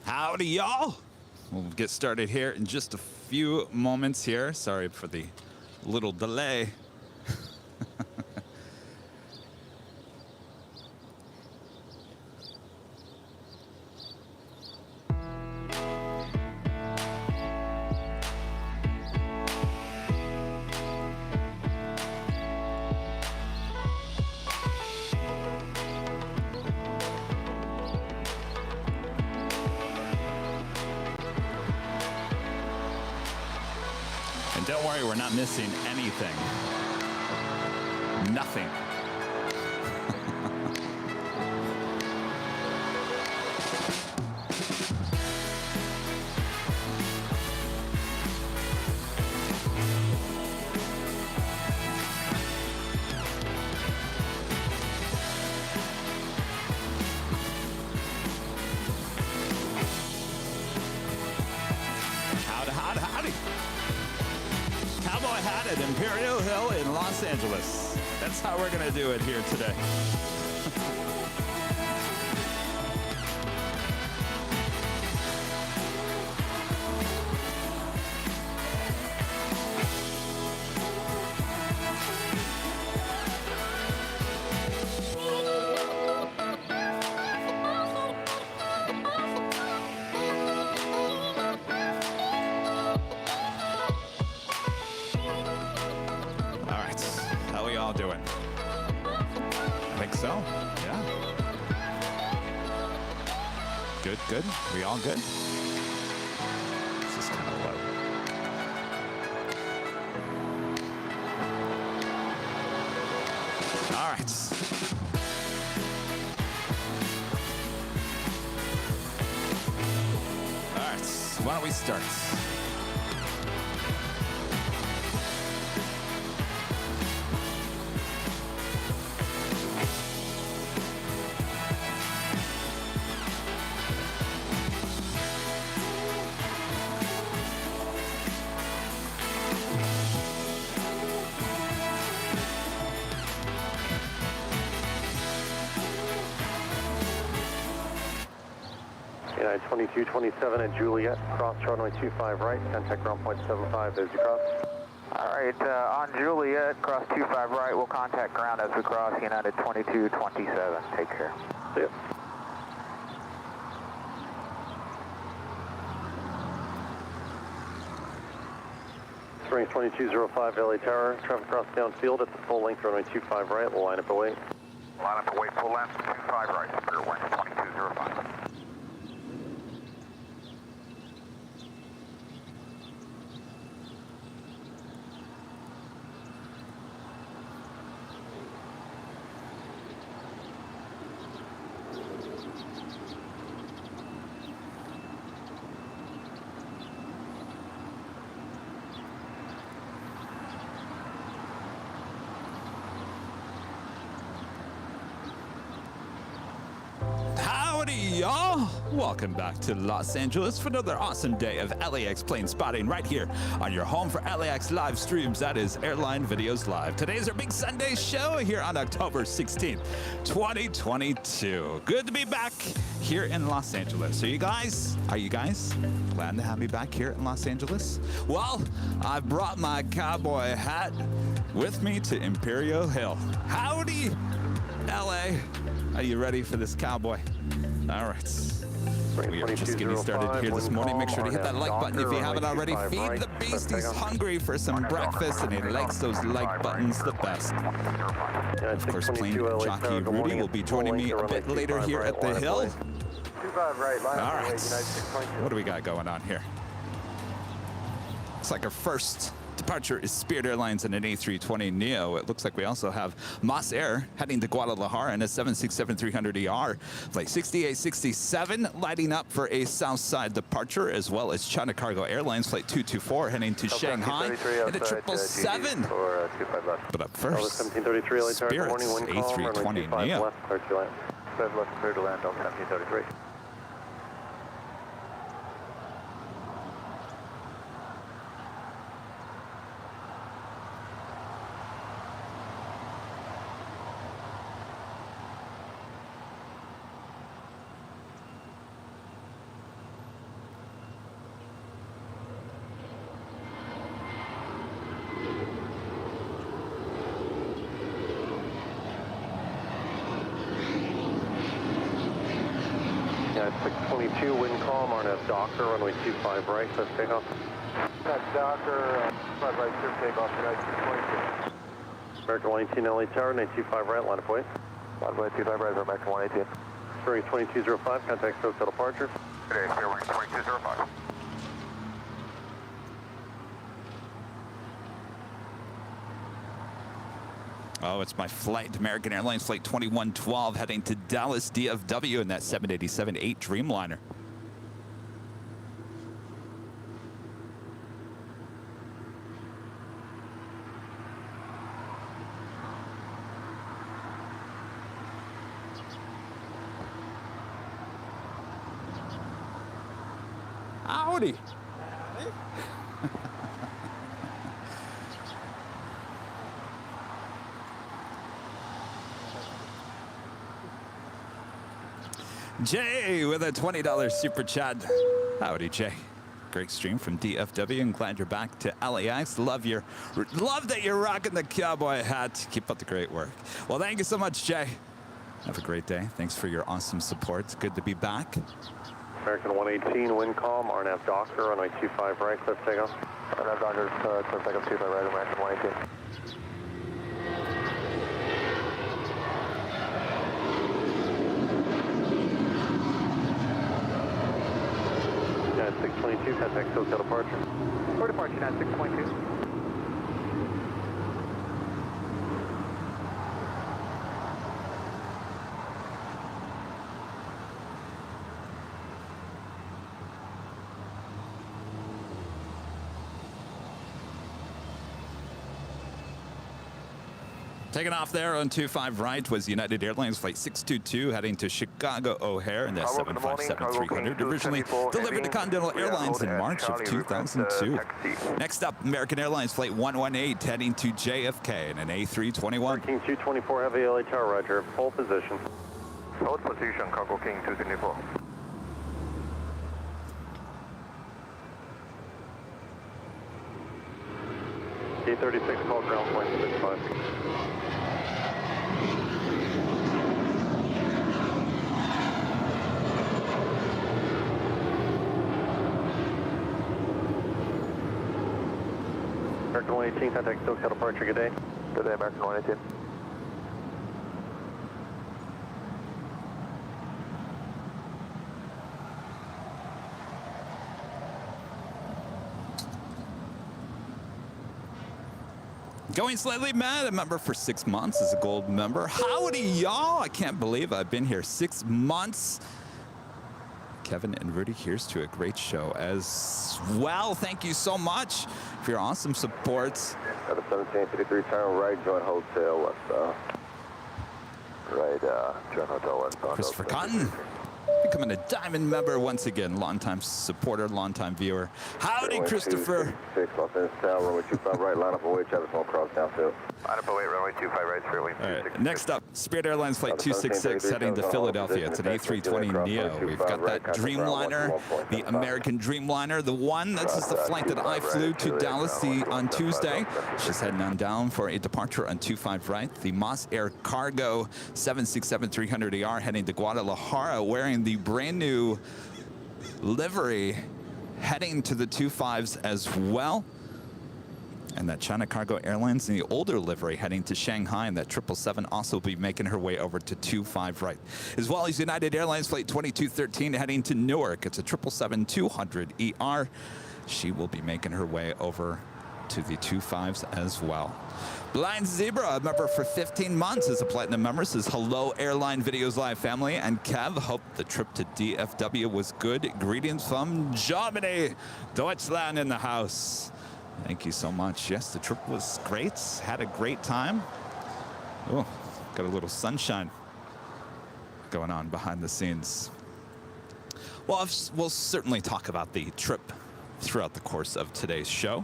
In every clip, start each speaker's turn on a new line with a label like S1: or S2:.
S1: Howdy, y'all. We'll get started here in just a few moments here. Sorry for the little delay. Don't worry, we're not missing anything. Nothing. Howdy. Cowboy hat at Imperial Hill in Los Angeles. That's how we're gonna do it here today. Doing? I think so. Yeah. Good. We all good? This is kind of low. All right. All right. Why don't we start?
S2: United 2227 at Juliet, cross runway 25 right, contact ground point 75 as you cross.
S3: Alright, on Juliet, cross 25 right, we'll contact ground as we cross United 2227. Take care.
S2: See ya. Springs 2205 LA Tower, traffic cross downfield at the full length runway 25 right, we'll line up away.
S3: Line up away, full length, 25 right, clear wind 2205.
S1: Howdy, y'all! Welcome back to Los Angeles for another awesome day of LAX plane spotting right here on your home for LAX live streams. That is Airline Videos Live. Today's our big Sunday show here on October 16th, 2022. Good to be back here in Los Angeles. Are you guys glad to have me back here in Los Angeles? Well, I brought my cowboy hat with me to Imperial Hill. Howdy, LA. Are you ready for this cowboy? All right. We are just getting started here this morning. Make sure to hit that like button if you haven't already. Feed the beast. He's hungry for some breakfast, and he likes those like buttons the best. Of course, plane jockey Rudy will be joining me a bit later here at the Hill. All right. What do we got going on here? Looks like our first departure is Spirit Airlines and an A320neo. It looks like we also have Moss Air heading to Guadalajara in a 767-300ER. Flight 6867 lighting up for a south side departure, as well as China Cargo Airlines Flight 224 heading to Shanghai in a 777. But up first, Spirit's A320neo.
S3: Left, clear to land, Delta 1733.
S2: United 622, wind calm, RNAV Docker, runway 25 right, clear takeoff.
S3: That's Docker, 5 right, clear takeoff, United 622.
S2: American 118 LA Tower, 925 right, line of way.
S3: Line of way 25 right, American 118.
S2: Runway 2205, contact hotel departure.
S3: Okay, clear 2205.
S1: Oh, it's my flight. American Airlines Flight 2112 heading to Dallas DFW in that 787-8 Dreamliner. Howdy. Jay with a $20 super chat. Howdy, Jay. Great stream from DFW, and glad you're back to LAX. Love that you're rocking the cowboy hat. Keep up the great work. Well, thank you so much, Jay. Have a great day. Thanks for your awesome support. It's good to be back.
S2: American 118, wind calm, RNAV Docker, runway 25 right, clear takeoff. RNAV Docker, clear takeoff 25 right, American 118. United 622, contact hotel departure.
S3: For departure, United 622.
S1: Taking off there on 25 right was United Airlines Flight 622 heading to Chicago O'Hare in that 757-300, originally delivered to Continental Airlines in March of 2002. Next up, American Airlines Flight 118 heading to JFK in an A321.
S2: King 224 Heavy LA Tower, roger, full position.
S3: Hold position, Cargo King 224.
S2: K36, call ground point 65. American 118, contact SoCal departure, good day.
S3: Good day, American 118.
S1: Going slightly mad, a member for 6 months as a gold member. Howdy, y'all. I can't believe I've been here 6 months. Kevin and Rudy, here's to a great show as well. Thank you so much for your awesome support.
S2: Got a 1753, turn right, joint hotel, west, right, joint hotel, west.
S1: Christopher Cotton, becoming a diamond member once again. Longtime supporter, longtime viewer. Howdy, Christopher.
S2: 6 Los Angeles Tower, runway 25 right, line up away, Travis Small cross downfield.
S3: Line up away, runway 25 right, fairway.
S1: All right, next up, Spirit Airlines Flight 266 heading to Philadelphia. It's an A320 Neo. We've got that Dreamliner, the American Dreamliner, the one. This is the flight that I flew to Dallas on Tuesday. She's heading on down for a departure on 25 right. The Moss Air Cargo 767-300ER heading to Guadalajara, wearing the brand new livery, heading to the 25s as well. And that China Cargo Airlines in the older livery heading to Shanghai, and that 777 also will be making her way over to 25 right. As well as United Airlines Flight 2213 heading to Newark. It's a 777-200ER. She will be making her way over to the 25s as well. Blind Zebra, a member for 15 months, is a platinum member, says hello Airline Videos Live family, and Kev, hope the trip to DFW was good. Greetings from Germany. Deutschland in the house. Thank you so much. Yes, the trip was great. Had a great time. Oh, got a little sunshine going on behind the scenes. Well, we'll certainly talk about the trip throughout the course of today's show.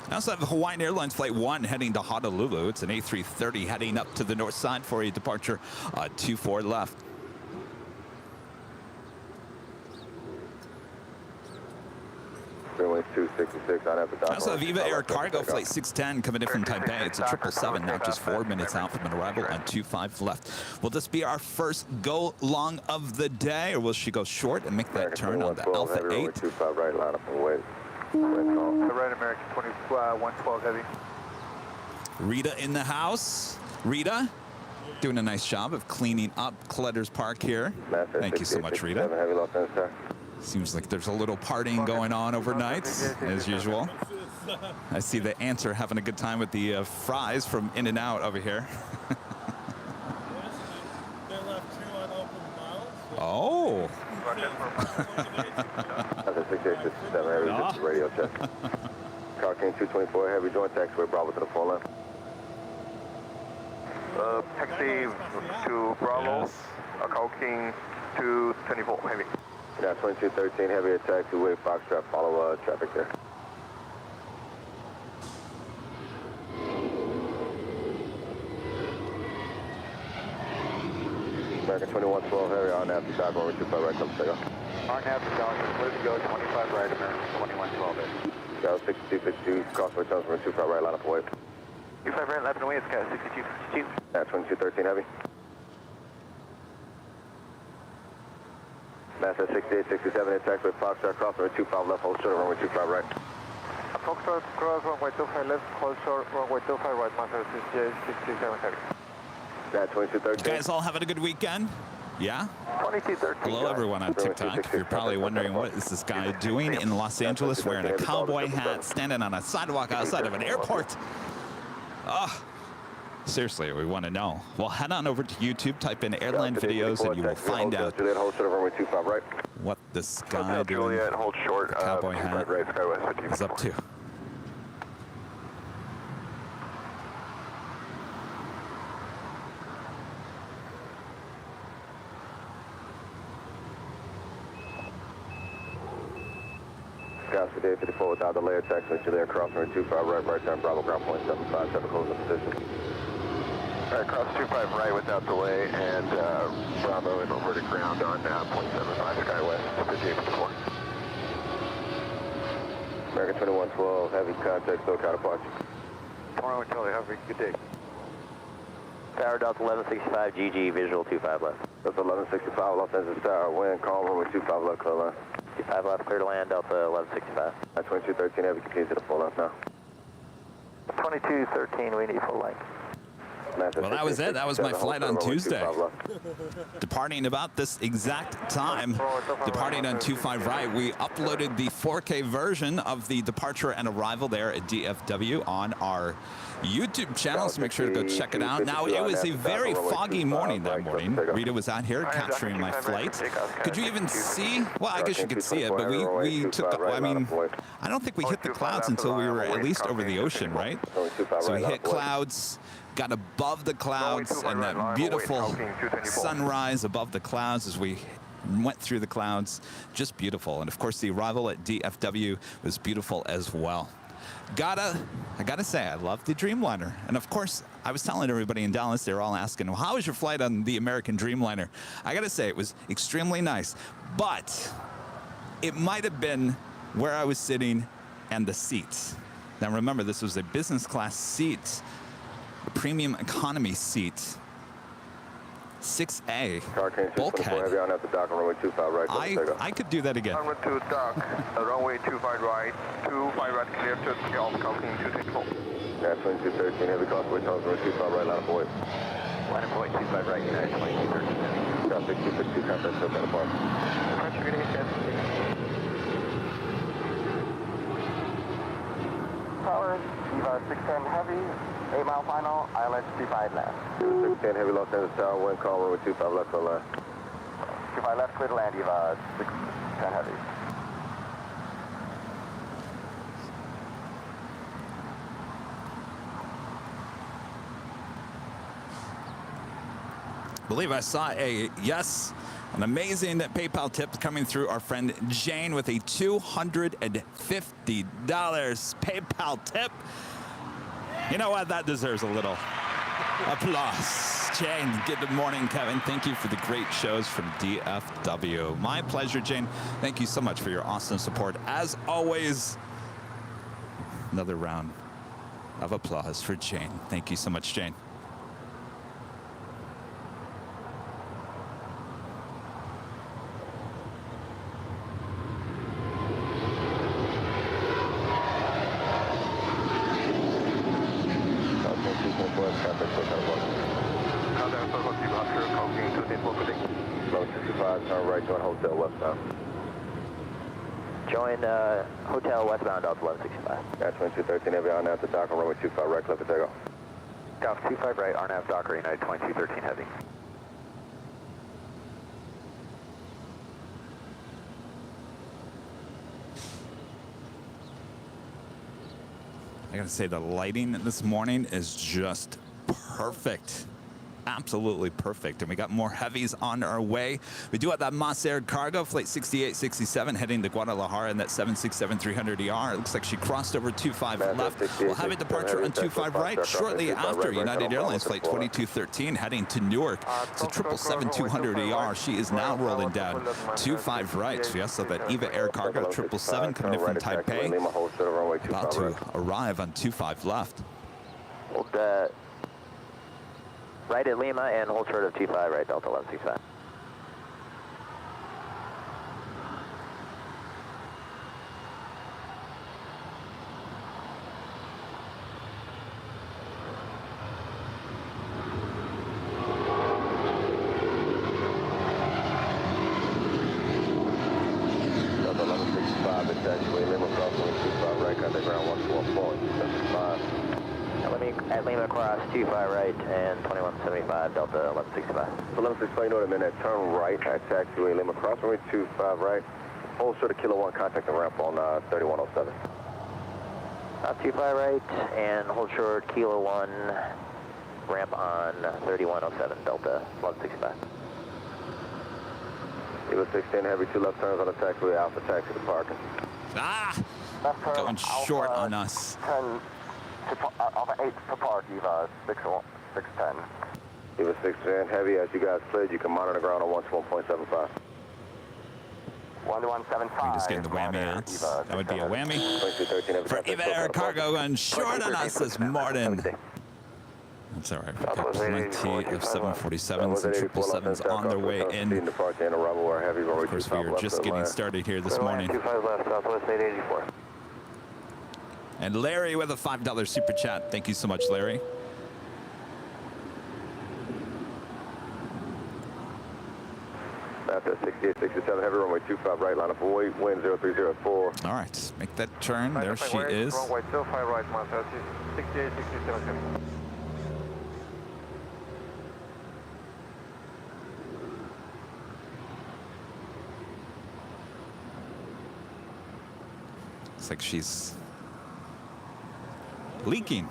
S1: I also have Hawaiian Airlines Flight 1 heading to Honolulu. It's an A330 heading up to the north side for a departure 24 left.
S2: Runway 26, 2266 on Epic.
S1: Also, Viva Air Cargo Flight 610 coming in from Taipei. It's a 777, now just 4 minutes out from an arrival and 25 left. Will this be our first go long of the day, or will she go short and make that turn on the Alpha 8?
S2: 25 right, line up and wait.
S3: Right, American 112 Heavy.
S1: Rita in the house. Rita, doing a nice job of cleaning up Clutter's Park here. Thank you so much, Rita. Seems like there's a little partying going on overnight, as usual. I see the answer having a good time with the fries from In-N-Out over here.
S4: They left 2 unopened miles.
S1: Oh.
S2: That's a 6867 Heavy, just a radio check. Car King 224 Heavy, joint taxiway Bravo to the 4 left.
S3: Taxi to Bravo, Car King 224 Heavy.
S2: Yeah, 2213 Heavy, a taxiway Foxtrot, follow traffic there. American 2112 Heavy, on after dock, over 25 right, come take off.
S3: On after dock, clear to go, 25 right, American 2112 Heavy.
S2: Scout 6252, crossway tunnels, over 25 right, line up and wait.
S3: 25 right, 11 away, it's Scout 6252.
S2: Yeah, 2213 Heavy. Master 6867, hit taxiway Foxtrot, cross over 25 left, hold short, runway 25 right.
S3: Foxtrot, cross runway 25 left, hold short, runway 25 right, Master 6867 Heavy.
S2: Yeah, 2213.
S1: You guys all having a good weekend? Yeah?
S3: 2213.
S1: Hello, everyone on TikTok. You're probably wondering what is this guy doing in Los Angeles wearing a cowboy hat, standing on a sidewalk outside of an airport. Seriously, we want to know. Well, head on over to YouTube, type in Airline Videos, and you will find out what this guy doing
S3: Juliet, hold short,
S1: cowboy hat
S3: right, Skywest 15.
S1: is up to.
S2: Gas for day 54 without the layer taxi, Juliet crossing over 25 right, right turn, Bravo ground point 75, 7 close in position.
S3: Alright, cross 25 right without delay, and Bravo and over to ground on 0.75 Skywest 5854.
S2: American 2112, heavy contact, still counterpunch.
S3: 2112, have a good day. Tower Delta 1165, GG, visual 25 left.
S2: That's 1165, Los Angeles Tower, wind, calm, runway 25 left, clear line.
S3: 25 left, clear to land, Delta 1165.
S2: At 2213 heavy, continue to the full left now.
S3: 2213, we need full length.
S1: Well, that was it. That was my flight on Tuesday. Departing about this exact time, departing on 25 right. We uploaded the 4K version of the departure and arrival there at DFW on our YouTube channel, so make sure to go check it out. Now, it was a very foggy morning that morning. Rita was out here capturing my flight. Could you even see? Well, I guess you could see it, but we took, I mean, I don't think we hit the clouds until we were at least over the ocean, right? So we hit clouds, got above the clouds, and that beautiful sunrise above the clouds as we went through the clouds. Just beautiful. And of course, the arrival at DFW was beautiful as well. I gotta say, I love the Dreamliner. And of course, I was telling everybody in Dallas, they were all asking, well, how was your flight on the American Dreamliner? I gotta say, it was extremely nice. But it might have been where I was sitting and the seats. Now remember, this was a business class seat, a premium economy seat. 6A bulkhead. I could do that again.
S3: Runway 2 dock, runway 25 right, 25 right clear to off Calculating 264.
S2: Yeah, 2213 heavy crossway tunnels, runway 25 right, line of void.
S3: Line of void 25 right, United 2213.
S2: Got 6252 contact, still kind of park.
S3: Pressure good 8 Tower, Viva 610 heavy. 8 mile final, ILS 25 left.
S2: 610 heavy, Los Angeles Tower, wind calm, runway 25 left, clear line.
S3: 25 left, clear to land, Viva 610 heavy.
S1: I believe I saw an amazing PayPal tip coming through our friend Jane with a $250 PayPal tip. You know what? That deserves a little applause. Jane, good morning, Kevin. Thank you for the great shows from DFW. My pleasure, Jane. Thank you so much for your awesome support. As always, Another round of applause for Jane. Thank you so much, Jane.
S5: Join Hotel westbound Delta 1165.
S2: That's 2213 Heavy on out to Docker, runway 25 right, clear for takeoff.
S5: Golf 25 right, RNAV Docker United 2213 Heavy.
S1: I gotta say, the lighting this morning is just perfect. Absolutely perfect. And we got more heavies on our way. We do have that Moss Air cargo, flight 6867, heading to Guadalajara in that 767-300ER. It looks like she crossed over 25 left. We'll have a departure on 25 right shortly after United Airlines flight 2213, heading to Newark. It's a 777-200ER. She is now rolling down 25 right. So yes, so that EVA Air cargo 777 coming in from Taipei, about to arrive on 25 left.
S5: Hold right at Lima and hold short of 25 right, Delta 1165.
S2: Delta 1165, it's actually Lima crossing 25 right, contact ground 14.75.
S5: At Lima cross 25 right and 2175 Delta 1165.
S2: 1165, you know what I mean, that turn right, that's actually Lima crossing 25 right. Hold short of Kilo 1, contact the ramp on 3107.
S5: 25 right and hold short Kilo 1, ramp on 3107 Delta 1165.
S2: Kilo 16 heavy, 2 left turns on the taxiway, Alpha taxi to parking.
S1: Ah!
S5: Left turn,
S1: Going short on us.
S5: 10 Alpha 8 to park, EVA 610.
S2: EVA 610 heavy, as you guys cleared, you can monitor the ground on 11.75.
S5: 1175.
S1: We just getting the whammy out. That would be a whammy
S2: 2213 heavy.
S1: for EVA Air cargo going short on us this morning. That's all right. We've got plenty of 747s and 777s on their way in. Of course, we are just getting started here this morning.
S5: 25 left, Southwest 884.
S1: And Larry with a $5 super chat. Thank you so much, Larry.
S2: After 6867 heavy, runway 25 right, line up for wind 0304.
S1: All right, make that turn. There she is.
S2: Runway 25 right, 6867 heavy.
S1: Looks like she's leaking.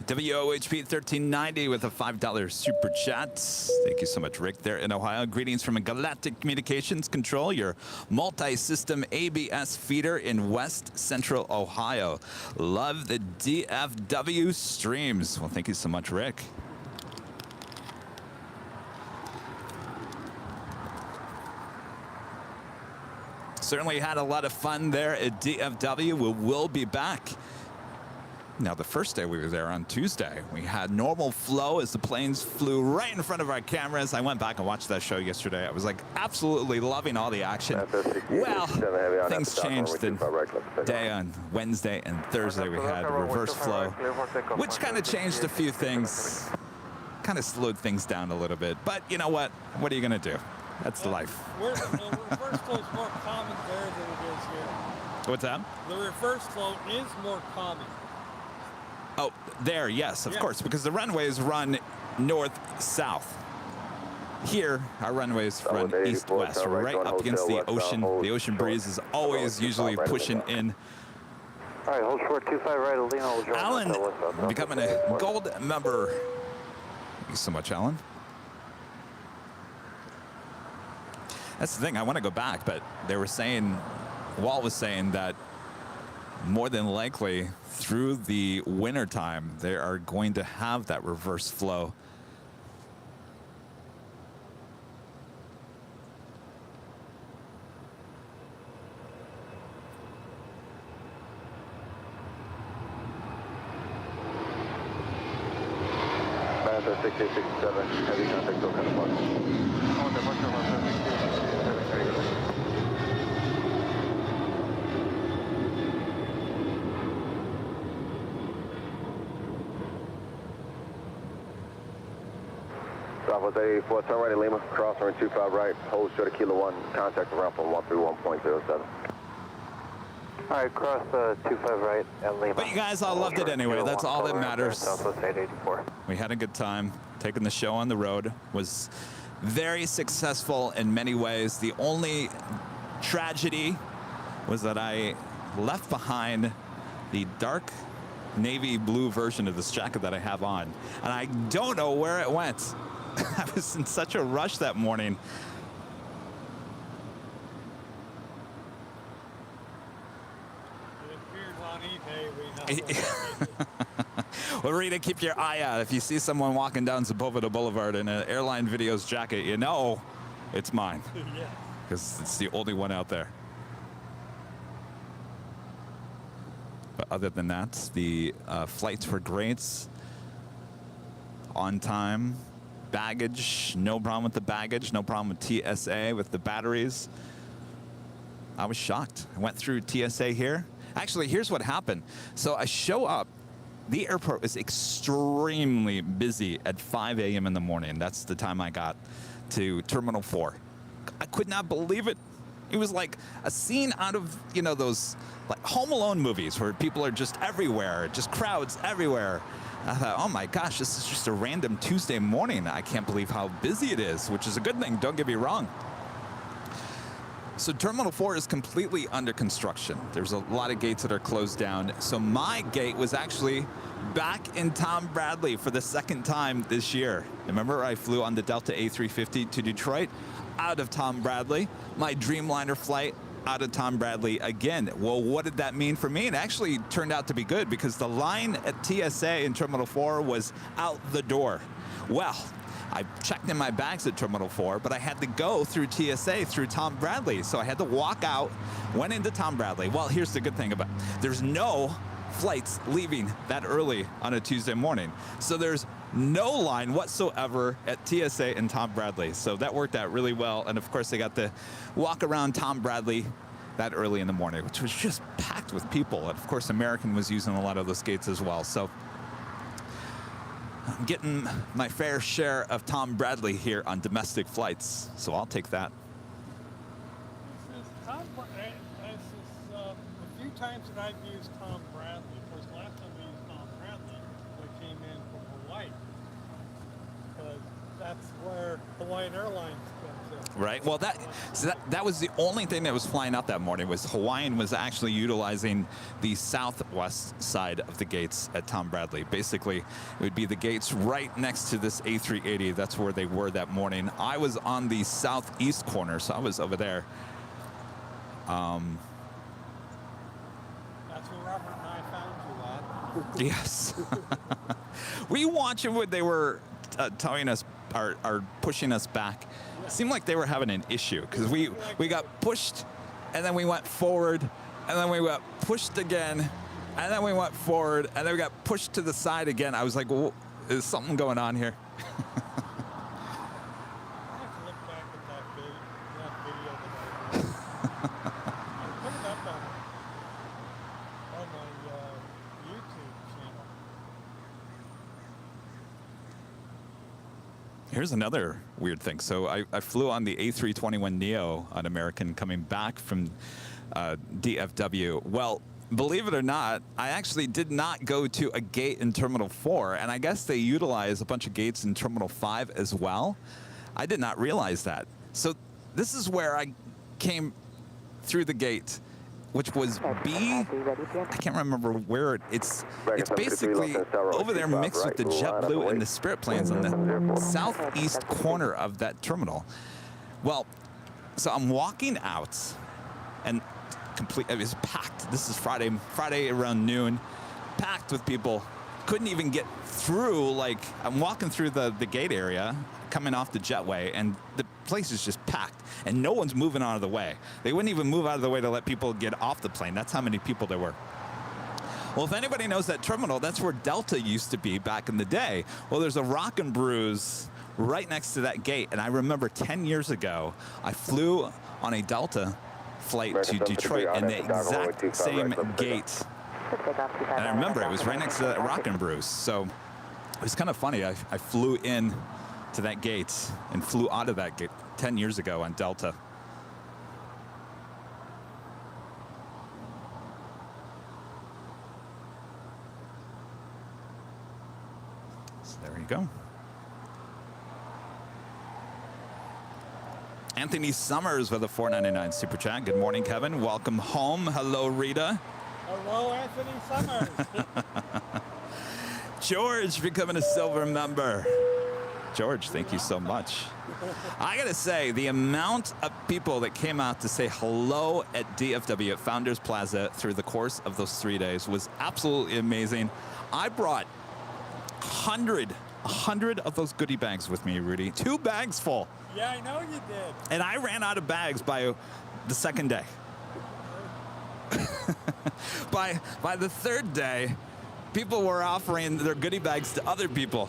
S1: WOHP 1390 with a $5 super chat. Thank you so much, Rick, there in Ohio. Greetings from Galactic Communications Control, your multi-system ABS feeder in West Central Ohio. Love the DFW streams. Well, thank you so much, Rick. Certainly had a lot of fun there at DFW. We will be back. Now, the first day we were there on Tuesday, we had normal flow as the planes flew right in front of our cameras. I went back and watched that show yesterday. I was like absolutely loving all the action. Well, things changed the day on Wednesday and Thursday. We had reverse flow, which kind of changed a few things, kind of slowed things down a little bit. But you know what? What are you going to do? That's life.
S4: The reverse flow is more common there than it is here.
S1: What's that?
S4: The reverse flow is more common.
S1: Oh, there, yes, of course, because the runways run north-south. Here, our runways run east-west, right up against the ocean. The ocean breeze is always usually pushing in.
S5: All right, hold short 25 right, Lima.
S1: Alan, becoming a gold member. Thank you so much, Alan. That's the thing. I want to go back, but they were saying, Walt was saying that more than likely through the winter time, they are going to have that reverse flow.
S3: Manchester 6867, heavy contact, still kind of fun. On departure, Manchester 6867, Southwest 84, turn right at Lima, cross runway 25 right, hold short of Kilo 1, contact ramp on 131.07.
S2: All right, cross 25 right at Lima.
S1: But you guys all loved it anyway. That's all that matters.
S2: Southwest 884.
S1: We had a good time taking the show on the road. Was very successful in many ways. The only tragedy was that I left behind the dark navy blue version of this jacket that I have on, and I don't know where it went. I was in such a rush that morning.
S4: It appears on eBay. We have
S1: Well, Rita, keep your eye out. If you see someone walking down Sepulveda Boulevard in an Airline Videos jacket, you know it's mine,
S4: yeah.
S1: because it's the only one out there. But other than that, the flights were great. On time. Baggage, no problem with the baggage, no problem with TSA, with the batteries. I was shocked. I went through TSA here. Actually, here's what happened. So I show up. The airport is extremely busy at 5 a.m. in the morning. That's the time I got to Terminal 4. I could not believe it. It was like a scene out of, you know, those like Home Alone movies where people are just everywhere, just crowds everywhere. I thought, oh my gosh, this is just a random Tuesday morning. I can't believe how busy it is, which is a good thing, don't get me wrong. So Terminal 4 is completely under construction. There's a lot of gates that are closed down. So my gate was actually back in Tom Bradley for the second time this year. Remember, I flew on the Delta A350 to Detroit out of Tom Bradley. My Dreamliner flight out of Tom Bradley again. Well, what did that mean for me? It actually turned out to be good because the line at TSA in Terminal 4 was out the door. Well, I checked in my bags at Terminal 4, but I had to go through TSA through Tom Bradley. So I had to walk out, went into Tom Bradley. Well, here's the good thing about it. There's no flights leaving that early on a Tuesday morning. So there's no line whatsoever at TSA and Tom Bradley. So that worked out really well. And of course, I got to walk around Tom Bradley that early in the morning, which was just packed with people. And of course, American was using a lot of those gates as well. So I'm getting my fair share of Tom Bradley here on domestic flights. So I'll take that.
S4: A few times that I've used Tom Bradley. Of course, last time we used Tom Bradley, we came in from Hawaii. Because that's where Hawaiian Airlines comes in.
S1: Right. Well, that was the only thing that was flying out that morning. Was Hawaiian was actually utilizing the southwest side of the gates at Tom Bradley. Basically, it would be the gates right next to this A380. That's where they were that morning. I was on the southeast corner, so I was over there.
S4: That's where Robert and I found you at.
S1: Yes. Were you watching what they were telling us, or pushing us back? It seemed like they were having an issue because we got pushed, and then we went forward, and then we got pushed again, and then we went forward, and then we got pushed to the side again. I was like, well, is something going on here?
S4: I have to look back at that video that I did. I put it up on my YouTube channel.
S1: Here's another weird thing. So I flew on the A321neo on American coming back from DFW. Well, believe it or not, I actually did not go to a gate in Terminal 4, and I guess they utilize a bunch of gates in Terminal 5 as well. I did not realize that. So this is where I came through the gate, which was B. I can't remember where it's basically over there mixed with the JetBlue and the Spirit planes on the southeast corner of that terminal. Well, So I'm walking out, and it was packed. This is Friday around noon, packed with people. Couldn't even get through. Like, I'm walking through the gate area, coming off the jetway, and the place is just packed, and no one's moving out of the way. They wouldn't even move out of the way to let people get off the plane. That's how many people there were. Well, if anybody knows that terminal, that's where Delta used to be back in the day. Well, there's a Rock and Brews right next to that gate, and I remember 10 years ago, I flew on a Delta flight to Detroit in the exact same gate. And I remember it was right next to that Rock and Brews. So it was kind of funny. I flew in to that gate and flew out of that gate 10 years ago on Delta. So there you go. Anthony Summers with a $4.99 super chat. Good morning, Kevin. Welcome home. Hello, Rita.
S4: Hello, Anthony Summers.
S1: George becoming a silver member. George, thank you so much. I gotta say, the amount of people that came out to say hello at DFW at Founders Plaza through the course of those 3 days was absolutely amazing. I brought 100 of those goodie bags with me, Rudy. 2 bags full.
S4: Yeah, I know you did.
S1: And I ran out of bags by the second day. By the third day, people were offering their goodie bags to other people.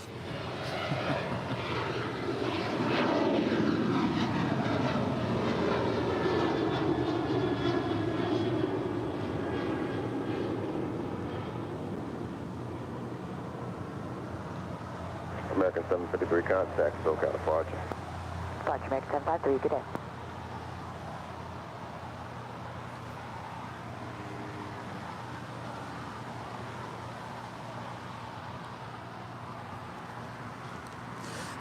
S3: American 753 contact, SoCal departure.
S6: Departure American 753, good day.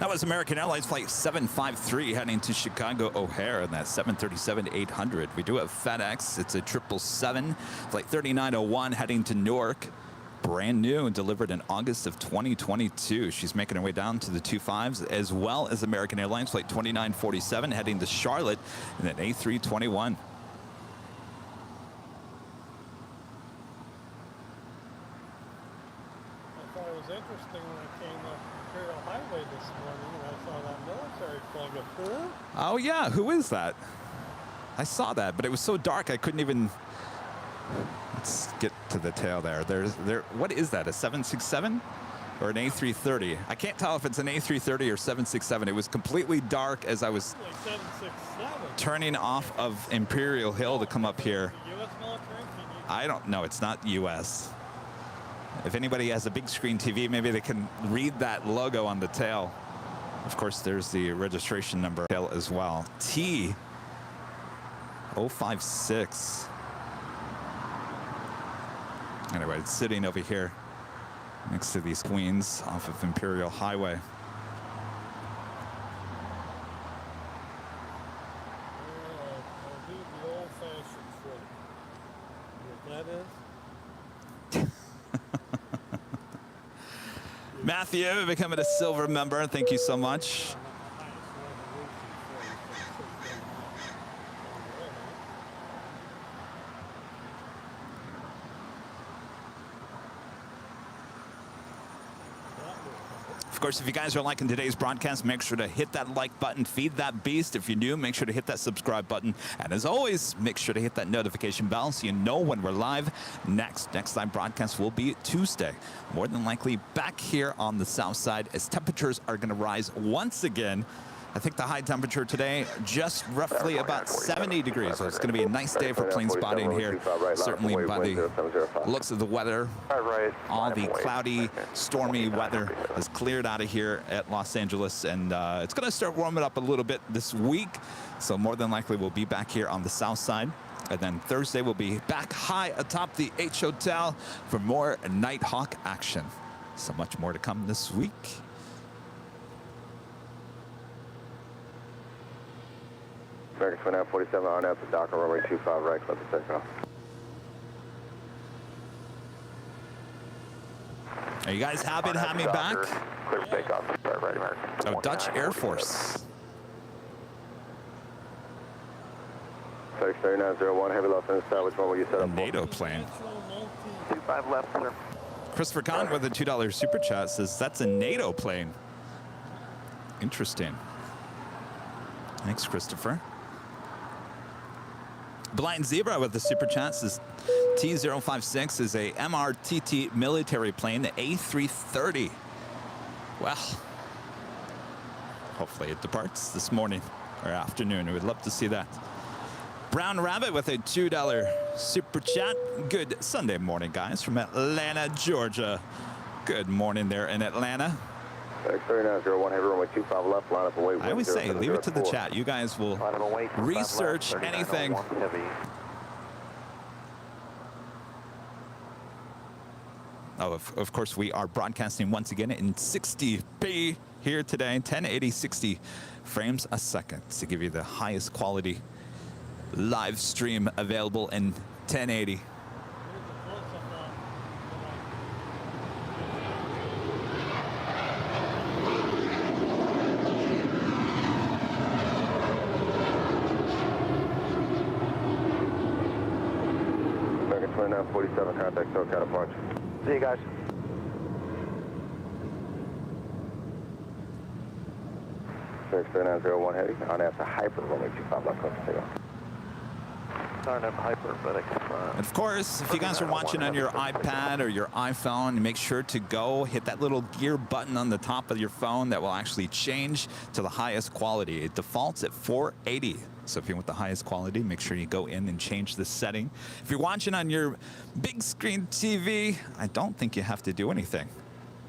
S1: That was American Airlines Flight 753 heading to Chicago O'Hare in that 737-800. We do have FedEx. It's a 777, Flight 3901 heading to Newark. Brand new and delivered in August of 2022. She's making her way down to the 25s, as well as American Airlines Flight 2947 heading to Charlotte in an A321.
S4: I thought it was interesting when I came up Imperial Highway this morning and I saw that military flag up there.
S1: Oh yeah, who is that? I saw that, but it was so dark I couldn't even. Let's get to the tail there. What is that, a 767 or an A330? I can't tell if it's an A330 or 767. It was completely dark as I was
S4: Like 767.
S1: turning off of Imperial Hill to come up here.
S4: U.S. military?
S1: I don't know, it's not US. If anybody has a big screen TV, maybe they can read that logo on the tail. Of course, there's the registration number tail as well. T056. Anyway, it's sitting over here next to these queens off of Imperial Highway.
S4: I'll do the old-fashioned flight. What that is?
S1: Matthew becoming a silver member. Thank you so much. Of course, if you guys are liking today's broadcast, make sure to hit that like button, feed that beast. If you're new, make sure to hit that subscribe button. And as always, make sure to hit that notification bell so you know when we're live next. Next live broadcast will be Tuesday. More than likely back here on the south side as temperatures are going to rise once again. I think the high temperature today, just roughly about 70 degrees. So it's going to be a nice day for plane spotting here. Certainly by the looks of the weather, all the cloudy, stormy weather has cleared out of here at Los Angeles. And it's going to start warming up a little bit this week. So more than likely we'll be back here on the south side. And then Thursday we'll be back high atop the H Hotel for more Nighthawk action. So much more to come this week.
S3: American 2947 on up to Docker runway 25 right, close to takeoff.
S1: Are you guys happy to have me back?
S3: Clear takeoff, start right, American.
S1: Oh, Dutch Air Force.
S2: 3901, heavy left and establish one where you set
S1: A
S2: up.
S1: NATO plane.
S3: 25 left, sir.
S1: Christopher Kahn with a $2 super chat says that's a NATO plane. Interesting. Thanks, Christopher. Blind Zebra with the super chat says T056 is a MRTT military plane, the A330. Well, hopefully it departs this morning or afternoon. We'd love to see that. Brown Rabbit with a $2 super chat. Good Sunday morning, guys, from Atlanta, Georgia. Good morning there in Atlanta.
S2: X3901, heavy runway 25 left, line up away.
S1: I always say, leave it to the chat. You guys will research anything. Oh, of course, we are broadcasting once again in 60p here today, 1080 60 frames a second to give you the highest quality live stream available in 1080.
S2: American 2947, contact SoCal departure.
S3: See you guys.
S2: X3901 heavy, on after hyper, runway 25 left, close to
S3: Starting up hyper, but
S1: And of course, if you guys are watching on your iPad or your iPhone, make sure to go hit that little gear button on the top of your phone that will actually change to the highest quality. It defaults at 480. So if you want the highest quality, make sure you go in and change the setting. If you're watching on your big screen TV, I don't think you have to do anything.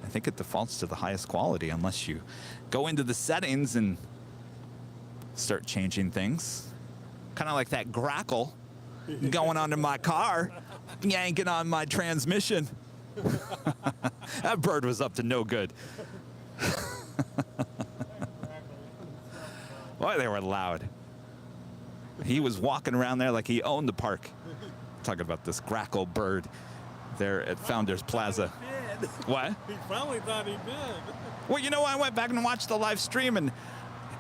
S1: I think it defaults to the highest quality unless you go into the settings and start changing things. Kind of like that grackle going onto my car, yanking on my transmission. That bird was up to no good. Boy, they were loud. He was walking around there like he owned the park. Talking about this grackle bird there at Founders Plaza. What?
S4: He probably thought he did.
S1: Well, you know, I went back and watched the live stream, and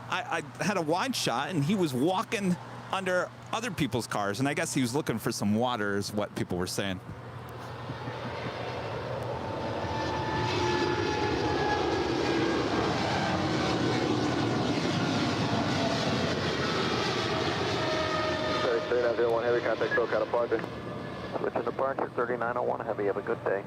S1: I had a wide shot, and he was walking under other people's cars, and I guess he was looking for some water, is what people were saying.
S2: X3901 heavy, contact SoCal departure.
S3: Switching departure, 3901 heavy. Have a good day.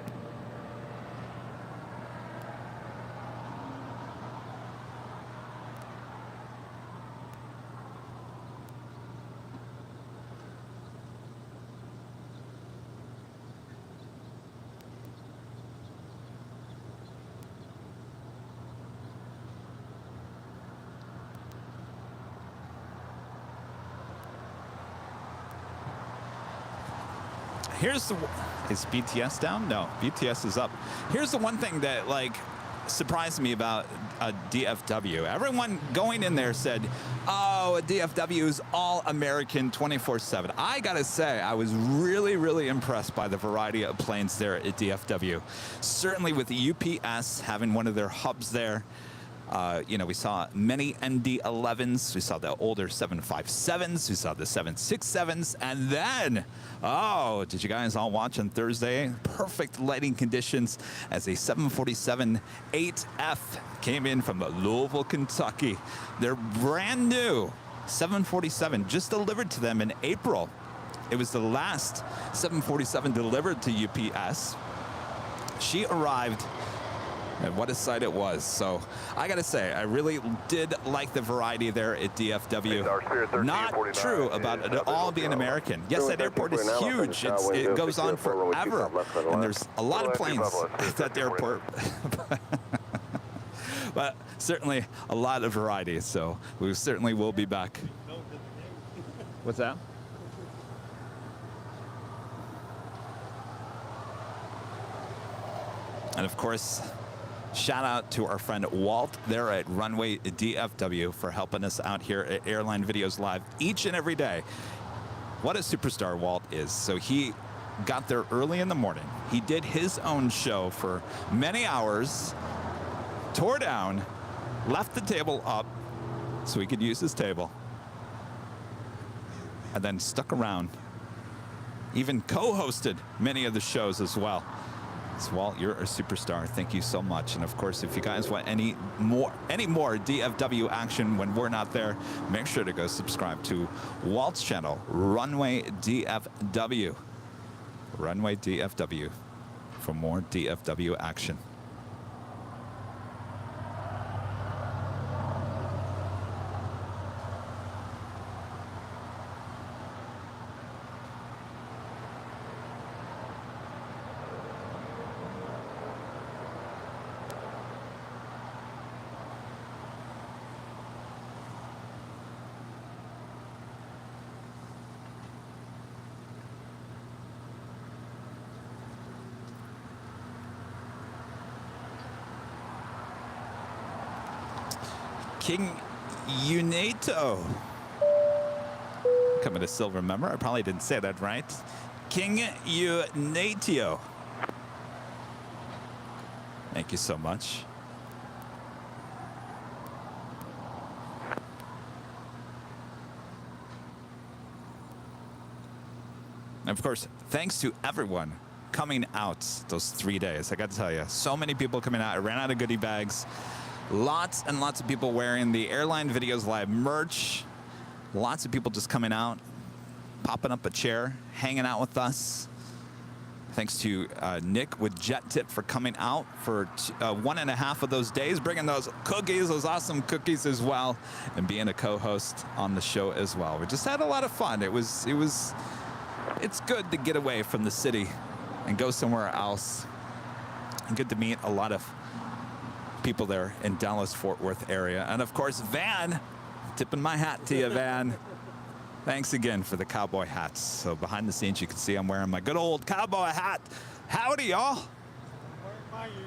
S1: Here's the, is BTS down? No, BTS is up. Here's the one thing that like surprised me about a DFW. Everyone going in there said, oh, a DFW is all American 24/7. I gotta say, I was really, really impressed by the variety of planes there at DFW. Certainly with the UPS having one of their hubs there. You know, we saw many ND11s, we saw the older 757s, we saw the 767s, and then, oh, did you guys all watch on Thursday? Perfect lighting conditions as a 747 8F came in from Louisville, Kentucky. They're brand new 747, just delivered to them in April. It was the last 747 delivered to UPS. She arrived. And what a sight it was. So I gotta say, I really did like the variety there at DFW. Not true about it all being American. Yes, that airport is huge. It goes on forever. And there's a lot of planes at that airport. But certainly a lot of variety. So we certainly will be back. What's that? And of course, shout out to our friend Walt there at Runway DFW for helping us out here at Airline Videos Live each and every day. What a superstar Walt is. So he got there early in the morning. He did his own show for many hours, tore down, left the table up so he could use his table. and then stuck around. Even co-hosted many of the shows as well. So, Walt, you're a superstar. Thank you so much. And of course, if you guys want any more DFW action when we're not there, make sure to go subscribe to Walt's channel, Runway DFW. Runway DFW for more DFW action. King Unato. Coming to silver member. I probably didn't say that right. King Unatio. Thank you so much. And of course, thanks to everyone coming out those 3 days. I got to tell you, so many people coming out. I ran out of goodie bags. Lots and lots of people wearing the Airline Videos Live merch. Lots of people just coming out, popping up a chair, hanging out with us. Thanks to Nick with Jet Tip for coming out for 1.5 of those days, bringing those cookies, those awesome cookies as well, and being a co-host on the show as well. We just had a lot of fun. It's good to get away from the city and go somewhere else. And good to meet a lot of people there in Dallas-Fort Worth area. And of course, Van, tipping my hat to you, Van. Thanks again for the cowboy hats. So behind the scenes, you can see I'm wearing my good old cowboy hat. Howdy, y'all.
S4: My usual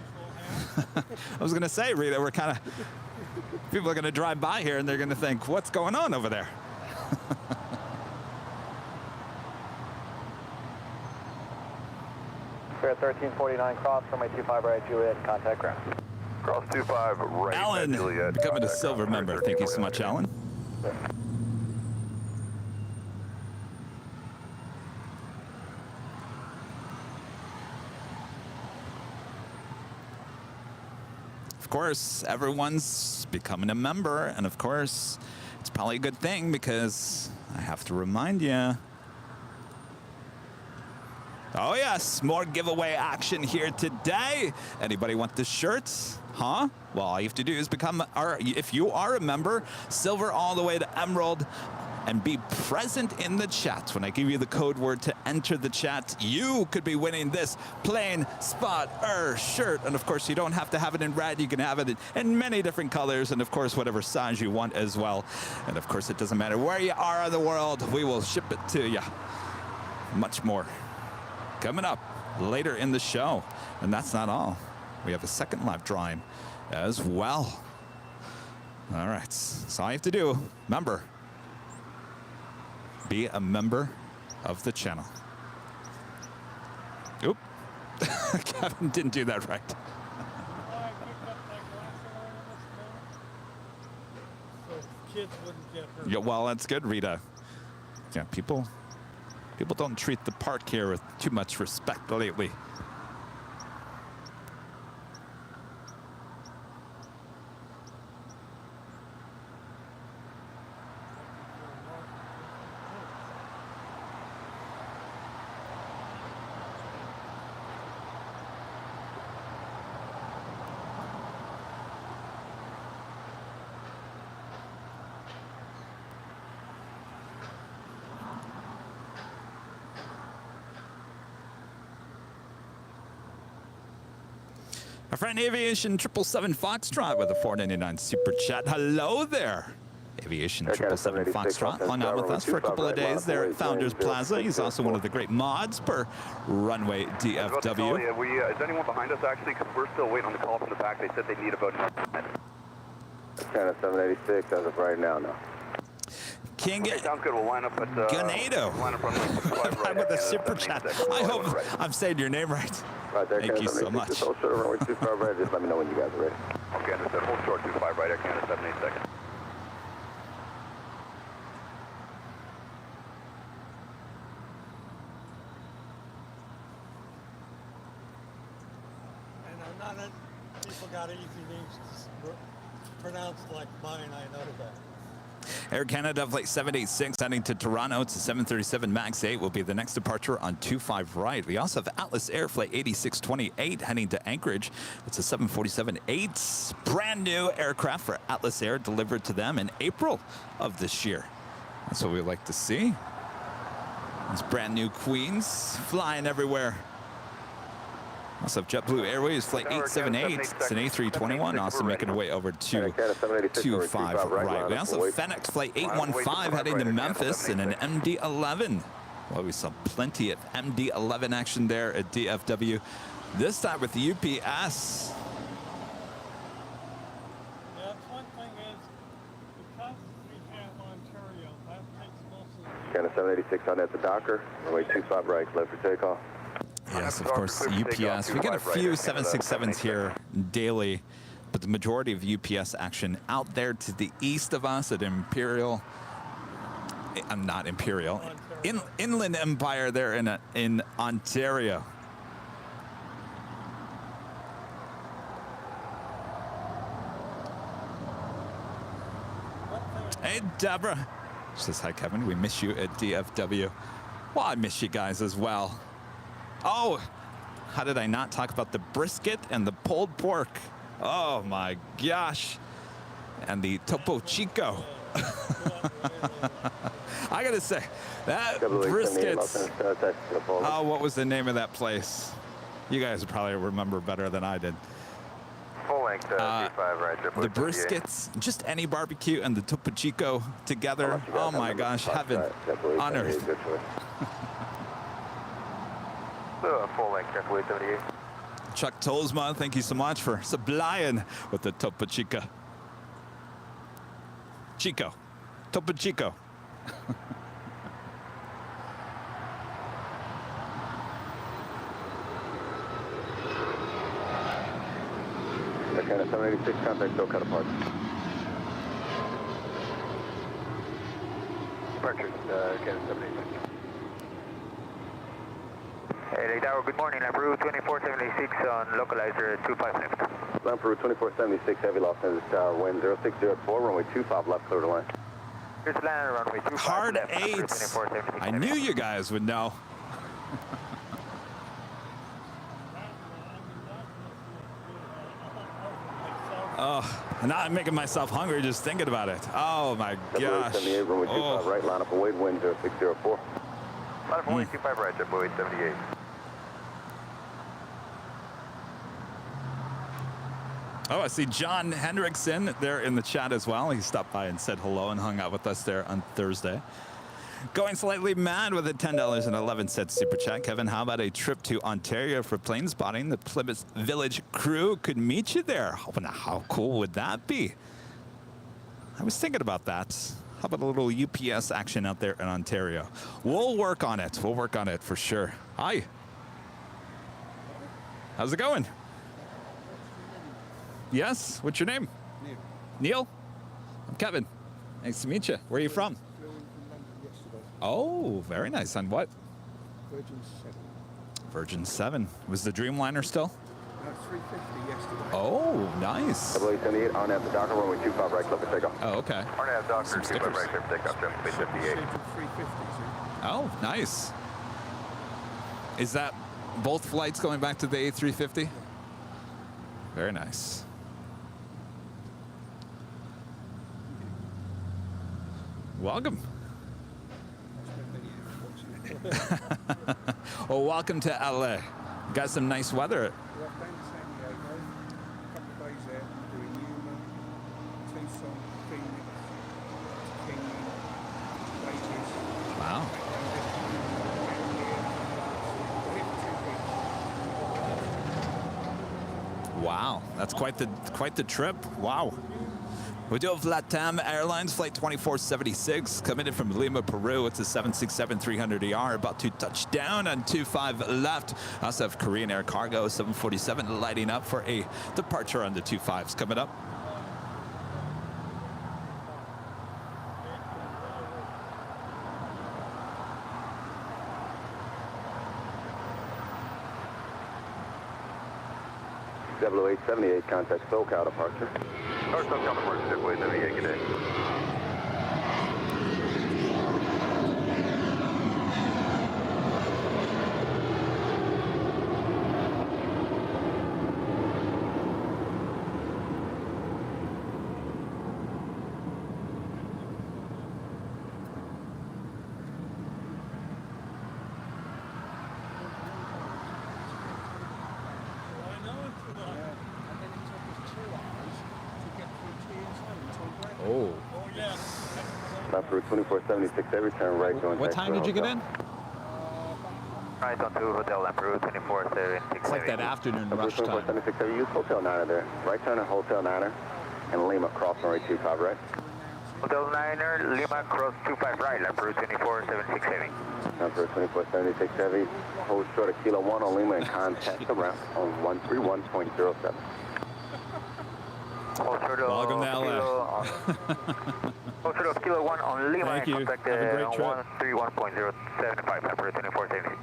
S4: hat.
S1: I was going to say, Rita, we're kind of, people are going to drive by here and they're going to think, what's going on over there?
S5: We're at 1349 cross from a 25 right Juliet, contact ground.
S3: Cross 25 right.
S1: Alan,
S3: Juliet,
S1: becoming a silver member. Thank you so much, Alan. Of course, everyone's becoming a member, and of course, it's probably a good thing because I have to remind you. Oh yes, more giveaway action here today. Anybody want the shirts? Huh? Well, all you have to do is become if you are a member, silver all the way to emerald, and be present in the chat. When I give you the code word to enter the chat, you could be winning this plain spot shirt. And of course, you don't have to have it in red. You can have it in many different colors, and of course, whatever size you want as well. And of course, it doesn't matter where you are in the world, we will ship it to you. Much more coming up later in the show. And that's not all. We have a second live drawing as well. All right, that's all you have to do. Member. Be a member of the channel. Oop. Kevin didn't do that right.
S4: I picked up that glass alarm this morning, so kids wouldn't get hurt.
S1: Yeah, well, that's good, Rita. Yeah, people don't treat the park here with too much respect lately. Our friend Aviation 777 Foxtrot with a $4.99 super chat. Hello there. Aviation 777 Foxtrot hung out with us for a couple of days there at Founders Plaza. He's also one of the great mods per Runway DFW.
S3: Is anyone behind us actually? Because we're still waiting on the call from the back. They said they need about
S2: 10 786 as of right now.
S1: King
S3: sounds good. We'll line up at
S1: Ganado.
S3: Line up right
S1: with a super chat. I hope I'm saying your name right. Thank you so much.
S2: Just let me know when you guys are ready.
S3: Okay, understood. Hold short 25 right, Air Canada 787.
S4: Not that people got easy names pronounced like mine, I know that.
S1: Air Canada Flight 786 heading to Toronto. It's a 737 MAX 8 will be the next departure on 25 right. We also have Atlas Air Flight 8628 heading to Anchorage. It's a 747-8, brand new aircraft for Atlas Air, delivered to them in April of this year. That's what we like to see. These brand new queens flying everywhere. Also have JetBlue Airways Flight 878. It's an A321, also making our way over to 25 right. We also have FedEx Flight 815 heading to Memphis in an MD-11. Well, we saw plenty of MD-11 action there at DFW. This time with the UPS.
S4: Yeah, one thing is, because we have Ontario, that takes most of the...
S2: Canada 786 on at the Docker. Runway 25 right, clear for takeoff.
S1: Yes, of course, UPS. We get a few 767s here daily, but the majority of UPS action out there to the east of us at Imperial. I'm not Imperial. Inland Empire there in Ontario. Hey, Deborah. She says, hi, Kevin. We miss you at DFW. Well, I miss you guys as well. Oh, how did I not talk about the brisket and the pulled pork? Oh, my gosh. And the Topo Chico. I got to say, that brisket. Oh, what was the name of that place? You guys probably remember better than I did.
S3: Full length, 25 right.
S1: The briskets, just any barbecue and the Topo Chico together. Oh, my gosh, heaven on earth.
S3: Full length, JetBlue 78.
S1: Chuck Tolsma, thank you so much for supplying with the Topo Chico. Topo Chico.
S2: Canada 786, contact SoCal apart.
S3: Departure, Canada 786. Hey, Tower, good morning. I'm Peru 2476 on localizer 25 left.
S2: Line Peru 2476, heavy Los Angeles Tower, wind 0604, runway 25 left, clear to line.
S3: Here's land, runway 25
S1: Hard
S3: left.
S1: 8. I knew you guys would know. Oh, now I'm making myself hungry just thinking about it. Oh my gosh.
S2: 78, runway 25 right, line up await, wind 0604.
S3: Line up await 25 right, JetBlue 78.
S1: Oh, I see John Hendrickson there in the chat as well. He stopped by and said hello and hung out with us there on Thursday. Going slightly mad with a $10.11 super chat. Kevin, how about a trip to Ontario for plane spotting? The Plymouth Village crew could meet you there. Oh, now how cool would that be? I was thinking about that. How about a little UPS action out there in Ontario? We'll work on it. We'll work on it for sure. Hi. How's it going? Yes? What's your name?
S7: Neil.
S1: Neil? I'm Kevin. Nice to meet you. Where are you from? Oh, very nice. On what?
S7: Virgin 7.
S1: Virgin 7. Was the Dreamliner still?
S7: No, 350 yesterday.
S1: Oh, nice.
S2: W78 on at the Docker, runway 25 right, clear for takeoff.
S1: Oh, okay.
S3: RNAV Doctor,
S1: Some
S3: 25 right, clear for takeoff, JetBlue 58.
S7: 350s.
S1: Oh, nice. Is that both flights going back to the A350? Very nice. Welcome. Well, welcome to LA. Got some nice weather.
S7: We're off down to San Diego. A couple of days there, doing Yuma, Tucson, Phoenix, Kingman, Vegas.
S1: Wow. Wow, that's quite the trip. Wow. We do have LATAM Airlines Flight 2476 coming in from Lima, Peru. It's a 767-300ER about to touch down on 25 left. Also have Korean Air Cargo 747 lighting up for a departure on the 25s coming up.
S2: JetBlue 878, contact SoCal departure.
S3: Or SoCal departure, JetBlue 878, good day.
S4: I know it's a lot.
S7: And then it took us 2 hours to get through TSA until Brent.
S1: Oh.
S4: Oh, yeah.
S2: Stop route 2476, every turn right going
S1: What time did you get in?
S5: Right on to Hotel Emperor 2476.
S1: It's like that afternoon rush time.
S2: 2476, have you used Hotel Niner there? Right turn at Hotel Niner and Lima cross runway 25 right.
S5: Hotel Niner, Lima, cross 25 right, Emperor 2476 heavy.
S2: Emperor 2476 heavy, hold short of Kilo 1 on Lima and contact the ramp on 131.07.
S1: Welcome to LA.
S5: Hold short of Kilo 1 on Lima
S1: Thank
S5: and
S1: you.
S5: contact
S1: Have a great trip.
S5: 131.075, Emperor 2476.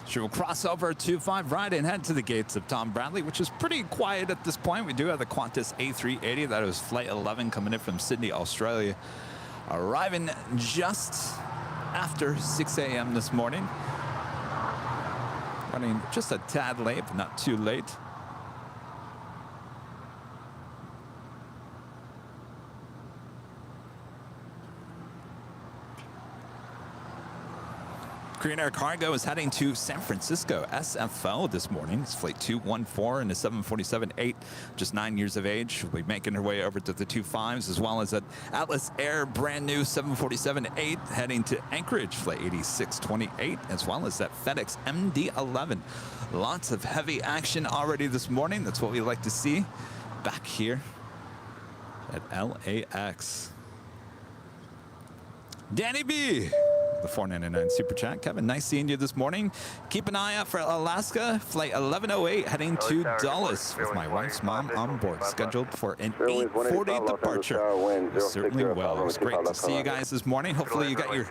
S1: She will cross over 25 right and head to the gates of Tom Bradley, which is pretty quiet at this point. We do have the Qantas A380. That was flight 11 coming in from Sydney, Australia, arriving just after 6 a.m. this morning. Running just a tad late, but not too late. Korean Air Cargo is heading to San Francisco SFO this morning. It's flight 214 and a 747-8, just 9 years of age. We'll be making her way over to the 25s, as well as an Atlas Air brand new 747-8 heading to Anchorage, flight 8628, as well as that FedEx MD-11. Lots of heavy action already this morning. That's what we like to see back here at LAX. Danny B, the 499 Super Chat. Kevin, nice seeing you this morning. Keep an eye out for Alaska, flight 1108, heading to Dulles with my wife's mom on board, scheduled for an 8:40 departure. Certainly will. It's great to see you guys this morning. Hopefully you got your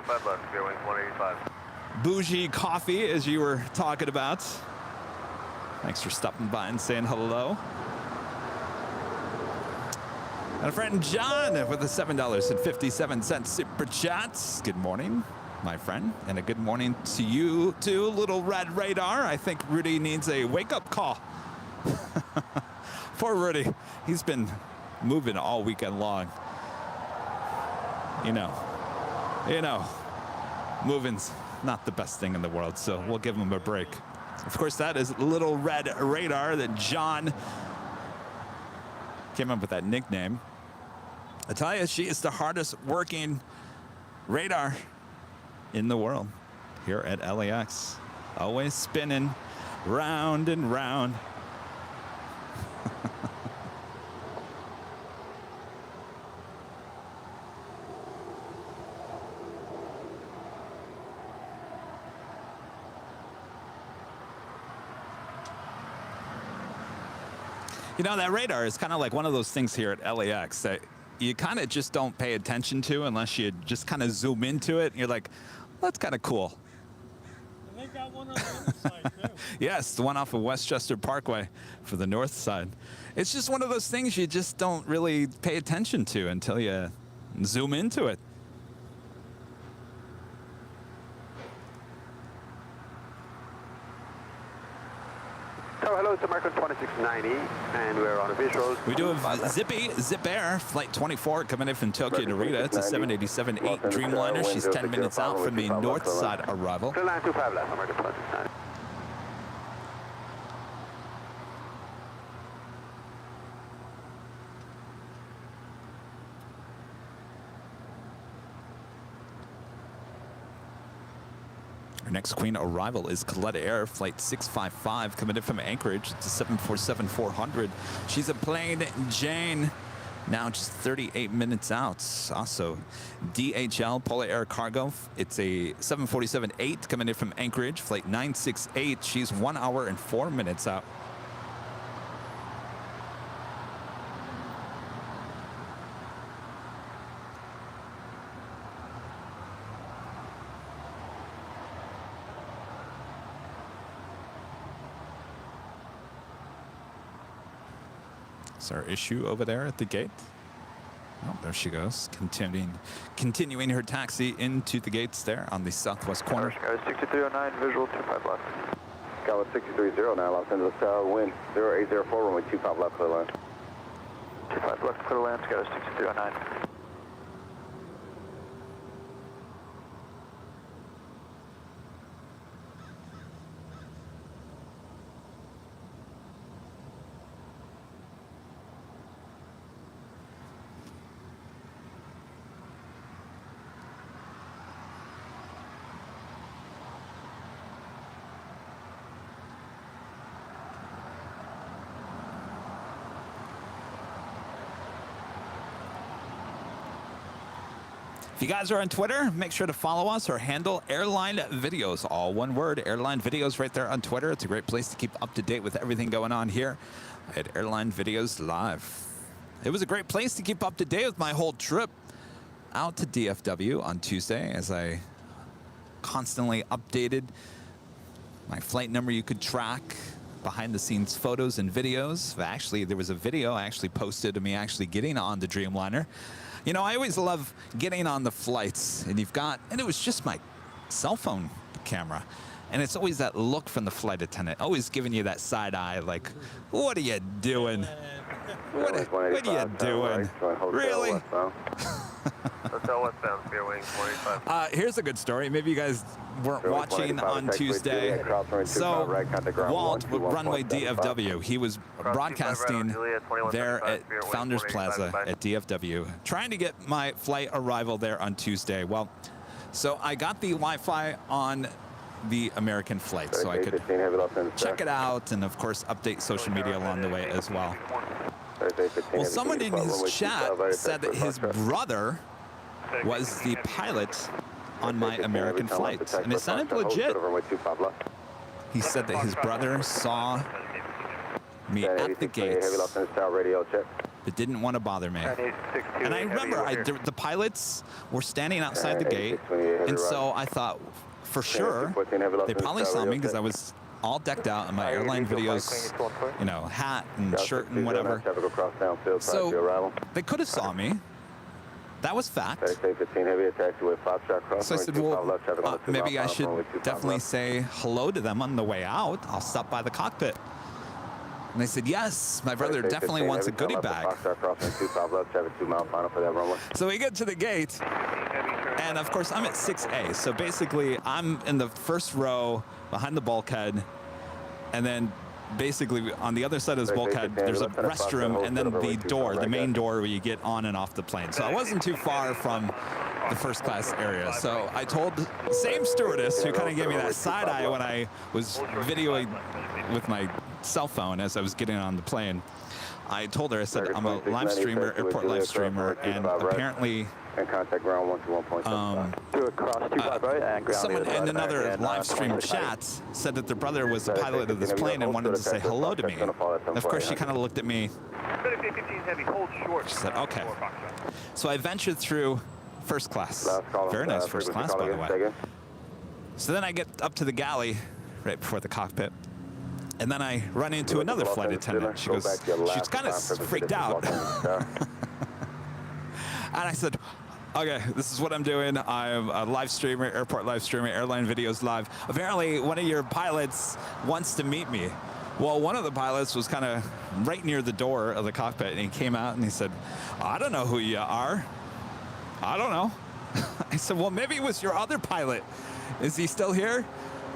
S1: bougie coffee, as you were talking about. Thanks for stopping by and saying hello. And a friend John with a $7.57 Super Chat. Good morning, my friend, and a good morning to you too, Little Red Radar. I think Rudy needs a wake-up call. Poor Rudy. He's been moving all weekend long. You know, moving's not the best thing in the world, so we'll give him a break. Of course, that is Little Red Radar, that John came up with that nickname. I tell you, she is the hardest working radar in the world here at LAX. Always spinning round and round. You know, that radar is kind of like one of those things here at LAX that you kind of just don't pay attention to unless you just kind of zoom into it. And you're like, well, that's kind of cool.
S4: And they got one on the other side, too.
S1: Yes, the one off of Westchester Parkway for the north side. It's just one of those things you just don't really pay attention to until you zoom into it.
S2: So hello, it's American 2690, and we're on a visual.
S1: We do have Zip Air, flight 24, coming in from Tokyo to Narita. It's a 787-8 Dreamliner. She's 10 minutes out from the north side arrival.
S2: 925 left, American 2690.
S1: Our next Queen arrival is Coletta Air, flight 655, coming in from Anchorage. It's a 747-400. She's a plain Jane Now just 38 minutes out. Also, DHL, Polar Air Cargo. It's a 747-8 coming in from Anchorage, flight 968. She's 1 hour and 4 minutes out. Is our issue over there at the gate? Oh, there she goes, continuing her taxi into the gates there on the southwest corner.
S3: Sky 6309, visual 25 left.
S2: Sky 6309, Los Angeles Tower, wind 0804, runway 25 left, clear line.
S3: 25 left, clear land, Sky 6309.
S1: If you guys are on Twitter, make sure to follow us or handle Airline Videos, all one word, Airline Videos right there on Twitter. It's a great place to keep up to date with everything going on here at Airline Videos Live. It was a great place to keep up to date with my whole trip out to DFW on Tuesday, as I constantly updated my flight number. You could track behind the scenes photos and videos. Actually, there was a video I actually posted of me actually getting on the Dreamliner. You know, I always love getting on the flights, and it was just my cell phone camera. And it's always that look from the flight attendant, always giving you that side eye, like, what are you doing? What are you doing? Really?
S2: Hotel westbound, Spear Wing 185.
S1: Here's a good story. Maybe you guys weren't watching on Tuesday. So Walt, runway DFW, he was broadcasting there at Founders Plaza at DFW, trying to get my flight arrival there on Tuesday. Well, so I got the Wi-Fi on the American flight, so I could check it out and, of course, update social media along the way as well. Well, someone in his chat said that his brother was the pilot on my American flight, and it sounded legit. He said that his brother saw me at the gates, but didn't want to bother me. And I remember the pilots were standing outside the gate, and so I thought, for sure, they probably saw me because I was all decked out in my Airline Videos, you know, hat and shirt and whatever. So they could have saw me. That was fact. So I said, well, maybe I should definitely say hello to them on the way out. I'll stop by the cockpit. And they said, yes, my brother definitely wants a goodie bag. So we get to the gate, and of course I'm at 6A. So basically I'm in the first row behind the bulkhead, and then basically on the other side of this bulkhead there's a restroom, and then the door, the main door where you get on and off the plane. So I wasn't too far from the first class area. So I told the same stewardess, who kind of gave me that side eye when I was videoing with my cell phone as I was getting on the plane, I told her, I said, I'm a live streamer, airport live streamer, and apparently someone in another live stream chat said that their brother was the pilot of this plane and wanted to say hello to me. And of course, she kind of looked at me. She said, okay. So I ventured through first class. Very nice first class, by the way. So then I get up to the galley right before the cockpit. And then I run into another flight attendant. She goes, she's kind of freaked out. And I said, okay, this is what I'm doing. I'm a live streamer, airport live streamer, Airline Videos Live. Apparently, one of your pilots wants to meet me. Well, one of the pilots was kind of right near the door of the cockpit, and he came out and he said, I don't know who you are. I don't know. I said, well, maybe it was your other pilot. Is he still here?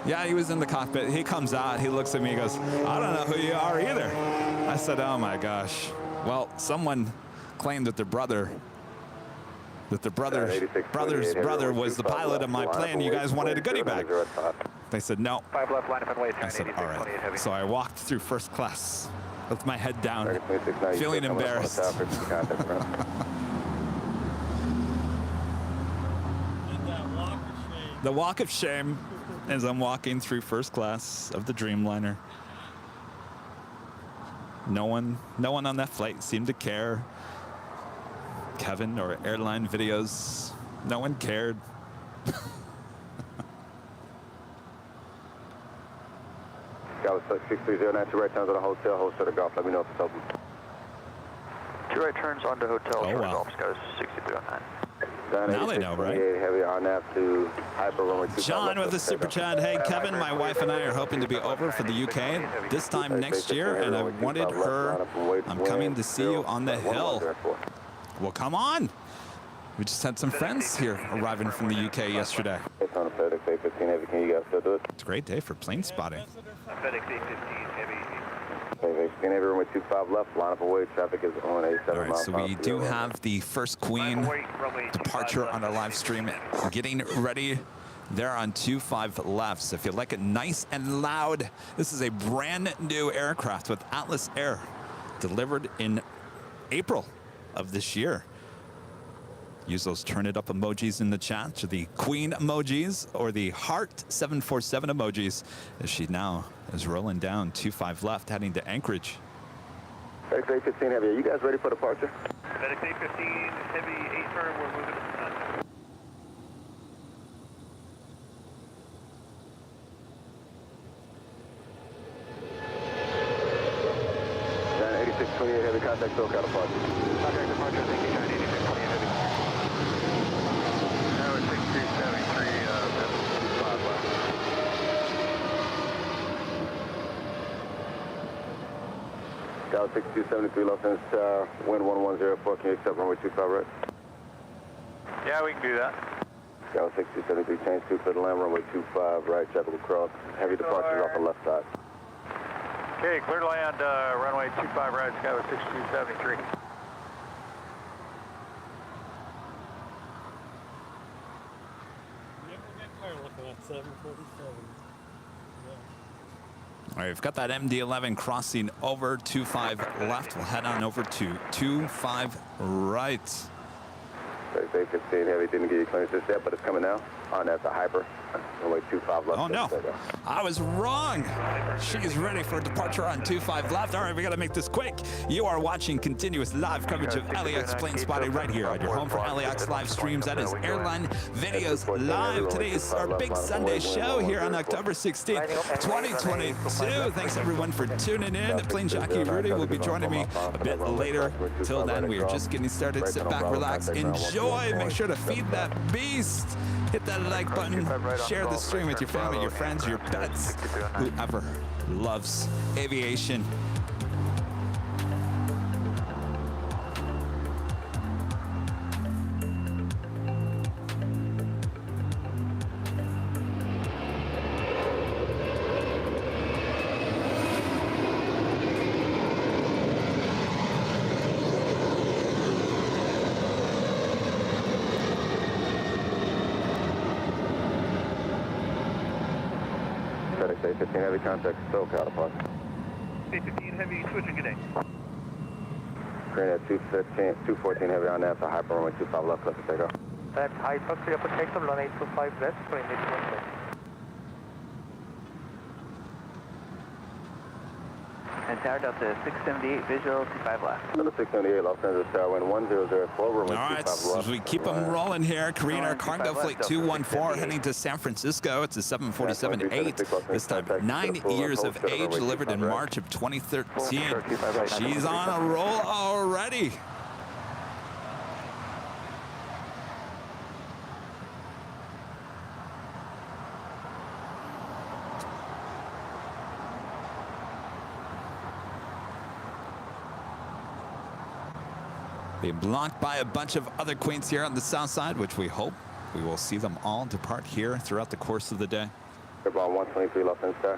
S1: Yeah, he was in the cockpit. He comes out, he looks at me, he goes, I don't know who you are either. I said, oh my gosh. Well, someone claimed that their brother's brother was the pilot of my plane. You guys wanted a goodie bag. They said, no. I said, all right. So I walked through first class with my head down,
S2: 2690,
S1: feeling embarrassed.
S4: And that walk of shame.
S1: The walk of shame as I'm walking through first class of the Dreamliner. No one on that flight seemed to care. Kevin or Airline Videos, no one cared.
S2: Got 6309, 2 right turns on the hotel, hold short of golf. Let me know if it's open.
S3: 2 right turns onto hotel,
S1: Oh, wow.
S3: Golf, Sky 6309.
S1: Now they know, right?
S2: Heavy RNAV to hyper runway 25
S1: John
S2: left,
S1: with the
S2: let's
S1: super
S2: take off.
S1: chat. Hey, Kevin, my wife and I are hoping to be over for the UK this time next year, and I wanted her. I'm coming to see you on the hill. Well, come on. We just had some friends here arriving from the UK yesterday.
S2: It's on a FedEx A15 Heavy. Can you guys still do it?
S1: It's a great day for plane spotting.
S3: FedEx A15 Heavy.
S2: FedEx A15 Heavy, runway 25 left. Line up away. Traffic is on a 7
S1: All
S2: mile
S1: right, so
S2: per hour
S1: we do have the first Queen departure on our live stream getting ready there on 25 left. So if you like it nice and loud, this is a brand new aircraft with Atlas Air, delivered in April of this year. Use those turn it up emojis in the chat, to the Queen emojis or the heart 747 emojis, as she now is rolling down 25 left, heading to Anchorage.
S2: FedEx A15 Heavy, are you guys ready for departure?
S3: FedEx A15 Heavy, 8 turn, we're moving.
S2: John 8628 Heavy, contact SoCal departure.
S3: Contact departure, thank you, John 8628 Heavy. Tower 6273, 5 left.
S2: Tower 6273 Los Angeles Tower, wind 1104. Can you accept runway 25 right?
S3: Yeah, we can do that.
S2: Tower 6273, change 2 for the land, runway 25 right, traffic across. Heavy departures off the left side.
S3: Okay, clear to land, runway 25 right, Sky 6273.
S4: Never get tired looking at 747.
S1: All right, we've got that MD-11 crossing over 25 left. We'll head on over to 25 right.
S2: FedEx A15 Heavy, didn't give you clearance just yet, but it's coming now. On that's a hyper. Runway 25 left.
S1: Oh, no. I was wrong. She's ready for departure on 25 left. All right, we got to make this quick. You are watching continuous live coverage of LAX plane spotting right here on your home for LAX live streams. That is Airline Videos Live. Today is our big Sunday show here on October 16th, 2022. Thanks, everyone, for tuning in. Plane jockey Rudy will be joining me a bit later. Till then, we are just getting started. Sit back, relax, enjoy. Make sure to feed that beast. Hit that like button, share the stream with your family, your friends, your pets, whoever loves aviation.
S2: FedEx A15 Heavy, contact SoCal departure.
S3: A15 Heavy, switching, good day.
S2: Green at 214 Heavy on that for hyper runway 25 left, left to take off.
S5: That's high truck, 3 upper take from 1825 west, for initial. And Tower Delta 678, visual 25 left.
S2: Delta 678, Los Angeles Tower, wind 1004, runway 25
S1: All right,
S2: left.
S1: as we keep them rolling here, Korean Air Cargo Flight 214 heading to San Francisco. It's a 747-8, this time 9 years of age, delivered in March of 2013. She's on a roll already. Being blocked by a bunch of other queens here on the south side, which we hope we will see them all depart here throughout the course of the day.
S2: Ribbon 123, Los Angeles Tower.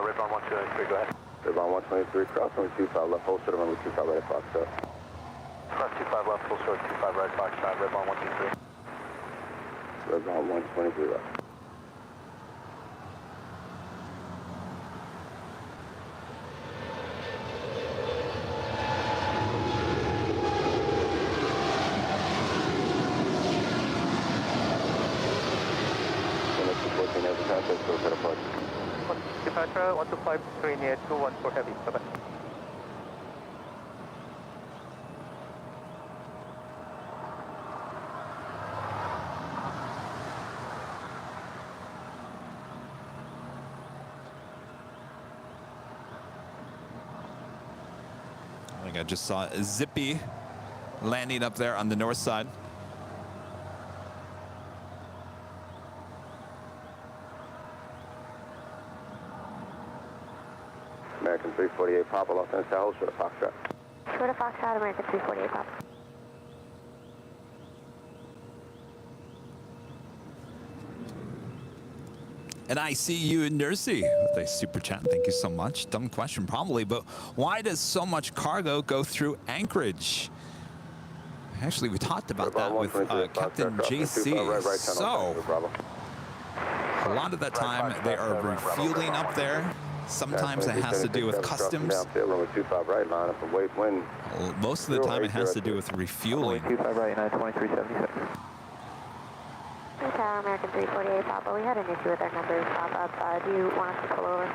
S3: Ribbon 123, go ahead.
S2: Ribbon 123, cross runway 25 left, hold short of runway 25 right, Fox Tower.
S3: Cross 25 left, full short 25 right, Fox Tower, Ribbon 123.
S2: Ribbon 123 left. Naval Transit, so set approach.
S3: Departure 1253 near 214 Heavy. Bye-bye.
S1: I think I just saw a Zippy landing up there on the north side.
S2: American 348 Papa, Los Angeles, hold short of Foxtrot.
S6: Short of Foxtrot, American 348 Papa.
S1: And I see you, Nursey, with a super chat. Thank you so much. Dumb question, probably, but why does so much cargo go through Anchorage? Actually, we talked about that with Captain JC. So, a lot of the time they are refueling up there. Sometimes it has to do with customs. Most of the time it has to do with refueling.
S5: 25 right, United 2376.
S6: Tower, American 348 Papa. We had an issue with our numbers pop up. Do you want us to pull over?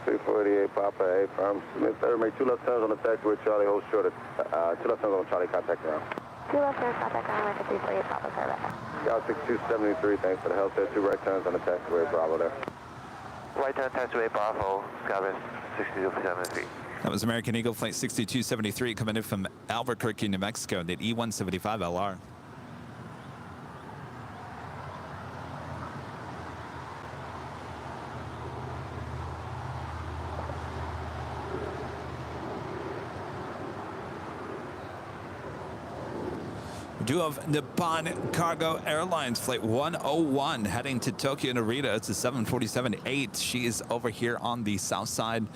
S2: 348 Papa, A firm. Smith, third, make 2 left turns on the taxiway, Charlie, hold short of, 2 left turns on Charlie, contact ground.
S6: 2 left turns, contact ground, American 348 Papa, sorry about that.
S2: Y'all 6273, thanks for the help there. 2 right turns on the taxiway, Bravo there.
S3: Right turn taxiway, Bravo, Skyrim 6273.
S1: That was American Eagle Flight 6273 coming in from Albuquerque, New Mexico, the E175 LR. We do have Nippon Cargo Airlines Flight 101 heading to Tokyo Narita. It's a 747-8. She is over here on the south side.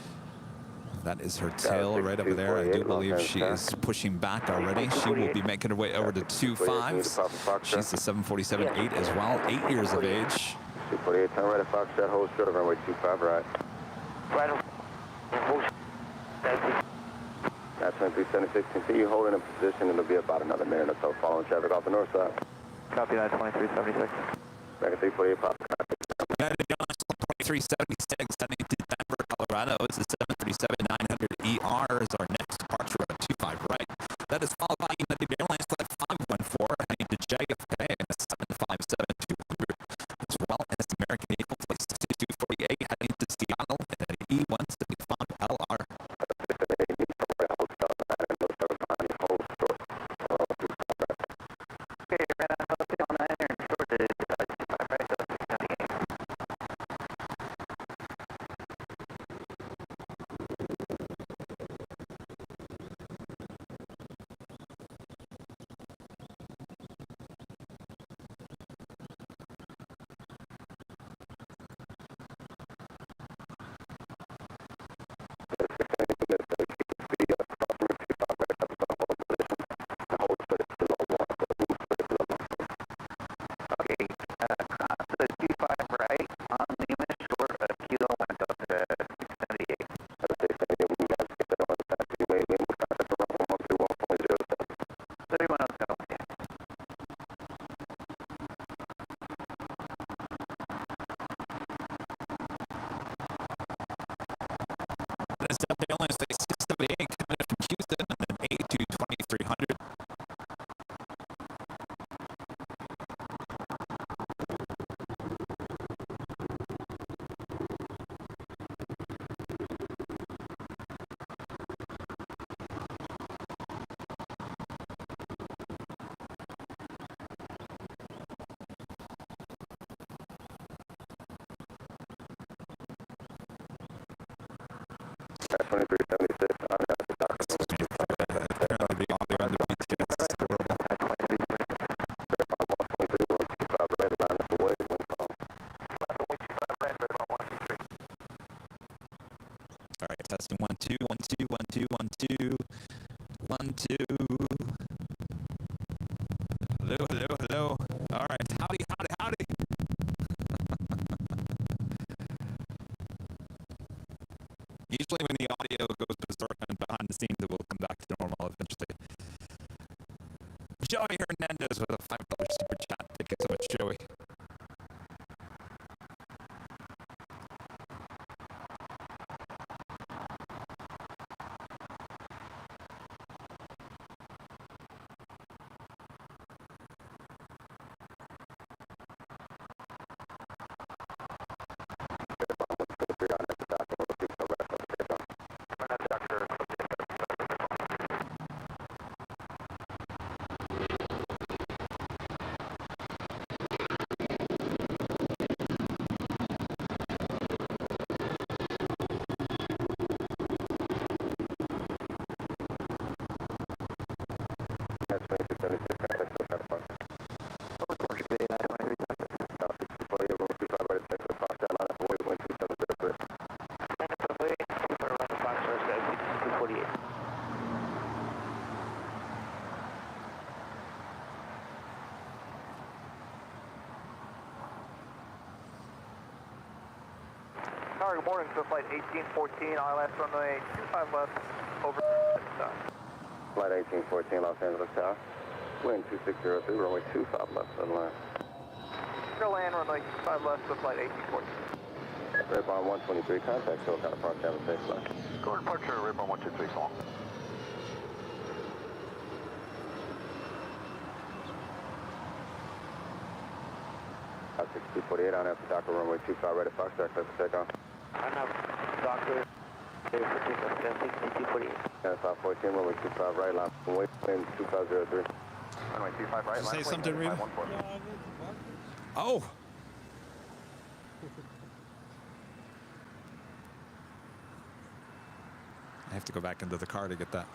S1: That is her tail right over there. I do believe she is pushing back already. She will be making her way over to 25s. She's the 747-8 as well, 8 years of age.
S2: 248, turn right at Foxtrot, hold short of runway 25 right.
S3: Right.
S2: That's 376, continue holding a position, it'll be about another minute or so following traffic off the north side.
S5: Copy that, 2376.
S2: American 348 Papa.
S1: United Airlines 2376 heading to Denver, Colorado. It's a 737-900ER is our next departure at 25 right. That is followed by United Airlines Flight 514 heading to JFK and a 757-200, as well as American Eagle Flight 6248 heading to Seattle and an E175LR. Airlines Flight 678 coming in from Houston and an A22300. Testing 1 2 1 2 1 2 1 2 1 2. Hello, hello, hello. All right, howdy, howdy, howdy. Usually when the audio goes berserk and behind the scenes, it will come back to normal eventually. Joey Hernandez with a $5 super chat. Thank you so much, Joey.
S5: Tower, good morning. So flight 1814, ILS runway 25 left, over.
S2: Flight 1814, Los Angeles Tower. Wind 2603, runway 25 left, on line.
S5: Land runway 25 left, so flight 1814.
S2: Red Barn 123, contact SoCal Park, have a safe flight.
S3: Go departure, Red Barn 123, so long.
S2: Out 6248, on after Docker, runway 25, ready for Foxtrot, clear for takeoff.
S5: I'm out, Doctor. 6248.
S2: 514, runway 25 right, line wind 2503.
S3: Runway 25 right,
S1: Say something, Rudy.
S4: Yeah, I need some bunkers.
S1: Oh, I have to go back into the car to get that.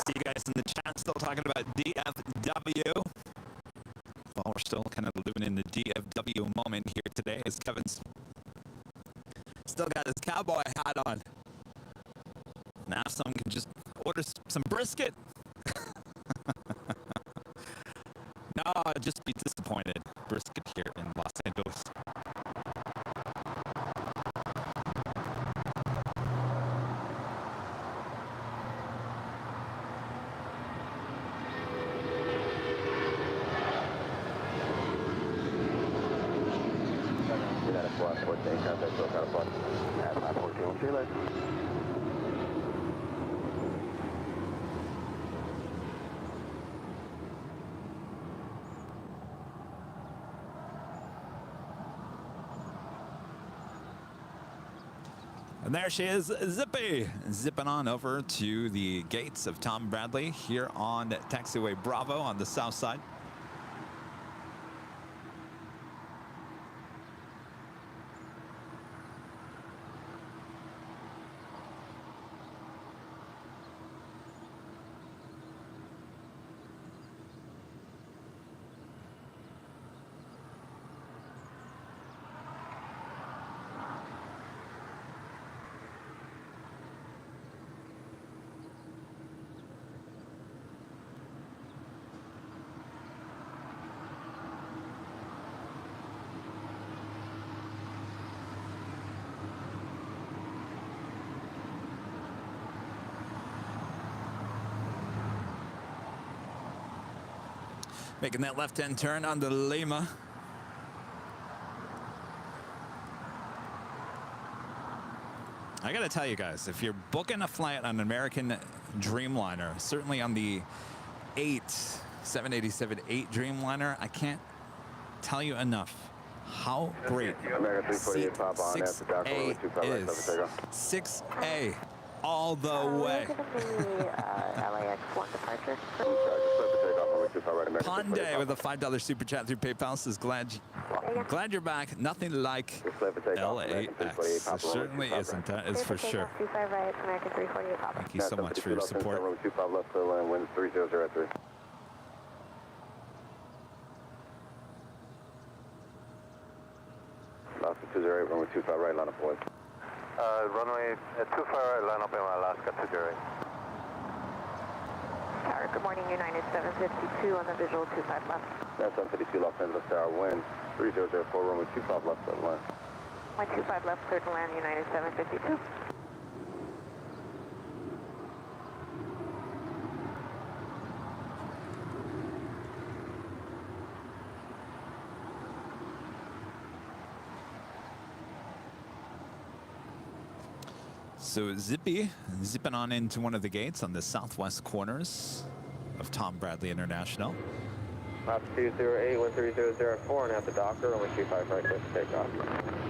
S1: See you guys in the chat still talking about DFW. Well, we're still kind of living in the DFW moment here today as Kevin's still got his cowboy hat on. Now someone can just order some brisket. No, I'd just be disappointed. Brisket here in Los Angeles.
S2: Contact SoCal Park. 514, see you later.
S1: And there she is, Zippy, zipping on over to the gates of Tom Bradley here on Taxiway Bravo on the south side. Making that left-hand turn onto Lima. I gotta tell you guys, if you're booking a flight on an American Dreamliner, certainly on the 787-8 Dreamliner, I can't tell you enough how great seat 6A is. 6A all the way.
S6: LAX 1 departure.
S1: Ponday with a $5 super chat through PayPal says, glad you're back. Nothing like LAX. It certainly isn't. That is for sure.
S6: 25 right, American 348 Papa.
S1: Thank you so much for your support.
S2: 25 left, wind 3003. Alaska 208, runway 25 right, line up boys.
S3: Runway 25 right, line up in Alaska 208.
S6: Tower, good morning, United 752 on the visual 25 left.
S2: That's 752 Los Angeles Tower, wind 3004, runway 25 left, on line.
S6: 125 left, clear to land, United 752.
S1: So zipping on into one of the gates on the southwest corners of Tom Bradley International.
S2: Latitude 208-13004 and at the Docker, runway 25 right, clear for takeoff.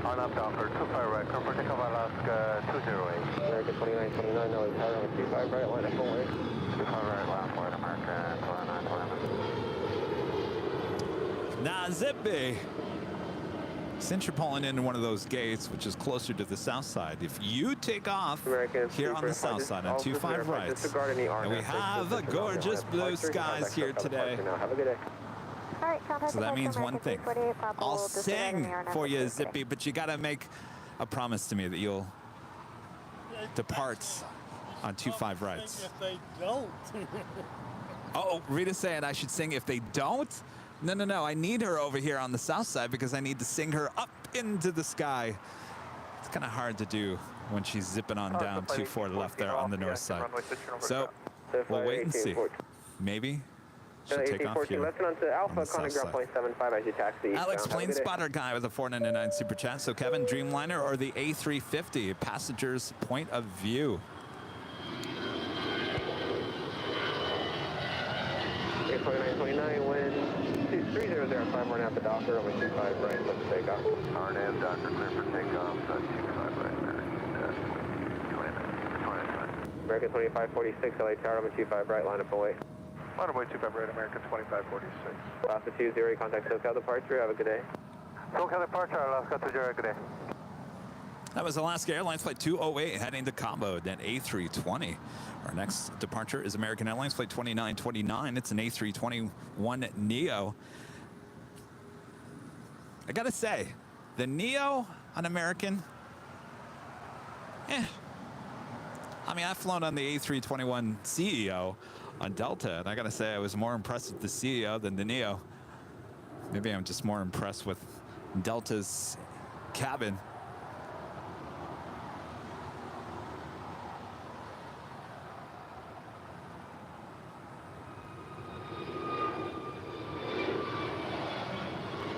S2: On up Docker, 25 right, clear for takeoff Alaska 208. American 2929, LA Tower, runway 25 right, line up full way. 25 right, last line, American 2929.
S1: Nah, Zippy. Since you're pulling into one of those gates, which is closer to the south side, if you take off here on the south side on 25 right, and we have the gorgeous blue skies here today.
S2: Have a good day.
S6: All right,
S1: So that means one thing. I'll sing for you, Zippy, but you got to make a promise to me that you'll depart on 25 rights.
S4: If they don't.
S1: Oh, Rita's saying I should sing if they don't? No. I need her over here on the south side because I need to sing her up into the sky. It's kind of hard to do when she's zipping on down 24 left there on the north side. So we'll wait and see. Maybe she'll take off here.
S2: Listen on to Alpha,
S1: on the south side.
S2: 0.75 as you taxi.
S1: Alex, plane spotter guy with a 499 super chat. So Kevin, Dreamliner or the A350, passenger's point of view?
S2: 2929, wind 3005, we're at the Docker, runway 25 right, let's take off. RNAV Docker, clear for takeoff, 25 right, American 2546, LA Tower, runway 25 right, line up away. Line up away 25 right, American 2546. Latitude 0, contact SoCal departure, have a good day. SoCal departure, Alaska 20, good day.
S1: That was Alaska Airlines Flight 208 heading to Cabo, that A320. Our next departure is American Airlines Flight 2929. It's an A321neo. I gotta say, the Neo on American, I mean, I've flown on the A321 CEO on Delta, and I gotta say I was more impressed with the CEO than the Neo. Maybe I'm just more impressed with Delta's cabin.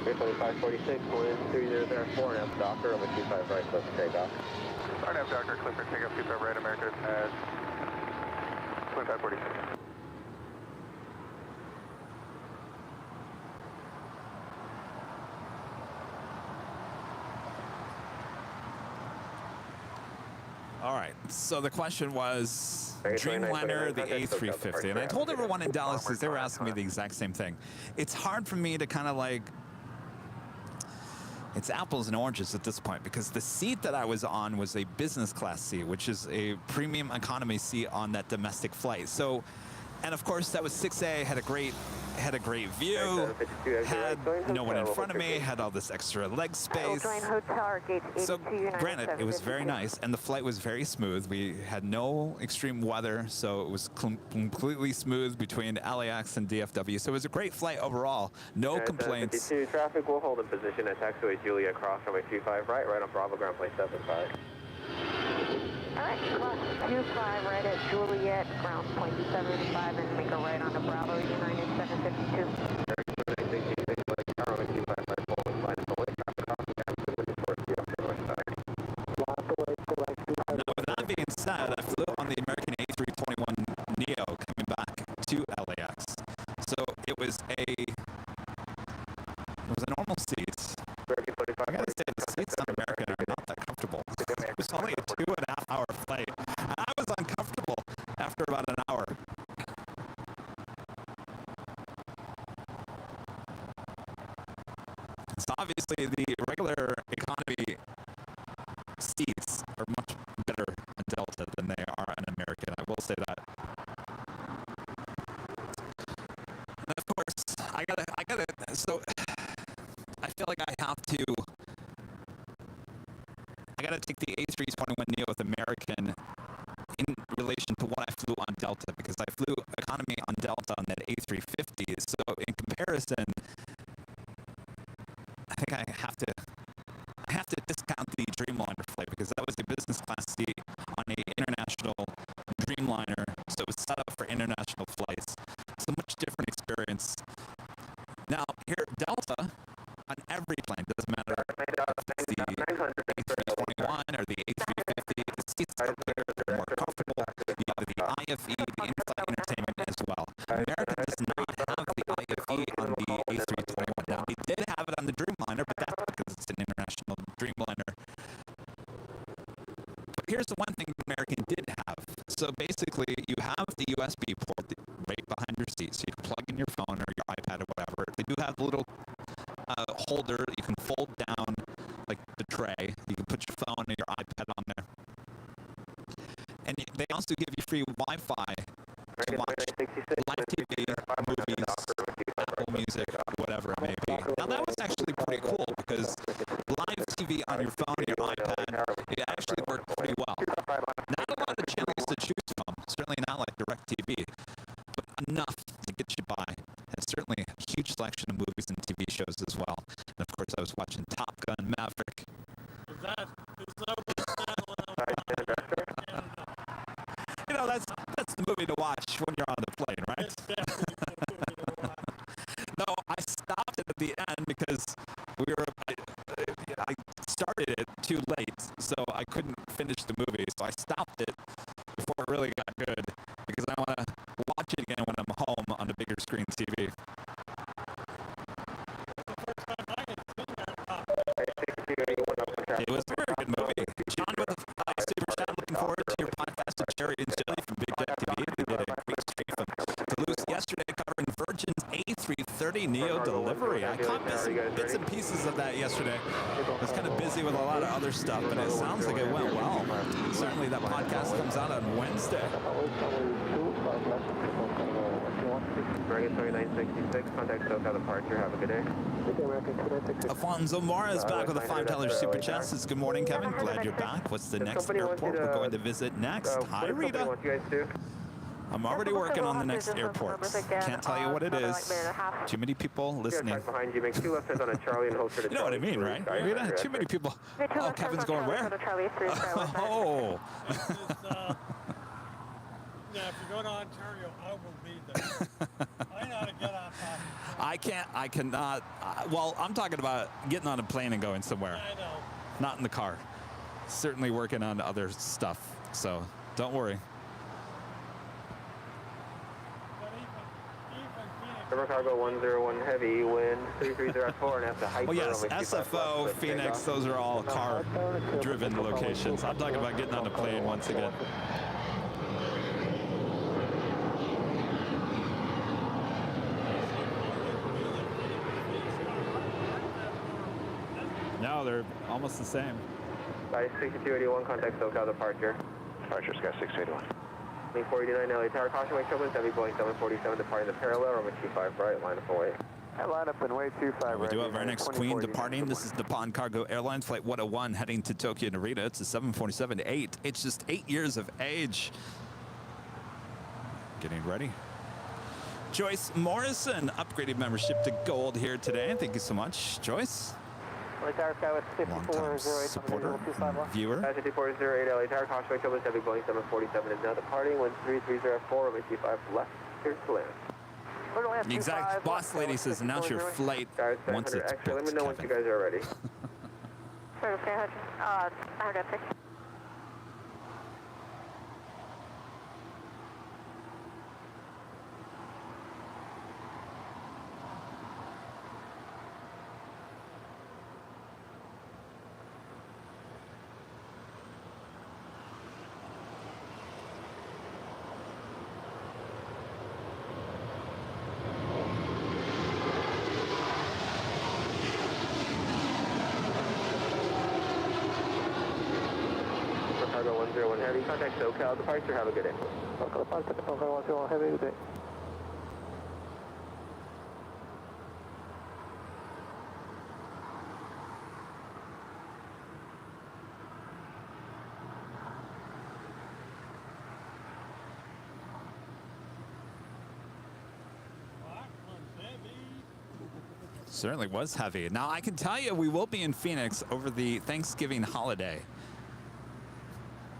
S2: Air 2546, wind 3004, and up Docker, runway 25 right, close to takeoff. RNAV Docker, clear for takeoff, 25 right, American at 2546.
S1: All right, so the question was Dreamliner, the A350. And I told everyone in Dallas, because they were asking me the exact same thing. It's hard for me to kind of like, it's apples and oranges at this point, because the seat that I was on was a business class seat, which is a premium economy seat on that domestic flight. So, and of course that was 6A, had a great view, had no one in front of me, had all this extra leg space. So granted, it was very nice, and the flight was very smooth. We had no extreme weather, so it was completely smooth between LAX and DFW. So it was a great flight overall, no complaints.
S2: Traffic will hold in position at taxiway Juliet Cross, runway 25 right on Bravo, ground plane 75.
S6: All right, cross 25 right at Juliet, ground point 75, and make a right on the Bravo, United 752.
S1: Now, with that being said, I flew on the American A321neo coming back to LAX. So it was a normal seat. I gotta say, the seats on American are not that comfortable. It was only a 2.5 hour flight. I was uncomfortable after about an hour. So obviously the regular economy seats are much better on Delta than they are on American. I will say that. And of course, I gotta. So I feel like I gotta take the A321neo with American in relation to what I flew on Delta, because I flew economy on Delta on that A350. So in comparison, I think I have to discount the Dreamliner flight, because that was a business class seat on a international Dreamliner, so it was set up for international flights. So much different experience. Now here Delta, on every plane, doesn't matter if it's the A321 or the A350, the seats are here's the one thing American did have. So basically, you have the USB port right behind your seat, so you can plug in your phone or your iPad or whatever. They do have the little holder that you can fold down, like the tray. You can put your phone and your iPad on there. And they also give you free Wi-Fi to watch live TV, movies, Apple Music, whatever it may be. Now that was actually pretty cool because live TV on your phone and your iPad, it actually worked pretty well. Not a lot of channels to choose from, certainly not like DirecTV, but enough to get you by. And certainly a huge selection of movies and TV shows as well. And of course I was watching Top Gun Maverick.
S4: Is that what
S1: You know, that's the movie to watch when you're on the plane, right? No, I stopped it at the end because I started it too late, so I couldn't finish the movie. So I stopped it before it really got good because I want to watch it again when I'm home on a bigger screen TV. It was a very good movie. John with a super chat, looking forward to your podcast with Jerry and Jilly from Big Jet TV. They did a great stream from Toulouse yesterday covering Virgin's A380 Neo delivery. I caught bits and pieces of that yesterday. I was kind of busy with a lot of other stuff, but it sounds like it went well. Certainly that podcast comes out on Wednesday.
S2: American 2966, contact SoCal departure. Have a good day.
S1: Alfonso Mora is back with a $5 super chat. Says, good morning, Kevin. Glad you're back. What's the next airport we're going to visit next? Hi, Rita. I'm already working on the next airport. Can't tell you what it is. Too many people listening.
S2: Behind you, make 2 left turns on a Charlie and hold for the
S1: You know what I mean, right? Rita? Too many people. Oh, Kevin's going where? Oh.
S4: Yeah, if you go to Ontario, I will be there. I know how to get on top.
S1: I cannot. Well, I'm talking about getting on a plane and going somewhere.
S4: I know.
S1: Not in the car. Certainly working on other stuff. So don't worry.
S4: But even Phoenix.
S2: River Cargo 101 heavy, wind 3304 and after height.
S1: Well, yes, SFO, Phoenix, those are all car-driven locations. I'm talking about getting on a plane once again. No, they're almost the same.
S2: Sky 6281, contact SoCal departure.
S3: Departure, Sky 681.
S2: Main 489 LA Tower, caution wake turbulence, heavy Boeing 747 departing the parallel, runway 25 right, line up away.
S3: Line up and way 25 right.
S1: We do have our next Queen departing. This is Nippon Cargo Airlines Flight 101 heading to Tokyo Narita. It's a 747-8. It's just 8 years of age. Getting ready. Joyce Morrison upgraded membership to gold here today. Thank you so much, Joyce. Long-time supporter and viewer.
S2: 5408 LA Tower, caution wake turbulence, heavy Boeing 747 is now departing, wind 3304, runway 25 left, clear to land.
S1: The exact boss lady says announce your flight once it's
S2: extra. Let me
S1: booked,
S2: know once you
S1: Kevin.
S2: guys are ready.
S6: Certificate, 106.
S2: Cargo 101 Heavy, contact SoCal departure, have a good day.
S5: Local departure, Cargo 101 Heavy, good day.
S1: Certainly was heavy. Now, I can tell you we will be in Phoenix over the Thanksgiving holiday,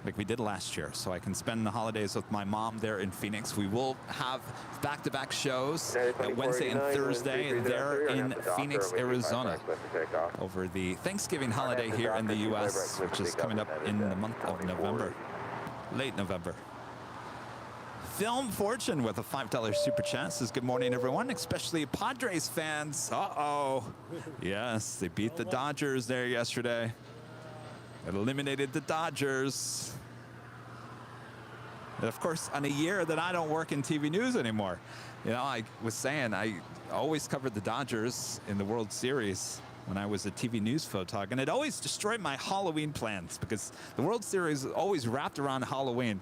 S1: like we did last year. So I can spend the holidays with my mom there in Phoenix. We will have back-to-back shows Wednesday and Thursday there in Phoenix, Arizona over the Thanksgiving holiday here in the U.S., which is coming up in the month of November, late November. Film Fortune with a $5 super chat says, good morning, everyone, especially Padres fans. Uh-oh. Yes, they beat the Dodgers there yesterday. It eliminated the Dodgers. And of course, on a year that I don't work in TV news anymore. You know, I was saying I always covered the Dodgers in the World Series when I was a TV news photog, and it always destroyed my Halloween plans because the World Series is always wrapped around Halloween.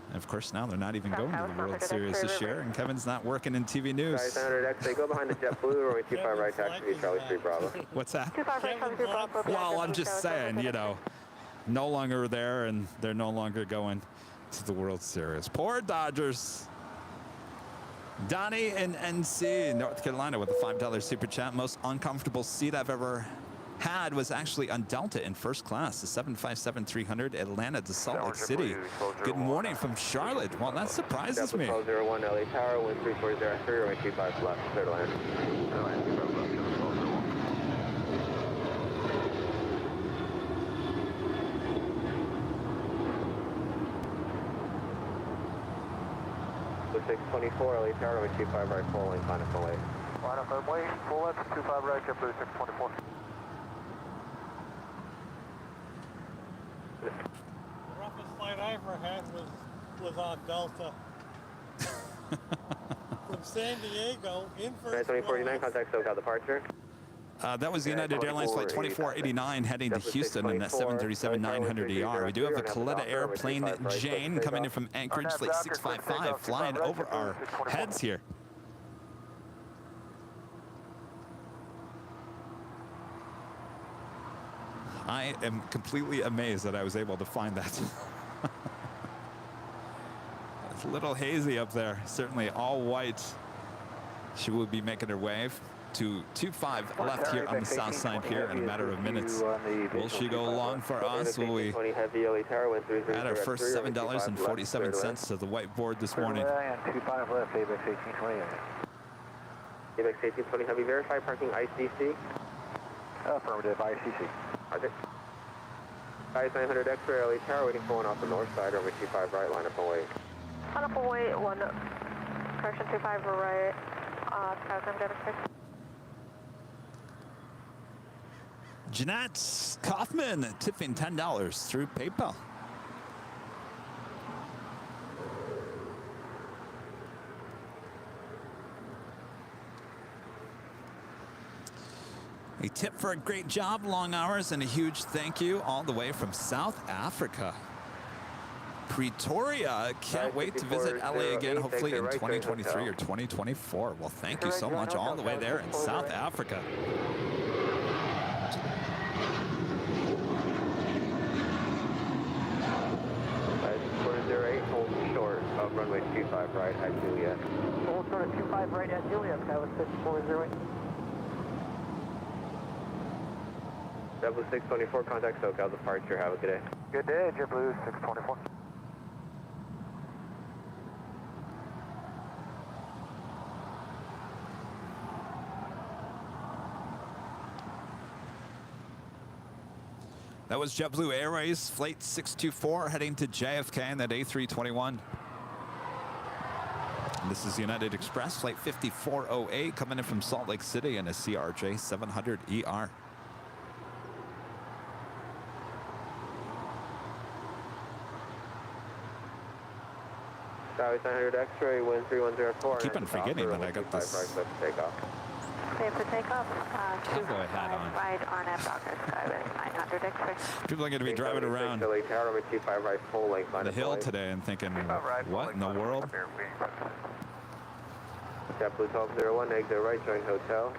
S1: And of course, now they're not even going to the World Series this year, and Kevin's not working in TV news.
S2: Guys, 900X, go behind the JetBlue, runway 25 right, taxi, Charlie 3 Bravo.
S1: What's that?
S6: 25 right, Charlie 3 Bravo.
S1: Well, I'm just saying, you know, no longer there, and they're no longer going to the World Series. Poor Dodgers. Donnie in NC, North Carolina, with a $5 super chat. Most uncomfortable seat I've ever had was actually on Delta in first class, the 757-300 Atlanta to Salt Lake City. Good morning from Charlotte. Well, that surprises me.
S2: 1201 LA Tower, 13403, runway 25 left, clear to land. With 624 LA Tower, runway 25 right, full lane, line up and wait.
S3: Line up and wait, full left, 25 right, JetBlue 624.
S4: The roughest flight I ever had was on Delta. From San Diego in first
S2: 2049, contact SoCal departure.
S1: That was United Airlines flight 2489 heading to Houston in that 737-900ER. We do have a Coletta airplane Jane coming in from Anchorage, flight 655, flying over our heads here. I am completely amazed that I was able to find that. It's a little hazy up there. Certainly all white. She will be making her way to 25 left here on the south side here in a matter of minutes. Will she go long for us? Will we add our first $7.47 to the whiteboard this morning?
S2: 25 left, ABX 1820. ABX 1820 Heavy, verify parking ICC. Affirmative, ICC. Roger. Guys, 900 X-ray LA Tower, waiting for one off the north side, runway 25 right, line up and wait.
S6: Line up and wait, one, correction 25 right, Skyline Dennis.
S1: Jeanette Kaufman tipping $10 through PayPal. A tip for a great job, long hours, and a huge thank you all the way from South Africa. Pretoria, can't wait to visit LA again, hopefully in 2023 or 2024. Well, thank you so much all the way there in South Africa.
S2: 408, hold short of runway 25 right at Juliet.
S6: Hold short of 25 right at Juliet, that was 6408.
S2: JetBlue 624, contact SoCal departure, have a good day.
S3: Good day, JetBlue 624.
S1: That was JetBlue Airways, flight 624, heading to JFK in that A321. And this is United Express, flight 5408, coming in from Salt Lake City in a CRJ 700ER.
S2: Southwest 900 X-ray, wind 3104.
S1: Keep on forgetting that I got this
S6: Clear for takeoff.
S1: cowboy hat on.
S6: Right on at Docker Skyway 900 X-ray.
S1: People are going to be driving around the hill today and thinking, what in the world?
S2: JetBlue 1201, exit right, join hotel.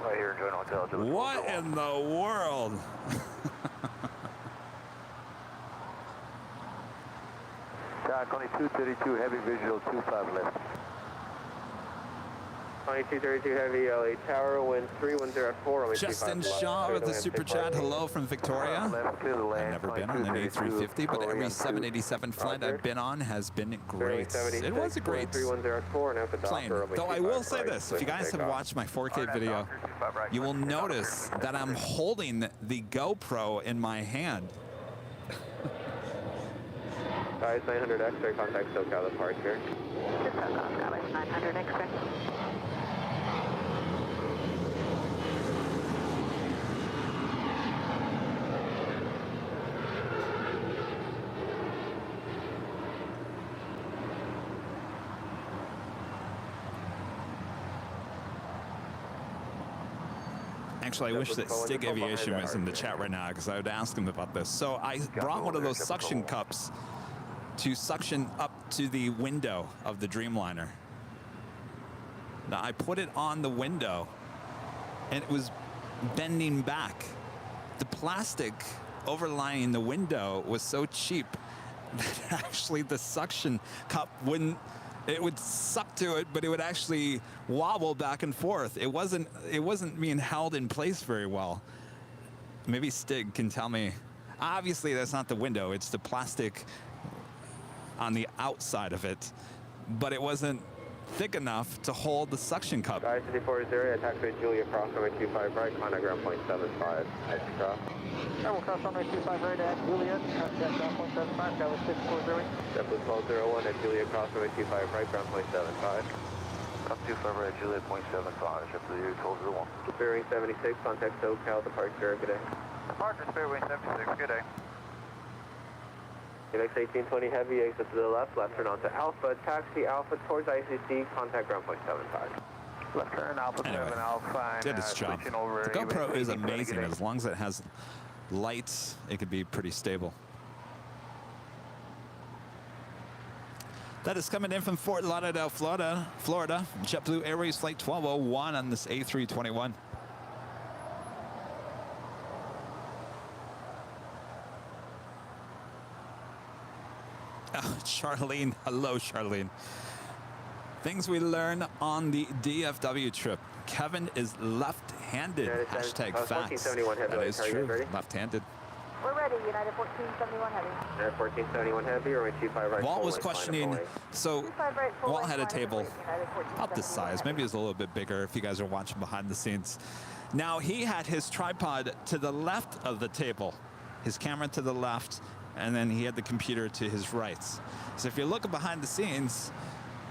S3: Right here, join hotel.
S1: What in the world?
S3: Dock, only 232, heavy visual, 25 left.
S2: 2232 heavy, LA Tower, wind 3104.
S1: Justin Shaw with the super chat. Hello from Victoria. I've never been on an A350, but every 787 flight I've been on has been great. It was a great plane. Though I will say this, if you guys have watched my 4K video, you will notice that I'm holding the GoPro in my hand.
S2: Guys, 900 X-ray, contact SoCal departure.
S6: 900 X-ray.
S1: Actually, I wish that Stig Aviation was in the chat right now because I would ask him about this. So I brought one of those suction cups to suction up to the window of the Dreamliner. Now I put it on the window and it was bending back. The plastic overlying the window was so cheap that actually the suction cup wouldn't, it would suck to it, but it would actually wobble back and forth. It wasn't being held in place very well. Maybe Stig can tell me. Obviously that's not the window, it's the plastic on the outside of it, but it wasn't thick enough to hold the suction cup.
S2: I-54 taxi Julia cross runway 25 right, contact ground point 75. Nice cross.
S5: I will cross runway 25 right at Julia, contact ground point 75, that was 640.
S2: JetBlue 1201 at Julia cross runway 25 right, ground point 75.
S3: Cross 25 right, Julia, point 75, JetBlue 1201.
S2: Bearing 76, contact SoCal, departure, good day.
S3: Departure, Spearway 76, good day.
S2: LAX 1820 Heavy, exit to the left turn onto Alpha, taxi Alpha towards ICC, contact ground point 75.
S3: Left turn, Alpha
S1: Anyway,
S3: 7, Alpha.
S1: did its job. The GoPro is amazing. As long as it has lights, it could be pretty stable. That is coming in from Fort Lauderdale, Florida. JetBlue Airways Flight 1201 on this A321. Oh, Charlene. Hello, Charlene. Things we learn on the DFW trip. Kevin is left-handed. Hashtag facts. That is true. Left-handed.
S6: We're ready, United 1471 Heavy.
S2: United 1471 Heavy, runway 25 right.
S1: Walt was questioning, so Walt had a table about this size. Maybe it was a little bit bigger if you guys are watching behind the scenes. Now, he had his tripod to the left of the table, his camera to the left, and then he had the computer to his right. So if you're looking behind the scenes,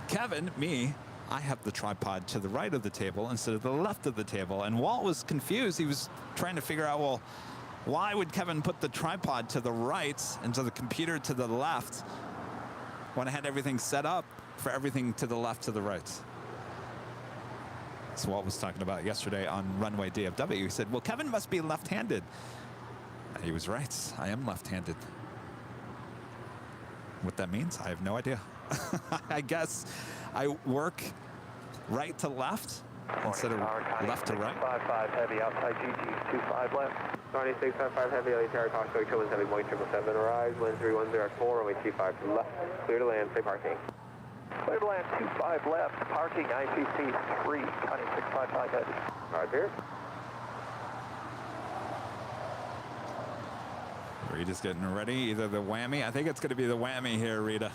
S1: Kevin, me, I have the tripod to the right of the table instead of the left of the table. And Walt was confused. He was trying to figure out, well, why would Kevin put the tripod to the right and to the computer to the left when I had everything set up for everything to the left to the right? That's what Walt was talking about yesterday on runway DFW. He said, well, Kevin must be left-handed. And he was right. I am left-handed. What that means, I have no idea. I guess I work right to left instead of left to right.
S3: 55 Heavy, outside GG, 25 left.
S2: 2655 Heavy, LA Tower, Costco, Chillman, Heavy, Boeing 777, arrives, wind 3104, runway 25 to the left, clear to land, say parking.
S3: Clear to land, 25 left, parking, ICC 3, counting 655 Heavy.
S2: Roger.
S1: Rita's getting ready, either the whammy. I think it's going to be the whammy here, Rita.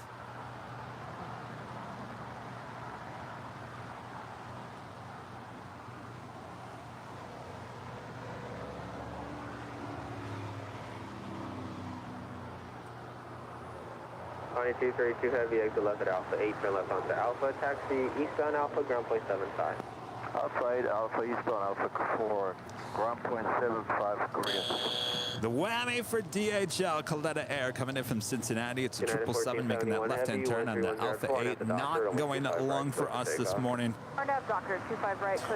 S2: Two 32 Heavy, exit left at Alpha, 8 turn left onto Alpha, taxi eastbound Alpha, ground point 75.
S3: Outside Alpha, eastbound Alpha 4, ground point 75, Korea.
S1: The whammy for DHL, Coletta Air, coming in from Cincinnati. It's a 777 making that left-hand turn on the Alpha 8. Not going long for us this morning.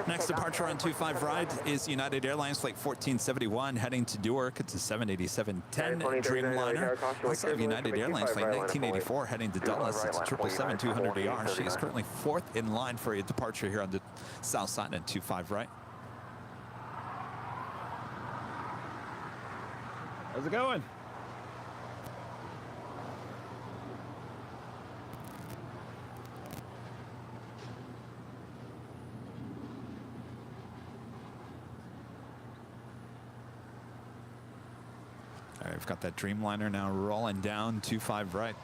S1: Next departure on 25 right is United Airlines Flight 1471 heading to Newark. It's a 787-10 Dreamliner. Also have United Airlines Flight 1984 heading to Dulles. It's a 777-200ER. She is currently 4th in line for a departure here on the south side at 25 right. How's it going? All right, we've got that Dreamliner now rolling down 25 right.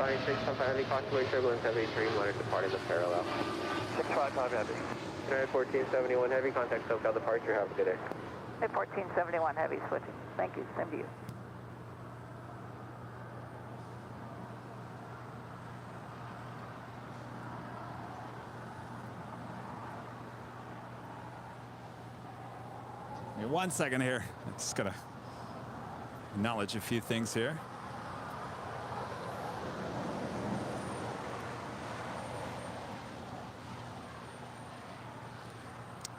S2: Connie 655 Heavy, constellation turbulence Heavy 3, monitor departing the parallel.
S3: 655 Heavy.
S2: United 1471 Heavy, contact SoCal departure, have a good day.
S6: At 1471 Heavy, switching. Thank you, same to you.
S1: Give me 1 second here. I'm just gonna acknowledge a few things here.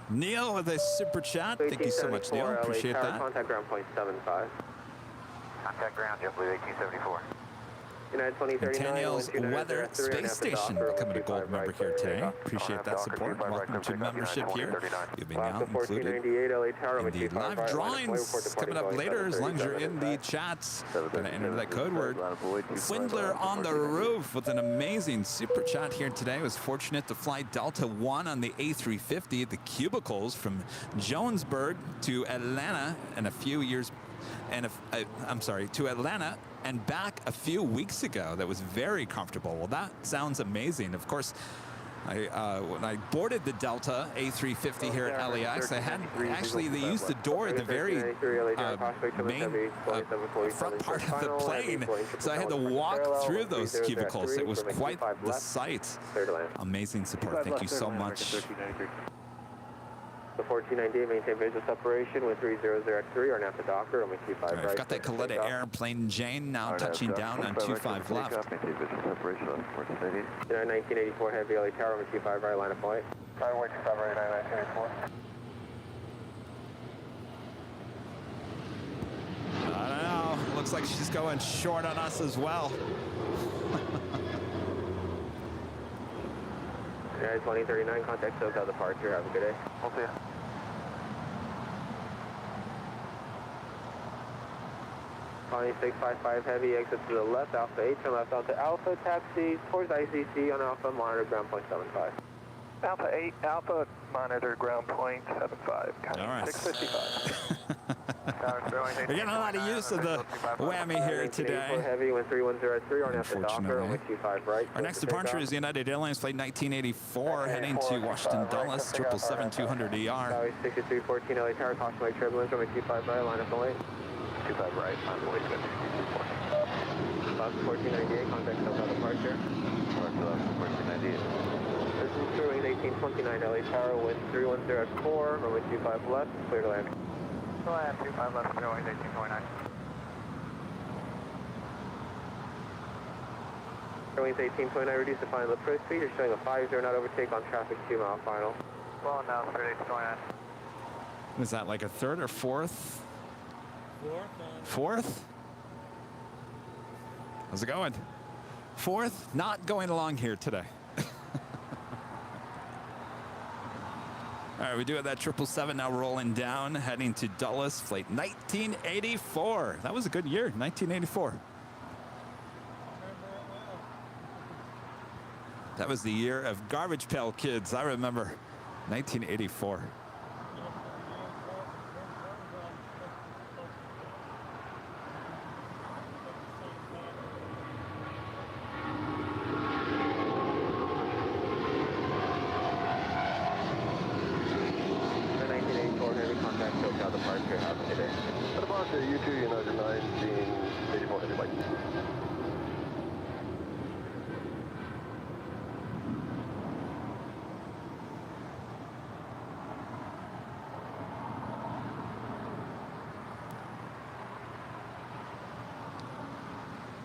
S1: Neil with a super chat. Thank you so much, Neil. Appreciate that.
S2: Contact ground point 75.
S3: Contact ground, JetBlue 1874.
S2: United 2039.
S1: Daniel's Weather Space Station becoming a gold member here today. Appreciate that support. Welcome to membership here. You'll be now included in the live drawings coming up later as long as you're in the chats. Gonna enter that code word. Swindler on the Roof with an amazing super chat here today. Was fortunate to fly Delta One on the A350, the cubicles from Jonesburg to Atlanta and a few years. And I'm sorry, to Atlanta and back a few weeks ago. That was very comfortable. Well, that sounds amazing. Of course, when I boarded the Delta A350 here at LAX, I had actually they used the door at the very main front part of the plane, so I had to walk through those cubicles. It was quite the sight. Amazing support. Thank you so much.
S2: The 1498 maintain visual separation with 300X3 or NAFTA Docker on 25 right.
S1: I've got that Coletta airplane Jane now touching down on 25 left.
S3: Maintain visual separation on 1488.
S2: 1984 Heavy LA Tower on 25 right, line of flight.
S3: Runway 25 right, 1984.
S1: I don't know. Looks like she's going short on us as well.
S2: United 2039, contact SoCal departure. Have a good day.
S3: We'll see ya.
S2: Connie 655 Heavy, exit to the left, Alpha 8, turn left onto Alpha, taxi towards ICC on Alpha, monitor ground point 75.
S3: Alpha 8, Alpha, monitor ground point 75.
S1: All right.
S3: 655.
S1: We're getting a lot of use of the whammy here today.
S2: Heavy, 1310 on Alpha Docker, on 25 right.
S1: Our next departure is United Airlines flight 1984, heading to Washington Dulles, 777-200ER.
S2: 6314 LA Tower, caution light turbulence, on 25 right, line of flight.
S3: 25 right, on the way to
S2: 1498, contact SoCal departure.
S3: 1498.
S2: This is Sterling 1829 LA Tower, wind 310 at 4, runway 25 left, clear to land.
S3: Go ahead, 25 left, runway 1829.
S2: Airlines 1829, reduce the final approach speed. You're showing a 50 not overtake on traffic 2 mile final.
S3: Well, now, 3829.
S1: Was that like a third or fourth? Fourth? How's it going? Fourth? Not going along here today. All right, we do have that 777 now rolling down, heading to Dulles, flight 1984. That was a good year, 1984. That was the year of Garbage Pail Kids. I remember 1984.
S3: U2 United 1984 Heavy Light.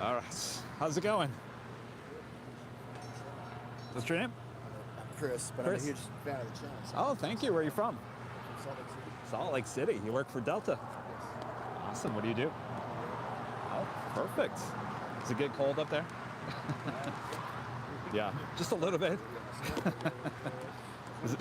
S1: All right, how's it going? What's your name?
S8: I'm Chris, but
S1: Chris?
S8: I'm a huge fan of the channel. So
S1: Oh, thank you. Where are you from?
S8: Salt Lake City.
S1: Salt Lake City. You work for Delta. Awesome. What do you do? Oh, perfect. Is it get cold up there? Yeah, just a little bit. Is it?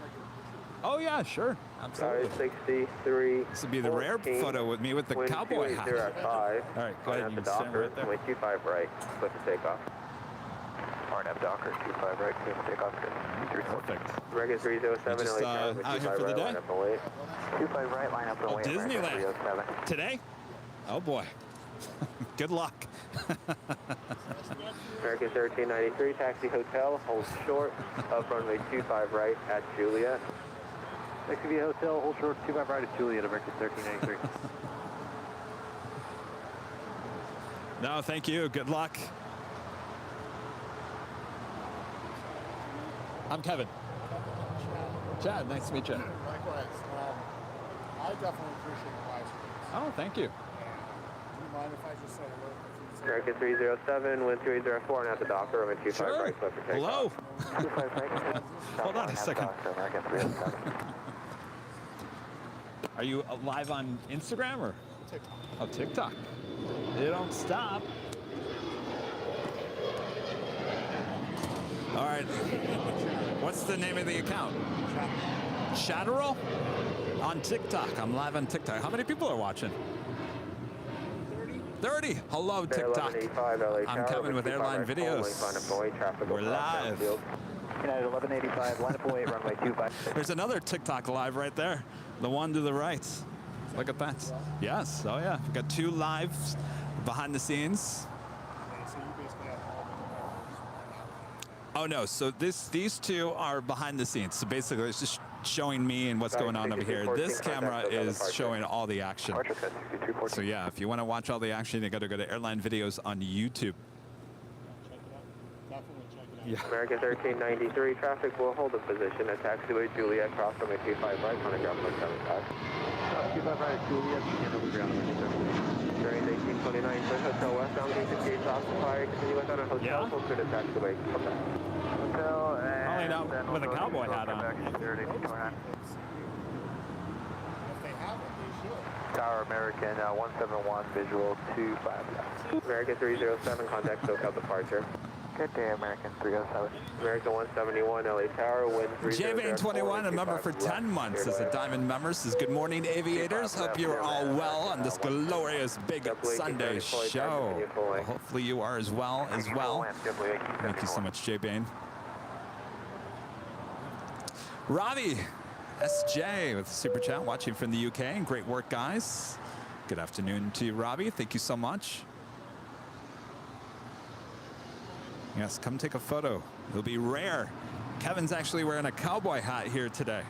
S1: Oh yeah, sure. Absolutely.
S2: 63.
S1: This would be the rare photo with me with the cowboy hat. All right, go ahead. You can stand right there.
S2: 25 right. Click to take off.
S3: RNAV Docker, 25 right, clear for takeoff.
S1: Perfect.
S2: Regular 307.
S1: Just out here for the day?
S3: 25 right, line up and
S1: Oh,
S3: wait.
S1: Disneyland. Today? Oh boy. Good luck.
S2: American 1393, taxi hotel, hold short, up runway 25 right at Juliet.
S5: Next to be a hotel, hold short, 25 right at Juliet, American 1393.
S1: No, thank you. Good luck. I'm Kevin. Chad, nice to meet you.
S8: Likewise. I definitely appreciate the live streams.
S1: Oh, thank you.
S8: Do you mind if I just say hello?
S2: American 307, wind 3804, and at the docker, runway 25
S1: Sure.
S2: right, clear for takeoff.
S1: Hello.
S5: 25 right.
S1: Hold on a second.
S5: American 307.
S1: Are you live on Instagram or?
S8: TikTok.
S1: Oh, TikTok. You don't stop. All right. What's the name of the account? Chatterall? On TikTok. I'm live on TikTok. How many people are watching? 30. Hello, TikTok. I'm Kevin with Airline Videos. We're live.
S5: United 1185, line up away, runway 25.
S1: There's another TikTok live right there. The one to the right. Look at that. Yes. Oh, yeah. We've got 2 lives behind the scenes.
S8: So you basically have all
S1: Oh, no. So these 2 are behind the scenes. So basically, it's just showing me and what's going on over here. This camera is showing all the action. So, yeah, if you want to watch all the action, you got to go to Airline Videos on YouTube.
S8: definitely check it out.
S1: Yeah.
S2: American 1393, traffic will hold a position at taxiway Juliet, cross runway 25 right, on the ground 175.
S5: 25 right at Juliet, and over ground number 2.
S2: During 1829, Hotel Westbound, gates occupied, continue west on a hotel,
S1: Yeah?
S2: closer to taxiway.
S5: Hotel, and
S1: Probably not with a cowboy hat on.
S8: If they have it, they should.
S5: Tower American 171, visual 25.
S2: American 307, contact SoCal departure.
S5: Good day, American 307.
S2: American 171, LA Tower, wind 30.
S1: JBane21, a member for 10 months as a Diamond member, says, good morning, aviators. Hope you are all well on this glorious big Sunday show. Well, hopefully you are as well. Thank you so much, JBane. Ravi, SJ with Super Chat, watching from the UK. Great work, guys. Good afternoon to you, Ravi. Thank you so much. Yes, come take a photo. It'll be rare. Kevin's actually wearing a cowboy hat here today.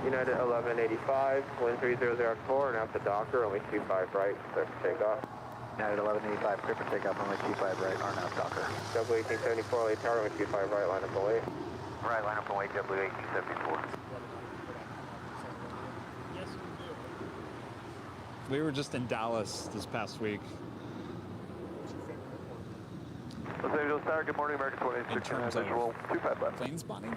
S2: United 1185, wind 3004, and out the docker, only 25 right, clear for takeoff.
S5: United 1185, clear for takeoff, runway 25 right, RNAV docker.
S2: JetBlue 1874, LA Tower, only 25 right, line up and wait.
S5: Right, line up and wait, JetBlue 1874.
S4: Yes, we do.
S1: We were just in Dallas this past week.
S5: Los Angeles Tower, good morning, American 2869, visual 25 left.
S1: Plane spotting?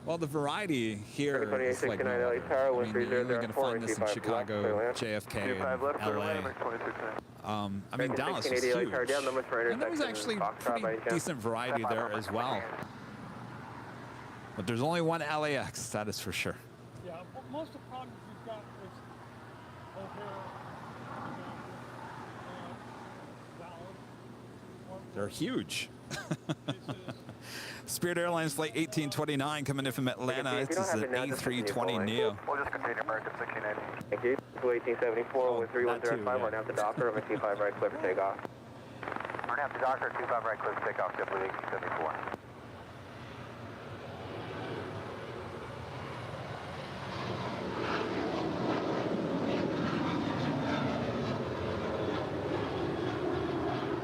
S1: Well, the variety here is like,
S2: 2869 LA Tower,
S1: I
S2: wind
S1: mean, you're going to
S2: 3004,
S1: find this in
S2: 25
S1: Chicago,
S2: left,
S1: JFK,
S5: 25 left,
S1: and LA.
S5: American 2669.
S1: I mean, Dallas was huge. And there was actually pretty decent variety there as well. But there's only one LAX, that is for sure.
S4: Yeah, most of the problems we've got is O'Hare, Dallas.
S1: They're huge.
S4: This is
S1: Spirit Airlines Flight 1829 coming in from Atlanta. It's an A320 Neo.
S5: We'll just continue, American 1680.
S2: Thank you. 1874, wind 3105,
S1: yeah.
S2: right now the docker, only 25 right, clear for takeoff.
S5: RNAV to docker, 25 right, clear for takeoff, JetBlue 1874.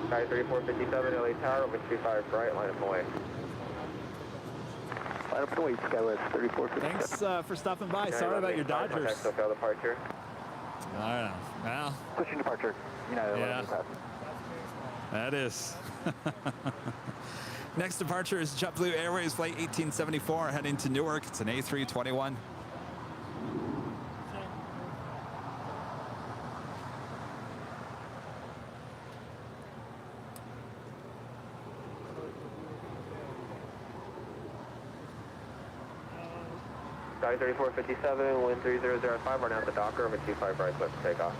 S2: Sky 3457, LA Tower, wind 25 right, line up and wait.
S5: Line up and wait, Skywest 3457.
S1: Thanks for stopping by. Sorry about your Dodgers.
S2: Contact SoCal departure.
S1: I don't know. Well,
S5: Pushing departure, United
S1: Yeah.
S5: 1185.
S1: that is. Next departure is JetBlue Airways Flight 1874 heading to Newark. It's an A321.
S2: Sky 3457, wind 3005, right now the docker, over 25 right, clear for takeoff.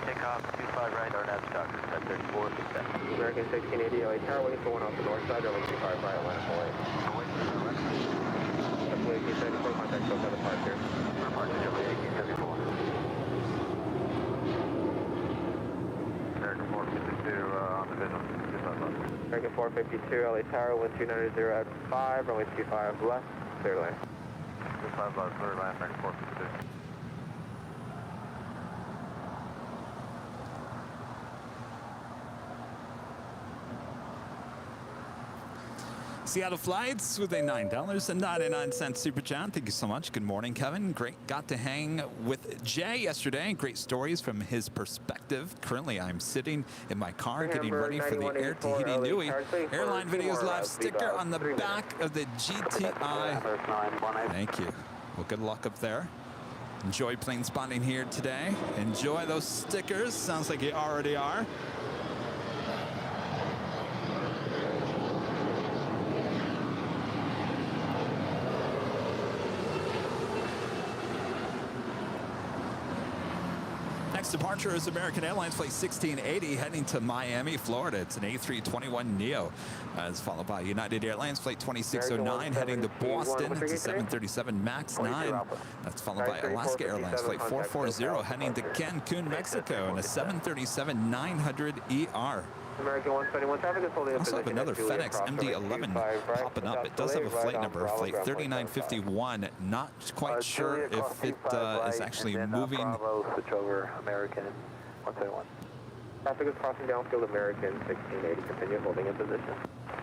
S5: Takeoff, 25 right, RNAV to docker, 1034,
S2: American 1680 LA Tower, waiting for one off the north side, runway 25 right, Atlanta 48. JetBlue 1874, contact SoCal departure.
S3: Departure JetBlue 1874. American 452 on the visual.
S2: American 452 LA Tower, wind 290 at 5, runway 25 left, clear lane.
S3: 25 left, clear lane, American 452.
S1: Seattle Flights with a $9.99 super chat. Thank you so much. Good morning, Kevin. Great. Got to hang with Jay yesterday. Great stories from his perspective. Currently, I'm sitting in my car getting ready for the Air Tahiti Nui Airline Videos Live sticker on the back of the GTI. Thank you. Well, good luck up there. Enjoy plane spotting here today. Enjoy those stickers. Sounds like you already are. Next departure is American Airlines Flight 1680 heading to Miami, Florida. It's an A321neo. As followed by United Airlines Flight 2609 heading to Boston. It's a 737 MAX 9. That's followed by Alaska Airlines Flight 440 heading to Cancun, Mexico, and a 737-900ER.
S2: American 171 traffic is holding.
S1: Also have another FedEx MD-11 popping up. It does have a flight number, flight 3951. Not quite sure if it is actually moving.
S3: Switch over American 171.
S2: Traffic is crossing downfield American 1680. Continue holding in position.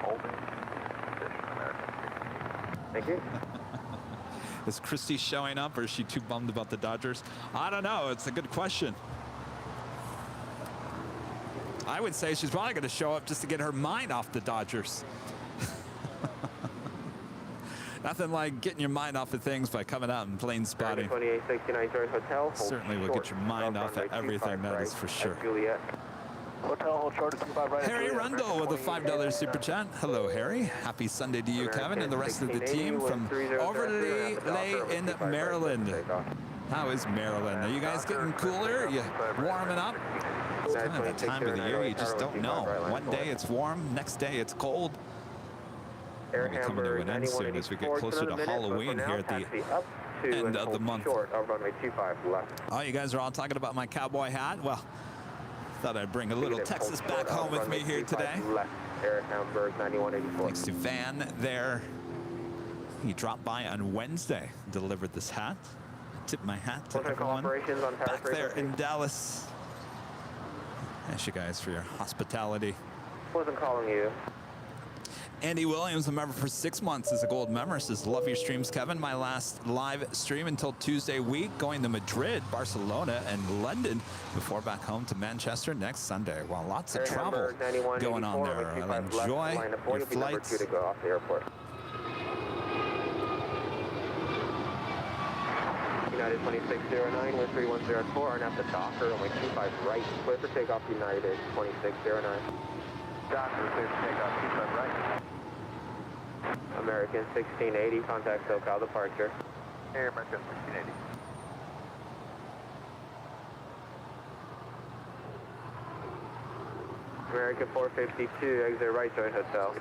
S3: Holding position American.
S2: Thank you.
S1: Is Christy showing up, or is she too bummed about the Dodgers? I don't know. It's a good question. I would say she's probably going to show up just to get her mind off the Dodgers. Nothing like getting your mind off of things by coming out and plane spotting.
S2: 2869 George Hotel.
S1: Certainly will get your mind off of everything, that is for sure.
S2: Juliet.
S3: Hotel, hold short of 25 right.
S1: Harry Rundle with a $5 super chat. Hello, Harry. Happy Sunday to you, Kevin, and the rest of the team from Overlay in Maryland. How is Maryland? Are you guys getting cooler? Are you warming up? It's kind of that time of the year you just don't know. One day it's warm, next day it's cold. We'll be coming to an end soon as we get closer to Halloween here at the end of the month. Oh, you guys are all talking about my cowboy hat? Well, thought I'd bring a little Texas back home with me here today. Thanks to Van there. He dropped by on Wednesday, delivered this hat. I tip my hat to everyone back there in Dallas. Thanks, you guys, for your hospitality.
S2: Wasn't calling you.
S1: Andy Williams, a member for 6 months, is a gold member. Says, love your streams, Kevin. My last live stream until Tuesday week, going to Madrid, Barcelona, and London before back home to Manchester next Sunday. Well, lots of travel going on there. I'll enjoy your flights.
S2: United 2609 with 3104, and at the docker, only 25 right, clear for takeoff, United 2609.
S3: Docker, clear for takeoff, 25 right.
S2: American 1680, contact SoCal departure.
S3: Air American 1680.
S2: American 452, exit right, joint hotel.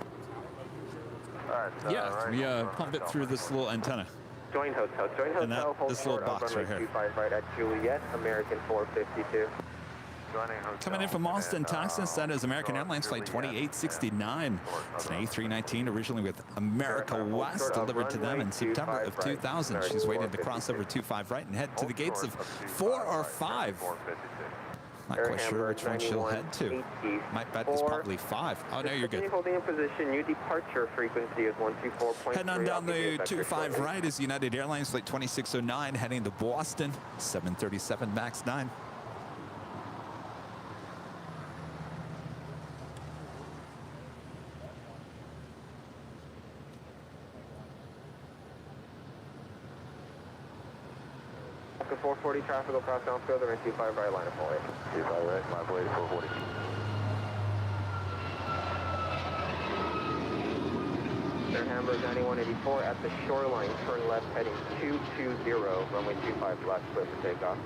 S3: Alright,
S1: Yeah, we pump it through this little antenna.
S2: Joint hotel,
S1: And this little box right here.
S2: 25 right at Juliet, American 452.
S1: Coming in from Austin, Texas, that is American Airlines Flight 2869. It's an A319, originally with America West, delivered to them in September of 2000. She's waiting to cross over 25 right and head to the gates of 4 or 5. Not quite sure which one she'll head to. My bet is probably 5. Oh, no, you're good.
S2: Holding in position, new departure frequency is 124.3.
S1: Heading on down the 25 right is United Airlines Flight 2609, heading to Boston, 737 MAX 9.
S2: After 440 traffic will cross downfield, they're in 25 right, line of 48.
S3: 25 right, 5 440.
S2: Air Hamburg 9184 at the shoreline, turn left heading 220, runway 25 left, clear for takeoff.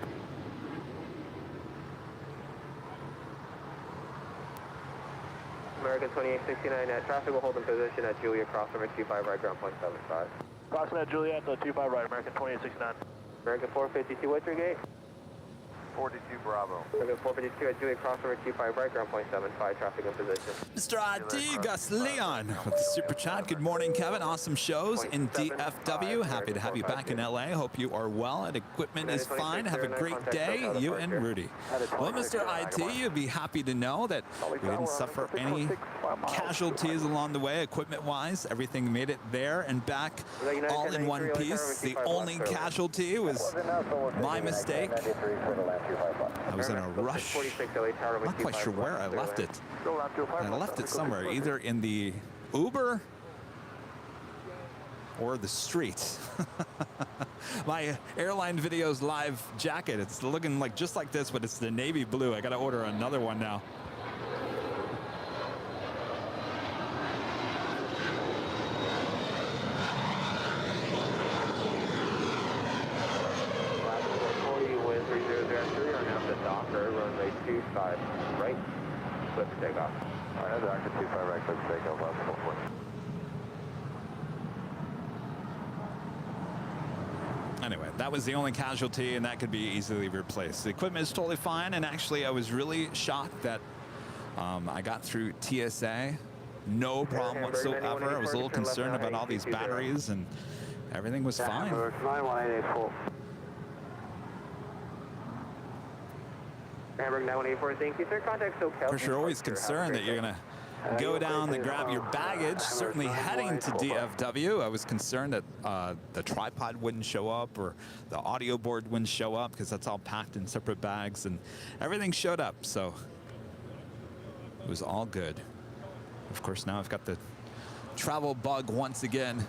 S2: American 2869 at traffic will hold in position at Juliet, crossover 25 right, ground point 75.
S5: Crossing at Juliet, 25 right, American 2869.
S2: American 452, what's your gate?
S3: 42 Bravo.
S2: American 452 at Juliet, crossover 25 right, ground point 75, traffic in position.
S1: Mr. ID, Gus Leon with the super chat. Good morning, Kevin. Awesome shows in DFW. Happy to have you back in LA. Hope you are well and equipment is fine. Have a great day, you and Rudy. Well, Mr. IT, you'd be happy to know that we didn't suffer any casualties along the way, equipment-wise. Everything made it there and back all in one piece. The only casualty was my mistake. I was in a rush. Not quite sure where I left it. I left it somewhere, either in the Uber or the street. My Airline Videos live jacket, it's looking like just like this, but it's the navy blue. I got to order another one now.
S2: Runway 25 right, flip takeoff.
S3: Alright, that's Doctor 25 right, flip takeoff, last 4.
S1: Anyway, that was the only casualty, and that could be easily replaced. The equipment is totally fine, and actually I was really shocked that I got through TSA. No problem whatsoever. I was a little concerned about all these batteries, and everything was fine.
S2: 91884. Hamburg 9184, thank you, sir. Contact SoCal.
S1: Of course, you're always concerned that you're going to go down and grab your baggage. Certainly heading to DFW, I was concerned that the tripod wouldn't show up or the audio board wouldn't show up because that's all packed in separate bags, and everything showed up. So it was all good. Of course, now I've got the travel bug once again.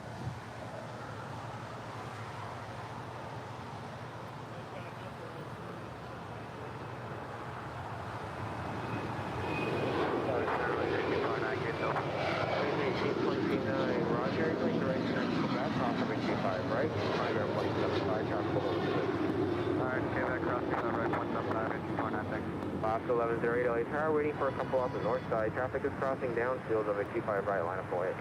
S2: Oscar 1108 LA Tower, waiting for a couple off the north side. Traffic is crossing downfield of a 25 right, line of 48.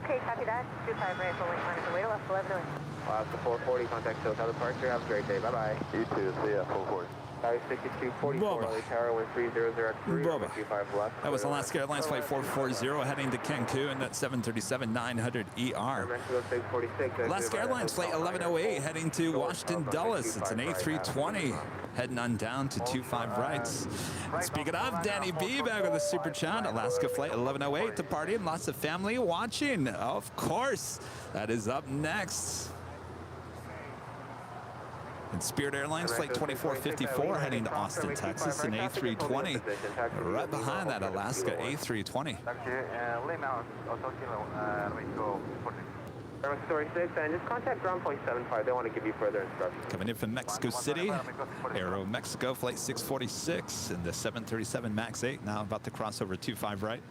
S6: Okay, copy that. 25 right, full length line of 48, left 1108.
S2: Oscar 440, contact SoCal departure. Have a great day. Bye-bye.
S3: You too, see ya, 440.
S2: Tower 6244 LA Tower, 13003, 25 left.
S1: That was Alaska Airlines Flight 440 heading to Cancun at 737-900 ER.
S2: Mexico 646.
S1: Alaska Airlines Flight 1108 heading to Washington Dulles. It's an A320 heading on down to 25 rights. Speaking of, Danny B back with a super chat. Alaska Flight 1108 to party and lots of family watching. Of course, that is up next. And Spirit Airlines Flight 2454 heading to Austin, Texas, an A320. Right behind that Alaska A320.
S2: Story 6, and just contact ground point 75. They want to give you further instructions.
S1: Coming in from Mexico City, Aero Mexico Flight 646 and the 737 MAX 8 now about to cross over 25 right.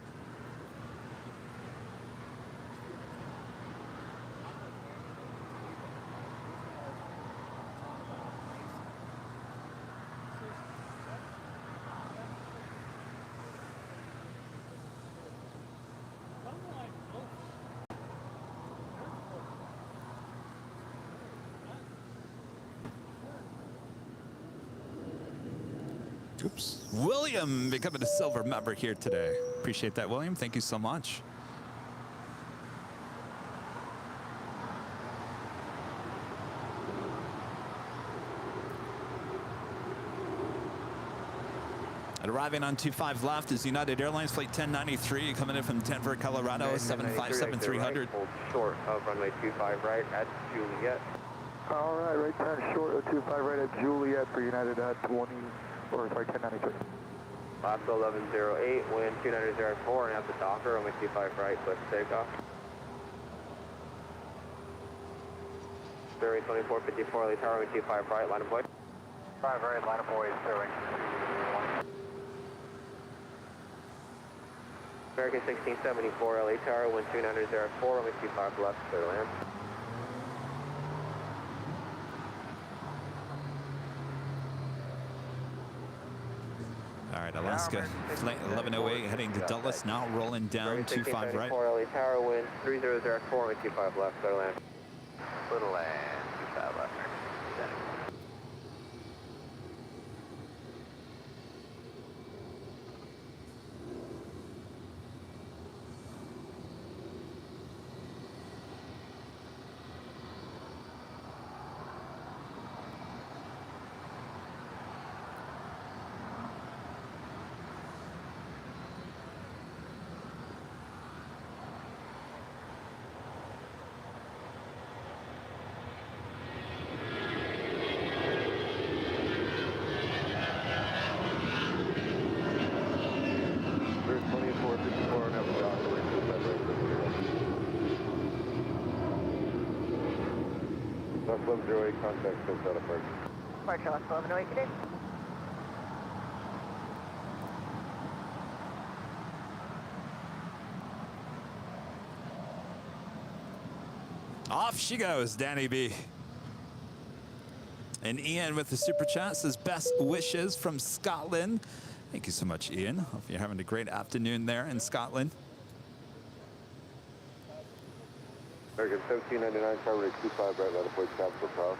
S1: Oops. William becoming a silver member here today. Appreciate that, William. Thank you so much. And arriving on 25 left is United Airlines Flight 1093 coming in from Denver, Colorado, 757-300.
S2: Hold short of runway 25 right at Juliet.
S3: All right, right turn short of 25 right at Juliet for United at 20, or sorry, 1093.
S2: Oscar 1108, wind 2904, and at the Docker, runway 25 right, let's take off. Survey 2454, LA Tower, runway 25 right, line of void.
S3: 5 right, line of void, survey.
S2: American 1674, LA Tower, wind 2904, runway 25 left, clear to land.
S1: All right, Alaska. Flight 1108 heading to Dulles, now rolling down 25 right.
S2: LA Tower, wind 3004, 25 left, clear land.
S5: Little land, 25 left.
S2: Left 108, contact, still set apart.
S6: Departure left 1108 today.
S1: Off she goes, Danny B. And Ian with the super chat says best wishes from Scotland. Thank you so much, Ian. Hope you're having a great afternoon there in Scotland.
S2: American 1799, Tower 25 right, let approach capital south.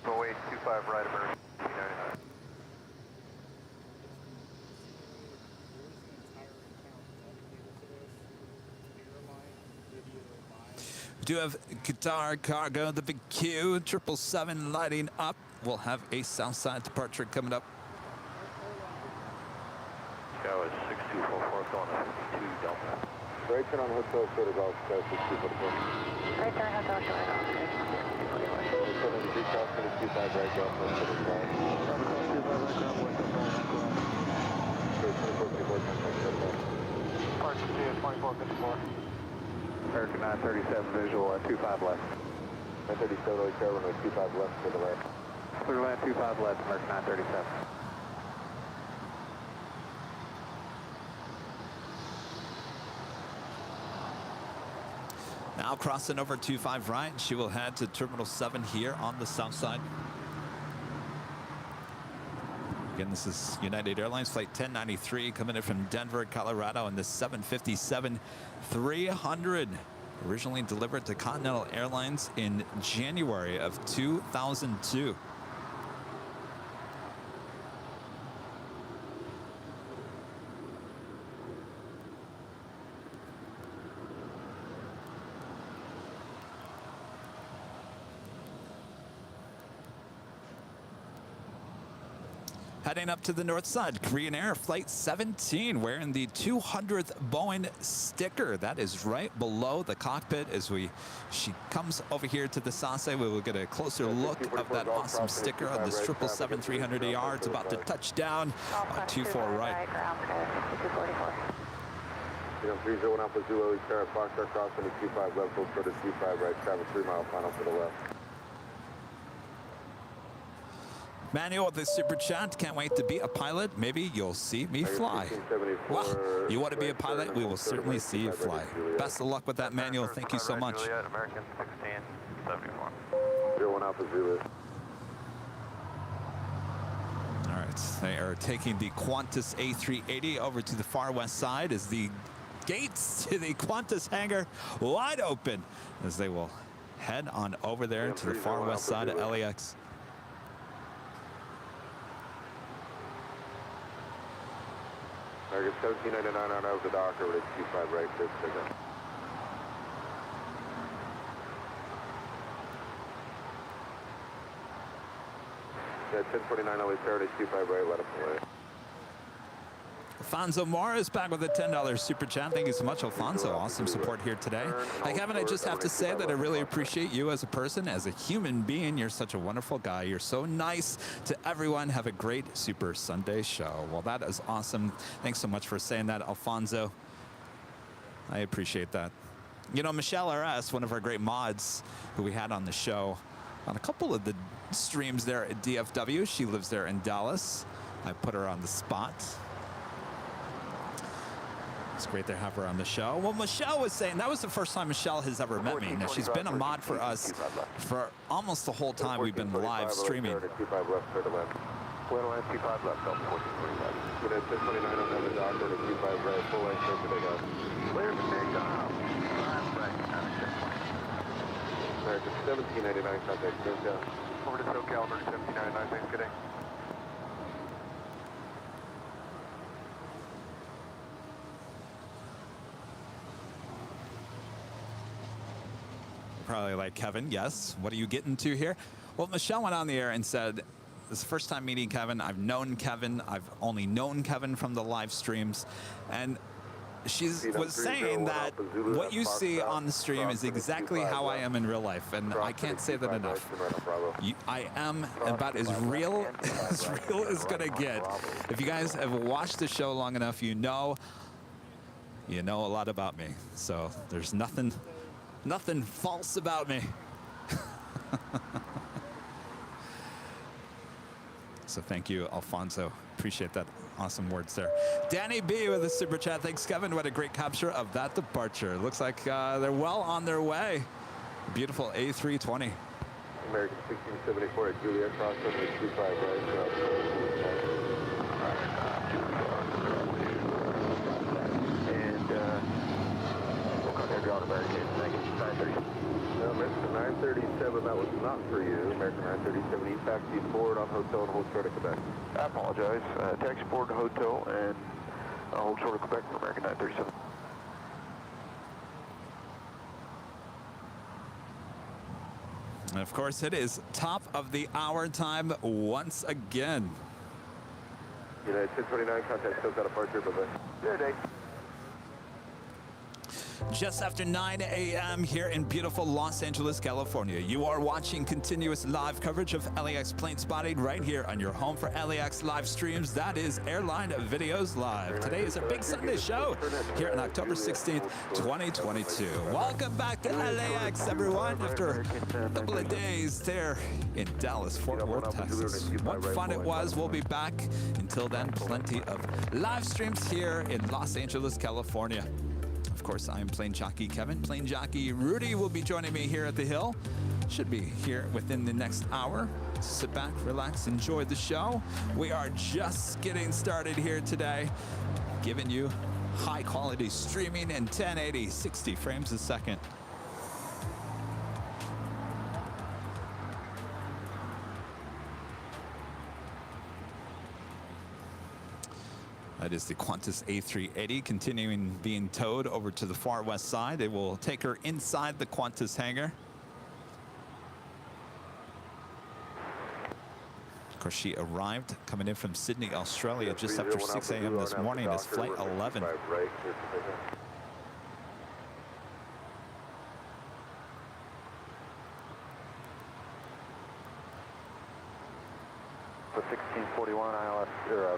S3: 0825 right, American 1799.
S1: We do have Qatar Cargo, the big Q, 777 lighting up. We'll have a Southside departure coming up.
S3: Go is 6244, going to 52 Delta.
S2: Right turn on hotel, short of golf, 6244.
S6: Right turn, hotel, short of golf,
S2: 72, cross 25 right, golf,
S3: 2454. American 937 visual at 25 left.
S2: 937 right, Tower 25 left to the right.
S3: Clear land 25 left, American 937.
S1: Now crossing over 25 right, she will head to Terminal 7 here on the south side. Again, this is United Airlines Flight 1093 coming in from Denver, Colorado, and the 757-300, originally delivered to Continental Airlines in January of 2002. Heading up to the north side, Korean Air Flight 17 wearing the 200th Boeing sticker. That is right below the cockpit. As she comes over here to the Sase, we will get a closer look of that awesome sticker on this 777-300ER. It's about to touch down on 24 right.
S6: Ground clear, 6244.
S2: 30 Alpha Zulu, Sarah Foxtrot, cross 25 left, full sort of 25 right, travel 3 mile final to the left.
S1: Manuel with the super chat. Can't wait to be a pilot. Maybe you'll see me fly. Well, you want to be a pilot? We will certainly see you fly. Best of luck with that, Manuel. Thank you so much.
S3: American 1674.
S2: 01 Alpha Zulu.
S1: All right, they are taking the Qantas A380 over to the far west side as the gates to the Qantas hangar wide open as they will head on over there to the far west side of LAX.
S2: American 1799 on over the dock, over to 25 right, clear to signal. Yeah, 1049 always Paradise 25 right, let up away.
S1: Alfonso Morris back with a $10 super chat. Thank you so much, Alfonso. Awesome support here today. Hey, Kevin, I just have to say that I really appreciate you as a person, as a human being. You're such a wonderful guy. You're so nice to everyone. Have a great Super Sunday show. Well, that is awesome. Thanks so much for saying that, Alfonso. I appreciate that. You know, Michelle R.S., one of our great mods who we had on the show on a couple of the streams there at DFW. She lives there in Dallas. I put her on the spot. It's great to have her on the show. Well, Michelle was saying that was the first time Michelle has ever met me. Now, she's been a mod for us for almost the whole time we've been live streaming.
S3: Airline 25 left, Delta 1445.
S2: Unit 1029 on the dock, or 25 right, full length, clear for takeoff.
S3: Clear for takeoff. 5 right, traffic 1020.
S2: American 1799, contact SoCal.
S3: Over to SoCal, American 1799, thanks, good day.
S1: Probably like, Kevin, yes. What are you getting to here? Well, Michelle went on the air and said, this is the first time meeting Kevin. I've known Kevin. I've only known Kevin from the live streams. And she was saying that what you see on the stream is exactly how I am in real life. And I can't say that enough. I am about as real as gonna get. If you guys have watched the show long enough, you know a lot about me. So there's nothing false about me. So thank you, Alfonso. Appreciate that. Awesome words there. Danny B with a super chat. Thanks, Kevin. What a great capture of that departure. Looks like they're well on their way. Beautiful A320.
S2: American 1674 at Juliet, cross runway 25 right.
S3: And we'll contact you on American 930.
S2: No, American 937, that was not for you. American 937, east taxi forward on hotel and hold short of Quebec.
S3: I apologize. Taxi forward to hotel and hold short of Quebec for American 937.
S1: And of course, it is top of the hour time once again.
S2: United 1029, contact SoCal departure, bye-bye.
S3: Good day.
S1: Just after 9 a.m. here in beautiful Los Angeles, California. You are watching continuous live coverage of LAX plane spotting right here on your home for LAX live streams. That is Airline Videos Live. Today is a big Sunday show here on October 16th, 2022. Welcome back to LAX, everyone, after a couple of days there in Dallas, Fort Worth, Texas. What fun it was. We'll be back. Until then, plenty of live streams here in Los Angeles, California. Of course, I'm plane jockey Kevin. Plane jockey Rudy will be joining me here at the Hill. Should be here within the next hour. Sit back, relax, enjoy the show. We are just getting started here today, giving you high quality streaming in 1080, 60 frames a second. That is the Qantas A380 continuing being towed over to the far west side. They will take her inside the Qantas hangar. Of course, she arrived coming in from Sydney, Australia just after 6 a.m. this morning as flight 11.
S3: For 1641 ILS,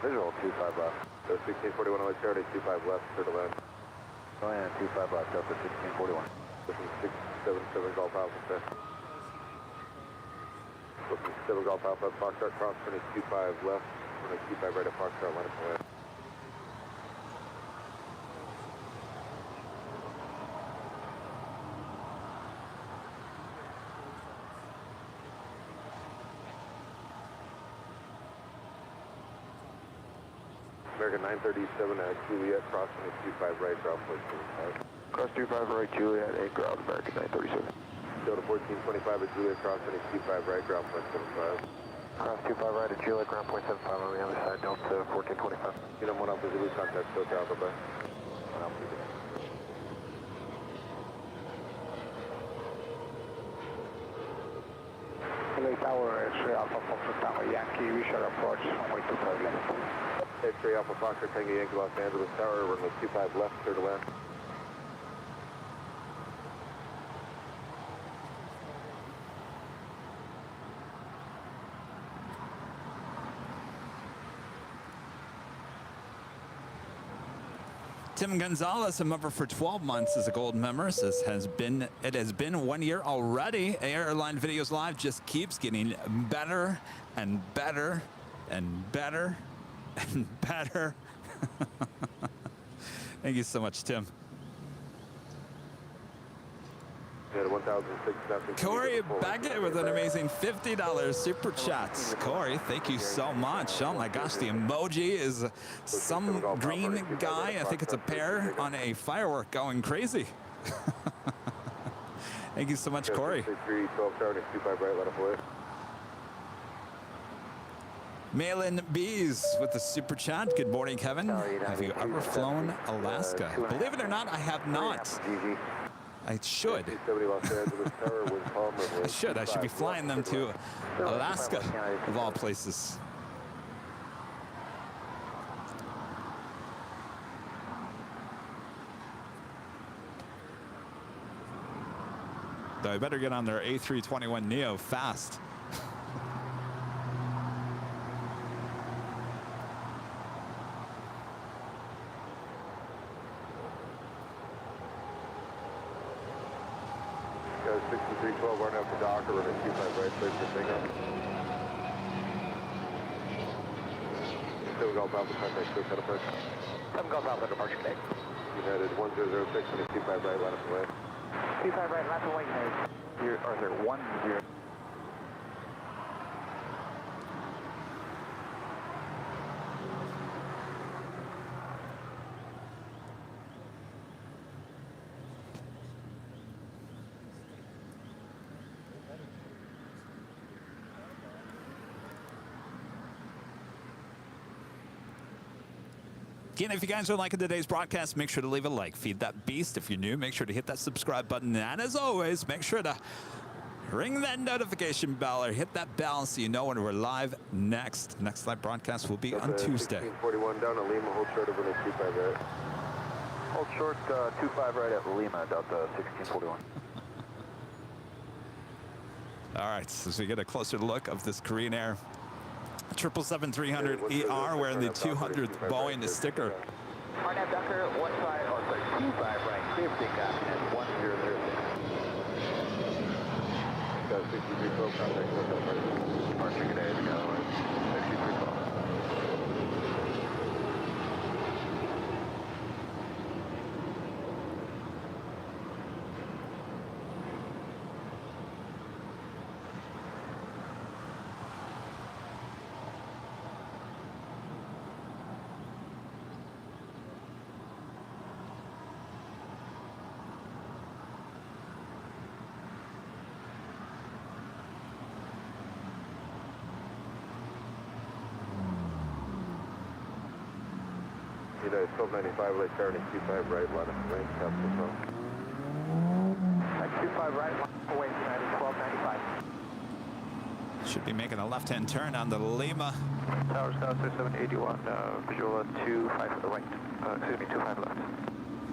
S3: visual 25 left.
S2: 1641 on the chart, 25 left, clear to land.
S3: Land 25 left, Delta 1641.
S2: Looking 677 Golf Alpha, sir. Looking 7 Golf Alpha, Foxtrot cross, running 25 left, running 25 right at Foxtrot, line up and land. American 937 at Juliet, cross runway 25 right, ground point 25.
S3: Cross 25 right, Juliet, 8 ground, American 937.
S2: Delta 1425 at Juliet, cross runway 25 right, ground point 75.
S3: Cross 25 right at Juliet, ground point 75 on the other side, Delta 1425.
S2: Unit 1 Alpha Zulu, contact SoCal, bye-bye.
S3: LA Tower, X-ray Alpha Foxtrot Tango Yankee, visual approach, runway 25 left.
S2: X-ray Alpha Foxtrot Tango Yankee, Los Angeles Tower, runway 25 left, clear to land.
S1: Tim Gonzalez, a member for 12 months, is a gold member. It has been 1 year already. Airline Videos Live just keeps getting better and better and better and better. Thank you so much, Tim.
S2: Yeah, 1 1006.
S1: Corey Baggett with an amazing $50 super chat. Corey, thank you so much. Oh my gosh, the emoji is some green guy. I think it's a pear on a firework going crazy. Thank you so much, Corey.
S2: 12 right, let us away.
S1: Malin Bees with the super chat. Good morning, Kevin. Have you ever flown Alaska? Believe it or not, I have not. I should. I should. I should be flying them to Alaska, of all places. Though I better get on their A321neo fast.
S2: Guys, 6312, running up the dock, we're going to 25 right, place for single. Still Golf Alpha, contact, still cut approach.
S5: 7 Golf Alpha, departure today.
S2: United 1006, and 25 right, line up away.
S5: 25 right, left away, United. Arthur, 10.
S1: Again, if you guys are liking today's broadcast, make sure to leave a like. Feed that beast. If you're new, make sure to hit that subscribe button. And as always, make sure to ring that notification bell or hit that bell so you know when we're live next. Next live broadcast will be on Tuesday.
S2: 1641 down to Lima, hold short over the 25 right.
S5: Hold short, 25 right at Lima, Delta 1641.
S1: All right, so as we get a closer look of this Korean Air 777-300ER wearing the 200th Boeing sticker.
S5: Arnab Ducker, 15, oh sorry, 25 right, clear for takeoff, and 1006.
S2: Got 6312, contact, still cut approach.
S5: Departure today, Skyline, 6312.
S2: United 1295, late turning 25 right, line up away, capsule phone.
S5: 25 right, line away, United 1295.
S1: Should be making a left-hand turn on the Lima.
S5: Tower Scout 6781, visual 25 right, excuse me, 25 left.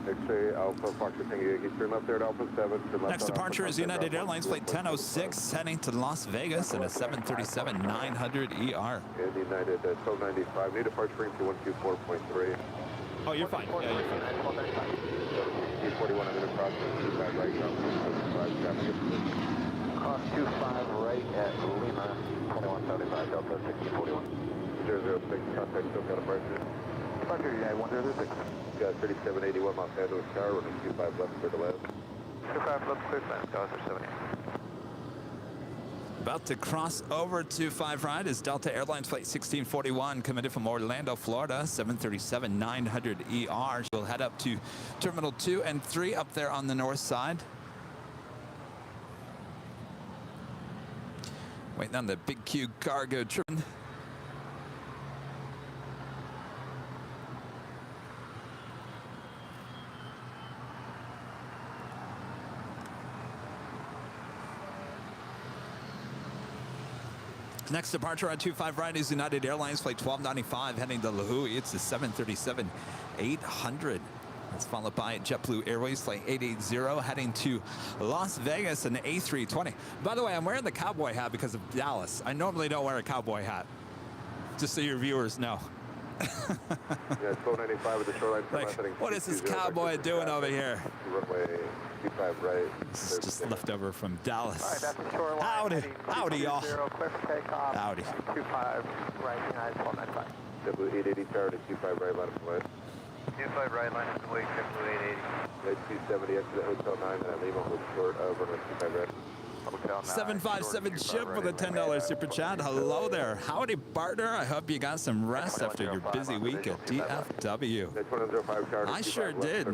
S2: X-ray Alpha, Fox, Tango, trim up there at Alpha 7.
S1: Next departure is United Airlines flight 1006 heading to Las Vegas in a 737-900ER.
S2: And United 1295, new departure frequency 124.3.
S1: Oh, you're fine. Yeah, you're fine.
S2: 241, I'm going to cross 25 right,
S5: Cross 25 right at Lima, 2175, Delta 1641.
S2: 006, contact, still got a departure.
S5: Departure United 106.
S2: Got 3781 Los Angeles Tower, running 25 left, clear to land.
S5: 25 left, clear to land, Delta 78.
S1: About to cross over to 5 right is Delta Airlines flight 1641 coming in from Orlando, Florida, 737-900ER. She'll head up to Terminal 2 and 3 up there on the north side. Waiting on the big Q cargo trim. Next departure on 25 right is United Airlines flight 1295 heading to Lahui. It's the 737-800. That's followed by JetBlue Airways flight 880 heading to Las Vegas in the A320. By the way, I'm wearing the cowboy hat because of Dallas. I normally don't wear a cowboy hat, just so your viewers know.
S2: Yeah, 1295 with the shoreline.
S1: Like, what is this cowboy doing over here?
S2: Runway 25 right.
S1: This is just leftover from Dallas.
S5: All right, that's the shoreline.
S1: Howdy. Howdy, y'all.
S5: Clear for takeoff.
S1: Howdy.
S5: 25 right, United 1295.
S2: JetBlue 880 tower to 25 right, line up away. 25 right, line is away, JetBlue 880. 270 exit Hotel 9, and I leave on with short over on 25 right. Hotel 9.
S1: 757 Chip with a $10 super chat. Hello there. Howdy, partner. I hope you got some rest after your busy week at DFW. I sure did.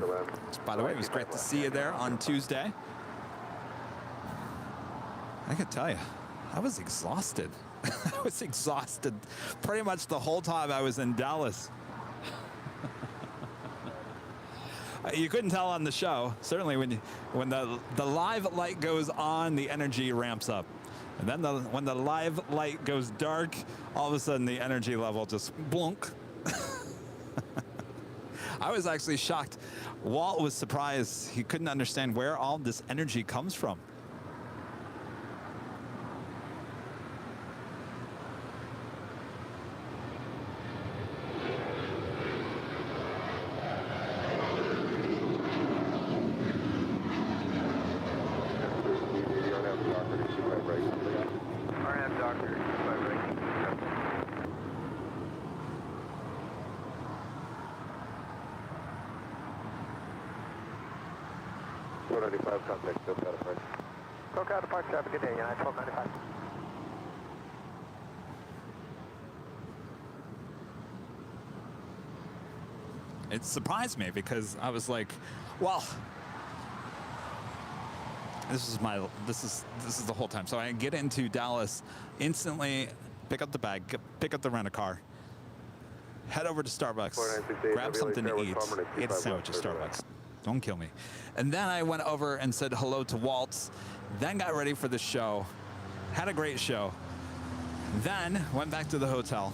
S1: By the way, it was great to see you there on Tuesday. I can tell you, I was exhausted. I was exhausted pretty much the whole time I was in Dallas. You couldn't tell on the show. Certainly when the live light goes on, the energy ramps up. And then when the live light goes dark, all of a sudden the energy level just blunk. I was actually shocked. Walt was surprised. He couldn't understand where all this energy comes from. It surprised me because I was like, well, this is the whole time. So I get into Dallas, instantly pick up the bag, pick up the rent-a-car, head over to Starbucks, grab something to eat a sandwich at Starbucks. Don't kill me. And then I went over and said hello to Walt, then got ready for the show, had a great show, then went back to the hotel.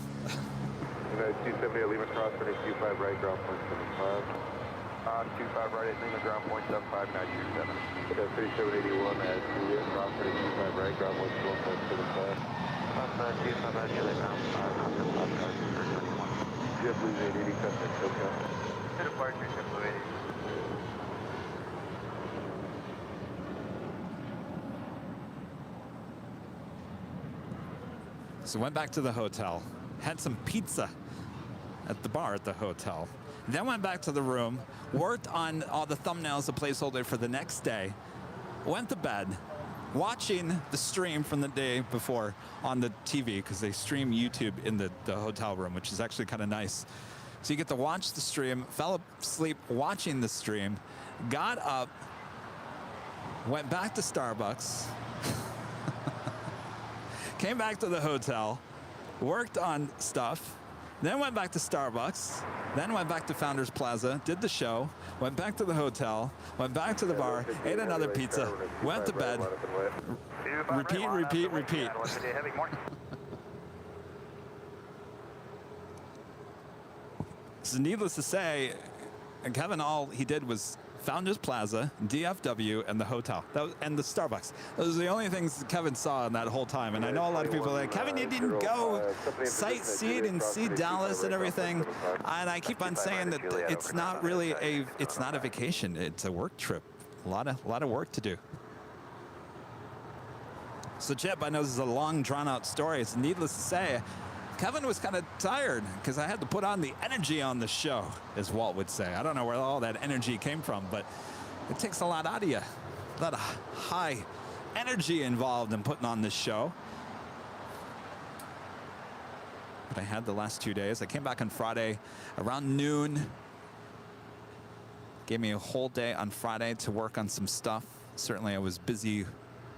S2: 270 at Lima Cross, 25 right, ground point 75. 25 right at Lima, ground point 75, 927. 3781 at Juliet Cross, 25 right, ground point 1.75. 25 right, Juliet, ground 5, JetBlue 880, customer SoCal. To departure, JetBlue 880.
S1: So went back to the hotel, had some pizza at the bar at the hotel, then went back to the room, worked on all the thumbnails, the placeholder for the next day, went to bed, watching the stream from the day before on the TV, because they stream YouTube in the hotel room, which is actually kind of nice. So you get to watch the stream, fell asleep watching the stream, got up, went back to Starbucks, came back to the hotel, worked on stuff, then went back to Starbucks, then went back to Founders Plaza, did the show, went back to the hotel, went back to the bar, ate another pizza, went to bed, repeat. So needless to say, and Kevin, all he did was Founders Plaza, DFW, and the hotel. And the Starbucks. Those are the only things Kevin saw in that whole time. And I know a lot of people are like, Kevin, you didn't go sightsee and see Dallas and everything. And I keep on saying that it's not really it's not a vacation. It's a work trip. A lot of work to do. So Chip, I know this is a long, drawn-out story. It's needless to say, Kevin was kind of tired because I had to put on the energy on the show, as Walt would say. I don't know where all that energy came from, but it takes a lot out of you. A lot of high energy involved in putting on this show. But I had the last 2 days. I came back on Friday around noon. Gave me a whole day on Friday to work on some stuff. Certainly I was busy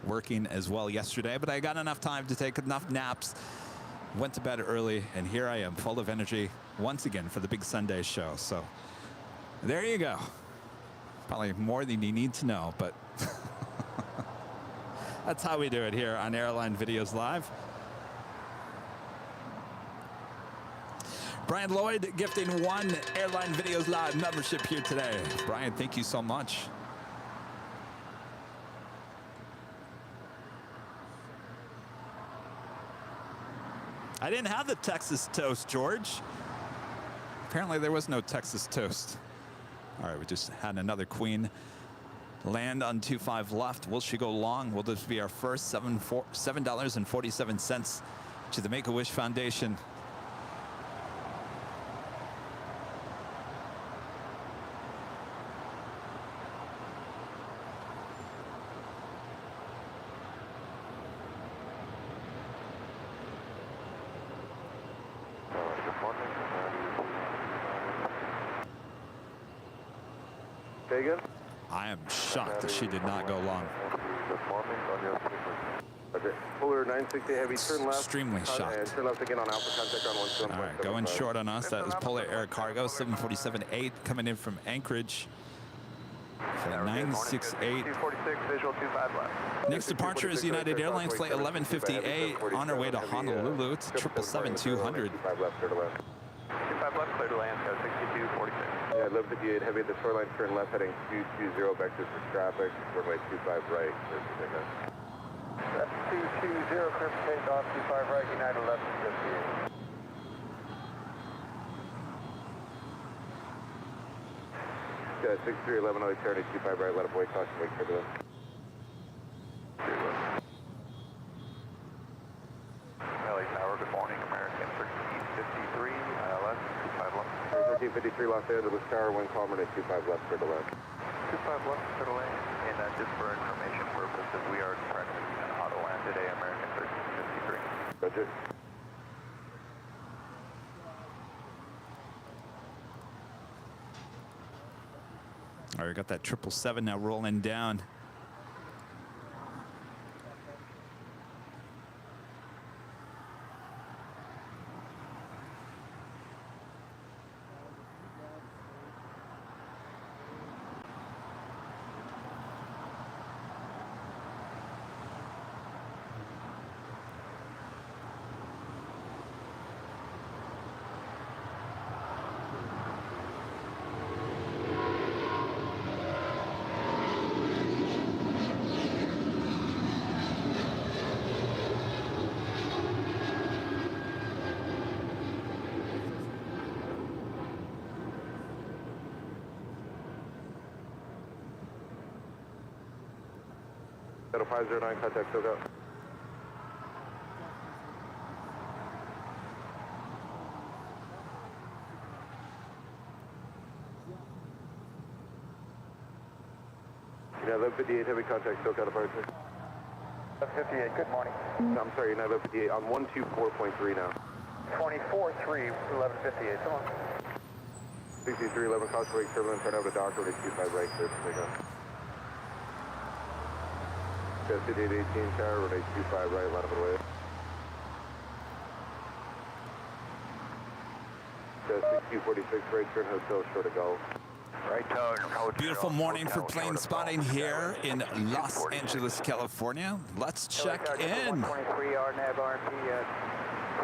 S1: working as well yesterday, but I got enough time to take enough naps. Went to bed early, and here I am, full of energy once again for the big Sunday show. So there you go. Probably more than you need to know, but that's how we do it here on Airline Videos Live. Brian Lloyd gifting 1 Airline Videos Live membership here today. Brian, thank you so much. I didn't have the Texas toast, George. Apparently there was no Texas toast. All right, we just had another queen land on 25 left. Will she go long? Will this be our first $7.47 to the Make-A-Wish Foundation?
S2: Say again?
S1: I am shocked that she did not go long.
S2: Polar 960 Heavy, turn left.
S1: Extremely shocked.
S2: And turn left again on Alpha, contact on 121.
S1: All right, going short on us. That was Polar Air Cargo 747-8 coming in from Anchorage for 968.
S3: 246, visual 25 left.
S1: Next departure is United Airlines flight 1158 on our way to Honolulu. It's 777-200.
S2: 25 left, clear to land.
S3: 25 left, clear to land, code 6246.
S2: Yeah, 1158 Heavy at the shoreline, turn left heading 220, back to for traffic, runway 25 right, clear for takeoff. 220, clear for takeoff, 25 right, United 1158. Yeah, 6311, turn 25 right, let up wait, caution, wait, clear to land.
S3: LA Tower, good morning, American 1353, ILS, 25 left.
S2: 1353 Los Angeles Tower, wind calm, runway 25 left, clear to land.
S3: 25 left, clear to land. And just for information purposes, we are practicing an auto land today, American 1353.
S2: Roger.
S1: All right, got that 777 now rolling down.
S2: Settle 509, contact still go. Yeah, 1158 Heavy, contact still got departure.
S3: 58, good morning.
S2: I'm sorry, United 1158, on 124.3 now.
S3: 24-3, 1158, come on.
S2: 6311, caution wake, turbulence, turn over to Docker, 25 right, clear for takeoff. City 18 tower, runway 25 right, line up and away. 6246 right, turn hotel, short of golf.
S3: Right turn, hotel.
S1: Beautiful morning for plane spotting here in Los Angeles, California. Let's check in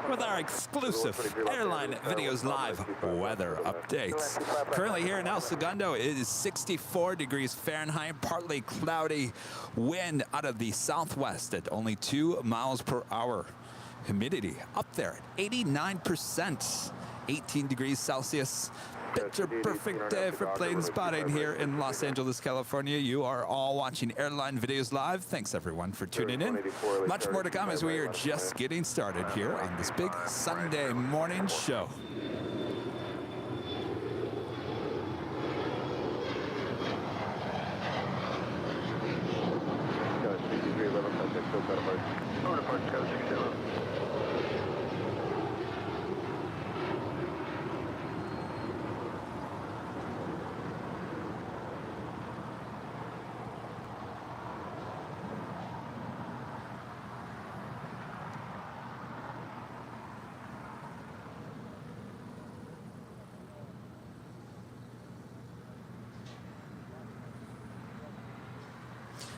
S1: with our exclusive Airline Videos Live weather updates. Currently here in El Segundo, it is 64 degrees Fahrenheit, partly cloudy, wind out of the southwest at only 2 miles per hour. Humidity up there at 89%, 18 degrees Celsius. Picture perfect day for plane spotting here in Los Angeles, California. You are all watching Airline Videos Live. Thanks everyone for tuning in. Much more to come as we are just getting started here on this big Sunday morning show.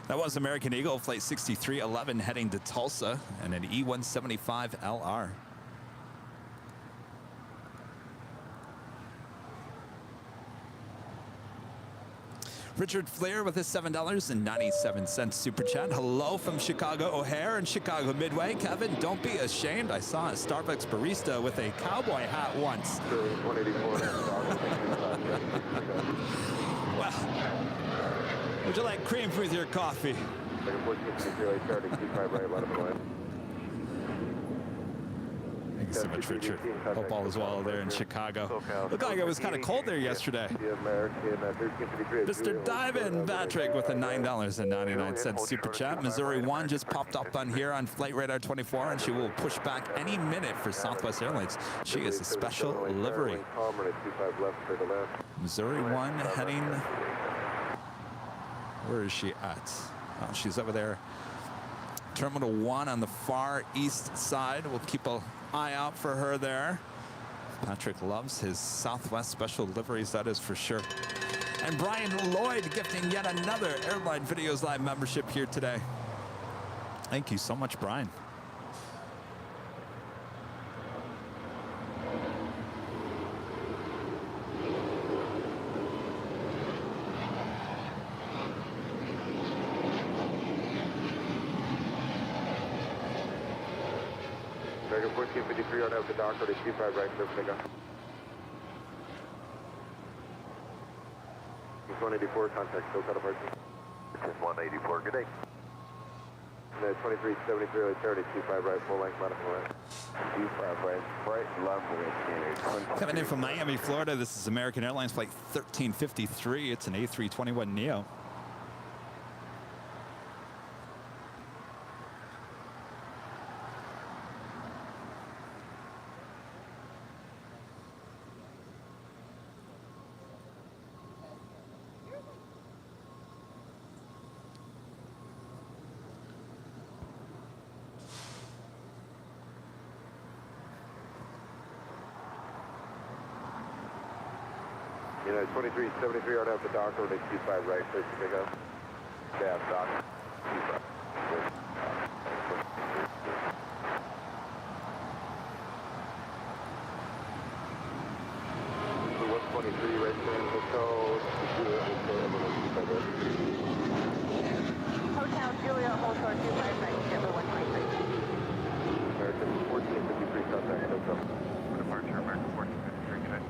S1: That was American Eagle Flight 6311 heading to Tulsa and an E175LR. Richard Flair with his $7.97 super chat. Hello from Chicago O'Hare and Chicago Midway. Kevin, don't be ashamed. I saw a Starbucks barista with a cowboy hat once. Well, would you like cream with your coffee? Thank you so much, Richard. Hope all is well there in Chicago. Looked like it was kind of cold there yesterday. Mr. Diamond Patrick with a $9.99 super chat. Missouri 1 just popped up on here on Flight Radar 24, and she will push back any minute for Southwest Airlines. She is a special livery. Missouri 1 heading Where is she at? Oh, she's over there. Terminal 1 on the far east side. We'll keep an eye out for her there. Patrick loves his Southwest special liveries, that is for sure. And Brian Lloyd gifting yet another Airline Videos Live membership here today. Thank you so much, Brian.
S2: American 1453 on out the dock, to 25 right, clear for takeoff. 184, contact, still cut apart.
S3: This is 184, good day.
S2: 2373, right, 25 right, full length, modified right.
S3: 25 right, bright, lovely.
S1: Coming in from Miami, Florida, this is American Airlines flight 1353. It's an A321neo.
S2: United 2373 on out the dock, to 25 right, clear for takeoff.
S3: Yeah, dock. 25.
S2: 123 right, hotel,
S6: Hotel Julia, Hotel 25 right, JetBlue 123.
S2: American 1453, contact, hotel.
S3: Departure, American 1453, good day.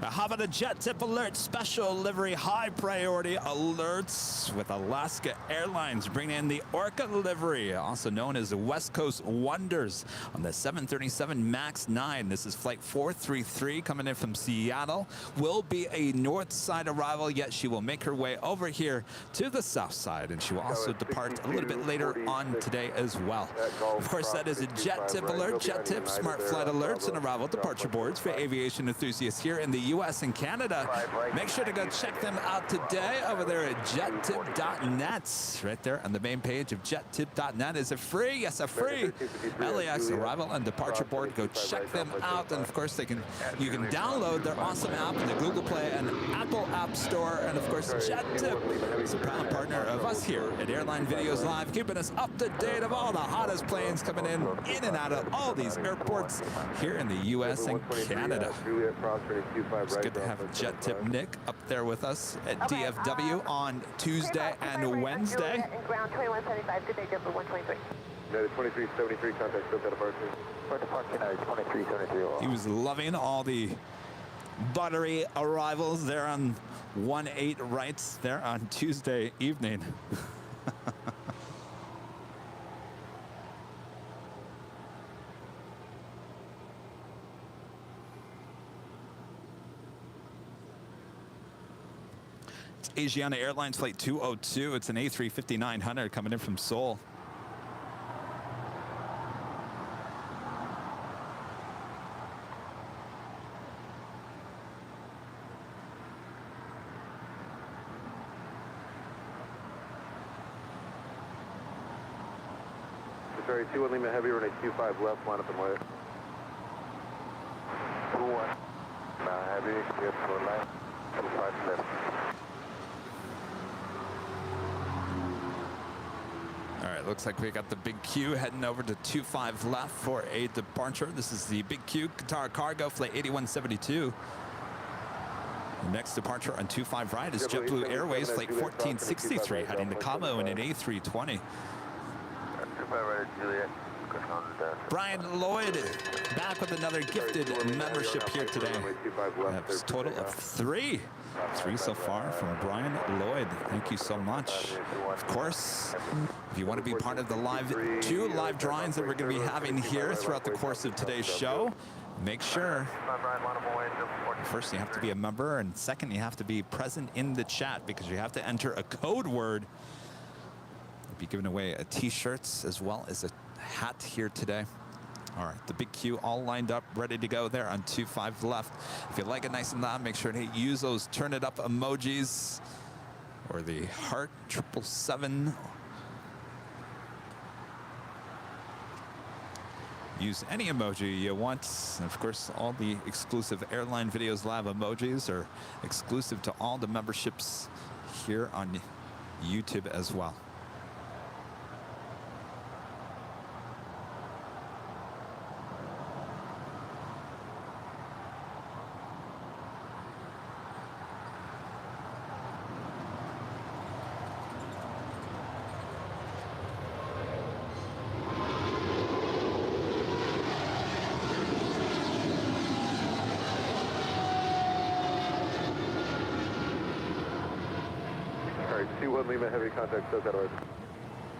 S1: Now, how about a jet tip alert? Special livery high priority alerts with Alaska Airlines bringing in the Orca livery, also known as the West Coast Wonders, on the 737 MAX 9. This is flight 433 coming in from Seattle. Will be a north side arrival, yet she will make her way over here to the south side, and she will also depart a little bit later on today as well. Of course, that is a jet tip alert, jet tip, smart flight alerts, and arrival departure boards for aviation enthusiasts here in the U.S. and Canada. Make sure to go check them out today over there at jettip.net. Right there on the main page of jettip.net. Is it free? Yes, a free LAX arrival and departure board. Go check them out, and of course you can download their awesome app in the Google Play and Apple App Store. And of course, JetTip is a proud partner of us here at Airline Videos Live, keeping us up to date of all the hottest planes coming in and out of all these airports here in the U.S. and Canada. It's good to have JetTip Nick up there with us at DFW on Tuesday and Wednesday.
S6: Ground 2175, good day, JetBlue 123.
S2: United 2373, contact, still cut apart.
S5: For departure, United 2373.
S1: He was loving all the buttery arrivals there on 1-8 rights there on Tuesday evening. Asiana Airlines flight 202. It's an A350-900 coming in from Seoul.
S2: Sorry, 21 Lima Heavy, runway 25 left, line up and wait.
S3: 21 Heavy, clear for line, 25 left.
S1: All right, looks like we got the Big Q heading over to 25 left for a departure. This is the Big Q Qatar Cargo flight 8172. The next departure on 25 right is JetBlue Airways flight 1463 heading to Cabo in an A320. Brian Lloyd back with another gifted membership here today. That's a total of three so far from Brian Lloyd. Thank you so much. Of course, if you want to be part of the two live drawings that we're going to be having here throughout the course of today's show, make sure first you have to be a member, and second you have to be present in the chat, because you have to enter a code word. We'll be giving away a t-shirts as well as a hat here today. All right, the big queue all lined up, ready to go there on 25 left. If you like it nice and loud, make sure to use those turn it up emojis or the heart 777. Use any emoji you want. And of course, all the exclusive Airline Videos Live emojis are exclusive to all the memberships here on YouTube as well.
S3: C1 Lima Heavy contact, SoCal right.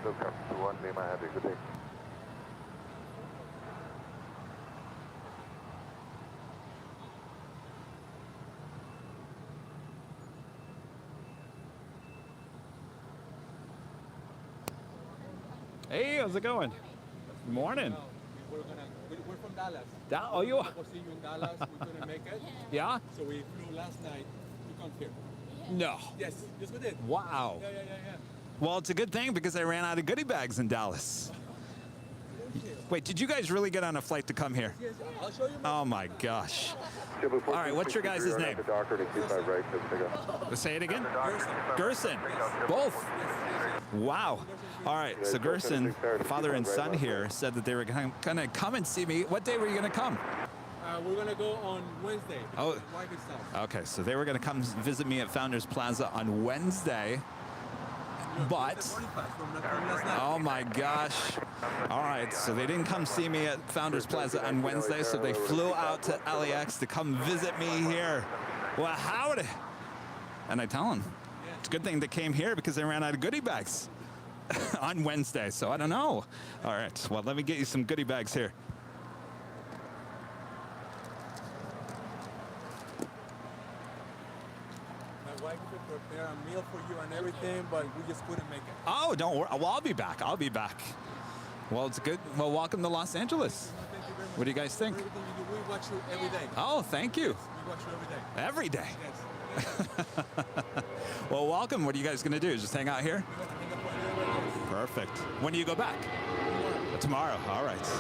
S3: SoCal, C1 Lima Heavy, good day.
S1: Hey, how's it going? Morning.
S8: We're from Dallas.
S1: Oh, you are?
S8: We'll see you in Dallas. We couldn't make it.
S1: Yeah?
S8: So we flew last night to come here.
S1: No.
S8: Yes, yes we did.
S1: Wow.
S8: Yeah.
S1: Well, it's a good thing because I ran out of goodie bags in Dallas. Wait, did you guys really get on a flight to come here?
S8: Yes, I'll show you.
S1: Oh my gosh. All right, what's your guys' name? Say it again. Gerson. Both. Wow. All right, so Gerson, father and son here, said that they were going to come and see me. What day were you going to come?
S8: We're going to go on Wednesday.
S1: Oh, okay, so they were going to come visit me at Founders Plaza on Wednesday. But, oh my gosh. All right, so they didn't come see me at Founders Plaza on Wednesday, so they flew out to LAX to come visit me here. Well, howdy. And I tell them, it's a good thing they came here because they ran out of goodie bags on Wednesday, so I don't know. All right, well, let me get you some goodie bags here.
S8: Prepare a meal for you and everything, but we just couldn't make it.
S1: Oh, don't worry. Well, I'll be back. I'll be back. Well, it's good. Well, welcome to Los Angeles.
S8: Thank you very much.
S1: What do you guys think?
S8: Everything you do, we watch you every day.
S1: Oh, thank you.
S8: Yes, we watch you every day.
S1: Every day.
S8: Yes.
S1: Well, welcome. What are you guys going to do? Just hang out here? Perfect. When do you go back? Tomorrow. All right.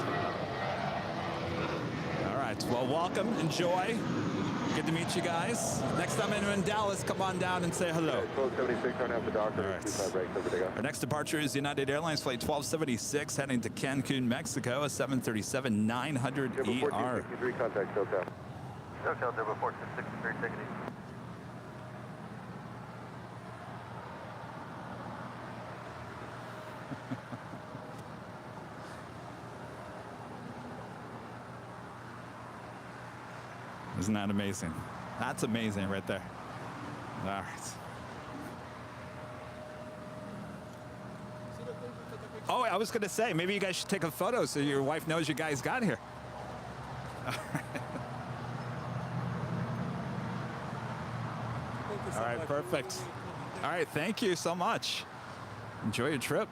S1: All right. Well, welcome. Enjoy. Good to meet you guys. Next time I'm in Dallas, come on down and say hello.
S3: 1276, turn out the doctor. Right.
S1: Our next departure is United Airlines Flight 1276 heading to Cancun, Mexico, a 737-900 ER.
S3: 1463, contact SoCal.
S2: SoCal, 04663, take it easy.
S1: Isn't that amazing? That's amazing right there. All right. Oh, I was going to say, maybe you guys should take a photo so your wife knows you guys got here. All right, perfect. All right, thank you so much. Enjoy your trip.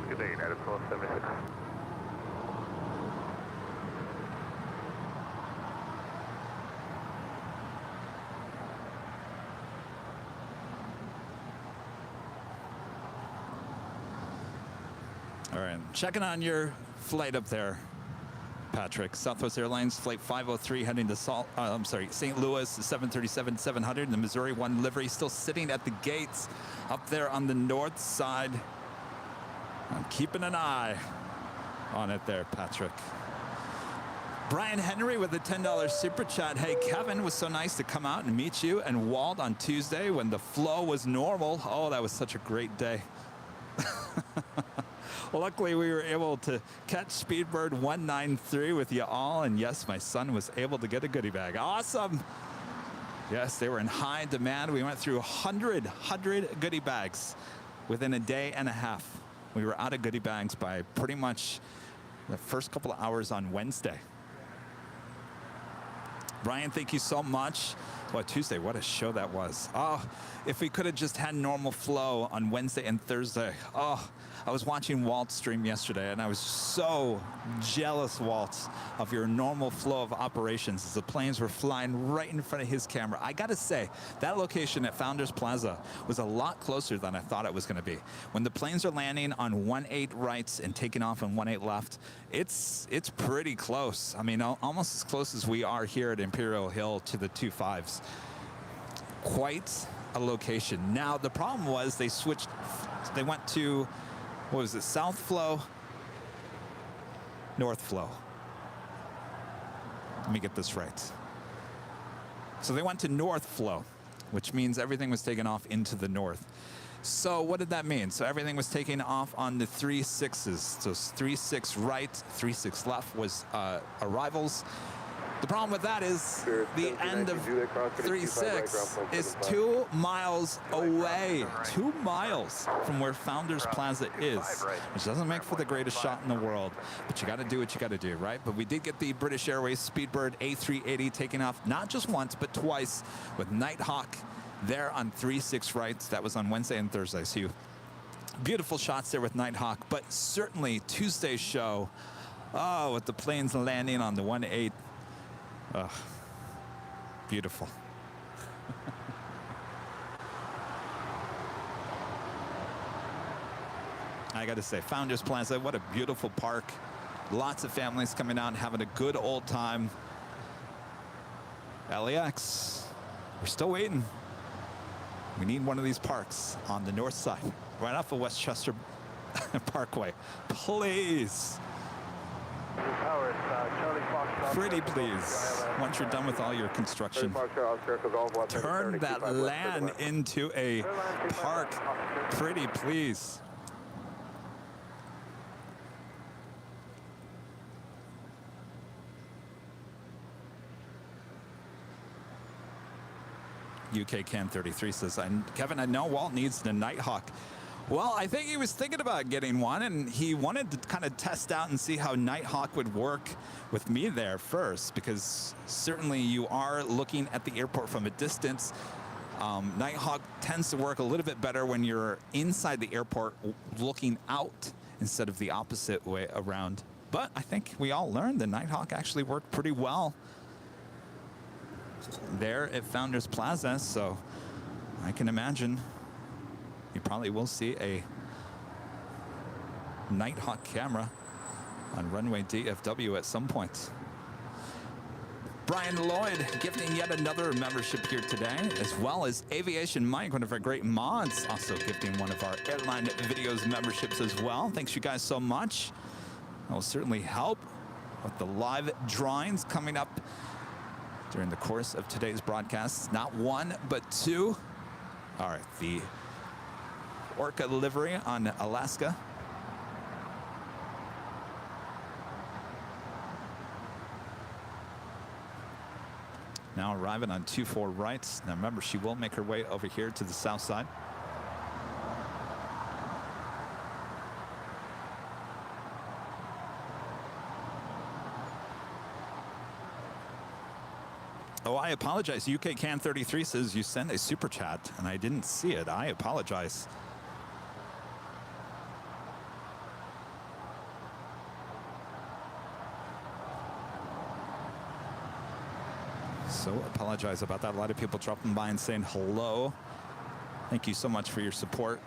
S3: Good day, United 1276.
S1: All right, checking on your flight up there, Patrick. Southwest Airlines Flight 503 heading to St. Louis, 737-700. The Missouri 1 livery still sitting at the gates up there on the north side. I'm keeping an eye on it there, Patrick. Brian Henry with a $10 super chat. Hey, Kevin, was so nice to come out and meet you and Walt on Tuesday when the flow was normal. Oh, that was such a great day. Luckily, we were able to catch Speedbird 193 with you all. And yes, my son was able to get a goodie bag. Awesome. Yes, they were in high demand. We went through 100 goodie bags within a day and a half. We were out of goodie bags by pretty much the first couple of hours on Wednesday. Brian, thank you so much. Well, Tuesday, what a show that was. Oh, if we could have just had normal flow on Wednesday and Thursday. Oh, I was watching Walt's stream yesterday, and I was so jealous, Walt, of your normal flow of operations as the planes were flying right in front of his camera. I got to say, that location at Founders Plaza was a lot closer than I thought it was going to be. When the planes are landing on 18 right and taking off on 18 left, it's pretty close. I mean, almost as close as we are here at Imperial Hill to the 25s. Quite a location. Now, the problem was they went to, what was it, South Flow, North Flow. Let me get this right. So they went to North Flow, which means everything was taken off into the north. So what did that mean? So everything was taken off on the 36s. So 36 right, 36 left was arrivals. The problem with that is the end of 36 is 2 miles away. 2 miles from where Founders Plaza is, which doesn't make for the greatest shot in the world, but you got to do what you got to do, right? But we did get the British Airways Speedbird A380 taking off not just once, but twice with Nighthawk there on 36 right. That was on Wednesday and Thursday. So beautiful shots there with Nighthawk, but certainly Tuesday's show, oh, with the planes landing on the 18. Oh, beautiful. I got to say, Founders Plaza, what a beautiful park. Lots of families coming out and having a good old time. LAX, we're still waiting. We need one of these parks on the north side, right off of Westchester Parkway. Please. Pretty please, once you're done with all your construction, turn that land into a park. Pretty please. UK Can 33 says, Kevin, I know Walt needs the Nighthawk. Well, I think he was thinking about getting one, and he wanted to kind of test out and see how Nighthawk would work with me there first, because certainly you are looking at the airport from a distance. Nighthawk tends to work a little bit better when you're inside the airport looking out instead of the opposite way around. But I think we all learned the Nighthawk actually worked pretty well there at Founders Plaza, so I can imagine you probably will see a Nighthawk camera on runway DFW at some point. Brian Lloyd gifting yet another membership here today, as well as Aviation Mike, one of our great mods, also gifting one of our Airline Videos memberships as well. Thanks you guys so much. That will certainly help with the live drawings coming up during the course of today's broadcast. Not one, but two. All right, the Orca livery on Alaska. Now arriving on 24 right. Now remember, she will make her way over here to the south side. Oh, I apologize. UK Can 33 says you sent a super chat and I didn't see it. I apologize. So apologize about that. A lot of people dropping by and saying hello. Thank you so much for your support.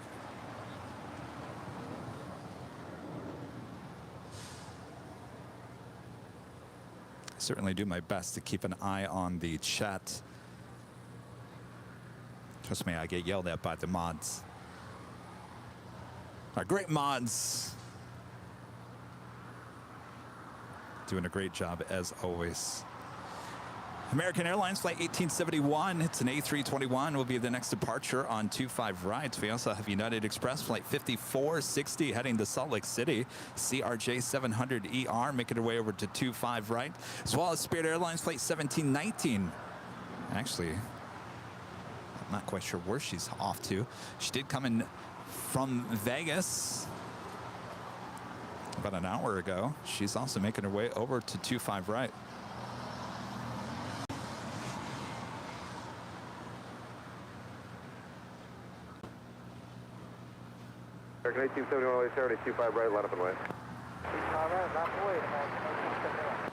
S1: I certainly do my best to keep an eye on the chat. Trust me, I get yelled at by the mods. Our great mods. Doing a great job as always. American Airlines Flight 1871, it's an A321, will be the next departure on 25 right. We also have United Express Flight 5460 heading to Salt Lake City. CRJ 700ER making their way over to 25 right. As well as Spirit Airlines Flight 1719. Actually, I'm not quite sure where she's off to. She did come in from Vegas about an hour ago. She's also making her way over to 25 right.
S2: American 1871 way, Saturday, 25 right, line up and way.
S6: 25 right, line up and way, American 1871.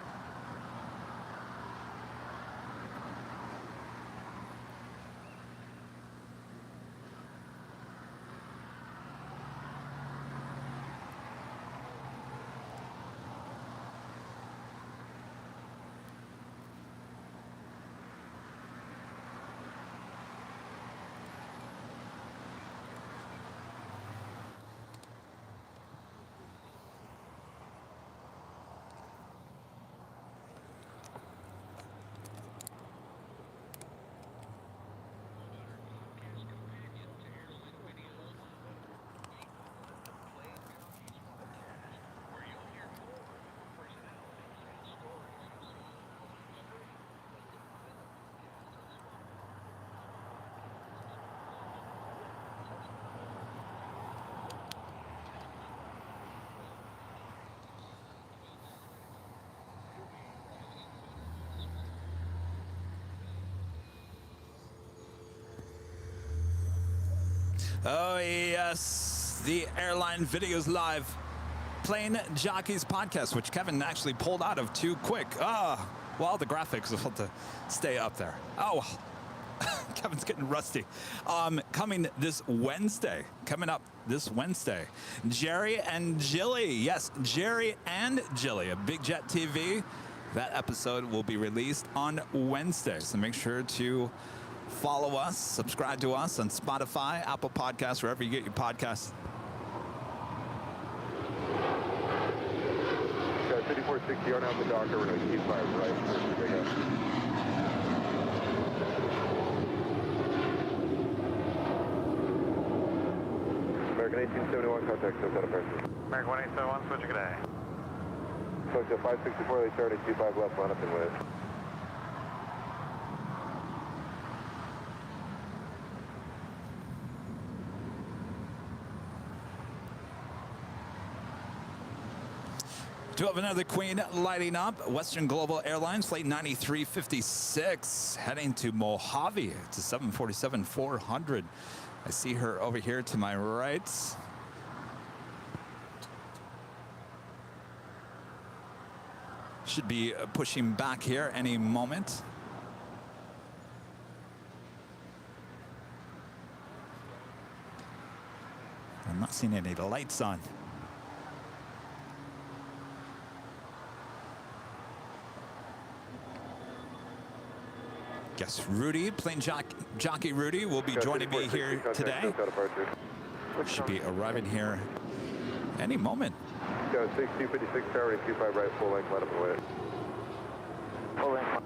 S1: Oh, yes, the Airline Videos Live Plane Jockeys podcast, which Kevin actually pulled out of too quick. Well, the graphics will have to stay up there. Oh, Kevin's getting rusty. Coming up this Wednesday, Jerry and Jilly. Yes, Jerry and Jilly, a Big Jet TV. That episode will be released on Wednesday, so make sure to follow us, subscribe to us on Spotify, Apple Podcasts, wherever you get your podcasts.
S2: 5460 on out the docker, we're going to keep 5 right. American 1871, contact, so set up first.
S3: American 1871, switch good day.
S2: So to 564, they started 25 left, line up and way.
S1: Do have another Queen lighting up. Western Global Airlines, flight 9356, heading to Mojave. It's a 747-400. I see her over here to my right. Should be pushing back here any moment. I'm not seeing any lights on. Guess Rudy, plane jockey Rudy, will be joining me here today. Should be arriving here any moment.
S2: Go 6256, tower 25 right, full length, line up and way.
S5: Full length.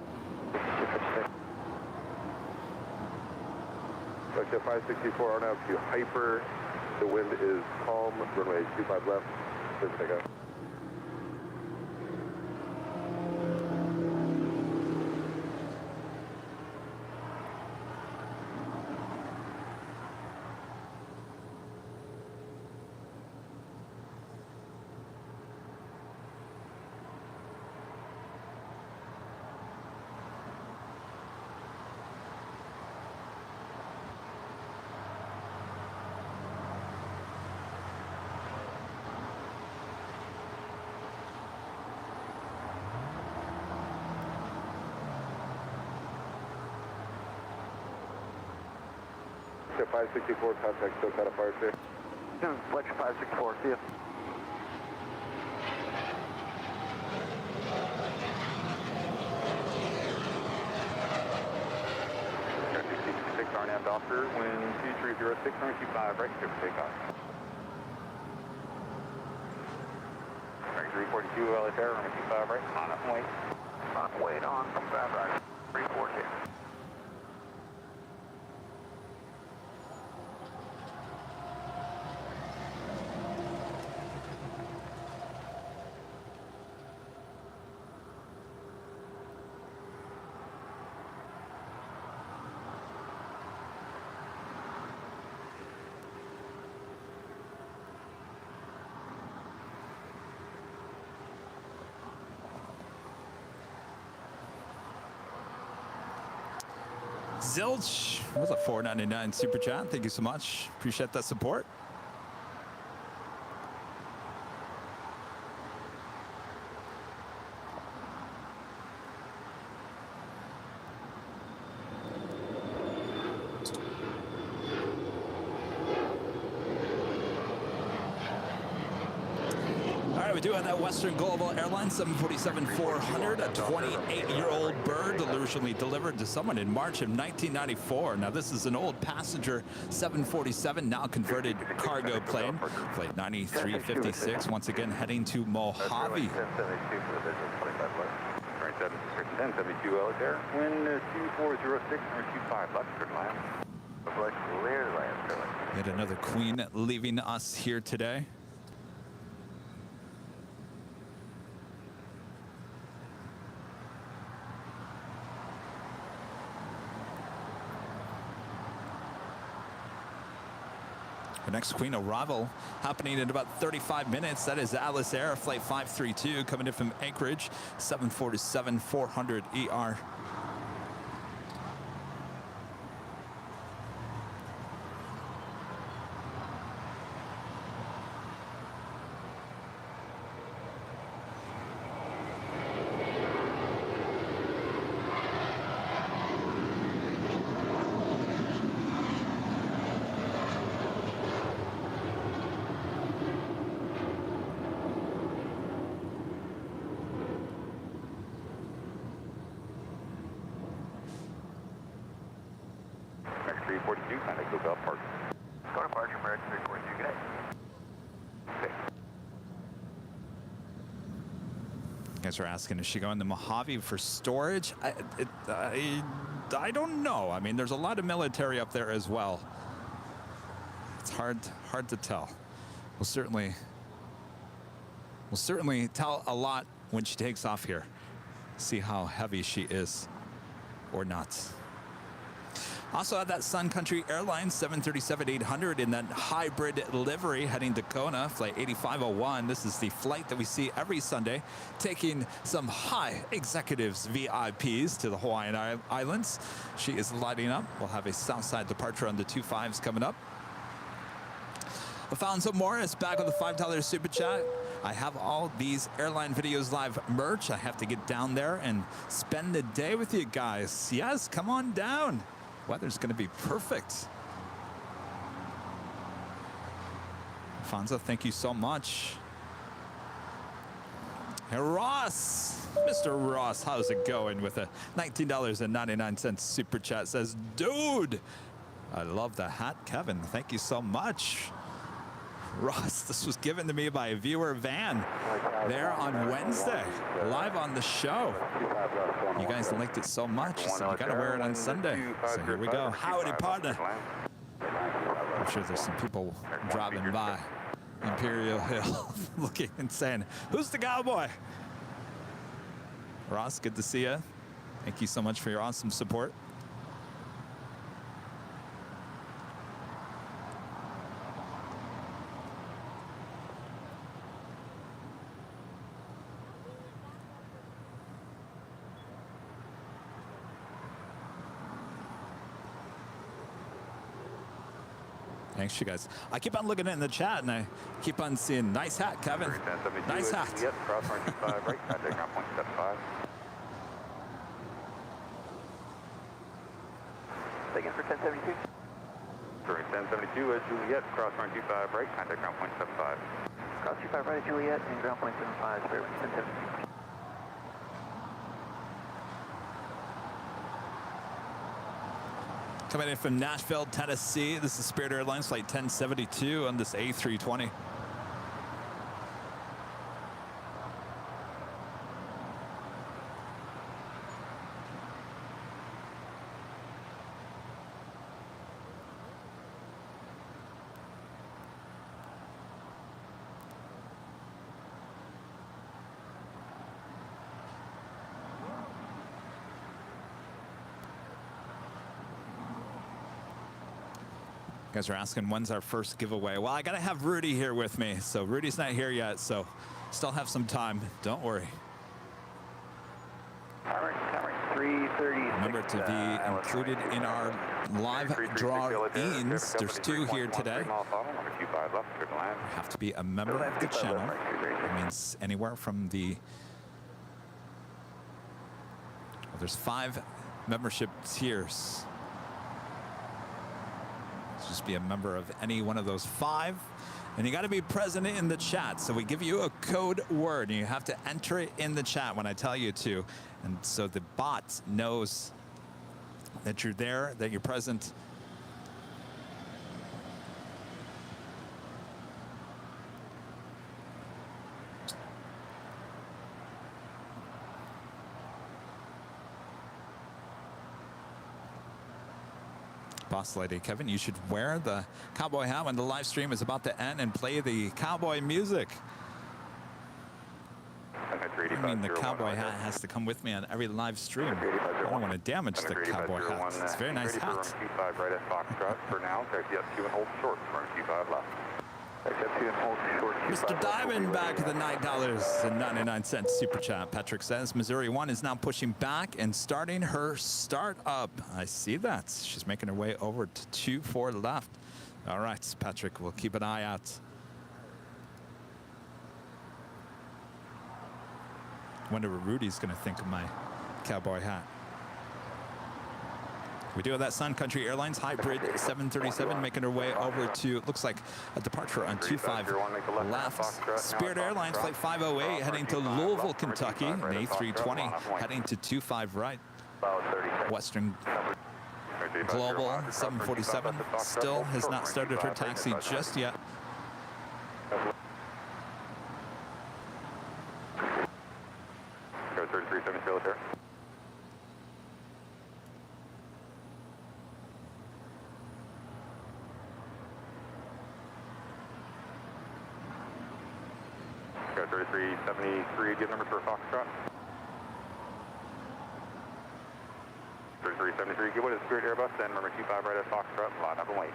S2: Section 564 on out to Hyper. The wind is calm, runway 25 left, clear for takeoff. Jet 564, contact, still got a fire station.
S5: Fletcher 564, see ya.
S3: RNAV Docker, wind 2306, runway 25 right, clear for takeoff. American 342, LA Fair, runway 25 right, on up and wait. On wait on, 25 right, 342.
S1: Zilch with a $4.99 super chat. Thank you so much. Appreciate that support. We do have that Western Global Airlines 747-400, a 28-year-old bird originally delivered to someone in March of 1994. Now, this is an old passenger 747, now converted cargo plane. Flight 9356, once again heading to Mojave.
S3: 1072 LAX Air, wind 2406, 25 left, good land. Clear land,
S1: Yet another queen leaving us here today. The next queen arrival happening in about 35 minutes. That is Alice Air, flight 532, coming in from Anchorage, 747-400 ER. Guys are asking, is she going to Mojave for storage? I don't know. I mean, there's a lot of military up there as well. It's hard to tell. We'll certainly tell a lot when she takes off here. See how heavy she is or not. Also have that Sun Country Airlines 737-800 in that hybrid livery heading to Kona, flight 8501. This is the flight that we see every Sunday, taking some high executives, VIPs, to the Hawaiian Islands. She is lighting up. We'll have a Southside departure on the 25s coming up. Alfonso Morris back with a $5 super chat. I have all these Airline Videos Live merch. I have to get down there and spend the day with you guys. Yes, come on down. Weather's going to be perfect. Alfonso, thank you so much. Hey, Ross, Mr. Ross, how's it going with a $19.99 super chat? Says, dude, I love the hat, Kevin. Thank you so much. Ross, this was given to me by a viewer, Van, there on Wednesday, live on the show. You guys liked it so much, so you gotta wear it on Sunday. So here we go. Howdy, partner. I'm sure there's some people driving by Imperial Hill looking and saying, who's the cowboy? Ross, good to see you. Thank you so much for your awesome support. Thanks, you guys. I keep on looking in the chat, and I keep on seeing nice hat, Kevin. Nice hat.
S3: Yep, cross 25, right, contact ground point 75. Again for 1072. For 1072 Juliet, cross 25, right, contact ground point 75. Cross 25 right at Juliet and ground point 75, spare 1072.
S1: Coming in from Nashville, Tennessee. This is Spirit Airlines flight 1072 on this A320. You guys are asking, when's our first giveaway? Well, I gotta have Rudy here with me. So Rudy's not here yet, so still have some time. Don't worry.
S3: Camry 3
S1: Remember to be included in our live draw-ins. There's 2 here today. You have to be a member of the channel. That means anywhere from the... Well, there's 5 membership tiers. Just be a member of any one of those 5. And you got to be present in the chat. So we give you a code word, and you have to enter it in the chat when I tell you to. And so the bot knows that you're there, that you're present. Boss lady Kevin, you should wear the cowboy hat when the live stream is about to end and play the cowboy music. I mean, the cowboy hat has to come with me on every live stream. I don't want to damage the cowboy hat. It's a very nice hat.
S3: For now, taxi up 2 and hold short, runway 25 left.
S1: Mr. Diamond back at the $9.99 super chat. Patrick says Missouri 1 is now pushing back and starting her start up. I see that. She's making her way over to 24 left. All right, Patrick, we'll keep an eye out. Wonder what Rudy's going to think of my cowboy hat. We do have that Sun Country Airlines hybrid 737 making her way over to, it looks like a departure on 25 left. Spirit Airlines flight 508 heading to Louisville, Kentucky. An A320 heading to 25 right. Western Global 747 still has not started her taxi just yet.
S3: Go 3370 military. Go 3373, give number for Foxtrot. 3373, give what is Spirit Airbus, and number 25 right at Foxtrot, line up and wait.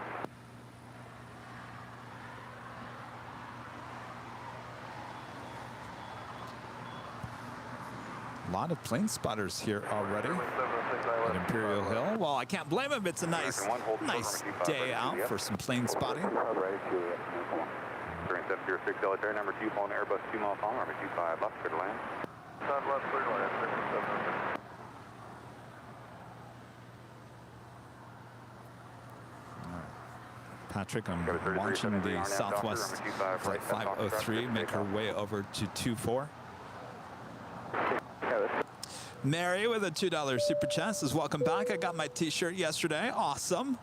S1: A lot of plane spotters here already at Imperial Hill. Well, I can't blame him. It's a nice day out for some plane spotting.
S3: 706 Delaware, number 2, phone Airbus 2 miles long, number 25 left, clear to land. Left, clear to land.
S1: Patrick, I'm watching the Southwest Flight 503 make her way over to 24. Mary with a $2 super chat says, welcome back. I got my t-shirt yesterday. Awesome.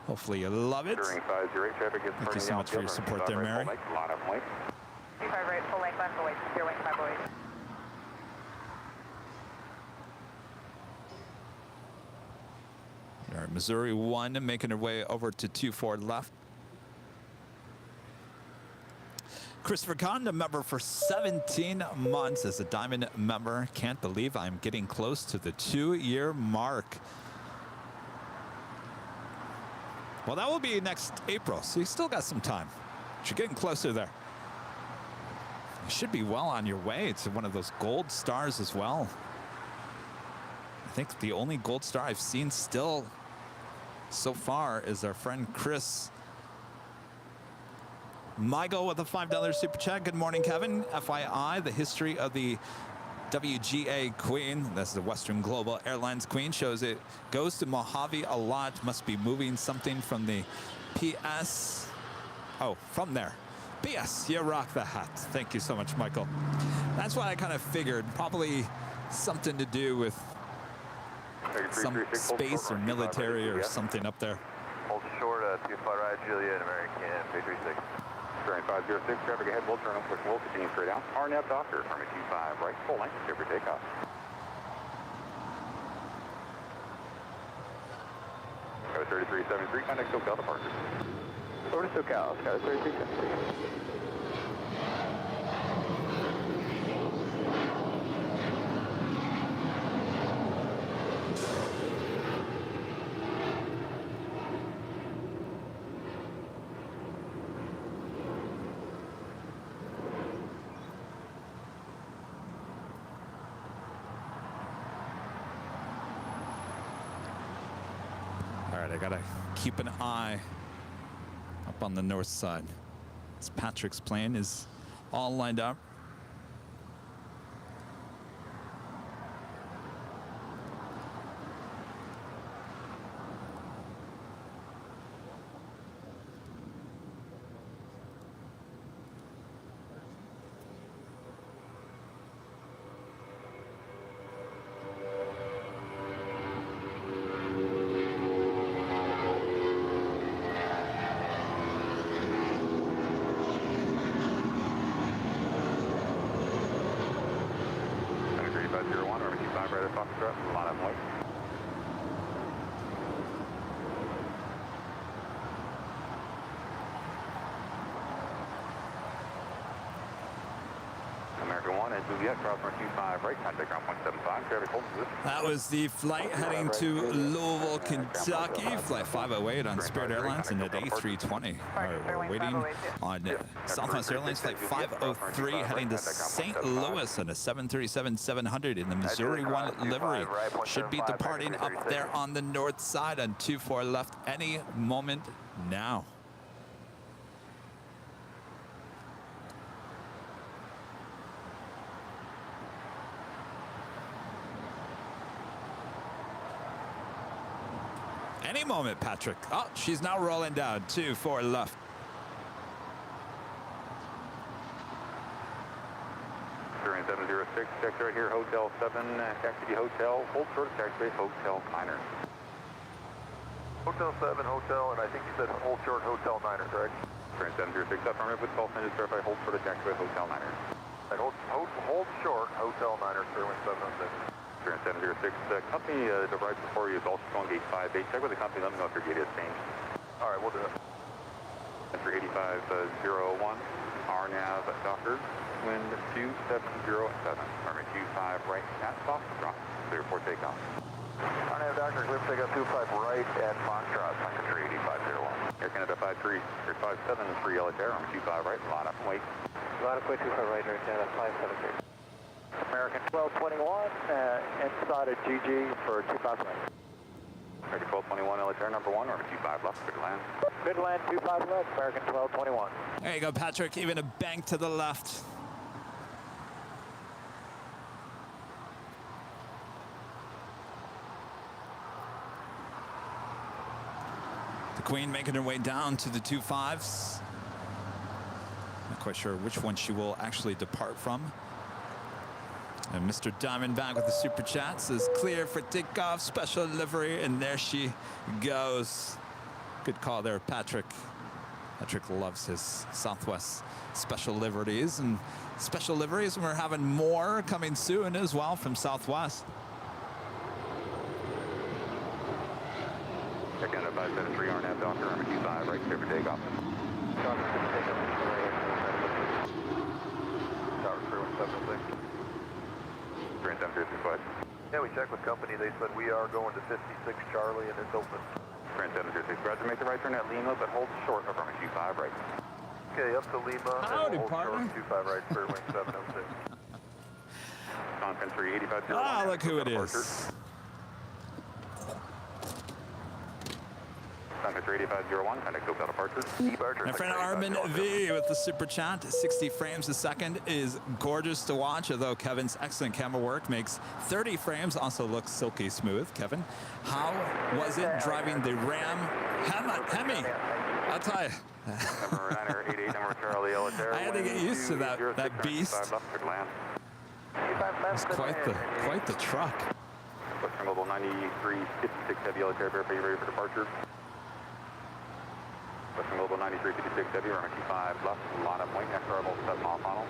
S1: Hopefully you love it. Thank you so much for your support there, Mary.
S6: 25 right, full length left, away, 0 wing, 5 away.
S1: All right, Missouri 1 making her way over to 24 left. Christopher Kahn, a member for 17 months as a Diamond member. Can't believe I'm getting close to the 2-year mark. Well, that will be next April, so you still got some time. But you're getting closer there. You should be well on your way to one of those gold stars as well. I think the only gold star I've seen still so far is our friend Chris. Michael with a $5 super chat. Good morning, Kevin. FYI, the history of the WGA Queen, that's the Western Global Airlines Queen, shows it goes to Mojave a lot. Must be moving something from the PS. Oh, from there. PS, you rock the hat. Thank you so much, Michael. That's what I kind of figured. Probably something to do with some space or military or something up there.
S3: Hold short, 25 right, Juliet, American, 336. Bearing 506, traffic ahead, we'll turn up, push, we'll continue straight out. RNAV Doctor, runway 25 right, full length, clear for takeoff. Go 3373, contact SoCal departure. Over to SoCal, Sky 3373.
S1: right, I gotta keep an eye up on the north side. This Patrick's plane is all lined up. That was the flight heading to Louisville, Kentucky. Flight 508 on Spirit Airlines and at A320. We're waiting on Southwest Airlines flight 503 heading to St. Louis on a 737-700 in the Missouri 1 livery. Should be departing up there on the north side on 24 left any moment now. Any moment, Patrick. Oh, she's now rolling down. 24 left.
S3: Experience 706, check right here, Hotel 7, taxi Hotel, hold short, taxi Hotel Niner. Hotel 7, Hotel, and I think you said hold short, Hotel Niner, correct? Experience 706, affirmative with call sign, verify hold short, taxi Hotel Niner. And hold short, Hotel Niner, Sterling 706. Experience 706, company the right before you is also going gate 58. Check with the company, let me know if your gate has changed. All right, we'll do it. Entry 8501, RNAV Docker, wind 2707, runway 25 right, at soft drop, clear for takeoff. RNAV Docker, clear for takeoff 25 right at Foxtrot, country 8501. Air Canada 53, Air 573, LHR, runway 25 right, line up and wait. Line up, wait, 25 right, Air Canada 573. American 1221, inside of GG for 25 right. American 1221, LHR number 1, or 25 left, good land. Good land, 25 left, American 1221.
S1: There you go, Patrick, even a bank to the left. The Queen making her way down to the 25s. Not quite sure which one she will actually depart from. And Mr. Diamondback with the super chat says clear for takeoff, special livery, and there she goes. Good call there, Patrick. Patrick loves his Southwest special liveries and special liveries, and we're having more coming soon as well from Southwest.
S3: Check in at 573, RNAV Docker, number 25, right, clear for takeoff. Docker, takeoff, Tower 3176. Yeah, we checked with company. They said we are going to 56 Charlie and it's open. Trent 706, Roger, make the right turn at Lima, but hold short of runway 25 right. Okay, up to Lima.
S1: Howdy,
S3: hold
S1: partner.
S3: short 25 right, Spirit Wing 706. Country 8501.
S1: Ah, look who it is.
S3: Country 8501, connect Hotel departure.
S1: My friend Armin V with the super chat, 60 frames a second is gorgeous to watch, although Kevin's excellent camera work makes 30 frames also look silky smooth. Kevin, how was it driving the Ram Hemi? I'll tell you. I had to get used to that beast. It's quite the truck.
S3: Western Global 9356 Heavy LHR, verify you're ready for departure. Western Global 9356 Heavy, runway 25 left, line up wing, next arrival 7 mile final.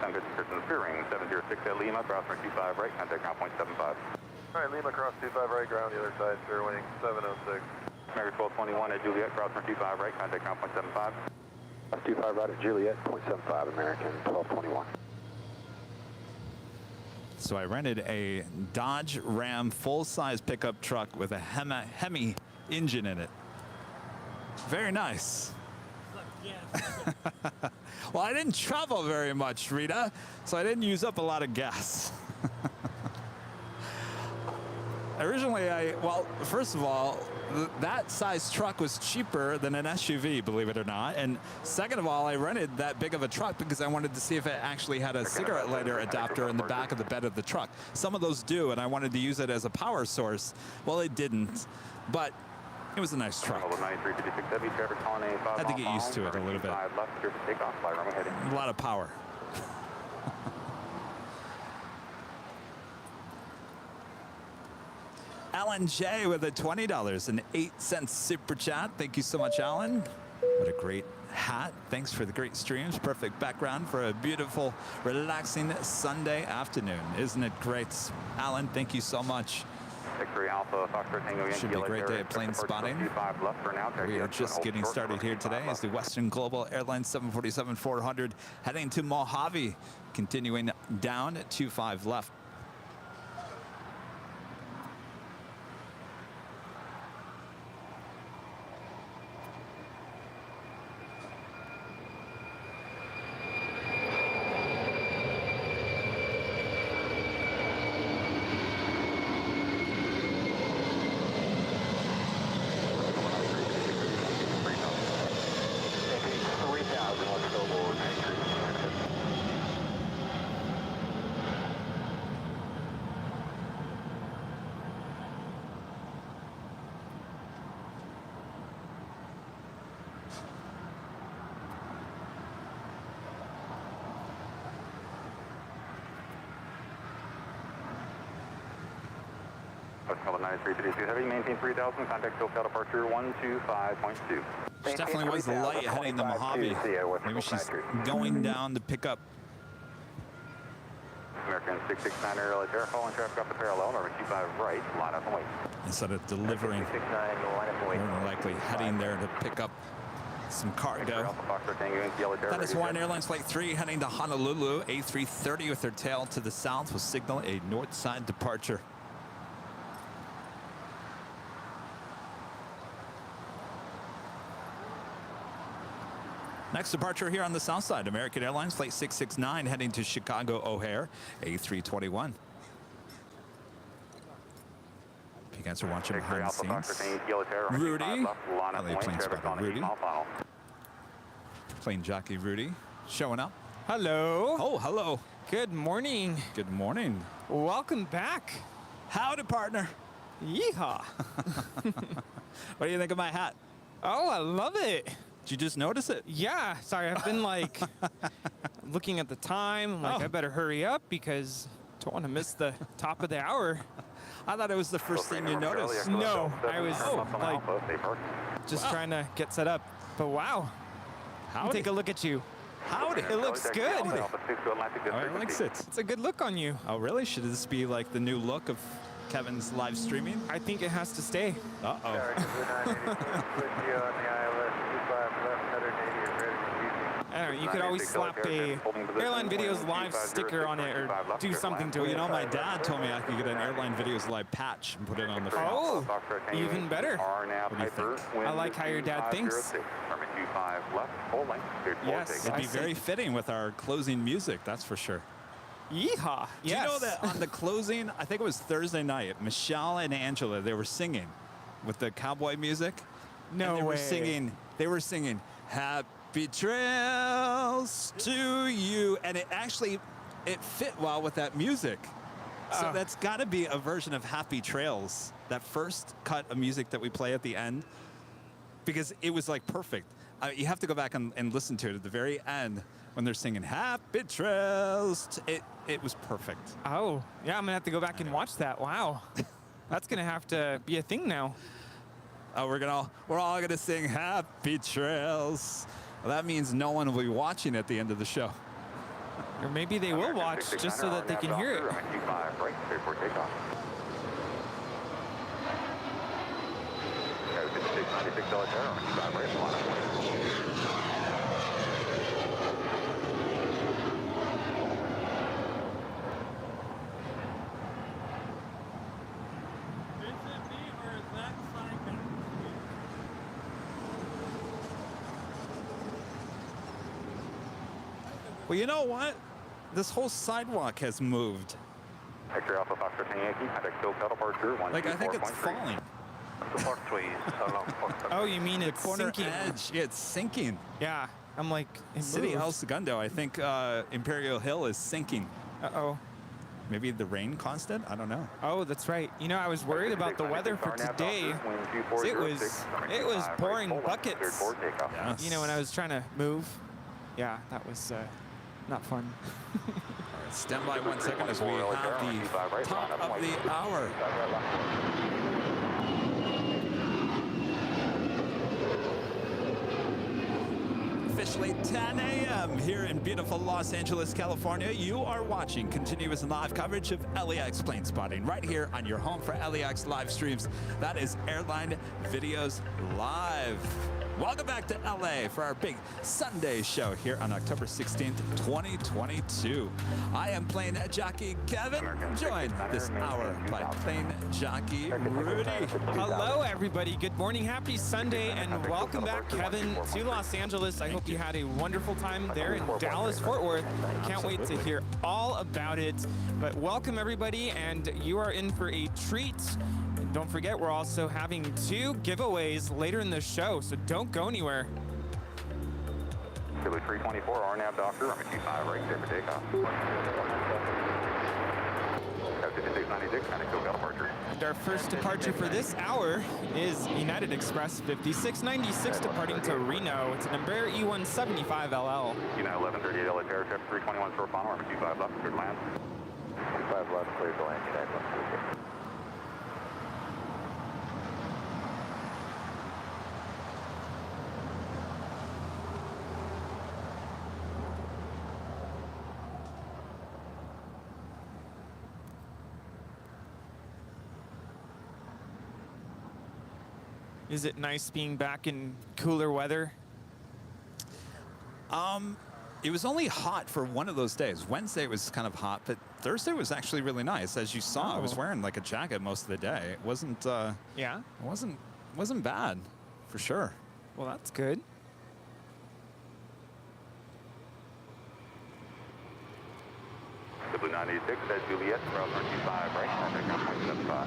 S3: Description, Spearing 706 at Lima, cross runway 25 right, contact ground point 75. All right, Lima, cross 25 right, ground the other side, Spear wing 706. American 1221 at Juliet, cross runway 25 right, contact ground point 75. 25 right at Juliet, 0.75, American 1221.
S1: So I rented a Dodge Ram full-size pickup truck with a Hemi engine in it. Very nice.
S4: Yes.
S1: Well, I didn't travel very much, Rita, so I didn't use up a lot of gas. Originally, well, first of all, that size truck was cheaper than an SUV, believe it or not. And second of all, I rented that big of a truck because I wanted to see if it actually had a cigarette lighter adapter in the back of the bed of the truck. Some of those do, and I wanted to use it as a power source. Well, it didn't, but it was a nice truck. Had to get used to it a little bit. A lot of power. Alan J with a $20.08 super chat. Thank you so much, Alan. What a great hat. Thanks for the great streams. Perfect background for a beautiful, relaxing Sunday afternoon. Isn't it great? Alan, thank you so much. Should be a great day of plane spotting. We are just getting started here today as the Western Global Airlines 747-400 heading to Mojave, continuing down at 25 left.
S3: Heavy, maintain 3000, contact SoCal departure 125.2.
S1: She definitely was the light heading to Mojave. Maybe she's going down to pick up.
S3: American 669 Airline calling traffic off the parallel, number 25 right, line up and wait.
S1: Instead of delivering, more than likely heading there to pick up some cargo. That is Hawaiian Airlines Flight 3 heading to Honolulu. A330 with their tail to the south will signal a north side departure. Next departure here on the south side, American Airlines Flight 669 heading to Chicago O'Hare, A321. If you guys are watching behind the scenes, Rudy, LA plane spotter Rudy, plane jockey Rudy, showing up.
S9: Hello.
S1: Oh, hello.
S9: Good morning.
S1: Good morning.
S9: Welcome back.
S1: Howdy, partner.
S9: Yeehaw.
S1: What do you think of my hat?
S9: Oh, I love it.
S1: Did you just notice it?
S9: Yeah. Sorry, I've been like looking at the time. Like, I better hurry up because don't want to miss the top of the hour.
S1: I thought it was the first thing you noticed.
S9: No, I was like just trying to get set up. But wow.
S1: Howdy.
S9: Take a look at you.
S1: Howdy.
S9: It looks good.
S1: I likes it.
S9: It's a good look on you.
S1: Oh, really? Should this be like the new look of Kevin's live streaming?
S9: I think it has to stay. I don't know, you could always slap a Airline Videos Live sticker on it or do something to it.
S1: You know, my dad told me I could get an Airline Videos Live patch and put it on the front.
S9: Oh, even better.
S1: What do you think?
S9: I like how your dad thinks. Yes,
S1: It'd be very fitting with our closing music, that's for sure.
S9: Yeehaw.
S1: Do you know that on the closing, I think it was Thursday night, Michelle and Angela, they were singing with the cowboy music.
S9: No
S1: way. They were singing Happy Trails to You. And it fit well with that music. So that's got to be a version of Happy Trails, that first cut of music that we play at the end, because it was like perfect. You have to go back and listen to it at the very end when they're singing Happy Trails. It was perfect.
S9: Oh, yeah, I'm going to have to go back and watch that. Wow. That's going to have to be a thing now.
S1: Oh, we're all gonna sing Happy Trails. Well, that means no one will be watching at the end of the show.
S9: Or maybe they will watch just so that they can hear it.
S1: Well, you know what? This whole sidewalk has moved.
S3: Hector Alpha Foxtrot Yankee, contact Phil departure 124.3.
S1: Like, I think it's falling.
S9: Oh, you mean it's
S1: Corner
S9: sinking?
S1: edge. Yeah, it's sinking.
S9: Yeah. I'm like, it
S1: City El
S9: moved.
S1: Segundo, I think Imperial Hill is sinking.
S9: Uh-oh.
S1: Maybe the rain caused it? I don't know.
S9: Oh, that's right. You know, I was worried about the weather for today. It was pouring buckets.
S1: Yes.
S9: You know, when I was trying to move. Yeah, that was not fun.
S1: All right, stand by 1 second as we have the top of the hour. Officially 10 a.m. here in beautiful Los Angeles, California. You are watching continuous and live coverage of LAX plane spotting right here on your home for LAX live streams. That is Airline Videos Live. Welcome back to LA for our big Sunday show here on October 16th, 2022. I am plane jockey Kevin, joined this hour by plane jockey Rudy.
S9: Hello, everybody. Good morning. Happy Sunday, and welcome back, Kevin, to Los Angeles. I hope you had a wonderful time there in Dallas, Fort Worth. Can't wait to hear all about it. But welcome, everybody, and you are in for a treat. Don't forget, we're also having 2 giveaways later in the show, so don't go anywhere.
S3: Philly 324, RNAV doctor, runway 25 right, clear for takeoff. 5696, contact Phil departure.
S9: And our first departure for this hour is United Express 5696 departing to Reno. It's an Embraer E175LL.
S3: United 1138 LA Aircraft 321 short final, runway 25 left, clear to land. 25 left, clear to land, United 138.
S9: Is it nice being back in cooler weather?
S1: It was only hot for one of those days. Wednesday was kind of hot, but Thursday was actually really nice. As you saw, I was wearing like a jacket most of the day. It wasn't.
S9: Yeah.
S1: It wasn't bad, for sure.
S9: Well, that's good.
S3: Blue 986, that's Juliet, ground point 25 right, contact ground point 75.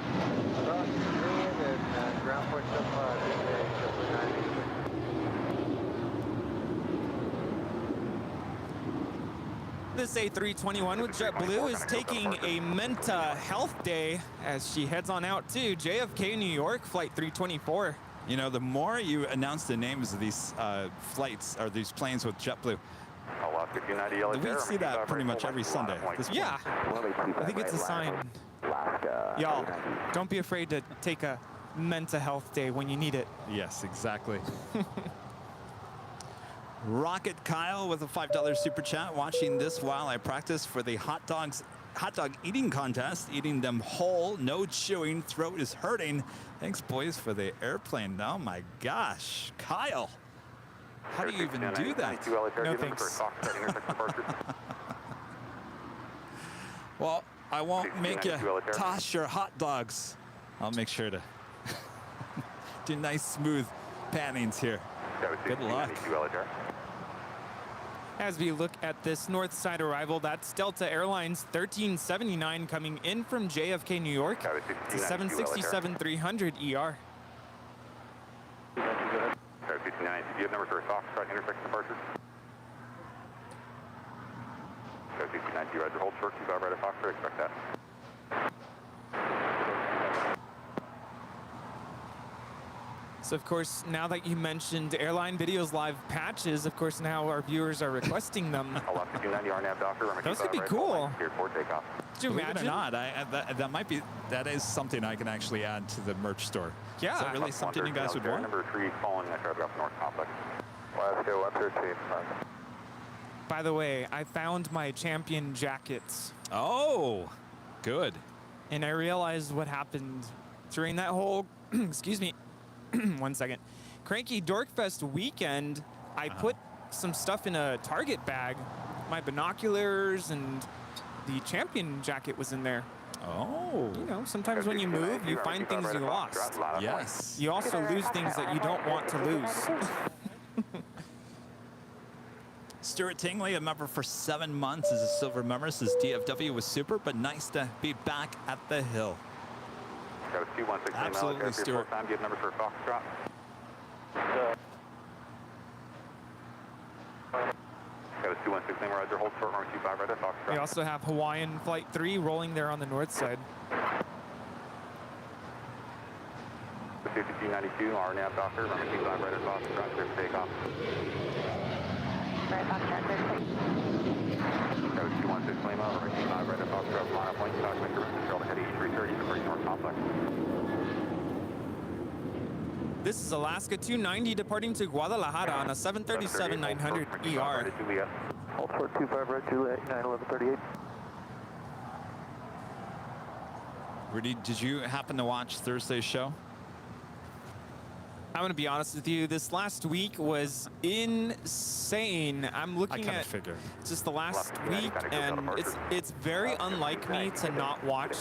S2: Juliet and ground point 75, Blue 986.
S9: This A321 with JetBlue is taking a mental health day as she heads on out to JFK, New York, flight 324.
S1: You know, the more you announce the names of these flights or these planes with JetBlue,
S3: Alaska 290 LA
S1: we see that pretty much every Sunday.
S9: Yeah, I think it's a sign. Y'all, don't be afraid to take a mental health day when you need it.
S1: Yes, exactly. Rocket Kyle with a $5 super chat, watching this while I practice for the hot dog eating contest, eating them whole, no chewing, throat is hurting. Thanks, boys, for the airplane. Oh my gosh, Kyle. How do you even do that?
S9: No thanks.
S1: Well, I won't make you toss your hot dogs. I'll make sure to do nice, smooth pannings here. Good luck.
S9: As we look at this north side arrival, that's Delta Airlines 1379 coming in from JFK, New York. It's a 767-300 ER.
S3: 59, do you have number for Foxtrot intersection departure? 59, roger, hold short, 25 right at Foxtrot, expect that.
S9: So, of course, now that you mentioned Airline Videos Live patches, of course, now our viewers are requesting them.
S3: Alaska 290 RNAV doctor,
S9: those could be cool.
S3: Takeoff.
S9: Could you
S1: Believe it
S9: imagine?
S1: or not, that is something I can actually add to the merch store.
S9: Yeah.
S1: Is that really something you guys would want?
S3: Number 3 following that drive off North Complex.
S2: Alaska 113.
S9: By the way, I found my champion jackets.
S1: Oh, good.
S9: And I realized what happened during that whole, excuse me, 1 second, Cranky Dorkfest weekend. I put some stuff in a Target bag, my binoculars, and the champion jacket was in there.
S1: Oh.
S9: You know, sometimes when you move, you find things you lost.
S1: Yes.
S9: You also lose things that you don't want to lose.
S1: Stuart Tingley, a member for 7 months, is a silver member. Says DFW was super, but nice to be back at the hill.
S3: Got a 216
S1: Absolutely, Stuart.
S3: Time, give number for Foxtrot. Got a 216 Roger, hold short runway 25 right at Foxtrot.
S9: We also have Hawaiian Flight 3 rolling there on the north side.
S3: 5292, RNAV Doctor, runway 25 right at Foxtrot, clear for takeoff.
S6: Right, Foxtrot, clear for takeoff.
S3: Got a 216 Lima, runway 25 right at Foxtrot, line up point, document control ahead A330, the first north complex.
S9: This is Alaska 290 departing to Guadalajara on a 737-900 ER.
S2: Hold short 25 right, Juliet, 91138.
S1: Rudy, did you happen to watch Thursday's show?
S9: I'm going to be honest with you. This last week was insane. I'm looking at
S1: figured.
S9: just the last week, and it's very unlike me to not watch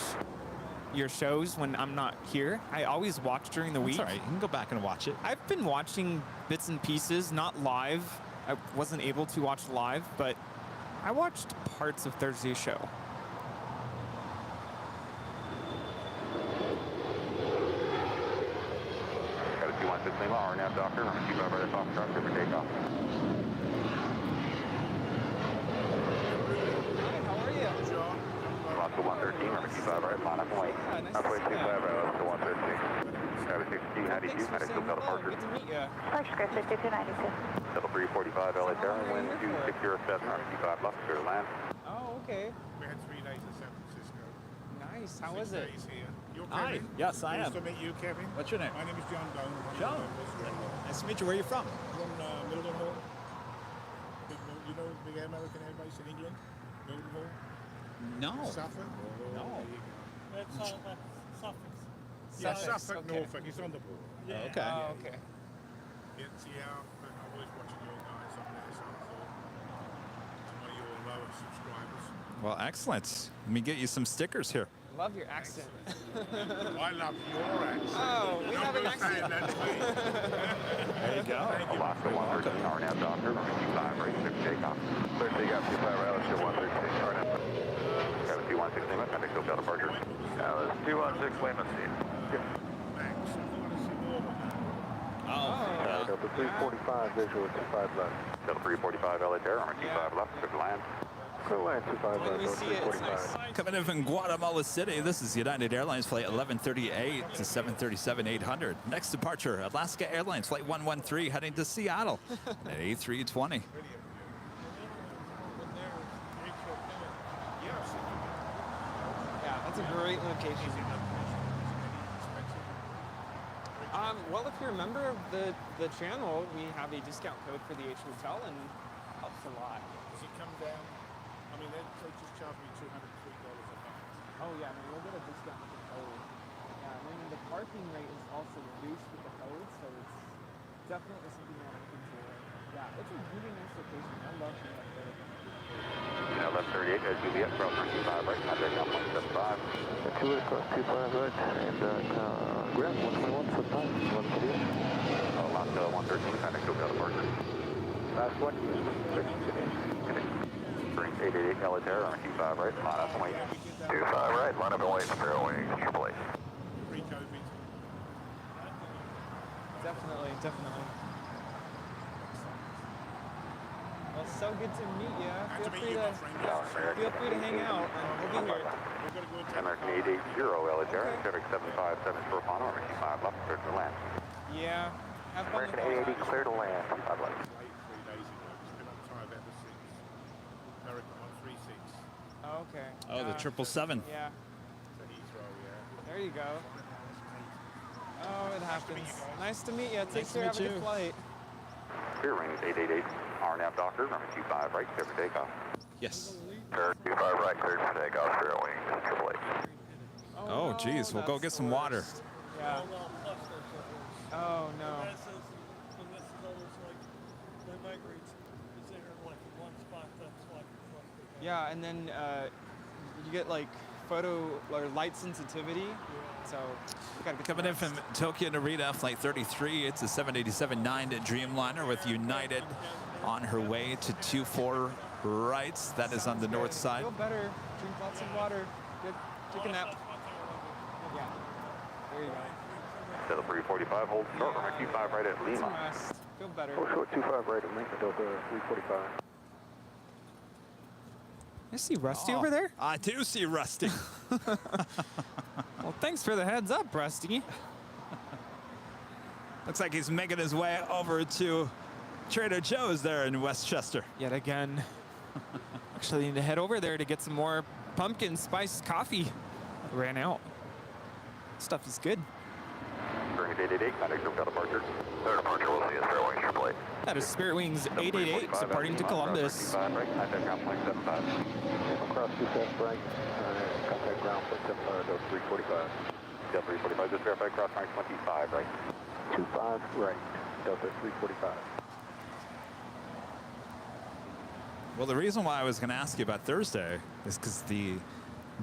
S9: your shows when I'm not here. I always watch during the week.
S1: That's all right. You can go back and watch it.
S9: I've been watching bits and pieces, not live. I wasn't able to watch live, but I watched parts of Thursday's show.
S3: Got a 216 Lima, RNAV Doctor, number 25 right at Foxtrot, clear for takeoff.
S9: How are you?
S3: Alaska 113, number 25 right, line up and wait. Halfway 25 right, Alaska 113. Got a 6292, medic still got departure.
S9: Good to meet you.
S6: Foxtrot, 5292.
S3: Level 345 LA Terra, wind 2607, RC5 left, clear to land.
S9: Oh, okay.
S7: We had 3 days in San Francisco.
S9: Nice. How
S7: 6
S9: was it?
S7: days here. You're
S1: Hi.
S7: Kevin.
S1: Yes, I
S7: Nice
S1: am.
S7: to meet you, Kevin.
S1: What's your name?
S7: My name is John Doan.
S1: John. Nice to meet you. Where are you from?
S7: From Mildenhall. You know big American Air Base in England? Mildenhall?
S1: No.
S7: Suffolk?
S1: No.
S4: That's all, that's Suffolk.
S7: Yeah,
S9: Sussex,
S7: Suffolk,
S9: okay.
S7: Norfolk. It's on the border.
S4: Yeah.
S1: Okay.
S9: Oh, okay.
S7: It's, yeah, I'm always watching your guys on there, so I thought I'm one of your lower subscribers.
S1: Well, excellent. Let me get you some stickers here.
S9: Love your accent.
S7: I love your accent.
S9: Oh, we have an
S7: Not saying
S9: accent.
S7: that to me.
S1: There you go.
S3: Alaska 113, RNAV Doctor, number 25 right, clear for takeoff. Clear to takeoff, 25 right, Alaska 113, RNAV. Got a 216 Lima, medic still got departure. That's 216 Lima, see you.
S7: Thanks. I want to see more of that.
S1: Oh.
S2: Delta 345, visual 25 left.
S3: Delta 345 LA Terra, runway 25 left, clear to land.
S2: Clear land 25
S9: When
S2: left,
S9: we
S2: Delta
S9: see it, it's
S2: 345.
S9: nice.
S1: Coming in from Guatemala City, this is United Airlines flight 1138 to 737-800. Next departure, Alaska Airlines flight 113 heading to Seattle at A320.
S9: Yeah, that's a great location. Well, if you're a member of the channel, we have a discount code for the H Hotel, and it helps a lot.
S7: Does it come down? I mean, they just charged me $203 a month.
S9: Oh yeah, no, you'll get a discount with the code. Yeah, and then the parking rate is also reduced with the code, so it's definitely something you want to look into. Yeah, it's a really nice location. I love being up there.
S3: Now left 38, Juliet, cross 95 right, contact 1.75.
S2: 2 across 25 right, and ground 121 foot 5, 138.
S3: Alaska 113, contact still got departure.
S2: Last one, 6
S3: Springs 888 LA Terra, runway 25 right, line up and wait. 25 right, line up and wait, fair wing, triple eight.
S7: Pre-COVID.
S9: Definitely, definitely. Well, so good to meet you.
S7: Good to meet you, my friend.
S9: Feel free to hang out, and we'll be here.
S7: We've got to go into
S3: American 880 LA Terra, Pacific 757 short final, runway 25 left, clear to land.
S9: Yeah. Have fun
S2: American
S9: with
S2: 880 clear to land, 5 left.
S7: late 3 days ago. It's been on time ever since. American 136
S9: Oh, okay.
S1: Oh, the 777.
S9: Yeah.
S7: to Heathrow, yeah.
S9: There you go. Oh, it happens. Nice to meet you. Take
S1: Nice to
S9: care.
S1: meet
S9: Have a
S1: you.
S9: good flight.
S3: Clear rings 888, RNAV Doctor, runway 25 right, clear for takeoff.
S1: Yes.
S3: Clear 25 right, clear for takeoff, fair wing, triple eight.
S1: Oh,
S9: no,
S1: geez. We'll go
S9: that's
S1: get
S9: the
S1: some water.
S9: worst. Yeah. Oh, no.
S4: This is almost like they migrate. Is there like one spot that's like cluster?
S9: Yeah, and then you get like photo or light sensitivity. So you gotta get
S1: Coming in from Tokyo Narita, flight 33, it's a 787-9 Dreamliner with United on her way to 24 right. That is on the north side.
S9: Feel better. Drink lots of water. Good. Take a nap. Yeah. There you go.
S3: Delta 345, hold short, runway 25 right at
S9: Get some
S3: Lima.
S9: rest. Feel better.
S2: Hold short 25 right at Lima, Delta 345.
S9: I see Rusty over there.
S1: I do see Rusty.
S9: Well, thanks for the heads up, Rusty.
S1: Looks like he's making his way over to Trader Joe's there in Westchester.
S9: Yet again. Actually need to head over there to get some more pumpkin spice coffee. Ran out. Stuff is good.
S3: Spirit 888, contact Delta departure. Their departure will see us fairway your plate.
S9: That is Spirit Wings 888 departing to Columbus.
S3: Right, contact ground point 75.
S2: Across 25 right, contact ground point 75, Delta 345.
S3: Delta 345, just verify cross runway 25 right.
S2: 25 right, Delta 345.
S1: Well, the reason why I was going to ask you about Thursday is because the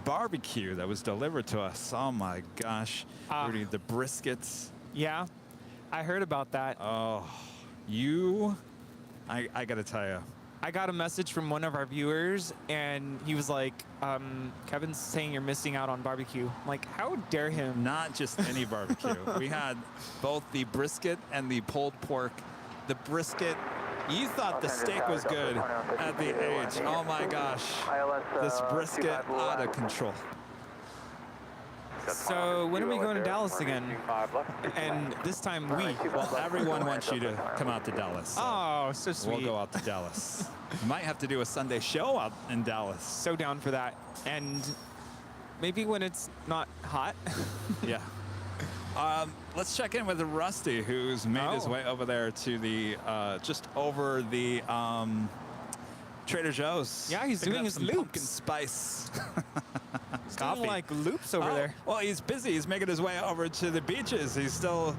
S1: barbecue that was delivered to us, oh my gosh, Rudy, the briskets.
S9: Yeah, I heard about that.
S1: Oh, I got to tell you.
S9: I got a message from one of our viewers, and he was like, Kevin's saying you're missing out on barbecue. I'm like, how dare him?
S1: Not just any barbecue. We had both the brisket and the pulled pork. The brisket, you thought the steak was good at the age. Oh my gosh, this brisket out of control.
S9: So when are we going to Dallas again? And this time we.
S1: Well, everyone wants you to come out to Dallas. So
S9: Oh, so sweet.
S1: we'll go out to Dallas. Might have to do a Sunday show out in Dallas.
S9: So down for that. And maybe when it's not hot.
S1: Yeah. Let's check in with Rusty, who's made his way over there to the, just over the Trader Joe's.
S9: Yeah, he's
S1: Picking
S9: doing
S1: up
S9: his
S1: some
S9: loops.
S1: pumpkin spice
S9: He's
S1: coffee.
S9: doing like loops over there.
S1: Well, he's busy. He's making his way over to the beaches. He's still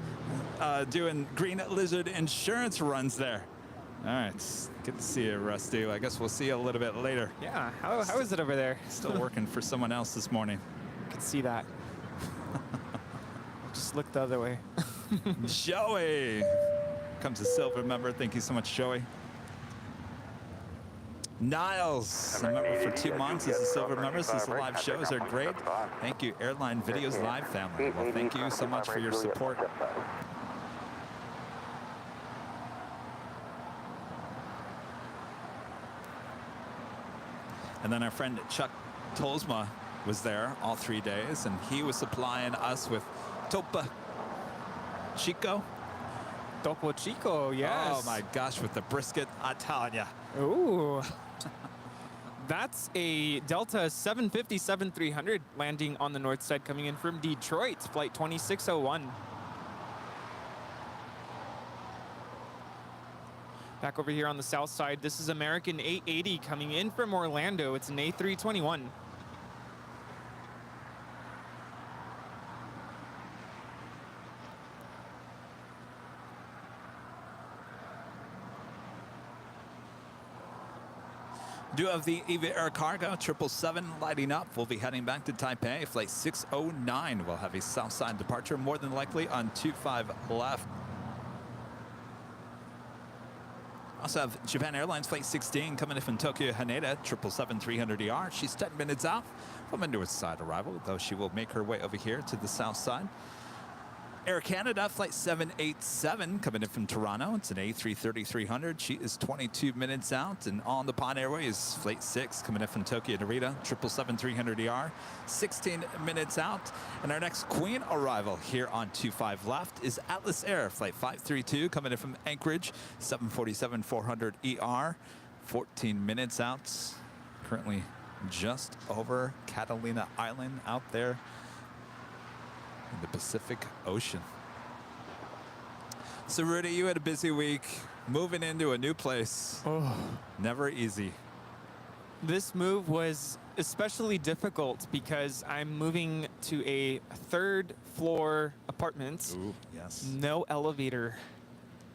S1: doing Green Lizard insurance runs there. All right, good to see you, Rusty. I guess we'll see you a little bit later.
S9: Yeah, how is it over there?
S1: Still working for someone else this morning.
S9: I can see that. Just look the other way.
S1: Joey comes a silver member. Thank you so much, Joey. Niles, a member for 2 months, is a silver member. Says the live shows are great. Thank you, Airline Videos Live family. Well, thank you so much for your support. And then our friend Chuck Tolsma was there all 3 days, and he was supplying us with Topo Chico.
S9: Topo Chico, yes.
S1: Oh my gosh, with the brisket, I'm telling ya.
S9: Ooh. That's a Delta 750-7300 landing on the north side coming in from Detroit, flight 2601. Back over here on the south side, this is American 880 coming in from Orlando. It's an A321.
S1: Do have the EVA Air Cargo 777 lighting up. We'll be heading back to Taipei. Flight 609 will have a south side departure, more than likely on 25 left. Also have Japan Airlines Flight 16 coming in from Tokyo Haneda, 777-300ER. She's 10 minutes out from a north side arrival, though she will make her way over here to the south side. Air Canada Flight 787 coming in from Toronto. It's an A330-300. She is 22 minutes out. And on the Pod Airways Flight 6 coming in from Tokyo Narita, 777-300ER, 16 minutes out. And our next Queen arrival here on 25 left is Atlas Air Flight 532 coming in from Anchorage, 747-400ER, 14 minutes out. Currently just over Catalina Island out there in the Pacific Ocean. So Rudy, you had a busy week moving into a new place.
S9: Oh.
S1: Never easy.
S9: This move was especially difficult because I'm moving to a 3rd floor apartment.
S1: Ooh, yes.
S9: No elevator.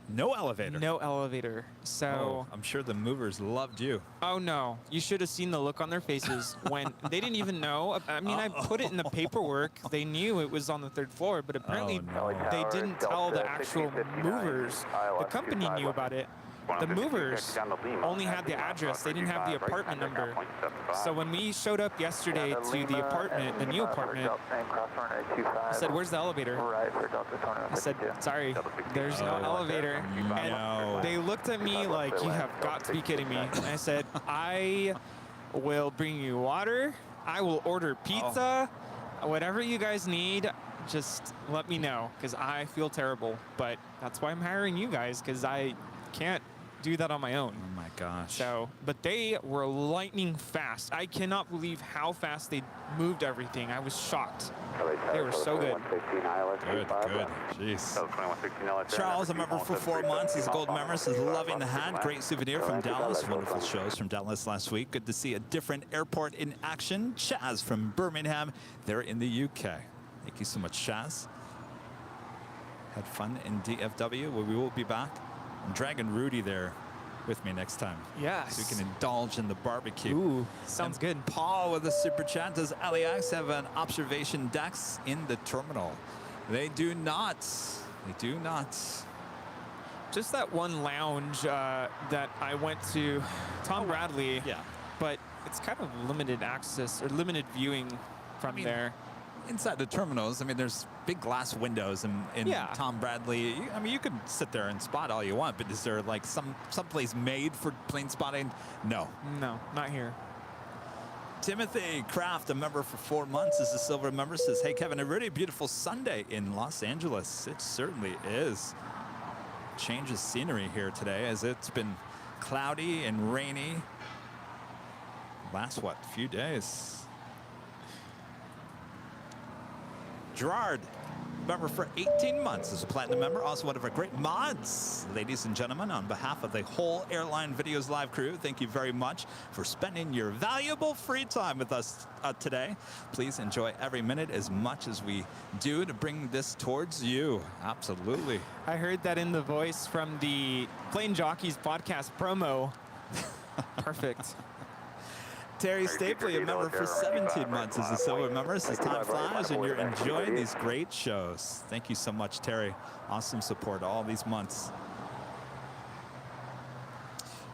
S1: No elevator?
S9: No elevator. So.
S1: Oh, I'm sure the movers loved you.
S9: Oh no, you should have seen the look on their faces when they didn't even know. I mean, I put it in the paperwork. They knew it was on the 3rd floor, but apparently they didn't tell the actual movers. The company knew about it. the movers only had the address. They didn't have the apartment number. So when we showed up yesterday to the apartment, the new apartment, I said, "Where's the elevator?" I said, "Sorry, there's no elevator." And they looked at me like, "You have got to be kidding me." And I said, "I will bring you water. I will order pizza. Whatever you guys need, just let me know, because I feel terrible." But that's why I'm hiring you guys, because I can't do that on my own.
S1: Oh my gosh.
S9: So, but they were lightning fast. I cannot believe how fast they moved everything. I was shocked. They were so good.
S1: Good, good. Jeez. Charles, a member for 4 months. He's a gold member. Says, loving the hat. Great souvenir from Dallas. Wonderful shows from Dallas last week. Good to see a different airport in action. Chaz from Birmingham. They're in the UK. Thank you so much, Chaz. Had fun in DFW. Well, we will be back. I'm dragging Rudy there with me next time.
S9: Yes.
S1: So we can indulge in the barbecue.
S9: Ooh, sounds good.
S1: Paul with a super chat. Does LAX have an observation decks in the terminal? They do not. They do not.
S9: Just that one lounge that I went to, Tom Bradley.
S1: Yeah.
S9: But it's kind of limited access or limited viewing from there.
S1: Inside the terminals, I mean, there's big glass windows in Tom Bradley. I mean, you could sit there and spot all you want, but is there like some place made for plane spotting? No.
S9: No, not here.
S1: Timothy Kraft, a member for 4 months, is a silver member, says, hey, Kevin and Rudy, beautiful Sunday in Los Angeles. It certainly is. Change of scenery here today, as it's been cloudy and rainy last, what, few days. Gerard, member for 18 months, is a platinum member, also one of our great mods. Ladies and gentlemen, on behalf of the whole Airline Videos Live crew, thank you very much for spending your valuable free time with us today. Please enjoy every minute as much as we do to bring this towards you. Absolutely.
S9: I heard that in the voice from the Plane Jockeys podcast promo. Perfect.
S1: Terry Stapley, a member for 17 months, is a silver member. Says time flies and you're enjoying these great shows. Thank you so much, Terry. Awesome support all these months.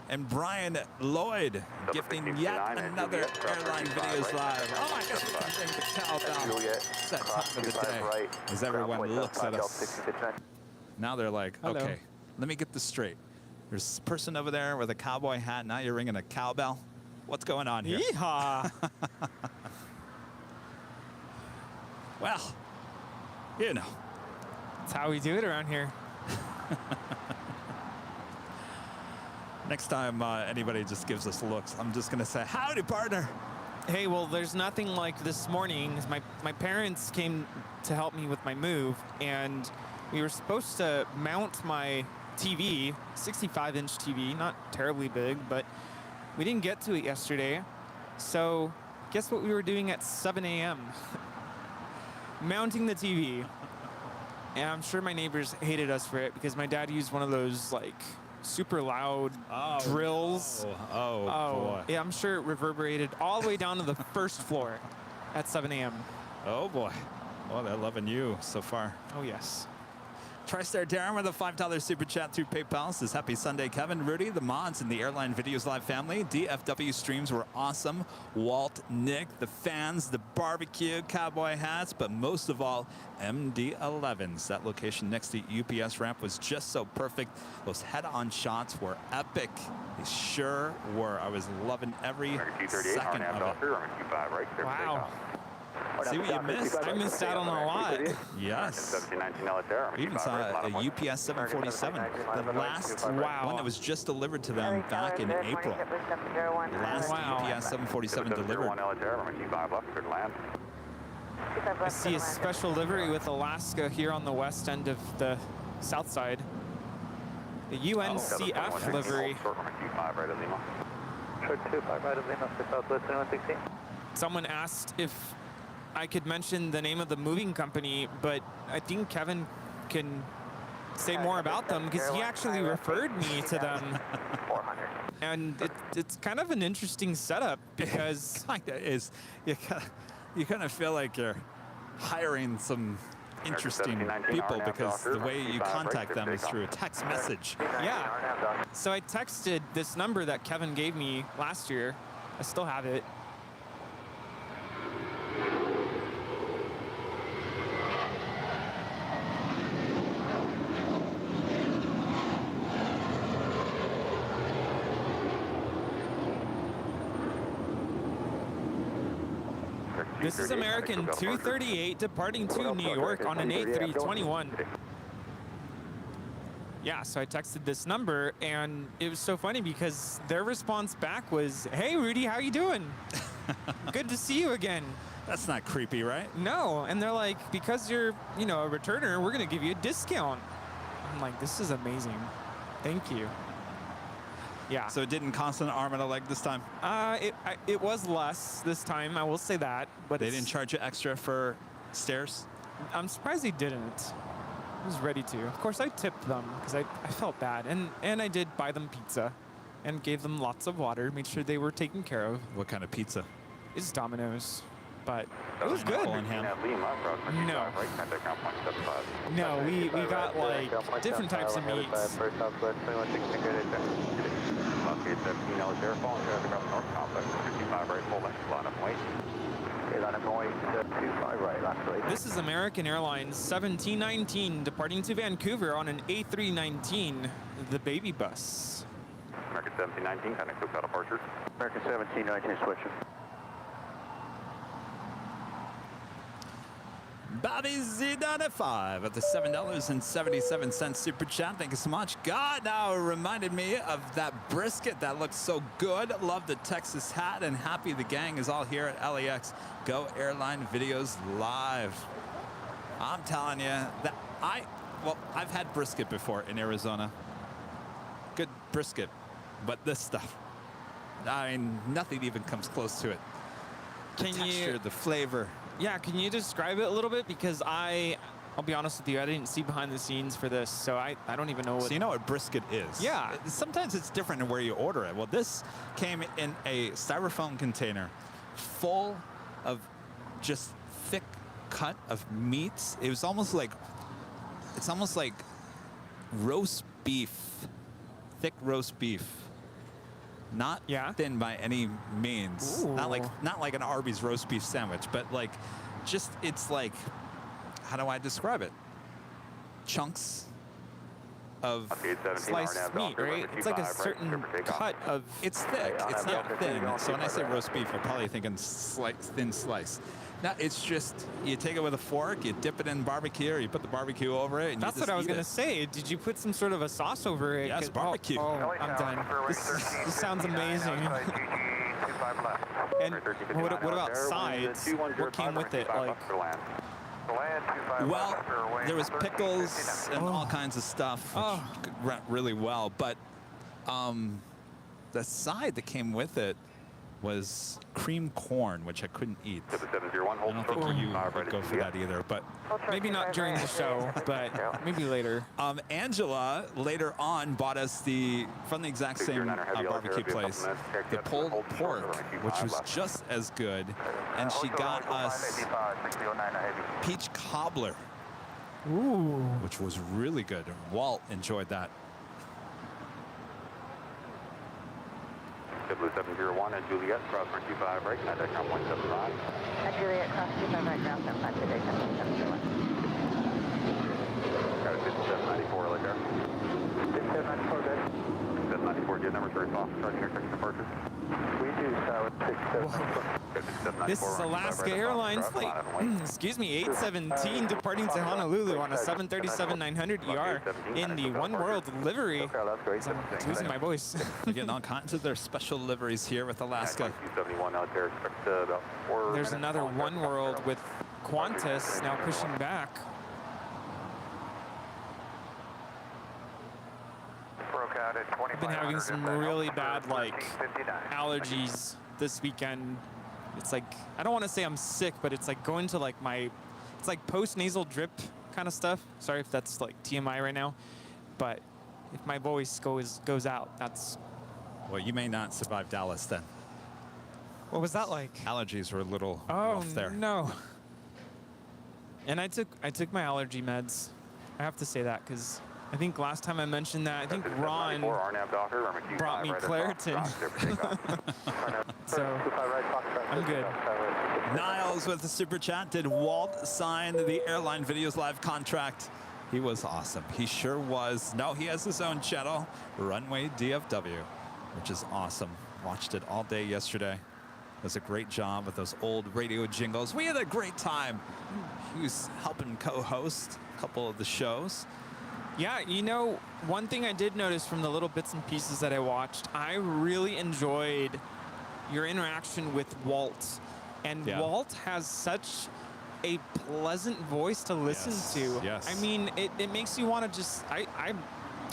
S1: And Brian Lloyd gifting yet another Airline Videos Live. Oh, I guess we can ring the cowbell. It's that time of the day as everyone looks at us. Now they're like, okay, let me get this straight. There's a person over there with a cowboy hat. Now you're ringing a cowbell. What's going on here?
S9: Yeehaw!
S1: Well, you know.
S9: That's how we do it around here.
S1: Next time anybody just gives us looks, I'm just going to say, howdy, partner.
S9: Hey, well, there's nothing like this morning. My parents came to help me with my move, and we were supposed to mount my TV, 65-inch TV, not terribly big, but we didn't get to it yesterday. So guess what we were doing at 7 a.m.? Mounting the TV. And I'm sure my neighbors hated us for it because my dad used one of those like super loud drills.
S1: Oh, boy.
S9: Yeah, I'm sure it reverberated all the way down to the first floor at 7 a.m.
S1: Oh, boy. Well, they're loving you so far.
S9: Oh, yes.
S1: TriStar Darren with a $5 super chat through PayPal says, happy Sunday, Kevin, Rudy, the mods, and the Airline Videos Live family. DFW streams were awesome. Walt, Nick, the fans, the barbecue, cowboy hats, but most of all, MD-11s. That location next to UPS ramp was just so perfect. Those head-on shots were epic. They sure were. I was loving every second of it.
S9: Wow.
S1: See what you missed?
S9: I missed out on a lot.
S1: Yes. We even saw a UPS 747. The last one that was just delivered to them back in April. The last UPS 747 delivered.
S9: I see a special livery with Alaska here on the west end of the south side. The UNCF livery. Someone asked if I could mention the name of the moving company, but I think Kevin can say more about them because he actually referred me to them. And it's kind of an interesting setup because
S1: it kind of is. You kind of feel like you're hiring some interesting people because the way you contact them is through a text message.
S9: Yeah. So I texted this number that Kevin gave me last year. I still have it. This is American 238 departing to New York on an A321. Yeah, so I texted this number, and it was so funny because their response back was, "Hey, Rudy, how you doing? Good to see you again."
S1: That's not creepy, right?
S9: No, and they're like, "Because you're, you know, a returner, we're gonna give you a discount." I'm like, "This is amazing. Thank you." Yeah.
S1: So it didn't cost an arm and a leg this time?
S9: It was less this time, I will say that. But
S1: They didn't charge you extra for stairs?
S9: I'm surprised they didn't. I was ready to. Of course, I tipped them because I felt bad. And I did buy them pizza and gave them lots of water, made sure they were taken care of.
S1: What kind of pizza?
S9: It's Domino's, but it was good. No. No, we got like different types of meats. This is American Airlines 1719 departing to Vancouver on an A319, the baby bus.
S3: American 1719, kind of quick departure.
S2: American 1719 switching.
S1: Bobby Z95 at the $7.77 super chat. Thank you so much. God, now reminded me of that brisket that looks so good. Love the Texas hat and happy the gang is all here at LAX. Go Airline Videos Live. I'm telling you that I've had brisket before in Arizona. Good brisket, but this stuff, I mean, nothing even comes close to it. The texture, the flavor.
S9: Yeah, can you describe it a little bit? Because I'll be honest with you, I didn't see behind the scenes for this, so I don't even know what...
S1: So you know what brisket is?
S9: Yeah.
S1: Sometimes it's different in where you order it. Well, this came in a styrofoam container full of just thick cut of meats. It was almost like... It's almost like roast beef. Thick roast beef. Not thin by any means.
S9: Ooh.
S1: Not like an Arby's roast beef sandwich, but like just it's like, how do I describe it? Chunks of
S9: sliced meat, right? It's like a certain cut of...
S1: It's thick. It's not thin. So when I say roast beef, I'm probably thinking thin slice. Now, it's just, you take it with a fork, you dip it in barbecue, or you put the barbecue over it, and
S9: That's what I was going to say. Did you put some sort of a sauce over it?
S1: Yes, barbecue.
S9: Oh, I'm done. This sounds amazing. And what about sides? What came with it? Like,
S1: well, there was pickles and all kinds of stuff, which went really well. But the side that came with it was cream corn, which I couldn't eat. I don't think you would go for that either, but
S9: maybe not during the show, but maybe later.
S1: Angela later on bought us from the exact same barbecue place, the pulled pork, which was just as good, and she got us peach cobbler, which was really good. Walt enjoyed that.
S3: JetBlue 701 and Juliet, cross 25 right, contact 175.
S6: At Juliet, cross 25 right, ground 75 today, 701.
S3: Got a 5794 right there.
S2: 5794 good.
S3: 794, get number 3 off, starting your departure.
S2: We do tower 6794.
S9: This is Alaska Airlines flight, excuse me, 817 departing to Honolulu on a 737-900 ER in the One World livery. I'm losing my voice.
S1: We're getting all kinds of their special liveries here with Alaska.
S9: There's another One World with Qantas now pushing back. I've been having some really bad allergies this weekend. It's like, I don't want to say I'm sick, but it's like going to like it's like post-nasal drip kind of stuff. Sorry if that's like TMI right now, but if my voice goes out, that's...
S1: Well, you may not survive Dallas then.
S9: What was that like?
S1: Allergies were a little off there.
S9: No. And I took my allergy meds. I have to say that because I think last time I mentioned that, I think Ron brought me Claritin. So I'm good.
S1: Niles with the super chat. Did Walt sign the Airline Videos Live contract? He was awesome. He sure was. No, he has his own channel, Runway DFW, which is awesome. Watched it all day yesterday. Does a great job with those old radio jingles. We had a great time. He was helping co-host a couple of the shows.
S9: Yeah, you know, one thing I did notice from the little bits and pieces that I watched, I really enjoyed your interaction with Walt. And Walt has such a pleasant voice to listen to.
S1: Yes.
S9: I mean, it makes you want to just,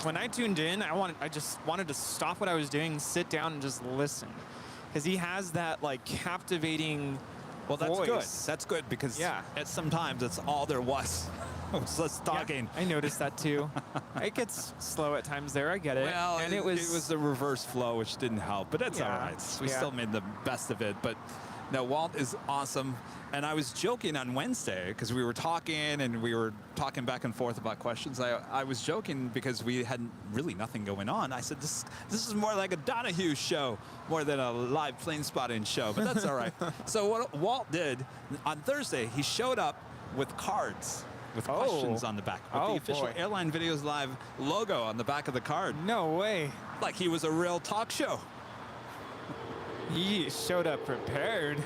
S9: when I tuned in, I just wanted to stop what I was doing, sit down and just listen. Because he has that like captivating voice.
S1: Good. That's good because sometimes it's all there was. Us talking.
S9: Yeah, I noticed that too. It gets slow at times there. I get it.
S1: Well,
S9: and
S1: it was the reverse flow, which didn't help, but that's all right. We still made the best of it. But no, Walt is awesome. And I was joking on Wednesday because we were talking and we were talking back and forth about questions. I was joking because we had really nothing going on. I said, this is more like a Donahue show more than a live plane spotting show, but that's all right. So what Walt did on Thursday, he showed up with cards with questions on the back, with the official Airline Videos Live logo on the back of the card.
S9: No way.
S1: Like he was a real talk show.
S9: He showed up prepared.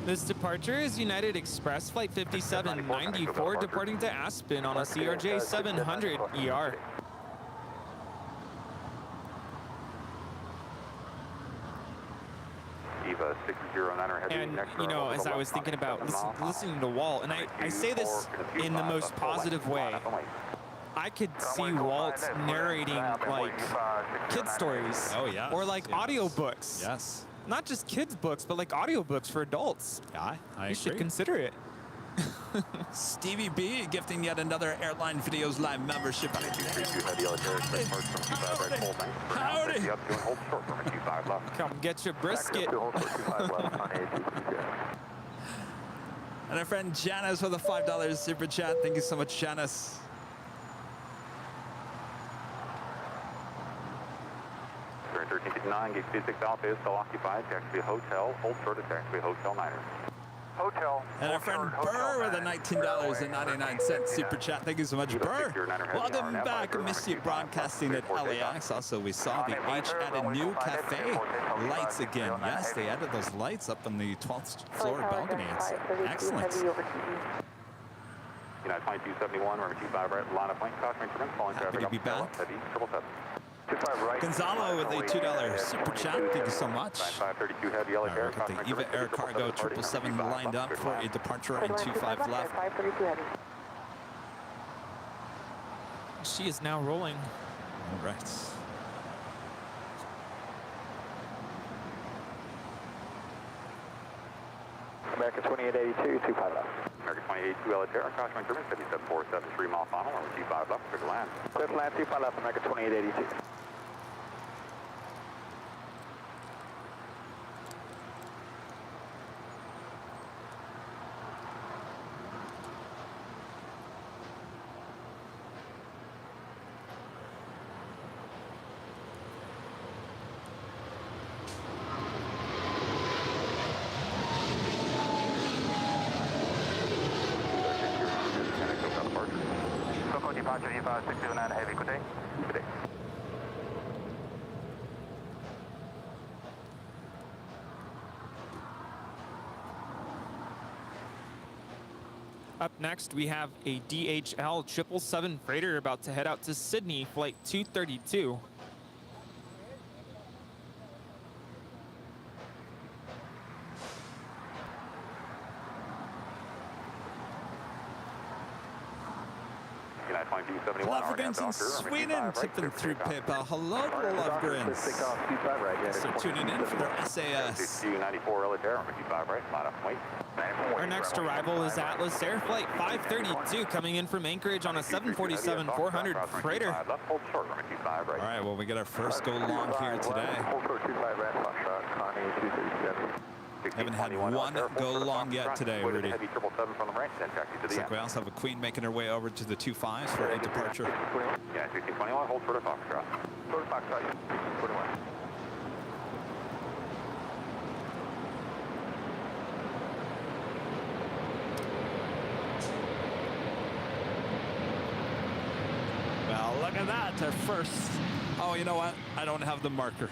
S9: This departure is United Express Flight 5794 departing to Aspen on a CRJ 700 ER. And, you know, as I was thinking about listening to Walt, and I say this in the most positive way, I could see Walt narrating, like, kid stories.
S1: Oh, yeah.
S9: Or, like, audiobooks.
S1: Yes.
S9: Not just kids' books, but, like, audiobooks for adults.
S1: Yeah, I agree.
S9: You should consider it.
S1: Stevie B gifting yet another Airline Videos Live membership. Howdy.
S9: Come get your brisket.
S1: And our friend Janice with a $5 super chat. Thank you so much, Janice.
S3: Turn 1359, gate 26 Alpha is still occupied. Taxi hotel, hold short of taxi hotel 9er. Hotel.
S1: And our friend Burr with a $19.99 super chat. Thank you so much, Burr. Welcome back. Missed you broadcasting at LAX. Also, we saw the H added new cafe lights again. Yes, they added those lights up on the 12th floor balcony. It's excellent.
S3: United 2271, runway 25 right, line of point, caution increment, falling traffic
S1: Happy to be back.
S3: 777.
S1: Gonzalo with a $2 super chat. Thank you so much.
S3: 9532 heavy yellow
S1: We've got the Eva Air Cargo 777 lined up for a departure in 25 left.
S9: She is now rolling.
S1: All right.
S2: American 2882, 25 left.
S3: American 2882 LA, caution increment, 77473 mile final, runway 25 left, clear to land.
S2: Clear to land, 25 left, American 2882.
S3: Departure 5609 heavy, good day. Good day.
S9: Up next, we have a DHL 777 freighter about to head out to Sydney, flight 232.
S1: Lovegrins in Sweden tipping through PayPal. Hello to the Lovegrins. So tuning in for their SAS.
S9: Our next arrival is Atlas Air Flight 532 coming in from Anchorage on a 747-400 freighter.
S1: All right, well, we get our first go long here today. Haven't had one go long yet today, Rudy. Looks like we also have a Queen making her way over to the 25s for a departure.
S3: Yeah, 1621, hold for the Foxtrot. For the Foxtrot, 21.
S1: Well, look at that, our first. Oh, you know what? I don't have the marker.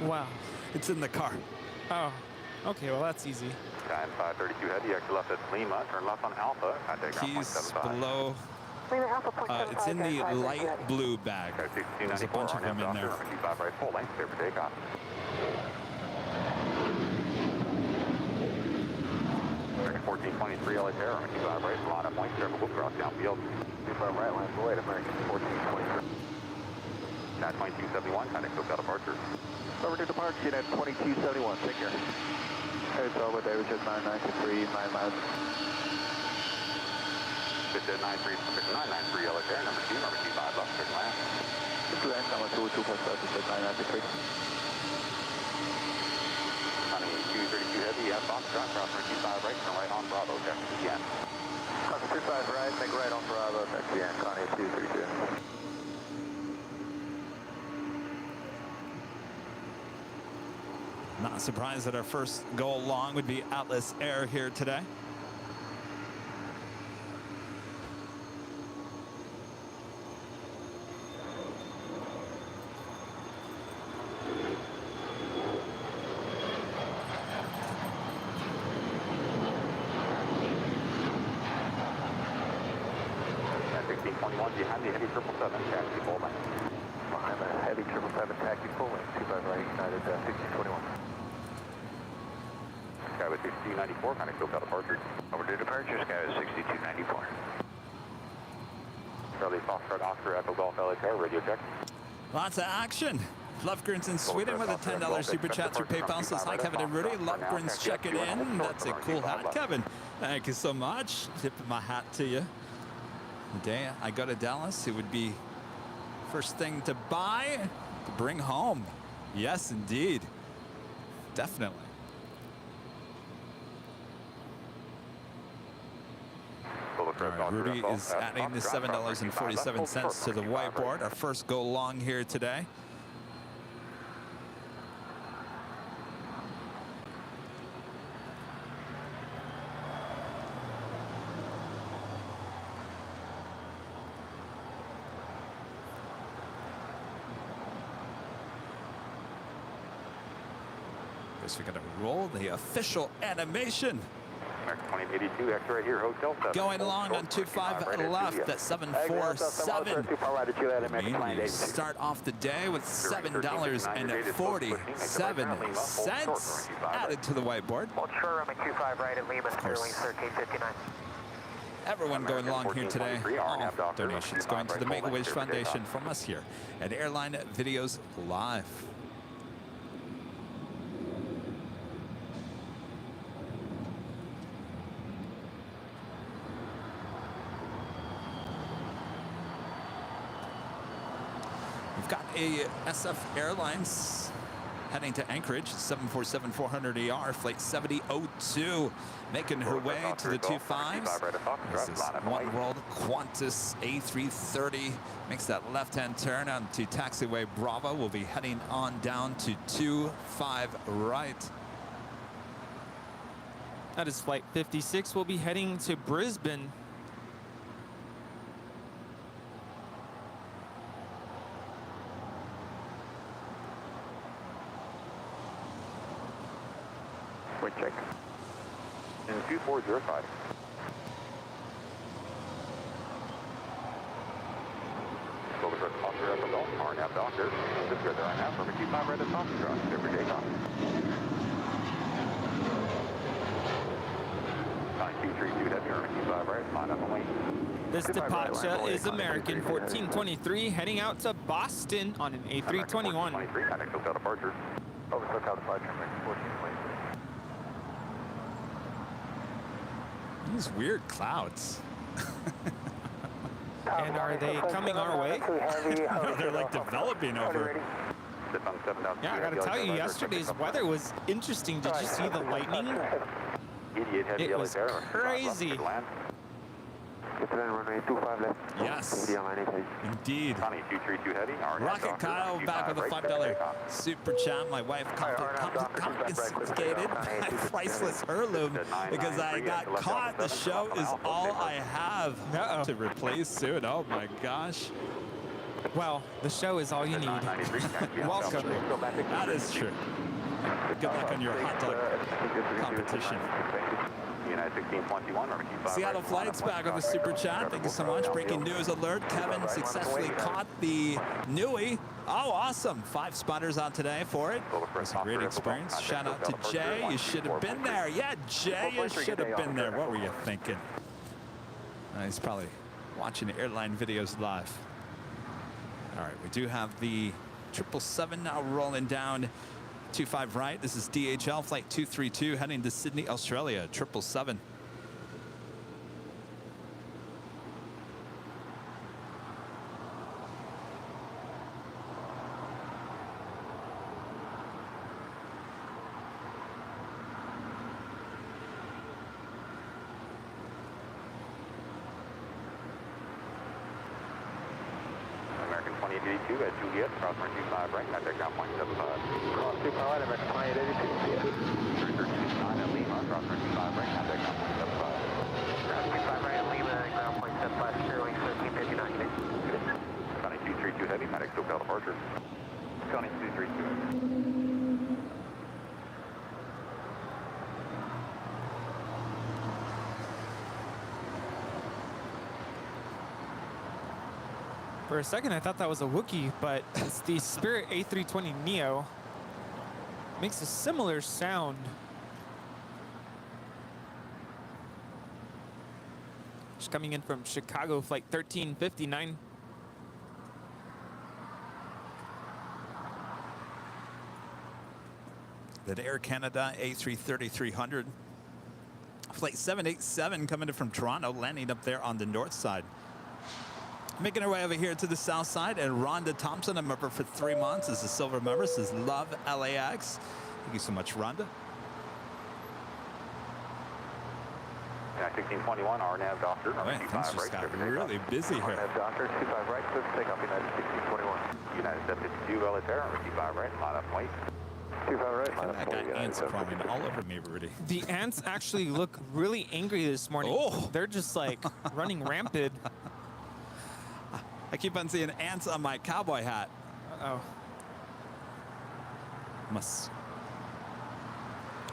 S9: Wow.
S1: It's in the car.
S9: Oh, okay, well, that's easy.
S3: Skyline 532 Heavy, exit left at Lima, turn left on Alpha.
S1: Keys below. It's in the light blue bag. There's a bunch of them in there.
S3: 1423 LA Terror, 25 right, line up point, careful, cross downfield. 25 right, line for right, American 1423. At 2271, contact SoCal departure. Over to departure, unit 2271, take care. Hotel with David, just 9923, 9 miles. It's at 993 LA Terror, number 2, number 25, left, turn left. Just land, number 2, 2 plus 5, just 9923. 232 Heavy, yeah, Foxtrot, cross 25 right, turn right on Bravo, check again. Cross 25 right, make right on Bravo, check again, Connie 232.
S1: Not surprised that our first go long would be Atlas Air here today.
S3: Behind the Heavy 777, taxi full length. Behind the Heavy 777, taxi full length, 25 right, United 1621. Skyway 6294, contact SoCal departure. Over to departure, Skyway 6294. Charlie Foxtrot, Oscar, Echo Golf, LA Tower, radio check.
S1: Lots of action. Lovegrins in Sweden with a $10 super chat through PayPal says, hi, Kevin and Rudy. Lovegrins checking in. That's a cool hat, Kevin. Thank you so much. Tipping my hat to you. The day I go to Dallas, it would be first thing to buy, to bring home. Yes, indeed. Definitely. All right, Rudy is adding the $7.47 to the whiteboard. Our first go long here today. Guess we gotta roll the official animation.
S3: 2082, extra right here, Hotel 7.
S1: Going along on 25 left at 747. Meaning you start off the day with $7.47 added to the whiteboard. Of course, everyone going along here today. All donations going to the Make-A-Wish Foundation from us here at Airline Videos Live. We've got a SF Airlines heading to Anchorage, 747-400ER, flight 7002, making her way to the 25s. This is One World Qantas A380, makes that left-hand turn onto taxiway Bravo. We'll be heading on down to 25 right.
S9: That is flight 56. We'll be heading to Brisbane.
S3: Wind check. And 2405. Over to Oscar at the Golf, RNAV Doctor. This is the RNAV from 25 right at Foxtrot. Every day off. 9232 Heavy, 25 right, line up and wait.
S9: This departure is American 1423 heading out to Boston on an A321.
S3: 23, contact SoCal departure. Over SoCal departure, American 1423.
S1: These weird clouds.
S9: And are they coming our way?
S1: No, they're like developing over.
S9: Yeah, I gotta tell you, yesterday's weather was interesting. Did you see the lightning? It was crazy.
S1: Yes, indeed. Rocket Kyle back with a $5 super chat. My wife confiscated my priceless heirloom because I got caught. The show is all I have to replace soon. Oh my gosh.
S9: Well, the show is all you need. Welcome.
S1: That is true. Good luck on your hot dog competition.
S3: United 1621.
S1: Seattle Flights back with a super chat. Thank you so much. Breaking news alert. Kevin successfully caught the Nui. Oh, awesome. 5 spotters out today for it. It was a great experience. Shout out to Jay. You should have been there. Yeah, Jay, you should have been there. What were you thinking? He's probably watching Airline Videos live. All right, we do have the 777 now rolling down 25 right. This is DHL flight 232 heading to Sydney, Australia. 777.
S3: American 2882 at Juliet, cross runway 25 right, contact ground point 75.
S2: Cross 25 right, American 2882.
S3: 339 at Lima, cross runway 25 right, contact ground point 75.
S2: Cross 25 right at Lima, ground point 75, Sterling 1359.
S3: County 232 heavy, contact SoCal departure. County 232.
S9: For a second, I thought that was a Wookiee, but it's the Spirit A320 Neo. Makes a similar sound. Just coming in from Chicago, flight 1359.
S1: That Air Canada A330-300. Flight 787 coming in from Toronto, landing up there on the north side. Making our way over here to the south side, and Rhonda Thompson, a member for 3 months, is a silver member, says love LAX. Thank you so much, Rhonda.
S3: Yeah, 1621, RNAV doctor.
S1: Oh, man, things just got really busy here.
S3: RNAV doctor, 25 right, clear for takeoff, United 1621. United 752, Elitaire, 25 right, line up white. 25 right, line up
S1: I got ants crawling all over me, Rudy.
S9: The ants actually look really angry this morning.
S1: Oh.
S9: They're just like running rampant.
S1: I keep on seeing ants on my cowboy hat.
S9: Uh-oh.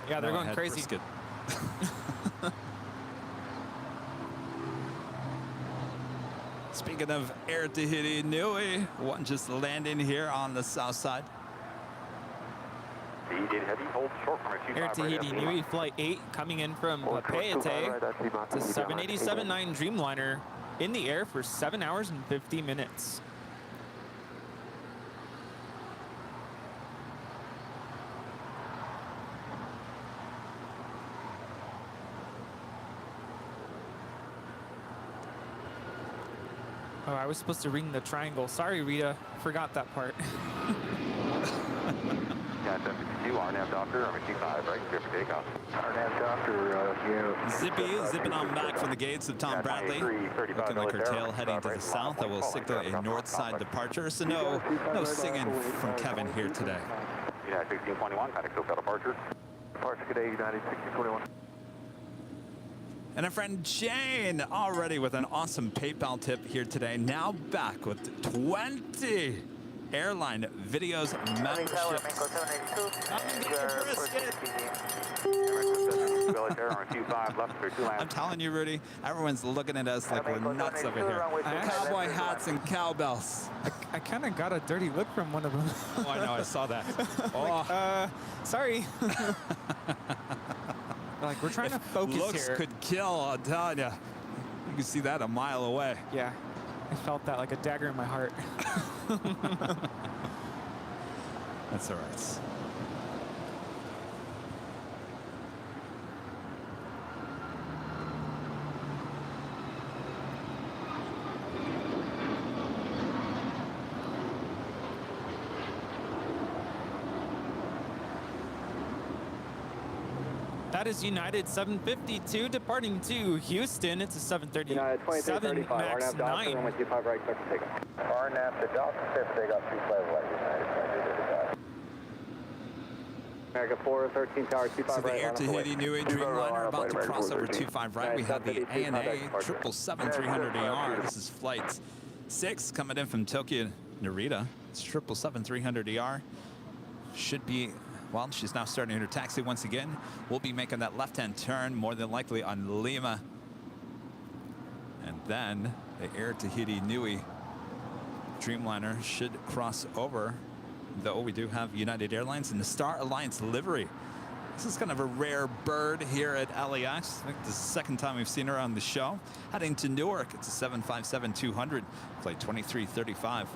S9: Yeah, they're going crazy.
S1: Speaking of Air Tahiti Nui, one just landing here on the south side.
S9: Air Tahiti Nui Flight 8 coming in from Papeete to 787-9 Dreamliner in the air for 7 hours and 50 minutes. Oh, I was supposed to ring the triangle. Sorry, Rita. Forgot that part.
S3: RNAV doctor, RMC5, right, clear for takeoff.
S2: RNAV doctor,
S1: Zipping on back from the gates of Tom Bradley. Looking like her tail heading to the south. That will signal a north side departure. So no singing from Kevin here today.
S3: United 1621, contact SoCal departure.
S2: Departure today, United 1621.
S1: And our friend Jane already with an awesome PayPal tip here today. Now back with 20 Airline Videos memberships. I'm telling you, Rudy, everyone's looking at us like we're nuts over here. Cowboy hats and cowbells.
S9: I kind of got a dirty look from one of them.
S1: Oh, I know, I saw that.
S9: Like, sorry. Like, we're trying to focus
S1: looks
S9: here.
S1: Could kill, I'm telling you. can see that a mile away.
S9: Yeah, I felt that like a dagger in my heart.
S1: That's all right.
S9: That is United 752 departing to Houston. It's a 737 MAX 9.
S2: Runway 25 right, clear for takeoff. RNAV to Delta 5, takeoff 25 right, United 2235. America 413 Tower 25
S1: So the
S2: right.
S1: Air Tahiti Nui Dreamliner about to cross over 25 right. We have the ANA 777-300ER. This is flight 6 coming in from Tokyo Narita. It's 777-300ER. Should be, well, she's now starting her taxi once again. We'll be making that left-hand turn, more than likely on Lima. And then the Air Tahiti Nui Dreamliner should cross over, though we do have United Airlines in the Star Alliance livery. This is kind of a rare bird here at LAX. I think this is the second time we've seen her on the show. Heading to Newark, it's a 757-200, flight 2335.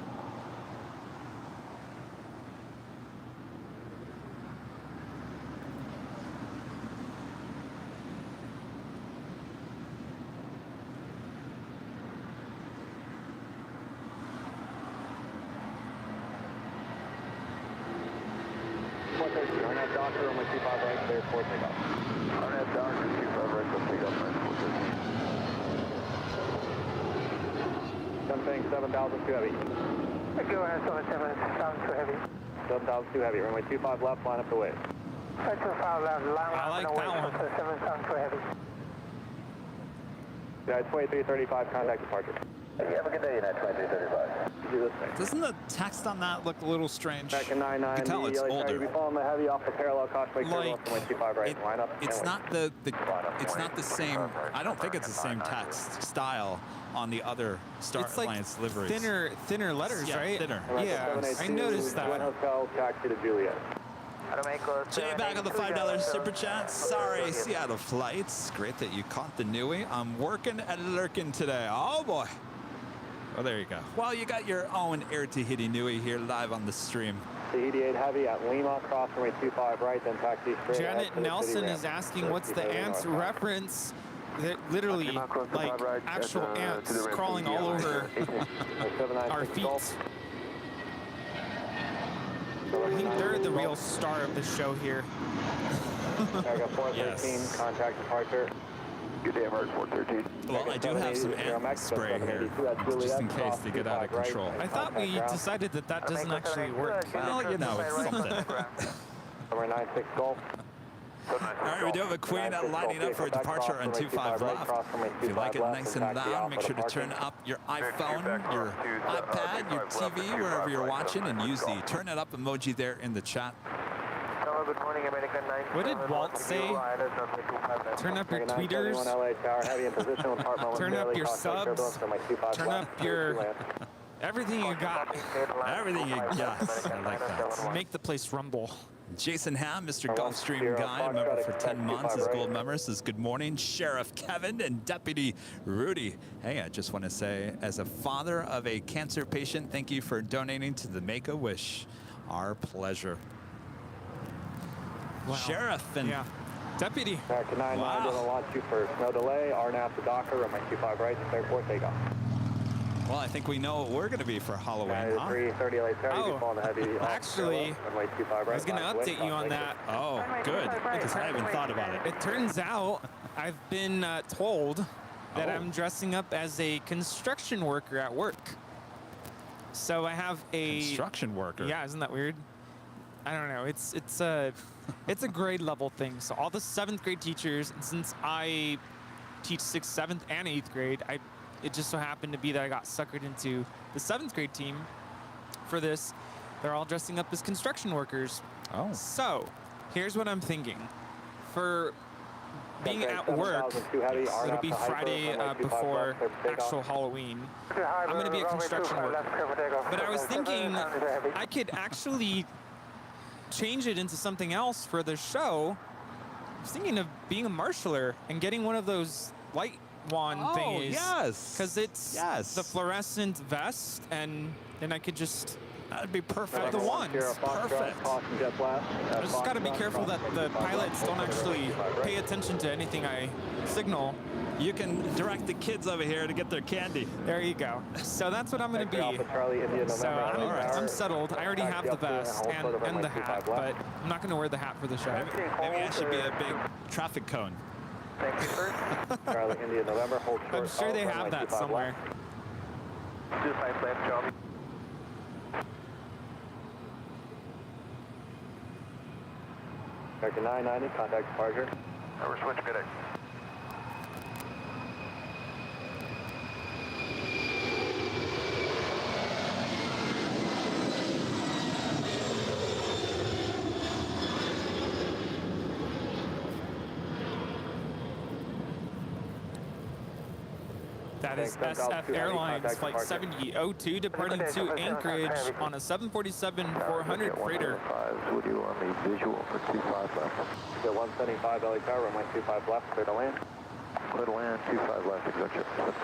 S2: Doctor, runway 25 right, clear for takeoff. RNAV Doctor, 25 right, clear takeoff, 9413. Something 7,000 too heavy.
S6: Go ahead, 7,000 too heavy.
S2: 7,000 too heavy, runway 25 left, line up the way.
S6: 25 left, line
S9: I like
S6: up
S9: that one.
S6: 7,000 too heavy.
S2: United 2335, contact departure. Have a good day, United 2335. Do this thing.
S1: Doesn't the text on that look a little strange?
S2: Back in 99,
S1: you can tell it's older.
S2: Be following the heavy off the parallel causeway curve
S1: Like,
S2: off runway 25 right, line up.
S1: it's not it's not the same. I don't think it's the same text style on the other Star
S9: It's like
S1: Alliance liveries.
S9: thinner letters,
S1: Yeah,
S9: right?
S1: thinner.
S9: Yeah, I noticed that.
S2: Twin Hotel, taxi to Juliet.
S1: Jay back on the $5 super chat. Sorry, Seattle flights. Great that you caught the Nui. I'm working and lurking today. Oh boy. Oh, there you go. Well, you got your own Air Tahiti Nui here live on the stream.
S2: Tahiti 8 heavy at Lima, cross runway 25 right, then taxi straight.
S9: Janet Nelson is asking what's the ants reference. They're literally like actual ants crawling all over our feet. I think they're the real star of the show here.
S2: America 413,
S1: Yes.
S2: contact departure. Good day, America 413.
S1: Well, I do have some ant spray here, just in case they get out of control.
S9: I thought we decided that that doesn't actually work.
S1: Well, you know, it's something.
S2: Number 96 Golf.
S1: All right, we do have a Queen lining up for a departure on 25 left. If you like it nice and loud, make sure to turn up your iPhone, your iPad, your TV, wherever you're watching, and use the turn it up emoji there in the chat.
S2: Good morning, American 9.
S9: What did Walt say? Turn up your tweeters. Turn up your subs. Turn up your everything you got.
S1: Everything you got. I like that.
S9: Make the place rumble.
S1: Jason Ham, Mr. Gulfstream Guy, member for 10 months as gold member, says good morning. Sheriff Kevin and Deputy Rudy. Hey, I just want to say, as a father of a cancer patient, thank you for donating to the Make-A-Wish. Our pleasure.
S9: Wow.
S1: Sheriff and
S9: Deputy.
S2: American 99 going to launch you for no delay. RNAV to Docker, runway 25 right, clear for takeoff.
S1: Well, I think we know what we're going to be for Halloween, huh?
S2: 330 LA
S9: Actually, I was going to update you on that.
S1: Oh, good, because I haven't thought about it.
S9: It turns out I've been told that I'm dressing up as a construction worker at work. So I have a
S1: construction worker.
S9: Yeah, isn't that weird? I don't know. It's a grade level thing. So all the 7th grade teachers, and since I teach 6th, 7th, and 8th grade, it just so happened to be that I got suckered into the 7th grade team for this. They're all dressing up as construction workers.
S1: Oh.
S9: So here's what I'm thinking. For being at work, it'll be Friday before actual Halloween. I'm going to be a construction worker. But I was thinking I could actually change it into something else for the show. I was thinking of being a marshaller and getting one of those light wand thingies.
S1: Yes.
S9: Because it's the fluorescent vest, and then I could just.
S1: That'd be perfect.
S9: The wands.
S1: Perfect.
S9: I just got to be careful that the pilots don't actually pay attention to anything I signal.
S1: You can direct the kids over here to get their candy.
S9: There you go. So that's what I'm going to be. So I'm settled. I already have the vest and the hat, but I'm not going to wear the hat for the show.
S1: Maybe I should be a big traffic cone.
S2: Thank you, sir. Charlie, India, November, hold short.
S9: I'm sure they have that somewhere.
S2: 25 left, Charlie. American 990, contact departure.
S3: We're switching good.
S9: That is SF Airlines Flight 7002 departing to Anchorage on a 747-400 freighter.
S2: Would you want me visual for 25 left? Get 175 LA Tower, runway 25 left, clear to land. Clear to land, 25 left, executive, 5.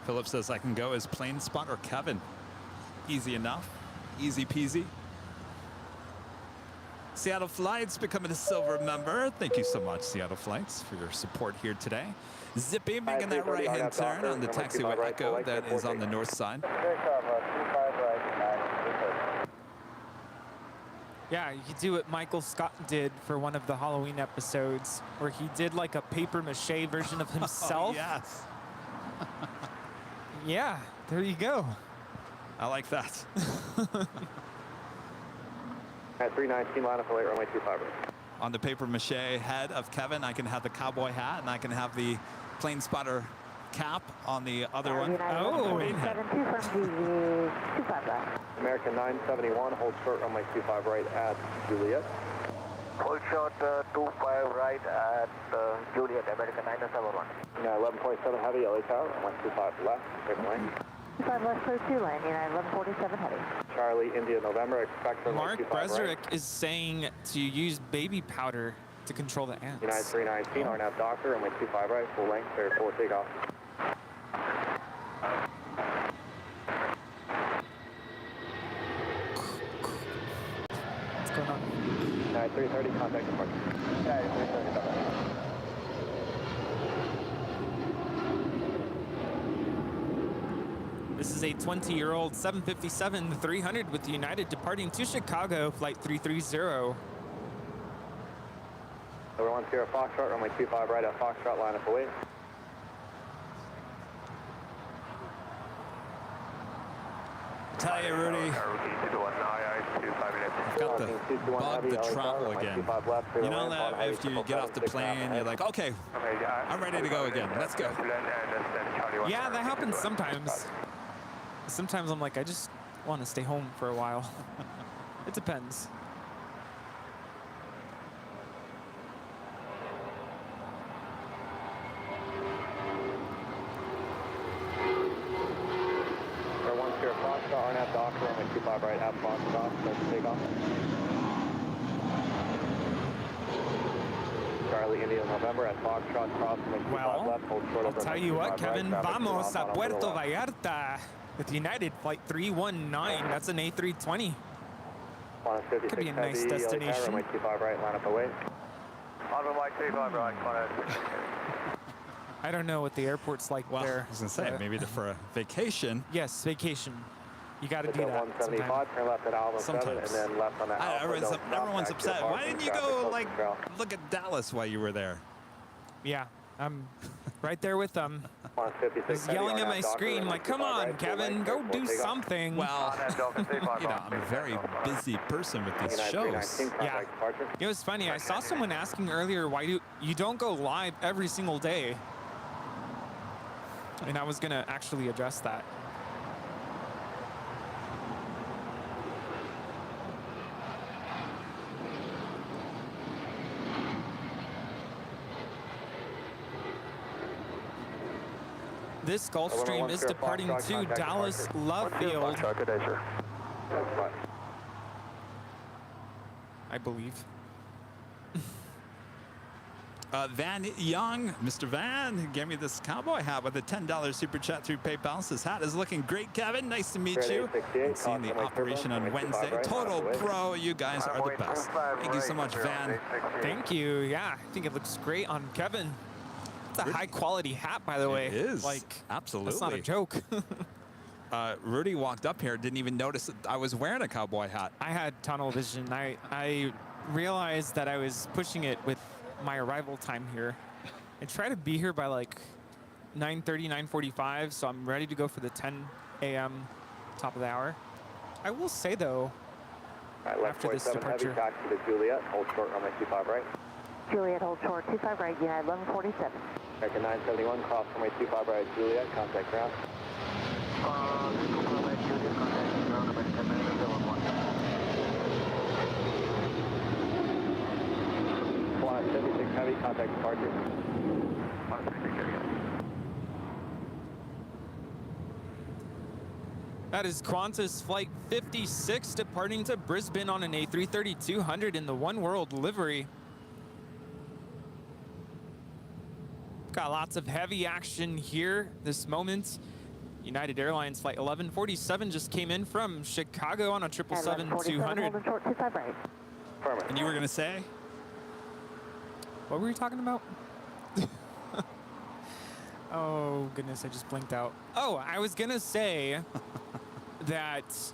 S1: Philip says I can go as plane spotter Kevin. Easy enough. Easy peasy. Seattle Flights becoming a silver member. Thank you so much, Seattle Flights, for your support here today. Zippy making that right-hand turn on the taxiway Echo that is on the north side.
S9: Yeah, you could do what Michael Scott did for one of the Halloween episodes, where he did like a paper-mache version of himself.
S1: Oh, yes.
S9: Yeah, there you go.
S1: I like that.
S2: At 319, line up for late runway 25.
S1: On the paper-mache head of Kevin, I can have the cowboy hat, and I can have the plane spotter cap on the other one.
S9: Oh,
S2: American 971, hold short runway 25 right at Juliet. Hold short 25 right at Juliet, American 971. 11.7 heavy, LA Tower, 125 left, second lane.
S6: 25 left, clear 2 lane, United 1147 heavy.
S2: Charlie, India, November, expect runway
S9: Mark
S2: 25
S9: Breserick
S2: right.
S9: is saying to use baby powder to control the ants.
S2: United 319, RNAV Doctor, runway 25 right, full length, clear 4 takeoff.
S9: What's going on?
S2: United 330, contact departure. United 330,
S9: This is a 20-year-old 757-300 with United departing to Chicago, flight 330.
S2: Everyone, Sierra Foxtrot, runway 25 right at Foxtrot, line up away.
S1: Tell you, Rudy, I've got the bug to travel again. You know that if you get off the plane, you're like, okay, I'm ready to go again. Let's go.
S9: Yeah, that happens sometimes. Sometimes I'm like, I just want to stay home for a while. It depends.
S2: Everyone, Sierra Foxtrot, RNAV Doctor, runway 25 right at Foxtrot, start to take off. Charlie, India, November at Foxtrot, cross, runway 25 left, hold short
S9: I'll
S2: over
S9: tell you what, Kevin,
S2: right,
S9: vamos a Puerto Vallarta with United flight 319. That's an A320. Could be a nice destination.
S2: Runway 25 right, line up away.
S3: Runway 25 right,
S9: I don't know what the airport's like
S1: Well,
S9: there.
S1: I was going to say, maybe for a vacation.
S9: Yes, vacation. You got to do that
S2: 175, turn left at Alpha 7, and
S1: Sometimes.
S2: then left on that Alpha.
S1: Everyone's upset. Why didn't you go, like, look at Dallas while you were there?
S9: Yeah, I'm right there with them.
S2: 156,
S9: He's yelling at my screen like, come on, Kevin, go do something.
S1: Well, you know, I'm a very busy person with these shows.
S9: Yeah, it was funny. I saw someone asking earlier, why do you don't go live every single day? And I was going to actually address that. This Gulfstream is departing to Dallas Love Field, I believe.
S1: Van Young, Mr. Van, gave me this cowboy hat with a $10 super chat through PayPal. This hat is looking great, Kevin. Nice to meet you. And seeing the operation on Wednesday. Total pro. You guys are the best. Thank you so much, Van.
S9: Thank you. Yeah, I think it looks great on Kevin. It's a high quality hat, by the way.
S1: It is.
S9: Like,
S1: absolutely.
S9: That's not a joke.
S1: Rudy walked up here, didn't even notice that I was wearing a cowboy hat.
S9: I had tunnel vision. I realized that I was pushing it with my arrival time here. I try to be here by like 9:30, 9:45, so I'm ready to go for the 10 a.m. top of the hour. I will say though, after this departure,
S2: taxi to Juliet, hold short runway 25 right.
S6: Juliet, hold short, 25 right, United 1147.
S2: American 971, cross runway 25 right, Juliet, contact ground. Flight 76 Heavy, contact departure.
S9: that is Qantas Flight 56 departing to Brisbane on an A330-200 in the One World livery. Got lots of heavy action here this moment. United Airlines Flight 1147 just came in from Chicago on a 777-200.
S1: And you were going to say?
S9: What were you talking about? Oh, goodness, I just blinked out. Oh, I was going to say that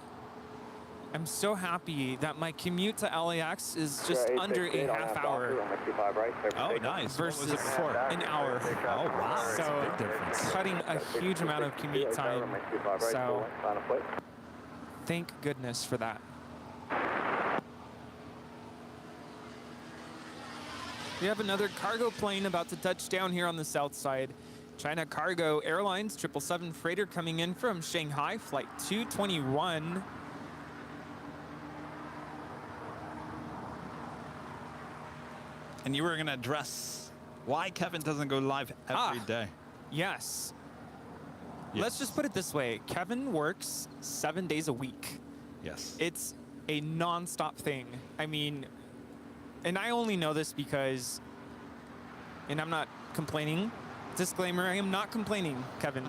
S9: I'm so happy that my commute to LAX is just under a half hour.
S1: Oh, nice.
S9: Versus an hour.
S1: Oh, wow.
S9: So
S1: That's a big difference.
S9: cutting a huge amount of commute time. So thank goodness for that. We have another cargo plane about to touch down here on the south side. China Cargo Airlines 777 freighter coming in from Shanghai, flight 221.
S1: And you were going to address why Kevin doesn't go live every day.
S9: Yes. Let's just put it this way. Kevin works 7 days a week.
S1: Yes.
S9: It's a non-stop thing. I mean, and I only know this because, and I'm not complaining. Disclaimer, I am not complaining, Kevin.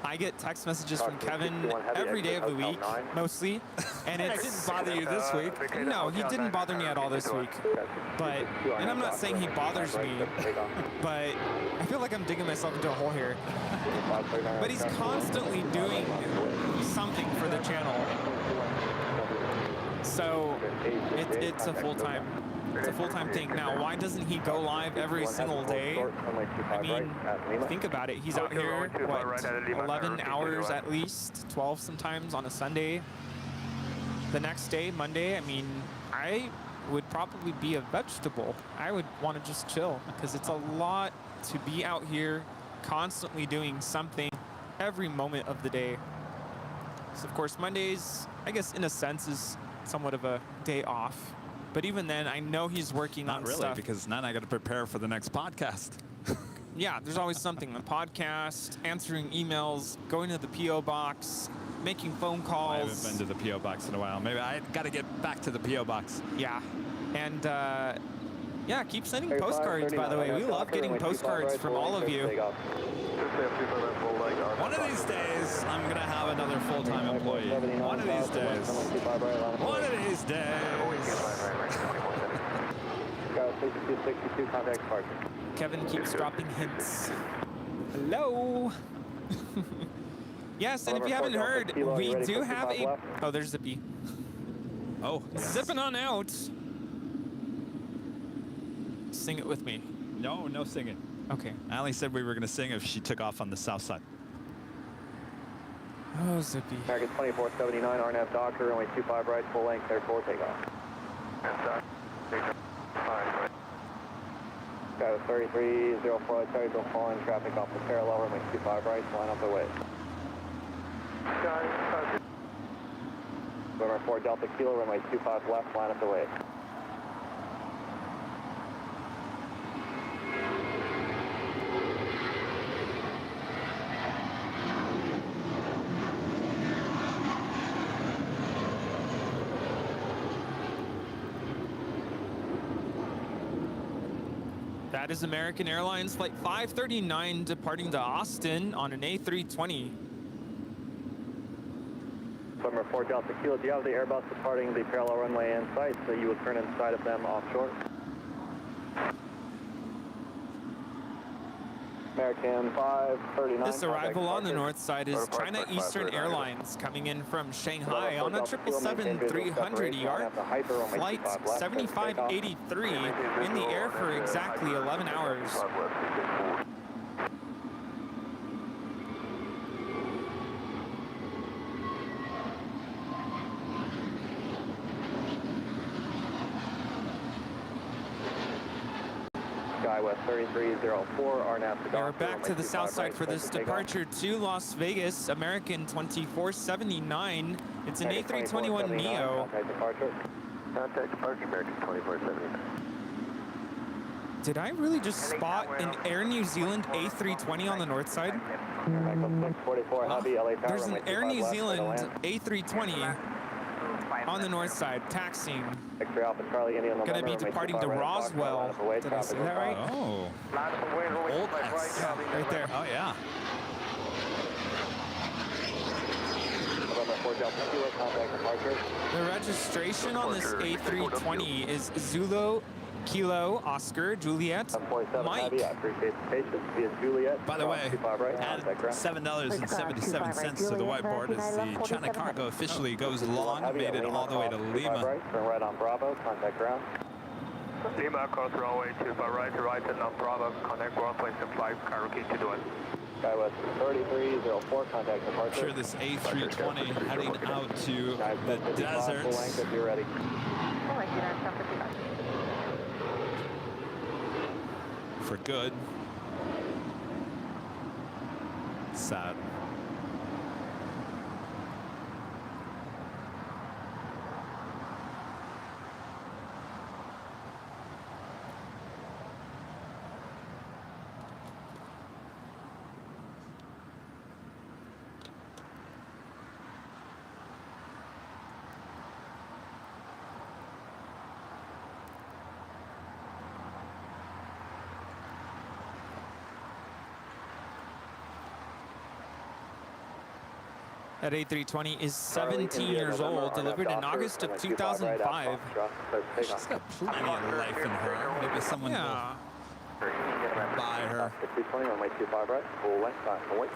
S9: I get text messages from Kevin every day of the week, mostly. And
S1: I
S9: it's,
S1: didn't bother you this week.
S9: No, he didn't bother me at all this week. But, and I'm not saying he bothers me, but I feel like I'm digging myself into a hole here. But he's constantly doing something for the channel. So it's a full-time thing. Now, why doesn't he go live every single day? I mean, think about it. He's out here, what, 11 hours at least, 12 sometimes on a Sunday. The next day, Monday, I mean, I would probably be a vegetable. I would want to just chill because it's a lot to be out here constantly doing something every moment of the day. So, of course, Mondays, I guess, in a sense, is somewhat of a day off. But even then, I know he's working on stuff.
S1: Not really, because now I got to prepare for the next podcast.
S9: Yeah, there's always something. A podcast, answering emails, going to the P.O. box, making phone calls.
S1: I haven't been to the P.O. box in a while. Maybe I got to get back to the P.O. box.
S9: Yeah. And, yeah, keep sending postcards, by the way. We love getting postcards from all of you.
S1: One of these days, I'm going to have another full-time employee. One of these days. One of these days.
S9: Kevin keeps dropping hints. Hello. Yes, and if you haven't heard, we do have a... Oh, there's Zippy.
S1: Oh, yes.
S9: Zipping on out. Sing it with me.
S1: No, no singing.
S9: Okay.
S1: Allie said we were going to sing if she took off on the south side.
S9: Oh, Zippy.
S2: American 2479, RNAV Doctor, runway 25 right, full length, cleared for takeoff. Got a 3304, Terryville falling traffic off the parallel, runway 25 right, line up the way. Runway 4 Delta Kilo, runway 25 left, line up the way.
S9: That is American Airlines Flight 539 departing to Austin on an A320.
S2: Swimmer 4 Delta Kilo, do you have the Airbus departing the parallel runway in sight, so you will turn inside of them offshore? American 539.
S9: This arrival on the north side is China Eastern Airlines coming in from Shanghai on a 777-300 ER, flight 7583, in the air for exactly 11 hours.
S2: West 3304, RNAV to
S9: We're back to the south side for this departure to Las Vegas, American 2479. It's an A321neo.
S2: Contact departure, American 2479.
S9: Did I really just spot an Air New Zealand A320 on the north side? There's an Air New Zealand A320 on the north side, taxiing. Going to be departing to Roswell. Did I say that right?
S1: Oh. Old X.
S9: Yeah, right there.
S1: Oh, yeah.
S9: The registration on this A320 is Zulu, Kilo, Oscar, Juliet, Mike.
S1: By the way, add $7.77 to the whiteboard as the China cargo officially goes long, made it all the way to Lima.
S2: Right on Bravo, contact ground.
S3: Lima, cross runway 25 right and on Bravo, connect ground place and 5, cargo key to do it.
S2: Skywest 3304, contact departure.
S1: Sure, this A320 heading out to the desert.
S2: If you're ready.
S1: For good. Sad.
S9: That A320 is 17 years old, delivered in August of 2005.
S1: She's got plenty of life in her. Maybe someone will buy her.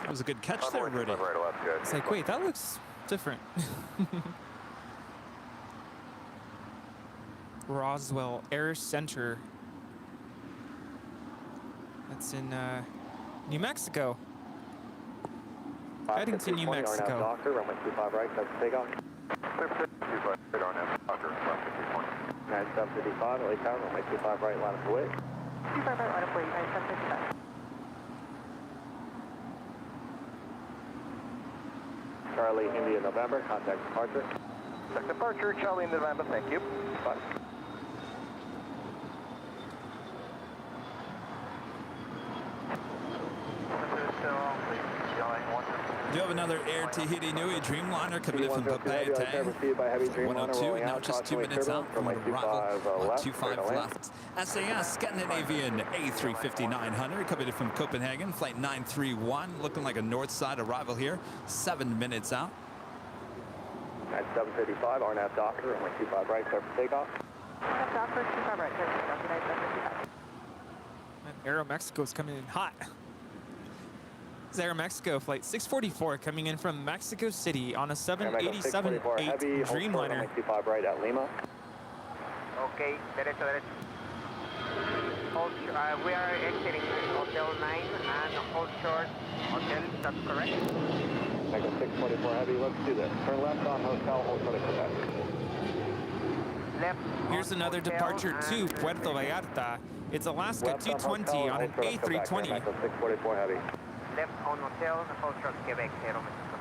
S1: That was a good catch there, Rudy.
S9: It's like, wait, that looks different. Roswell Air Center. That's in New Mexico. Heading to New Mexico.
S2: Doctor, runway 25 right, that's takeoff. 9755, LA Tower, runway 25 right, line up away.
S6: 25 right, line up away, 9755.
S2: Charlie, India, November, contact departure.
S3: Contact departure, Charlie, India, November, thank you.
S2: Bye.
S1: Do you have another Air Tahiti Nui Dreamliner coming in from Papayatay? 102, now just 2 minutes out from arrival. 125 left. SAS Scandinavian A350-900 coming in from Copenhagen, flight 931, looking like a north side arrival here. 7 minutes out.
S2: At 755, RNAV Docker, runway 25 right, clear for takeoff.
S6: RNAV Docker, 25 right, clear for takeoff, United 755.
S9: Aero Mexico's coming in hot. It's Aero Mexico flight 644 coming in from Mexico City on a 787-8 Dreamliner.
S2: 25 right at Lima.
S6: Okay, derecho, derecho. Hold, we are exiting Hotel 9 and hold short Hotel, that's correct?
S2: Echo 644 Heavy, let's do this. Turn left on Hotel, hold short at Quebec.
S6: Left.
S9: Here's another departure to Puerto Vallarta. It's Alaska 220 on an A320.
S2: Echo 644 Heavy.
S6: Left on Hotel, hold short Quebec, Aero Mexico.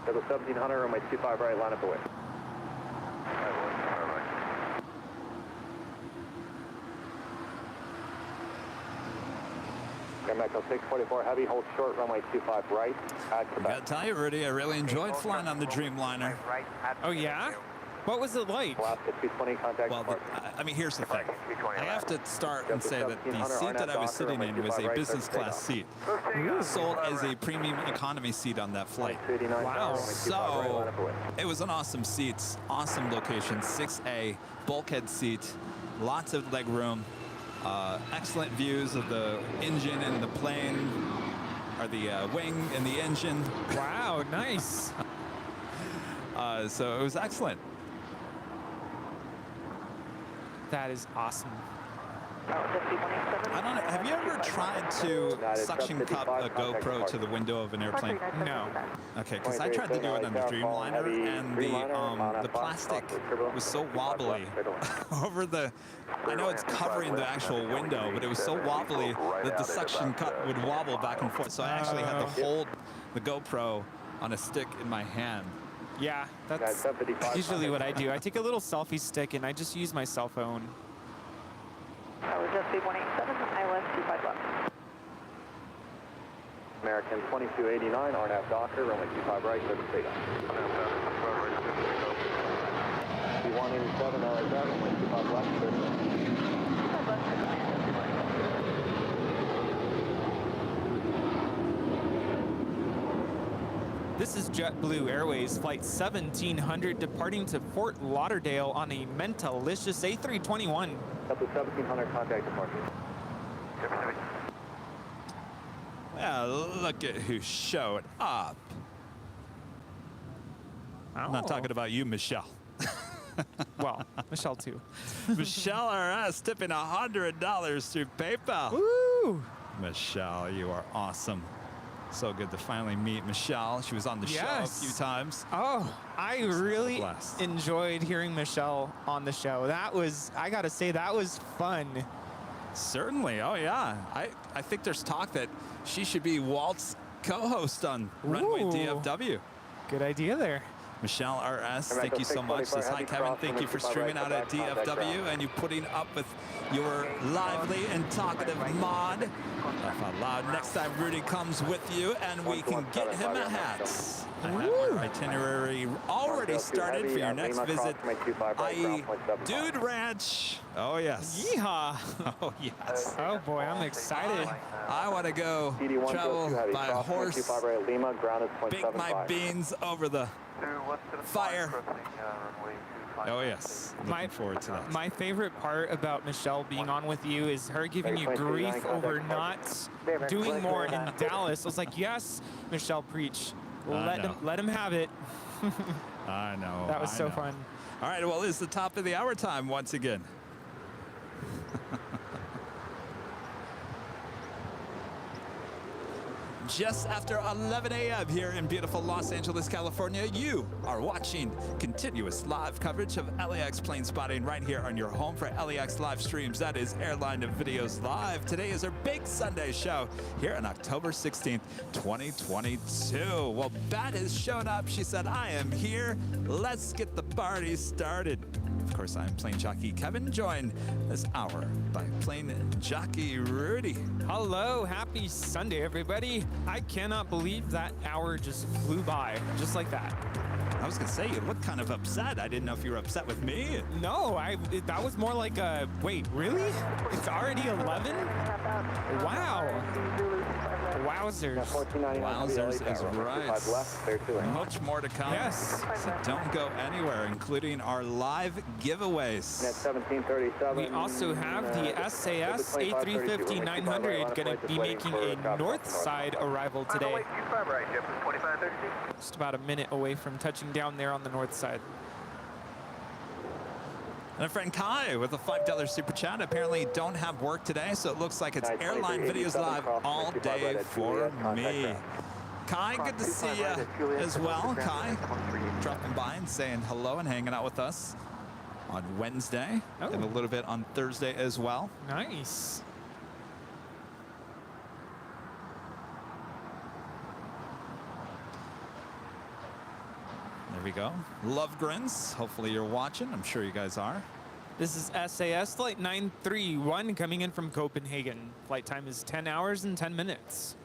S2: Echo 1700, runway 25 right, line up away. Echo 644 Heavy, hold short, runway 25 right at Quebec.
S1: I gotta tell you, Rudy, I really enjoyed flying on the Dreamliner.
S9: Oh, yeah? What was it like?
S2: Alaska 220, contact
S1: Well,
S2: Mark.
S1: I mean, here's the thing. I have to start and say that the seat that I was sitting in was a business class seat, sold as a premium economy seat on that flight.
S9: Wow.
S1: So it was an awesome seat, awesome location, 6A, bulkhead seat, lots of leg room, excellent views of the engine and the plane, or the wing and the engine.
S9: Wow, nice.
S1: So it was excellent.
S9: That is awesome.
S1: I don't know. Have you ever tried to suction cup a GoPro to the window of an airplane?
S9: No.
S1: Okay, because I tried to do it on the Dreamliner, and the plastic was so wobbly over the. I know it's covering the actual window, but it was so wobbly that the suction cup would wobble back and forth. So I actually had to hold the GoPro on a stick in my hand.
S9: Yeah, that's usually what I do. I take a little selfie stick and I just use my cell phone.
S6: That was just 187, ILS 25 left.
S2: American 2289, RNAV Docker, runway 25 right, clear for takeoff. 187, LAX, runway 25 left, clear for takeoff.
S9: This is JetBlue Airways Flight 1700 departing to Fort Lauderdale on a Mentalicious A321.
S2: Up to 1700, contact departure.
S1: Yeah, look at who showed up. I'm not talking about you, Michelle.
S9: Well, Michelle too.
S1: Michelle RS tipping $100 through PayPal.
S9: Woo!
S1: Michelle, you are awesome. So good to finally meet Michelle. She was on the show a few times.
S9: Oh, I really enjoyed hearing Michelle on the show. That was, I gotta say, that was fun.
S1: Certainly. Oh, yeah. I think there's talk that she should be Walt's co-host on Runway DFW.
S9: Good idea there.
S1: Michelle RS, thank you so much. Says, hi, Kevin. Thank you for streaming out at DFW and you putting up with your lively and talkative mod. Laugh out loud. Next time Rudy comes with you and we can get him a hat. I have your itinerary already started for your next visit. Dude Ranch. Oh, yes.
S9: Yeehaw.
S1: Oh, yes.
S9: Oh, boy, I'm excited.
S1: I want to go travel by horse, bake my beans over the fire. Oh, yes. Looking forward to that.
S9: My favorite part about Michelle being on with you is her giving you grief over not doing more in Dallas. I was like, yes, Michelle, preach. Let him have it.
S1: I know.
S9: That was so fun.
S1: All right, well, it's the top of the hour time once again. Just after 11 a.m. here in beautiful Los Angeles, California, you are watching continuous live coverage of LAX plane spotting right here on your home for LAX live streams. That is Airline Videos Live. Today is our big Sunday show here on October 16th, 2022. Well, Bat has shown up. She said, I am here. Let's get the party started. Of course, I'm plane jockey Kevin, joined this hour by plane jockey Rudy.
S9: Hello, happy Sunday, everybody. I cannot believe that hour just flew by, just like that.
S1: I was gonna say, you look kind of upset. I didn't know if you were upset with me.
S9: No, that was more like a, wait, really? It's already 11? Wow. Wowzers.
S1: Wowzers is right. Much more to come.
S9: Yes.
S1: So don't go anywhere, including our live giveaways.
S9: We also have the SAS A350-900 going to be making a north side arrival today. Just about a minute away from touching down there on the north side.
S1: And a friend Kai with a $5 super chat. Apparently don't have work today, so it looks like it's Airline Videos Live all day for me. Kai, good to see you as well. Kai dropping by and saying hello and hanging out with us on Wednesday and a little bit on Thursday as well.
S9: Nice.
S1: There we go. Love grins. Hopefully you're watching. I'm sure you guys are.
S9: This is SAS Flight 931 coming in from Copenhagen. Flight time is 10 hours and 10 minutes.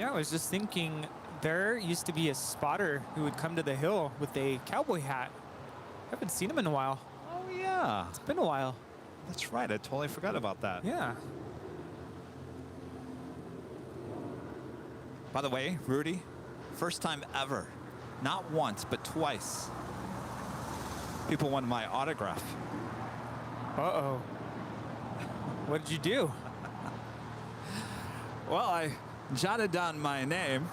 S9: Yeah, I was just thinking there used to be a spotter who would come to the hill with a cowboy hat. I haven't seen him in a while.
S1: Oh, yeah.
S9: It's been a while.
S1: That's right. I totally forgot about that.
S9: Yeah.
S1: By the way, Rudy, first time ever, not once, but twice, people wanted my autograph.
S9: Uh-oh. What did you do?
S1: Well, I jotted down my name,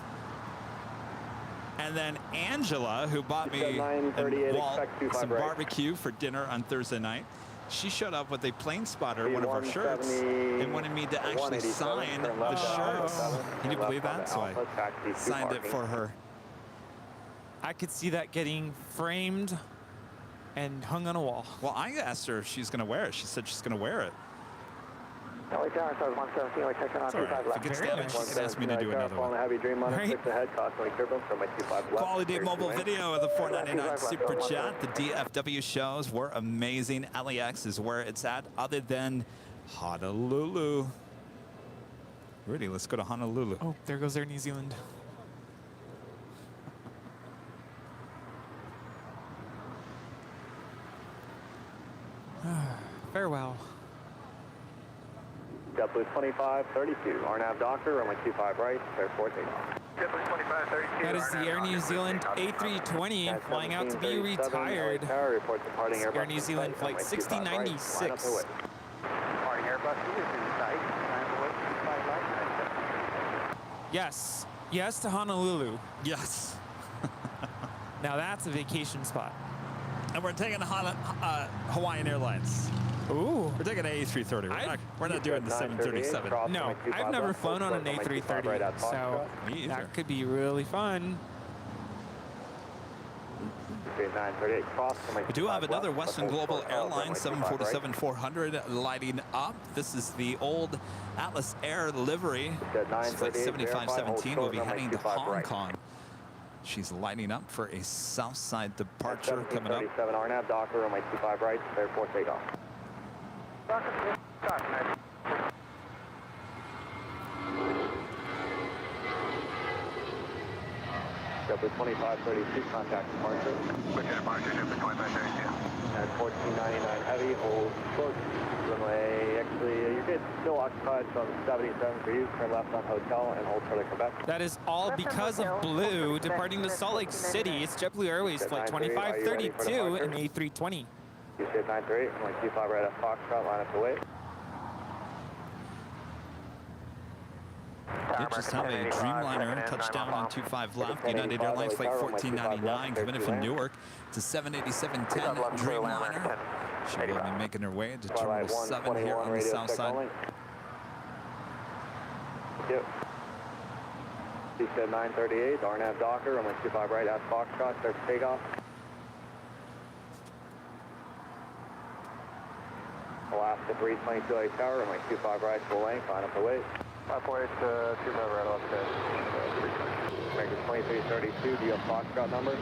S1: and then Angela, who bought me some barbecue for dinner on Thursday night, she showed up with a plane spotter, one of our shirts, and wanted me to actually sign the shirts. Can you believe that? So I signed it for her.
S9: I could see that getting framed and hung on a wall.
S1: Well, I asked her if she's going to wear it. She said she's going to wear it.
S2: LA Tower, 117, LA check on
S1: It's all right.
S2: 25
S1: If
S2: left.
S1: it gets damaged, she can ask me to do another one.
S2: Heavy Dream on
S9: Right.
S2: it, ahead, cost 20 turbo from my 25 left.
S1: Quality mobile video of the 499 Super Chat. The DFW shows were amazing. LAX is where it's at, other than Honolulu. Rudy, let's go to Honolulu.
S9: Oh, there goes Air New Zealand. Farewell.
S2: JetBlue 2532, RNAV Doctor, runway 25 right, airport takeoff. JetBlue 2532.
S9: That is the Air New Zealand A320 flying out to be retired. Air New Zealand flight 6096.
S2: Departing Airbus,
S9: Yes. Yes to Honolulu.
S1: Yes.
S9: Now that's a vacation spot.
S1: And we're taking Hawaiian Airlines.
S9: Ooh.
S1: We're taking an A330. We're not doing the 737.
S9: No, I've never flown on an A330, so that could be really fun.
S1: We do have another Western Global Airlines 747-400 lighting up. This is the old Atlas Air livery. It's flight 7517. We'll be heading to Hong Kong. She's lighting up for a Southside departure coming up.
S2: 37 RNAV Docker, runway 25 right, airport takeoff. JetBlue 2532, contact departure.
S3: Which departure, JetBlue 2532?
S2: At 1499 heavy, hold short. Runway, actually, you're good. Still occupied, so 77 for you. Turn left on hotel and hold for the Quebec.
S9: That is all because of Blue departing to Salt Lake City. It's JetBlue Airways flight 2532 and A320.
S2: You said 938, runway 25 right at Foxtrot, line up to wait.
S1: Did just have a Dreamliner touchdown on 25 left. United Airlines flight 1499 coming in from Newark. It's a 787-10 Dreamliner. She will be making her way to Terminal 7 here on the south side.
S2: Yep. You said 938, RNAV Docker, runway 25 right at Foxtrot, start to takeoff. Alaska 322 LA Tower, runway 25 right, full length, line up to wait. 548 to 25 right off the American 2332, do you have Foxtrot number?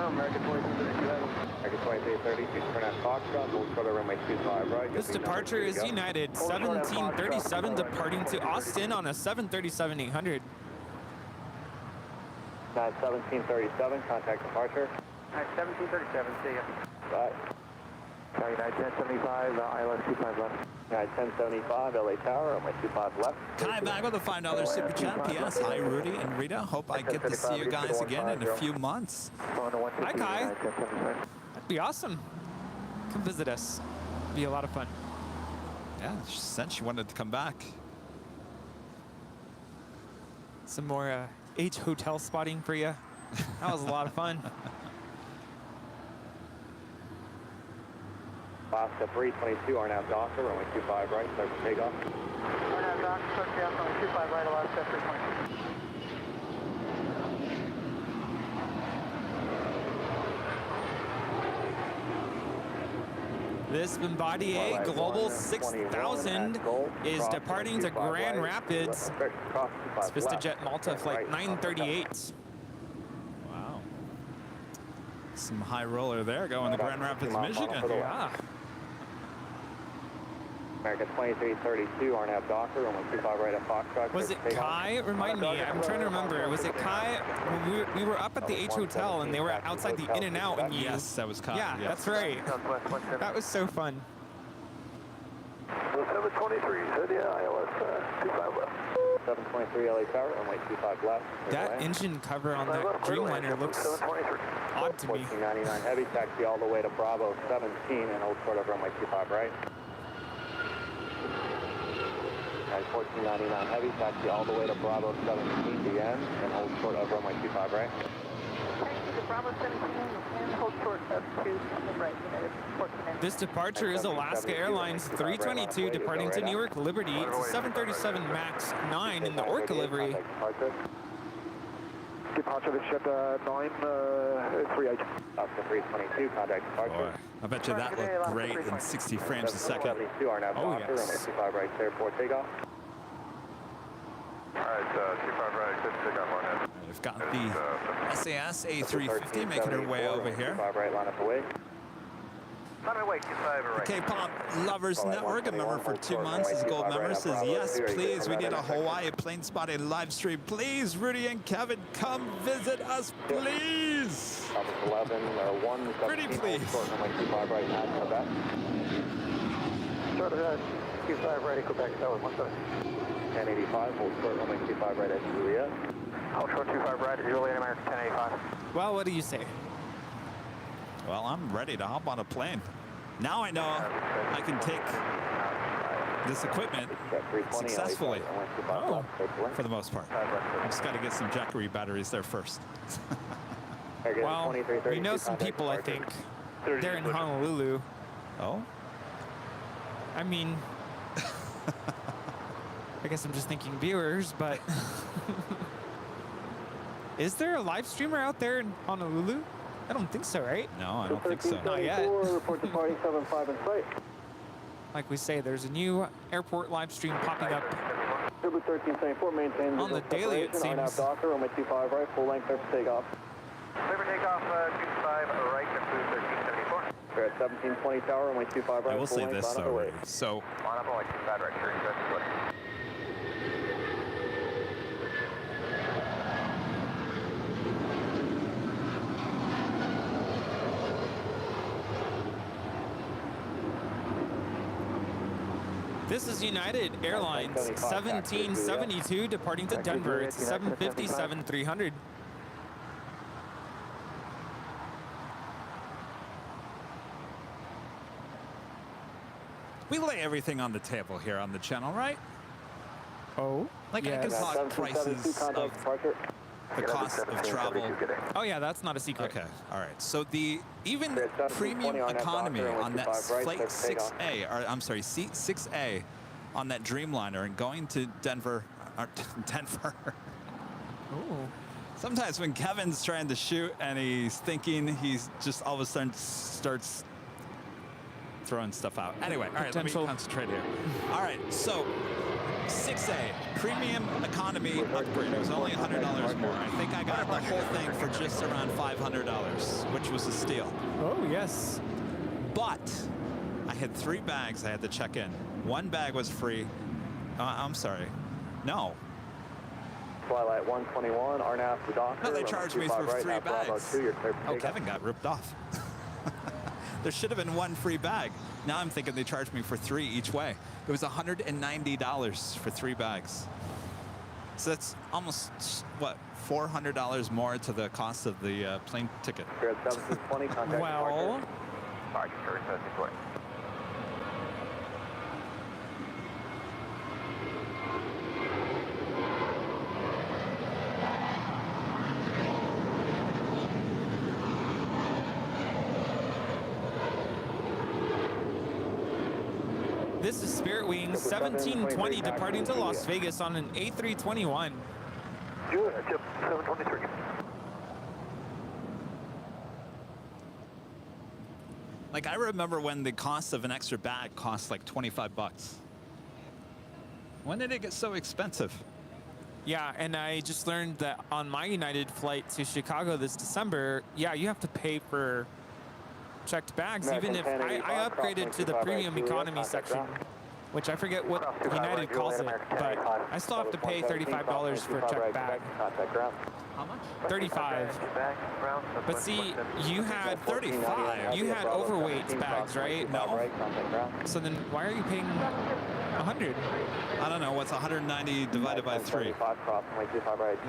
S2: American 2332. American 2332, turn at Foxtrot, hold short of runway 25 right.
S9: This departure is United 1737 departing to Austin on a 737-800.
S2: 1737, contact departure.
S6: 1737, see ya.
S2: Bye. Sorry, 1075, ILS 25 left. 1075, LA Tower, runway 25 left.
S1: Kai back with a $5 super chat. P.S. Hi, Rudy and Rita. Hope I get to see you guys again in a few months.
S9: Hi, Kai. That'd be awesome. Come visit us. Be a lot of fun.
S1: Yeah, she said she wanted to come back.
S9: Some more H hotel spotting for you. That was a lot of fun.
S2: Alaska 322, RNAV Docker, runway 25 right, start to take off.
S6: RNAV Docker, start to take off, runway 25 right, Alaska 322.
S9: This Bombardier Global 6000 is departing to Grand Rapids. It's VistaJet Malta flight 938.
S1: Wow. Some high roller there going to Grand Rapids, Michigan.
S9: Yeah.
S2: American 2332, RNAV Docker, runway 25 right at Foxtrot.
S9: Was it Kai? Remind me. I'm trying to remember. Was it Kai? When we were up at the H Hotel and they were outside the In and Out and you.
S1: Yes, that was Kai.
S9: Yeah, that's right. That was so fun.
S2: 723, said yeah, ILS 25 left. 723 LA Tower, runway 25 left.
S9: That engine cover on that Dreamliner looks odd to me.
S2: 1499 heavy, taxi all the way to Bravo 17 and hold short of runway 25 right. 1499 heavy, taxi all the way to Bravo 17 again and hold short of runway 25 right.
S6: Bravo 17 and hold short of 2 on the right, United 14.
S9: This departure is Alaska Airlines 322 departing to Newark Liberty. It's a 737 MAX 9 in the Orca livery.
S2: Departure of ship 938. Up to 322, contact departure.
S1: Boy, I bet you that looked great in 60 frames a second.
S9: Oh, yes.
S2: 25 right, clear for takeoff.
S3: All right, 25 right, good takeoff on that.
S1: We've got the SAS A380 making her way over here.
S2: 25 right, line up away.
S3: On my way, 25 right.
S1: K-Pop Lovers Network, a member for 2 months, is a gold member, says, yes, please, we need a Hawaii plane spotting live stream. Please, Rudy and Kevin, come visit us, please.
S2: 11 1.
S1: Pretty please.
S2: 25 right, now, Quebec. Start at 25 right, Quebec, that was 17. 1085, hold short, runway 25 right at Juliet. Hold short 25 right at Juliet, American 1085.
S9: Well, what do you say?
S1: Well, I'm ready to hop on a plane. Now I know I can take this equipment successfully.
S9: Oh.
S1: For the most part. I just got to get some Jackery batteries there first.
S9: Well, we know some people, I think. They're in Honolulu.
S1: Oh?
S9: I mean, I guess I'm just thinking viewers, but is there a live streamer out there in Honolulu? I don't think so, right?
S1: No, I don't think so.
S9: Not yet.
S2: Report departing 75 in sight.
S9: Like we say, there's a new airport live stream popping up.
S2: 1374, maintain
S9: On the daily, it seems.
S2: Docker, runway 25 right, full length, clear for takeoff.
S3: Clear for takeoff, 25 right, to 1374.
S2: We're at 1720 tower, runway 25 right,
S1: I will
S2: full
S1: say
S2: length,
S1: this
S2: line up
S1: though,
S2: away.
S1: Rudy. So
S3: On up, only 25 right, 37 foot.
S9: This is United Airlines 1772 departing to Denver. It's 757-300.
S1: we lay everything on the table here on the channel, right?
S9: Oh?
S1: Like I can talk prices of the cost of travel.
S9: Oh yeah, that's not a secret.
S1: Okay, all right. So the even premium economy on that flight 6A, or I'm sorry, seat 6A on that Dreamliner and going to Denver, Denver.
S9: Ooh.
S1: Sometimes when Kevin's trying to shoot and he's thinking, he's just all of a sudden starts throwing stuff out. Anyway, all right, let me concentrate here. All right, so 6A, premium economy upgrade. It was only $100 more. I think I got the whole thing for just around $500, which was a steal.
S9: Oh, yes.
S1: But I had 3 bags I had to check in. 1 bag was free. I'm sorry. No.
S2: Twilight 121, RNAV to Docker.
S1: No, they charged me for 3 bags. Oh, Kevin got ripped off. There should have been 1 free bag. Now I'm thinking they charged me for 3 each way. It was $190 for 3 bags. So that's almost, what, $400 more to the cost of the plane ticket.
S2: We're at 1720, contact
S9: Well,
S3: Alright, 1720.
S9: this is Spirit Wings 1720 departing to Las Vegas on an A321.
S2: Juliet, 723.
S1: Like, I remember when the cost of an extra bag cost like 25 bucks. When did it get so expensive?
S9: Yeah, and I just learned that on my United flight to Chicago this December, yeah, you have to pay for checked bags, even if I upgraded to the premium economy section. which I forget what United calls it, but I still have to pay $35 for a checked bag.
S1: How much?
S9: 35. But see, you had
S1: 35.
S9: You had overweight bags, right?
S1: No.
S9: So then why are you paying 100?
S1: I don't know. What's 190 divided by 3?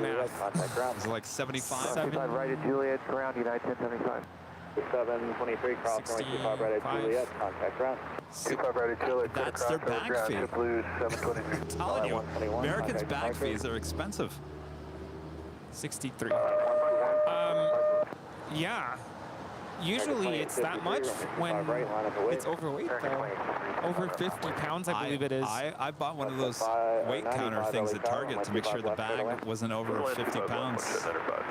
S9: Math.
S1: Is it like 75?
S9: 7.
S2: Right at Juliet, ground, United 1075. 723, cross 25 right at Juliet, contact ground.
S3: 25 right at Juliet.
S1: That's their bag fee.
S3: JetBlue 723.
S1: I'm telling you, Americans' bag fees are expensive.
S9: 63. Yeah. Usually it's that much when it's overweight, though. Over 50 pounds, I believe it is.
S1: I bought one of those weight counter things at Target to make sure the bag wasn't over 50 pounds.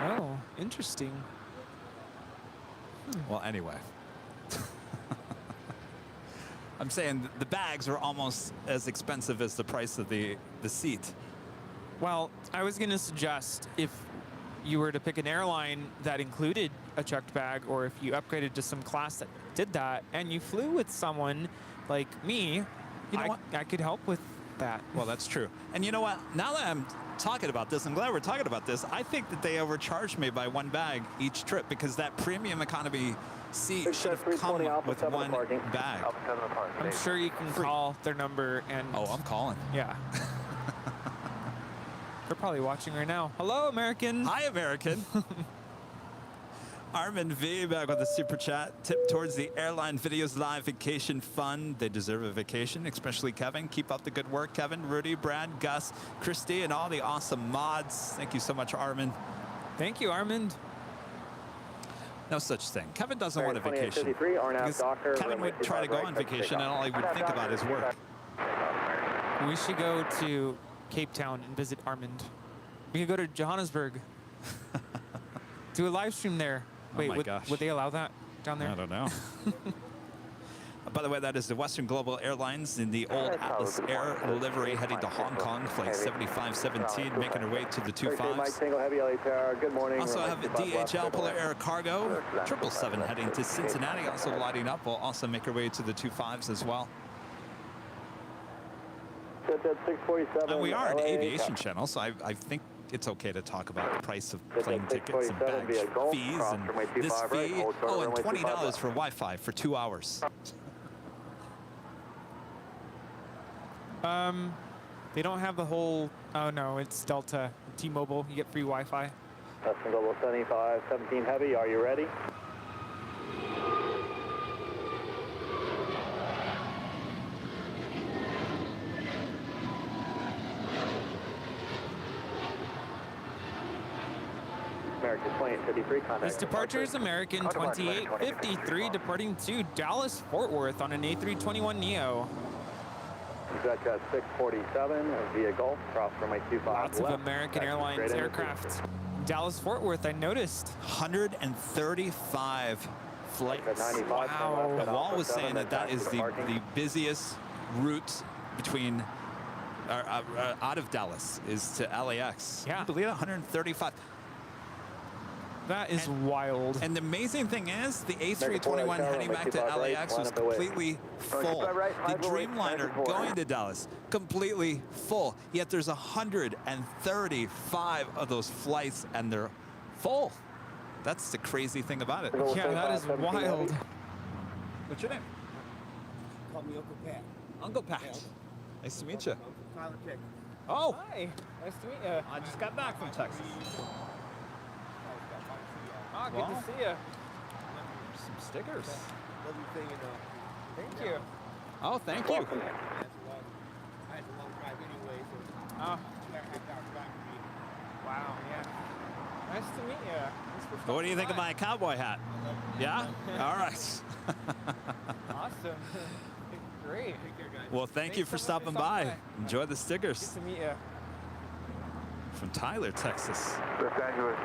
S9: Oh, interesting.
S1: Well, anyway. I'm saying the bags are almost as expensive as the price of the seat.
S9: Well, I was going to suggest if you were to pick an airline that included a checked bag, or if you upgraded to some class that did that, and you flew with someone like me, I could help with that.
S1: Well, that's true. And you know what? Now that I'm talking about this, I'm glad we're talking about this. I think that they overcharged me by one bag each trip, because that premium economy seat should have come with one bag.
S9: I'm sure you can call their number and...
S1: Oh, I'm calling.
S9: Yeah. They're probably watching right now. Hello, American.
S1: Hi, American. Armin V back with a super chat. Tip towards the Airline Videos Live Vacation Fund. They deserve a vacation, especially Kevin. Keep up the good work, Kevin, Rudy, Brad, Gus, Christy, and all the awesome mods. Thank you so much, Armin.
S9: Thank you, Armin.
S1: No such thing. Kevin doesn't want a vacation. Because Kevin would try to go on vacation and all he would think about is work.
S9: We should go to Cape Town and visit Armand. We could go to Johannesburg. Do a live stream there. Wait, would they allow that down there?
S1: I don't know. By the way, that is the Western Global Airlines in the old Atlas Air livery heading to Hong Kong, flight 7517, making her way to the 25s.
S2: Good morning.
S1: Also have DHL Polar Air Cargo, 777 heading to Cincinnati, also lighting up. Will also make her way to the 25s as well. And we are an aviation channel, so I think it's okay to talk about the price of plane tickets and bag fees and this fee. Oh, and $20 for Wi-Fi for 2 hours.
S9: They don't have the whole... Oh, no, it's Delta. T-Mobile, you get free Wi-Fi.
S2: Western Global 7517 Heavy, are you ready? American 2853, contact.
S9: This departure is American 2853 departing to Dallas Fort Worth on an A321neo.
S2: Jet 647 via Gulf, cross from my 25
S9: Lots of American Airlines aircraft. Dallas Fort Worth, I noticed.
S1: 135 flights.
S9: Wow.
S1: And Wall was saying that is the busiest route between out of Dallas is to LAX.
S9: Yeah.
S1: Can you believe it? 135.
S9: That is wild.
S1: And the amazing thing is, the A321 heading back to LAX was completely full. The Dreamliner going to Dallas, completely full. Yet there's 135 of those flights, and they're full. That's the crazy thing about it.
S9: Yeah, that is wild.
S1: What's your name?
S7: Call me Uncle Pat.
S1: Uncle Pat. Nice to meet you.
S7: Tyler Kick.
S1: Oh,
S9: Hi. Nice to meet you.
S1: I just got back from Texas.
S9: Ah, good to see you.
S1: Some stickers.
S7: Lovely thing,
S9: Thank you.
S1: Oh, thank you.
S7: I had a long drive anyway, so
S9: Oh,
S7: 2.5 hour drive for me.
S9: wow, yeah. Nice to meet you.
S1: So what do you think of my cowboy hat? Yeah? All right.
S9: Awesome. Great.
S1: Well, thank you for
S9: so much
S1: stopping by. Enjoy the stickers.
S9: Good to meet you.
S1: From Tyler, Texas.
S3: Los Angeles,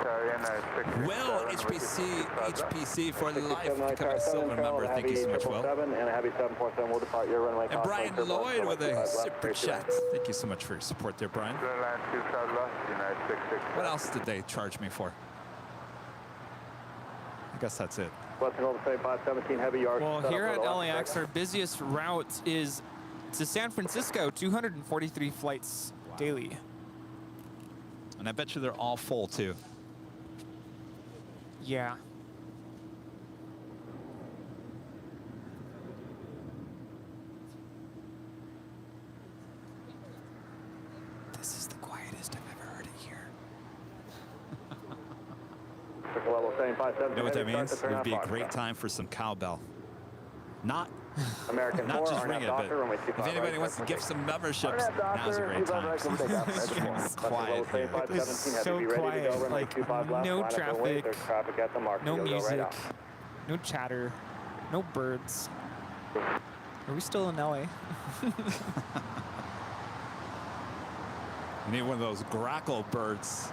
S1: Will, HPC for life, becoming a silver member. Thank you so much, Will.
S2: And a Heavy 747 will depart your runway.
S1: And Brian Lloyd with a super chat. Thank you so much for your support there, Brian. What else did they charge me for? I guess that's it.
S2: Western Global 7517 Heavy,
S9: Well, here at LAX, our busiest route is to San Francisco, 243 flights daily.
S1: And I bet you they're all full too.
S9: Yeah. This is the quietest I've ever heard it here.
S2: Level 757.
S1: You know what that means? It would be a great time for some cowbell. Not
S2: American
S1: not
S2: 4,
S1: just ring it, but if anybody wants to give some memberships, now's a great time. It's quiet here.
S9: It's so quiet, like no traffic, no music, no chatter, no birds. Are we still in LA?
S1: You need one of those grackle birds.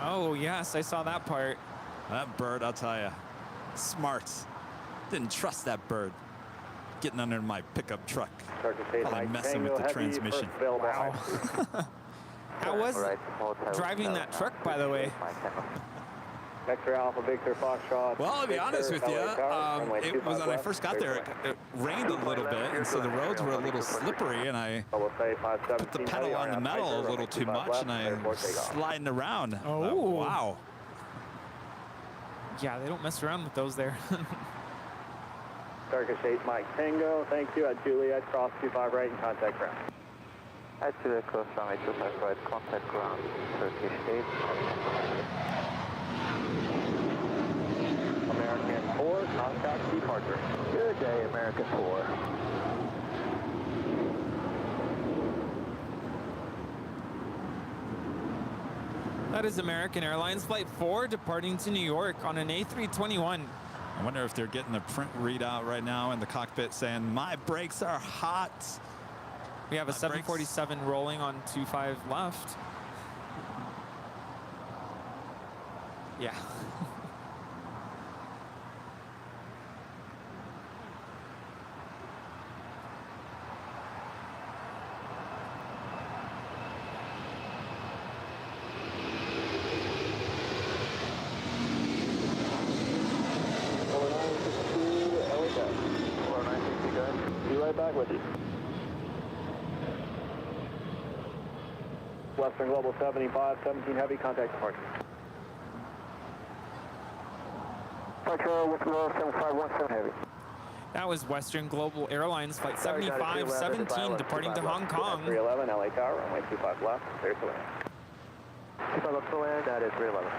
S9: Oh yes, I saw that part.
S1: That bird, I'll tell you, smart. Didn't trust that bird. Getting under my pickup truck. Probably messing with the transmission.
S9: Wow. How was driving that truck, by the way?
S2: X-ray Alpha Victor Foxtrot.
S1: Well, to be honest with you, it was when I first got there, it rained a little bit, and so the roads were a little slippery, and I put the pedal on the metal a little too much, and I was sliding around.
S9: Oh.
S1: Wow.
S9: Yeah, they don't mess around with those there.
S2: Turkish 8 Mike Tango, thank you. At Juliet, cross 25 right and contact ground.
S5: At Juliet, cross runway 25 right, contact ground, Turkish 8.
S2: American 4, contact departure.
S5: Good day, American 4.
S9: That is American Airlines Flight 4 departing to New York on an A321.
S1: I wonder if they're getting the print readout right now in the cockpit saying, my brakes are hot.
S9: We have a 747 rolling on 25 left. Yeah.
S2: Back with you. Western Global 75, 17 Heavy, contact departure. Departure with Global 7517 Heavy.
S9: That was Western Global Airlines Flight 7517 departing to Hong Kong.
S2: 311 LA Tower, runway 25 left, clear to land. 25 left to land, that is 311.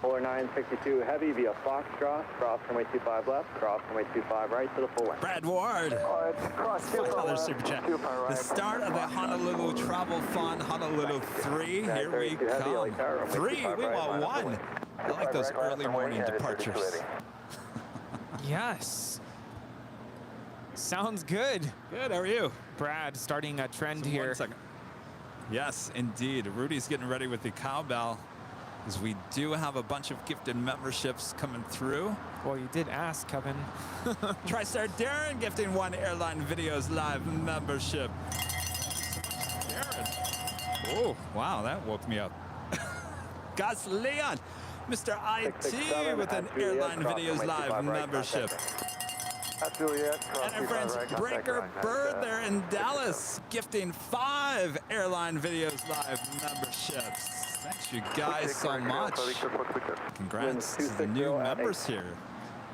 S2: 4962 Heavy via Foxtrot, cross runway 25 left, cross runway 25 right to the full length.
S1: Brad Ward. $5 super chat. The start of the Honolulu Travel Fun, Honolulu 3. Here we come. 3, we want 1. I like those early morning departures.
S9: Yes. Sounds good.
S1: Good, how are you?
S9: Brad, starting a trend here.
S1: 1 second. Yes, indeed. Rudy's getting ready with the cowbell, because we do have a bunch of gifted memberships coming through.
S9: Well, you did ask, Kevin.
S1: TriStar Darren gifting 1 Airline Videos Live membership. Darren. Oh, wow, that woke me up. Gus Leon, Mr. IT with an Airline Videos Live membership. And our friends Breaker Bird there in Dallas gifting 5 Airline Videos Live memberships. Thanks you guys so much. Congrats to the new members here.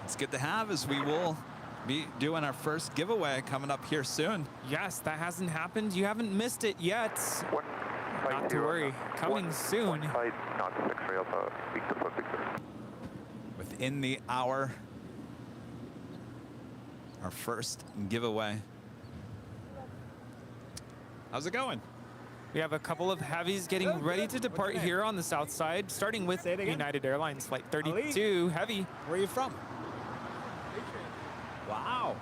S1: It's good to have, as we will be doing our first giveaway coming up here soon.
S9: Yes, that hasn't happened. You haven't missed it yet. Not to worry, coming soon.
S1: Within the hour, our first giveaway. How's it going?
S9: We have a couple of heavies getting ready to depart here on the south side, starting with United Airlines Flight 32 Heavy.
S1: Where are you from? Wow.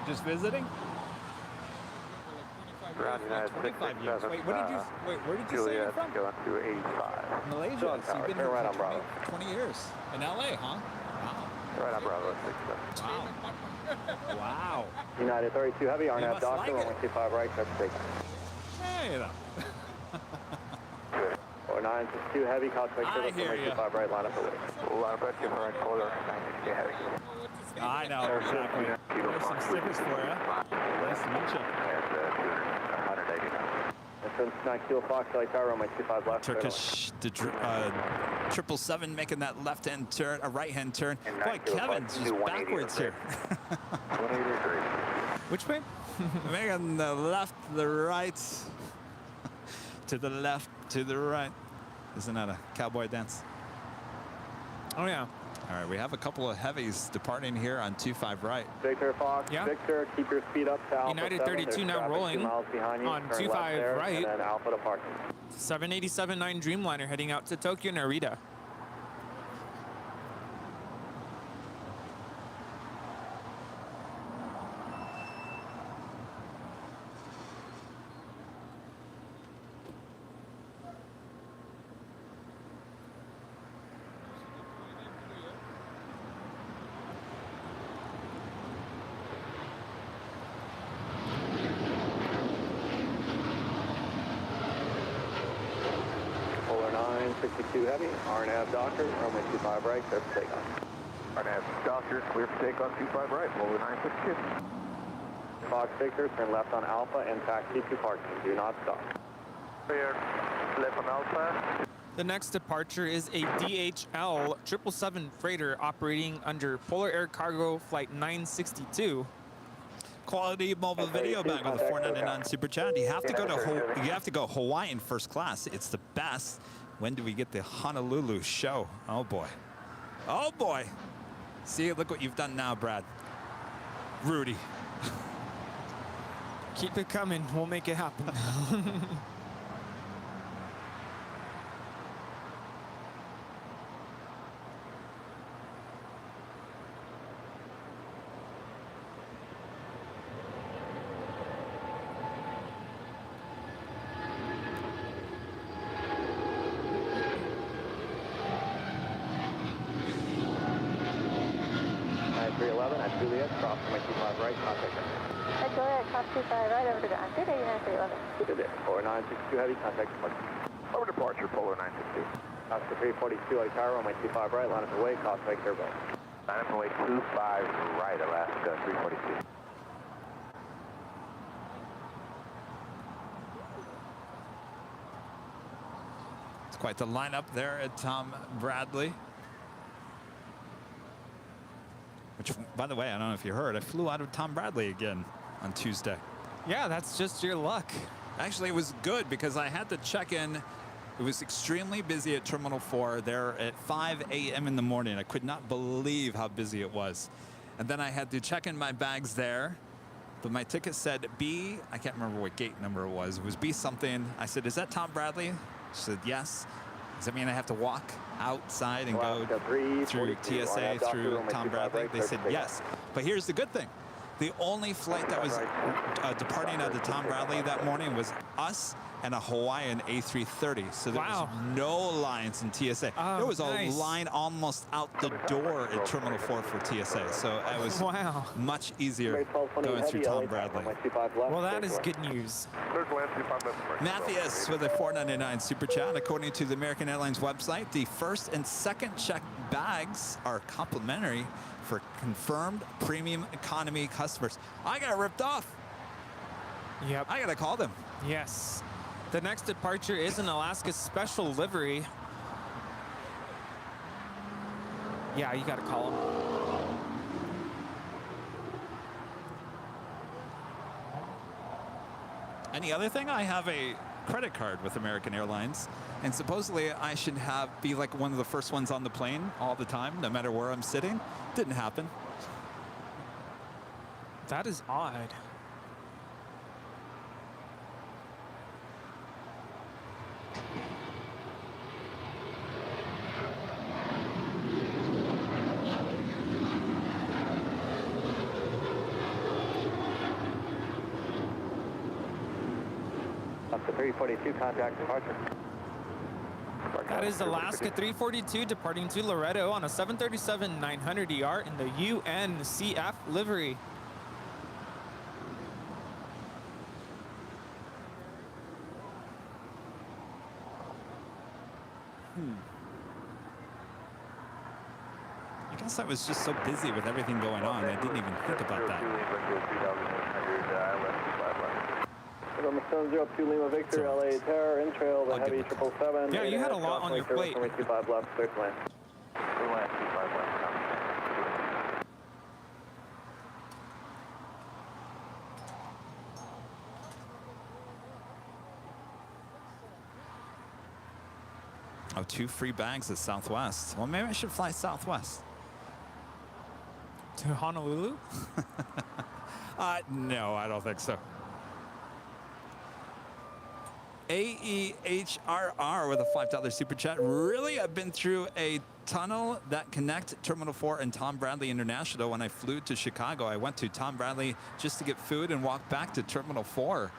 S1: Just visiting?
S3: Ground United
S1: 25 years. Wait, where did you say you're from?
S3: Going to 85.
S1: Malaysia. So you've been here for 20 years. In LA, huh? Wow.
S3: Right on Bravo 67.
S1: Wow. Wow.
S2: United 32 Heavy, RNAV
S1: must
S2: Doctor,
S1: like
S2: runway
S1: it.
S2: 25 right, touch take.
S1: Hey, though.
S2: 49 962 Heavy, contact
S1: I
S2: service
S1: hear
S2: runway
S1: ya.
S2: 25 right, line up for wait.
S3: Line up at 25 right, Polar 960 Heavy.
S1: I know, exactly. There's some stickers for you. Nice to meet you.
S3: And 180 now.
S2: Entrance 9 Kilo Fox, LA Tower, runway 25 left.
S1: Turkish, the 777 making that left-hand turn, a right-hand turn.
S3: And
S1: Boy,
S3: 9 Kilo
S1: Kevin's
S3: Fox,
S1: just
S3: 180
S1: backwards here.
S3: 183.
S9: Which way?
S1: Making the left, the right, to the left, to the right. Isn't that a cowboy dance?
S9: Oh, yeah.
S1: All right, we have a couple of heavies departing here on 25 right.
S2: Victor Fox,
S9: Yeah.
S2: Victor, keep your speed up to Alpha
S9: United
S2: 7.
S9: 32
S2: There's
S9: now
S2: traffic
S9: rolling
S2: 2 miles behind you.
S9: on
S2: Turn left
S9: 25
S2: there,
S9: right.
S2: And then Alpha departing.
S9: 787-9 Dreamliner heading out to Tokyo Narita.
S2: Polar 962 Heavy, RNAV Doctor, runway 25 right, clear for takeoff.
S3: RNAV Doctor, clear for takeoff 25 right, Polar 962.
S2: Fox Victor, turn left on Alpha and taxi to parking. Do not stop.
S3: Clear left on Alpha.
S9: The next departure is a DHL 777 freighter operating under Polar Air Cargo Flight 962.
S1: Quality mobile video bag with a 499 super chat. You have to go to you have to go Hawaiian first class. It's the best. When do we get the Honolulu show? Oh boy. Oh boy. See, look what you've done now, Brad. Rudy.
S9: Keep it coming. We'll make it happen.
S2: At Juliet, cross my 25 right, contact center.
S10: At Juliet, cross 25 right over to ground. Good day, United 311.
S2: Good day. Polar 962 Heavy, contact departure.
S3: Over departure, Polar 962.
S2: Oscar 342 LA Tower, runway 25 right, line up away, cost by clear boat.
S3: Line up away 25 right, Alaska 342.
S1: It's quite the lineup there at Tom Bradley. Which, by the way, I don't know if you heard, I flew out of Tom Bradley again on Tuesday.
S9: Yeah, that's just your luck.
S1: Actually, it was good because I had to check in. It was extremely busy at Terminal 4 there at 5 a.m. in the morning. I could not believe how busy it was. And then I had to check in my bags there. But my ticket said B, I can't remember what gate number it was. It was B something. I said, is that Tom Bradley? She said, yes. Does that mean I have to walk outside and go through TSA, through Tom Bradley? They said yes. But here's the good thing. The only flight that was departing out of Tom Bradley that morning was us and a Hawaiian A330. So there was no lines in TSA.
S9: Oh,
S1: there was a
S9: nice.
S1: line almost out the door at Terminal 4 for TSA. So it was much easier going through Tom Bradley.
S9: Well, that is good news.
S1: Matthias with a $4.99 super chat. According to the American Airlines website, the first and second check bags are complimentary for confirmed premium economy customers. I got ripped off.
S9: Yep.
S1: I got to call them.
S9: Yes. The next departure is an Alaska special livery. Yeah, you got to call them.
S1: Any other thing? I have a credit card with American Airlines, and supposedly I should be like one of the first ones on the plane all the time, no matter where I'm sitting. Didn't happen.
S9: That is odd.
S2: Alaska 342, contact departure.
S9: That is Alaska 342 departing to Loretto on a 737-900ER in the UNCF livery.
S1: I guess I was just so busy with everything going on, I didn't even think about that.
S2: November 702 Lima Victor, LA Terror, in trail, the Heavy 777.
S9: Yeah, you had a lot on your plate.
S2: 25 left, clear to land. Clear to land, 25 left.
S1: Oh, 2 free bags at Southwest. Well, maybe I should fly Southwest.
S9: To Honolulu?
S1: No, I don't think so. AEHRR with a $5 super chat. Really? I've been through a tunnel that connects Terminal 4 and Tom Bradley International. When I flew to Chicago, I went to Tom Bradley just to get food and walk back to Terminal 4.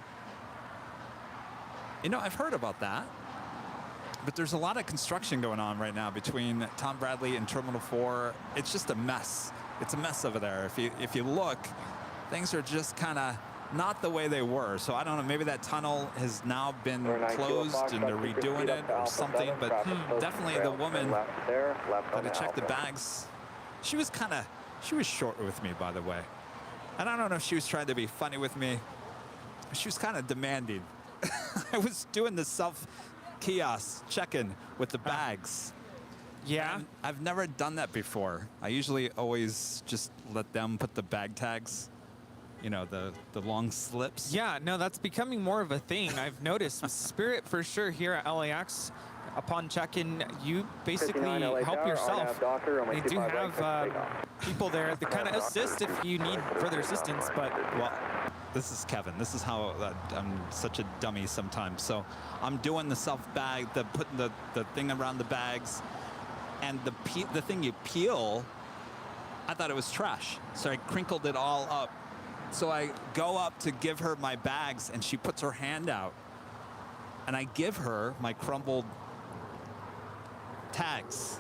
S1: You know, I've heard about that. But there's a lot of construction going on right now between Tom Bradley and Terminal 4. It's just a mess. It's a mess over there. If you look, things are just kind of not the way they were. So I don't know, maybe that tunnel has now been closed and they're redoing it or something. But definitely the woman that I checked the bags, she was short with me, by the way. And I don't know if she was trying to be funny with me. She was kind of demanding. I was doing the self-kiosk check-in with the bags.
S9: Yeah.
S1: And I've never done that before. I usually always just let them put the bag tags, you know, the long slips.
S9: Yeah, no, that's becoming more of a thing. I've noticed Spirit for sure here at LAX. Upon check-in, you basically help yourself. They do have people there that kind of assist if you need further assistance, but...
S1: Well, this is Kevin. This is how I'm such a dummy sometimes. So I'm doing the self-bag, putting the thing around the bags, and the thing you peel, I thought it was trash. So I crinkled it all up. So I go up to give her my bags, and she puts her hand out, and I give her my crumbled tags.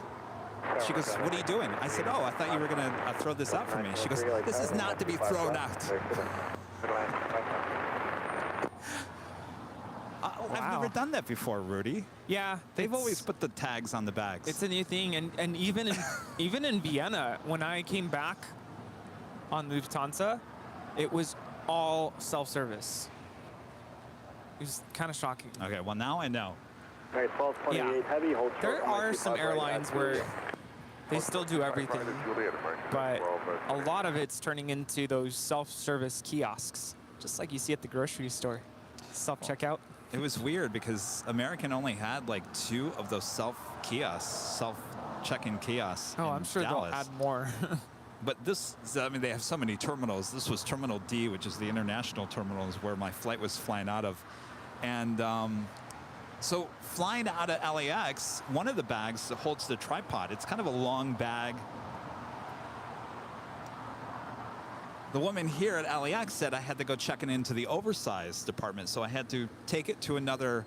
S1: She goes, "What are you doing?" I said, "Oh, I thought you were going to throw this out for me." She goes, "This is not to be thrown out." I've never done that before, Rudy.
S9: Yeah,
S1: they've always put the tags on the bags.
S9: It's a new thing, and even in Vienna, when I came back on Lufthansa, it was all self-service. It was kind of shocking.
S1: Okay, well now I know.
S2: All right, 1228 Heavy, hold short.
S9: There are some airlines where they still do everything, but a lot of it's turning into those self-service kiosks, just like you see at the grocery store. Self-checkout.
S1: It was weird because American only had like 2 of those self-check-in kiosks.
S9: Oh, I'm sure
S1: Dallas.
S9: they'll add more.
S1: But this, I mean, they have so many terminals. This was Terminal D, which is the international terminal, is where my flight was flying out of. And so flying out of LAX, one of the bags holds the tripod. It's kind of a long bag. The woman here at LAX said I had to go checking into the oversized department, so I had to take it to another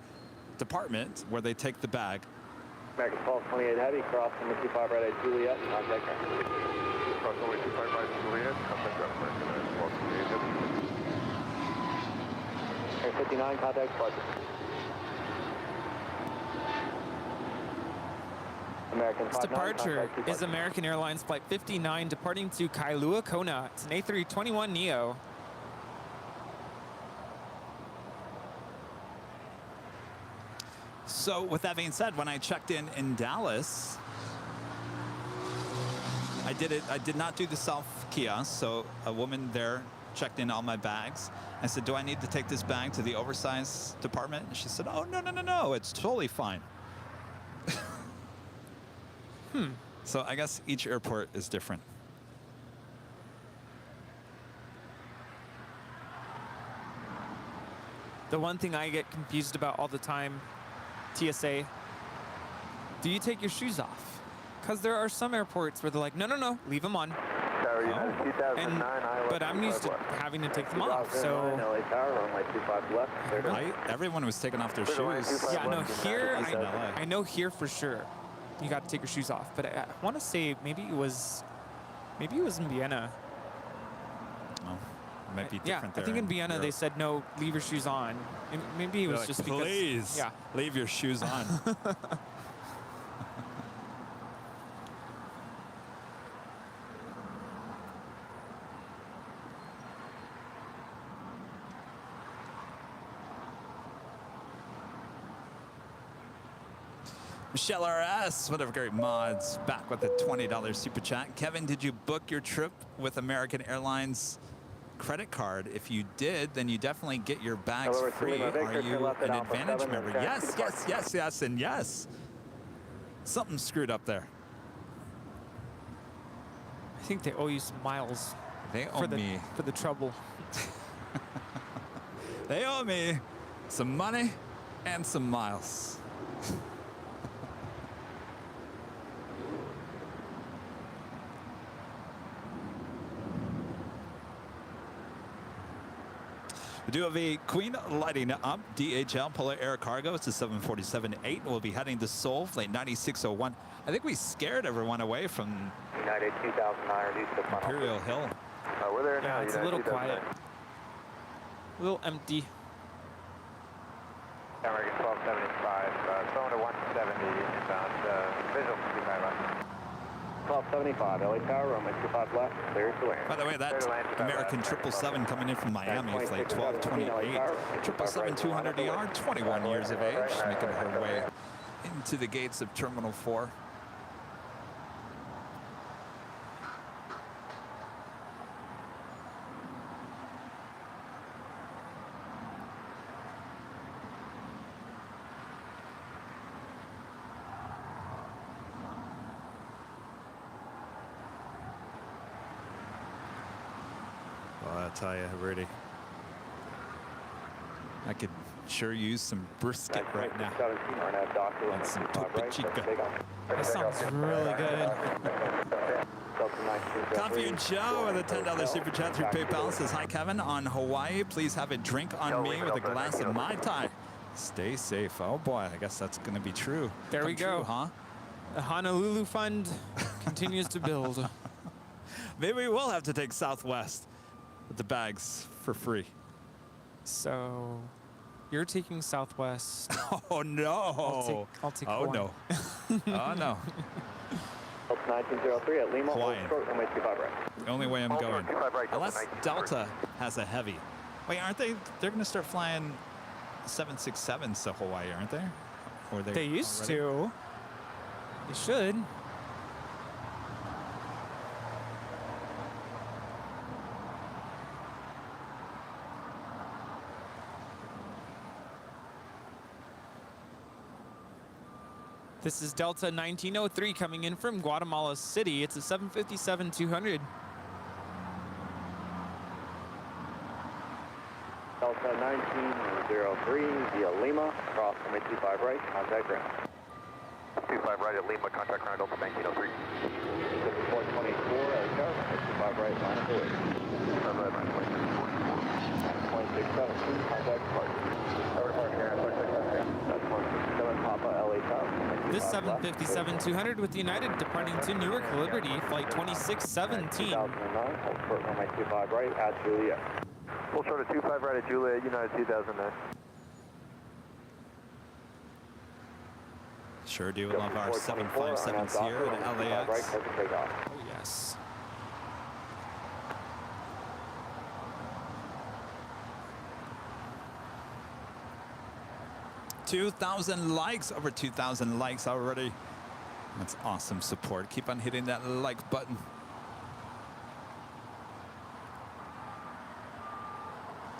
S1: department where they take the bag.
S2: American 1228 Heavy, cross number 25 right at Juliet, contact ground.
S3: Cross number 25 right at Juliet, contact ground, American 1228 Heavy.
S2: Air 59, contact departure.
S9: This departure is American Airlines Flight 59 departing to Kailua Kona. It's an A321 Neo.
S1: So with that being said, when I checked in Dallas, I did not do the self-kiosk, so a woman there checked in all my bags. I said, "Do I need to take this bag to the oversized department?" And she said, "Oh, no, it's totally fine." So I guess each airport is different.
S9: The one thing I get confused about all the time, TSA, do you take your shoes off? Because there are some airports where they're like, no, leave them on. But I'm used to having to take them off, so...
S1: Everyone was taking off their shoes.
S9: Yeah, no, here, I know here for sure. You got to take your shoes off, but I want to say maybe it was in Vienna.
S1: Oh, it might be different there.
S9: I think in Vienna
S1: Europe.
S9: they said no, leave your shoes on. Maybe it was
S1: like,
S9: just
S1: please,
S9: because.
S1: leave your shoes on. Michelle RS, one of our great mods, back with a $20 super chat. Kevin, did you book your trip with American Airlines credit card? If you did, then you definitely get your bags free. Are you an Advantage member? Yes, yes, yes, yes, and yes. Something screwed up there.
S9: I think they owe you some miles.
S1: They owe me.
S9: For the trouble.
S1: They owe me some money and some miles. We do have a Queen lighting up. DHL Polar Air Cargo. It's a 747-8. We'll be heading to Seoul, flight 9601. I think we scared everyone away from
S2: United 2009, reduce the funnel.
S1: Imperial Hill.
S3: We're there
S9: Yeah,
S3: now.
S9: it's a little quiet. A little empty.
S2: American 1275, phone to 170 inbound, visual 55 left. 1275, LA Tower, runway 25 left, clear to land.
S1: By the way, that American 777 coming in from Miami, flight 1228. 777-200ER, 21 years of age, making her way into the gates of Terminal 4. Well, I tell you, Rudy, I could sure use some brisket right now. And some Topo Chica.
S9: That sounds really good.
S1: Coffee and Joe with a $10 super chat through PayPal says, hi, Kevin. On Hawaii, please have a drink on me with a glass of Mai Tai. Stay safe. Oh, boy, I guess that's going to be true.
S9: There we go.
S1: True, huh?
S9: The Honolulu Fund continues to build.
S1: Maybe we will have to take Southwest with the bags for free.
S9: So you're taking Southwest.
S1: Oh, no.
S9: I'll take
S1: Oh,
S9: Hawaii.
S1: no. Oh, no.
S2: 1903 at Lima,
S1: Hawaiian.
S2: short, runway 25 right.
S1: The only way I'm going.
S3: 25 right,
S1: Unless
S3: 19.
S1: Delta has a heavy. Wait, aren't they? They're going to start flying 767s to Hawaii, aren't they? Or
S9: They used
S1: already?
S9: to. They should. This is Delta 1903 coming in from Guatemala City. It's a 757-200.
S2: Delta 1903 via Lima, cross runway 25 right, contact ground.
S3: 25 right at Lima, contact ground, Delta 1903.
S2: 424 at go, 25 right, line of void. 2617, contact departure. That's 167 Papa LA Tower.
S9: This 757-200 with United departing to Newark Liberty, flight 2617.
S2: 2009, hold short runway 25 right at Juliet.
S3: Full short at 25 right at Juliet, United 2009.
S1: Sure do love our 757s here at LAX.
S9: Oh, yes.
S1: $2,000 likes, over 2,000 likes already. That's awesome support. Keep on hitting that like button.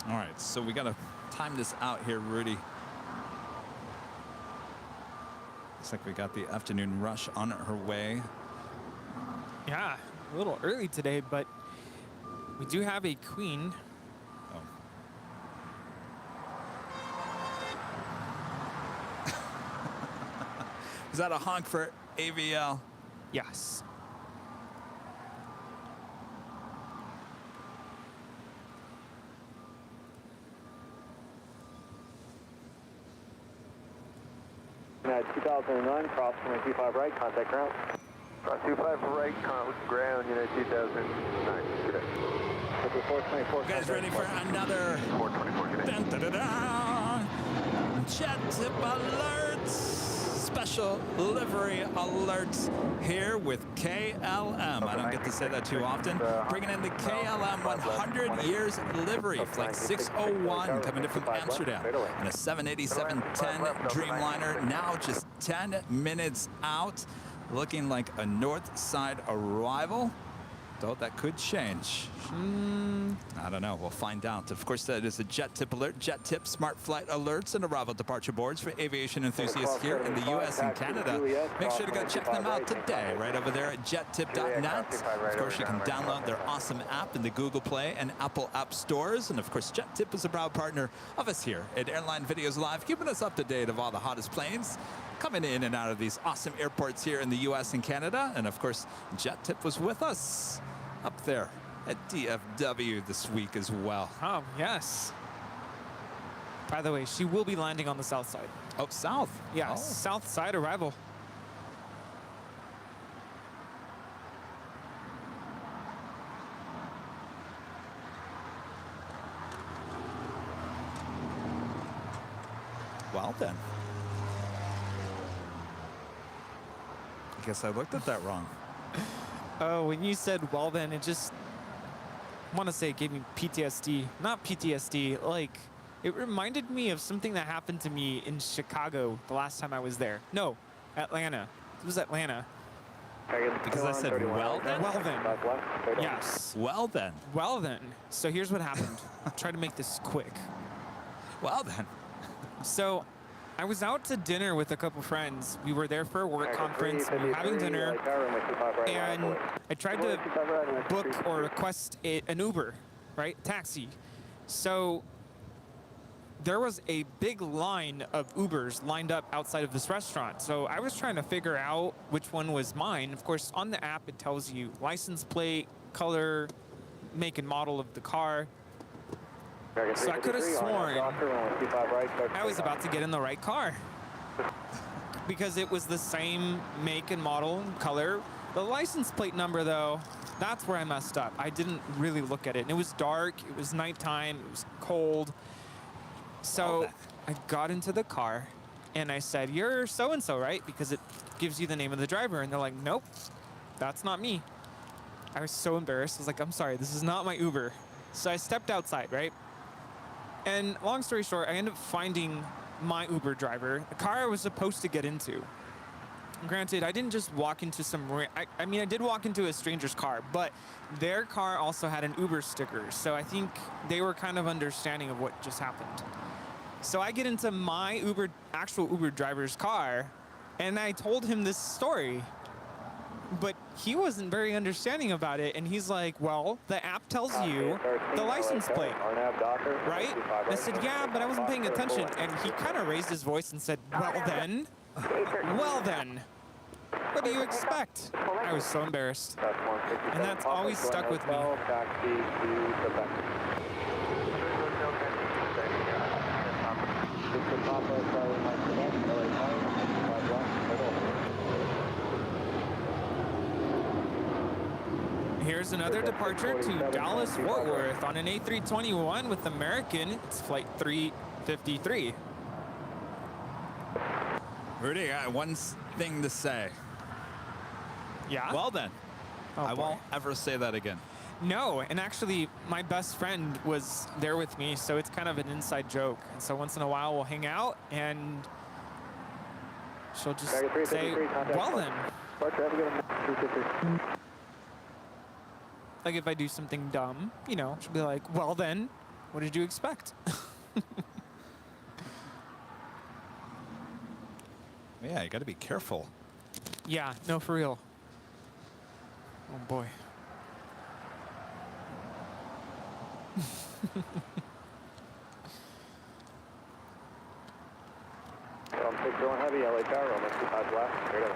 S1: All right, so we got to time this out here, Rudy. Looks like we got the afternoon rush on her way.
S9: Yeah, a little early today, but we do have a queen.
S1: Oh. Is that a honk for AVL?
S9: Yes.
S2: United 2009, cross runway 25 right, contact ground.
S3: Cross 25 right, ground, United 2009. Good day.
S2: 424.
S1: You guys ready for another
S3: 424, good day.
S1: dun, dun, dun, dun. Jet tip alerts? special livery alerts here with KLM. I don't get to say that too often. Bringing in the KLM 100 years livery, flight 601, coming in from Amsterdam. And a 787-10 Dreamliner, now just 10 minutes out, looking like a north side arrival. Though that could change. I don't know. We'll find out. Of course, that is a jet tip alert. Jet tip smart flight alerts and arrival departure boards for aviation enthusiasts here in the U.S. and Canada. Make sure to go check them out today, right over there at jettip.net. Of course, you can download their awesome app in the Google Play and Apple App Stores. And of course, Jet Tip is a proud partner of us here at Airline Videos Live, keeping us up to date of all the hottest planes coming in and out of these awesome airports here in the U.S. and Canada. And of course, Jet Tip was with us up there at DFW this week as well.
S9: Oh, yes. By the way, she will be landing on the south side.
S1: Oh, south?
S9: Yeah, south side arrival.
S1: Well, then. I guess I looked at that wrong.
S9: Oh, when you said, well, then, it just, I want to say it gave me PTSD. Not PTSD, like, it reminded me of something that happened to me in Chicago the last time I was there. No, Atlanta. It was Atlanta.
S1: Because I said, well, then?
S9: Well, then. Yes.
S1: Well, then.
S9: Well, then. So here's what happened. I'll try to make this quick.
S1: Well, then.
S9: So I was out to dinner with a couple friends. We were there for a work conference. We were having dinner, and I tried to book or request an Uber, right? Taxi. So there was a big line of Ubers lined up outside of this restaurant. So I was trying to figure out which one was mine. Of course, on the app, it tells you license plate, color, make and model of the car. So I could have sworn I was about to get in the right car because it was the same make and model and color. The license plate number, though, that's where I messed up. I didn't really look at it. And it was dark. It was nighttime. It was cold. So I got into the car and I said, "You're so-and-so, right?" Because it gives you the name of the driver. And they're like, "Nope, that's not me." I was so embarrassed. I was like, "I'm sorry, this is not my Uber." So I stepped outside, right? And long story short, I ended up finding my Uber driver, the car I was supposed to get into. Granted, I didn't just walk into I mean, I did walk into a stranger's car, but their car also had an Uber sticker. So I think they were kind of understanding of what just happened. So I get into my actual Uber driver's car, and I told him this story. But he wasn't very understanding about it, and he's like, "Well, the app tells you the license plate, right?" I said, "Yeah, but I wasn't paying attention." And he kind of raised his voice and said, "Well then, well then, what do you expect?" I was so embarrassed, and that's always stuck with me. Here's another departure to Dallas-Fort Worth on an A321 with American. It's flight 353.
S1: Rudy, I got one thing to say.
S9: Yeah?
S1: Well, then.
S9: Oh,
S1: I won't ever say that again.
S9: No, and actually, my best friend was there with me, so it's kind of an inside joke. And so once in a while, we'll hang out, and she'll just say, "Well, then." Like if I do something dumb, you know, she'll be like, "Well then, what did you expect?"
S1: Yeah, you got to be careful.
S9: Yeah, no, for real. Oh boy.
S2: Going heavy, LA Tower, almost 25 left, straight away.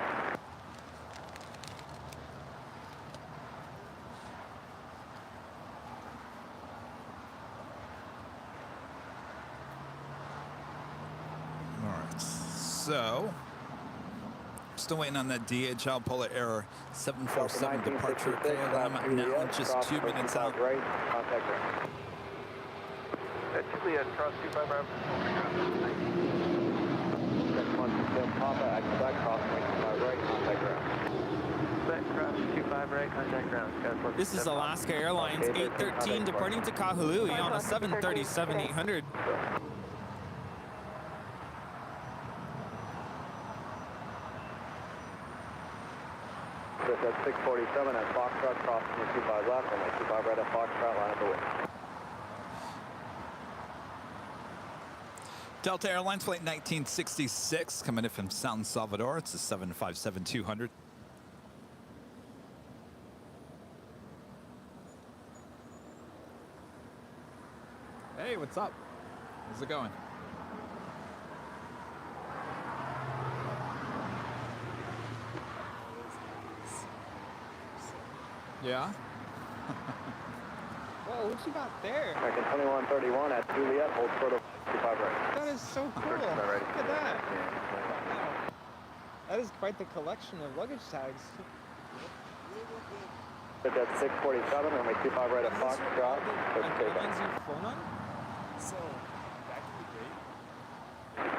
S1: So, still waiting on that DHL Polar Air 747 departure. KLM now just 2 minutes out.
S2: Right, contact right.
S3: That's Juliet, cross 25 miles.
S2: 21 Papa, at Quebec, crossing 25 right, contact ground. Quebec, cross 25 right, contact ground.
S9: This is Alaska Airlines 813 departing to Kahului on a 737-800.
S2: At 647 at Foxtrot, crossing 25 left, and 25 right at Foxtrot, line up the way.
S1: Delta Airlines flight 1966 coming in from San Salvador. It's a 757-200. Hey, what's up? How's it going? Yeah?
S9: Whoa, what you got there?
S2: American 2131 at Juliet, hold short of 25 right.
S9: That is so cool. Look at that. Wow. That is quite the collection of luggage tags.
S2: At 647, runway 25 right at Foxtrot.
S9: Airlines you've flown on?
S11: So, back in the day,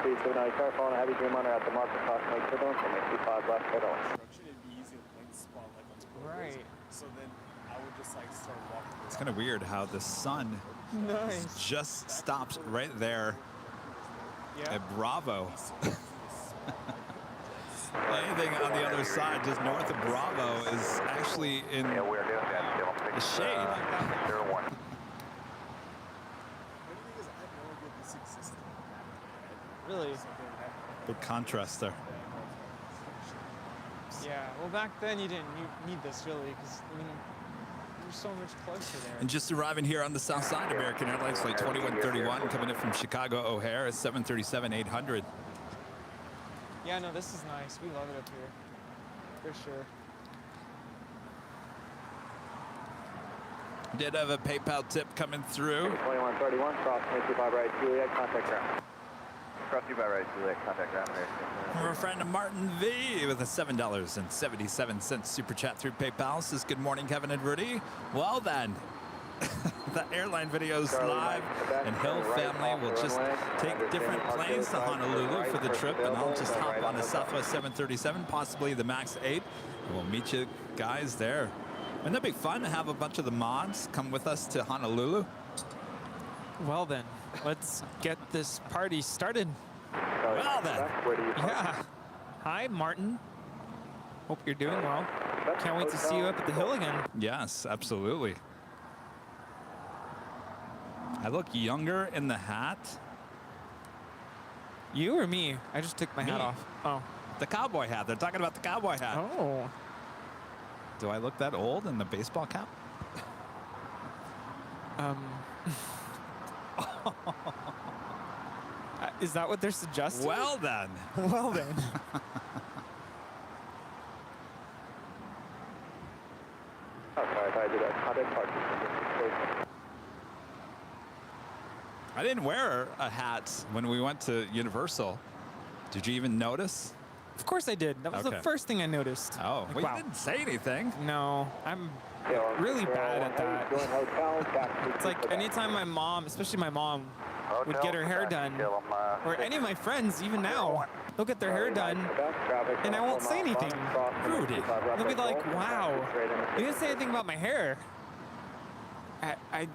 S2: Speed 79, car following a heavy Dreamliner at the marker, crossing Lake Signal, runway 25 left, head on.
S11: construction, it'd be easy to point the spot like on corridors.
S9: Right.
S11: So then I would just like start walking.
S1: It's kind of weird how the sun
S9: Nice.
S1: just stops right there
S9: Yeah.
S1: at Bravo. Anything on the other side, just north of Bravo, is actually in
S3: Yeah, we're doing that.
S1: the shade.
S3: 601.
S11: The thing is, I had no idea this existed.
S9: Really?
S11: So then I
S1: Big contrast there.
S9: Yeah. Well, back then you didn't need this really, because I mean, you're so much closer there.
S1: And just arriving here on the south side, American Airlines flight 2131 coming in from Chicago O'Hare, a 737-800.
S9: Yeah, no, this is nice. We love it up here, for sure.
S1: Did have a PayPal tip coming through.
S2: 2131, crossing 25 right, Juliet, contact ground.
S3: Cross 25 right, Juliet, contact ground.
S1: From our friend Martin V with a $7.77 super chat through PayPal. Says, good morning, Kevin and Rudy. Well then, the airline videos live, and Hill family will just take different planes to Honolulu for the trip, and I'll just hop on a Southwest 737, possibly the MAX 8, and we'll meet you guys there. Wouldn't that be fun to have a bunch of the mods come with us to Honolulu?
S9: Well then, let's get this party started.
S1: Well then.
S9: Yeah. Hi, Martin. Hope you're doing well. Can't wait to see you up at the hill again.
S1: Yes, absolutely. I look younger in the hat.
S9: You or me? I just took my hat
S1: Me.
S9: off. Oh.
S1: The cowboy hat. They're talking about the cowboy hat.
S9: Oh.
S1: Do I look that old in the baseball cap?
S9: Is that what they're suggesting?
S1: Well then.
S9: Well then.
S1: I didn't wear a hat when we went to Universal. Did you even notice?
S9: Of course I did. That was the
S1: Okay.
S9: first thing I noticed.
S1: Oh,
S9: Like,
S1: well,
S9: wow.
S1: you didn't say anything.
S9: No, I'm really bad at that. It's like anytime my mom, especially my mom, would get her hair done, or any of my friends, even now, they'll get their hair done, and I won't say anything.
S1: Rudy.
S9: They'll be like, wow, you didn't say anything about my hair. I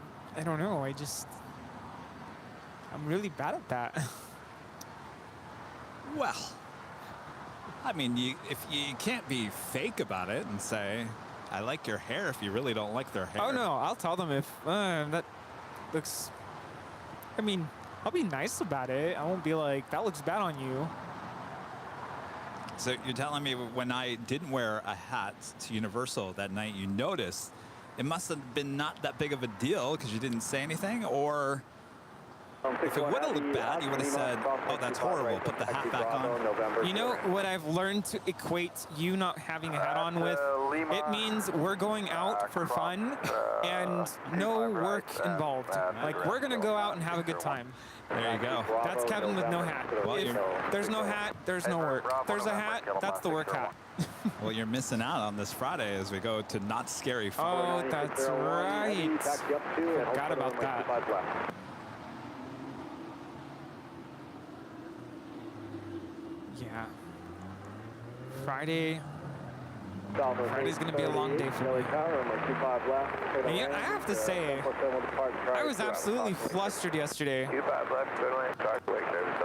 S9: don't know. I'm really bad at that.
S1: Well, I mean, if you can't be fake about it and say, I like your hair if you really don't like their hair.
S9: Oh no, I'll tell them if that looks. I mean, I'll be nice about it. I won't be like, that looks bad on you.
S1: So you're telling me when I didn't wear a hat to Universal that night, you noticed it must have been not that big of a deal because you didn't say anything? Or if it would have looked bad, you would have said, oh, that's horrible, put the hat back on.
S9: You know what I've learned to equate you not having a hat on with? It means we're going out for fun and no work involved. Like, we're going to go out and have a good time.
S1: There you go.
S9: That's Kevin with no hat.
S1: Well,
S9: If there's no hat, there's no work. If there's a hat, that's the work hat.
S1: Well, you're missing out on this Friday as we go to Not Scary Fun.
S9: Oh, that's right. Forgot about that. Yeah. Friday's going to be a long day for me. And yeah, I have to say, I was absolutely flustered yesterday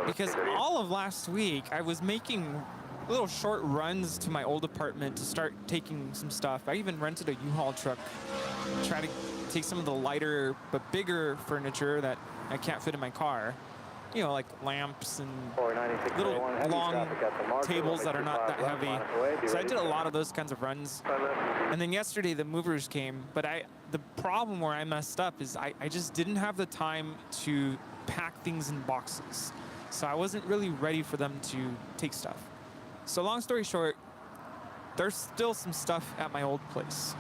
S9: because all of last week I was making little short runs to my old apartment to start taking some stuff. I even rented a U-Haul truck to try to take some of the lighter but bigger furniture that I can't fit in my car. You know, like lamps and little long tables that are not that heavy. So I did a lot of those kinds of runs. And then yesterday the movers came, but the problem where I messed up is I just didn't have the time to pack things in boxes. So I wasn't really ready for them to take stuff. So long story short, there's still some stuff at my old place.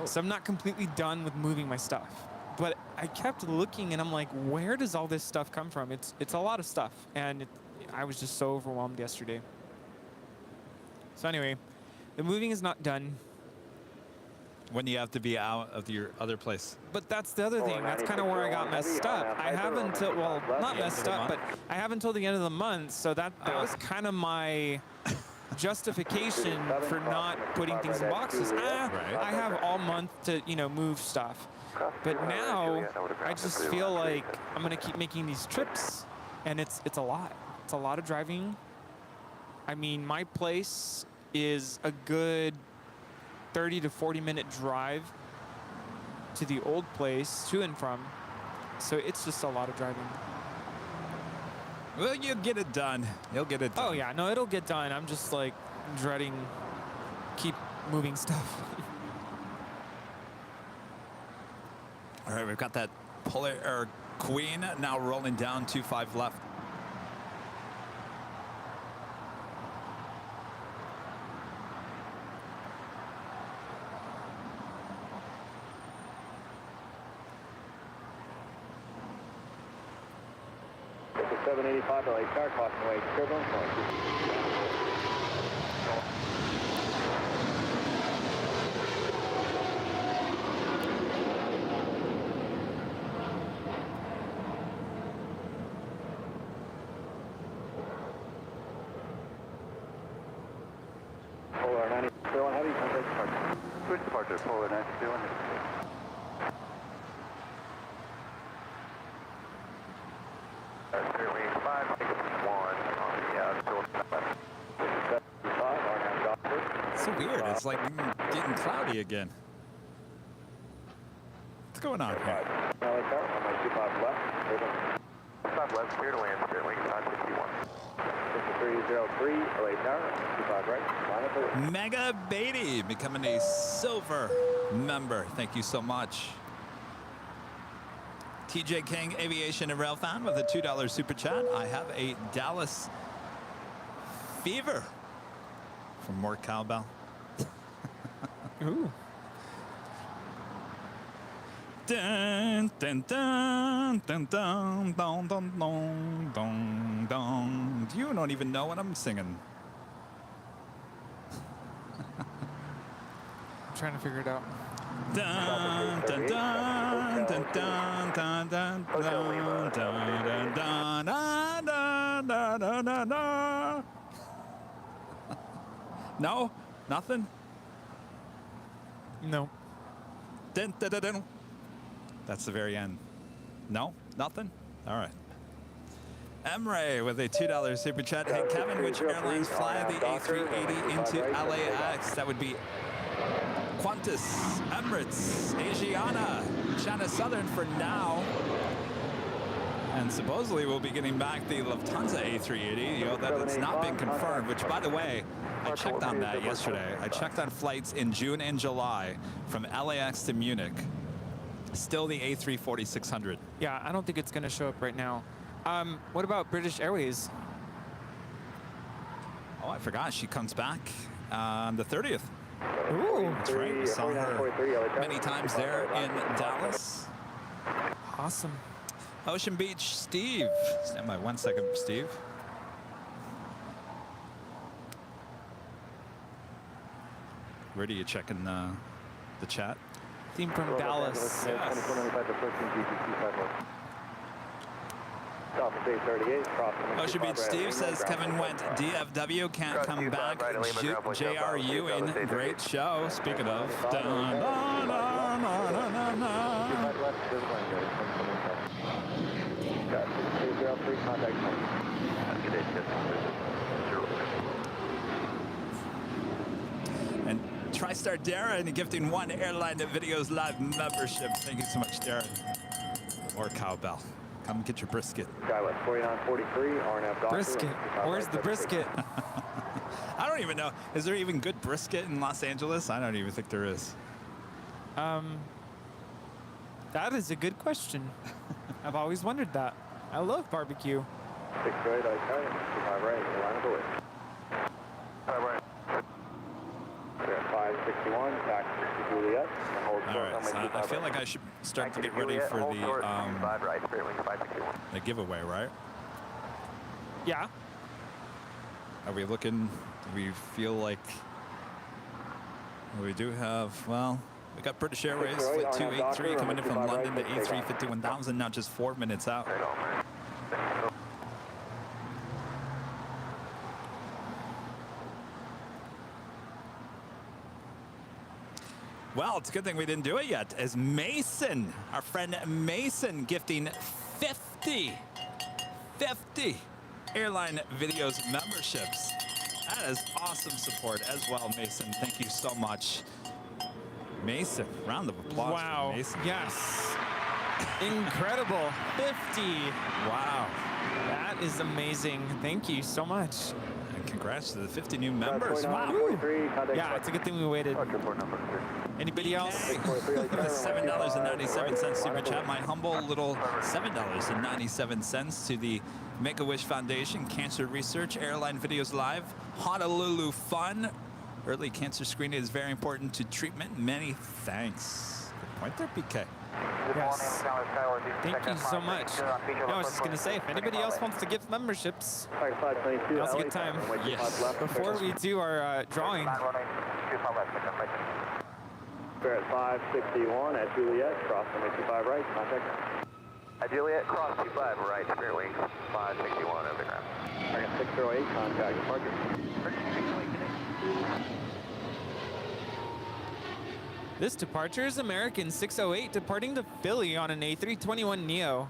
S9: So I'm not completely done with moving my stuff. But I kept looking and I'm like, where does all this stuff come from? It's a lot of stuff. And I was just so overwhelmed yesterday. So anyway, the moving is not done.
S1: When you have to be out of your other place.
S9: But that's the other thing. That's kind of where I got messed up. I have until, well, not messed up, but I have until the end of the month. So that was kind of my justification for not putting things in boxes. I have all month to, you know, move stuff. But now I just feel like I'm going to keep making these trips, and it's a lot. It's a lot of driving. I mean, my place is a good 30 to 40-minute drive to the old place, to and from. So it's just a lot of driving.
S1: Well, you'll get it done. You'll get it done.
S9: Oh, yeah. No, it'll get done. I'm just, like, dreading keep moving stuff.
S1: All right, we've got that Queen now rolling down 2-5 left.
S2: It's a 785 to LAX, crossing away, turbulence,
S3: Switch departure, Polar 921.
S1: It's so weird. It's like getting cloudy again. What's going on here?
S3: Stop left, clear to land, Sterling, 961.
S2: 303, LA Tower, 25 right, line up over.
S1: Mega Beatty becoming a silver member. Thank you so much. TJ King, Aviation and Rail fan with a $2 super chat. I have a Dallas fever from more cowbell.
S9: Ooh.
S1: Dun, dun, dun, dun, dun, dun, dun, dun, dun, dun. You don't even know what I'm singing.
S9: I'm trying to figure it out.
S1: Dun, dun, dun, dun, dun, dun, dun, dun, dun, dun, dun, dun, dun, dun, dun. No? Nothing?
S9: No.
S1: Dun, dun, dun, dun. That's the very end. No? Nothing? All right. Emre with a $2 super chat. Hey, Kevin, which airlines fly the A380 into LAX? That would be Qantas, Emirates, Asiana, China Southern for now. And supposedly we'll be getting back the Lufthansa A380. You know, that it's not been confirmed, which, by the way, I checked on that yesterday. I checked on flights in June and July from LAX to Munich. Still the A340-600.
S9: Yeah, I don't think it's going to show up right now. What about British Airways?
S1: Oh, I forgot. She comes back on the 30th.
S9: Ooh.
S1: That's right. We saw her many times there in Dallas.
S9: Awesome.
S1: Ocean Beach, Steve. Stand by 1 second, Steve. Rudy, you checking the chat?
S9: Team from Dallas.
S1: Yes.
S2: Southwest 838, cross coming
S1: Ocean Beach Steve says Kevin went DFW, can't come back. JRU in great show. Speaking of, dun, dun, dun, dun, dun, dun.
S2: Got 203, contact
S1: And TriStar Darren gifting 1 Airline Videos Live membership. Thank you so much, Darren. Or cowbell. Come get your brisket.
S2: Skywest 4943, RNF Doctor.
S9: Brisket. Where's the brisket?
S1: I don't even know. Is there even good brisket in Los Angeles? I don't even think there is.
S9: That is a good question. I've always wondered that. I love barbecue.
S2: 628, okay. 25 right, line of the way. 5 right. 561, taxi to Juliet. Hold
S1: All right, so I feel like I should start to get ready for the giveaway, right?
S9: Yeah.
S1: Are we looking, do we feel like we do have, well, we got British Airways Flight 283 coming in from London to A350-1000, now just 4 minutes out. Well, it's a good thing we didn't do it yet, as Mason, our friend Mason, gifting 50 Airline Videos memberships. That is awesome support as well, Mason. Thank you so much. Mason, round of applause
S9: Wow.
S1: for Mason.
S9: Yes. Incredible. 50.
S1: Wow.
S9: That is amazing. Thank you so much.
S1: And congrats to the 50 new members. Wow.
S9: Yeah, it's a good thing we waited. Anybody else?
S1: $7.97 super chat. My humble little $7.97 to the Make-A-Wish Foundation, Cancer Research, Airline Videos Live, Honolulu Fun. Early cancer screening is very important to treatment. Many thanks. Good point there, PK.
S9: Yes. Thank you so much. No, I was just going to say, if anybody else wants to gift memberships, now's a good time.
S1: Yes.
S9: Before we do our drawing.
S2: Spirit 561 at Juliet, cross 25 right, contact. At Juliet, cross 25 right, Spirit Wing 561 over the ground. Target 608, contact departure.
S9: This departure is American 608 departing to Philly on an A321neo.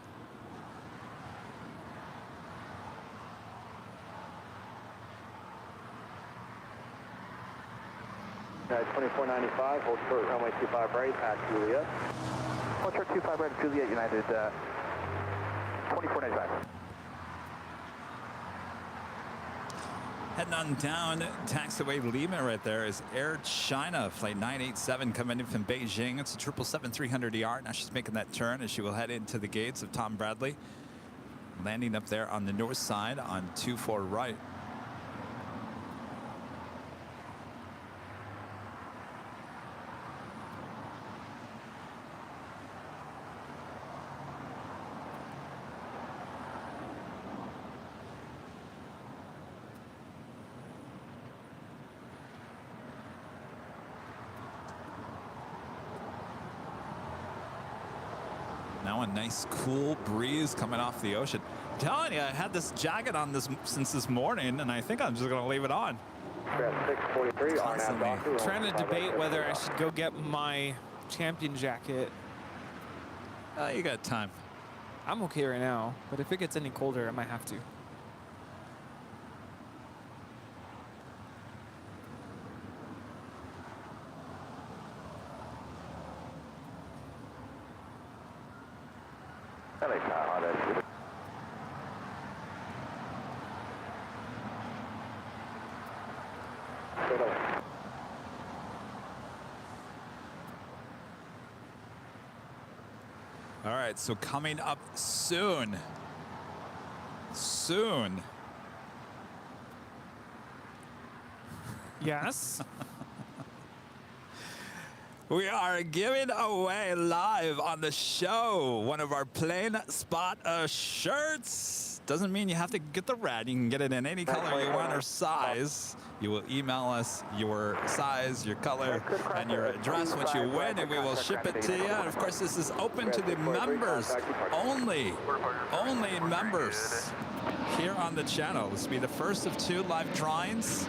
S2: 2495, hold short, runway 25 right at Juliet. Hold short 25 right at Juliet, United 2495.
S1: Heading on down, taxiway Lima right there is Air China, flight 987 coming in from Beijing. It's a 777-300ER. Now she's making that turn as she will head into the gates of Tom Bradley. Landing up there on the north side on 24 right. Now a nice cool breeze coming off the ocean. I'm telling you, I had this jacket on since this morning, and I think I'm just going to leave it on.
S9: Constantly trying to debate whether I should go get my champion jacket.
S1: You got time.
S9: I'm okay right now, but if it gets any colder, I might have to.
S1: All right, so coming up soon.
S9: Yes.
S1: We are giving away live on the show one of our plain spot shirts. Doesn't mean you have to get the red. You can get it in any color you want or size. You will email us your size, your color, and your address once you win, and we will ship it to you. And of course, this is open to the members only. Only members here on the channel. This will be the first of 2 live drawings.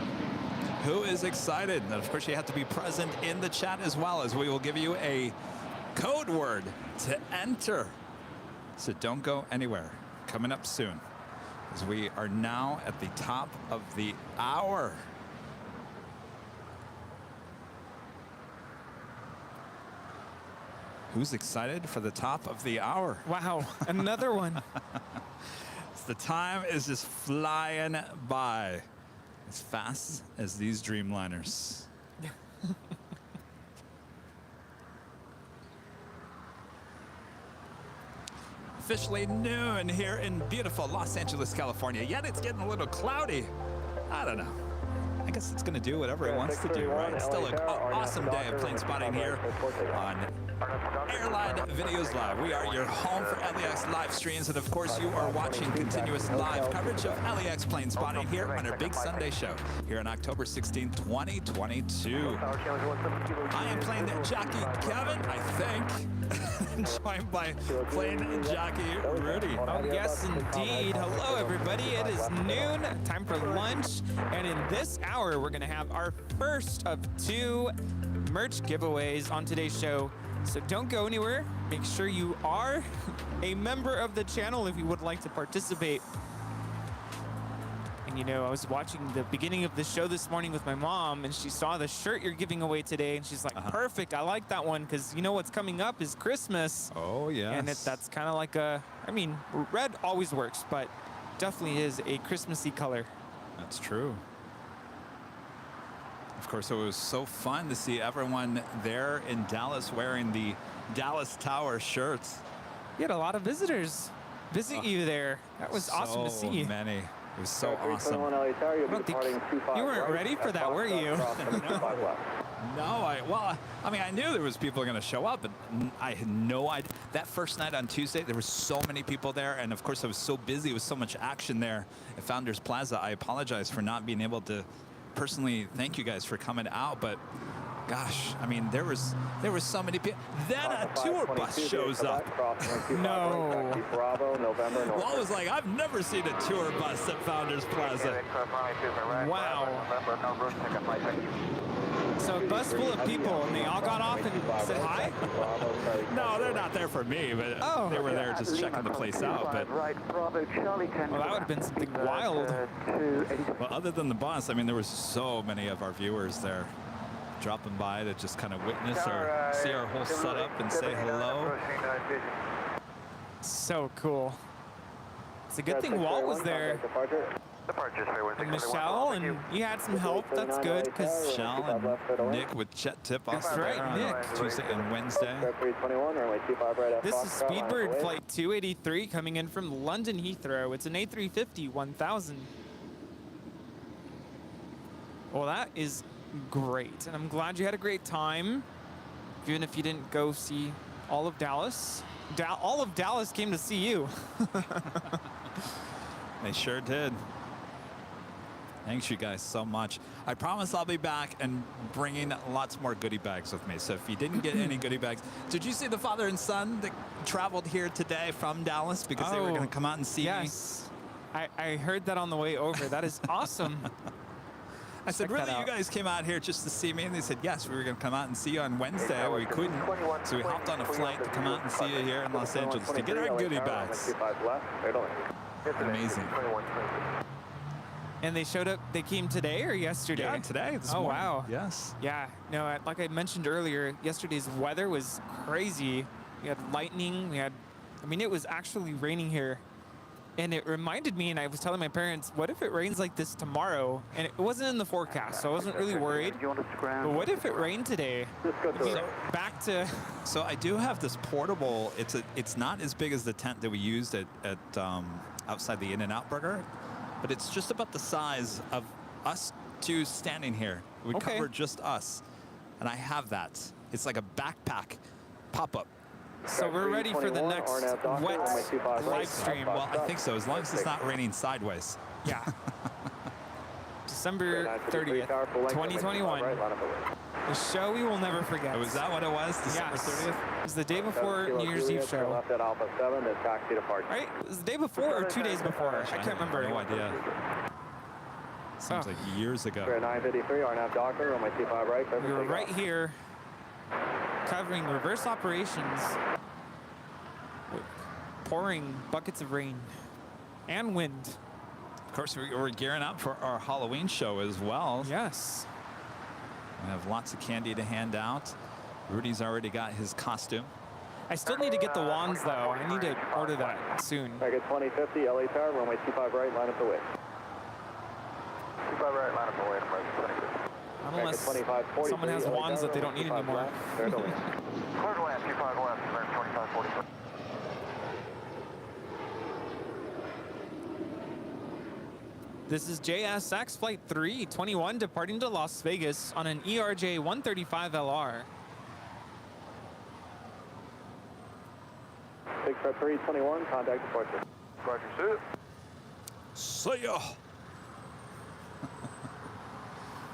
S1: Who is excited? And of course, you have to be present in the chat as well, as we will give you a code word to enter. So don't go anywhere. Coming up soon, as we are now at the top of the hour. Who's excited for the top of the hour?
S9: Wow, another one.
S1: The time is just flying by as fast as these Dreamliners. Officially noon here in beautiful Los Angeles, California. Yet it's getting a little cloudy. I don't know. I guess it's going to do whatever it wants to do, right? Still an awesome day of plane spotting here on Airline Videos Live. We are your home for LAX live streams, and of course you are watching continuous live coverage of LAX plane spotting here on our big Sunday show here on October 16, 2022. I am plane jockey Kevin, I think, joined by plane jockey Rudy.
S9: Oh, yes, indeed. Hello, everybody. It is noon, time for lunch, and in this hour, we're going to have our first of 2 merch giveaways on today's show. So don't go anywhere. Make sure you are a member of the channel if you would like to participate. And you know, I was watching the beginning of the show this morning with my mom, and she saw the shirt you're giving away today, and she's like, perfect, I like that one, because you know what's coming up is Christmas.
S1: Oh, yes.
S9: And that's kind of like a, I mean, red always works, but definitely is a Christmassy color.
S1: That's true. Of course, it was so fun to see everyone there in Dallas wearing the Dallas Tower shirts.
S9: You had a lot of visitors visit you there. That was awesome to see.
S1: So many. It was so awesome.
S9: You weren't ready for that, were you?
S1: No, I mean, I knew there was people going to show up, but I had no idea. That first night on Tuesday, there were so many people there, and of course, I was so busy with so much action there at Founders Plaza. I apologize for not being able to personally thank you guys for coming out, but gosh, I mean, there was so many people. Then a tour bus shows up.
S9: No.
S1: Well, I was like, I've never seen a tour bus at Founders Plaza.
S9: Wow. So a bus full of people, and they all got off and said hi?
S1: No, they're not there for me, but they were there just checking the place out. But
S9: well, that would have been something wild.
S1: Well, other than the bus, I mean, there was so many of our viewers there dropping by to just kind of witness or see our whole setup and say hello.
S9: So cool. It's a good thing Walt was there. And Michelle, and you had some help. That's good, because
S1: Michelle and Nick with jet tip off.
S9: That's right, Nick.
S1: Tuesday and Wednesday.
S9: This is Speedbird Flight 283 coming in from London Heathrow. It's an A350 1000. Well, that is great, and I'm glad you had a great time, even if you didn't go see all of Dallas. All of Dallas came to see you.
S1: They sure did. Thanks you guys so much. I promise I'll be back and bringing lots more goodie bags with me. So if you didn't get any goodie bags, did you see the father and son that traveled here today from Dallas because they were going to come out and see me?
S9: Yes, I heard that on the way over. That is awesome.
S1: I said, really, you guys came out here just to see me? And they said, yes, we were going to come out and see you on Wednesday. We couldn't. So we hopped on a flight to come out and see you here in Los Angeles to get our goodie bags. Amazing.
S9: And they showed up, they came today or yesterday?
S1: Yeah, today. This
S9: morning.
S1: Wow. Yes.
S9: Yeah, no, like I mentioned earlier, yesterday's weather was crazy. We had lightning, I mean, it was actually raining here. And it reminded me, and I was telling my parents, what if it rains like this tomorrow? And it wasn't in the forecast, so I wasn't really worried. But what if it rained today? Back to...
S1: So I do have this portable, it's not as big as the tent that we used at outside the In-N-Out Burger, but it's just about the size of us two standing here. We cover just us. And I have that. It's like a backpack pop-up.
S9: So we're ready for the next wet live stream.
S1: Well, I think so, as long as it's not raining sideways.
S9: Yeah. December 30th, 2021. The show we will never forget.
S1: Was that what it was? December 30th?
S9: It was the day before New Year's Eve show.
S2: Left at Alpha 7 to taxi departure.
S9: Right? It was the day before or 2 days before? I can't remember.
S1: No idea. Seems like years ago.
S2: We're at 953, RNAV Docker, runway 25 right.
S9: We were right here covering reverse operations with pouring buckets of rain and wind.
S1: Of course, we're gearing up for our Halloween show as well.
S9: Yes.
S1: We have lots of candy to hand out. Rudy's already got his costume.
S9: I still need to get the wands, though. I need to order that soon.
S2: Target 2050, LA Tower, runway 25 right, line up the way. 25 right, line up the way,
S9: Unless someone has wands that they don't need anymore.
S2: Clear to land, 25 left, 25, 40.
S9: This is JSX Flight 321 departing to Las Vegas on an ERJ 135 LR.
S2: 65321, contact departure. Departure, shoot.
S1: See ya.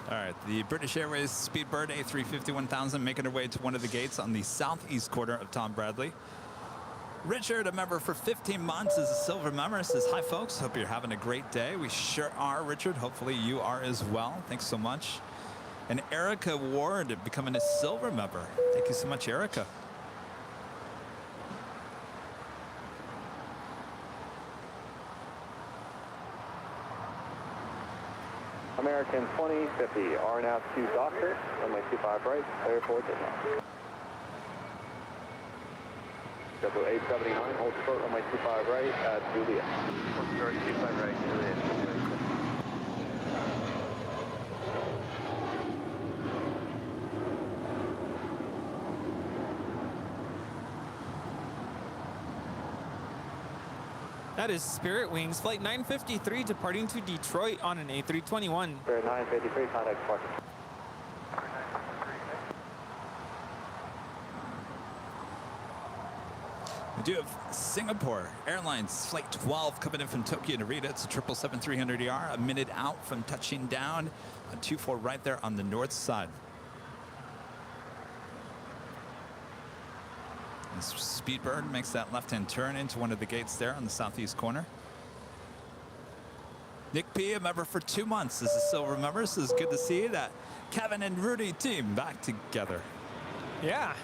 S1: All right, the British Airways Speedbird A350 1000 making her way to one of the gates on the southeast quarter of Tom Bradley. Richard, a member for 15 months, is a silver member. Says, hi, folks. Hope you're having a great day. We sure are, Richard. Hopefully you are as well. Thanks so much. And Erica Ward becoming a silver member. Thank you so much, Erica.
S2: American 2050, RNAV 2 Doctor, runway 25 right, clear for takeoff. JetBlue A380, hold short, runway 25 right at Juliet. Hold short, 25 right, Juliet.
S9: That is Spirit Wings Flight 953 departing to Detroit on an A321.
S2: Spirit 953, contact departure.
S1: We do have Singapore Airlines Flight 12 coming in from Tokyo Narita. It's a 777-300ER, a minute out from touching down on 24 right there on the north side. This Speedbird makes that left-hand turn into one of the gates there on the southeast corner. Nick P, a member for 2 months, is a silver member. So it's good to see that Kevin and Rudy team back together.
S9: Yeah.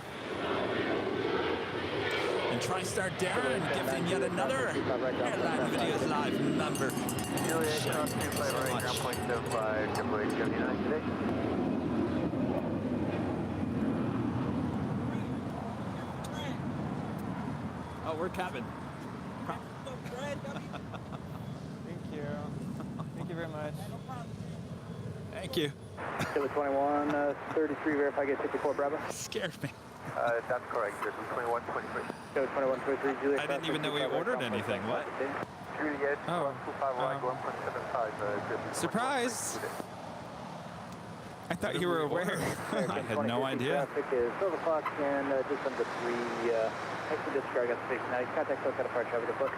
S1: And TriStar Darren giving yet another Airline Videos Live member.
S2: Juliet, cross 25 right, ground point 75, JetBlue and United today.
S1: Oh, we're Kevin.
S9: Thank you. Thank you very much.
S1: Thank you.
S2: JetBlue 21, 33, verify gate 54, Bravo.
S1: Scared me.
S2: That's correct. JetBlue 21, 23. JetBlue 21, 23, Juliet.
S1: I didn't even know we ordered anything. What?
S2: Juliet,
S9: Oh.
S2: 25 right, 1.75.
S9: Surprise! I thought you were aware.
S1: I had no idea.
S2: Traffic is 12 o'clock and just under 3. Exit disregard, got space now. Contact close out of fire traffic book.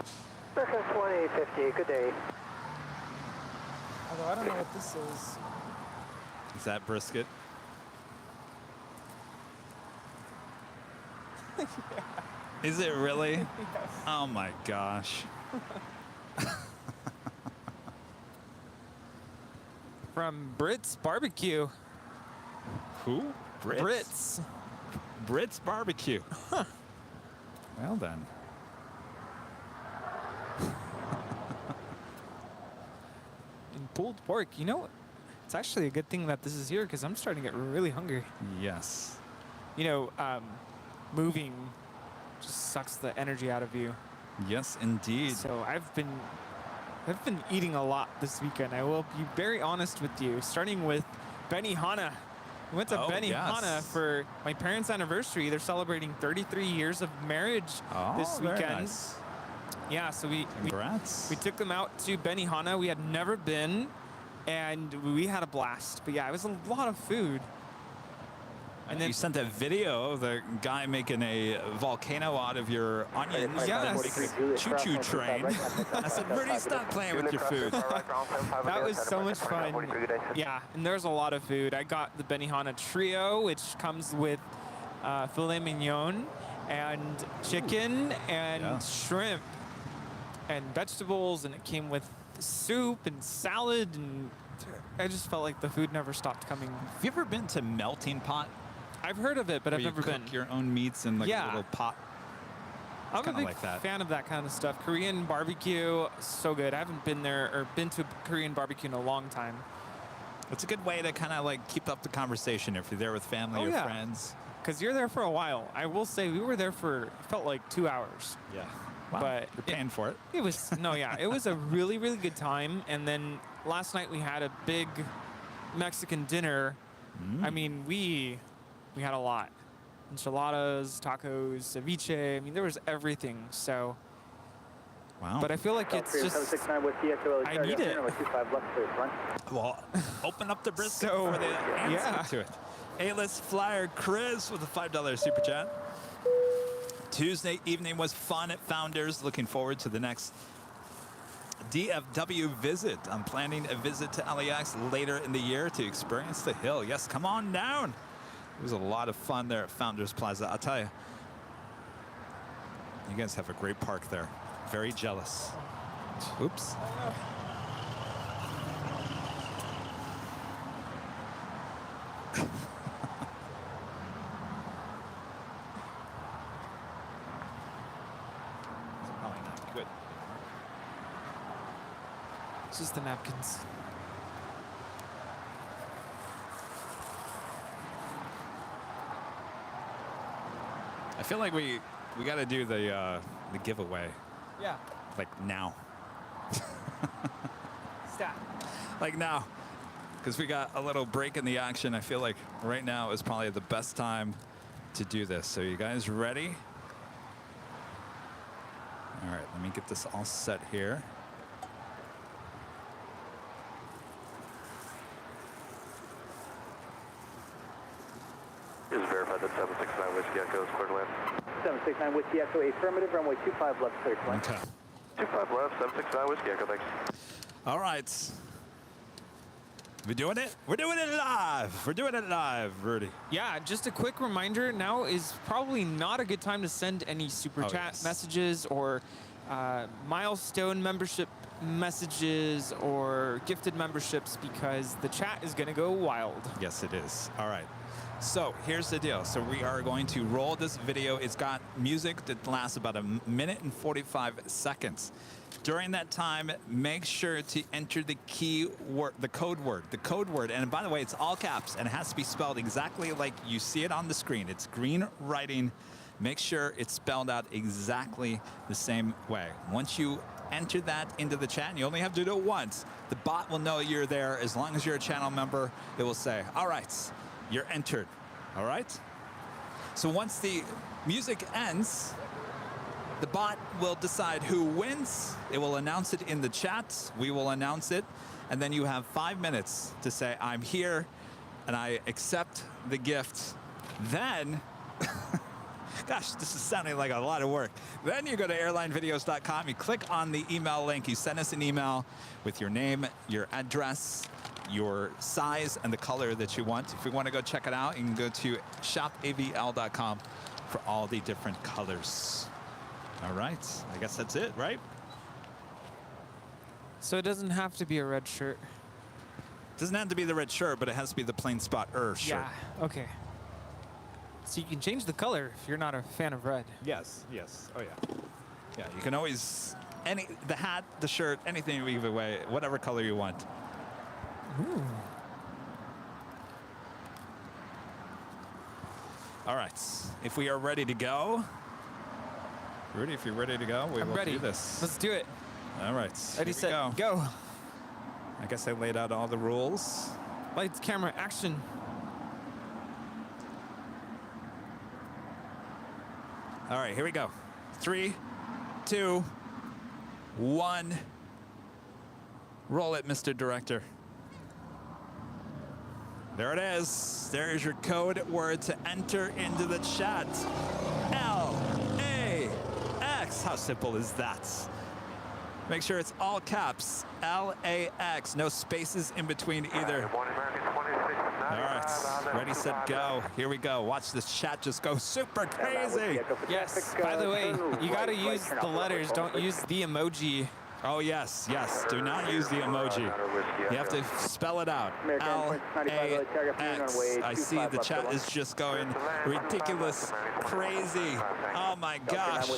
S2: American 2050, good day.
S9: Although I don't know what this is.
S1: Is that brisket?
S9: Yeah.
S1: Is it really?
S9: Yes.
S1: Oh my gosh.
S9: From Brits Barbecue.
S1: Who?
S9: Brits.
S1: Brits Barbecue. Huh. Well then.
S9: And pulled pork. You know, it's actually a good thing that this is here because I'm starting to get really hungry.
S1: Yes.
S9: You know, moving just sucks the energy out of you.
S1: Yes, indeed.
S9: So I've been eating a lot this weekend. I will be very honest with you. Starting with Benihana. We went to Benihana for my parents' anniversary. They're celebrating 33 years of marriage this weekend.
S1: Very nice.
S9: Yeah, so we took them out to Benihana. We had never been, and we had a blast. But yeah, it was a lot of food. And then
S1: you sent that video of the guy making a volcano out of your onions.
S9: Yes.
S1: Choo-choo train. I said, Rudy, stop playing with your food.
S9: That was so much fun. Yeah, and there's a lot of food. I got the Benihana Trio, which comes with filet mignon and chicken and shrimp and vegetables, and it came with soup and salad, and I just felt like the food never stopped coming.
S1: Have you ever been to Melting Pot?
S9: I've heard of it, but I've never been.
S1: You cook your own meats in like a little pot.
S9: I'm a big fan of that kind of stuff. Korean barbecue, so good. I haven't been there or been to Korean barbecue in a long time.
S1: It's a good way to kind of like keep up the conversation if you're there with family or friends.
S9: Because you're there for a while. I will say we were there for, felt like 2 hours.
S1: Yeah. Wow.
S9: But
S1: you're paying for it.
S9: It was, it was a really, really good time. And then last night we had a big Mexican dinner. I mean, we had a lot. Enchiladas, tacos, ceviche. I mean, there was everything. So,
S1: wow.
S9: But I feel like it's just, I need it.
S1: Well, open up the brisket for the answer to it. A-list flyer Chris with a $5 super chat. Tuesday evening was fun at Founders. Looking forward to the next DFW visit. I'm planning a visit to LAX later in the year to experience the hill. Yes, come on down. It was a lot of fun there at Founders Plaza. I'll tell you, you guys have a great park there. Very jealous. Oops. Good.
S9: It's just the napkins.
S1: I feel like we got to do the giveaway.
S9: Yeah.
S1: Like now.
S9: Stop.
S1: Like now. Because we got a little break in the action. I feel like right now is probably the best time to do this. So you guys ready? All right, let me get this all set here.
S2: Is verified that 769 Whiskey Echo is clear to land.
S12: 769 Whiskey Echo, affirmative, runway 25 left, clear to land.
S1: Okay.
S2: 25 left, 769 Whiskey Echo, thanks.
S1: All right. We're doing it? We're doing it live. We're doing it live, Rudy.
S9: Yeah, just a quick reminder, now is probably not a good time to send any super chat messages or milestone membership messages or gifted memberships, because the chat is going to go wild.
S1: Yes, it is. All right. So here's the deal. So we are going to roll this video. It's got music that lasts about 1 minute and 45 seconds. During that time, make sure to enter the code word. And by the way, it's all caps and it has to be spelled exactly like you see it on the screen. It's green writing. Make sure it's spelled out exactly the same way. Once you enter that into the chat, and you only have to do it once, the bot will know you're there. As long as you're a channel member, it will say, all right, you're entered. All right? So once the music ends, the bot will decide who wins. It will announce it in the chat. We will announce it. And then you have 5 minutes to say, I'm here and I accept the gift. Then, gosh, this is sounding like a lot of work. Then you go to airlinevideos.com. You click on the email link. You send us an email with your name, your address, your size, and the color that you want. If you want to go check it out, you can go to shopavl.com for all the different colors. All right, I guess that's it, right?
S9: So it doesn't have to be a red shirt.
S1: It doesn't have to be the red shirt, but it has to be the plain spot shirt.
S9: Yeah, okay. So you can change the color if you're not a fan of red.
S1: Yes, yes, oh yeah. Yeah, you can always, the hat, the shirt, anything you give away, whatever color you want.
S9: Ooh.
S1: All right, if we are ready to go, Rudy, if you're ready to go, we will do this.
S9: Let's do it.
S1: All right.
S9: Ready, set, go.
S1: I guess I laid out all the rules.
S9: Lights, camera, action.
S1: All right, here we go. 3, 2, 1. Roll it, Mr. Director. There it is. There is your code word to enter into the chat. LAX. How simple is that? Make sure it's all caps. LAX. No spaces in between either. All right. Ready, set, go. Here we go. Watch this chat just go super crazy.
S9: Yes. By the way, you got to use the letters. Don't use the emoji.
S1: Oh, yes, yes. Do not use the emoji. You have to spell it out. LAX. I see the chat is just going ridiculous, crazy. Oh, my gosh.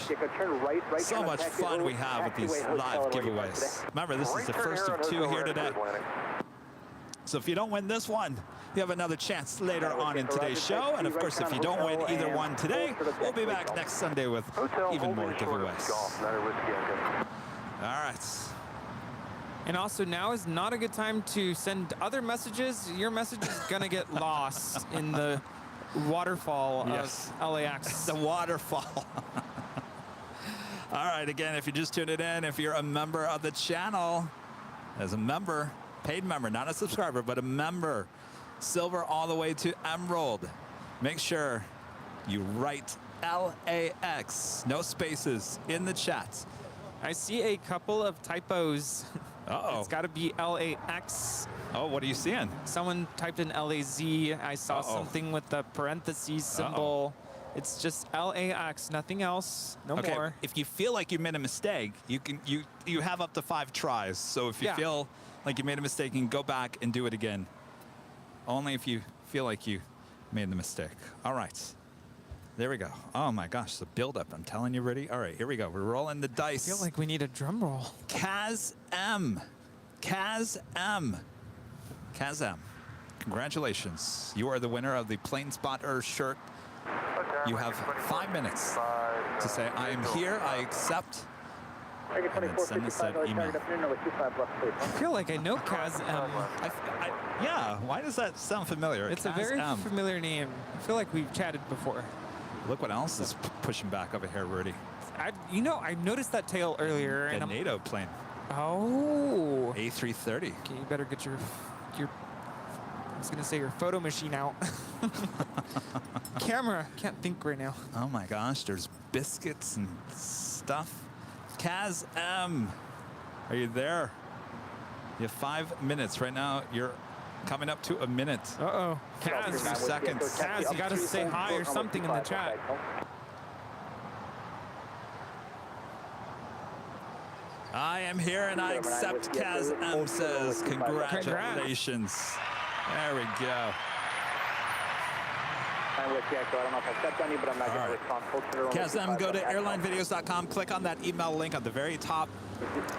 S1: So much fun we have with these live giveaways. Remember, this is the first of 2 here today. So if you don't win this one, you have another chance later on in today's show. And of course, if you don't win either one today, we'll be back next Sunday with even more giveaways. All right.
S9: And also, now is not a good time to send other messages. Your message is going to get lost in the waterfall of LAX.
S1: The waterfall. All right, again, if you just tuned it in, if you're a member of the channel, as a member, paid member, not a subscriber, but a member, silver all the way to emerald, make sure you write LAX, no spaces, in the chat.
S9: I see a couple of typos.
S1: Uh-oh.
S9: It's got to be LAX.
S1: Oh, what are you seeing?
S9: Someone typed in LAZ. I saw something with the parentheses symbol. It's just LAX, nothing else, no more.
S1: If you feel like you made a mistake, you have up to 5 tries. So if you feel like you made a mistake, you can go back and do it again. Only if you feel like you made the mistake. All right. There we go. Oh my gosh, the buildup. I'm telling you, Rudy. All right, here we go. We're rolling the dice.
S9: I feel like we need a drum roll.
S1: Kaz M. Kaz M. Kaz M. Congratulations. You are the winner of the Plane Spotter shirt. You have 5 minutes to say, I am here, I accept, and then send us that email.
S9: I feel like I know Kaz M.
S1: Yeah, why does that sound familiar?
S9: It's a very familiar name. I feel like we've chatted before.
S1: Look what else is pushing back over here, Rudy.
S9: You know, I noticed that tail earlier.
S1: The NATO plane.
S9: Oh.
S1: A330.
S9: Okay, you better get your I was going to say your photo machine out. Camera. Can't think right now.
S1: Oh my gosh, there's biscuits and stuff. Kaz M. Are you there? You have 5 minutes. Right now, you're coming up to a minute.
S9: Uh-oh. Kaz,
S1: 2 seconds.
S9: Kaz, you got to say hi or something in the chat.
S1: I am here and I accept, Kaz M says. Congratulations. There we go. Kaz M, go to airlinevideos.com, click on that email link at the very top.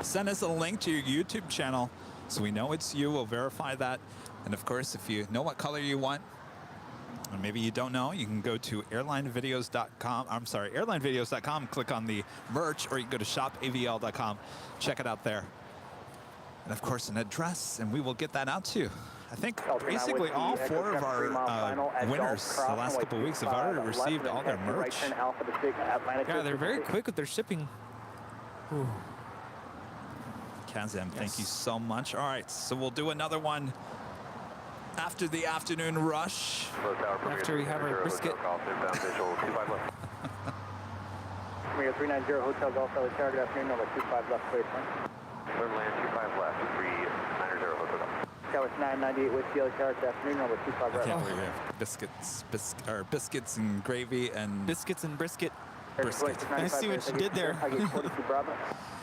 S1: Send us a link to your YouTube channel so we know it's you. We'll verify that. And of course, if you know what color you want, or maybe you don't know, you can go to airlinevideos.com. I'm sorry, airlinevideos.com, click on the merch, or you can go to shopavl.com. Check it out there. And of course, an address, and we will get that out to you. I think basically all 4 of our winners the last couple of weeks have already received all their merch.
S9: Yeah, they're very quick with their shipping.
S1: Kazem, thank you so much. All right, so we'll do another one after the afternoon rush.
S9: After we have our brisket.
S12: Omega 390 Hotel Golf LA Tower, good afternoon, number 25 left, clear point.
S3: Clear land 25 left, 390 Hotel Golf.
S12: Tower 998 Whiskey LA Tower, good afternoon, number 25 right.
S1: I can't believe we have biscuits and gravy and...
S9: Biscuits and brisket.
S1: Brisket.
S9: I see what you did there.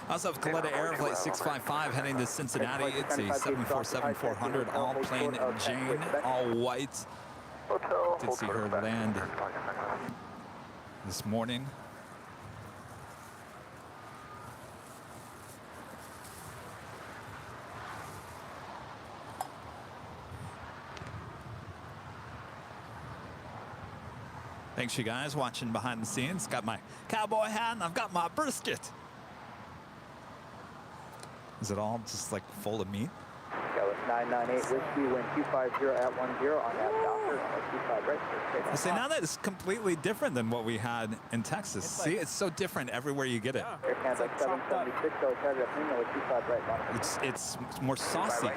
S1: Also have Qantas Air Flight 655 heading to Cincinnati. It's a 747-400 all plain Jane, all white. Did see her land this morning. Thanks, you guys, watching behind the scenes. Got my cowboy hat and I've got my brisket. Is it all just like full of meat?
S12: Dallas 998 Whiskey, wind 250 at 10 on that Docker, 25 right.
S1: I say now that is completely different than what we had in Texas. See, it's so different everywhere you get it.
S12: It's like 776, afternoon, 25 right.
S1: It's more saucy.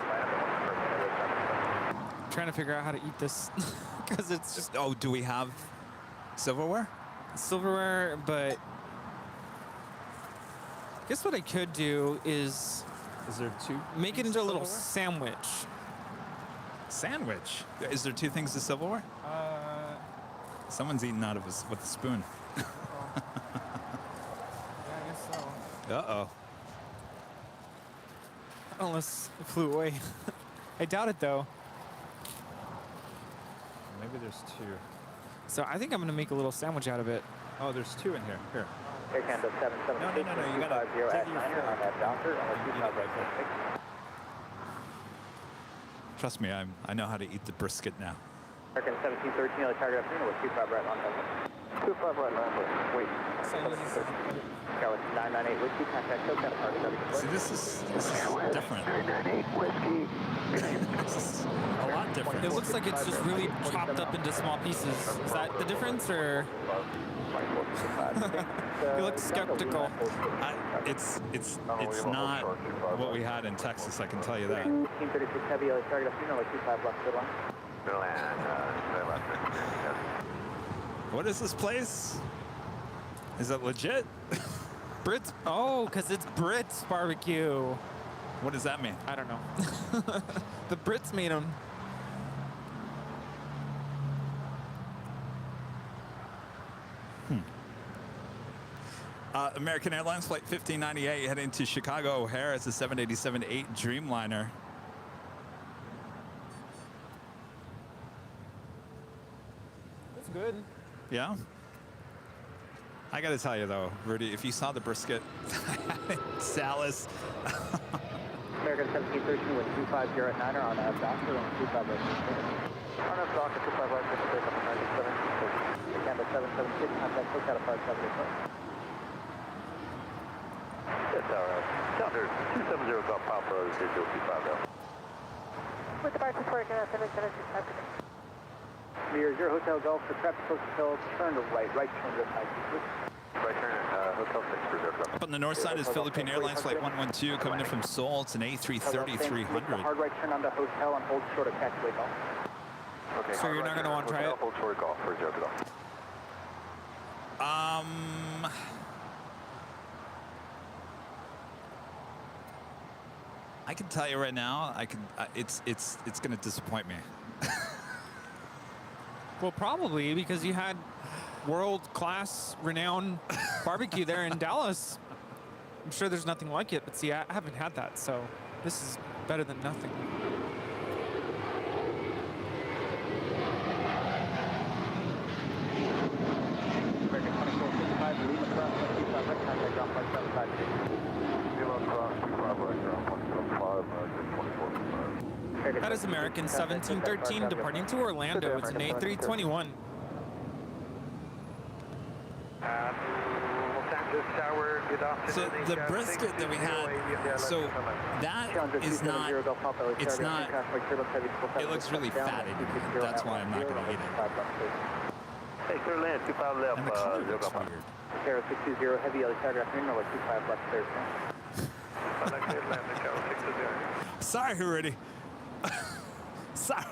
S9: trying to figure out how to eat this because it's just
S1: Oh, do we have silverware?
S9: silverware, but I guess what I could do is
S1: there two?
S9: make it into a little sandwich.
S1: Sandwich? Is there two things of silverware? Someone's eating out of with a spoon.
S9: Yeah, I guess so.
S1: Uh-oh.
S9: Unless it flew away. I doubt it though.
S1: Maybe there's two.
S9: So I think I'm gonna make a little sandwich out of it.
S1: Oh, there's two in here. Here.
S12: Air Canada 776
S1: No, you gotta
S12: 250
S1: take
S12: at
S1: your
S12: 9er on that Docker, only 25 right 6.
S1: Trust me, I know how to eat the brisket now.
S12: American 1713, on the target afternoon with 25 right on that. 25 right on that. Wait. 1713. Skywards 998 whiskey, contact SoCal Park 74.
S1: See, this is different.
S12: 998 whiskey.
S1: This is a lot different.
S9: It looks like it's just really chopped up into small pieces. Is that the difference, or? You look skeptical.
S1: It's not what we had in Texas, I can tell you that.
S12: 1836 heavy, target afternoon, like 25 left, good line.
S1: What is this place? Is it legit?
S9: Brits? Oh, because it's Brits barbecue.
S1: What does that mean?
S9: I don't know. The Brits made them.
S1: American Airlines Flight 1598 heading to Chicago O'Hare. It's a 787-8 Dreamliner.
S9: That's good.
S1: Yeah? I gotta tell you though, Rudy, if you saw the brisket, Salas.
S12: American 1713 with 250 at 9er on that Docker, on 25 right 6. On that Docker, 25 right 6, take up on 97. Air Canada 776, contact SoCal Park 74.
S3: That's all right. Sounder 270 Golf Papa 025
S10: With the departure for Canada 776.
S12: Near 0 Hotel Golf for traffic hotel, turn to right turn to right.
S3: Right turn, Hotel 6 for 0.
S1: Up on the north side is Philippine Airlines Flight 112 coming in from Seoul. It's an A330-300.
S12: Hard right turn onto hotel and hold short of taxiway golf.
S3: Okay,
S9: So you're not going to want to try it?
S3: Hold short golf for 0 Golf.
S1: I can tell you right now, it's going to disappoint me.
S9: Well, probably because you had world-class, renowned barbecue there in Dallas. I'm sure there's nothing like it, but see, I haven't had that, so this is better than nothing.
S12: American 2455, Lima Cross, 25 right, contact ground flight 756.
S3: Lima Cross 25 right, ground flight 755, 2455.
S9: That is American 1713 departing to Orlando. It's an A321.
S1: So the brisket that we had, so that is not, it's not, it looks really fatty. That's why I'm not going to eat it.
S3: Hey, clear land, 25 left,
S1: And the color looks weird.
S12: Sierra 620 heavy, target afternoon, number 25 left, clear.
S1: Sorry, Rudy. Sorry.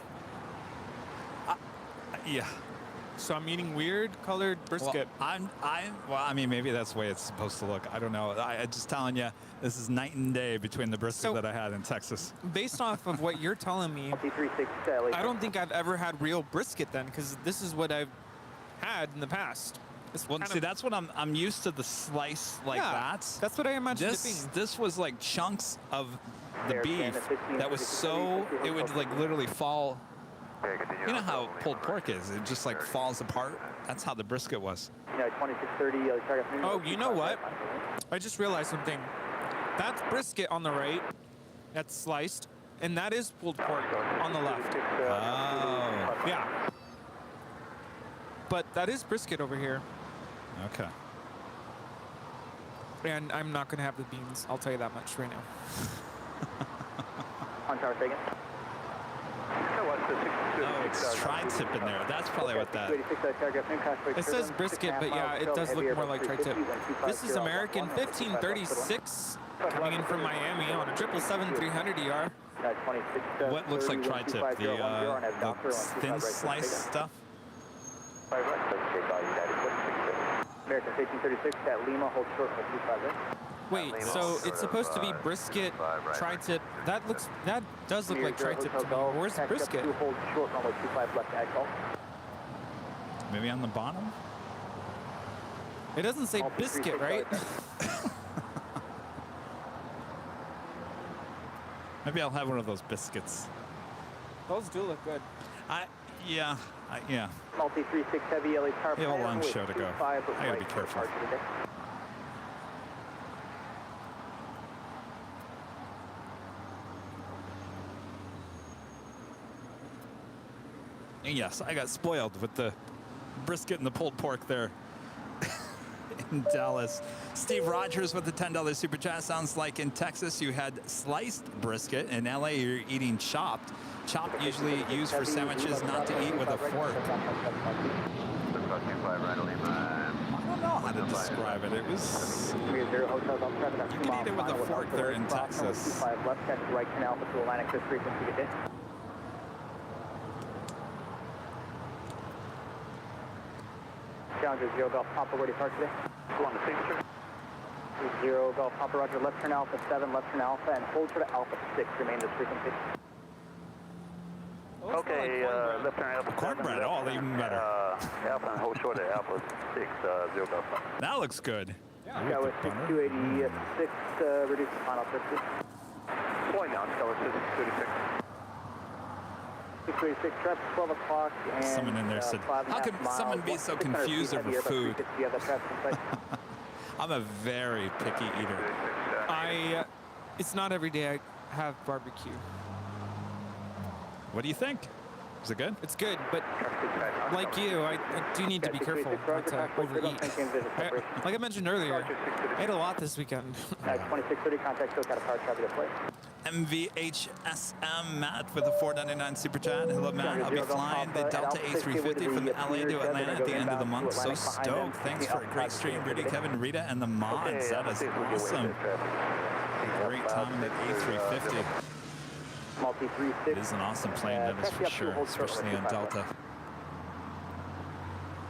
S1: Yeah.
S9: So I'm eating weird colored brisket.
S1: Well, I mean, maybe that's the way it's supposed to look. I don't know. I'm just telling you, this is night and day between the brisket that I had in Texas.
S9: Based off of what you're telling me, I don't think I've ever had real brisket then, because this is what I've had in the past.
S1: Well, see, that's what I'm used to, the slice like that.
S9: That's what I imagined it being.
S1: This was like chunks of the beef that was so, it would like literally fall. You know how pulled pork is? It just like falls apart. That's how the brisket was.
S12: 2630,
S9: Oh, you know what? I just realized something. That's brisket on the right. That's sliced. And that is pulled pork on the left.
S1: Oh.
S9: Yeah. But that is brisket over here.
S1: Okay.
S9: And I'm not going to have the beans. I'll tell you that much right now.
S12: On tower taken.
S1: Oh, it's tri-tip in there. That's probably what that.
S9: It says brisket, but yeah, it does look more like tri-tip. This is American 1536 coming in from Miami on a 777-300ER.
S1: what looks like tri-tip? The thin slice stuff?
S12: American 1836 at Lima, hold short for 25 right.
S9: Wait, so it's supposed to be brisket, tri-tip. That does look like tri-tip to me. Where's the brisket?
S12: Hold short, runway 25 left ag golf.
S1: Maybe on the bottom?
S9: It doesn't say biscuit, right?
S1: Maybe I'll have one of those biscuits.
S9: Those do look good.
S1: Yeah.
S12: Multi 36 heavy LA car.
S1: We have a long show to go. I gotta be careful. And yes, I got spoiled with the brisket and the pulled pork there in Dallas. Steve Rogers with the $10 super chat. Sounds like in Texas you had sliced brisket. In LA you're eating chopped. Chopped usually used for sandwiches, not to eat with a fork. I don't know how to describe it. It was... You can eat it with a fork there in Texas.
S12: Right canal to Atlantic this frequency today. Challenger 0 Golf Papa, ready for today? Go on the signature. 0 Golf Papa, roger, left turn Alpha 7, left turn Alpha, and hold short to Alpha 6, remain this frequency.
S2: Okay, left turn Alpha 7.
S1: Cornbread, all even better.
S2: Alpha and hold short at Alpha 6, 0 Golf Papa.
S1: That looks good.
S12: Yeah, with 6286, reduce the final 50.
S2: Slowing down, Tower 636.
S12: 636, traffic 12 o'clock, and
S1: someone in there said, how can someone be so confused over food? I'm a very picky eater.
S9: It's not every day I have barbecue.
S1: What do you think? Is it good?
S9: It's good, but like you, I do need to be careful not to overeat. Like I mentioned earlier, I ate a lot this weekend.
S12: 2630, contact SoCal power traffic deploy.
S1: MVHSM Matt with a $4.99 super chat. Hello Matt, I'll be flying the Delta A380 from LA to Atlanta at the end of the month. So stoked. Thanks for a great stream, Rudy, Kevin, Rita, and the mods. That is awesome. Great time in the A350. It is an awesome plane, that is for sure, especially on Delta.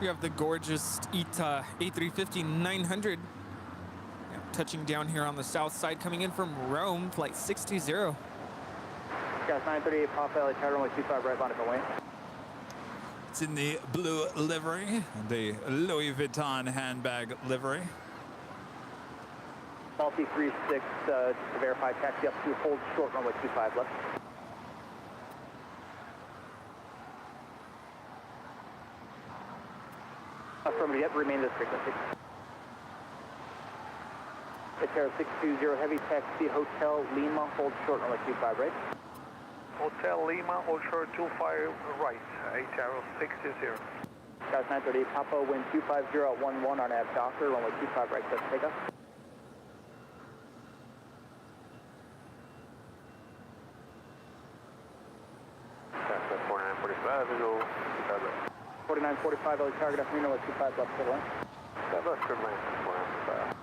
S9: We have the gorgeous ITA A350-900 touching down here on the south side, coming in from Rome, flight 620.
S12: Guys, 938 Papa, LA Tower, runway 25 right, bound to Wayne.
S1: It's in the blue livery, the Louis Vuitton handbag livery.
S12: Multi 36, just to verify, taxi up to hold short, runway 25 left. Affirmative, yep, remain this frequency. Ataro 620, heavy taxi, Hotel Lima, hold short, runway 25 right.
S2: Hotel Lima, hold short 25 right, Ataro 620.
S12: Guys, 938 Papa, wind 250 at 11 on Av Docker, runway 25 right, set takeoff.
S2: That's 4945, visual 25 right.
S12: 4945, LA target up Reno, 25 left, clear line.
S2: Left, clear line, 4945.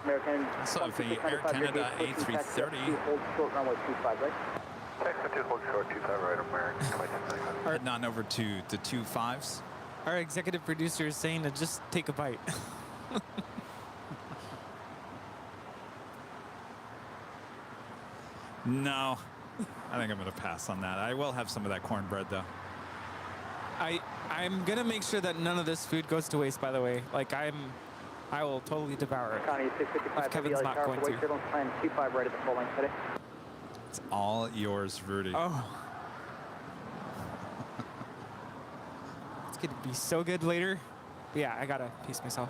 S12: American.
S1: So the Air Canada A330.
S12: Hold short, runway 25 right.
S2: Texas 2, hold short 25 right, American.
S1: Heading on over to the 25s.
S9: Our executive producer is saying to just take a bite.
S1: No, I think I'm going to pass on that. I will have some of that cornbread, though.
S9: I'm going to make sure that none of this food goes to waste, by the way. Like, I will totally devour it. If Kevin's not going to.
S12: 25 right at the full length today.
S1: It's all yours, Rudy.
S9: Oh. It's going to be so good later. But yeah, I got to pace myself.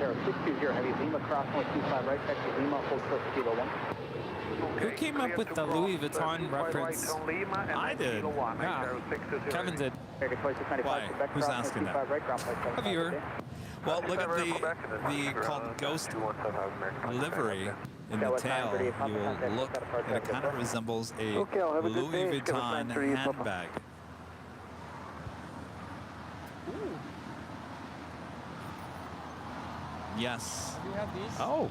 S12: Air 620 heavy Lima cross 125 right, taxi Lima, hold short Kilo 1.
S9: Who came up with the Louis Vuitton reference?
S1: I did.
S9: Yeah, Kevin did.
S1: Why? Who's asking that?
S9: A viewer.
S1: Well, look at the called Ghost livery in the tail. You will look, it kind of resembles a Louis Vuitton handbag. Yes.
S9: Do you have these?
S1: Oh.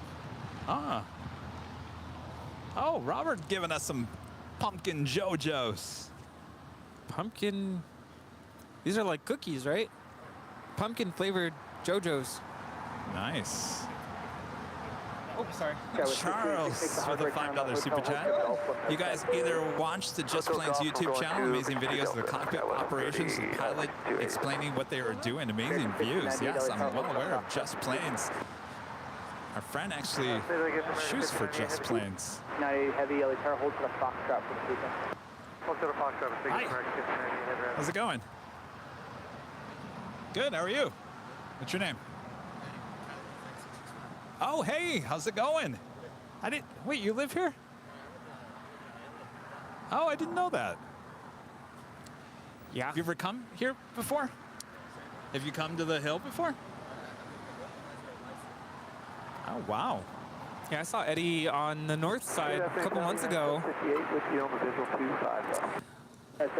S1: Oh, Robert giving us some pumpkin JoJo's.
S9: Pumpkin. These are like cookies, right? Pumpkin flavored JoJo's.
S1: Nice.
S9: Oh, sorry.
S1: Charles with a $5 super chat. You guys either watch the Just Planes YouTube channel, amazing videos of the cockpit operations, the pilot explaining what they were doing, amazing views. Yes, I'm well aware of Just Planes. Our friend actually shoots for Just Planes.
S12: 90 Heavy, LA Tower, hold to the Foxtrot for the sequence.
S2: Hold to the Foxtrot,
S1: Hi. How's it going? Good, how are you? What's your name? Oh, hey, how's it going? Wait, you live here? Oh, I didn't know that.
S9: Yeah.
S1: Have you ever come here before? Have you come to the hill before? Oh, wow.
S9: Yeah, I saw Eddie on the north side a couple months ago.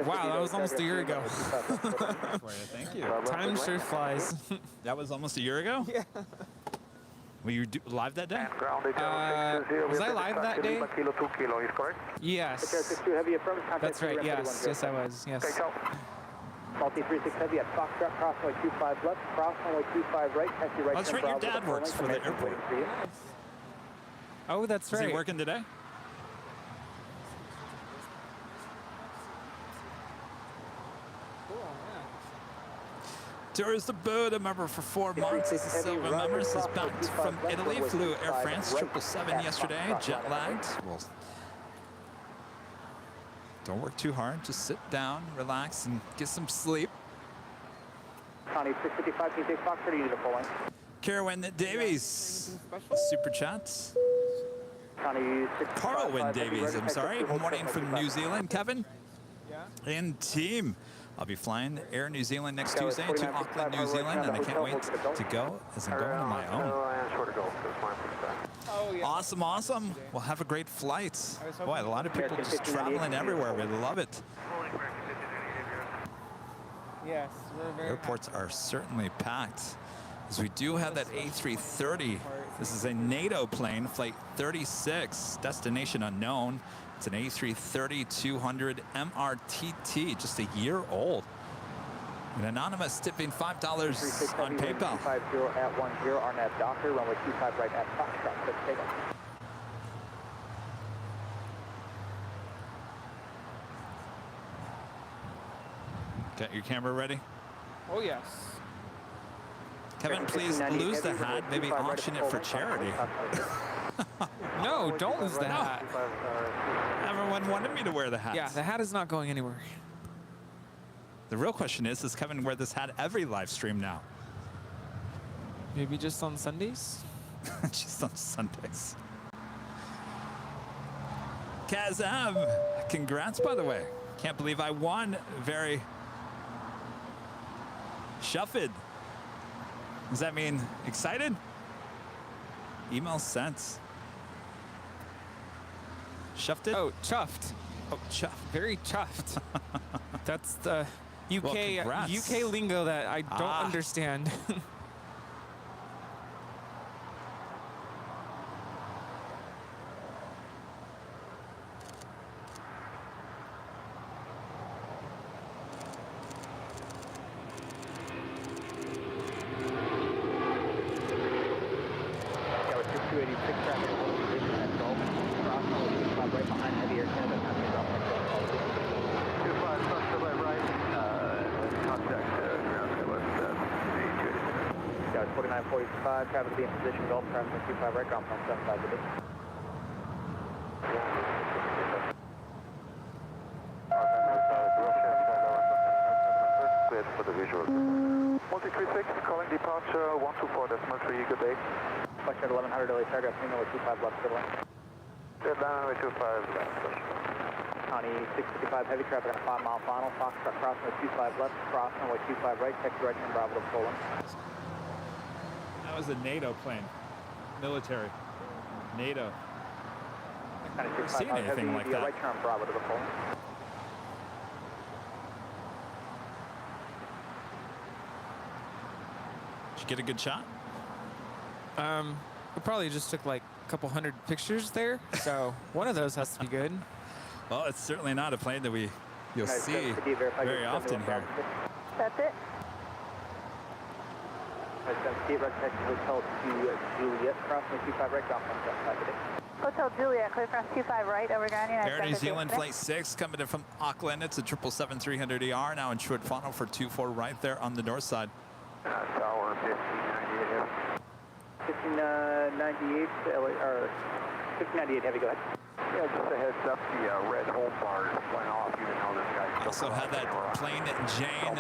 S9: Wow, that was almost a year ago.
S1: Thank you.
S9: Time sure flies.
S1: That was almost a year ago?
S9: Yeah.
S1: Were you live that day?
S9: Was I live that day? Yes. That's right, yes. Yes, I was. Yes.
S12: Multi 36 Heavy at Foxtrot, cross runway 25 left, cross runway 25 right, taxi right.
S1: That's right, your dad works for the airport.
S9: Oh, that's right.
S1: Is he working today? Tourist aboard, a member for 4 months. This is Silver member. This is back from Italy. Flew Air France 777 yesterday. Jet lagged. Well, don't work too hard. Just sit down, relax, and get some sleep.
S12: Connie 655, T6 Fox, ready to pull in.
S1: Carolyn Davies, super chats.
S12: Connie 655.
S1: Carlwyn Davies, I'm sorry. Morning from New Zealand, Kevin. And team. I'll be flying Air New Zealand next Tuesday to Auckland, New Zealand, and I can't wait to go as I'm going on my own. Awesome, awesome. Well, have a great flight. Boy, a lot of people just traveling everywhere. We love it.
S9: Yes, we're very
S1: Airports are certainly packed. As we do have that A330. This is a NATO plane, flight 36, destination unknown. It's an A330-200 MRTT, just a year old. An anonymous tipping $5 on PayPal.
S12: 50 at 10, RNAV Docker, runway 25 right at Foxtrot, let's take off.
S1: Got your camera ready?
S9: Oh, yes.
S1: Kevin, please lose the hat, maybe auction it for charity.
S9: No, don't lose the hat.
S1: Everyone wanted me to wear the hat.
S9: Yeah, the hat is not going anywhere.
S1: The real question is, does Kevin wear this hat every live stream now?
S9: Maybe just on Sundays?
S1: Just on Sundays. Kazam, congrats, by the way. Can't believe I won. Very shuffled. Does that mean excited? Email sent. Shuffed it?
S9: Oh, chuffed.
S1: Oh, chuffed.
S9: Very chuffed. That's the UK
S1: Well,
S9: UK lingo that I don't understand.
S12: Traffic be in position, Gulf, crossing 25 right, ground from 75 to
S3: Cleared for the visual. Multi-36, calling departure 124.3, good day.
S12: Question at 1100, LA Target, runway 25 left, civil line.
S3: Runway 25 left.
S12: Connie 655, heavy traffic on a 5-mile final, Foxtrot crossing with 25 left, cross runway 25 right, taxi right, and Bravo to Poland.
S1: That was a NATO plane. Military. NATO. Never seen anything like that.
S12: Right turn Bravo to the Poland.
S1: you get a good shot?
S9: We probably just took like a couple hundred pictures there, so one of those has to be good.
S1: Well, it's certainly not a plane that you'll see very often here.
S10: That's it.
S12: Steve, right next to Hotel to Juliet, crossing 25 right, off on today.
S10: Hotel Juliet, clear cross 25 right, over ground United.
S1: Air New Zealand Flight 6 coming in from Auckland. It's a 777-300ER now in short funnel for 24 right there on the north side.
S2: Tower 1598.
S12: 1598, or 1598 heavy, go ahead.
S2: Yeah, just a heads up, the red hole bars went off, even though this guy's
S1: Also had that plane Jane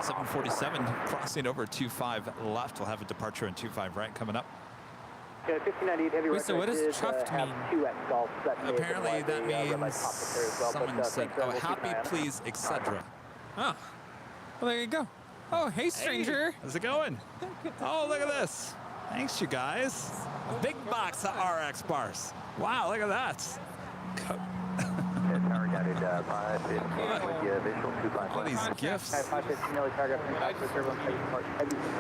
S1: 747 crossing over 25 left. We'll have a departure in 25 right coming up.
S12: Yeah, 1598 heavy.
S9: Wait, so what does chuffed mean?
S1: Apparently that means someone said, oh, happy, please, etc.
S9: Oh, well, there you go. Oh, hey, stranger.
S1: Hey, how's it going? Oh, look at this. Thanks, you guys. A big box of RX bars. Wow, look at that. All these gifts.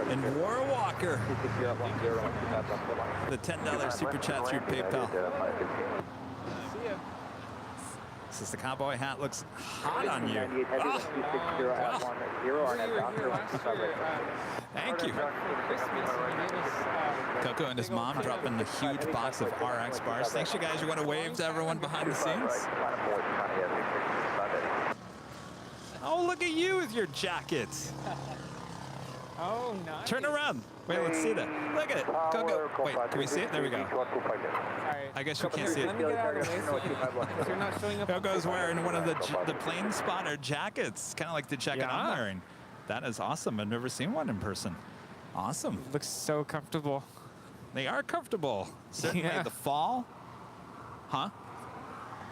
S1: And War Walker. The $10 super chat through PayPal. This is the cowboy hat. Looks hot on you. Oh. Thank you. Coco and his mom dropping the huge box of RX bars. Thanks, you guys. You want to wave to everyone behind the scenes? Oh, look at you with your jacket.
S9: Oh, nice.
S1: Turn around. Wait, let's see that. Look at it. Coco. Wait, can we see it? There we go. I guess you can't see it.
S9: Let me get out of the way so you're not showing up.
S1: Coco's wearing one of the plane spotter jackets, kind of like the jacket I'm wearing. That is awesome. I've never seen one in person. Awesome.
S9: Looks so comfortable.
S1: They are comfortable. Certainly the fall. Huh?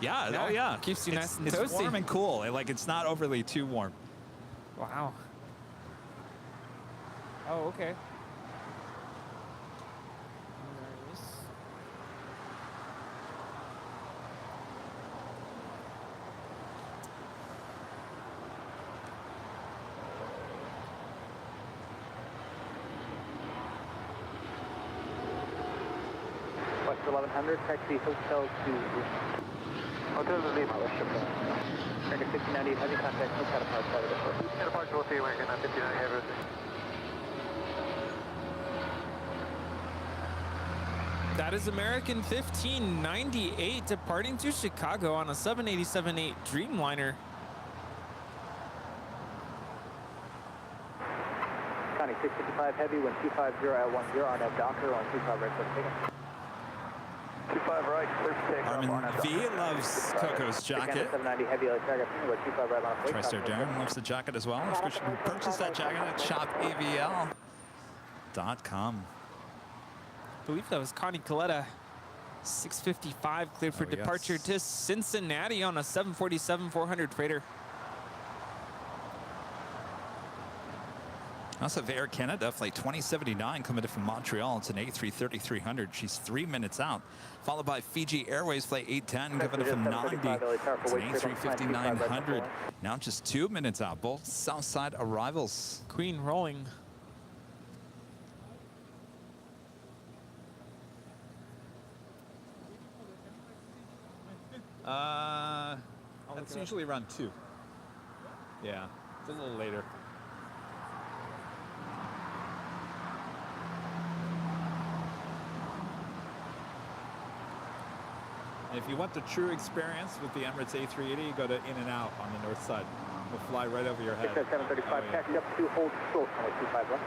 S1: Yeah. Oh, yeah.
S9: Keeps you nice and
S1: toasty. It's warm and cool. It's not overly too warm.
S9: Wow. Oh, okay. Nice.
S12: West 1100, taxi Hotel to Hotel to Lima. American 1598 heavy contact, no counterpart side of the court.
S2: Counterpart will see American 1598 heavy.
S9: That is American 1598 departing to Chicago on a 787-8 Dreamliner.
S12: Connie 655 heavy, wind 250 at 10 on that Docker on 25 right, let's take it.
S2: 25 right, clear for takeoff.
S1: Armin V loves Coco's jacket.
S12: 790 heavy, like target, 25 right on a
S1: TriStar Darren loves the jacket as well. Of course, you can purchase that jacket at shopavl.com.
S9: I believe that was Connie Coletta. 655 cleared for departure to Cincinnati on a 747-400 freighter.
S1: Also have Air Canada flight 2079 coming in from Montreal. It's an A330-300. She's 3 minutes out. Followed by Fiji Airways flight 810 coming in from Nandi. It's an A350-900. Now just 2 minutes out. Both Southside arrivals.
S9: Queen rolling.
S1: That's usually around 2. Yeah, it's a little later. And if you want the true experience with the Emirates A380, you go to In-N-Out on the north side. We'll fly right over your head.
S12: 735, taxi up to hold short on 25 left.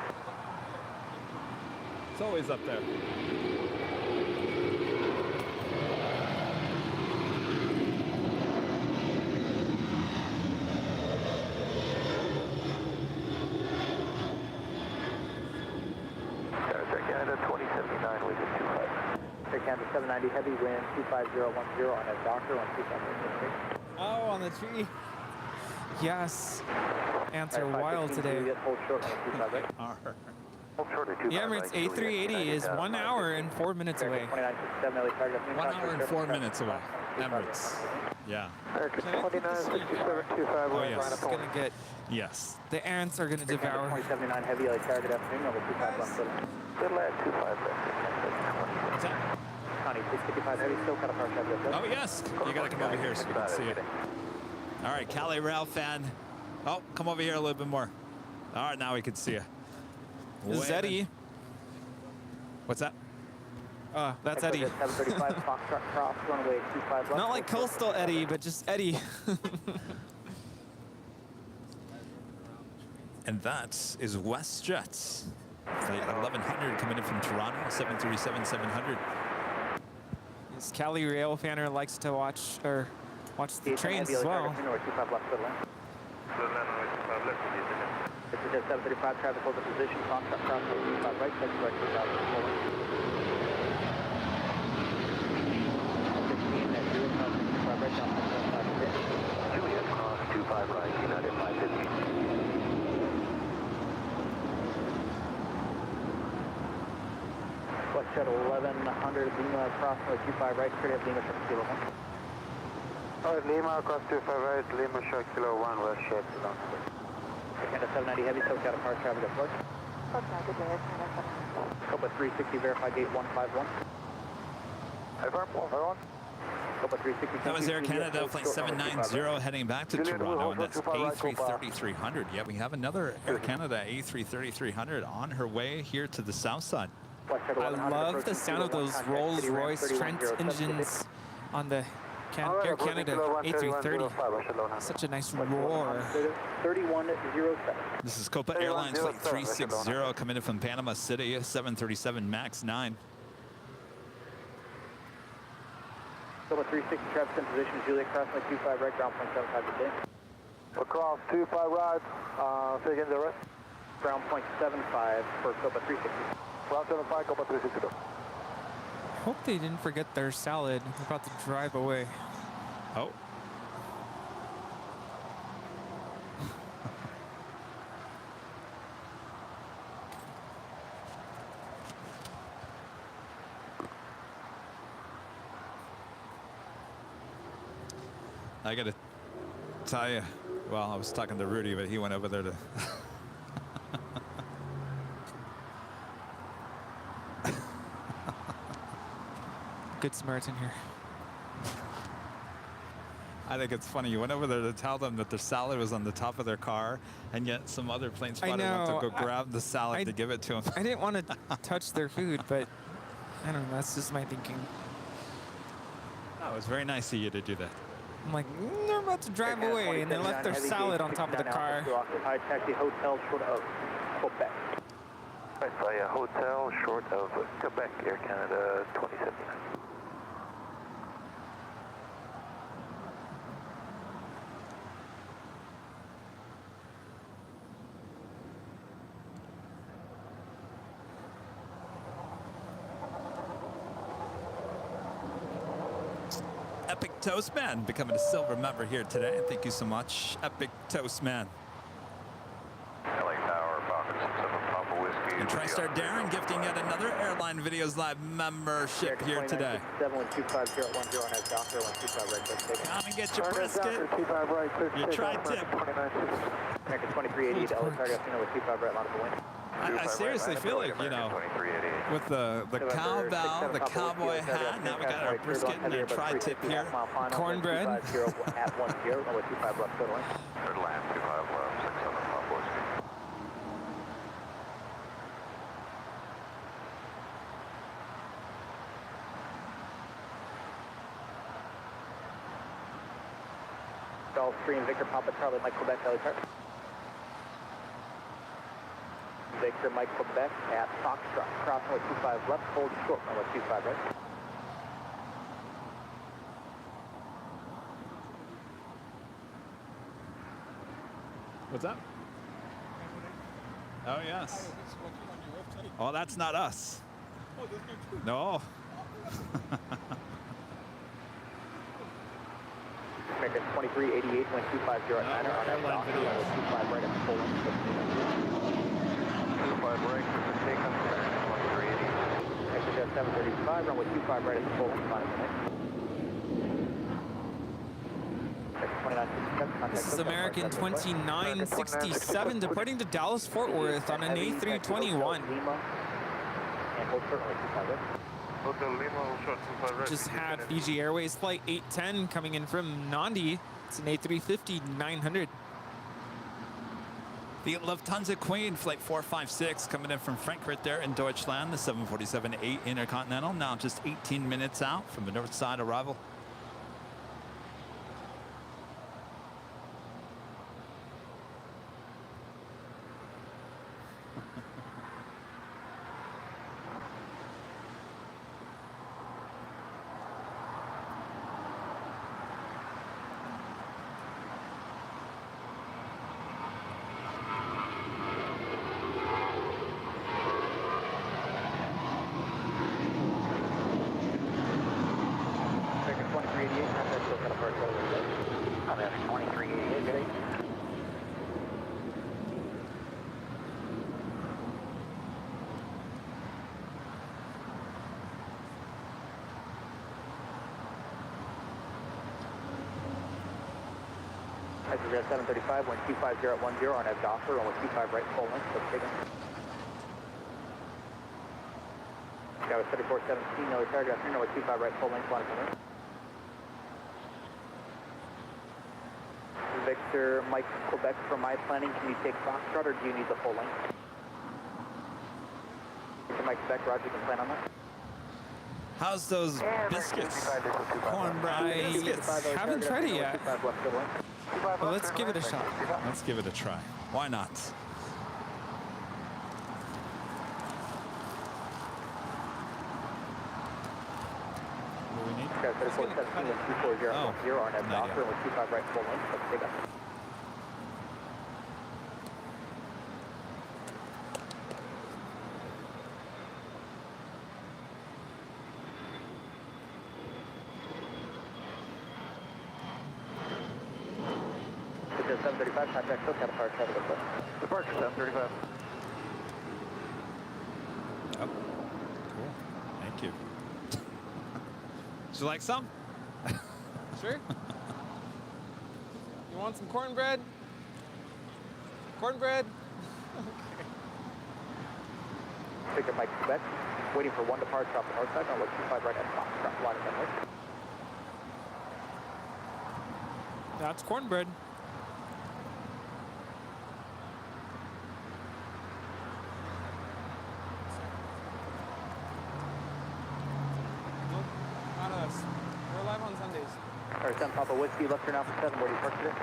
S1: It's always up there.
S2: Canada 2079 with 25.
S12: Canada 790 heavy, wind 25010 on that Docker on 25.
S9: Oh, on the tree. Yes. Answer wild today.
S12: Hold short on 25 right.
S9: The Emirates A380 is 1 hour and 4 minutes away.
S1: 1 hour and 4 minutes away. Emirates. Yeah.
S2: American
S9: Can I keep this
S2: 296725
S1: Oh,
S2: right
S1: yes.
S9: This
S2: line
S9: is
S2: up
S9: gonna get,
S1: Yes.
S9: the ants are gonna devour.
S12: 2079 Heavy, like target afternoon, level 25 left foot.
S2: Good lad, 25 left.
S1: What's that?
S12: Connie, 655 Heavy, still cut apart,
S1: Oh, yes. You got to come over here so we can see it. All right, Cali Rail fan. Oh, come over here a little bit more. All right, now we can see you.
S9: This is Eddie.
S1: What's that?
S9: That's Eddie.
S12: 735 Foxtrot cross, runway 25 left.
S9: Not like Coastal Eddie, but just Eddie.
S1: And that is WestJet. Flight 1100 coming in from Toronto, 737-700.
S9: This Cali Rail fanner likes to watch the trains as well.
S12: 25 left foot lane. This is just 735 traffic hold the position, Foxtrot cross, 25 right, 6 right, 2000 full lane. 15 and 0, 25 right, down 5
S2: Juliet cross 25 right, United 550.
S12: WestJet 1100 Lima crossing 25 right, clear to have Lima Shark Kilo 1.
S2: Alright, Lima cross 25 right, Lima Shark Kilo 1, WestJet.
S12: Canada 790 Heavy, SoCal apart, traffic approach. Copa 360, verify gate 151. Copa 360.
S1: That was Air Canada Flight 790 heading back to Toronto, and that's A330-300. Yeah, we have another Air Canada A330-300 on her way here to the south side.
S9: I love the sound of those Rolls-Royce Trent engines on the Air Canada A330. Such a nice roar.
S12: 3107.
S1: This is Copa Airlines Flight 360 coming in from Panama City, 737 MAX 9.
S12: Copa 360 traffic in position, Juliet crossing 25 right, ground point 75 today.
S2: Across 25 right, say again the rest.
S12: Ground point 75 for Copa 360.
S2: Ground 75, Copa 360.
S9: Hope they didn't forget their salad. We're about to drive away.
S1: Oh. I gotta tell you, well, I was talking to Rudy, but he went over there to
S9: Good Samaritan here.
S1: I think it's funny. You went over there to tell them that their salad was on the top of their car, and yet some other plane spotter went to go grab the salad to give it to them.
S9: I didn't want to touch their food, but I don't know. That's just my thinking.
S1: That was very nice of you to do that.
S9: I'm like, they're about to drive away, and they left their salad on top of the car.
S12: Occupied taxi hotel short of Quebec.
S2: Right by a hotel short of Quebec, Air Canada 2079.
S1: Epic Toast Man becoming a silver member here today. Thank you so much, Epic Toast Man.
S3: LA Tower, Falcon 67 Papa Whiskey.
S1: And TriStar Darren gifting yet another Airline Videos Live membership here today.
S12: 7125010 has doctor 125 right,
S1: come and get your brisket. Your tri-tip.
S12: American 2380 to LA target with 25 right, line of the wind.
S1: I seriously feel like, you know, with the cowbell, the cowboy hat, now we got our brisket and our tri-tip here.
S9: Cornbread.
S12: At 10 with 25 left, good line.
S3: Third lap, 25 left, 67 Papa Whiskey.
S12: Gulfstream, Victor Papa Charlie, Mike Quebec, LA target. Victor Mike Quebec at Foxtrot, crossing with 25 left, hold short runway 25 right.
S1: What's up? Oh, yes. Oh, that's not us. No.
S12: American 2388, wind 250 at 9 on Airline Videos. 25 right at full length.
S2: 25 right, taken, 2380.
S12: Exit 735, runway 25 right at the full length, 5 minutes.
S9: This is American 2967 departing to Dallas Fort Worth on an A321. Just had Fiji Airways flight 810 coming in from Nandi. It's an A350-900.
S1: The Lufthansa Queen flight 456 coming in from Frankfurt there in Deutschland. The 747-8 Intercontinental now just 18 minutes out from the north side arrival.
S12: Jet 735, 125 at 10 on Docker, on 125 right full length, let's take it. Tower 3417, no paragraph here, no 125 right full length, line from Victor, Mike, Quebec from my planning, can you take Foxtrot or do you need the full length? Victor, Mike, Quebec, Roger, you can plan on that.
S1: How's those biscuits? Cornbread biscuits.
S9: Haven't tried it yet. Well, let's give it a shot.
S1: Let's give it a try. Why not? What do we need?
S12: Oh, you're on that Docker with 25 right full length. Let's take up. Jet 735, contact SoCal departure, have a good one. Departure 735.
S1: Oh, cool. Thank you. Would you like some?
S9: Sure. You want some cornbread? Cornbread? Okay.
S12: Victor Mike Quebec, waiting for one departure off the north side, on 125 right at Foxtrot, line of north.
S9: That's cornbread. Not us. We're live on Sundays.
S12: Alright, 7 Papa Whiskey, left turn Alpha 7, where do you park today?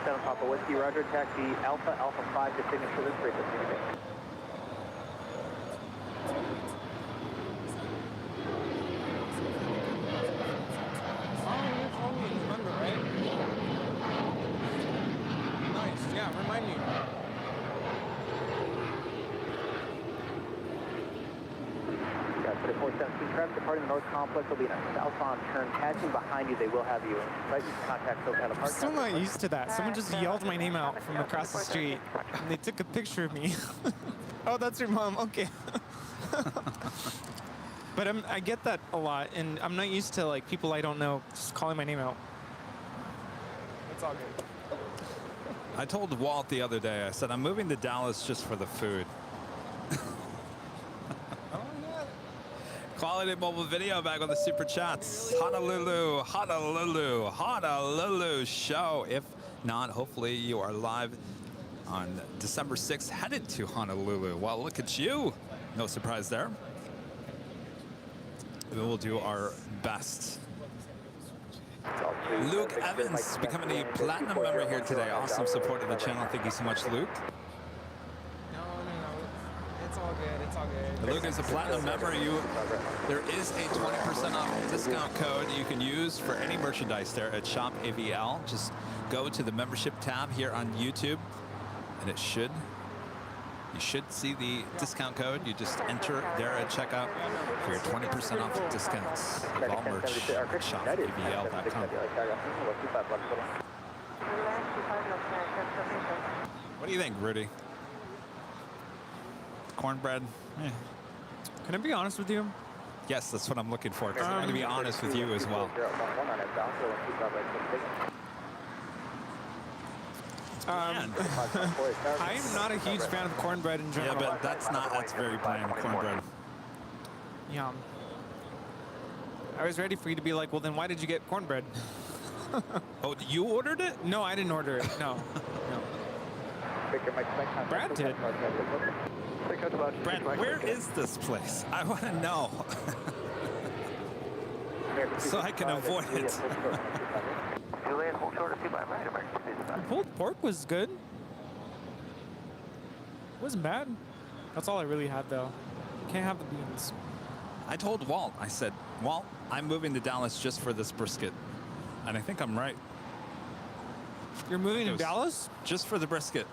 S12: 7 Papa Whiskey, Roger, taxi Alpha, Alpha 5 to signature this frequency today.
S9: Oh, you told me, you remember, right? Nice, yeah, remind me.
S12: Got 3417 traffic departing the north complex will be in a southbound turn. Catching behind you, they will have you in sight. You can contact SoCal
S9: I'm
S12: departure.
S9: still not used to that. Someone just yelled my name out from across the street, and they took a picture of me. Oh, that's your mom. Okay. But I get that a lot, and I'm not used to like people I don't know just calling my name out. It's all good.
S1: I told Walt the other day, I said, I'm moving to Dallas just for the food. Quality mobile video back on the super chats. Honolulu, Honolulu, Honolulu show. If not, hopefully you are live on December 6th, headed to Honolulu. Well, look at you. No surprise there. We will do our best. Luke Evans becoming a platinum member here today. Awesome support of the channel. Thank you so much, Luke.
S9: No. It's all good. It's all good.
S1: Luke is a platinum member. There is a 20% off discount code you can use for any merchandise there at Shop AVL. Just go to the membership tab here on YouTube, and you should see the discount code. You just enter there at checkout for your 20% off discounts of all merch at shopavl.com. What do you think, Rudy? Cornbread?
S9: Can I be honest with you?
S1: Yes, that's what I'm looking for, because I'm going to be honest with you as well.
S9: I'm not a huge fan of cornbread in general.
S1: Yeah, but that's very bland, cornbread.
S9: Yeah. I was ready for you to be like, well, then why did you get cornbread?
S1: Oh, you ordered it?
S9: No, I didn't order it. No. Brad did.
S1: Brad, where is this place? I want to know. So I can avoid it.
S9: Pulled pork was good. Wasn't bad. That's all I really had, though. Can't have the beans.
S1: I told Walt, I said, Walt, I'm moving to Dallas just for this brisket. And I think I'm right.
S9: You're moving to Dallas?
S1: Just for the brisket.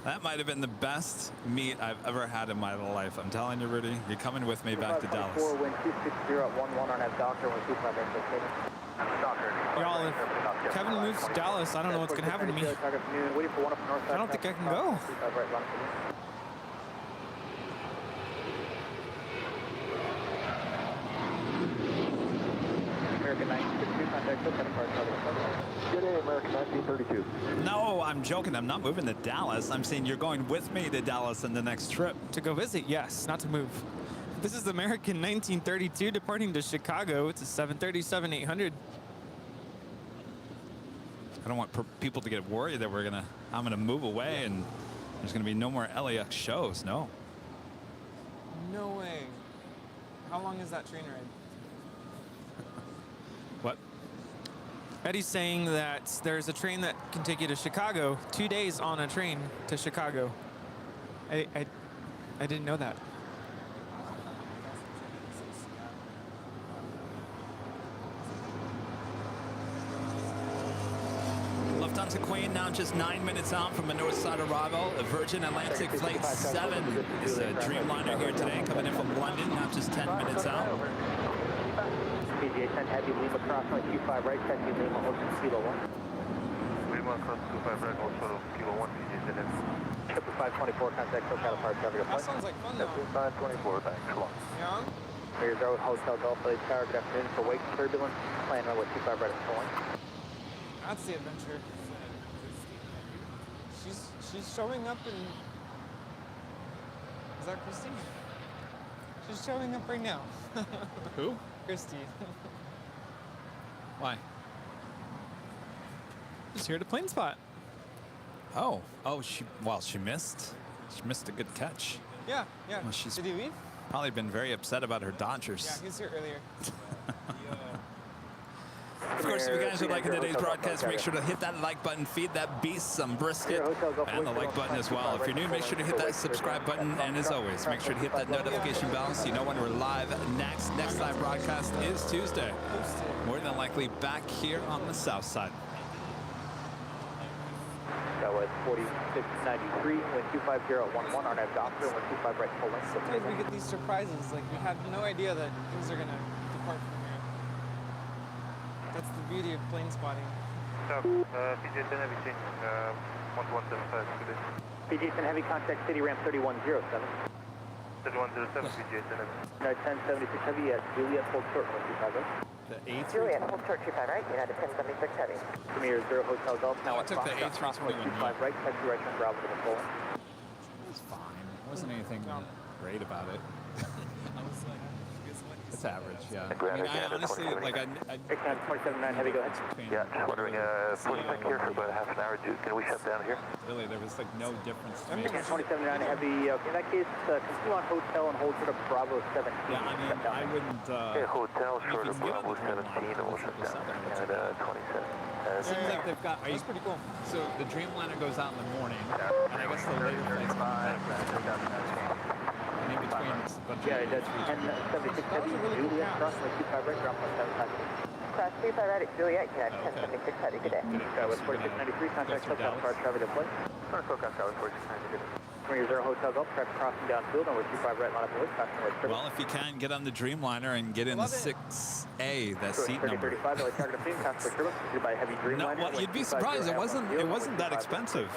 S1: That might have been the best meat I've ever had in my life. I'm telling you, Rudy, you're coming with me back to Dallas.
S12: Wind 260 at 11 on our doctor, 125
S9: Y'all, if Kevin moves to Dallas, I don't know what's going to happen to me. I don't think I can go.
S12: American 962, contact Cook, Good day, American 1932.
S1: No, I'm joking. I'm not moving to Dallas. I'm saying you're going with me to Dallas in the next trip.
S9: To go visit, yes, not to move. This is American 1932 departing to Chicago. It's a 737-800.
S1: I don't want people to get worried that I'm gonna move away and there's gonna be no more LAX shows. No.
S9: No way. How long is that train ride?
S1: What?
S9: Eddie's saying that there's a train that can take you to Chicago. 2 days on a train to Chicago. I didn't know that.
S1: Lufthansa Queen now just 9 minutes out from a north side arrival. A Virgin Atlantic Flight 7 is a Dreamliner here today, coming in from London, now just 10 minutes out.
S12: PGA 10 Heavy Lima cross 25 right, Heavy Lima Ocean Kilo 1.
S3: Lima cross 25 right, Ocean Kilo 1, PGA 10.
S12: 524, contact SoCal Park, traffic.
S9: That sounds like fun, though.
S3: 524, thanks, long.
S9: Yeah?
S12: Here's Road Hotel Golf Village Tower, good afternoon for wake turbulence, plan runway 25 right at 4.
S9: That's the adventure. She's showing up in... Is that Christy? She's showing up right now.
S1: Who?
S9: Christy.
S1: Why?
S9: Just here to plane spot.
S1: Oh, she missed. She missed a good catch.
S9: Yeah.
S1: Well, she's
S9: Did he leave?
S1: probably been very upset about her Dodgers.
S9: Yeah, he was here earlier.
S1: Of course, if you guys are liking today's broadcast, make sure to hit that like button, feed that beast some brisket, and the like button as well. If you're new, make sure to hit that subscribe button, and as always, make sure to hit that notification bell so you know when we're live next. Next live broadcast is Tuesday. More than likely back here on the south side.
S12: That was 4693, wind 250 at 11 on our doctor, wind 25 right full length.
S9: Sometimes we get these surprises, like we had no idea that things are going to depart from here. That's the beauty of plane spotting.
S3: PGA 10 Heavy change, 1175 today.
S12: PGA 10 Heavy, contact City Ramp 3107.
S3: 3107, PGA 10 Heavy.
S12: No, 1076 Heavy at Juliet, hold short, 125 right.
S1: The A3.
S6: Juliet, hold short 25 right, United 1076 Heavy.
S12: Premier 0 Hotel Golf, now
S1: I took the A321.
S12: 25 right, taxi right turn Bravo to the full.
S1: It was fine. It wasn't anything great about it.
S11: I was like,
S1: It's average, yeah. I mean, I honestly, like, I
S12: 279 Heavy, go ahead.
S3: Yeah, just wondering, pushing back here for about half an hour. Can we shut down here?
S1: Really, there was like no difference to me.
S12: 279 Heavy, okay, in that case, continue on hotel and hold short of Bravo 17.
S1: Yeah, I mean, I wouldn't,
S3: hotel short of Bravo 17 and we'll shut down at 27.
S1: It seems like they've got,
S9: That's pretty cool.
S1: so the Dreamliner goes out in the morning, and I guess the later flights come back. And in between, it's a bunch
S12: Yeah,
S1: of
S12: that's 1076 Heavy, Juliet, cross 25 right, ground 175.
S6: Cross 25 right at Juliet, United 1076 Heavy, good day.
S12: Skywest 4693, contact SoCal Park, traffic deploy.
S3: SoCal Skywest 4693.
S12: Premier 0 Hotel Golf, traffic crossing downfield, number 25 right, line up the list, passing right.
S1: Well, if you can, get on the Dreamliner and get in the 6A, that seat number.
S12: 35, the target of passing right, turbo, by Heavy Dreamliner.
S1: No, well, you'd be surprised. It wasn't that expensive.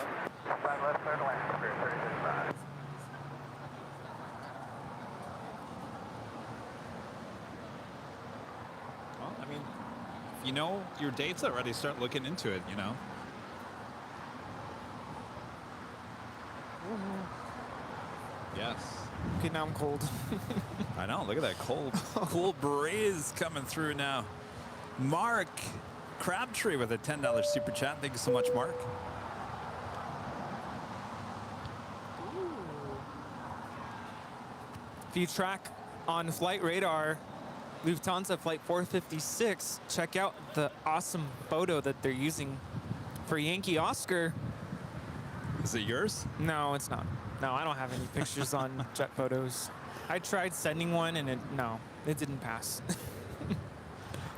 S1: you know your dates already, start looking into it, you know. Yes.
S9: Okay, now I'm cold.
S1: I know, look at that cold, cool breeze coming through now. Mark Crabtree with a $10 super chat. Thank you so much, Mark.
S9: If you track on flight radar Lufthansa flight 456, check out the awesome photo that they're using for Yankee Oscar.
S1: Is it yours?
S9: No, it's not. No, I don't have any pictures on jet photos. I tried sending one and it didn't pass.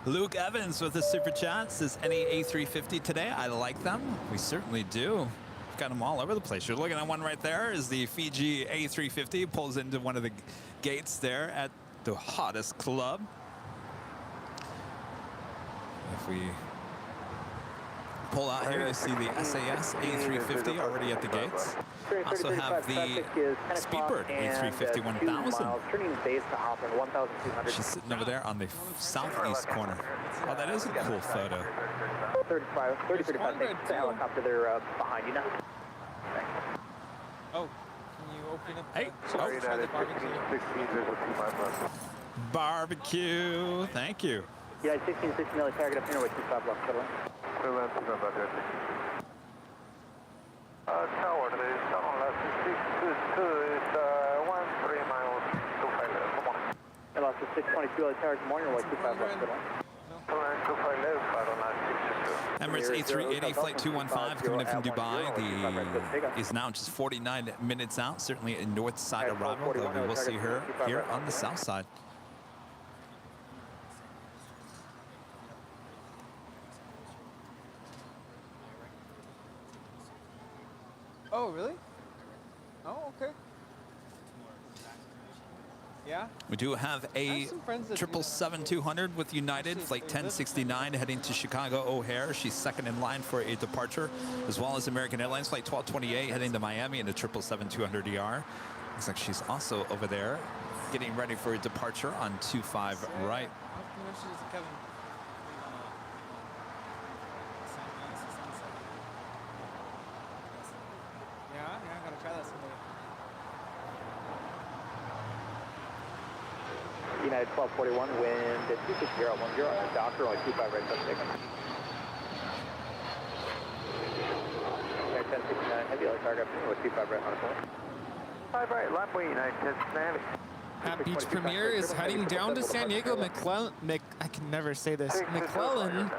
S1: Luke Evans with a super chat says, any A350 today? I like them. We certainly do. We've got them all over the place. You're looking at one right there is the Fiji A350. Pulls into one of the gates there at the hottest club. If we pull out here, you see the SAS A350 already at the gates. Also have the Speedbird A350 1000. She's sitting over there on the southeast corner. Oh, that is a cool photo.
S12: 3035, thanks. The helicopter there behind you now.
S9: Oh, can you open up
S1: hey,
S9: try the barbecue?
S1: Barbecue, thank you.
S12: Yeah, 1660 Nelly, target up here with 25 left, settling.
S3: Tower, today, 7 left, 622 is 13 miles, 25 left, come on.
S12: I lost the 622 Nelly, tower, good morning, white 25 left, settling.
S1: Emirates A380 flight 215 coming in from Dubai. The is now just 49 minutes out. Certainly a north side arrival, though we will see her here on the south side.
S9: Oh, really? Oh, okay. Yeah?
S1: We do have a 777-200 with United, flight 1069 heading to Chicago O'Hare. She's second in line for a departure, as well as American Airlines flight 1228 heading to Miami in a 777-200ER. Looks like she's also over there getting ready for a departure on 25 right.
S9: Yeah, I gotta try that someday.
S12: United 1241, wind at 260 10 on the Docker, only 25 right, that's taken. United 1069, heavy, target up with 25 right on the point.
S3: 5 right, lap way, United 1069.
S9: Pat Beach Premier is heading down to San Diego I can never say this. McClellan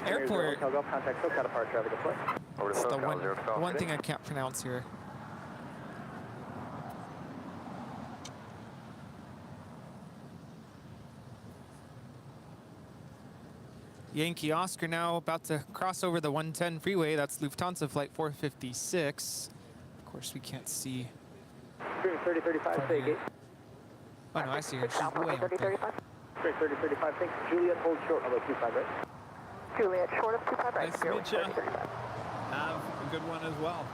S9: Airport. It's the one thing I can't pronounce here. Yankee Oscar now about to cross over the 110 freeway. That's Lufthansa flight 456. Of course, we can't see.
S12: 3035, say gate.
S9: Oh no, I see her. She's way up there.
S12: 3035, thanks. Juliet, hold short on the 25 right.
S10: Juliet, short of 25 right.
S1: Nice to meet you. Have a good one as well.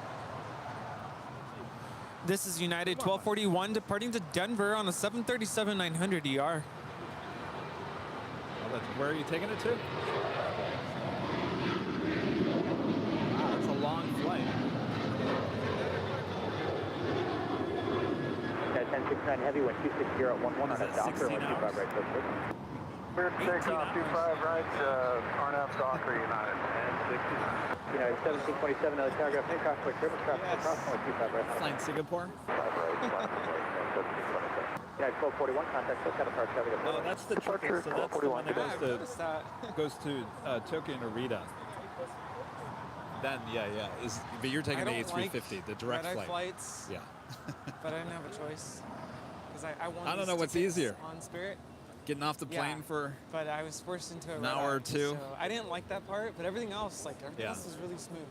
S9: This is United 1241 departing to Denver on a 737-900ER.
S1: Where are you taking it to? Wow, that's a long flight.
S12: Yeah, 1069 heavy, went 260 at 11 on that Docker, 25 right, that's it.
S3: We're takeoff 25 right, RNF Docker United, and 69.
S12: United 1727, another telegraph, Hancock, quick triple traffic, across, only 25 right.
S1: Flying Singapore?
S3: 5 right,
S12: United 1241, contact SoCal departure, traffic.
S1: Oh, that's the triple, so that's the one that goes to Tokyo Narita. Then, yeah. But you're taking the A350, the direct flight.
S9: Flights,
S1: yeah.
S9: But I didn't have a choice. Because I
S1: don't know what's easier.
S9: On Spirit.
S1: Getting off the plane for
S9: but I was forced into
S1: an hour or two.
S9: So I didn't like that part, but everything else, else was really smooth.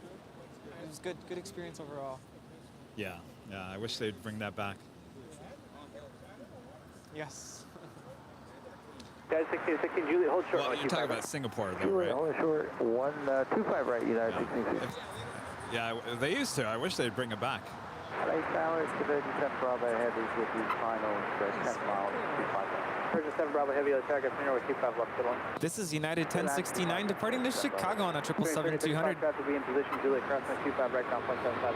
S9: It was good experience overall.
S1: Yeah, I wish they'd bring that back.
S9: Yes.
S12: Guys, 1616, Juliet, hold short.
S1: Well, you're talking about Singapore, though, right?
S12: Hold short, 125 right, United 1616.
S1: Yeah, they used to. I wish they'd bring it back.
S12: Late hours to the descent Bravo Heavies with the final 10 miles, 25 right. Version 7 Bravo Heavy, target near with 25 left, good one.
S9: This is United 1069 departing to Chicago on a 777-200.
S12: Craft will be in position, Juliet, crossing 25 right, ground 175.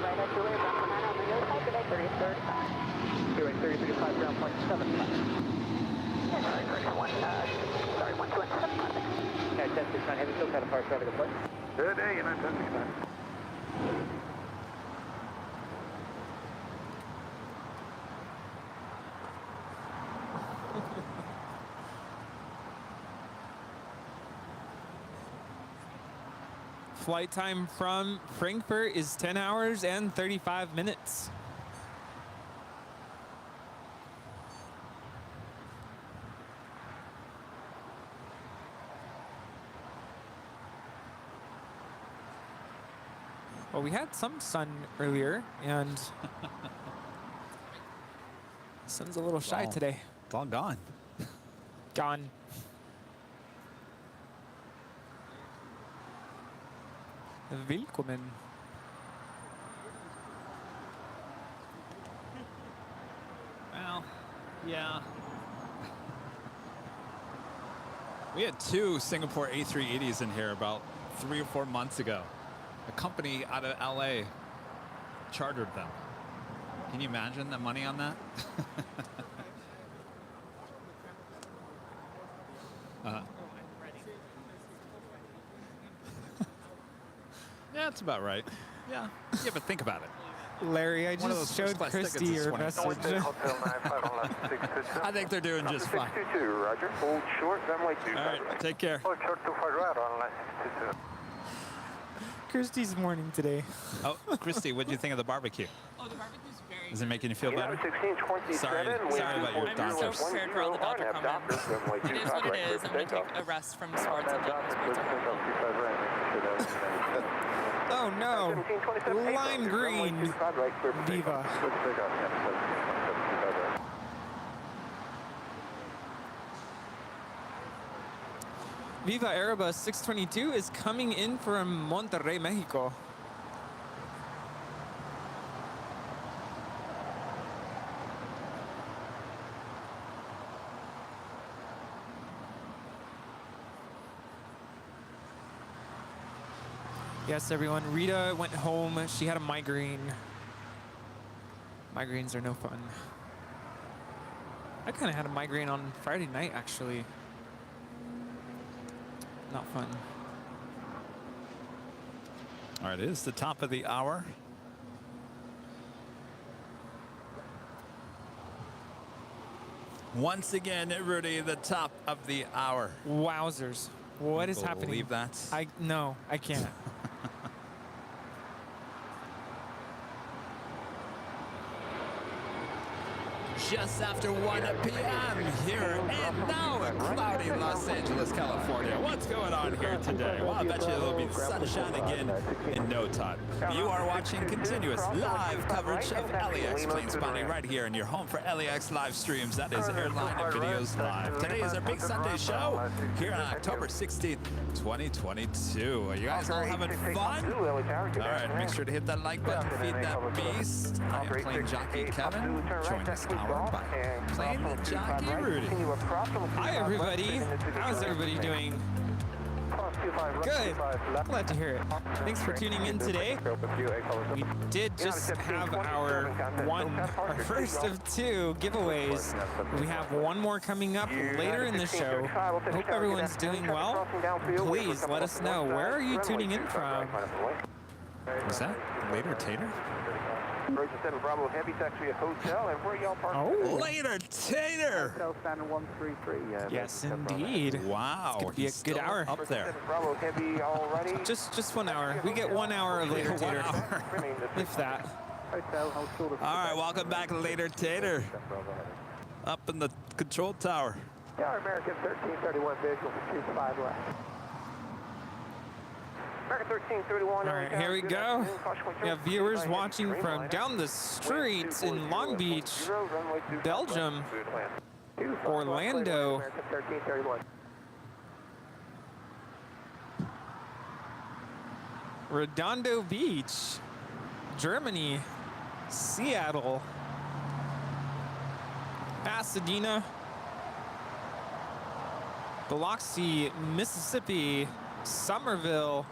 S10: Right at Juliet, ground 19 on the other side, good day, 3035.
S12: Doing 3035, ground 175.
S10: Sorry, 1275.
S12: Okay, 1069 Heavy, still kind of far, traffic approach.
S3: Good day, United 1069.
S9: Flight time from Frankfurt is 10 hours and 35 minutes. Well, we had some sun earlier, and the sun's a little shy today.
S1: It's all gone.
S9: Gone. Willkommen.
S1: Well, yeah. We had 2 Singapore A380s in here about 3 or 4 months ago. A company out of LA chartered them. Can you imagine the money on that? Yeah, that's about right. Yeah, but think about it.
S9: Larry, I just showed Christy your message.
S1: I think they're doing just fine.
S3: 622, Roger. Hold short, runway 25
S1: All right, take care.
S3: Hold short 25 right on line 622.
S9: Christy's morning today.
S1: Oh, Christy, what do you think of the barbecue?
S11: Oh, the barbecue's very
S1: Is it making you feel better?
S3: 1627.
S1: Sorry about your
S11: I'm
S1: doctor.
S11: so prepared for all the doctor comments. It is what it is. I'm going to take a rest from sports and taking sports on.
S9: Oh no! Lime green. Viva. Viva Airbus 622 is coming in from Monterrey, Mexico. Yes, everyone. Rita went home. She had a migraine. Migraines are no fun. I kind of had a migraine on Friday night, actually. Not fun.
S1: All right, it is the top of the hour. Once again, Rudy, the top of the hour.
S9: Wowzers. What is happening?
S1: Believe that?
S9: No, I can't.
S1: Just after 1 p.m. here and now in cloudy Los Angeles, California. What's going on here today? Well, I bet you there'll be sunshine again in no time. You are watching continuous live coverage of LAX plane spotting right here in your home for LAX live streams. That is Airline Videos Live. Today is our big Sunday show here on October 16th, 2022. Are you guys all having fun? All right, make sure to hit that like button, feed that beast. I am plane jockey Kevin, joined this hour by plane jockey Rudy.
S9: Hi, everybody. How's everybody doing? Good. Glad to hear it. Thanks for tuning in today. We did just have our first of 2 giveaways. We have one more coming up later in the show. Hope everyone's doing well. Please let us know. Where are you tuning in from?
S1: What's that? Later Tater?
S3: Version 7 Bravo Heavy, taxi a hotel, and where y'all parked?
S9: Oh,
S1: Later Tater!
S12: Hotel standard 133.
S9: yes, indeed.
S1: Wow.
S9: It's gonna be a good hour.
S1: Up there.
S3: Bravo Heavy already.
S9: Just 1 hour. We get 1 hour of later tater. If that.
S12: Hotel, hold short of
S1: All right, welcome back, Later Tater. Up in the control tower.
S12: Yeah, American 1331 visual for 25 left. American 1331.
S9: All right, here we go. We have viewers watching from down the streets in Long Beach, Belgium, Orlando,
S12: American 1331.
S9: Redondo Beach, Germany, Seattle, Pasadena, Biloxi, Mississippi, Somerville,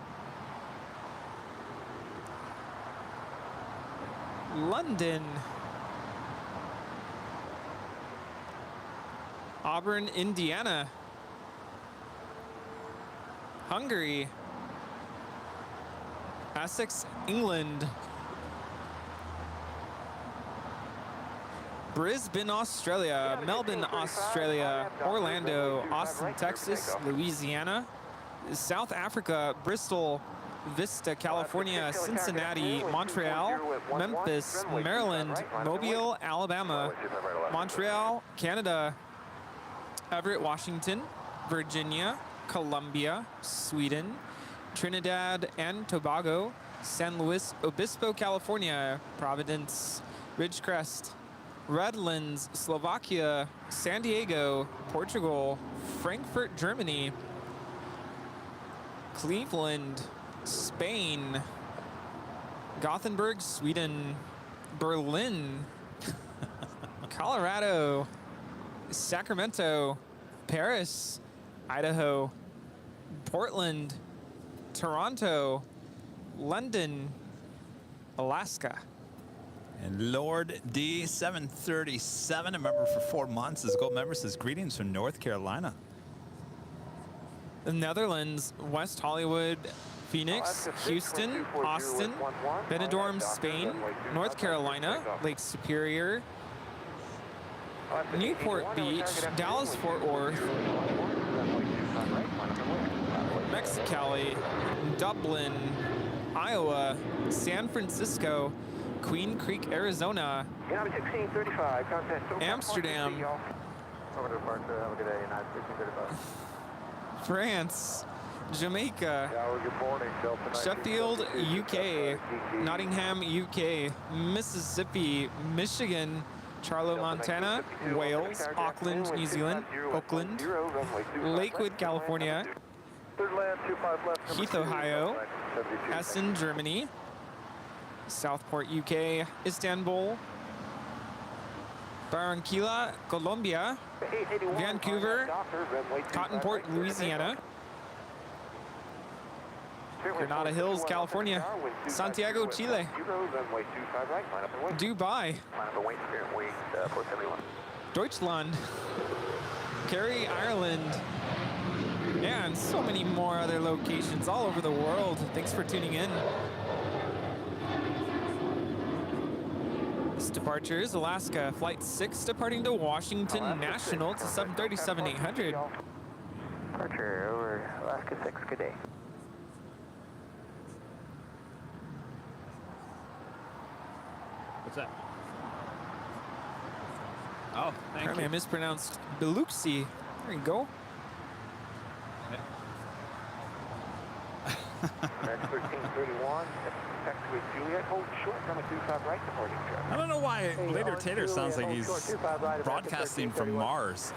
S9: London, Auburn, Indiana, Hungary, Essex, England, Brisbane, Australia, Melbourne, Australia, Orlando, Austin, Texas, Louisiana, South Africa, Bristol, Vista, California, Cincinnati, Montreal, Memphis, Maryland, Mobile, Alabama, Montreal, Canada, Everett, Washington, Virginia, Columbia, Sweden, Trinidad and Tobago, San Luis Obispo, California, Providence, Ridgecrest, Redlands, Slovakia, San Diego, Portugal, Frankfurt, Germany, Cleveland, Spain, Gothenburg, Sweden, Berlin, Colorado, Sacramento, Paris, Idaho, Portland, Toronto, London, Alaska.
S1: And Lord D737, a member for 4 months, is a gold member, says greetings from North Carolina.
S9: The Netherlands, West Hollywood, Phoenix, Houston, Austin, Benidorm, Spain, North Carolina, Lake Superior, Newport Beach, Dallas, Fort Worth, Mexicali, Dublin, Iowa, San Francisco, Queen Creek, Arizona, Amsterdam, France, Jamaica, Sheffield, UK, Nottingham, UK, Mississippi, Michigan, Charlotte, Montana, Wales, Auckland, New Zealand, Oakland, Lakewood, California, Heath, Ohio, Essen, Germany, Southport, UK, Istanbul, Barranquilla, Colombia, Vancouver, Cottonport, Louisiana, Granada Hills, California, Santiago, Chile, Dubai, Deutschland, Kerry, Ireland, and so many more other locations all over the world. Thanks for tuning in. This departure is Alaska, Flight 6 departing to Washington National to 737-800.
S12: Departure over Alaska 6, good day.
S1: What's that? Oh, thank
S9: Apparently
S1: you.
S9: I mispronounced Biloxi. There you go.
S2: Next 1331, taxiway Juliet, hold short, number 25 right, departing traffic.
S1: I don't know why later Tater sounds like he's broadcasting from Mars.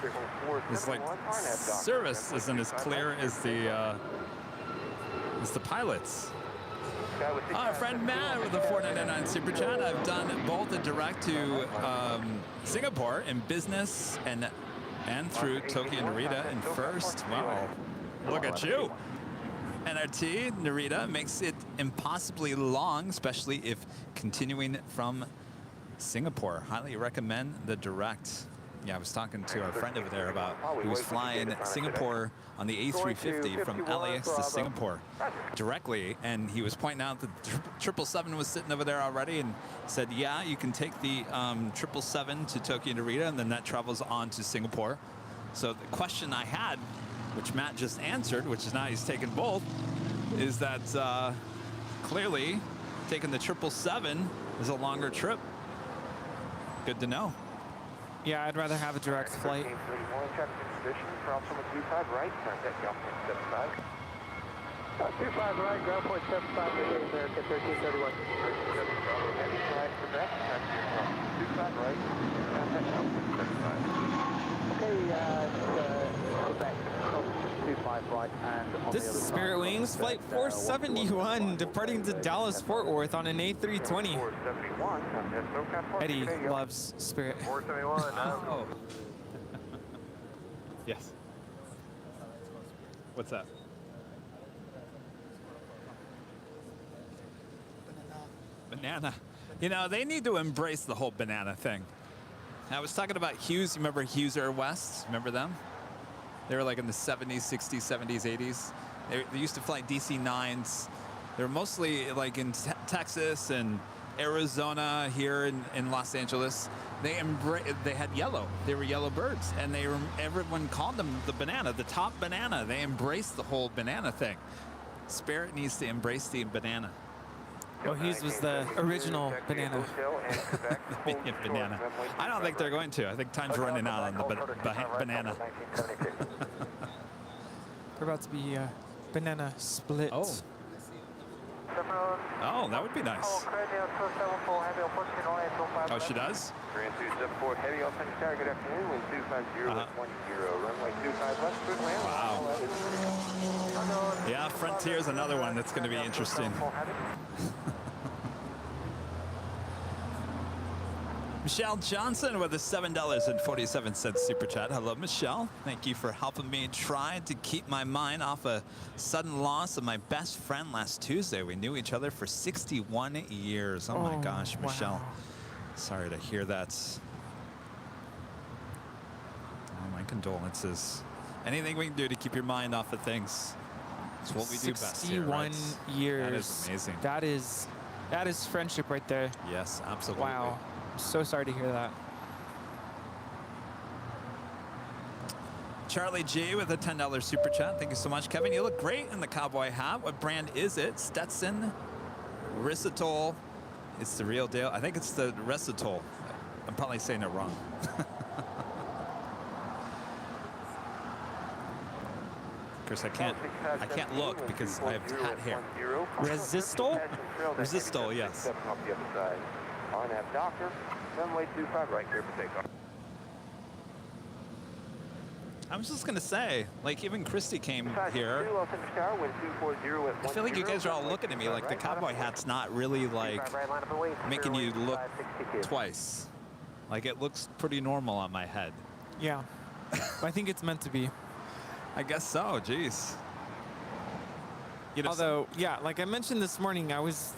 S1: It's like service isn't as clear as the pilots. Friend Matt with the $4.99 super chat. I've done both a direct to Singapore in business and through Tokyo Narita in first. Wow, look at you. NRT Narita makes it impossibly long, especially if continuing from Singapore. Highly recommend the direct. Yeah, I was talking to our friend over there about who was flying Singapore on the A350 from LAX to Singapore directly, and he was pointing out that the 777 was sitting over there already, and said, yeah, you can take the 777 to Tokyo Narita, and then that travels on to Singapore. So the question I had, which Matt just answered, which is now he's taken both, is that clearly taking the 777 is a longer trip. Good to know.
S9: Yeah, I'd rather have a direct flight.
S2: 25 right, contact ground point 75.
S12: 25 right, ground point 75, American 1331.
S2: 25 right, contact ground point 75.
S12: Okay, back 25 right and on
S9: This
S12: the other
S9: is Spirit
S12: side.
S9: Wings, Flight 471, departing to Dallas, Fort Worth on an A320.
S2: 471, contact SoCal.
S9: Eddie loves Spirit.
S3: 471,
S1: Oh. Yes. What's that? Banana. You know, they need to embrace the whole banana thing. I was talking about Hughes. You remember Hughes Air West? Remember them? They were like in the 70s, 60s, 70s, 80s. They used to fly DC-9s. They were mostly like in Texas and Arizona, here in Los Angeles. They had yellow. They were yellow birds, and everyone called them the banana, the top banana. They embraced the whole banana thing. Spirit needs to embrace the banana.
S9: Well, Hughes was the original banana.
S1: Banana. I don't think they're going to. I think time's running out on the banana.
S9: We're about to be banana split.
S1: Oh. Oh, that would be nice. Oh, she does?
S2: 3274 Heavy off French Tower. Good afternoon. Wind 250 at 10. Runway 25 left. Good land.
S1: Wow. Yeah, Frontier's another one that's going to be interesting. Michelle Johnson with a $7.47 super chat. Hello, Michelle. Thank you for helping me try to keep my mind off a sudden loss of my best friend last Tuesday. We knew each other for 61 years. Oh my gosh, Michelle.
S9: Wow.
S1: Sorry to hear that. Oh, my condolences. Anything we can do to keep your mind off of things. It's what we do best here, right?
S9: 61 years.
S1: That is amazing.
S9: That is friendship right there.
S1: Yes, absolutely.
S9: Wow. I'm so sorry to hear that.
S1: Charlie G with a $10 super chat. Thank you so much, Kevin. You look great in the cowboy hat. What brand is it? Stetson, Risitol. It's the real deal. I think it's the Risitol. I'm probably saying it wrong. Of course, I can't look because I have hat hair.
S9: Resistol?
S1: Resistol, yes.
S2: On that doctor, runway 25 right clear for takeoff.
S1: I was just going to say, like, even Christy came here. I feel like you guys are all looking at me like the cowboy hat's not really, like, making you look twice. Like, it looks pretty normal on my head.
S9: Yeah. I think it's meant to be.
S1: I guess so, jeez. You know,
S9: although, yeah, like I mentioned this morning, I was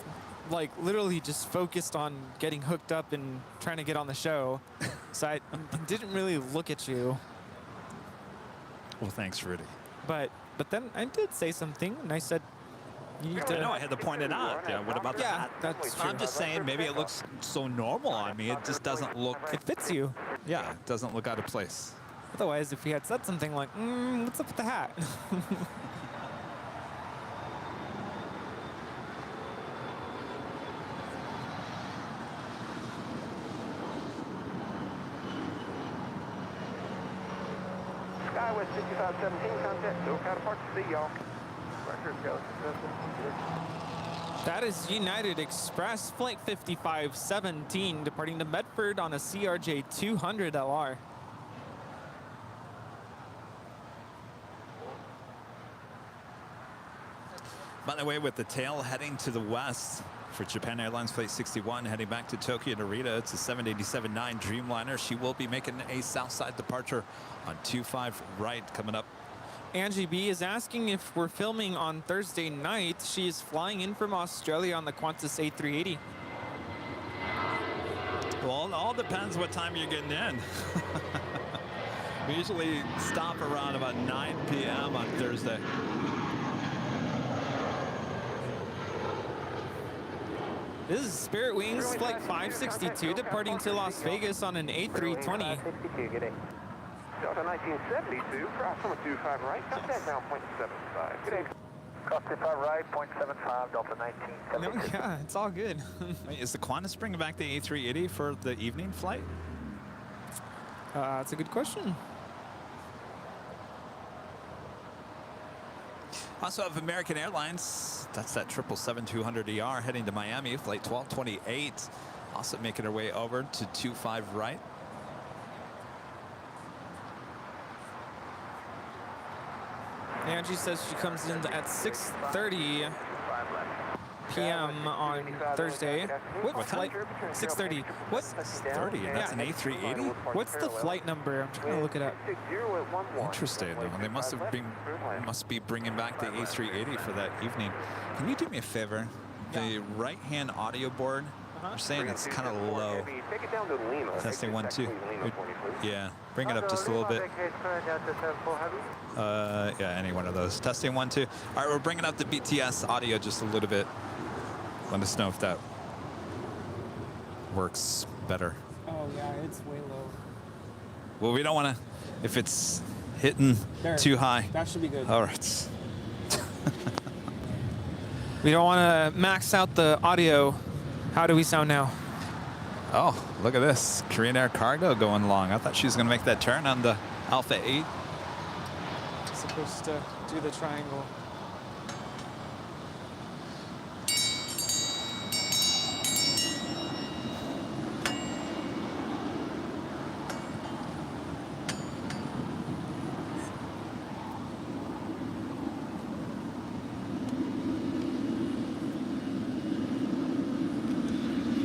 S9: like literally just focused on getting hooked up and trying to get on the show. So I didn't really look at you.
S1: Well, thanks, Rudy.
S9: But then I did say something, and I said, you need to...
S1: I know, I had to point it out. Yeah, what about that?
S9: That's true.
S1: I'm just saying, maybe it looks so normal on me, it just doesn't look...
S9: It fits you.
S1: Yeah, it doesn't look out of place.
S9: Otherwise, if he had said something like, what's up with the hat?
S2: Skywest 5517, contact, no counterpart to see y'all.
S9: That is United Express, Flight 5517, departing to Medford on a CRJ 200 LR.
S1: By the way, with the tail heading to the west for Japan Airlines Flight 61, heading back to Tokyo Narita, it's a 787-9 Dreamliner. She will be making a southside departure on 25 right coming up.
S9: Angie B is asking if we're filming on Thursday night. She is flying in from Australia on the Qantas A380.
S1: Well, it all depends what time you're getting in. We usually stop around about 9 p.m. on Thursday.
S9: This is Spirit Wings Flight 562 departing to Las Vegas on an A320.
S2: Delta 1972, cross on 25 right, cut that down 0.75. Good day.
S12: Cross 25 right, 0.75, Delta 1972.
S9: No, yeah, it's all good.
S1: Wait, is the Qantas bringing back the A380 for the evening flight?
S9: That's a good question.
S1: Also have American Airlines. That's that 777-200ER heading to Miami, flight 1228. Also making her way over to 25 right.
S9: Angie says she comes in at 6:30. p.m. on Thursday. What flight? 6:30. What?
S1: 30, and that's an A380?
S9: What's the flight number? I'm trying to look it up.
S1: Interesting, though. They must be bringing back the A380 for that evening. Can you do me a favor? The right-hand audio board, they're saying it's kind of low. Testing 1, 2. Yeah, bring it up just a little bit. Yeah, any one of those. Testing 1, 2. All right, we're bringing up the BTS audio just a little bit. Let us know if that works better.
S9: Oh, yeah, it's way low.
S1: Well, we don't want to, if it's hitting too high.
S9: That should be good.
S1: All right.
S9: We don't want to max out the audio. How do we sound now?
S1: Oh, look at this. Korean Air Cargo going long. I thought she was going to make that turn on the Alpha 8.
S9: Supposed to do the triangle.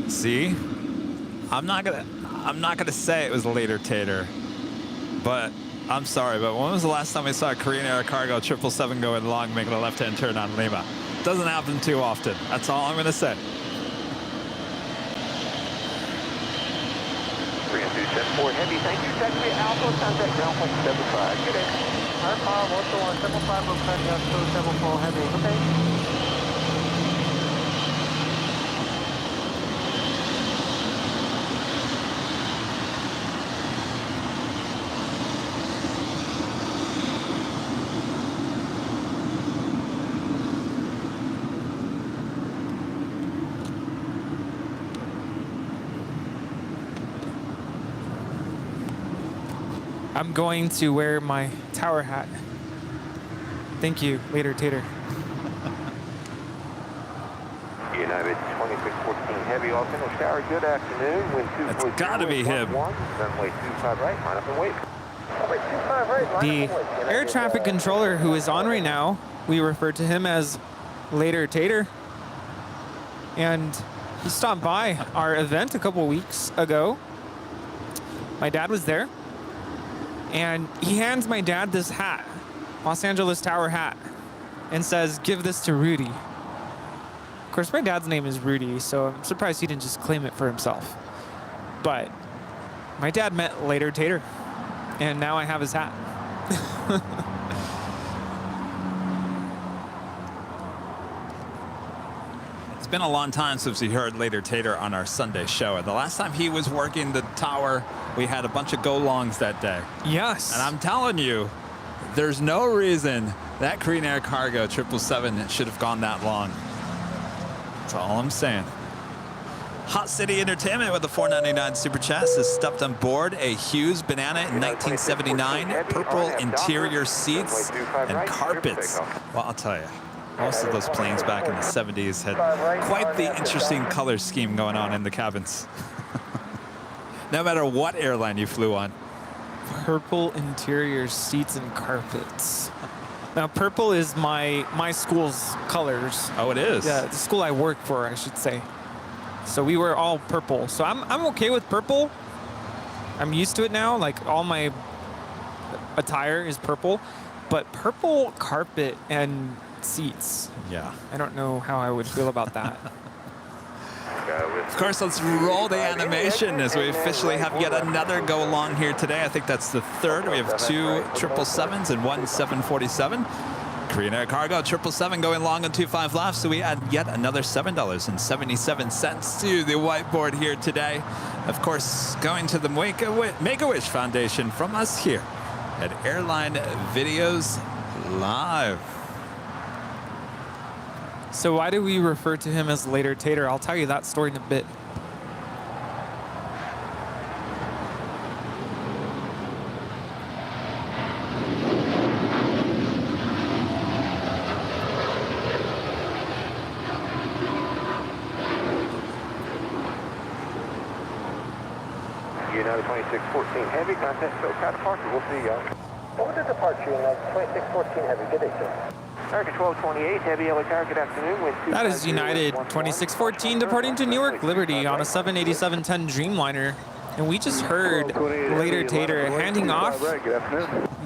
S1: See, I'm not gonna say it was later Tater, but I'm sorry, but when was the last time we saw a Korean Air Cargo 777 going long making a left-hand turn on Lima? Doesn't happen too often. That's all I'm gonna say.
S2: 3274 Heavy, thank you. Taxi Alpha, contact ground point 75. Good day. Alpha, 12175, we'll cut down to 74 Heavy, okay?
S9: I'm going to wear my tower hat. Thank you, later Tater.
S2: United 2614 Heavy, Austin, shower, good afternoon. Wind 2.
S1: That's gotta be him.
S2: Runway 25 right, line up and wait. Runway 25 right, line
S9: The
S2: up and wait.
S9: air traffic controller who is on right now, we refer to him as later Tater. And he stopped by our event a couple weeks ago. My dad was there. And he hands my dad this hat, Los Angeles Tower hat, and says, give this to Rudy. Of course, my dad's name is Rudy, so I'm surprised he didn't just claim it for himself. But my dad met later Tater, and now I have his hat.
S1: It's been a long time since we heard later Tater on our Sunday show. And the last time he was working the tower, we had a bunch of go-longs that day.
S9: Yes.
S1: And I'm telling you, there's no reason that Korean Air Cargo 777 should have gone that long. That's all I'm saying. Hot City Entertainment with the $4.99 super chat has stepped on board a Hughes Banana in 1979, purple interior seats and carpets. Well, I'll tell you, most of those planes back in the 70s had quite the interesting color scheme going on in the cabins. No matter what airline you flew on.
S9: Purple interior seats and carpets. Now, purple is my school's colors.
S1: Oh, it is?
S9: Yeah, the school I work for, I should say. So we were all purple. So I'm okay with purple. I'm used to it now. Like, all my attire is purple. But purple carpet and seats.
S1: Yeah.
S9: I don't know how I would feel about that.
S1: Of course, let's roll the animation as we officially have yet another go along here today. I think that's the third. We have 2 777s and 1 747. Korean Air Cargo 777 going long on 25 laps. So we add yet another $7.77 to the whiteboard here today. Of course, going to the Make-A-Wish Foundation from us here at Airline Videos Live.
S9: So why do we refer to him as later Tater? I'll tell you that story in a bit.
S2: United 2614 Heavy, contact SoCal departure. We'll see y'all. What was the departure, United 2614 Heavy? Good day, sir. American 1228, Heavy LA Tower, good afternoon. Wind
S9: That is United 2614 departing to Newark Liberty on a 787-10 Dreamliner. And we just heard Later Tater handing off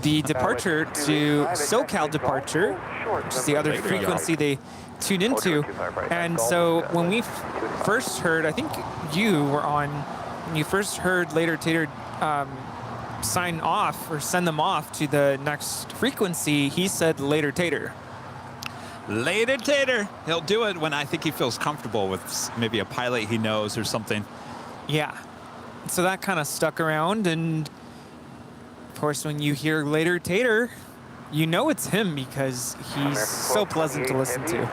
S9: the departure to SoCal Departure, which is the other frequency they tune into. And so when we first heard, I think you were on, when you first heard Later Tater sign off or send them off to the next frequency, he said Later Tater.
S1: Later Tater. He'll do it when I think he feels comfortable with maybe a pilot he knows or something.
S9: Yeah. So that kind of stuck around, and of course when you hear Later Tater, you know it's him because he's so pleasant to listen to.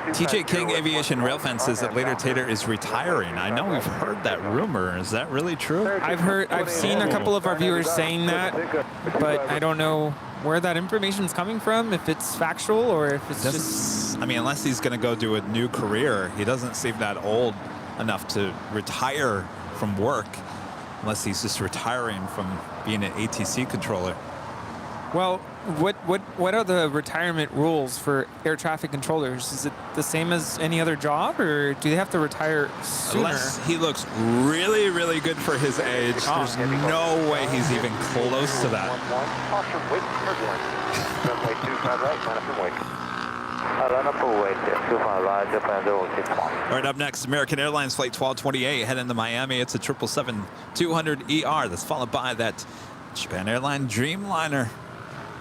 S1: TJ King Aviation Railfan says that Later Tater is retiring. I know we've heard that rumor. Is that really true?
S9: I've seen a couple of our viewers saying that, but I don't know where that information is coming from, if it's factual or if it's just...
S1: I mean, unless he's going to go do a new career, he doesn't seem that old enough to retire from work, unless he's just retiring from being an ATC controller.
S9: Well, what are the retirement rules for air traffic controllers? Is it the same as any other job, or do they have to retire sooner?
S1: Unless he looks really, really good for his age, there's no way he's even close to that. All right, up next, American Airlines Flight 1228 heading to Miami. It's a 777-200ER. That's followed by that Japan Airline Dreamliner.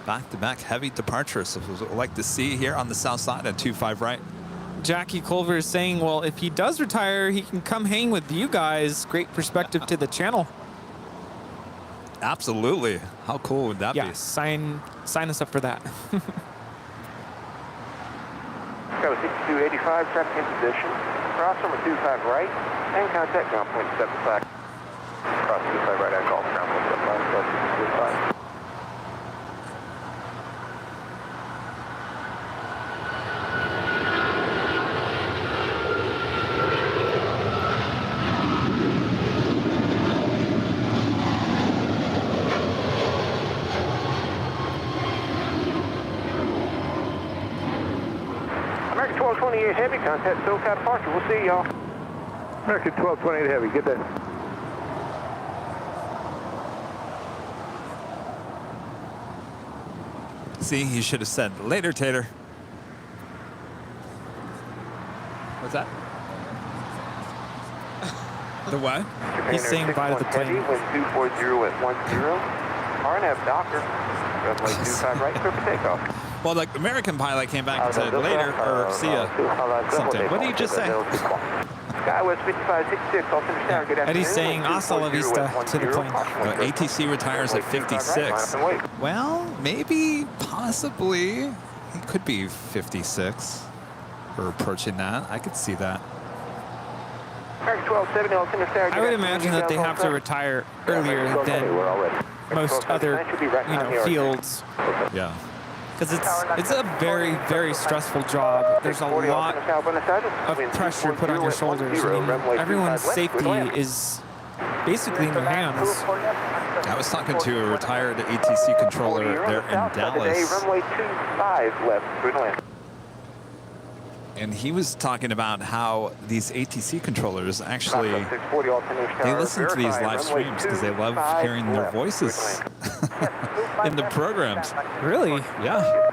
S1: Back-to-back heavy departures. So we'd like to see here on the south side at 25 right.
S9: Jackie Culver is saying, well, if he does retire, he can come hang with you guys. Great perspective to the channel.
S1: Absolutely. How cool would that be?
S9: Yeah, sign us up for that.
S2: Go 6285, traffic in position. Cross number 25 right, and contact ground point 75. Cross 25 right, I call ground point 75, cross 625. American 1228 Heavy, contact SoCal Departure. We'll see y'all. American 1228 Heavy, good day.
S1: See, he should have said Later Tater. What's that? The what?
S9: He's saying bye to the plane.
S2: Wind 240 at 10. RNF Docker. Runway 25 right, clear for takeoff.
S1: Well, the American pilot came back and said later, or see ya, something. What did he just say?
S2: Skywest 5566, alternative good afternoon.
S9: Eddie's saying hasta la vista to the plane.
S1: ATC retires at 56. Well, maybe, possibly, he could be 56 or approaching that. I could see that.
S9: I would imagine that they have to retire earlier than most other, fields.
S1: Yeah.
S9: Because it's a very, very stressful job. There's a lot of pressure put on your shoulders. I mean, everyone's safety is basically in your hands.
S1: I was talking to a retired ATC controller there in Dallas.
S2: Runway 25 left, good land.
S1: And he was talking about how these ATC controllers actually, they listen to these live streams because they love hearing their voices in the programs.
S9: Really?
S1: Yeah.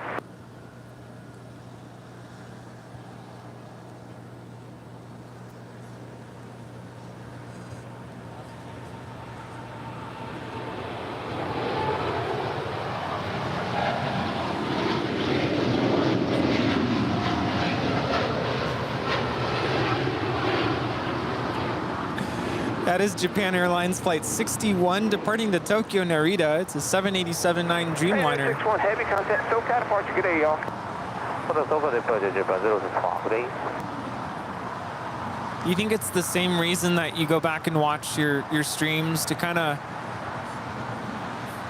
S9: That is Japan Airlines Flight 61 departing to Tokyo Narita. It's a 787-9 Dreamliner.
S2: Hey, heavy contact, SoCal departure. Good day, y'all.
S9: You think it's the same reason that you go back and watch your streams to kind of,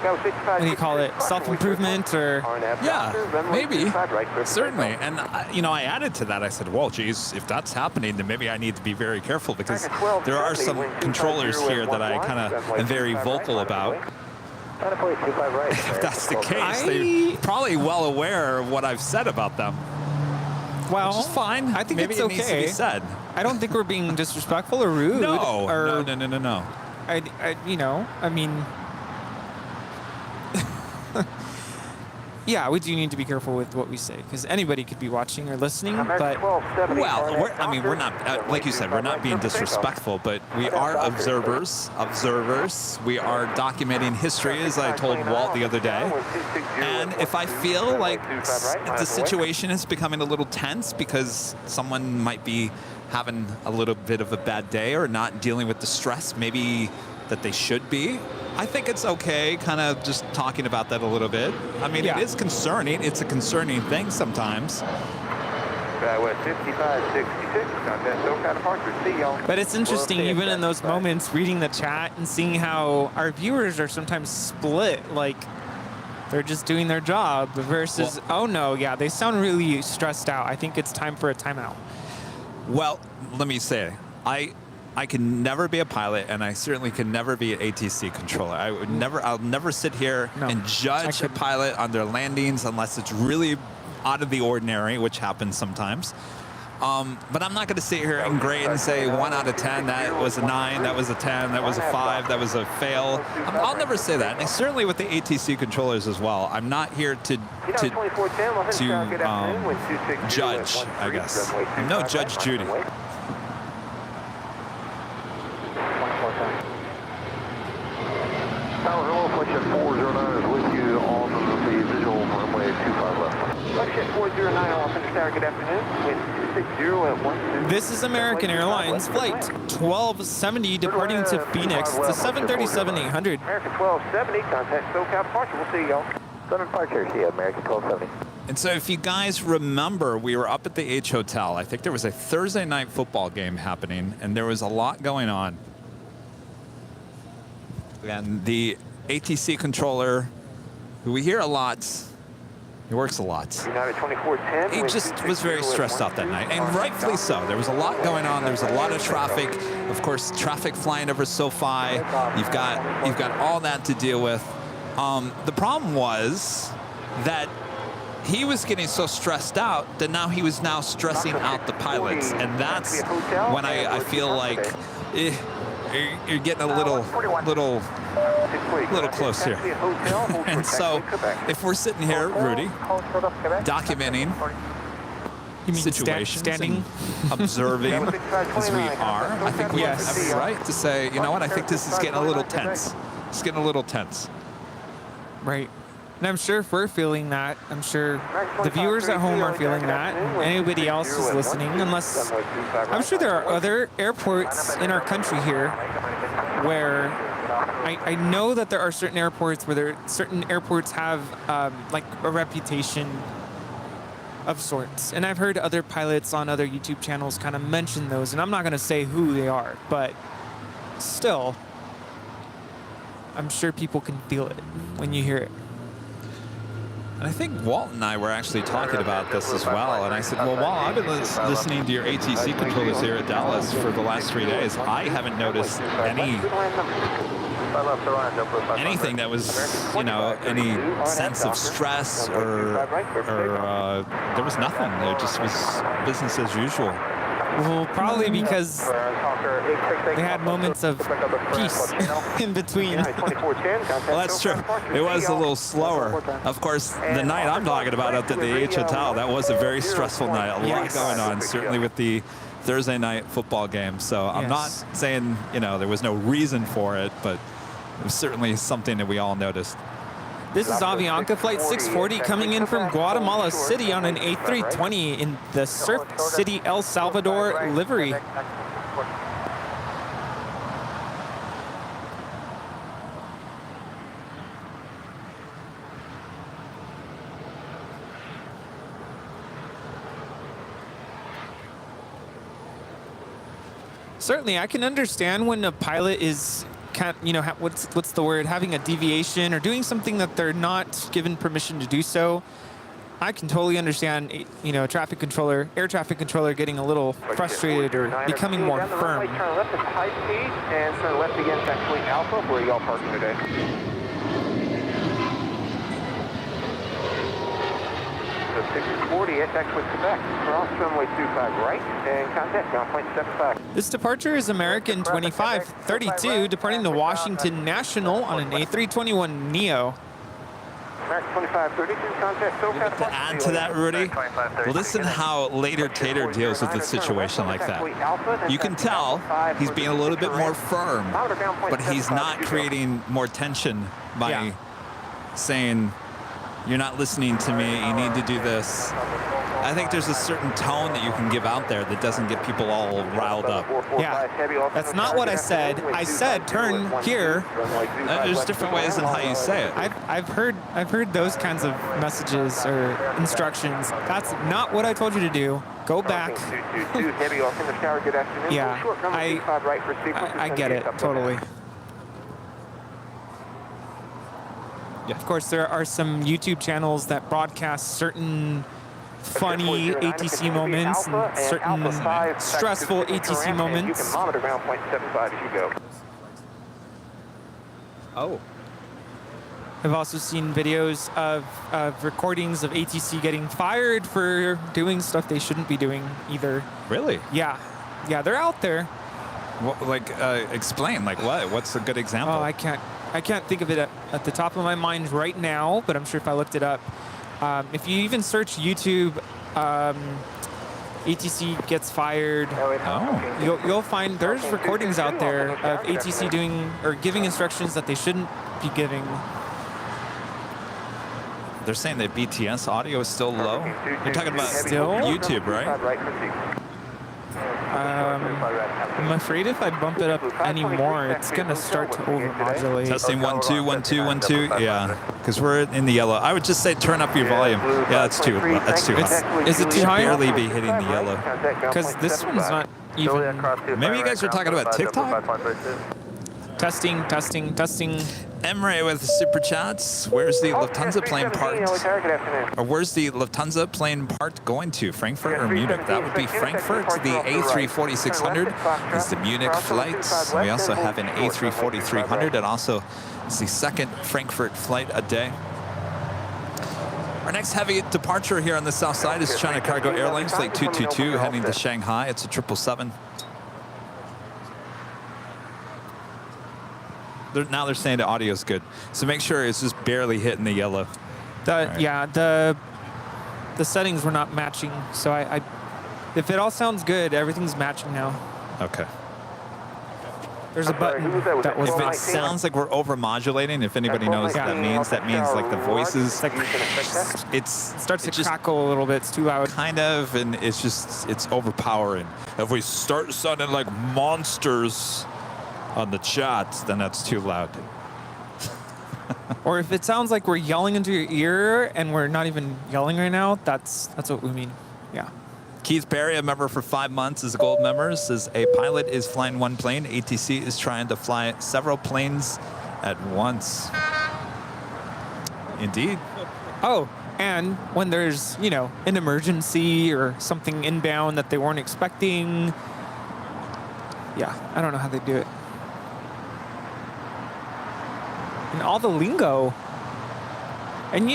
S9: what do you call it, self-improvement or?
S1: Yeah, maybe, certainly. And, I added to that. I said, well, geez, if that's happening, then maybe I need to be very careful because there are some controllers here that I kind of am very vocal about. If that's the case, they're probably well aware of what I've said about them.
S9: Well,
S1: which is fine.
S9: I think
S1: maybe
S9: it's
S1: it
S9: okay.
S1: needs to be said.
S9: I don't think we're being disrespectful or rude.
S1: No,
S9: or,
S1: no.
S9: You know, I mean, yeah, we do need to be careful with what we say because anybody could be watching or listening. But
S1: well, we're not, like you said, we're not being disrespectful, but we are observers. We are documenting history, as I told Walt the other day. And if I feel like the situation is becoming a little tense because someone might be having a little bit of a bad day or not dealing with the stress maybe that they should be, I think it's okay kind of just talking about that a little bit. I mean, it is concerning. It's a concerning thing sometimes.
S9: But it's interesting, even in those moments, reading the chat and seeing how our viewers are sometimes split, like they're just doing their job versus, oh no, yeah, they sound really stressed out. I think it's time for a timeout.
S1: Well, let me say, I can never be a pilot, and I certainly can never be an ATC controller. I'll never sit here and judge a pilot on their landings unless it's really out of the ordinary, which happens sometimes. But I'm not going to sit here and grade and say 1 out of 10, that was a 9, that was a 10, that was a 5, that was a fail. I'll never say that. And certainly with the ATC controllers as well. I'm not here to judge, I guess. I'm no Judge Judy.
S3: Tower, hello, Flight 409 is with you on the visual runway 25 left.
S2: Flight 409 on Center Tower, good afternoon. Wind 260 at 12.
S9: This is American Airlines Flight 1270 departing to Phoenix. It's a 737-800.
S2: American 1270, contact SoCal departure. We'll see y'all.
S12: Southern departure, see you, American 1270.
S1: And so if you guys remember, we were up at the H Hotel. I think there was a Thursday night football game happening, and there was a lot going on. And the ATC controller, who we hear a lot, he works a lot.
S2: United 2410.
S1: He just was very stressed out that night, and rightfully so. There was a lot going on. There was a lot of traffic. Of course, traffic flying over SoFi. You've got all that to deal with. The problem was that he was getting so stressed out that now he was stressing out the pilots, and that's when I feel like you're getting a little close here. And so if we're sitting here, Rudy, documenting situations, standing, observing as we are, I think we have every right to say, you know what, I think this is getting a little tense. It's getting a little tense.
S9: Right. And I'm sure if we're feeling that, I'm sure the viewers at home are feeling that, and anybody else who's listening, unless I'm sure there are other airports in our country here where I know that there are certain airports where certain airports have like a reputation of sorts. And I've heard other pilots on other YouTube channels kind of mention those, and I'm not going to say who they are, but still, I'm sure people can feel it when you hear it.
S1: And I think Walt and I were actually talking about this as well. And I said, well, Walt, I've been listening to your ATC controllers here at Dallas for the last 3 days. I haven't noticed anything that was, you know, any sense of stress or there was nothing. There just was business as usual.
S9: Well, probably because they had moments of peace in between.
S1: Well, that's true. It was a little slower. Of course, the night I'm talking about up at the H Hotel, that was a very stressful night. A lot going on, certainly with the Thursday night football game. So I'm not saying, you know, there was no reason for it, but it was certainly something that we all noticed.
S9: This is Avianca Flight 640 coming in from Guatemala City on an A320 in the Surf City, El Salvador livery. Certainly, I can understand when a pilot is, you know, what's the word, having a deviation or doing something that they're not given permission to do so. I can totally understand, you know, air traffic controller getting a little frustrated or becoming more firm.
S2: Turn left at high speed and turn left again to Fleet Alpha. Where are y'all parking today? 640, SX with Quebec. Cross runway 25 right and contact ground point 75.
S9: This departure is American 2532 departing to Washington National on an A321 Neo.
S2: American 2532, contact SoCal.
S1: To add to that, Rudy, listen how later Tater deals with a situation like that. You can tell he's being a little bit more firm, but he's not creating more tension by saying, you're not listening to me, you need to do this. I think there's a certain tone that you can give out there that doesn't get people all riled up.
S9: Yeah, that's not what I said. I said turn here.
S1: There's different ways in how you say it.
S9: I've heard those kinds of messages or instructions. That's not what I told you to do. Go back. Yeah, I get it totally. Yeah. Of course, there are some YouTube channels that broadcast certain funny ATC moments and certain stressful ATC moments.
S1: Oh.
S9: I've also seen videos of recordings of ATC getting fired for doing stuff they shouldn't be doing either.
S1: Really?
S9: Yeah. Yeah, they're out there.
S1: Well, like, explain, like what? What's a good example?
S9: Oh, I can't think of it at the top of my mind right now, but I'm sure if I looked it up. If you even search YouTube, ATC gets fired.
S1: Oh.
S9: You'll find there's recordings out there of ATC doing or giving instructions that they shouldn't be giving.
S1: They're saying that BTS audio is still low. You're talking about
S9: Still?
S1: YouTube, right?
S9: I'm afraid if I bump it up anymore, it's gonna start to overmodulate.
S1: Testing 1 2 1 2 1 2. Yeah, because we're in the yellow. I would just say turn up your volume. Yeah, that's too high.
S9: Is it too high?
S1: Barely be hitting the yellow.
S9: Because this one's not even.
S1: Maybe you guys are talking about TikTok.
S9: Testing.
S1: Emre with super chats. Where's the Lufthansa plane parked? Or where's the Lufthansa plane parked going to? Frankfurt or Munich? That would be Frankfurt. The A340-600 is the Munich flight. We also have an A340-300, and also it's the second Frankfurt flight a day. Our next heavy departure here on the south side is China Cargo Airlines flight 222 heading to Shanghai. It's a 777. Now they're saying the audio's good, so make sure it's just barely hitting the yellow.
S9: Yeah, the settings were not matching, so I if it all sounds good, everything's matching now.
S1: Okay.
S9: There's a button that was.
S1: If it sounds like we're overmodulating, if anybody knows what that means like the voices. It
S9: starts to crackle a little bit. It's too loud.
S1: Kind of, and it's overpowering. If we start sounding like monsters on the chat, then that's too loud.
S9: Or if it sounds like we're yelling into your ear and we're not even yelling right now, that's what we mean. Yeah.
S1: Keith Perry, a member for 5 months, is a gold member, says a pilot is flying one plane. ATC is trying to fly several planes at once. Indeed.
S9: Oh, and when there's, an emergency or something inbound that they weren't expecting. Yeah, I don't know how they do it. And all the lingo. And,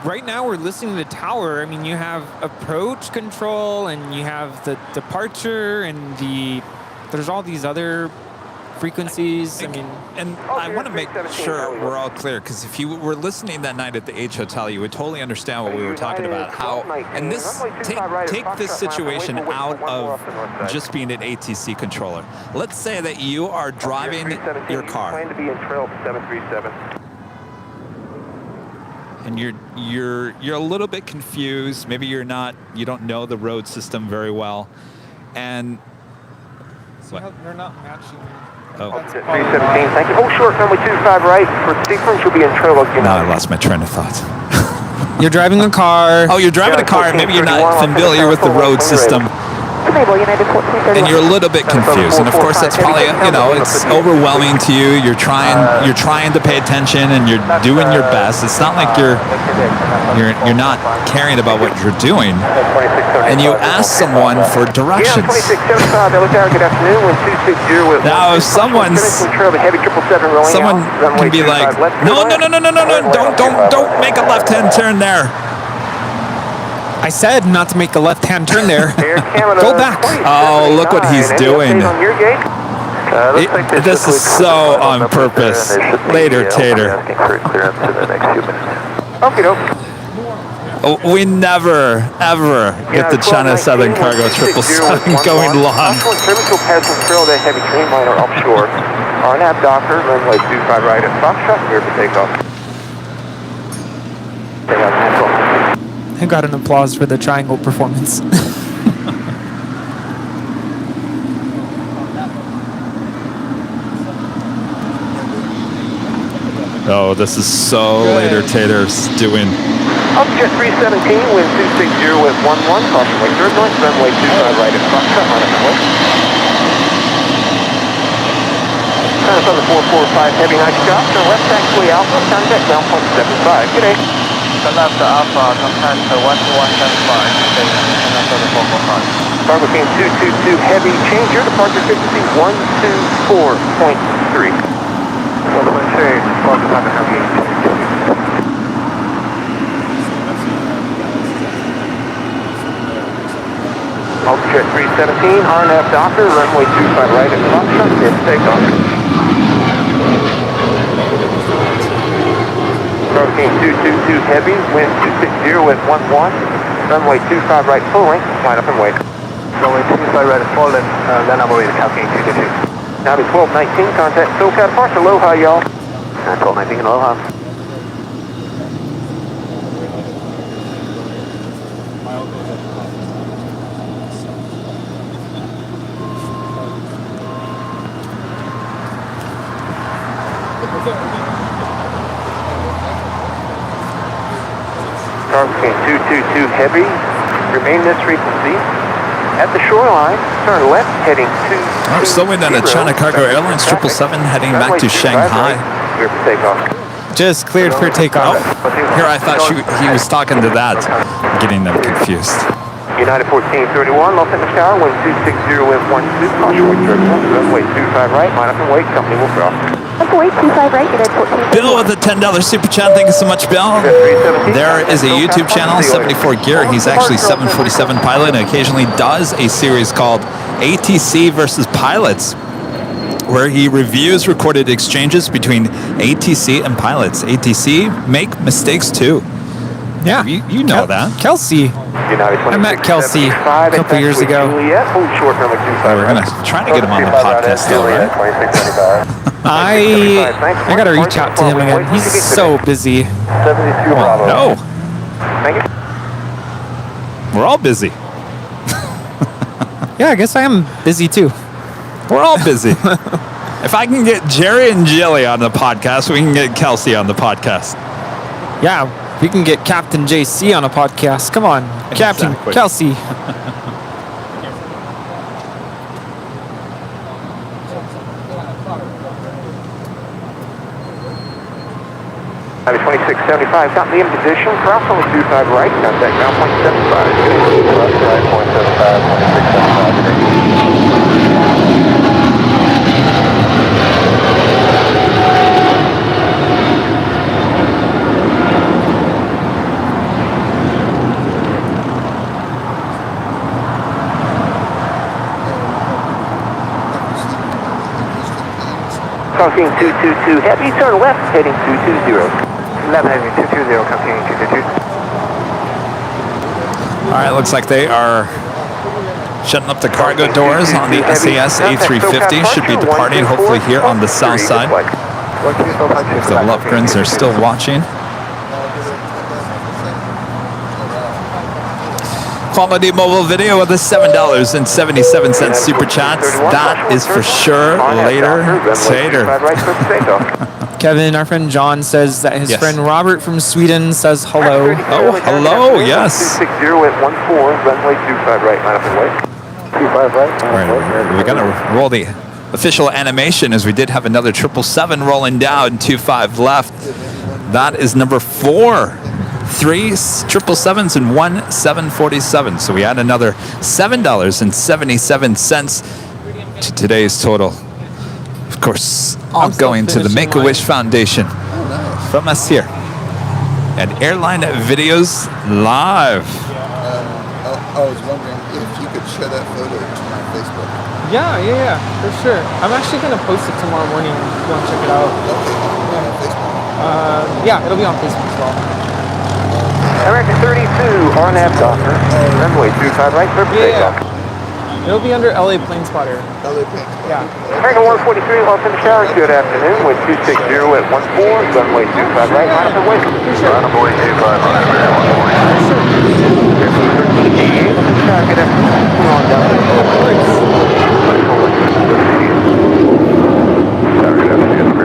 S9: right now we're listening to the tower. I mean, you have approach control and you have the departure and there's all these other frequencies.
S1: I want to make sure we're all clear, because if you were listening that night at the H Hotel, you would totally understand what we were talking about. And take this situation out of just being an ATC controller. Let's say that you are driving your car. And you're a little bit confused. Maybe you don't know the road system very well, and
S9: they're not matching.
S2: Oh. 317, thank you. Short runway 25 right for sequence. You'll be in trail.
S1: Now I lost my train of thought.
S9: You're driving a car.
S1: Oh, you're driving a car. Maybe you're not familiar with the road system. And you're a little bit confused, and of course that's probably it's overwhelming to you. You're trying to pay attention, and you're doing your best. It's not like you're not caring about what you're doing. And you ask someone for directions. Now, if someone can be like, no, don't make a left-hand turn there.
S9: I said not to make a left-hand turn there.
S2: Air Canada.
S9: Go back.
S1: Oh, look what he's doing.
S2: On your gate?
S1: This is so on purpose. Later, Tater.
S2: Asking for clearance in the next few minutes. Okie doke.
S1: We never, ever get the China Southern Cargo 777 going long.
S2: Offshore terminal passenger trail, that heavy train liner offshore. RNAV Docker, runway 25 right at Foxtrot, here for takeoff.
S9: I got an applause for the triangle performance.
S1: Oh, this is so later Tater's doing.
S2: Jet 317, wind 260 with 11, caution wing turbulence, runway 25 right at Foxtrot, line up and wait. China's on the 445, heavy nice job, turn left taxiway Alpha, contact down point 75, good day.
S12: Turn left to Alpha, contact 12175, good day, turn left to the 445.
S2: Cargo team 222, heavy, change your departure frequency 124.3.
S12: Well, the change, departure time and heavy.
S2: Jet 317, RNAV Docker, runway 25 right at Foxtrot, here for takeoff. Cargo team 222, heavy, wind 260 with 11, runway 25 right full length, line up and wait.
S12: Runway 25 right at full length, then I'm away to Calcane 222.
S2: Now be 1219, contact SoCal departure, aloha y'all.
S12: 1219, aloha.
S2: Cargo team 222, heavy, remain this frequency. At the shoreline, turn left, heading to...
S1: Oh, slowing down at China Cargo Airlines 777, heading back to Shanghai.
S2: Clear for takeoff.
S9: Just cleared for takeoff.
S1: Oh, here I thought he was talking to that. Getting them confused.
S2: United 1431, Los Angeles Tower, wind 260 with 12, caution wing turbulence, runway 25 right, line up and wait, company will cross.
S10: Runway 25 right, United 1431.
S1: Bill with a $10 super chat. Thank you so much, Bill. There is a YouTube channel, 74 Gear. He's actually 747 pilot and occasionally does a series called ATC versus Pilots, where he reviews recorded exchanges between ATC and pilots. ATC make mistakes too.
S9: Yeah,
S1: you know that.
S9: Kelsey. I met Kelsey a couple years ago.
S2: We're
S1: going to try to get him on the podcast still, right?
S9: I got to reach out to him again. He's so busy.
S1: Oh, no.
S2: Thank you.
S1: We're all busy.
S9: Yeah, I guess I am busy too.
S1: We're all busy. If I can get Jerry and Jilly on the podcast, we can get Kelsey on the podcast.
S9: Yeah, we can get Captain JC on a podcast. Come on, Captain
S1: Exactly.
S9: Kelsey.
S2: Highway 2675, got me in position, cross on the 25 right, contact ground point 75. Left right, point 75, 2675. Calcine 222 heavy, turn left, heading 220.
S12: 11 heading 220, Calcine 222.
S1: All right, looks like they are shutting up the cargo doors on the SAS A350. Should be departing hopefully here on the south side. The Lovegrins are still watching. Quality mobile video with a $7.77 super chats. That is for sure later.
S9: Kevin, our friend John, says that his
S1: Yes.
S9: friend Robert from Sweden says hello.
S1: Oh, hello, yes.
S2: 260 at 14, runway 25 right, line up and wait. 25 right.
S1: All right, we're going to roll the official animation as we did have another 777 rolling down, 25 left. That is number 4. 3 777s and 1 747. So we add another $7.77 to today's total. Of course, all going to the Make-A-Wish Foundation from us here at Airline Videos Live.
S7: I was wondering if you could share that photo to my Facebook.
S9: Yeah, for sure. I'm actually going to post it tomorrow morning if you want to check it out.
S7: Okay, on Facebook?
S9: Yeah, it'll be on Facebook as well.
S2: American 32, RNAV Docker, runway 25 right, clear for takeoff.
S9: It'll be under LA Plane Spotter.
S7: LA Plane Spotter.
S9: Yeah.
S2: American 143, Los Angeles, good afternoon, wind 260 at 14, runway 25 right, line up and wait.
S3: Runway 25 right,
S2: Good afternoon, come on down to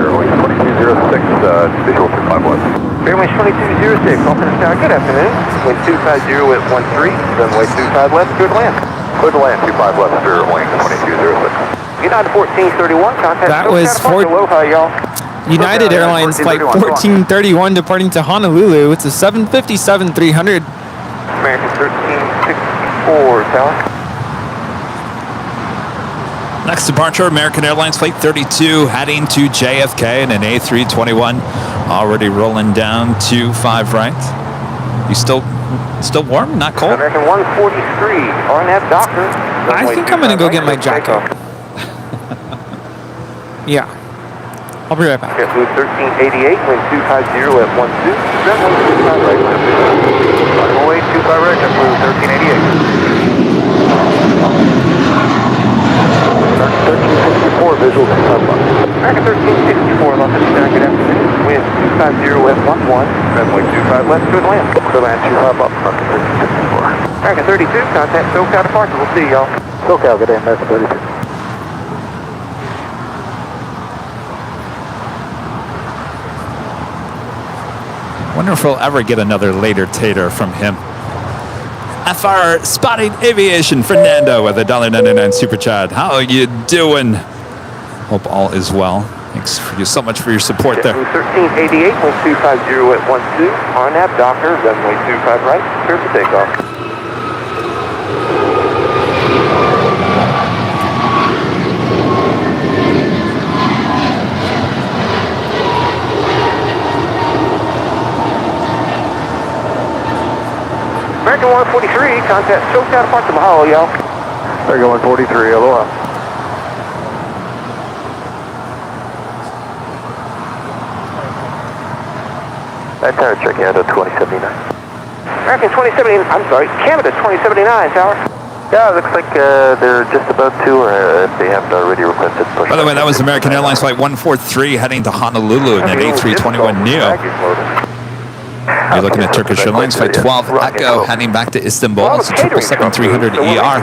S3: Airline 2206, visual 251.
S2: Airline 2206, Los Angeles, good afternoon, wind 250 at 13, runway 25 left, good land.
S3: Clear to land, 25 left, Spirit Wing 2206.
S2: United 1431, contact.
S9: That was
S2: Aloha, y'all.
S9: United Airlines flight 1431 departing to Honolulu. It's a 757-300.
S2: American 1364, Tower.
S1: Next departure, American Airlines Flight 32 heading to JFK in an A321. Already rolling down to 5 right. You still warm? Not cold?
S2: American 143, RNAV Docker.
S9: I think I'm going to go get my jacket. Yeah. I'll be right back.
S2: JetBlue 1388, wind 250 at 12, runway 25 right. Runway 25 right, JetBlue 1388. 1364, visual 25 left. American 1364, Los Angeles, good afternoon. Wind 250 at 11, runway 25 left, good land. Clear land 25 up, American 1364. American 32, contact SoCal departure, we'll see y'all. SoCal, good day, American 32.
S1: Wonder if we'll ever get another later tater from him. FR Spotting Aviation, Fernando with a $1.99 super chat. How are you doing? Hope all is well. Thanks for you so much for your support there.
S2: 1388, wind 250 at 12, RNAV Docker, runway 25 right, clear for takeoff. American 143, contact SoCal departure, mahalo, y'all. American 143, aloha. That's tower checking out at 2079. American 2079, I'm sorry, Canada 2079, tower. Yeah, it looks like they're just about to, or if they haven't already requested push.
S1: By the way, that was American Airlines Flight 143 heading to Honolulu in an A321neo. You're looking at Turkish Airlines Flight 12 Echo heading back to Istanbul. It's a 777-300ER.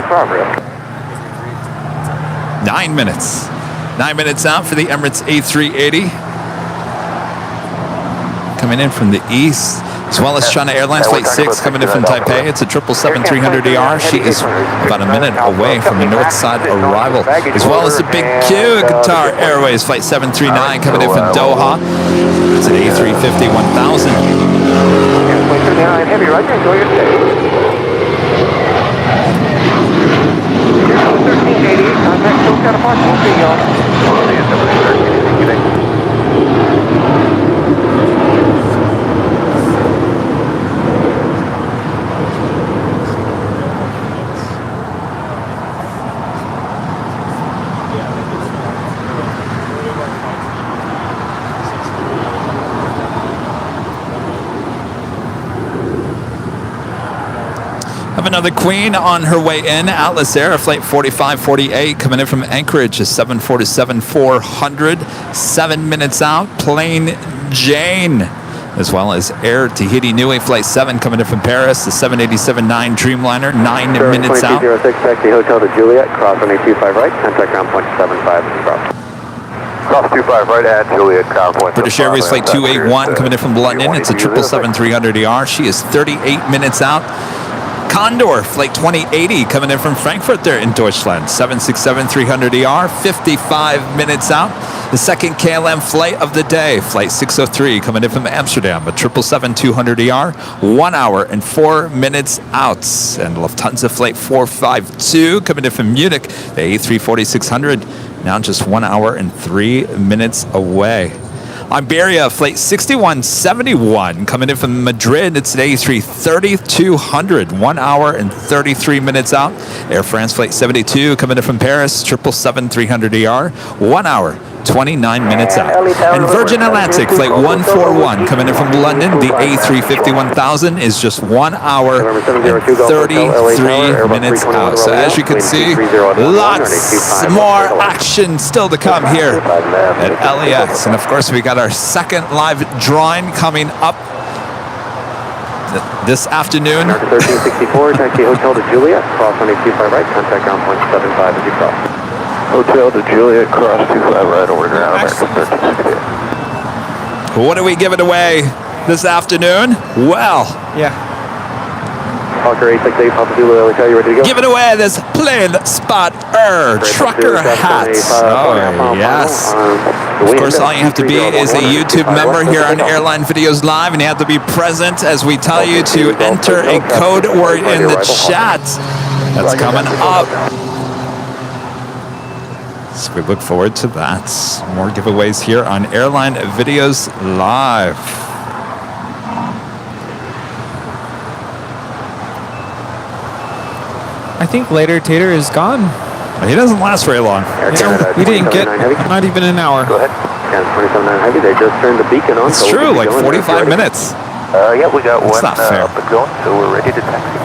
S1: 9 minutes. 9 minutes out for the Emirates A380. Coming in from the east, as well as China Airlines Flight 6 coming in from Taipei. It's a 777-300ER. She is about a minute away from the north side arrival, as well as the big Q Qatar Airways Flight 739 coming in from Doha. It's an A350-1000.
S2: Heavy, Roger. Enjoy your stay. 1388, contact SoCal departure. We'll see y'all.
S1: Have another Queen on her way in. Atlas Air, Flight 4548, coming in from Anchorage, a 747-400, 7 minutes out. Plain Jane, as well as Air Tahiti Nui, Flight 7, coming in from Paris, the 787-9 Dreamliner, 9 minutes out.
S2: 2206, taxi Hotel to Juliet, cross runway 25 right, contact ground point 75 and cross.
S3: Cross 25 right at Juliet, ground point.
S1: British Airways Flight 281, coming in from London. It's a 777-300ER. She is 38 minutes out. Condor Flight 2080 coming in from Frankfurt there in Deutschland. 767-300ER, 55 minutes out. The second KLM flight of the day, Flight 603 coming in from Amsterdam. A 777-200ER, 1 hour and 4 minutes out. And Lufthansa Flight 452 coming in from Munich. The A340-600, now just 1 hour and 3 minutes away. Iberia, flight 6171, coming in from Madrid. It's an A330-200, 1 hour and 33 minutes out. Air France, flight 72, coming in from Paris, 777-300ER, 1 hour, 29 minutes out. And Virgin Atlantic, flight 141, coming in from London. The A350-1000 is just 1 hour and 33 minutes out. So as you can see, lots more action still to come here at LAX. And of course, we got our second live drawing coming up this afternoon.
S2: 1364, taxi Hotel to Juliet, cross on 825 right, contact ground point 75 as you cross. Hotel to Juliet, cross 25 right, over ground, American 1368.
S1: What are we giving away this afternoon? Well,
S2: Hawker 868, Papa Zulu, Hotel, you ready to go?
S1: giving away this plane spotter trucker hat. Oh, yes. Of course, all you have to be is a YouTube member here on Airline Videos Live, and you have to be present as we tell you to enter a code word in the chat. That's coming up. So we look forward to that. More giveaways here on Airline Videos Live.
S9: I think later Tater is gone.
S1: He doesn't last very long.
S9: Yeah, we didn't get not even an hour.
S2: Go ahead. Canada 279 Heavy, they just turned the beacon on.
S1: It's true, like 45 minutes.
S2: Yeah, we got
S1: That's
S2: one
S1: not fair.
S2: up and going, so we're ready to taxi.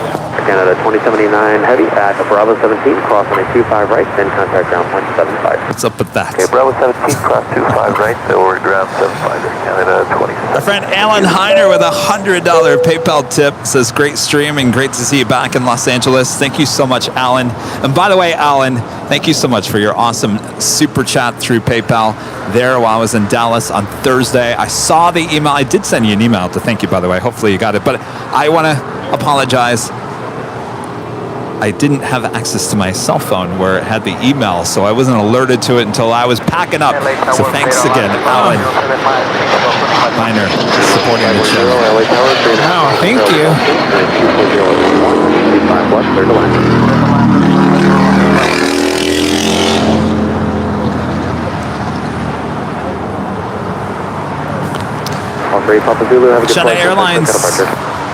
S2: Canada 2079 Heavy at Bravo 17, cross on a 25 right, then contact ground point 75.
S1: What's up with that?
S2: Okay, Bravo 17, cross 25 right, so we're ground 75 there, Canada 20.
S1: Our friend Alan Heiner with a $100 PayPal tip says, great stream and great to see you back in Los Angeles. Thank you so much, Alan. And by the way, Alan, thank you so much for your awesome super chat through PayPal there while I was in Dallas on Thursday. I saw the email. I did send you an email to thank you, by the way. Hopefully you got it. But I want to apologize. I didn't have access to my cell phone where it had the email, so I wasn't alerted to it until I was packing up. So thanks again, Alan Heiner, supporting the channel.
S9: Wow, thank you.
S1: China Airlines.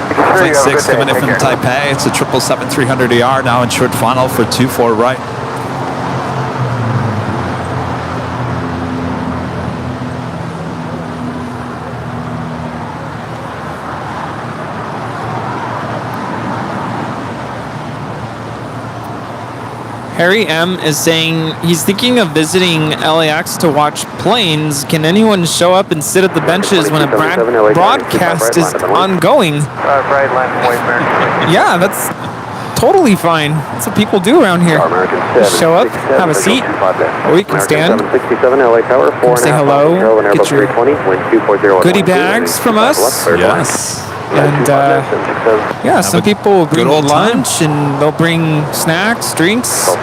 S1: Flight 6 coming in from Taipei. It's a 777-300ER now in short final for 24 right.
S9: Harry M is saying he's thinking of visiting LAX to watch planes. Can anyone show up and sit at the benches when a broadcast is ongoing? Yeah, that's totally fine. That's what people do around here. Just show up, have a seat, or you can stand, come say hello, get your goodie bags from us.
S1: Yes.
S9: And yeah, some people will bring lunch and they'll bring snacks, drinks. Just a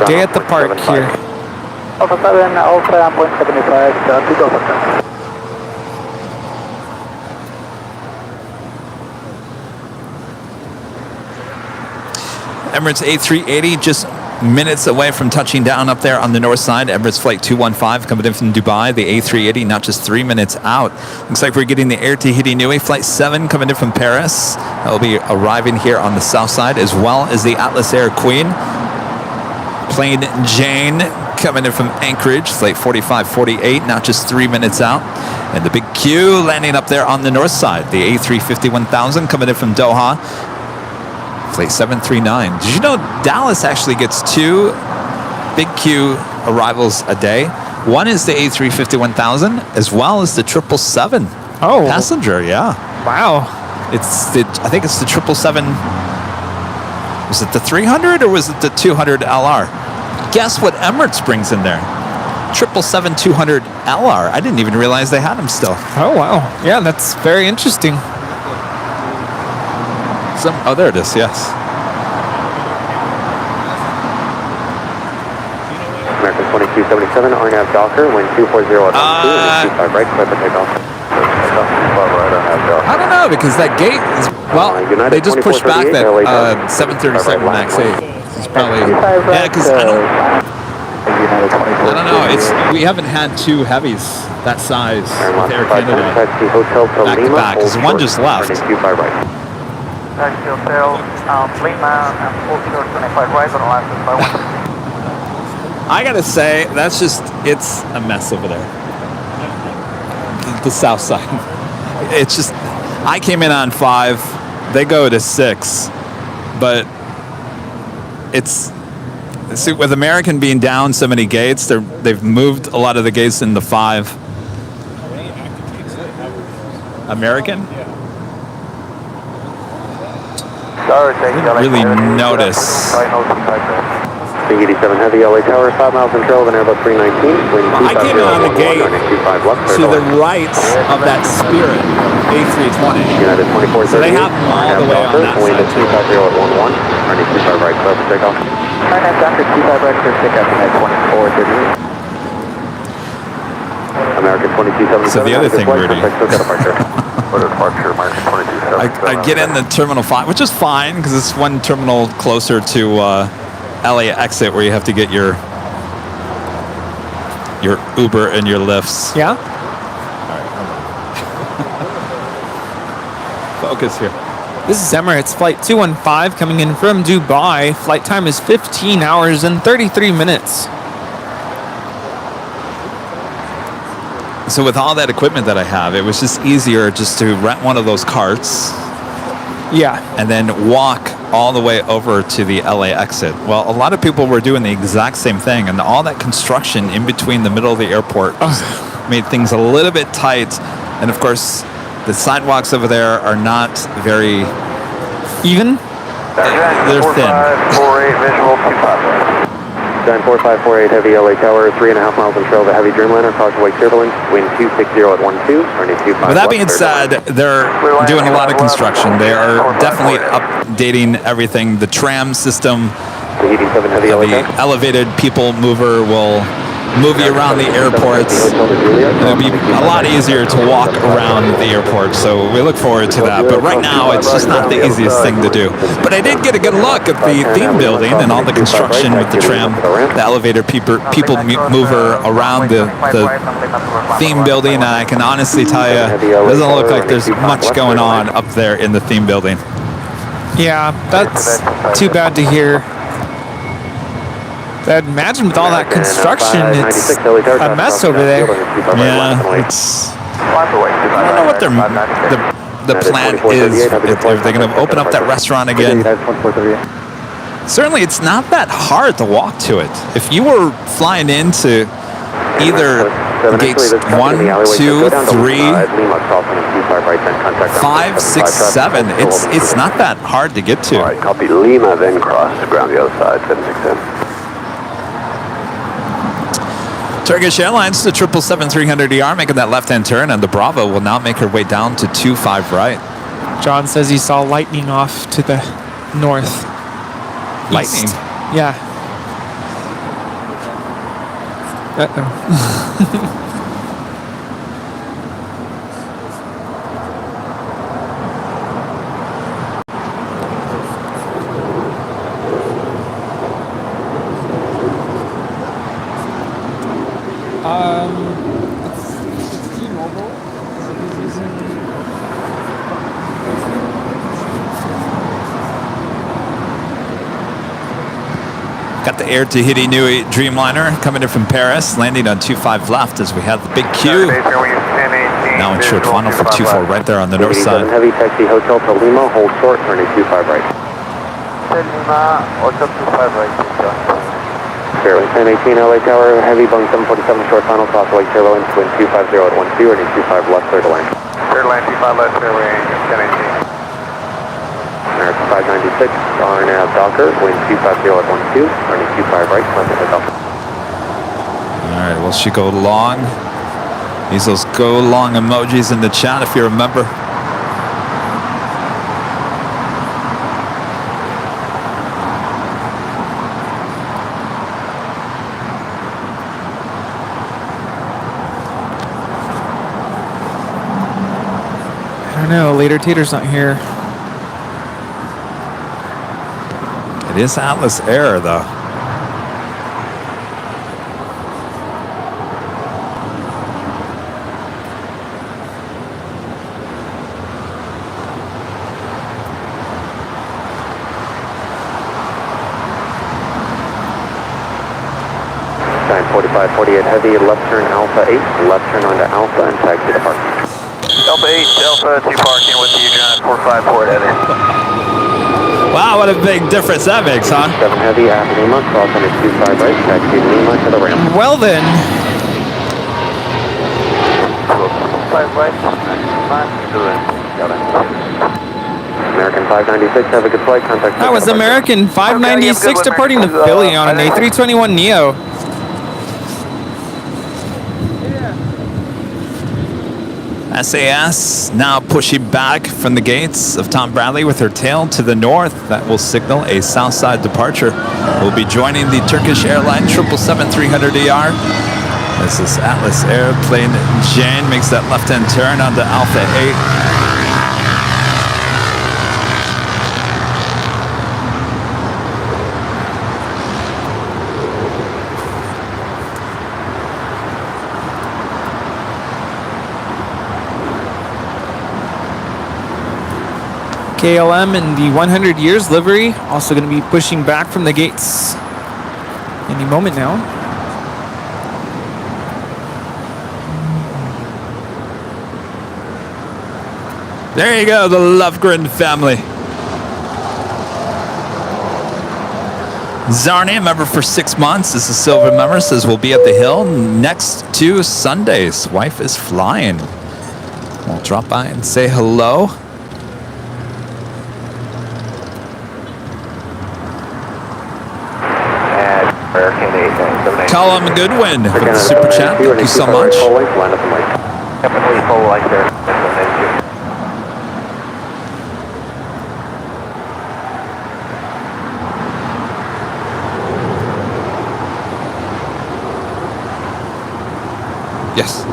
S9: day at the park here.
S12: Alpha 7, Alpha 1.75, to Golf Hotel.
S1: Emirates A380 just minutes away from touching down up there on the north side. Emirates flight 215 coming in from Dubai. The A380 not just 3 minutes out. Looks like we're getting the Air Tahiti Nui flight 7 coming in from Paris. That will be arriving here on the south side, as well as the Atlas Air Queen. Plane Jane coming in from Anchorage, flight 4548, not just 3 minutes out. And the big Q landing up there on the north side. The A350-1000 coming in from Doha. Flight 739. Did you know Dallas actually gets 2 big Q arrivals a day? One is the A350-1000, as well as the 777 passenger. Yeah.
S9: Wow.
S1: It's the, I think it's the 777. Was it the 300 or was it the 200 LR? Guess what Emirates brings in there? 777-200 LR. I didn't even realize they had them still.
S9: Oh wow. Yeah, that's very interesting.
S1: Oh, there it is, yes.
S2: American 2277, RNAV Docker, wind 240 at 25 right, clear for takeoff.
S1: I don't know, because that gate is, well, they just pushed back that 737 MAX 8. It's probably, yeah, because I don't.
S12: United 24.
S1: I don't know. We haven't had two heavies that size with Air Canada back to back because one just left.
S12: Taxi Hotel, Lima, and hold short 25 right on the last by 1.
S1: I gotta say, it's a mess over there. The south side. It's just, I came in on 5, they go to 6, but see, with American being down so many gates, they've moved a lot of the gates into 5. American? I didn't really notice.
S2: 87 Heavy, LA Tower, 5 miles control of an Airbus 319.
S1: I came in on the gate to the right of that Spirit A320.
S2: United 24,
S1: so they have them all the way on that
S2: wind
S1: side
S2: at 250 at 11, running 25 right, clear for takeoff.
S12: Alright, Dr. 25 right, clear for takeoff, at 24,
S2: American 2277.
S1: So the other thing, Rudy, I get in the Terminal 5, which is fine because it's one terminal closer to LA exit where you have to get your Uber and your lifts.
S9: Yeah?
S1: All right, focus here.
S9: This is Emirates Flight 215 coming in from Dubai. Flight time is 15 hours and 33 minutes.
S1: So with all that equipment that I have, it was just easier just to rent one of those carts.
S9: Yeah.
S1: And then walk all the way over to the LA exit. Well, a lot of people were doing the exact same thing, and all that construction in between the middle of the airport made things a little bit tight. And of course, the sidewalks over there are not very
S9: even.
S1: They're thin.
S2: 4548 Heavy, LA Tower, 3.5 miles in trail of a heavy Dreamliner, caution wake turbulence, wind 260 at 12, running 25.
S1: With that being said, they're doing a lot of construction. They are definitely updating everything. The tram system, the elevated people mover will move you around the airport. It'll be a lot easier to walk around the airport, so we look forward to that. But right now, it's just not the easiest thing to do. But I did get a good look at the theme building and all the construction with the tram, the elevator people mover around the theme building, and I can honestly tell you, it doesn't look like there's much going on up there in the theme building.
S9: Yeah, that's too bad to hear. I'd imagine with all that construction, it's a mess over there.
S1: Yeah, it's. I don't know what the plan is. If they're going to open up that restaurant again. Certainly, it's not that hard to walk to it. If you were flying into either gates 1, 2, 3, 5, 6, 7, it's not that hard to get to.
S2: All right, copy Lima, then cross ground the other side, 767.
S1: Turkish Airlines, the 777-300ER making that left-hand turn, and the Bravo will now make her way down to 25 right.
S9: John says he saw lightning off to the north.
S1: Lightning?
S9: East. Yeah. Uh-oh.
S1: Got the Air Tahiti Nui Dreamliner coming in from Paris, landing on 25 left as we have the big Q. Now in short funnel for 24 right there on the north side.
S2: Heavy taxi Hotel to Lima, hold short, turning 25 right.
S12: Lima, Hotel 25 right.
S2: Airline 1018 LA Tower, heavy Boeing 747 short final, cross Lake turbulence, wind 250 at 12, running 25 left, clear to land.
S3: Clear to land, 25 left, clear range, 1018.
S2: American 596, RNAV Docker, wind 250 at 12, running 25 right, clear to takeoff.
S1: All right, well, she go long. Use those go long emojis in the chat if you remember.
S9: I don't know, Later Tater's not here.
S1: It is Atlas Air, though.
S2: 4548 Heavy, left turn Alpha 8, left turn onto Alpha and taxi to parking.
S3: Alpha 8, Alpha 2 parking with you, John, 454 Heavy.
S1: Wow, what a big difference that makes, huh?
S2: 7 Heavy, after Lima, cross on a 25 right, taxi to Lima to the ramp.
S9: Well then.
S2: 5 right, 5 to the got it. American 596, have a good flight, contact.
S9: That was American 596 departing to Philly on an A321 Neo.
S1: SAS now pushing back from the gates of Tom Bradley with her tail to the north. That will signal a southside departure. We'll be joining the Turkish airline 777-300ER. This is Atlas Airplane Jane makes that left-hand turn onto Alpha 8.
S9: KLM in the 100 years livery, also going to be pushing back from the gates any moment now.
S1: There you go, the Lovegren family. Zarni, a member for 6 months, is a silver member, says we'll be at the Hill next 2 Sundays. Wife is flying. We'll drop by and say hello. Colin Goodwin from the Super Chat, thank you so much. Yes.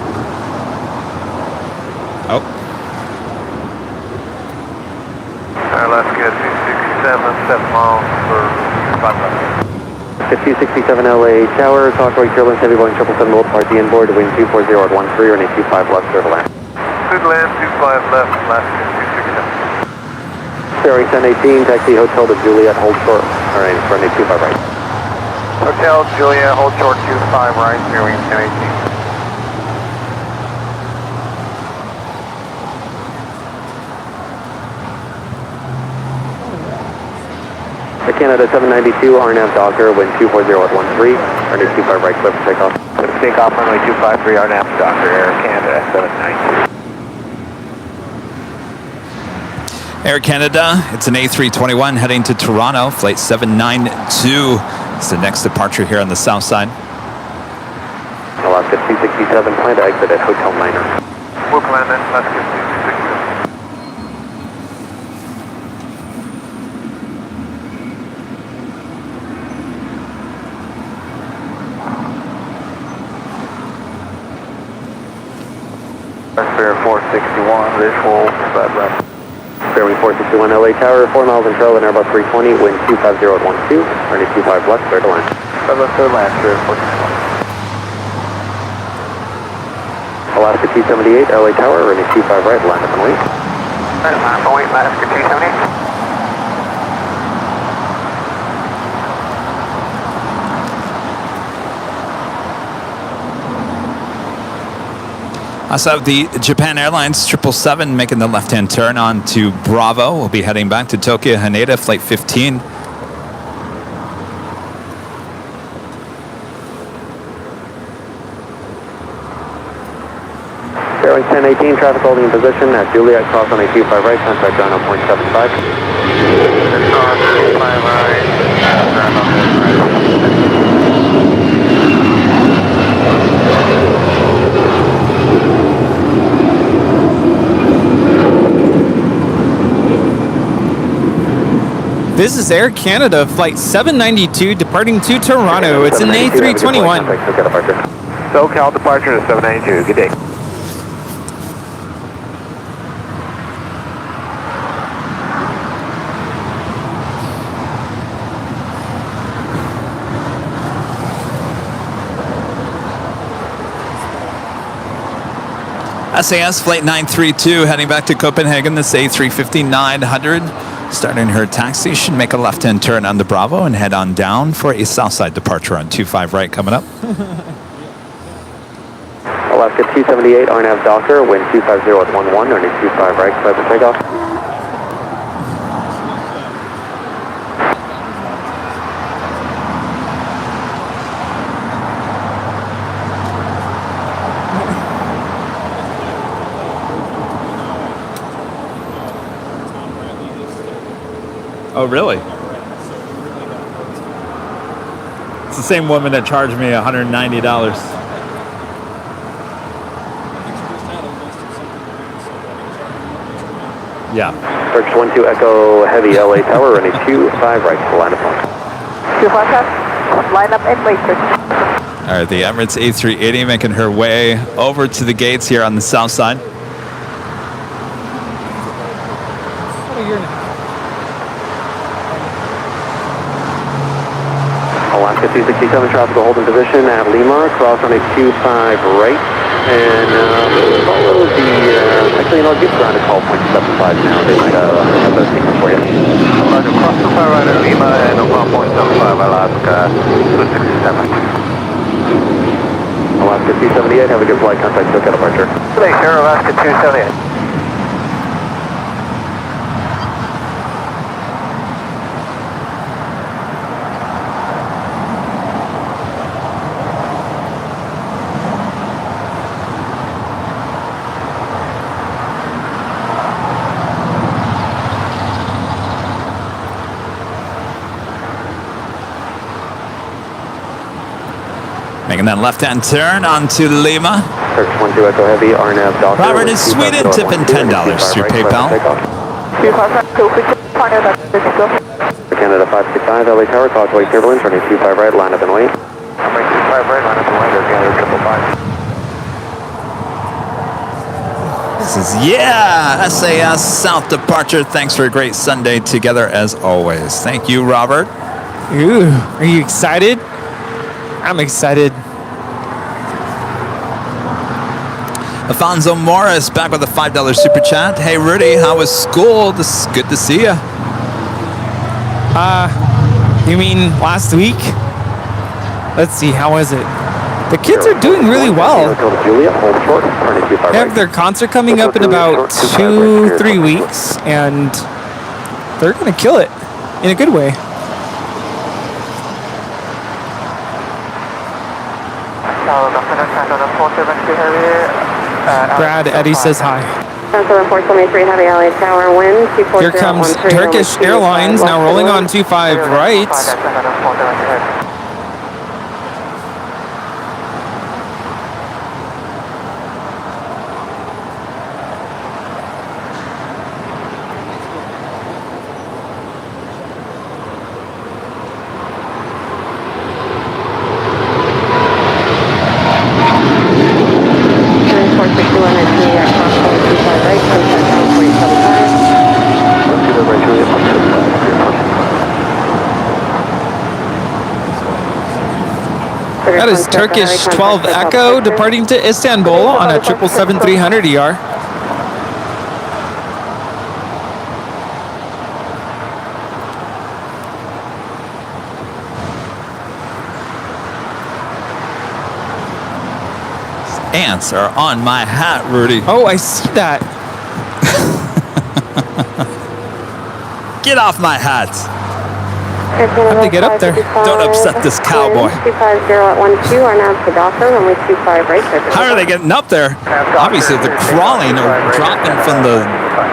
S1: Oh.
S3: Alright, let's get 267, 7 miles for 5 minutes.
S2: 267 LA Tower, talk right Airlines Heavy Boeing 777 will depart the inboard, wind 240 at 13 or an 25 left, clear to land.
S3: Good land, 25 left, last 267.
S2: Ferry 1018, taxi Hotel to Juliet, hold short, alright, for an 25 right.
S3: Hotel Juliet, hold short 25 right, Ferry 1018.
S2: Canada 792, RNAV Docker, wind 240 at 13, runway 25 right, clear for takeoff.
S3: Clear for takeoff, runway 253, RNAV Docker, Air Canada 792.
S1: Air Canada, it's an A321 heading to Toronto, flight 792. It's the next departure here on the south side.
S2: Alaska 267, plan to exit at Hotel Niner.
S3: We'll plan at Alaska 267. Fair 461, visual, bad left.
S2: Fairway 461 LA Tower, 4 miles in trail and Airbus 320, wind 250 at 12, runway 25 left, clear to land.
S3: Left, clear to land, Fair 461.
S2: Alaska 278, LA Tower, runway 25 right, land up and wait.
S3: Land up and wait, Alaska 278.
S1: Also, the Japan Airlines 777 making the left-hand turn on to Bravo. We'll be heading back to Tokyo Haneda, flight 15.
S2: Airline 1018, traffic holding in position at Juliet, cross on a 25 right, contact ground on 0.75.
S3: 5 right, ground on 0.75.
S9: This is Air Canada, flight 792, departing to Toronto. It's an A321.
S3: SoCal departure to 792. Good day.
S1: SAS flight 932 heading back to Copenhagen. This A350-900 starting her taxi. Should make a left-hand turn on the Bravo and head on down for a southside departure on 25 right coming up.
S2: Alaska 278, RNAV Docker, wind 250 at 11, runway 25 right, clear for takeoff.
S1: Oh, really? It's the same woman that charged me $190. Yeah.
S2: Search 12 Echo Heavy LA Tower, running 25 right to line up.
S10: 25 line up and wait.
S1: All right, the Emirates A380 making her way over to the gates here on the south side.
S2: Alaska 267, tropical hold in position at Lima, cross runway 25 right, and follow the, actually, you know, get ground at 12.75 now, they might have those things for you. Roger, cross 25 right at Lima, and 12.75 Alaska 267. Alaska 278, have a good flight, contact Tokyo departure. Thanks, sir, Alaska 278.
S1: Making that left-hand turn onto Lima.
S2: Search 12 Echo Heavy, RNAV Docker.
S1: Robert is Sweden tipping $10 through PayPal.
S2: Canada 565, LA Tower, causeway turbulence, running 25 right, line up and wait. Running 25 right, line up and wait, there's Canada 555.
S1: This is, yeah, SAS South departure. Thanks for a great Sunday together as always. Thank you, Robert.
S9: Ooh, are you excited? I'm excited.
S1: Alfonso Morris back with a $5 super chat. Hey, Rudy, how was school? This is good to see you.
S9: You mean last week? Let's see, how was it? The kids are doing really well. They have their concert coming up in about 2-3 weeks, and they're gonna kill it in a good way. Brad, Eddie says hi.
S10: 7473 Heavy LA Tower, wind 240.
S9: Here comes Turkish Airlines now rolling on 25 right. That is Turkish 12 Echo departing to Istanbul on a 777-300ER.
S1: Ants are on my hat, Rudy.
S9: Oh, I see that.
S1: Get off my hat.
S9: How'd they get up there?
S1: Don't upset this cowboy.
S10: 250 at 12 are now to Docker, runway 25 right.
S1: How are they getting up there? Obviously, they're crawling or dropping from the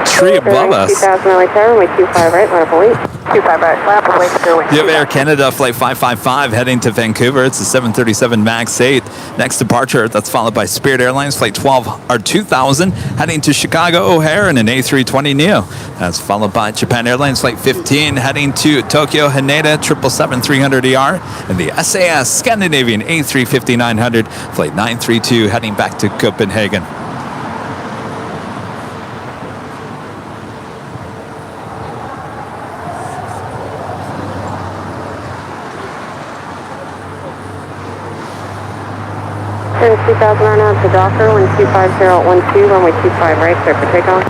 S1: tree above us.
S10: 2000 LA Tower, runway 25 right, line up and wait. 25 right, line up and wait.
S1: You have Air Canada Flight 555 heading to Vancouver. It's a 737 MAX 8. Next departure, that's followed by Spirit Airlines Flight 2000 heading to Chicago O'Hare in an A320 Neo. That's followed by Japan Airlines Flight 15 heading to Tokyo Haneda 777-300ER and the SAS Scandinavian A350-900 Flight 932 heading back to Copenhagen.
S10: Turn 2000 are now to Docker, wind 250 at 12, runway 25 right, clear for takeoff.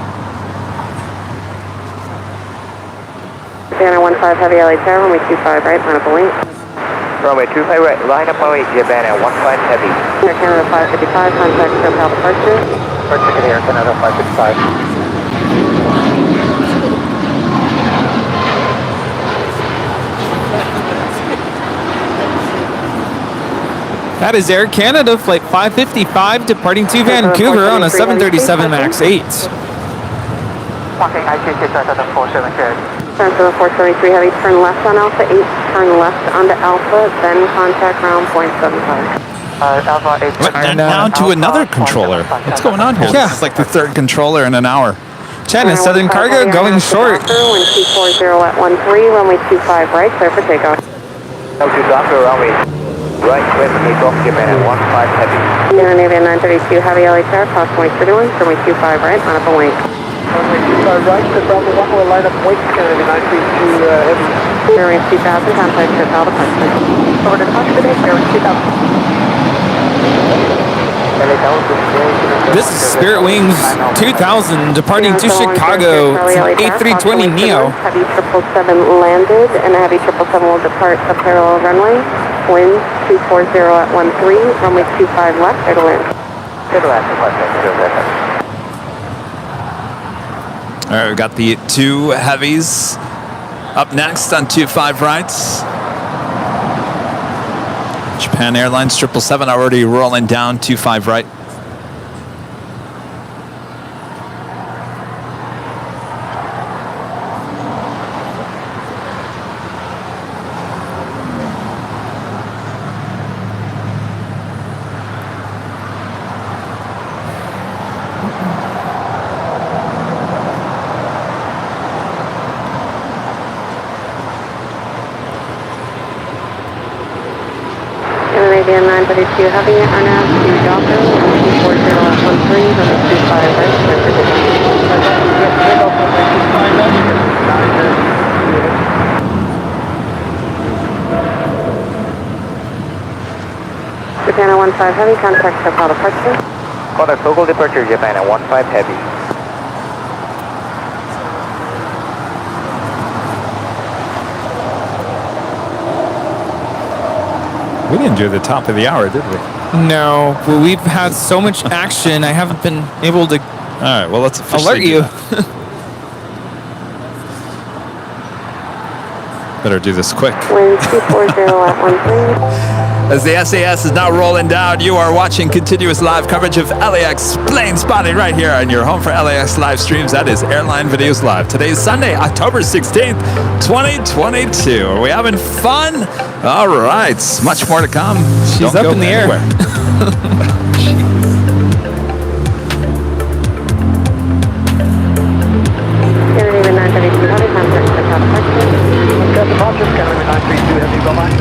S10: Japan 15 Heavy LA Tower, runway 25 right, line up and wait.
S12: Runway 25 right, line up runway Japan at 15 heavy.
S10: Air Canada 555, contact SoCal departure.
S12: Departure to Air Canada 555.
S9: That is Air Canada Flight 555 departing to Vancouver on a 737 MAX 8.
S12: Walking ICC Cessna 473.
S10: Cessna 473 Heavy, turn left on Alpha 8, turn left onto Alpha, then contact ground point 75.
S12: Alpha 8.
S1: And now to another controller. What's going on here?
S9: Yeah.
S1: This is like the third controller in an hour.
S9: China Southern Cargo going short.
S10: Wind 240 at 13, runway 25 right, clear for takeoff.
S12: L2 Doctor, runway right, clear for takeoff, Japan at 15 heavy.
S10: Scandinavian 932 Heavy LHR, crosspoint 31, runway 25 right, line up a wing.
S12: Runway 25 right, to Bravo 1, we'll line up wing, Scandinavian 932 heavy.
S10: Airline 2000, contact SoCal departure.
S12: Over to departure today, Airline 2000.
S9: This is Spirit Wings 2000 departing to Chicago. It's an A320 Neo.
S10: Heavy 777 landed, and a Heavy 777 will depart a parallel runway. Wind 240 at 13, runway 25 left, clear to land.
S1: All right, we've got the two heavies up next on 25 rights. Japan Airlines 777 already rolling down 25 right.
S10: Scandinavian 932 Heavy, RNAV to Docker, 240 at 13, runway 25 right, clear for takeoff. Japan at 15 Heavy, contact SoCal departure.
S12: Contact local departure, Japan at 15 heavy.
S1: We didn't do the top of the hour, did we?
S9: No, well, we've had so much action, I haven't been able to
S1: All right, well, let's officially
S9: alert you.
S1: Better do this quick.
S10: Wind 240 at 13.
S1: As the SAS is now rolling down, you are watching continuous live coverage of LAX plane spotting right here on your home for LAX live streams. That is Airline Videos Live. Today's Sunday, October 16th, 2022. Are we having fun? All right, much more to come.
S9: She's up in the air.
S10: Scandinavian 932 Heavy, contact SoCal departure.
S12: Got departure, Scandinavian 932 heavy, go back.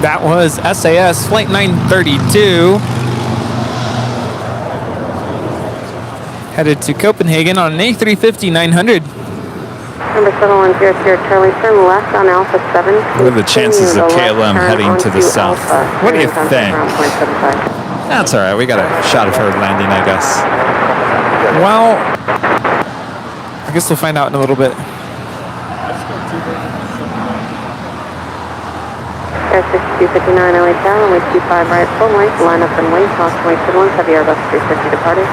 S9: That was SAS Flight 932. Headed to Copenhagen on an A350-900.
S10: Number 7100 Charlie, turn left on Alpha 7.
S1: What are the chances of KLM heading to the south? What do you think? That's all right. We got a shot of her landing, I guess.
S9: Well, I guess we'll find out in a little bit.
S10: Air 6259 LA Tower, runway 25 right, full length, line up and wing, crosspoint 1, Heavy Airbus 350 departed.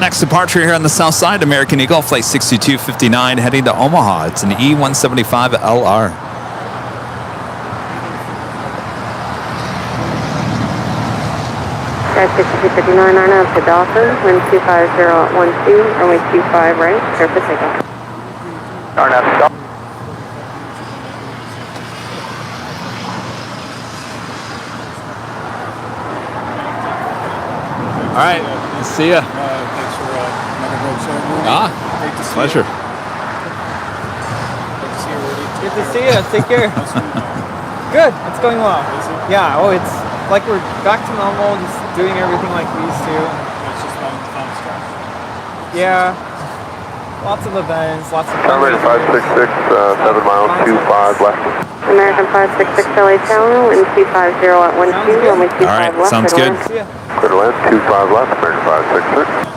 S1: Next departure here on the south side, American Eagle, flight 6259, heading to Omaha. It's an E175LR.
S10: Air 6259 on up to Dawson, wind 250 at 12, runway 25 right, clear for takeoff.
S2: RNAV stop.
S1: All right, see ya.
S7: Thanks for another great show, Rudy. Great to see
S1: Pleasure.
S7: you. Great to see you, Rudy.
S9: Good to see you. Take care. Good. It's going well. Yeah. Oh, it's like we're back to normal, just doing everything like we used to.
S7: It's just fun stuff.
S9: Yeah. Lots of events, lots of fun.
S3: Runway 566, 7 miles, 25 left.
S10: American 566 LA Tower, wind 250 at 12, runway 25
S1: All right,
S10: left.
S1: sounds good.
S9: See ya.
S3: Clear to land, 25 left, American 566.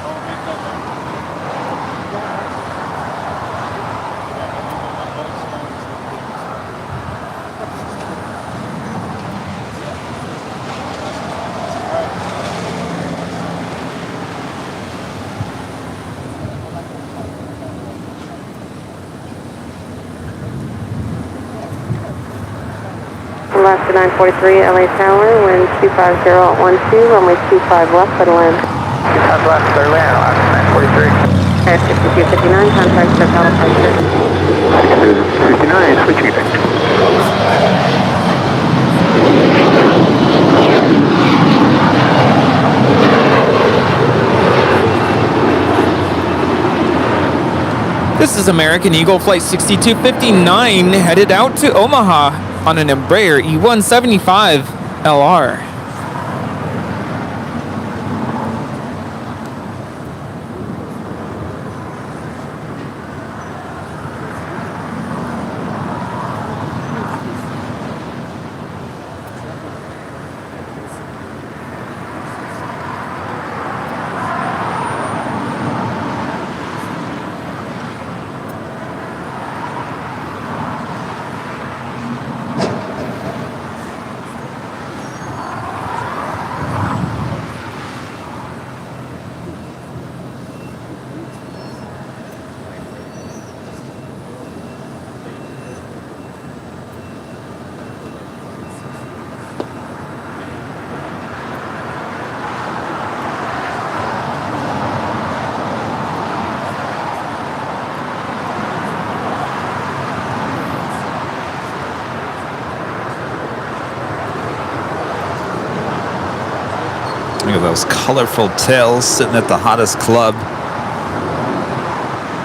S10: Left to 943 LA Tower, wind 250 at 12, runway 25 left for the land.
S2: 25 left, clear land, last 943.
S10: Air 6259, contact for California.
S2: 59, switching it.
S9: This is American Eagle Flight 6259 headed out to Omaha on an Embraer E175 LR.
S1: Look at those colorful tails sitting at the hottest club.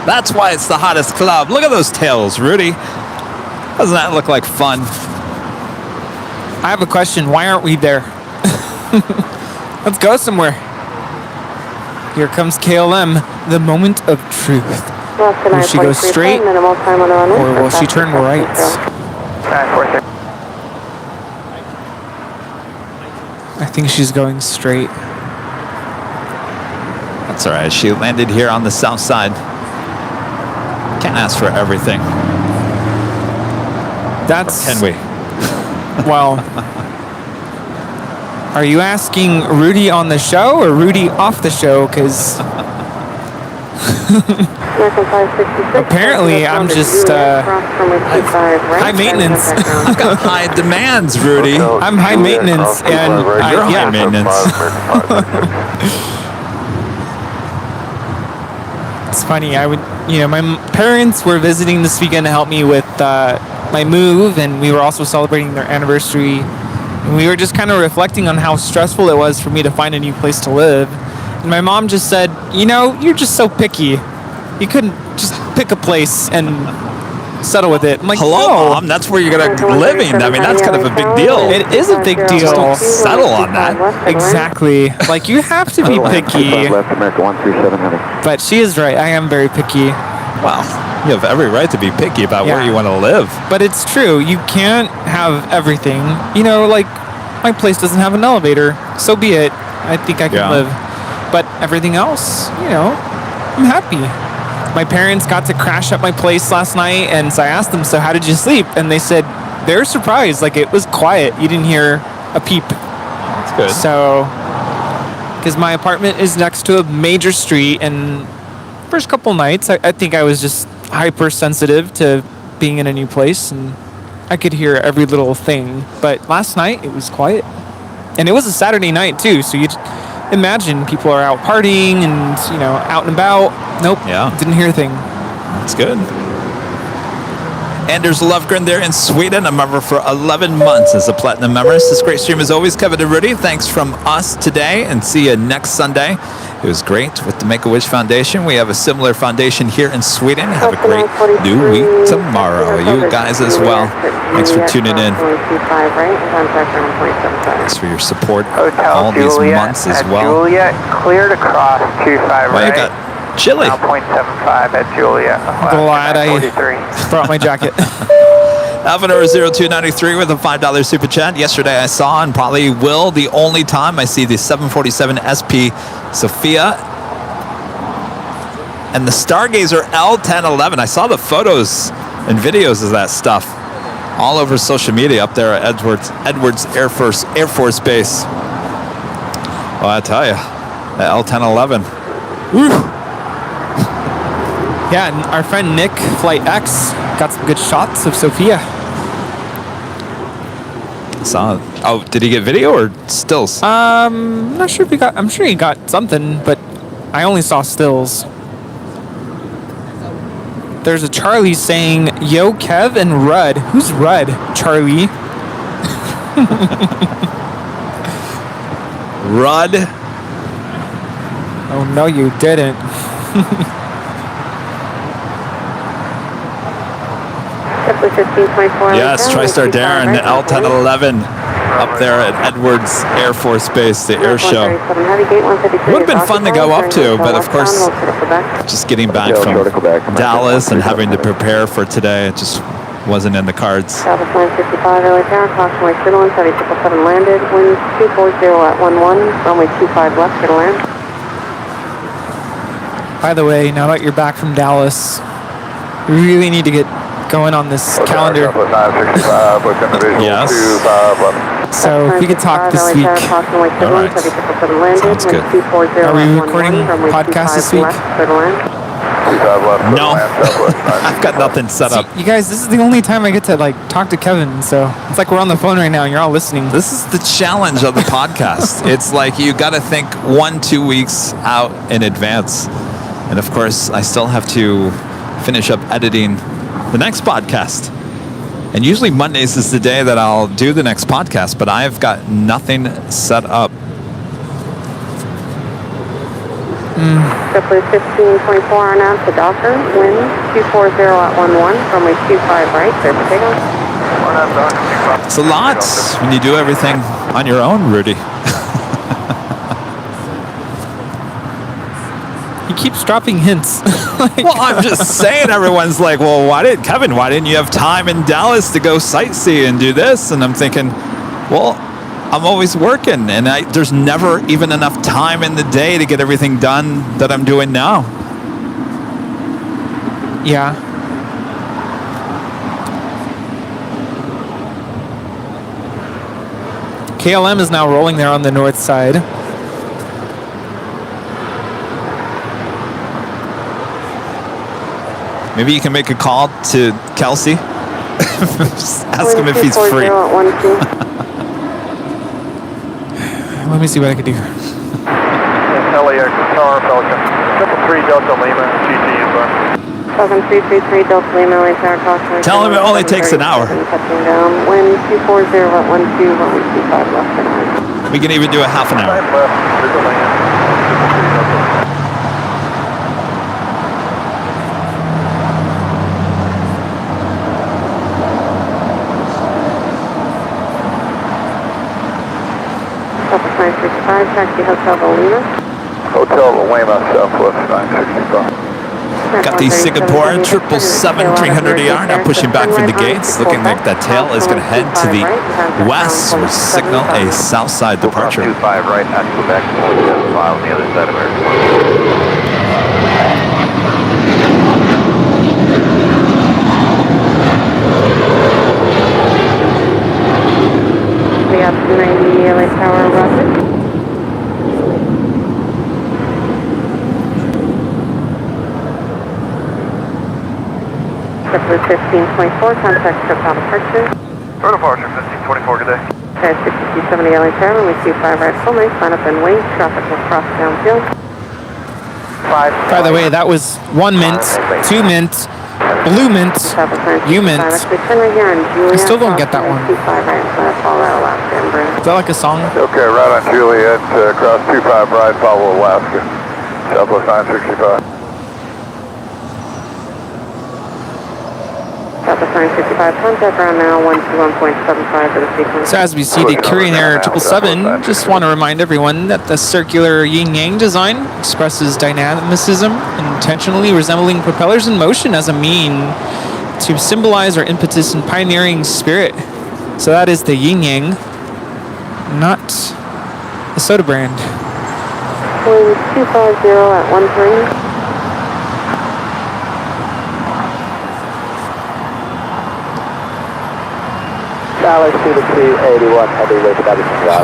S1: That's why it's the hottest club. Look at those tails, Rudy. Doesn't that look like fun?
S9: I have a question. Why aren't we there? Let's go somewhere. Here comes KLM, the moment of truth. Will she go straight, or will she turn right?
S2: 943.
S9: I think she's going straight.
S1: That's all right. She landed here on the south side. Can't ask for everything.
S9: That's...
S1: Can we?
S9: Well, are you asking Rudy on the show or Rudy off the show? Because apparently I'm just high maintenance.
S1: I've got high demands, Rudy.
S9: I'm high maintenance, and
S1: you're high maintenance.
S9: It's funny. My parents were visiting this weekend to help me with my move, and we were also celebrating their anniversary. And we were just kind of reflecting on how stressful it was for me to find a new place to live. And my mom just said, you're just so picky. You couldn't just pick a place and settle with it. I'm like,
S1: hello,
S9: no.
S1: Mom. That's where you're gonna living. I mean, that's kind of a big deal.
S9: It is a big deal.
S1: Just don't settle on that.
S9: Exactly. Like, you have to be picky. But she is right. I am very picky.
S1: Well, you have every right to be picky about where you want to live.
S9: But it's true. You can't have everything. Like my place doesn't have an elevator. So be it. I think I can live. But everything else, I'm happy. My parents got to crash at my place last night, and so I asked them, so how did you sleep? And they said they're surprised. Like, it was quiet. You didn't hear a peep.
S1: That's good.
S9: So, because my apartment is next to a major street, and first couple nights, I think I was just hypersensitive to being in a new place, and I could hear every little thing. But last night, it was quiet. And it was a Saturday night, too, so imagine people are out partying and, you know, out and about. Nope.
S1: Yeah.
S9: Didn't hear a thing.
S1: That's good. Anders Lovgren there in Sweden, a member for 11 months as a platinum member. This great stream as always, Kevin and Rudy. Thanks from us today, and see you next Sunday. It was great with the Make-A-Wish Foundation. We have a similar foundation here in Sweden. Have a great new week tomorrow. You guys as well. Thanks for tuning in. Thanks for your support all these months as well.
S6: Juliet, cleared across 25
S1: Well, you got chilly.
S6: Now 0.75 at Juliet.
S9: Glad I brought my jacket.
S1: Alvinor 0293 with a $5 super chat. Yesterday I saw, and probably will, the only time I see the 747 SP Sophia and the Stargazer L1011. I saw the photos and videos of that stuff all over social media up there at Edwards Air Force Base. Well, I tell you, the L1011. Woo!
S9: Yeah, and our friend Nick, Flight X, got some good shots of Sophia.
S1: Oh, did he get video or stills?
S9: I'm not sure if he got. I'm sure he got something, but I only saw stills. There's a Charlie saying, "Yo, Kev and Rudd." Who's Rudd? Charlie.
S1: Rudd.
S9: Oh no, you didn't.
S1: Yes, TriStar Darren, L1011 up there at Edwards Air Force Base, the air show. Would have been fun to go up to, but of course, just getting back from Dallas and having to prepare for today, it just wasn't in the cards.
S10: Southwest 955, LA Tower, caution wake 717 landed, wind 240 at 11, runway 25 left, clear to land.
S9: By the way, now that you're back from Dallas, we really need to get going on this calendar.
S1: Yes.
S9: So if we could talk this week.
S1: All right. Sounds good.
S9: Are we recording podcasts this week?
S1: No. I've got nothing set up.
S9: See, you guys, this is the only time I get to like talk to Kevin, so it's like we're on the phone right now and you're all listening.
S1: This is the challenge of the podcast. It's like you got to think 1-2 weeks out in advance. And of course, I still have to finish up editing the next podcast. And usually Mondays is the day that I'll do the next podcast, but I've got nothing set up.
S10: JetBlue 1524 on out to Docker, wind 240 at 11, runway 25 right, clear for takeoff.
S1: It's a lot when you do everything on your own, Rudy.
S9: He keeps dropping hints.
S1: Well, I'm just saying, everyone's like, well, why didn't you have time in Dallas to go sightsee and do this? And I'm thinking, well, I'm always working, and there's never even enough time in the day to get everything done that I'm doing now.
S9: Yeah. KLM is now rolling there on the north side.
S1: Maybe you can make a call to Kelsey. Just ask him if he's free.
S9: Let me see what I can do.
S3: LAX Tower, Falcon 333 Delta Lima, GT inbound.
S10: Falcon 333 Delta Lima, LA Tower, caution.
S1: Tell him it only takes an hour.
S10: Touching down, wind 240 at 12, runway 25 left and right.
S1: We can even do a half an hour.
S3: Left, clear to land.
S10: Southwest 965, taxi Hotel Lima.
S3: Hotel Lima, Southwest 965.
S1: Got the Singapore 777-300ER now pushing back from the gates. Looking like that tail is going to head to the west, which signal a south side departure.
S3: 25 right, not to go back to 175 on the other side of Airline.
S10: We have 290 LA Tower, roger. JetBlue 1524, contact trip out departure.
S3: For departure, 1524, good day.
S10: Okay, 6270 LA Tower, runway 25 right, full nice, line up and wait, traffic will cross downfield.
S9: By the way, that was 1 mint, 2 mint, blue mint, U mint. I still don't get that one. Is that like a song?
S3: Okay, right on Juliet, cross 25 right, follow Alaska. Southwest 965.
S10: Southwest 965, contact ground now, 121.75 for the sequence.
S9: So as we see the Korean Air 777, just want to remind everyone that the circular yin-yang design expresses dynamicism, intentionally resembling propellers in motion as a mean to symbolize our impetus and pioneering spirit. So that is the yin-yang, not a soda brand.
S10: Wind 250 at 13.
S12: Dallas 28281, heavy with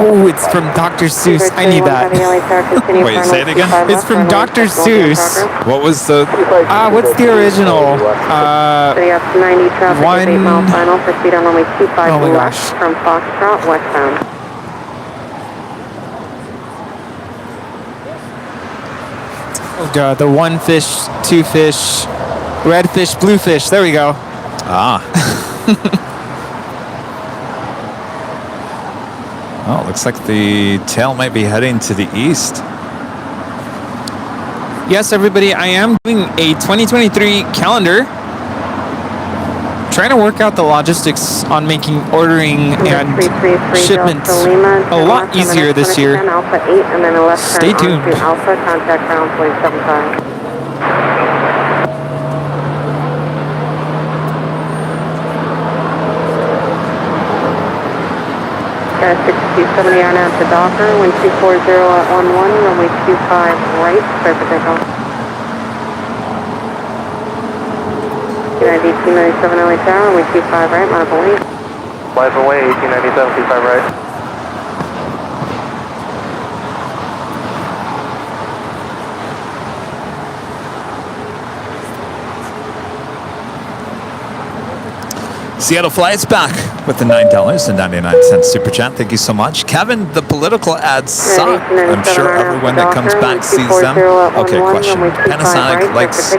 S9: Oh, it's from Dr. Seuss. I need that.
S1: Wait, say it again?
S9: It's from Dr. Seuss.
S1: What was the...
S9: what's the original?
S10: 90 traffic, 8 mile final, proceed on runway 25
S9: oh my
S10: left
S9: gosh.
S10: from Foxtrot westbound.
S9: Oh god, the 1 fish, 2 fish, red fish, blue fish. There we go.
S1: Ah. Oh, looks like the tail might be heading to the east.
S9: Yes, everybody, I am doing a 2023 calendar. Trying to work out the logistics on making ordering and shipments a lot easier this year. Stay tuned.
S10: Alpha, contact ground 0.75. Got 6270 on out to Docker, wind 240 at 11, runway 25 right, clear for takeoff. United 1897 LA Tower, runway 25 right, line up and wait.
S2: Line up and wait, 1897, 25 right.
S1: Seattle Flights back with the $9.99 super chat. Thank you so much. Kevin, the political ads suck. I'm sure everyone that comes back sees them. Okay, question. Panasonic likes...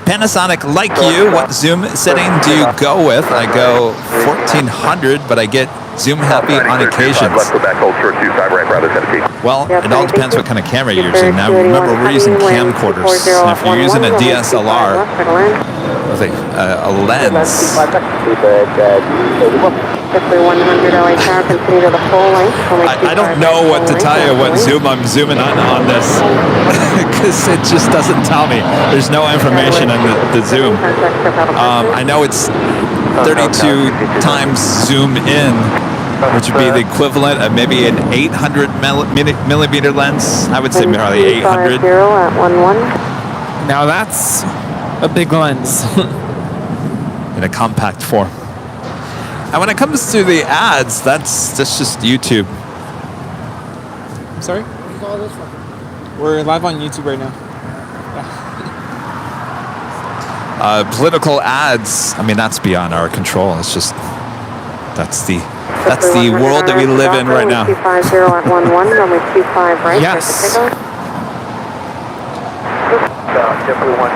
S1: Panasonic like you. What zoom setting do you go with? I go 1400, but I get zoom happy on occasions. Well, it all depends what kind of camera you're using. Now, remember, we're using camcorders. And if you're using a DSLR with a lens, I don't know what to tell you what zoom I'm zooming on this, because it just doesn't tell me. There's no information on the zoom. I know it's 32 times zoom in, which would be the equivalent of maybe an 800 millimeter lens. I would say probably 800.
S9: Now that's a big lens.
S1: In a compact form. And when it comes to the ads, that's just YouTube.
S9: I'm sorry? We're live on YouTube right now.
S1: Political ads, I mean, that's beyond our control. It's just, that's the world that we live in right now.
S9: Yes.
S2: JetBlue 1,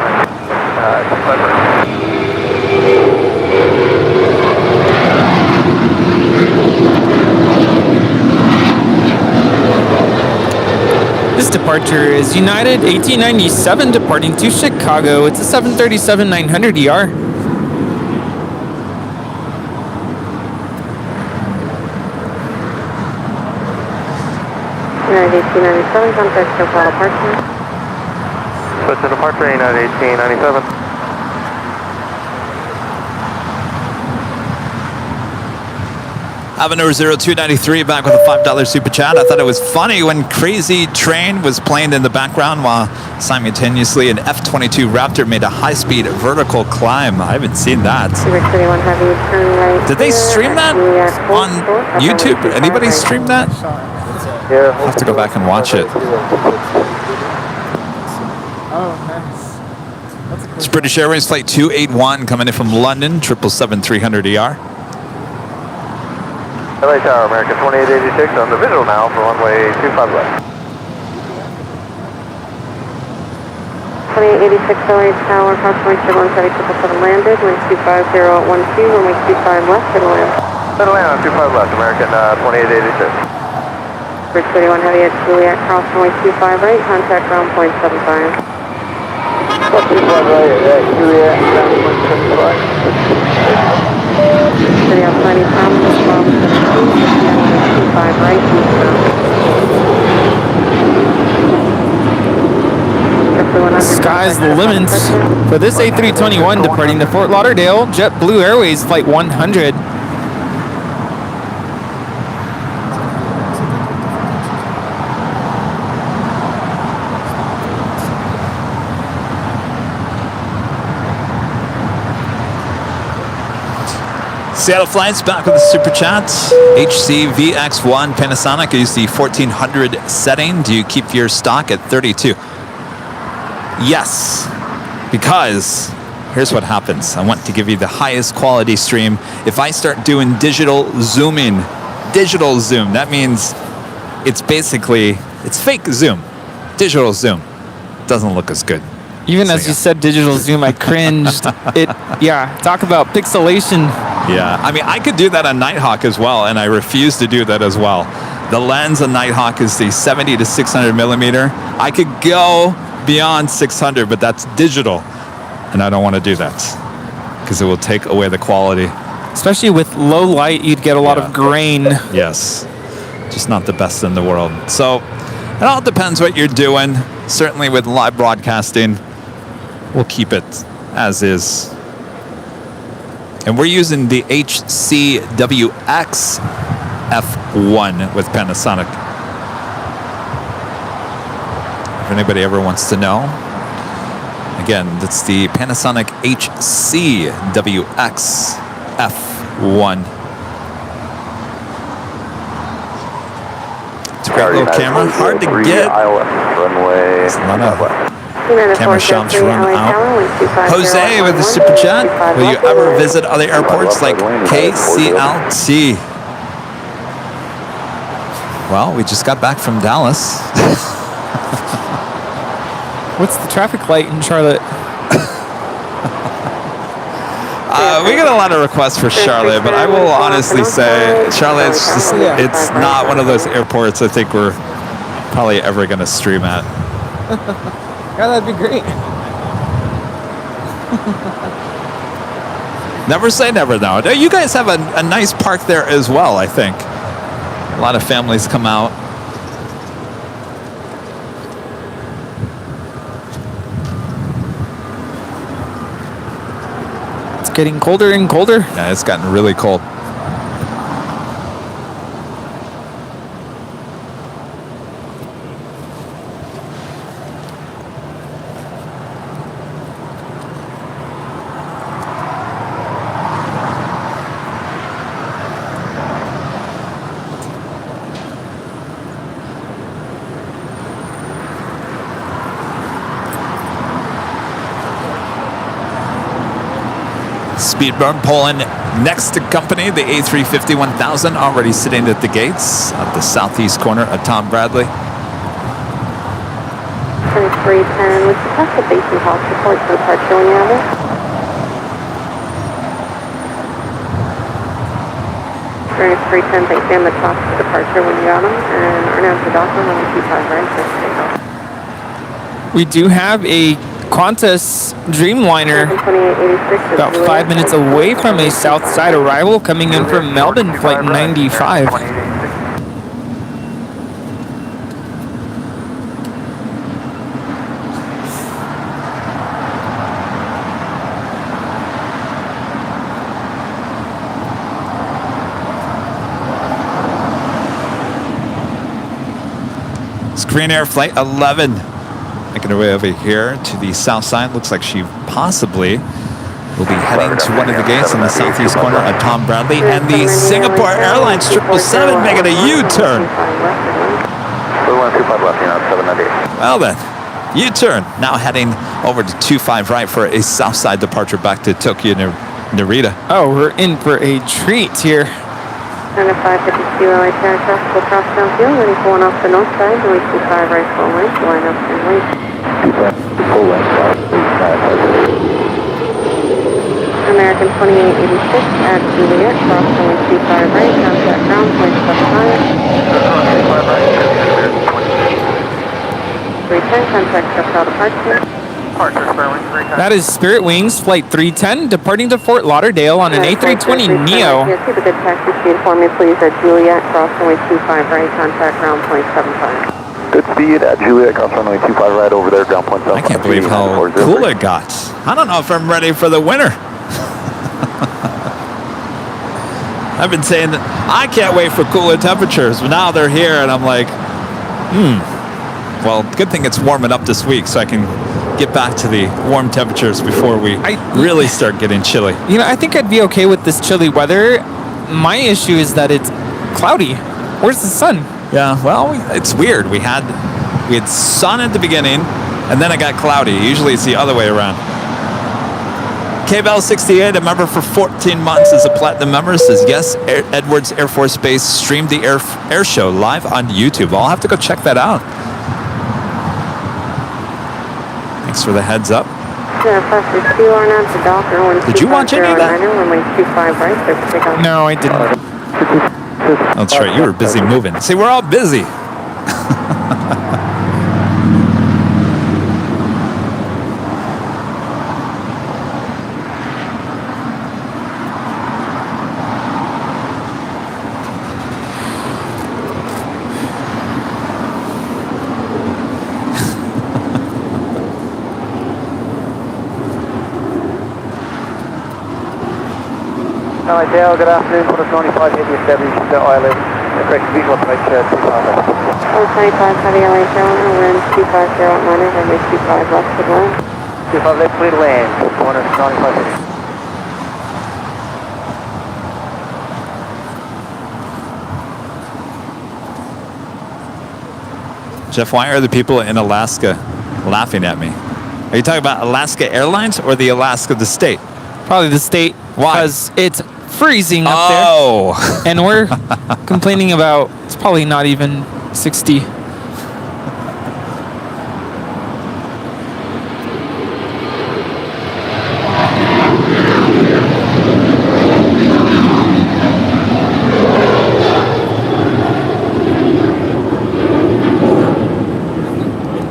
S9: This departure is United 1897 departing to Chicago. It's a 737-900ER.
S10: United 1897, contact Chicago departure.
S2: Switch to departure, United 1897.
S1: Avenue 0293 back with a $5 super chat. I thought it was funny when Crazy Train was playing in the background while simultaneously an F-22 Raptor made a high-speed vertical climb. I haven't seen that. Did they stream that on YouTube? Anybody stream that?
S2: Yeah.
S1: I'll have to go back and watch it.
S9: Oh, nice.
S1: It's British Airways Flight 281 coming in from London, 777-300ER.
S2: LA Tower, American 2886 on the visual now for runway 25 left.
S10: 2886 LA Tower, approximately 170 landed, wind 250 at 12, runway 25 left, middle land.
S2: Middle land on 25 left, American 2886.
S10: Bridge 31 Heavy at Juliet, cross runway 25 right, contact ground point 75.
S2: 25 right at Juliet, ground point 75.
S10: City of Planning Promise, 25 right,
S9: Sky's the limit for this A321 departing to Fort Lauderdale, JetBlue Airways Flight 100.
S1: Seattle Flights back with the super chat. HCVX1 Panasonic, I use the 1400 setting. Do you keep your stock at 32? Yes, because here's what happens. I want to give you the highest quality stream. If I start doing digital zooming, digital zoom, that means it's basically, it's fake zoom. Digital zoom doesn't look as good.
S9: Even as you said digital zoom, I cringed. Yeah, talk about pixelation.
S1: Yeah, I mean, I could do that on Nighthawk as well, and I refuse to do that as well. The lens on Nighthawk is the 70 to 600 millimeter. I could go beyond 600, but that's digital, and I don't want to do that because it will take away the quality.
S9: Especially with low light, you'd get a lot of grain.
S1: Yes, just not the best in the world. So it all depends what you're doing. Certainly with live broadcasting, we'll keep it as is. And we're using the HCWX F1 with Panasonic. If anybody ever wants to know, again, that's the Panasonic HCWX F1. It's a great little camera, hard to get. It's not a camera shops run out. Jose with the super chat. Will you ever visit other airports like KCLT? Well, we just got back from Dallas.
S9: What's the traffic light in Charlotte?
S1: We get a lot of requests for Charlotte, but I will honestly say Charlotte's just, it's not one of those airports I think we're probably ever going to stream at.
S9: Yeah, that'd be great.
S1: Never say never, though. You guys have a nice park there as well, I think. A lot of families come out.
S9: It's getting colder and colder.
S1: Yeah, it's gotten really cold. Speedburn pulling next to company, the A350 1000 already sitting at the gates at the southeast corner of Tom Bradley.
S10: 2310, would you pass the Basin Hall support for departure when you have it? 2310, thanks, Dan, the top for departure when you got them, and Arnab to Docker, 125 right, for takeoff.
S9: We do have a Qantas Dreamliner about 5 minutes away from a south side arrival coming in from Melbourne, flight 95.
S1: Screen Air Flight 11. Making her way over here to the south side. Looks like she possibly will be heading to one of the gates in the southeast corner of Tom Bradley. And the Singapore Airlines 777 making a U-turn. Well then, U-turn. Now heading over to 25 right for a south side departure back to Tokyo Narita.
S9: Oh, we're in for a treat here.
S10: And a 552 LA aircraft will cross downfield, ready for one off the north side, runway 25 right full length, line up and wait.
S12: Full length,
S10: American 2886 at Juliet, cross runway 25 right, contact ground, point 75. 310, contact South departure.
S9: That is Spirit Wings Flight 310 departing to Fort Lauderdale on an A320 Neo.
S10: Yes, keep a good taxi speed for me, please, at Juliet, cross runway 25 right, contact ground, point 75.
S12: good speed at Juliet, cross runway 25 right over there, ground point 75.
S1: I can't believe how cool it got. I don't know if I'm ready for the winter. I've been saying that I can't wait for cooler temperatures, but now they're here, and I'm like, Well, good thing it's warming up this week, so I can get back to the warm temperatures before we really start getting chilly.
S9: You know, I think I'd be okay with this chilly weather. My issue is that it's cloudy. Where's the sun?
S1: Yeah, well, it's weird. We had sun at the beginning, and then it got cloudy. Usually it's the other way around. KBell 68, a member for 14 months, is a platinum member, says yes, Edwards Air Force Base streamed the air show live on YouTube. I'll have to go check that out. Thanks for the heads up. Did you watch any of that?
S9: No, I didn't.
S1: That's right, you were busy moving. See, we're all busy.
S12: Dale, good afternoon. Put us 95 Heavies established ILS. Correct visual approach 25.
S10: 125 heavy LA Carolina, wind 250 at minor, runway 25 left to land.
S12: 25 left, clear to land. 195 Heavies.
S1: Jeff, why are the people in Alaska laughing at me? Are you talking about Alaska Airlines or the Alaska the state?
S9: Probably the state.
S1: Why?
S9: Because it's freezing up there. And we're complaining about it's probably not even 60.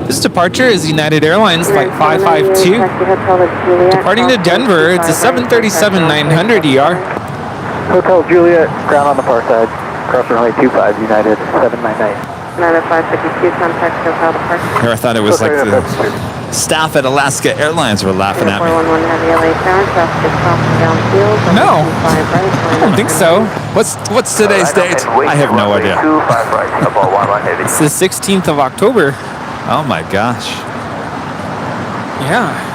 S9: This departure is United Airlines Flight 552. Departing to Denver, it's a 737-900 ER.
S12: Hotel Juliet, ground on the far side. Cross runway 25, United 798.
S10: 9552, contact Hotel departure.
S1: Here, I thought it was like the staff at Alaska Airlines were laughing at me.
S10: 411 heavy LA Tower, traffic is crossing downfield.
S9: No, I don't think so.
S1: What's today's date? I have no idea.
S9: It's the 16th of October.
S1: Oh my gosh.
S9: Yeah.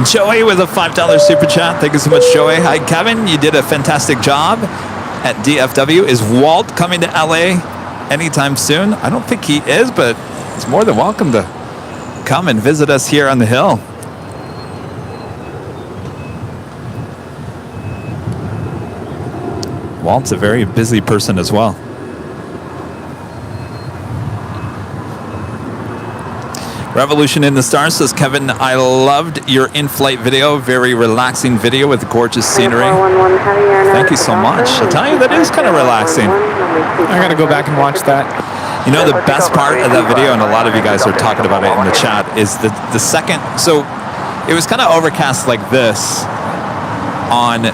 S1: Joey with a $5 super chat. Thank you so much, Joey. Hi, Kevin. You did a fantastic job at DFW. Is Walt coming to LA anytime soon? I don't think he is, but he's more than welcome to come and visit us here on the hill. Walt's a very busy person as well. Revolution in the Stars says, Kevin, I loved your in-flight video. Very relaxing video with gorgeous scenery. Thank you so much. I'll tell you, that is kind of relaxing.
S9: I gotta go back and watch that.
S1: You know, the best part of that video, and a lot of you guys are talking about it in the chat, is the second. So it was kind of overcast like this on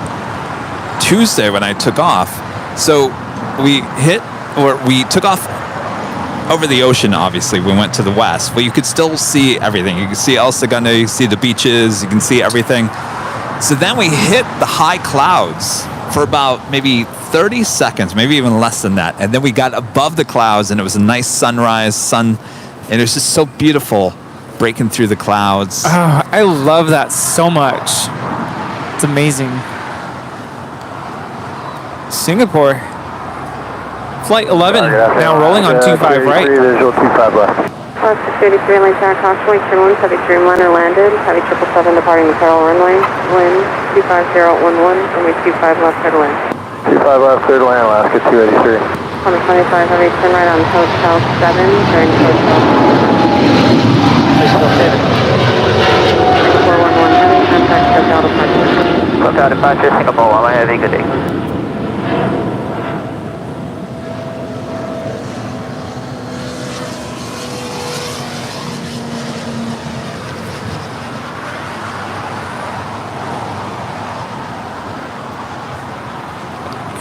S1: Tuesday when I took off. So we took off over the ocean, obviously. We went to the west, but you could still see everything. You can see El Segundo, you can see the beaches, you can see everything. So then we hit the high clouds for about maybe 30 seconds, maybe even less than that. And then we got above the clouds, and it was a nice sunrise, and it was just so beautiful breaking through the clouds.
S9: Oh, I love that so much. It's amazing. Singapore. Flight 11, now rolling on 25 right.
S12: Visual 25 left.
S10: Plus 33 lane tower, caution, wake turn 1, heavy Dreamliner landed, heavy 777 departing the Pearl runway, wind 250 at 11, runway 25 left, head away.
S2: 25 left, third line, Alaska 283.
S10: On the 25 Heavy, turn right on Hotel 7 during Hotel 411 Heavy, contact Hotel Departure.
S5: Hotel Departure, Singapore, 1 Heavy, good day.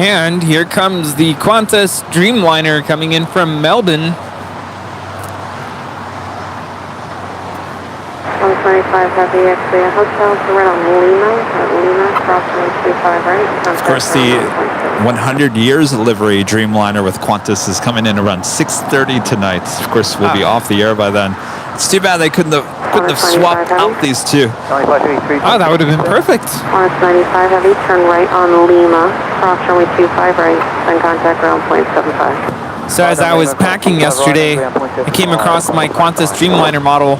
S9: And here comes the Qantas Dreamliner coming in from Melbourne.
S10: 125 Heavy, actually a hotel to rent on Lima, crossing 25 right.
S1: Of course, the 100 years livery Dreamliner with Qantas is coming in around 6:30 tonight. Of course, we'll be off the air by then. It's too bad they couldn't have swapped out these two.
S9: Oh, that would have been perfect.
S10: On 95 Heavy, turn right on Lima, cross runway 25 right, then contact ground point 75.
S9: So as I was packing yesterday, I came across my Qantas Dreamliner model,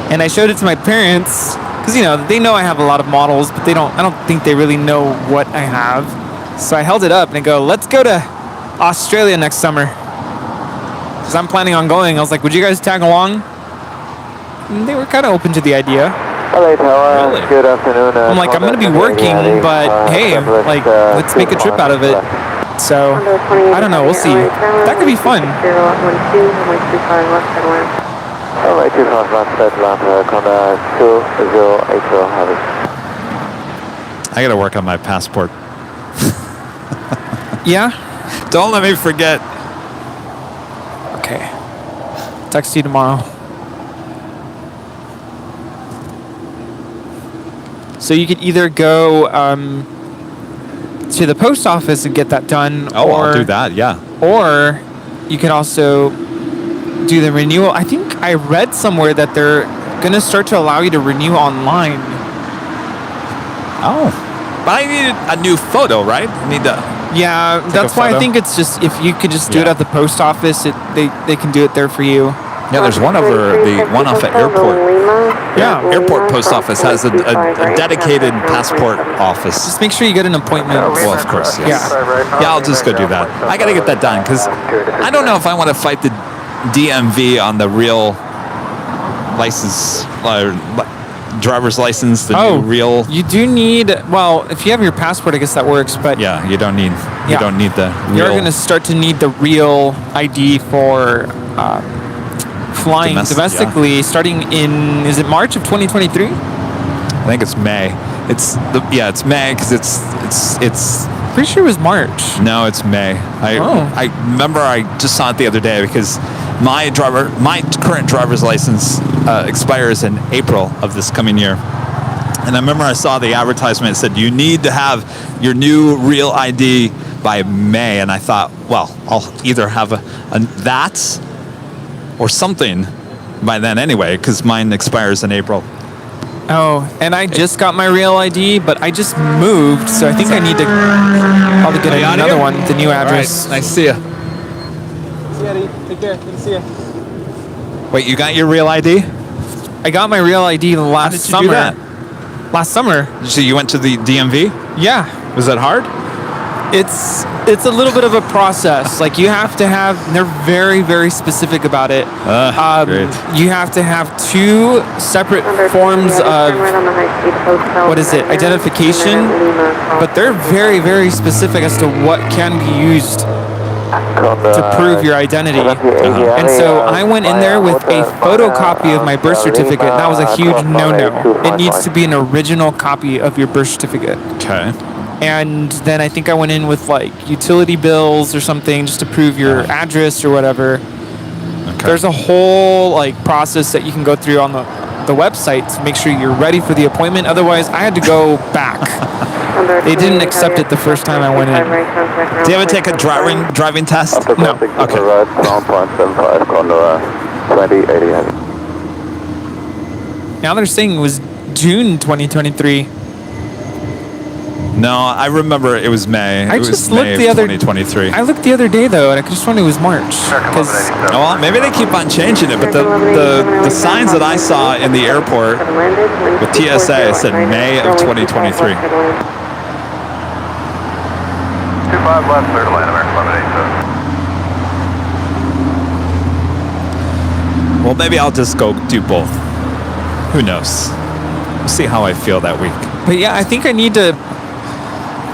S9: and I showed it to my parents because, you know, they know I have a lot of models, but I don't think they really know what I have. So I held it up and I go, let's go to Australia next summer. Because I'm planning on going. I was like, would you guys tag along? And they were kind of open to the idea.
S2: Hello, Tower.
S1: Really?
S2: Good afternoon.
S9: I'm like, I'm going to be working, but hey, like, let's make a trip out of it. So, I don't know. We'll see. That could be fun.
S2: Alright, 25 left, Atlanta, Conda 2080, Heavy.
S1: I got to work on my passport.
S9: Yeah?
S1: Don't let me forget.
S9: Okay. Text you tomorrow. So you could either go to the post office and get that done.
S1: Oh,
S9: or,
S1: I'll do that, yeah.
S9: Or you could also do the renewal. I think I read somewhere that they're going to start to allow you to renew online.
S1: Oh. But I need a new photo, right? I need to...
S9: Yeah, that's why I think it's just, if you could just do it at the post office, they can do it there for you.
S1: Yeah, there's one over the one off at airport. Yeah, airport post office has a dedicated passport office.
S9: Just make sure you get an appointment.
S1: Well, of course, yes. Yeah, I'll just go do that. I got to get that done because I don't know if I want to fight the DMV on the real license, driver's license, the new real.
S9: You do need, well, if you have your passport, I guess that works, but
S1: yeah, you don't need the real.
S9: You're going to start to need the real ID for flying domestically starting in, is it March of 2023?
S1: I think it's May. It's May because it's
S9: pretty sure it was March.
S1: No, it's May. I remember I just saw it the other day because my current driver's license expires in April of this coming year. And I remember I saw the advertisement that said you need to have your new real ID by May, and I thought, well, I'll either have that or something by then anyway, because mine expires in April.
S9: Oh, and I just got my real ID, but I just moved, so I think I need to probably get another one with the new address.
S1: All right, nice to see you.
S9: See you, Eddie. Take care. Good to see you.
S1: Wait, you got your real ID?
S9: I got my real ID last summer.
S1: Do that?
S9: Last summer.
S1: So you went to the DMV?
S9: Yeah.
S1: Was that hard?
S9: It's a little bit of a process. Like you have to have, they're very, very specific about it.
S1: Great.
S9: You have to have 2 separate forms of, what is it, identification, but they're very, very specific as to what can be used to prove your identity. And so I went in there with a photocopy of my birth certificate. That was a huge no-no. It needs to be an original copy of your birth certificate.
S1: Okay.
S9: And then I think I went in with like utility bills or something just to prove your address or whatever. Okay. There's a whole like process that you can go through on the website to make sure you're ready for the appointment. Otherwise, I had to go back. They didn't accept it the first time I went in.
S1: Do you ever take a driving test?
S9: No.
S1: Okay.
S9: Now they're saying it was June 2023.
S1: No, I remember it was May.
S9: I just looked the other
S1: 2023.
S9: I looked the other day though, and I just thought it was March.
S1: Well, maybe they keep on changing it, but the signs that I saw in the airport with TSA said May of 2023.
S3: left, clear to land, American 1187.
S1: Well, maybe I'll just go do both. Who knows? We'll see how I feel that week.
S9: But yeah, I think I need to.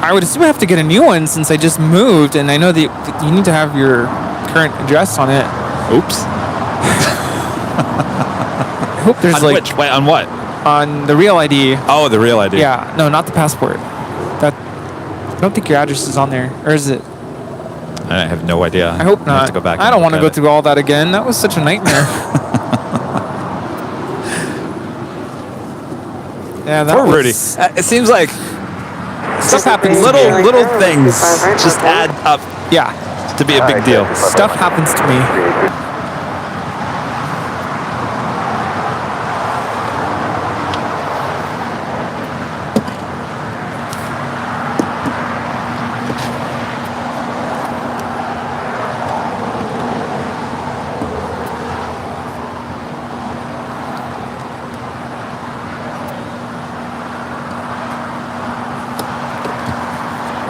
S9: I would assume I have to get a new one since I just moved, and I know that you need to have your current address on it.
S1: Oops.
S9: I hope there's
S1: on
S9: like
S1: which? Wait, on what?
S9: On the real ID.
S1: Oh, the real ID.
S9: Yeah, no, not the passport. That I don't think your address is on there, or is it?
S1: I have no idea.
S9: I hope
S1: I
S9: not.
S1: have to go back.
S9: I don't want to go through all that again. That was such a nightmare. Yeah, that
S1: Poor
S9: was...
S1: Rudy. It seems like
S9: stuff happens.
S1: Little things just add up.
S9: Yeah.
S1: To be a big deal.
S9: Stuff happens to me.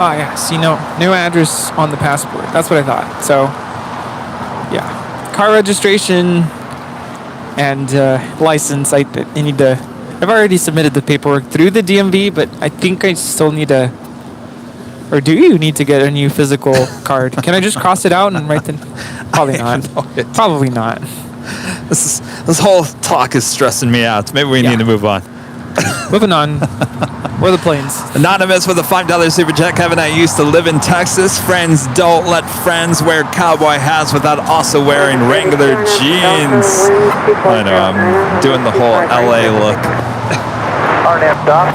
S9: Oh yeah, see, no address on the passport. That's what I thought. So, yeah, car registration and license. I need to. I've already submitted the paperwork through the DMV, but I think I still need to. Or do you need to get a new physical card? Can I just cross it out and write the? Probably not. Probably not.
S1: This whole talk is stressing me out. Maybe we need to move on.
S9: Moving on. Where are the planes?
S1: Anonymous with a $5 super chat. Kevin, I used to live in Texas. Friends don't let friends wear cowboy hats without also wearing Wrangler jeans. I know, I'm doing the whole LA look.
S12: RNAV dock.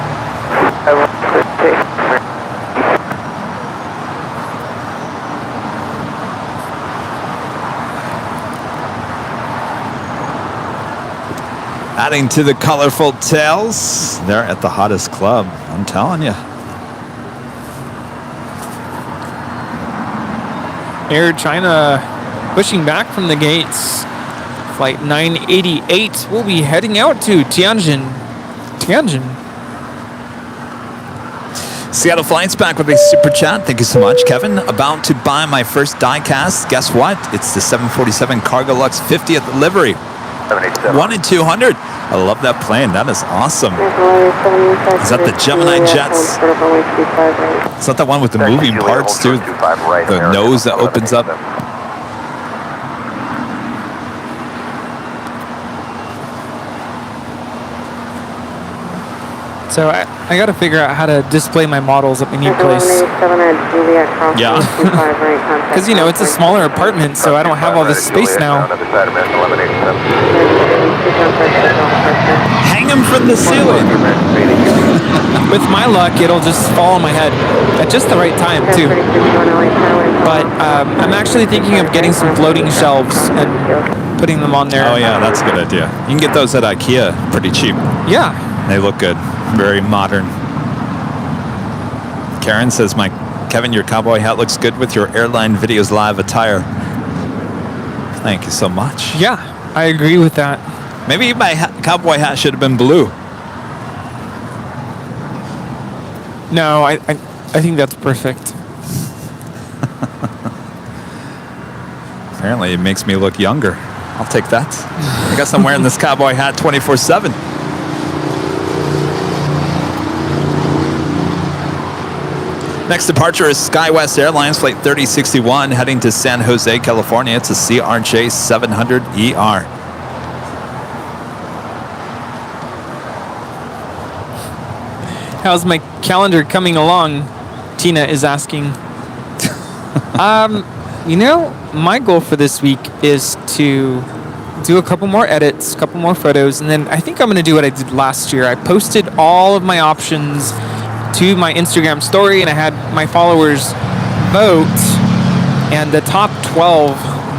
S1: Adding to the colorful tales, they're at the hottest club. I'm telling you.
S9: Air China pushing back from the gates. Flight 988 will be heading out to Tianjin.
S1: Seattle Flights back with a super chat. Thank you so much, Kevin. About to buy my first die cast. Guess what? It's the 747 Cargo Lux 50th livery. 1 in 200. I love that plane. That is awesome. Is that the Gemini jets? Is that the one with the moving parts too? The nose that opens up.
S9: So I got to figure out how to display my models at my new place.
S1: Yeah.
S9: Because, you know, it's a smaller apartment, so I don't have all this space now.
S1: Hang them from the ceiling.
S9: With my luck, it'll just fall on my head at just the right time, too. But I'm actually thinking of getting some floating shelves and putting them on there.
S1: Oh, yeah, that's a good idea. You can get those at IKEA pretty cheap.
S9: Yeah.
S1: They look good. Very modern. Karen says, Kevin, your cowboy hat looks good with your Airline Videos Live attire. Thank you so much.
S9: Yeah, I agree with that.
S1: Maybe my cowboy hat should have been blue.
S9: No, I think that's perfect.
S1: Apparently it makes me look younger. I'll take that. I guess I'm wearing this cowboy hat 24/7. Next departure is SkyWest Airlines Flight 3061 heading to San Jose, California. It's a CRJ 700ER.
S9: How's my calendar coming along? Tina is asking. You know, my goal for this week is to do a couple more edits, a couple more photos, and then I think I'm going to do what I did last year. I posted all of my options to my Instagram story, and I had my followers vote, and the top 12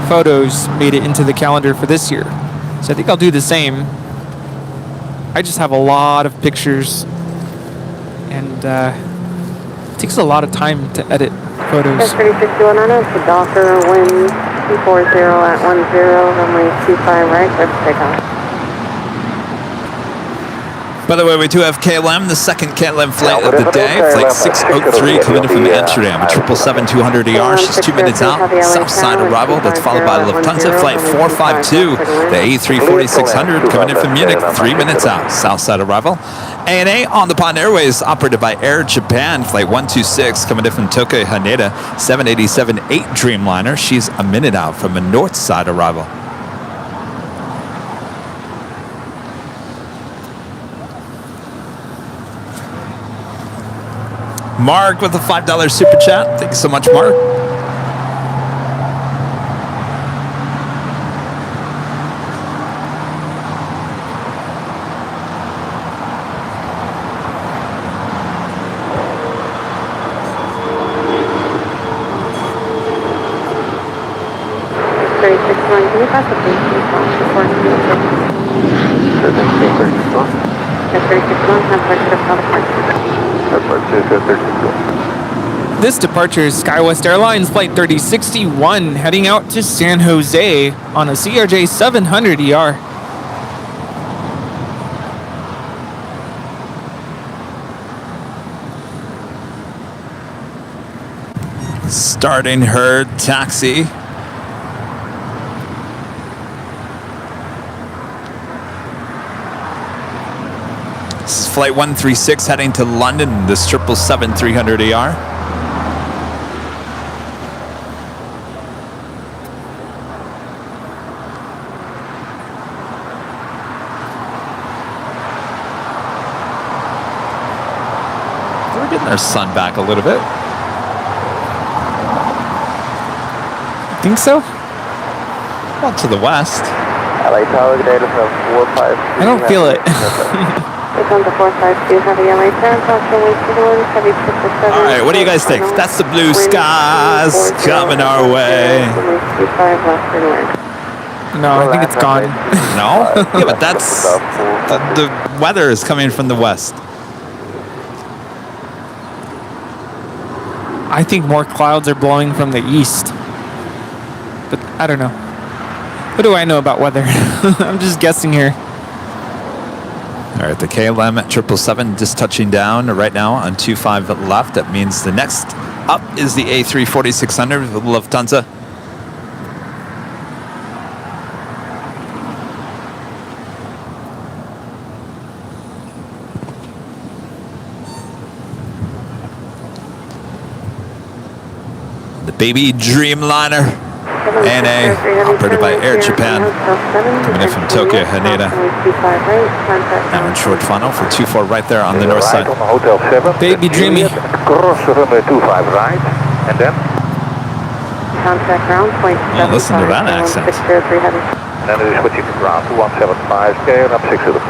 S9: photos made it into the calendar for this year. So I think I'll do the same. I just have a lot of pictures, and it takes a lot of time to edit photos.
S10: 3061 on us, the Docker, wind 240 at 10, runway 25 right, let's take off.
S1: By the way, we do have KLM, the second KLM flight of the day, flight 603 coming in from Amsterdam, a 777-200ER. She's 2 minutes out, south side arrival. That's followed by Lufthansa flight 452, the A340-600 coming in from Munich, 3 minutes out, south side arrival. ANA on the Pond Airways, operated by Air Japan, flight 126 coming in from Tokyo Haneda, 787-8 Dreamliner. She's a minute out from a north side arrival. Mark with a $5 super chat. Thank you so much, Mark.
S10: Can you pass the please?
S9: This departure is SkyWest Airlines Flight 3061 heading out to San Jose on a CRJ 700ER.
S1: Starting her taxi. This is flight 136 heading to London, this 777-300ER. We're getting our sun back a little bit.
S9: Think so?
S1: Well, to the west.
S2: LA Tower, data from 45.
S9: I don't feel it.
S10: It's on the 452 Heavy LA Tower, Heavy 777.
S1: All right, what do you guys think? That's the blue skies coming our way.
S9: No, I think it's gone.
S1: No? Yeah, but that's... The weather is coming from the west.
S9: I think more clouds are blowing from the east. But I don't know. What do I know about weather? I'm just guessing here.
S1: All right, the KLM at 777 just touching down right now on 25 left. That means the next up is the A340-600 with Lufthansa. The baby Dreamliner. ANA, operated by Air Japan, coming in from Tokyo Haneda. Now in short funnel for 24 right there on the north side.
S9: Baby Dreamy.
S2: Cross runway 25 right, and then?
S10: Contact ground, point
S1: Oh, listen to that accent.
S2: And then it is switching to ground 2175K and up 600.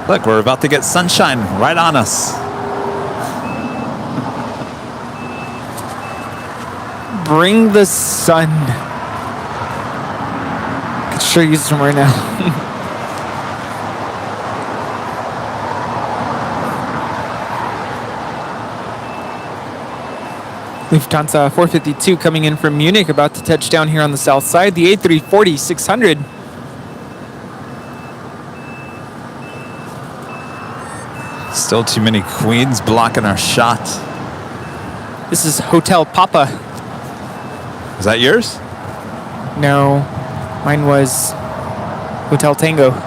S1: Look, we're about to get sunshine right on us.
S9: Bring the sun. I could show you somewhere now. Lufthansa 452 coming in from Munich, about to touch down here on the south side. The A340-600.
S1: Still too many queens blocking our shot.
S9: This is Hotel Papa.
S1: Is that yours?
S9: No, mine was Hotel Tango.
S2: Tower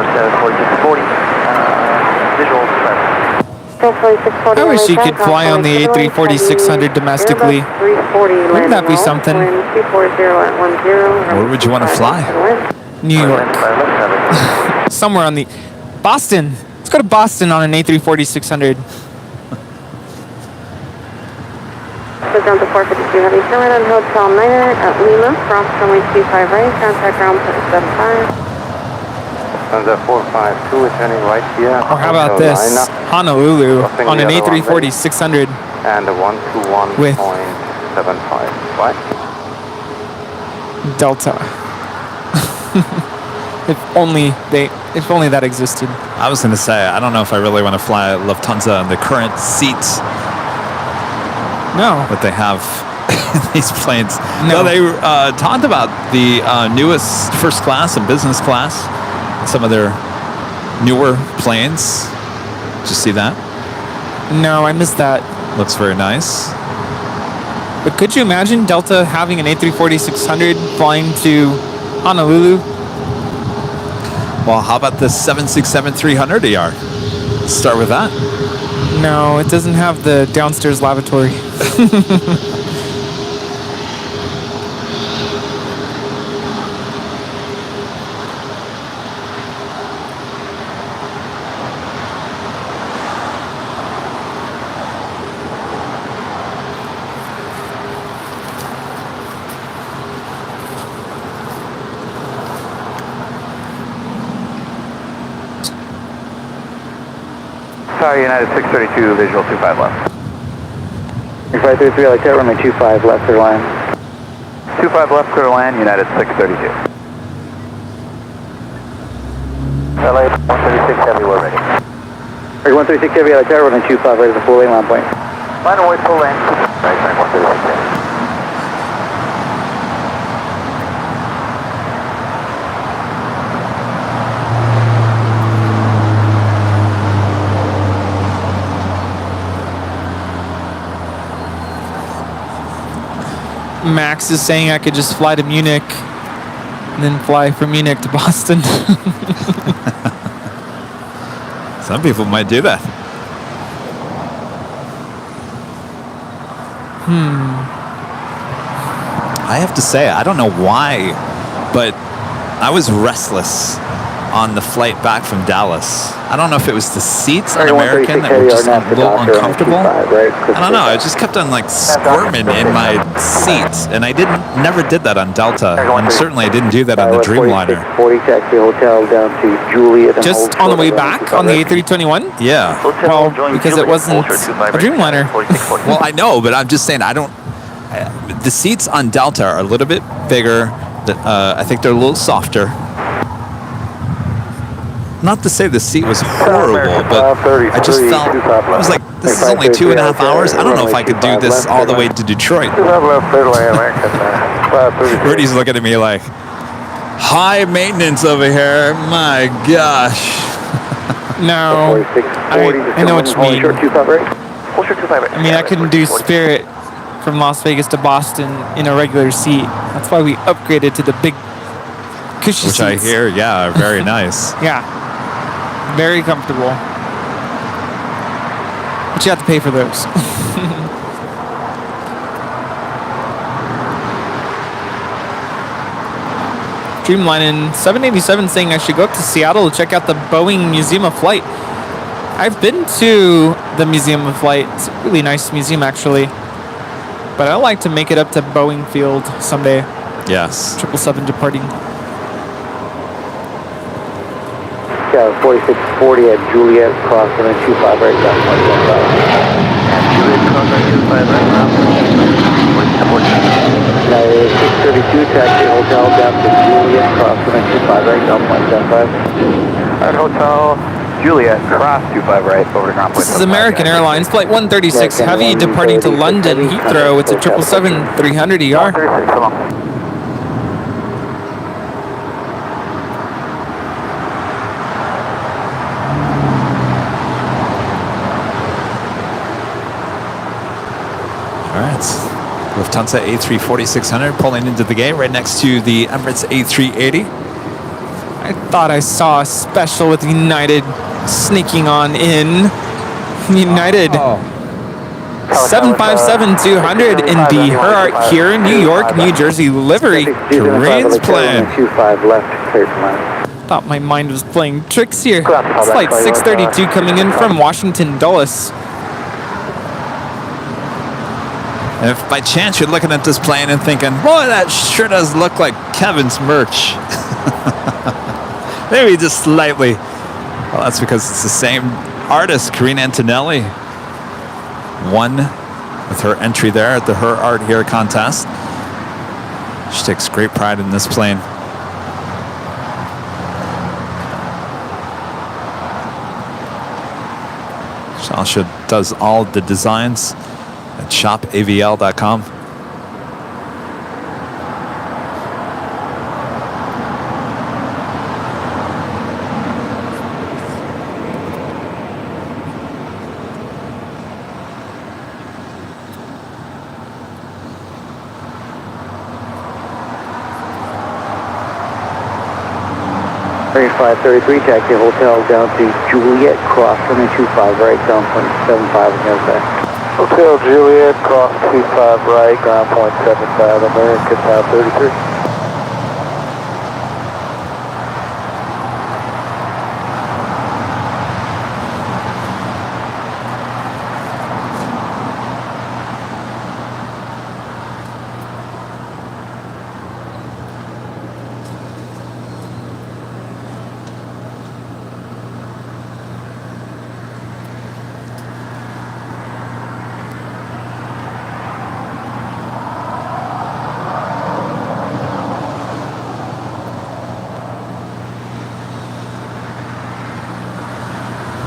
S2: 74640, visual.
S9: I wish you could fly on the A340-600 domestically. Wouldn't that be something?
S1: Where would you want to fly?
S9: New York. Somewhere on the... Boston. Let's go to Boston on an A340-600.
S10: So down to 452 Heavy, turn on Hotel Niner at Lima, cross runway 25 right, contact ground point 75.
S2: On the 452, returning right here.
S9: Or how about this? Honolulu on an A340-600.
S2: And a 121.75,
S9: with
S2: right?
S9: Delta. If only that existed.
S1: I was going to say, I don't know if I really want to fly Lufthansa on the current seats.
S9: No.
S1: But they have these planes.
S9: No.
S1: They talked about the newest first class and business class. Some of their newer planes. Did you see that?
S9: No, I missed that.
S1: Looks very nice.
S9: But could you imagine Delta having an A340-600 flying to Honolulu?
S1: Well, how about the 767-300ER? Let's start with that.
S9: No, it doesn't have the downstairs lavatory.
S12: Sorry, United 632, visual 25 left. 533, like that, runway 25 left, clear line. 25 left, clear line, United 632. LA 136 Heavy, we're ready. 136 Heavy, like that, runway 25 right at the full lane line point. Line away, full lane. Right, 136 Heavy.
S9: Max is saying I could just fly to Munich and then fly from Munich to Boston.
S1: Some people might do that. I have to say, I don't know why, but I was restless on the flight back from Dallas. I don't know if it was the seats on American that were just a little uncomfortable. I don't know. I just kept on like squirming in my seat, and I never did that on Delta, and certainly I didn't do that on the Dreamliner.
S12: 40 taxi hotel down to Juliet.
S9: Just on the way back on the A321?
S1: Yeah.
S9: Well, because it wasn't a Dreamliner.
S1: Well, I know, but I'm just saying the seats on Delta are a little bit bigger. I think they're a little softer. Not to say the seat was horrible, but I just felt, I was like, this is only 2.5 hours. I don't know if I could do this all the way to Detroit. Rudy's looking at me like, high maintenance over here. My gosh.
S9: No, I know what you mean. I mean, I couldn't do Spirit from Las Vegas to Boston in a regular seat. That's why we upgraded to the big cushy seats.
S1: Which I hear, yeah, are very nice.
S9: Yeah. Very comfortable. But you have to pay for those. Dreamliner 787 saying I should go up to Seattle to check out the Boeing Museum of Flight. I've been to the Museum of Flight. It's a really nice museum, actually. But I'd like to make it up to Boeing Field someday.
S1: Yes.
S9: 777 departing.
S12: 4640 at Juliet, cross and then 25 right down. Juliet, cross and 25 right down. 632, taxi hotel down to Juliet, cross and then 25 right down, 175. Alright, hotel, Juliet, cross 25 right, over to ground point.
S9: This is American Airlines, flight 136 Heavy, departing to London, Heathrow. It's a 777-300ER.
S12: Come on.
S1: Lufthansa A340-600 pulling into the gate right next to the Emirates A380.
S9: I thought I saw a special with United sneaking on in. United 757-200 in the Herart here in New York, New Jersey livery transplant.
S12: 25 left, clear from line.
S9: Thought my mind was playing tricks here. Flight 632 coming in from Washington Dulles.
S1: And if by chance you're looking at this plane and thinking, boy, that sure does look like Kevin's merch. Maybe just slightly. Well, that's because it's the same artist, Karina Antonelli, won with her entry there at the Her Art Here contest. She takes great pride in this plane. Sasha does all the designs at shopavl.com.
S12: Range 533, taxi hotel down to Juliet, cross runway 25 right, ground point 75 on the other side. Hotel Juliet, cross 25 right, ground point 75, American 533.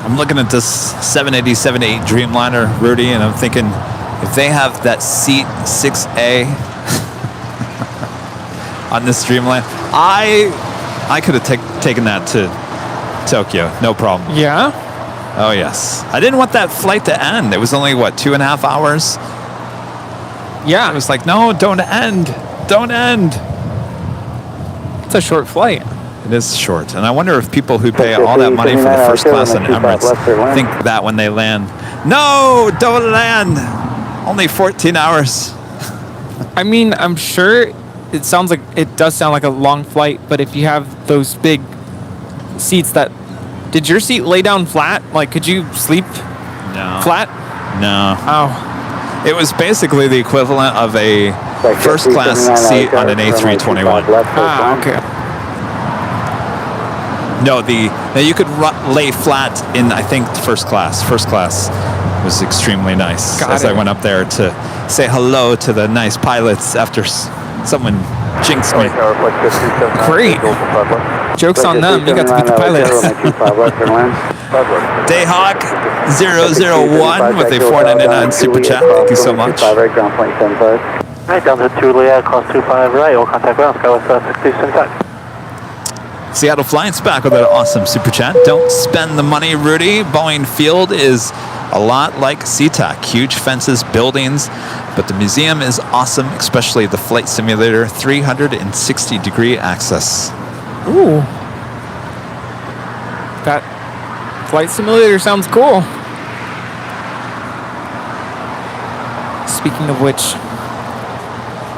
S1: I'm looking at this 780, 788 Dreamliner, Rudy, and I'm thinking if they have that seat 6A on this Dreamliner, I could have taken that to Tokyo, no problem.
S9: Yeah?
S1: Oh, yes. I didn't want that flight to end. It was only, what, 2.5 hours?
S9: Yeah.
S1: I was like, no, don't end. Don't end.
S9: It's a short flight.
S1: It is short. And I wonder if people who pay all that money for the first class in Emirates think that when they land. No, don't land. Only 14 hours.
S9: I mean, I'm sure it does sound like a long flight, but if you have those big seats that, did your seat lay down flat? Like, could you sleep flat?
S1: No.
S9: Oh.
S1: It was basically the equivalent of a first class seat on an A321.
S9: Ah, okay.
S1: No, you could lay flat in, I think, first class. First class was extremely nice. I went up there to say hello to the nice pilots after someone jinxed me.
S9: Great. Joke's on them. You got to beat the pilots.
S1: Dayhawk 001 with a $4.99 super chat. Thank you so much.
S12: Right, down to Juliet, cross 25 right, all contact ground, Skywest 6275.
S1: Seattle Flights back with an awesome super chat. Don't spend the money, Rudy. Boeing Field is a lot like SeaTac. Huge fences, buildings, but the museum is awesome, especially the flight simulator, 360-degree access.
S9: Ooh. That flight simulator sounds cool. Speaking of which,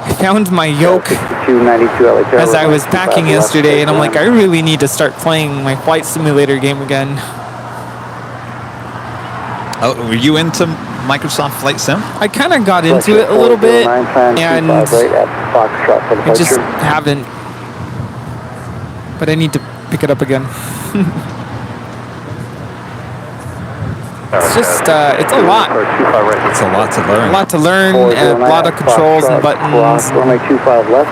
S9: I found my yoke as I was packing yesterday, and I'm like, I really need to start playing my flight simulator game again.
S1: Oh, were you into Microsoft Flight Sim?
S9: I kind of got into it a little bit, and I just haven't. But I need to pick it up again. It's just, it's a lot.
S1: It's a lot to learn.
S9: A lot to learn, a lot of controls and buttons.
S12: Runway 25 left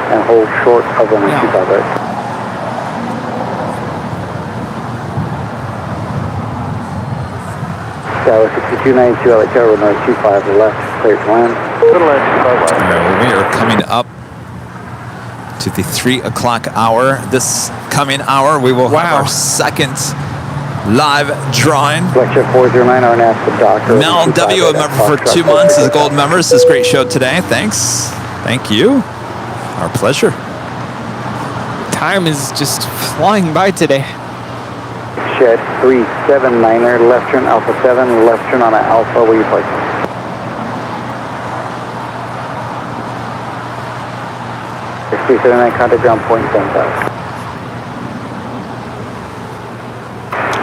S12: and hold short of runway 25 right. Tower 6292, LA Tower, runway 25 left, clear to land. Good land, 25 left.
S1: All right, well, we are coming up to the 3 o'clock hour. This coming hour, we will have our second live drawing.
S12: Lecture 409, our NASA doctor.
S1: Mel W, a member for 2 months, is a gold member. This is a great show today. Thanks. Thank you. Our pleasure.
S9: Time is just flying by today.
S12: Shed 379er, left turn Alpha 7, left turn on an Alpha, where you place? It's 379, contact ground point 75.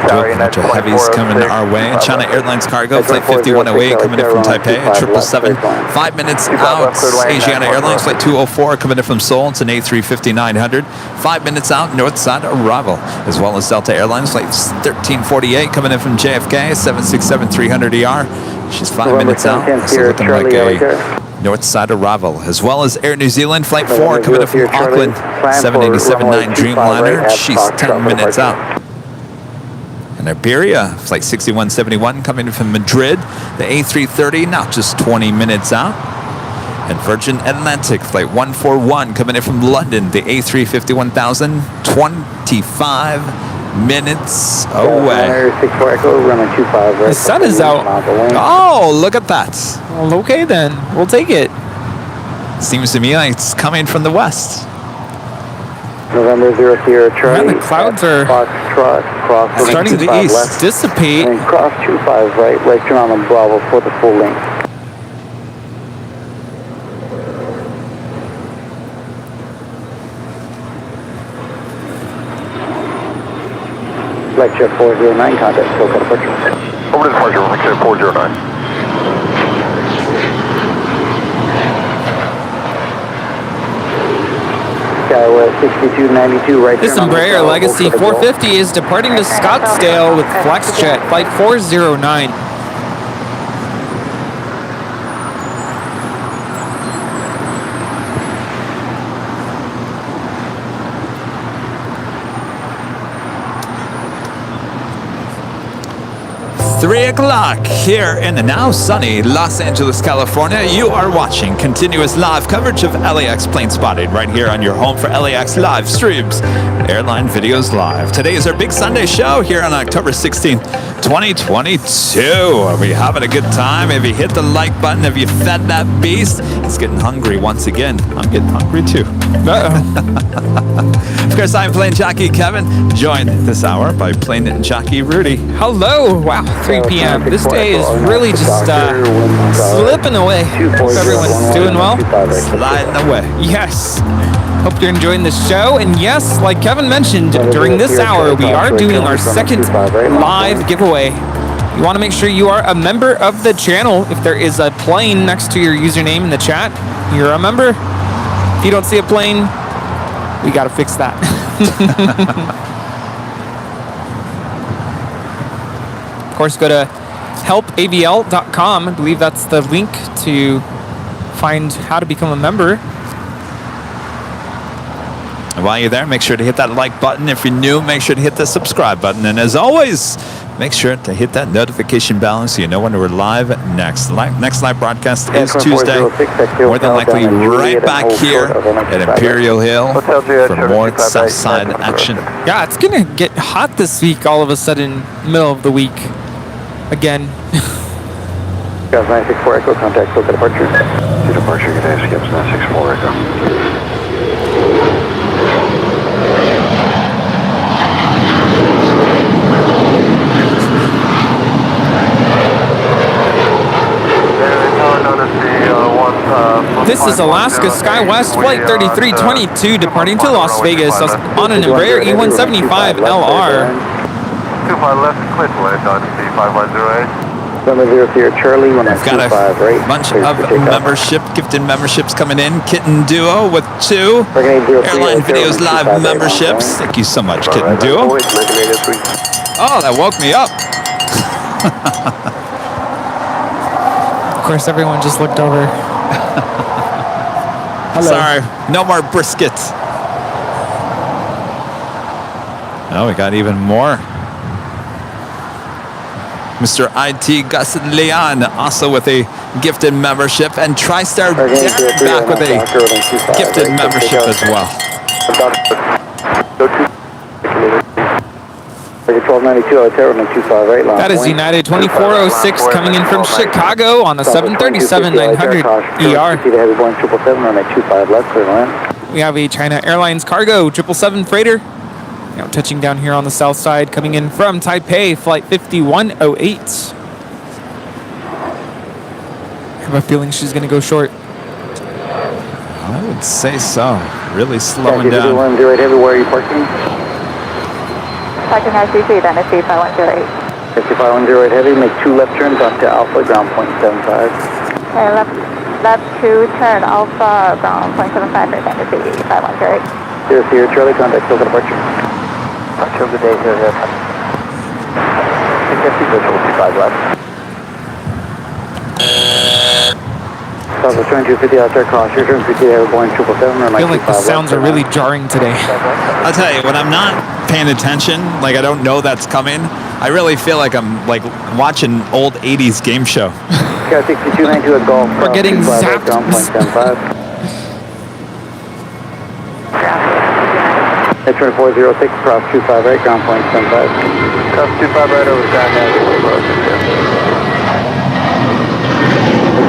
S1: schedule. A bunch of heavies coming our way. China Airlines cargo, flight 5108 coming in from Taipei. 777, 5 minutes out. Asiana Airlines, flight 204 coming in from Seoul. It's an A350-900. 5 minutes out, north side arrival. As well as Delta Airlines, flight 1348 coming in from JFK. 767-300ER. She's 5 minutes out. So looking like a north side arrival, as well as Air New Zealand flight 4 coming in from Auckland, 787-9 Dreamliner. She's 10 minutes out. And Iberia flight 6171 coming in from Madrid, the A330 now just 20 minutes out. And Virgin Atlantic flight 141 coming in from London, the A350-1000, 25 minutes away.
S9: The sun is out.
S1: Oh, look at that.
S9: Well, okay then, we'll take it.
S1: Seems to me like it's coming from the west.
S12: November 0 Sierra Charlie.
S9: The clouds are starting to dissipate.
S12: And cross 25 right turn on the Bravo for the full length. Flight Jet 409, contact SoCal departure.
S3: Over to departure, Flight Jet 409.
S12: Skywest 6292, right.
S9: This Embraer Legacy 450 is departing to Scottsdale with FlexJet, flight 409.
S1: Three o'clock here in the now sunny Los Angeles, California. You are watching continuous live coverage of LAX plane spotting right here on your home for LAX live streams, Airline Videos Live. Today is our big Sunday show here on October 16th, 2022. Are we having a good time? Have you hit the like button? Have you fed that beast? It's getting hungry once again. I'm getting hungry too. Of course, I'm plane jockey Kevin, joined this hour by plane jockey Rudy.
S9: Hello. Wow, 3 p.m. This day is really just slipping away. Hope everyone's doing well.
S1: Sliding away.
S9: Yes. Hope you're enjoying the show. And yes, like Kevin mentioned, during this hour, we are doing our second live giveaway. You want to make sure you are a member of the channel. If there is a plane next to your username in the chat, you're a member. If you don't see a plane, we got to fix that. Of course, go to helpavl.com. I believe that's the link to find how to become a member.
S1: And while you're there, make sure to hit that like button. If you're new, make sure to hit the subscribe button. And as always, make sure to hit that notification bell so you know when we're live next. Next live broadcast is Tuesday. More than likely right back here at Imperial Hill for more South Side action.
S9: Yeah, it's going to get hot this week all of a sudden, middle of the week. Again.
S12: Gas 964 Echo, contact SoCal departure.
S3: To departure, good day, Skips 964 Echo.
S9: This is Alaska SkyWest Flight 3322 departing to Las Vegas on an Embraer E175 LR.
S3: 25 left, clear to land on C5108.
S12: Number 0 Sierra Charlie,
S1: We've got a bunch of gifted memberships coming in. Kitten Duo with 2 Airline Videos Live memberships. Thank you so much, Kitten Duo. Oh, that woke me up.
S9: Of course, everyone just looked over. Hello.
S1: Sorry, no more brisket. Oh, we got even more. Mr. IT Gus Leon also with a gifted membership, and TriStar Darren back with a gifted membership as well.
S12: 1292,
S9: that is United 2406 coming in from Chicago on the 737-900 ER. We have a China Airlines cargo 777 freighter. Now touching down here on the south side, coming in from Taipei, flight 5108. I have a feeling she's going to go short.
S1: I would say so. Really slowing down.
S12: Where are you parking?
S10: Touching RCC, then it's 510.
S12: 510 Heavy, make 2 left turns onto Alpha, ground point 75.
S10: Okay, left 2 turn Alpha, ground point 75, then it's 510.
S12: Here, Charlie, contact local departure.
S5: Control, good day, 00. Visual 25 left.
S12: South of 2250 out there, cross your turn, 50 Boeing 777,
S9: I feel like the sounds are really jarring today.
S1: I'll tell you, when I'm not paying attention, like I don't know that's coming, I really feel like I'm like watching old 80s game show.
S12: Got 6292 at Golf.
S9: We're getting zapped.
S12: Ground point 75. At 2406, cross 25 right, ground point 75.
S2: Cross 25 right over Grand National.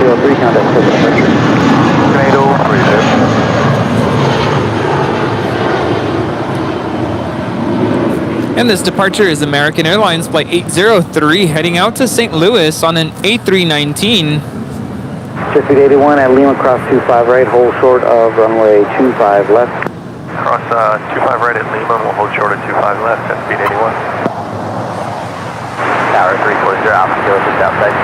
S12: 03, contact local departure.
S2: 803 there.
S9: And this departure is American Airlines Flight 803 heading out to St. Louis on an A319.
S12: Speed 81 at Lima, cross 25 right, hold short of runway 25 left.
S3: Cross 25 right at Lima, we'll hold short at 25 left at speed 81.
S5: Tower 340 Alpha, Kilo 6 outside.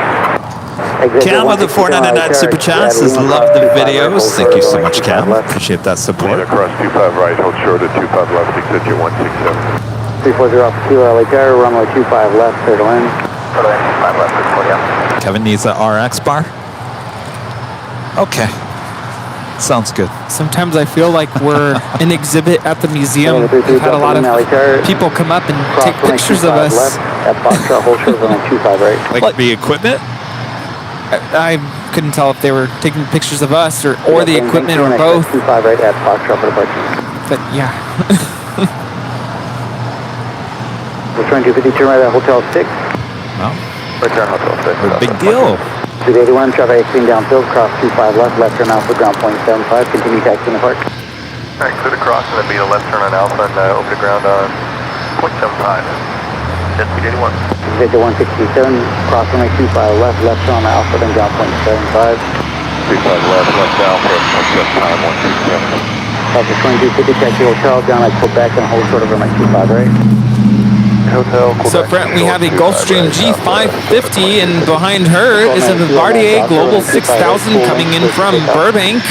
S1: Cam with the 499 Super Chats says love the videos. Thank you so much, Cam. Appreciate that support.
S3: Cross 25 right, hold short at 25 left, exit you 167.
S12: 340 Alpha Kilo LA Tower, runway 25 left, clear to land.
S5: Clear to land, 25 left, 640 out.
S1: Kevin needs a RX bar. Okay. Sounds good.
S9: Sometimes I feel like we're an exhibit at the museum. We've had a lot of people come up and take pictures of us.
S12: At Foxtrot, hold short on 25 right.
S1: Like the equipment?
S9: I couldn't tell if they were taking pictures of us or the equipment or both.
S12: 25 right at Foxtrot for departure.
S9: But yeah.
S12: Return 250, turn right at Hotel 6.
S1: Well,
S3: Return Hotel 6.
S1: big deal.
S12: Speed 81, traffic exiting downfield, cross 25 left turn Alpha, ground point 75, continue taxi in the park.
S3: Alright, clear to cross and then beat a left turn on Alpha and over to ground on 0.75. Jet speed 81.
S12: Exit 167, cross runway 25 left turn on Alpha, then ground point 75.
S3: 25 left Alpha, just time 167.
S12: Alpha 2250, taxi Hotel, down at Quebec and hold short of runway 25 right.
S3: Hotel, Quebec,
S9: So front we have a Gulfstream G550 and behind her is a Bombardier Global 6000 coming in from Burbank.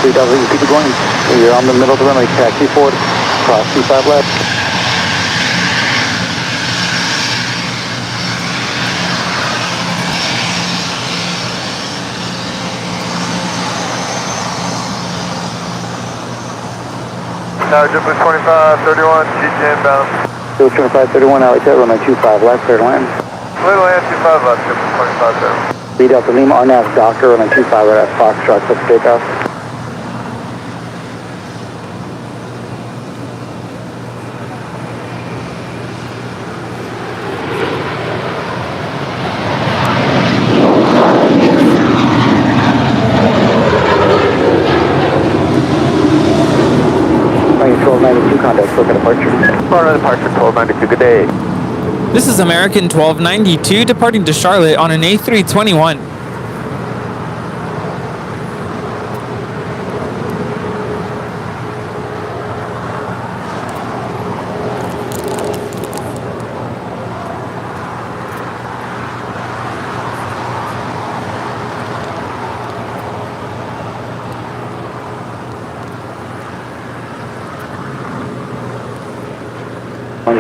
S12: You keep it going. You're on the middle of the runway, taxi forward, cross 25 left.
S3: Now JetBlue 2531, GT inbound.
S12: Still 2531, LA Tower, runway 25 left, clear to land.
S3: Clear to land 25 left, JetBlue 25
S12: Lead out to Lima, RNAV Docker, runway 25 right at Foxtrot, click takeoff. Contact, look at departure.
S3: Florida departure 1292, good day.
S9: This is American 1292 departing to Charlotte on an A321.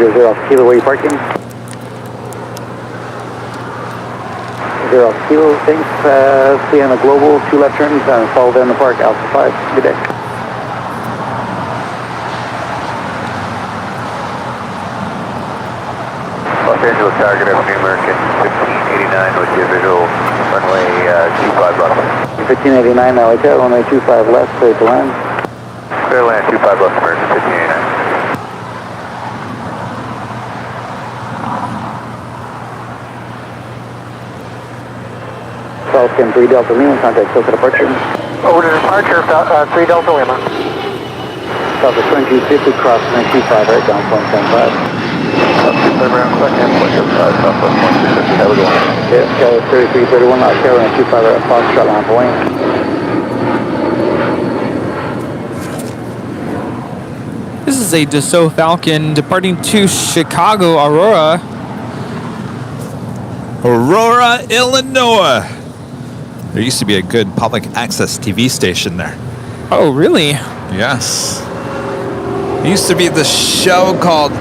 S12: Zero off Kilo, where are you parking? Zero off Kilo, thanks. See you on the Global, 2 left turns, and follow down the park, Alpha 5. Good day.
S3: Los Angeles target Avenue American 1589 with your visual runway 25 left.
S12: 1589, LA Tower, runway 25 left, clear to land.
S3: Clear land 25 left American 1589.
S12: Falcon 3 Delta Lima, contact local departure.
S6: Over to departure, 3 Delta Lima.
S12: Southwest 2250, cross 925 right, down 0.75.
S3: Southwest right on second, 0.75, Southwest 2250, how we going?
S12: Yeah, Skyway 3331, Carolina 25 right, Foxtrot on point.
S9: This is a Dassault Falcon departing to Chicago, Aurora.
S1: Aurora, Illinois. There used to be a good public access TV station there.
S9: Oh, really?
S1: Yes. It used to be the show called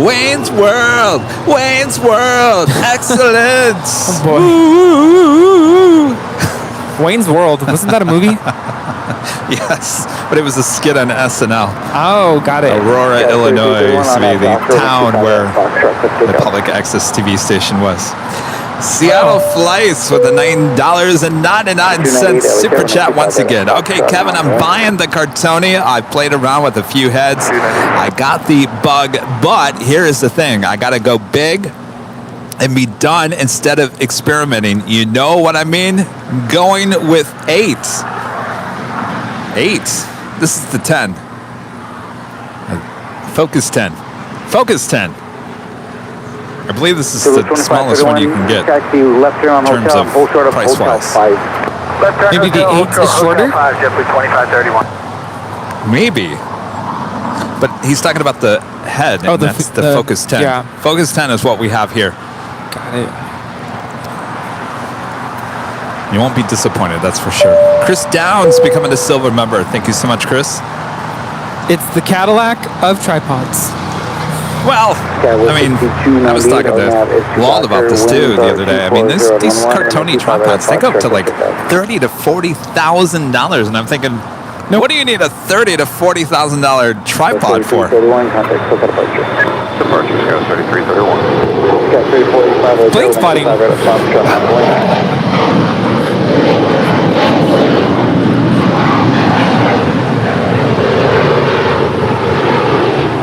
S1: Wayne's World. Wayne's World. Excellence.
S9: Oh, boy. Wayne's World. Wasn't that a movie?
S1: Yes, but it was a skit on SNL.
S9: Oh, got it.
S1: Aurora, Illinois used to be the town where the public access TV station was. Seattle Flights with the $9.99 super chat once again. Okay, Kevin, I'm buying the Cartoni. I played around with a few heads. I got the bug, but here is the thing. I got to go big and be done instead of experimenting. You know what I mean? Going with 8. 8. This is the 10. Focus 10. Focus 10. I believe this is the smallest one you can get
S12: Taxi left turn on
S1: in terms
S12: hotel,
S1: of price-wise.
S9: Maybe the 8 is shorter?
S3: JetBlue 2531.
S1: Maybe. But he's talking about the head, and that's the Focus 10.
S9: Yeah.
S1: Focus 10 is what we have here.
S9: Got it.
S1: You won't be disappointed, that's for sure. Chris Downs becoming a silver member. Thank you so much, Chris.
S9: It's the Cadillac of tripods.
S1: Well, I mean, I was talking to Wald about this too the other day. I mean, these Cartoni tripods, they go up to like $30,000 to $40,000, and I'm thinking, what do you need a $30,000 to $40,000 tripod for?
S3: Departure, Sky 3331.
S9: Plane spotting.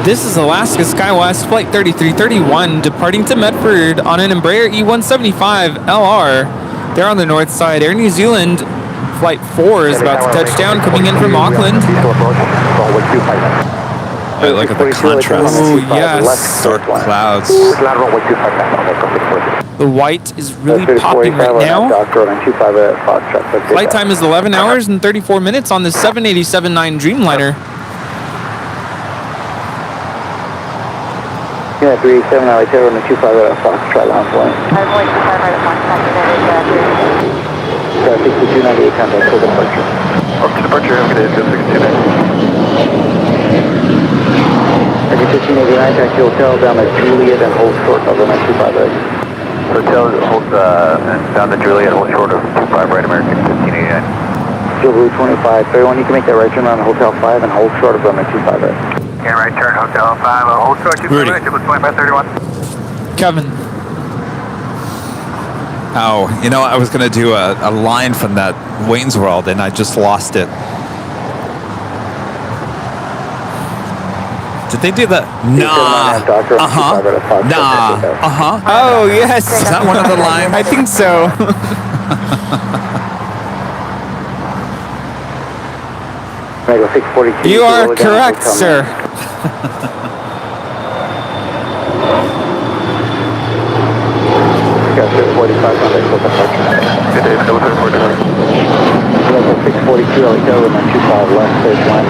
S9: This is Alaska SkyWest Flight 3331 departing to Medford on an Embraer E175 LR. They're on the north side. Air New Zealand Flight 4 is about to touch down, coming in from Auckland.
S1: I look at the contrast.
S9: Oh, yes.
S1: Dark clouds.
S9: The white is really popping right now. Flight time is 11 hours and 34 minutes on the 787-9 Dreamliner.
S12: Yeah, 387 LA Terror on the 25 Foxtrot on point.
S10: I'm going to fly right at Foxtrot, that is
S12: 6298 contact for departure.
S3: Up to departure, have a good day, 629.
S12: Again, 1589, taxi hotel down at Juliet and hold short of the 925
S3: Hotel holds down to Juliet, hold short of 25 right, American 1589.
S12: JetBlue 2531, you can make that right turn on Hotel 5 and hold short of the 925 right.
S3: Yeah, right turn, Hotel 5, hold short, 25 right, JetBlue 2531.
S9: Kevin.
S1: Oh, you know, I was going to do a line from that Wayne's World, and I just lost it. Did they do the nah, uh-huh, nah, uh-huh?
S9: Oh, yes.
S1: Is that one of the lines?
S9: I think so. You are correct, sir.
S12: Got 645 contact for departure.
S3: Good day, Philip,
S12: 642 LA Terror on 25 left, stage line.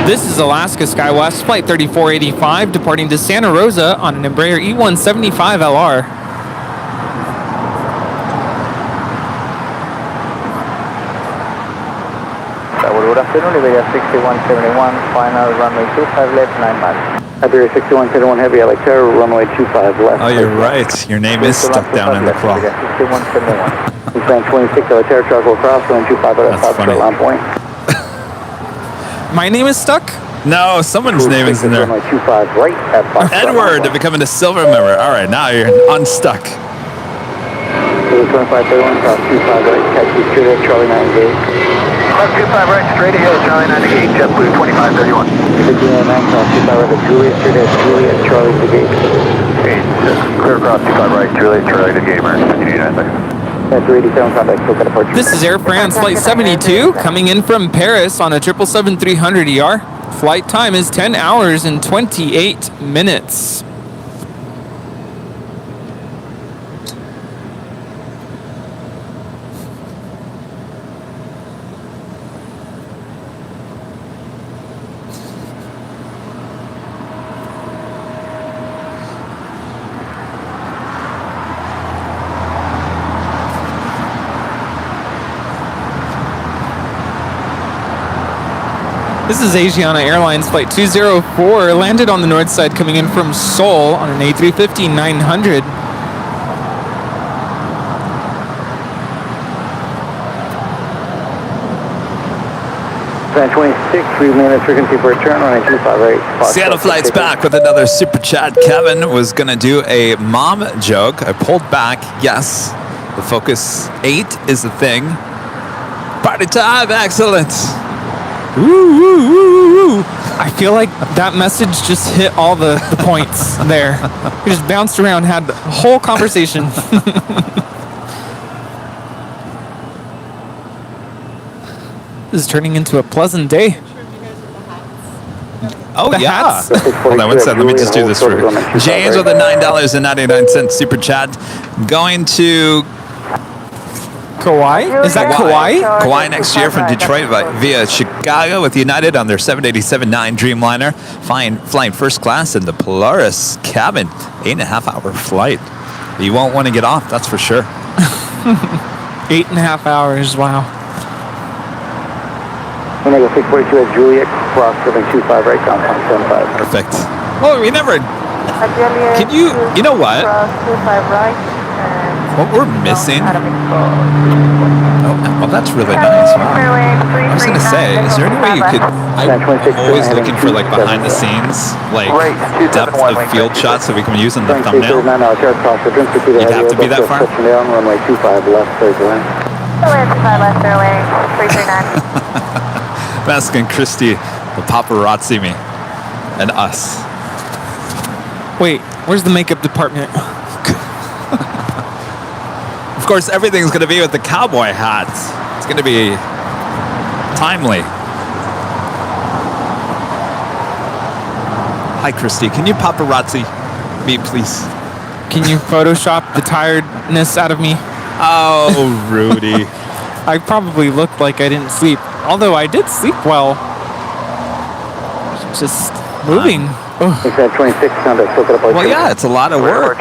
S9: This is Alaska SkyWest Flight 3485 departing to Santa Rosa on an Embraer E175 LR.
S12: Good afternoon, Iberia 6171, final runway 25 left, 9 miles. Iberia 6171 Heavy, LA Terror, runway 25 left.
S1: Oh, you're right. Your name is stuck down in the crawl.
S12: 6171. Plan 26, LA Terror, Charcoal Cross, runway 25 at Foxtrot on point.
S9: My name is stuck?
S1: No, someone's name is in there.
S12: Runway 25 right at Foxtrot.
S1: Edward, becoming a silver member. All right, now you're unstuck.
S12: 2531, cross 25 right, taxi straight at Charlie 9 gate.
S3: Cross 25 right, straight ahead, Charlie 9 gate, JetBlue 2531.
S12: 1589, cross 25 right at Juliet, straight at Juliet, Charlie to gate.
S3: Okay, clear cross 25 right, Juliet, Charlie to gate, American 1589 seconds.
S9: This is Air France Flight 72 coming in from Paris on a 777-300ER. Flight time is 10 hours and 28 minutes. This is Asiana Airlines Flight 204, landed on the north side coming in from Seoul on an A350-900.
S12: Plan 26, 3 minutes frequency for return, running 258.
S1: Seattle Flight's back with another super chat. Kevin was going to do a mom joke. I pulled back. Yes, the Focus 8 is the thing. Party time, excellent.
S9: Woo, woo, woo, woo. I feel like that message just hit all the points there. We just bounced around, had a whole conversation. This is turning into a pleasant day.
S1: Oh,
S9: the
S1: yeah.
S9: hats.
S1: Hold on one second. Let me just do this for James with a $9.99 super chat. Going to
S9: Kauai? Is that Kauai?
S1: Kauai next year from Detroit via Chicago with United on their 787-9 Dreamliner. Flying first class in the Polaris cabin. 8.5-hour flight. You won't want to get off, that's for sure.
S9: 8.5 hours, wow.
S12: Omega 642 at Juliet, cross 725 right, down 75.
S1: Perfect. Well, we never... Can you know what? What we're missing? Oh, that's really nice. Wow. I was going to say, is there any way you could... I'm always looking for, like, behind the scenes, like, depth of field shots that we can use in the thumbnail. You'd have to be that far?
S12: Runway 25 left, straight away.
S10: Runway 25 left, runway 339.
S1: Baskin Christie, the paparazzi me, and us.
S9: Wait, where's the makeup department?
S1: Of course, everything's going to be with the cowboy hats. It's going to be timely. Hi, Christy. Can you paparazzi me, please?
S9: Can you Photoshop the tiredness out of me?
S1: Oh, Rudy.
S9: I probably looked like I didn't sleep. Although I did sleep well. Just moving.
S1: Well, yeah, it's a lot of work.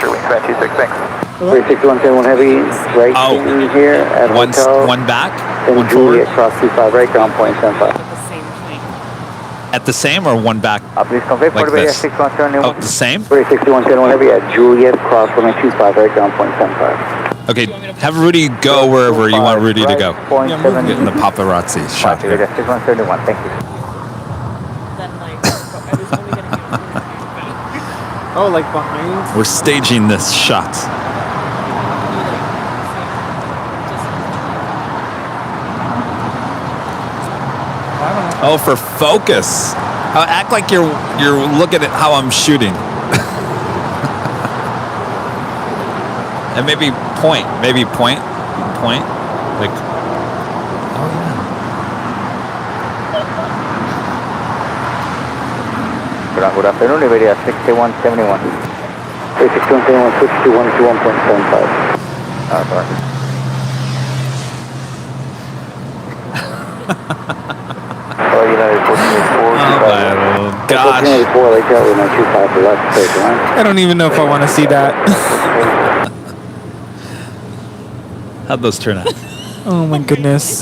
S12: 361 heavy, right in here at hotel.
S1: One back,
S12: then
S1: one
S12: Juliet,
S1: forward.
S12: cross 25 right, ground point 75.
S1: At the same or one back?
S12: Please convey
S1: Like this. Oh, the same?
S12: 361 heavy at Juliet, cross 25 right, ground point 75.
S1: Okay, have Rudy go wherever you want Rudy to go. Getting the paparazzi shot here.
S12: 6171, thank you.
S9: Oh, like behind?
S1: We're staging this shot. Oh, for focus. Act like you're looking at how I'm shooting. And maybe point. Like, oh yeah.
S12: Good afternoon, NVIDIA 6171. 6171, switch to 121.75. Sorry.
S1: Oh gosh.
S9: I don't even know if I want to see that.
S1: How'd those turn out?
S9: Oh my goodness.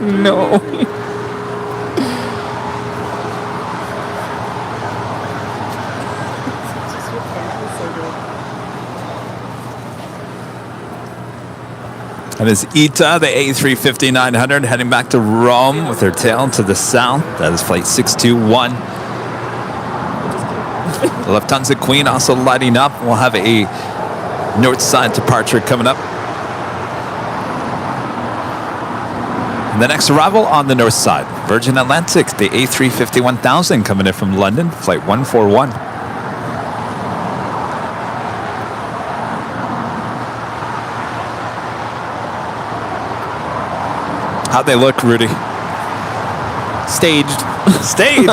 S9: No.
S1: That is Ita, the A350-900, heading back to Rome with her tail to the south. That is flight 621. The Lufthansa Queen also lighting up. We'll have a north side departure coming up. And the next arrival on the north side, Virgin Atlantic, the A350-1000 coming in from London, flight 141. How'd they look, Rudy?
S9: Staged.
S1: Staged?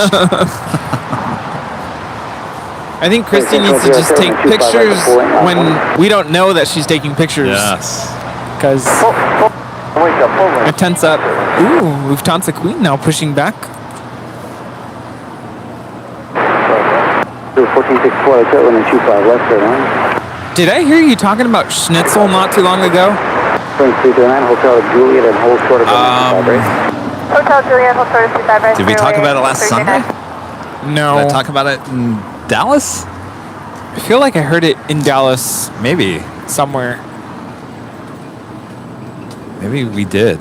S9: I think Christy needs to just take pictures when we don't know that she's taking pictures.
S1: Yes.
S9: Because I tense up. Ooh, Lufthansa Queen now pushing back.
S12: 1464, Airline 25 left, Airline.
S9: Did I hear you talking about schnitzel not too long ago?
S12: 339, Hotel Juliet and hold short of
S10: Hotel Juliet, hold short of 25 right.
S1: Did we talk about it last Sunday?
S9: No.
S1: Did I talk about it in Dallas?
S9: I feel like I heard it in Dallas.
S1: Maybe.
S9: Somewhere.
S1: Maybe we did.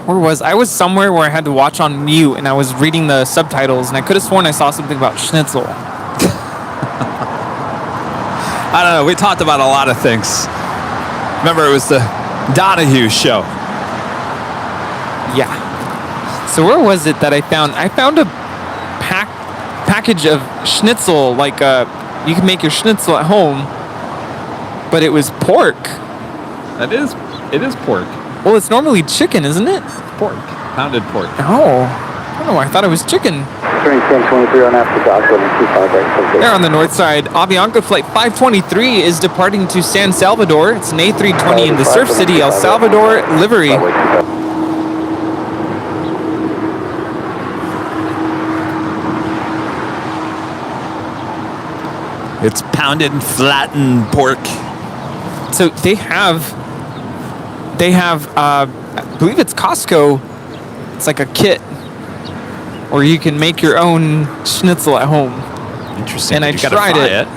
S9: Where was I? Was somewhere where I had to watch on mute and I was reading the subtitles and I could have sworn I saw something about schnitzel.
S1: I don't know. We talked about a lot of things. Remember, it was the Donahue show.
S9: Yeah. So where was it that I found? I found a package of schnitzel, like you can make your schnitzel at home, but it was pork.
S1: It is pork.
S9: Well, it's normally chicken, isn't it?
S1: Pork. Pounded pork.
S9: Oh. I don't know. I thought it was chicken.
S12: 23 on after dock, 25 right.
S9: There on the north side, Avianca flight 523 is departing to San Salvador. It's an A320 in the Surf City, El Salvador livery.
S1: It's pounded and flattened pork.
S9: So they have, I believe it's Costco. It's like a kit, or you can make your own schnitzel at home.
S1: Interesting.
S9: And I
S1: You gotta
S9: tried
S1: fry
S9: it.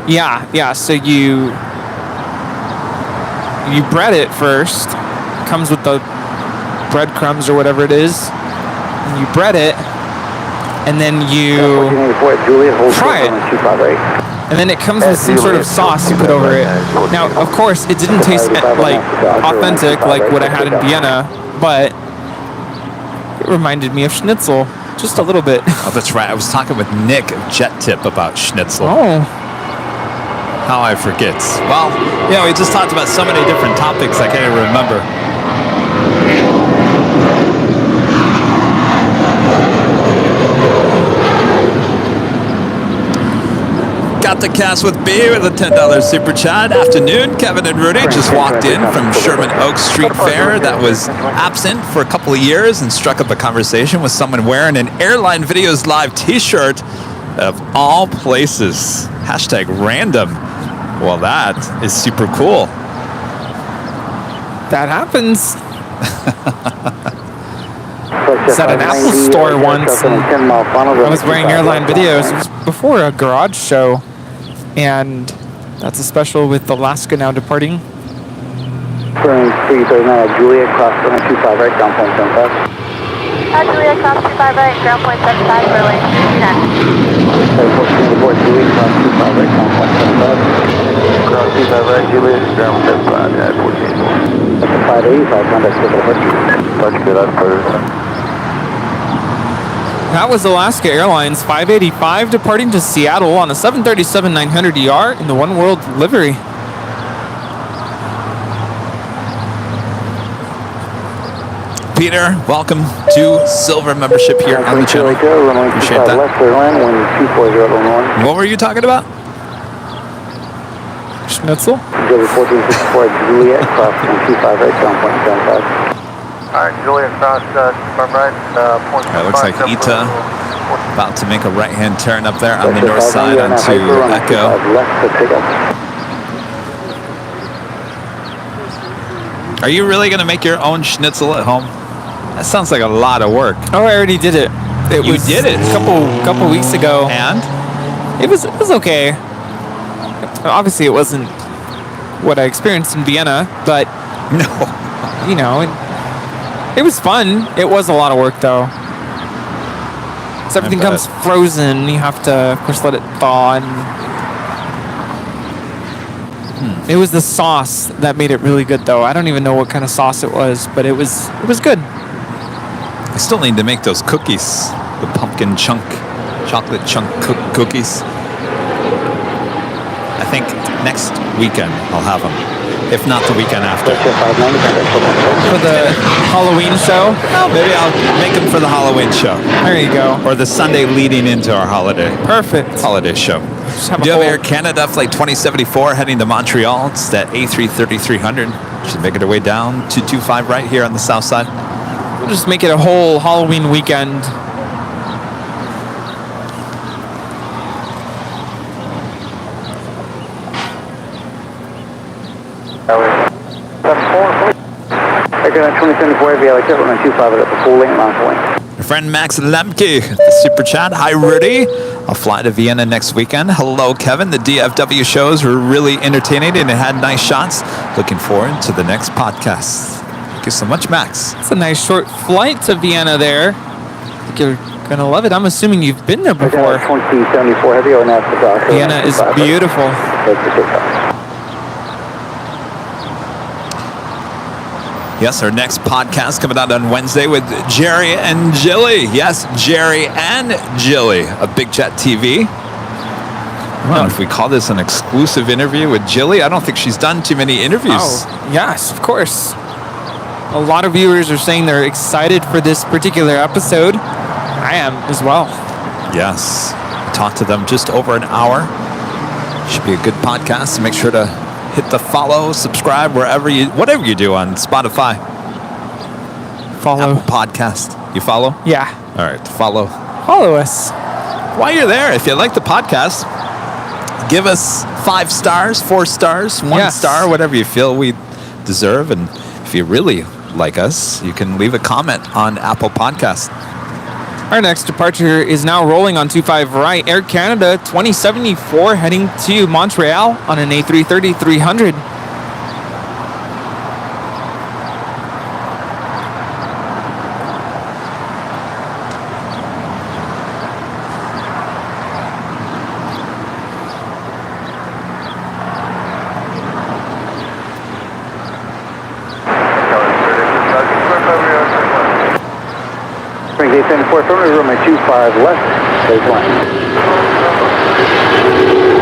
S9: Yeah. So you bread it first. Comes with the breadcrumbs or whatever it is. And you bread it, and then you fry it. And then it comes with some sort of sauce you put over it. Now, of course, it didn't taste like authentic like what I had in Vienna, but it reminded me of schnitzel just a little bit.
S1: Oh, that's right. I was talking with Nick of Jet Tip about schnitzel.
S9: Oh.
S1: How I forget. Well, yeah, we just talked about so many different topics I can't even remember. Got the cast with B with a $10 super chat. Afternoon, Kevin and Rudy just walked in from Sherman Oaks Street Fair that was absent for a couple of years and struck up a conversation with someone wearing an Airline Videos Live t-shirt of all places. Hashtag random. Well, that is super cool.
S9: That happens. I was at an Apple store once. I was wearing Airline Videos. It was before a garage show. And that's a special with Alaska now departing.
S12: 339 Juliet, cross 25 right, ground point 75.
S10: Juliet, cross 25 right, ground point 75, Berlin,
S12: 14 aboard Juliet, cross 25 right, ground point 75. Cross 25 right, Juliet, ground 75, yeah, 14. That's a 585, contact with the Departure.
S9: That was Alaska Airlines 585 departing to Seattle on a 737-900ER in the One World livery.
S1: Peter, welcome to Silver membership here on the channel. Appreciate that. What were you talking about?
S9: Schnitzel?
S12: Juliet, cross 25 right, ground point 75.
S3: All right, Juliet, cross from right, point.
S1: It looks like Ita about to make a right-hand turn up there on the north side onto Echo. Are you really going to make your own schnitzel at home? That sounds like a lot of work.
S9: Oh, I already did it.
S1: You did it
S9: a couple weeks ago.
S1: And
S9: it was okay. Obviously, it wasn't what I experienced in Vienna, but
S1: no,
S9: you know. It was fun. It was a lot of work, though. So everything comes frozen. You have to, of course, let it thaw. And it was the sauce that made it really good, though. I don't even know what kind of sauce it was, but it was good.
S1: I still need to make those cookies, the pumpkin chocolate chunk cookies. I think next weekend I'll have them, if not the weekend after.
S9: For the Halloween show?
S1: Well, maybe I'll make them for the Halloween show.
S9: There you go.
S1: Or the Sunday leading into our holiday.
S9: Perfect.
S1: Holiday show. Do you have Air Canada flight 2074 heading to Montreal? It's that A330-300. Should make it our way down 225 right here on the south side.
S9: We'll just make it a whole Halloween weekend.
S12: Airline 2074 via LAX, runway 25 at the full length, launch lane.
S1: Your friend Max Lemke, the super chat. Hi, Rudy. I'll fly to Vienna next weekend. Hello, Kevin. The DFW shows were really entertaining and it had nice shots. Looking forward to the next podcast. Thank you so much, Max.
S9: It's a nice short flight to Vienna there. I think you're going to love it. I'm assuming you've been there before.
S12: 2074 heavy on that.
S9: Vienna is beautiful.
S1: Yes, our next podcast coming out on Wednesday with Jerry and Jilly. Yes, Jerry and Jilly of Big Chat TV. I don't know if we call this an exclusive interview with Jilly. I don't think she's done too many interviews.
S9: Oh, yes, of course. A lot of viewers are saying they're excited for this particular episode. I am as well.
S1: Yes. Talked to them just over an hour. Should be a good podcast. So make sure to hit the follow, subscribe, whatever you do on Spotify.
S9: Follow.
S1: Apple Podcast. You follow?
S9: Yeah.
S1: All right, follow.
S9: Follow us.
S1: While you're there, if you like the podcast, give us 5 stars, 4 stars, 1 star, whatever you feel we deserve. And if you really like us, you can leave a comment on Apple Podcast.
S9: Our next departure is now rolling on 25 right. Air Canada 2074 heading to Montreal on an A330-300.
S12: Spring 874, affirmative, runway 25 left, baseline.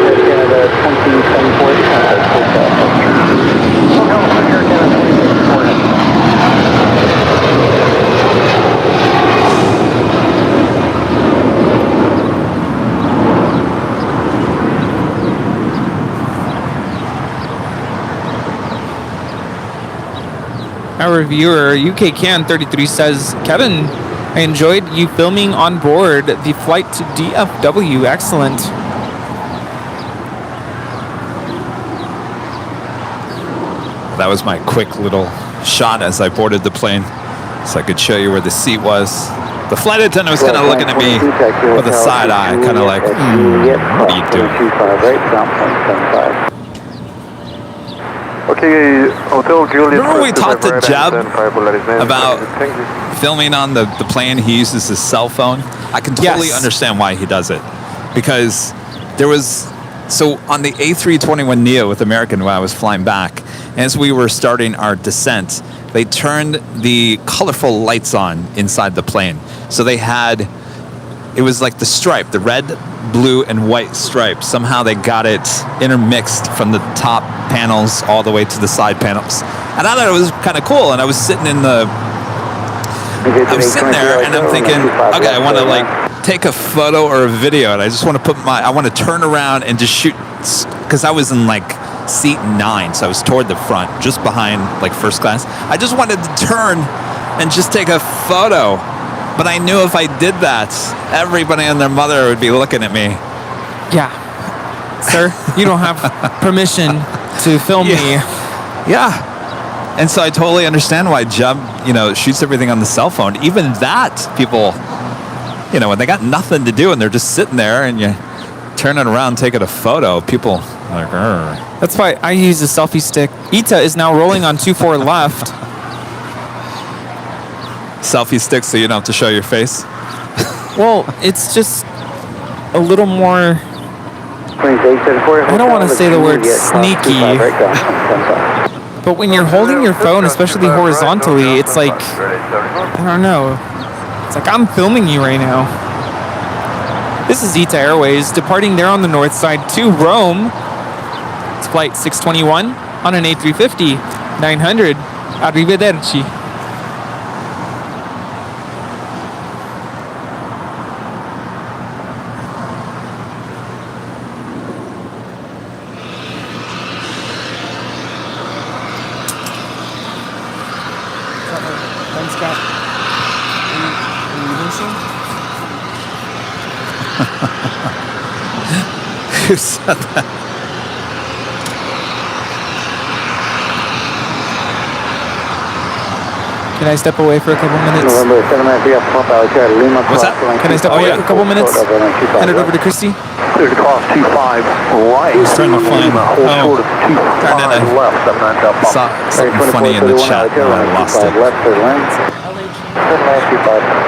S12: Air Canada 2074, Air Canada 2024.
S9: Our reviewer, UK Can 33 says, Kevin, I enjoyed you filming on board the flight to DFW. Excellent.
S1: That was my quick little shot as I boarded the plane, so I could show you where the seat was. The flight attendant was kind of looking at me with a side eye, kind of like, what are you doing?
S3: Okay, Hotel Juliet.
S1: Remember we talked to Jeb about filming on the plane? He uses his cell phone. I can totally understand why he does it. Because there was, so on the A321neo with American when I was flying back, as we were starting our descent, they turned the colorful lights on inside the plane. So they had, it was like the stripe, the red, blue, and white stripe. Somehow they got it intermixed from the top panels all the way to the side panels. And I thought it was kind of cool. And I was sitting in the, I was sitting there and I'm thinking, okay, I want to like take a photo or a video, and I just want to put I want to turn around and just shoot, because I was in like seat 9, so I was toward the front, just behind like first class. I just wanted to turn and just take a photo. But I knew if I did that, everybody and their mother would be looking at me.
S9: Yeah. Sir, you don't have permission to film me.
S1: Yeah. And so I totally understand why Jeb, shoots everything on the cell phone. Even that, people, when they got nothing to do and they're just sitting there and you turn it around, taking a photo, people are like, Arr.
S9: That's why I use a selfie stick. ITA is now rolling on 24 left.
S1: Selfie stick so you don't have to show your face?
S9: Well, it's just a little more, I don't want to say the word sneaky, but when you're holding your phone, especially horizontally, it's like, I don't know, It's like I'm filming you right now. This is Zeta Airways departing there on the north side to Rome. It's flight 621 on an A350 900. Arrivederci. Thanks, Scott. Are you leaving soon?
S1: Who said that?
S9: Can I step away for a couple minutes?
S12: November 7 Lima.
S1: What's that?
S9: Can I step away for a couple minutes? Hand it over to Christy.
S12: Clear to cross 25 right.
S1: Who's trying to find?
S12: Hold short of 25 left. 79 Delta.
S1: Saw something funny in the chat and I lost it.
S12: Left to land. 7925.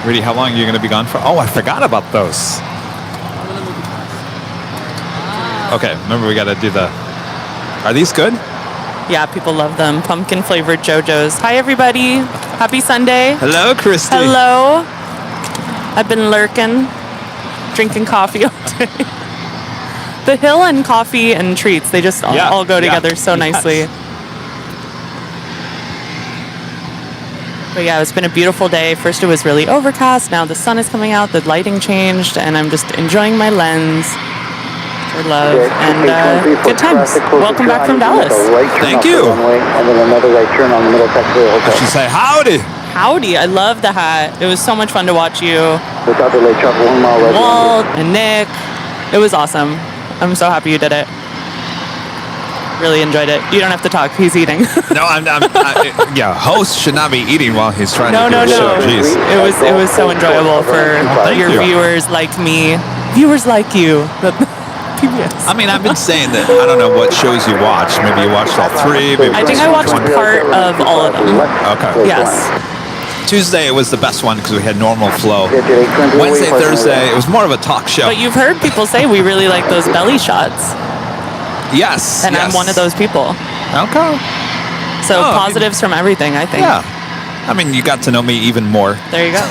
S1: Rudy, how long are you going to be gone for? Oh, I forgot about those. Okay, remember we got to do the... Are these good?
S11: Yeah, people love them. Pumpkin flavored JoJo's. Hi, everybody. Happy Sunday.
S1: Hello, Christy.
S11: Hello. I've been lurking, drinking coffee all day. The hill and coffee and treats, they just all go together so nicely. But yeah, it's been a beautiful day. First it was really overcast. Now the sun is coming out. The lighting changed, and I'm just enjoying my lens for love and good times. Welcome back from Dallas.
S1: Thank you.
S12: And then another right turn on the middle taxiway.
S1: I should say howdy.
S11: Howdy. I love the hat. It was so much fun to watch you.
S12: Without the late travel 1 mile right.
S11: Walt and Nick. It was awesome. I'm so happy you did it. Really enjoyed it. You don't have to talk. He's eating.
S1: No, yeah, host should not be eating while he's trying to do the show. Jeez.
S11: It was so enjoyable for your viewers like me. Viewers like you. PBS.
S1: I mean, I've been saying that I don't know what shows you watch. Maybe you watched all three. Maybe
S11: I think I watched part of all of them.
S1: Okay.
S11: Yes.
S1: Tuesday it was the best one because we had normal flow. Wednesday, Thursday, it was more of a talk show.
S11: But you've heard people say we really like those belly shots.
S1: Yes.
S11: And I'm one of those people.
S1: Okay.
S11: So positives from everything, I think.
S1: Yeah. I mean, you got to know me even more.
S11: There you go.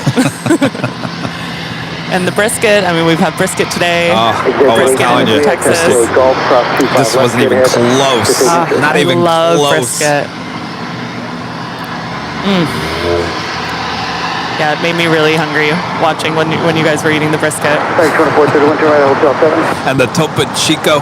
S11: And the brisket, I mean, we've had brisket today. Brisket in Texas.
S1: This wasn't even close. Not even close.
S11: I love brisket. Yeah, it made me really hungry watching when you guys were eating the brisket.
S1: And the Topo Chico.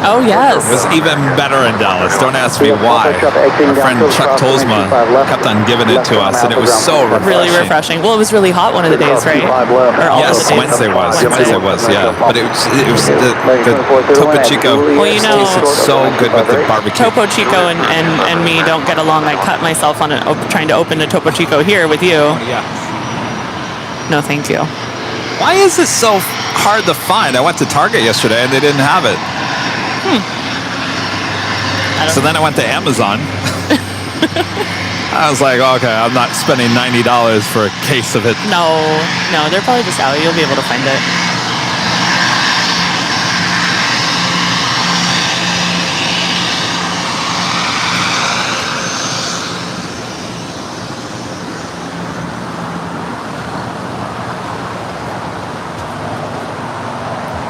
S11: Oh, yes.
S1: It was even better in Dallas. Don't ask me why. Our friend Chuck Tolsma kept on giving it to us, and it was so refreshing.
S11: Really refreshing. Well, it was really hot one of the days, right?
S1: Yes, Wednesday was. Wednesday was, yeah. But it was the Topo Chico.
S11: Well, you know,
S1: tasted so good with the barbecue.
S11: Topo Chico and me don't get along. I cut myself on trying to open a Topo Chico here with you.
S1: Yeah.
S11: No, thank you.
S1: Why is this so hard to find? I went to Target yesterday, and they didn't have it. So then I went to Amazon. I was like, okay, I'm not spending $90 for a case of it.
S11: No, they're probably just out. You'll be able to find it.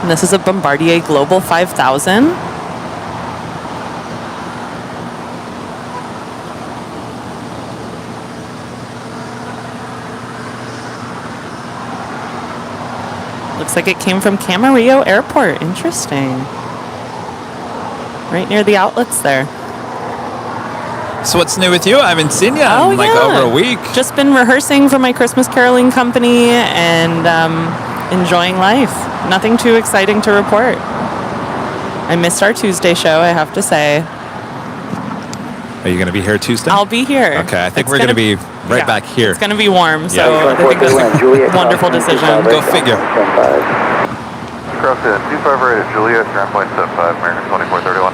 S11: And this is a Bombardier Global 5000. Looks like it came from Camarillo Airport. Interesting. Right near the outlets there.
S1: So what's new with you? I haven't seen you in like over a week.
S11: Just been rehearsing for my Christmas caroling company and enjoying life. Nothing too exciting to report. I missed our Tuesday show, I have to say.
S1: Are you going to be here Tuesday?
S11: I'll be here.
S1: Okay, I think we're going to be right back here.
S11: It's going to be warm, so
S1: Yeah.
S11: I think that's a wonderful decision.
S1: Go figure.
S3: Cross in 25 right at Juliet, ground point 75, American 2431.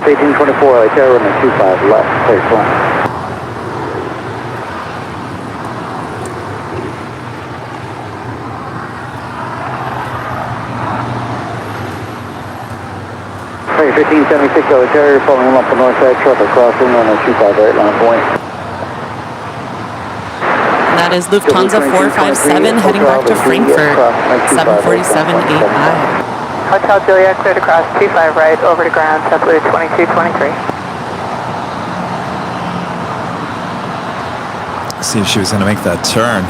S12: Beijing 24, like runway 25 left, clear to land. Hey, 1576 over Terrier, following up the north side, traffic crossing on a 25 right line point.
S11: And that is Lufthansa 457 heading back to Frankfurt, 747-85.
S10: Hotel Juliet, cleared across 25 right, over to ground, JetBlue 2223.
S1: See if she was going to make that turn.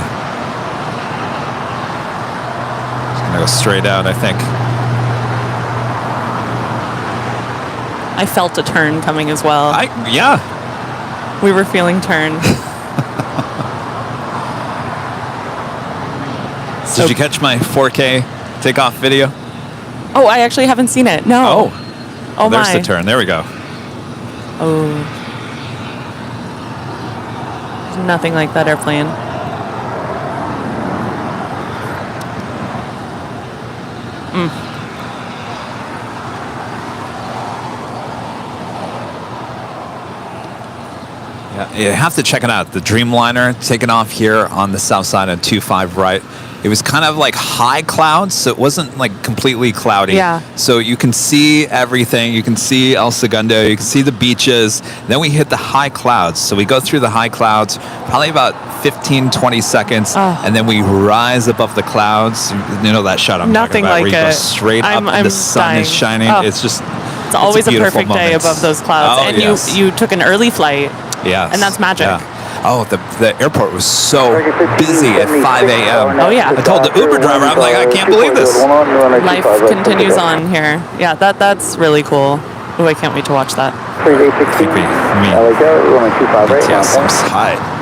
S1: She's going to go straight out, I think.
S11: I felt a turn coming as well.
S1: Yeah.
S11: We were feeling turn.
S1: Did you catch my 4K takeoff video?
S11: Oh, I actually haven't seen it. No. Oh
S1: There's
S11: my.
S1: the turn. There we go.
S11: Oh. There's nothing like that airplane.
S1: Yeah, you have to check it out. The Dreamliner taking off here on the south side of 25 right. It was kind of like high clouds, so it wasn't like completely cloudy.
S11: Yeah.
S1: So you can see everything. You can see El Segundo. You can see the beaches. Then we hit the high clouds. So we go through the high clouds, probably about 15, 20 seconds, and then we rise above the clouds. You know that shot I'm
S11: Nothing
S1: talking about,
S11: like
S1: where you go
S11: it.
S1: straight up and the sun
S11: dying.
S1: is shining.
S11: Oh.
S1: It's just...
S11: It's always a
S1: beautiful
S11: perfect day
S1: moment.
S11: above those clouds.
S1: Oh,
S11: and
S1: yes.
S11: you took an early flight.
S1: Yes.
S11: And that's magic.
S1: Yeah. Oh, the airport was so busy at 5 a.m.
S11: Oh, yeah.
S1: I told the Uber driver, I'm like, I can't believe this.
S11: Life continues on here. Yeah, that's really cool. Oh, I can't wait to watch that.
S1: I think BTS high.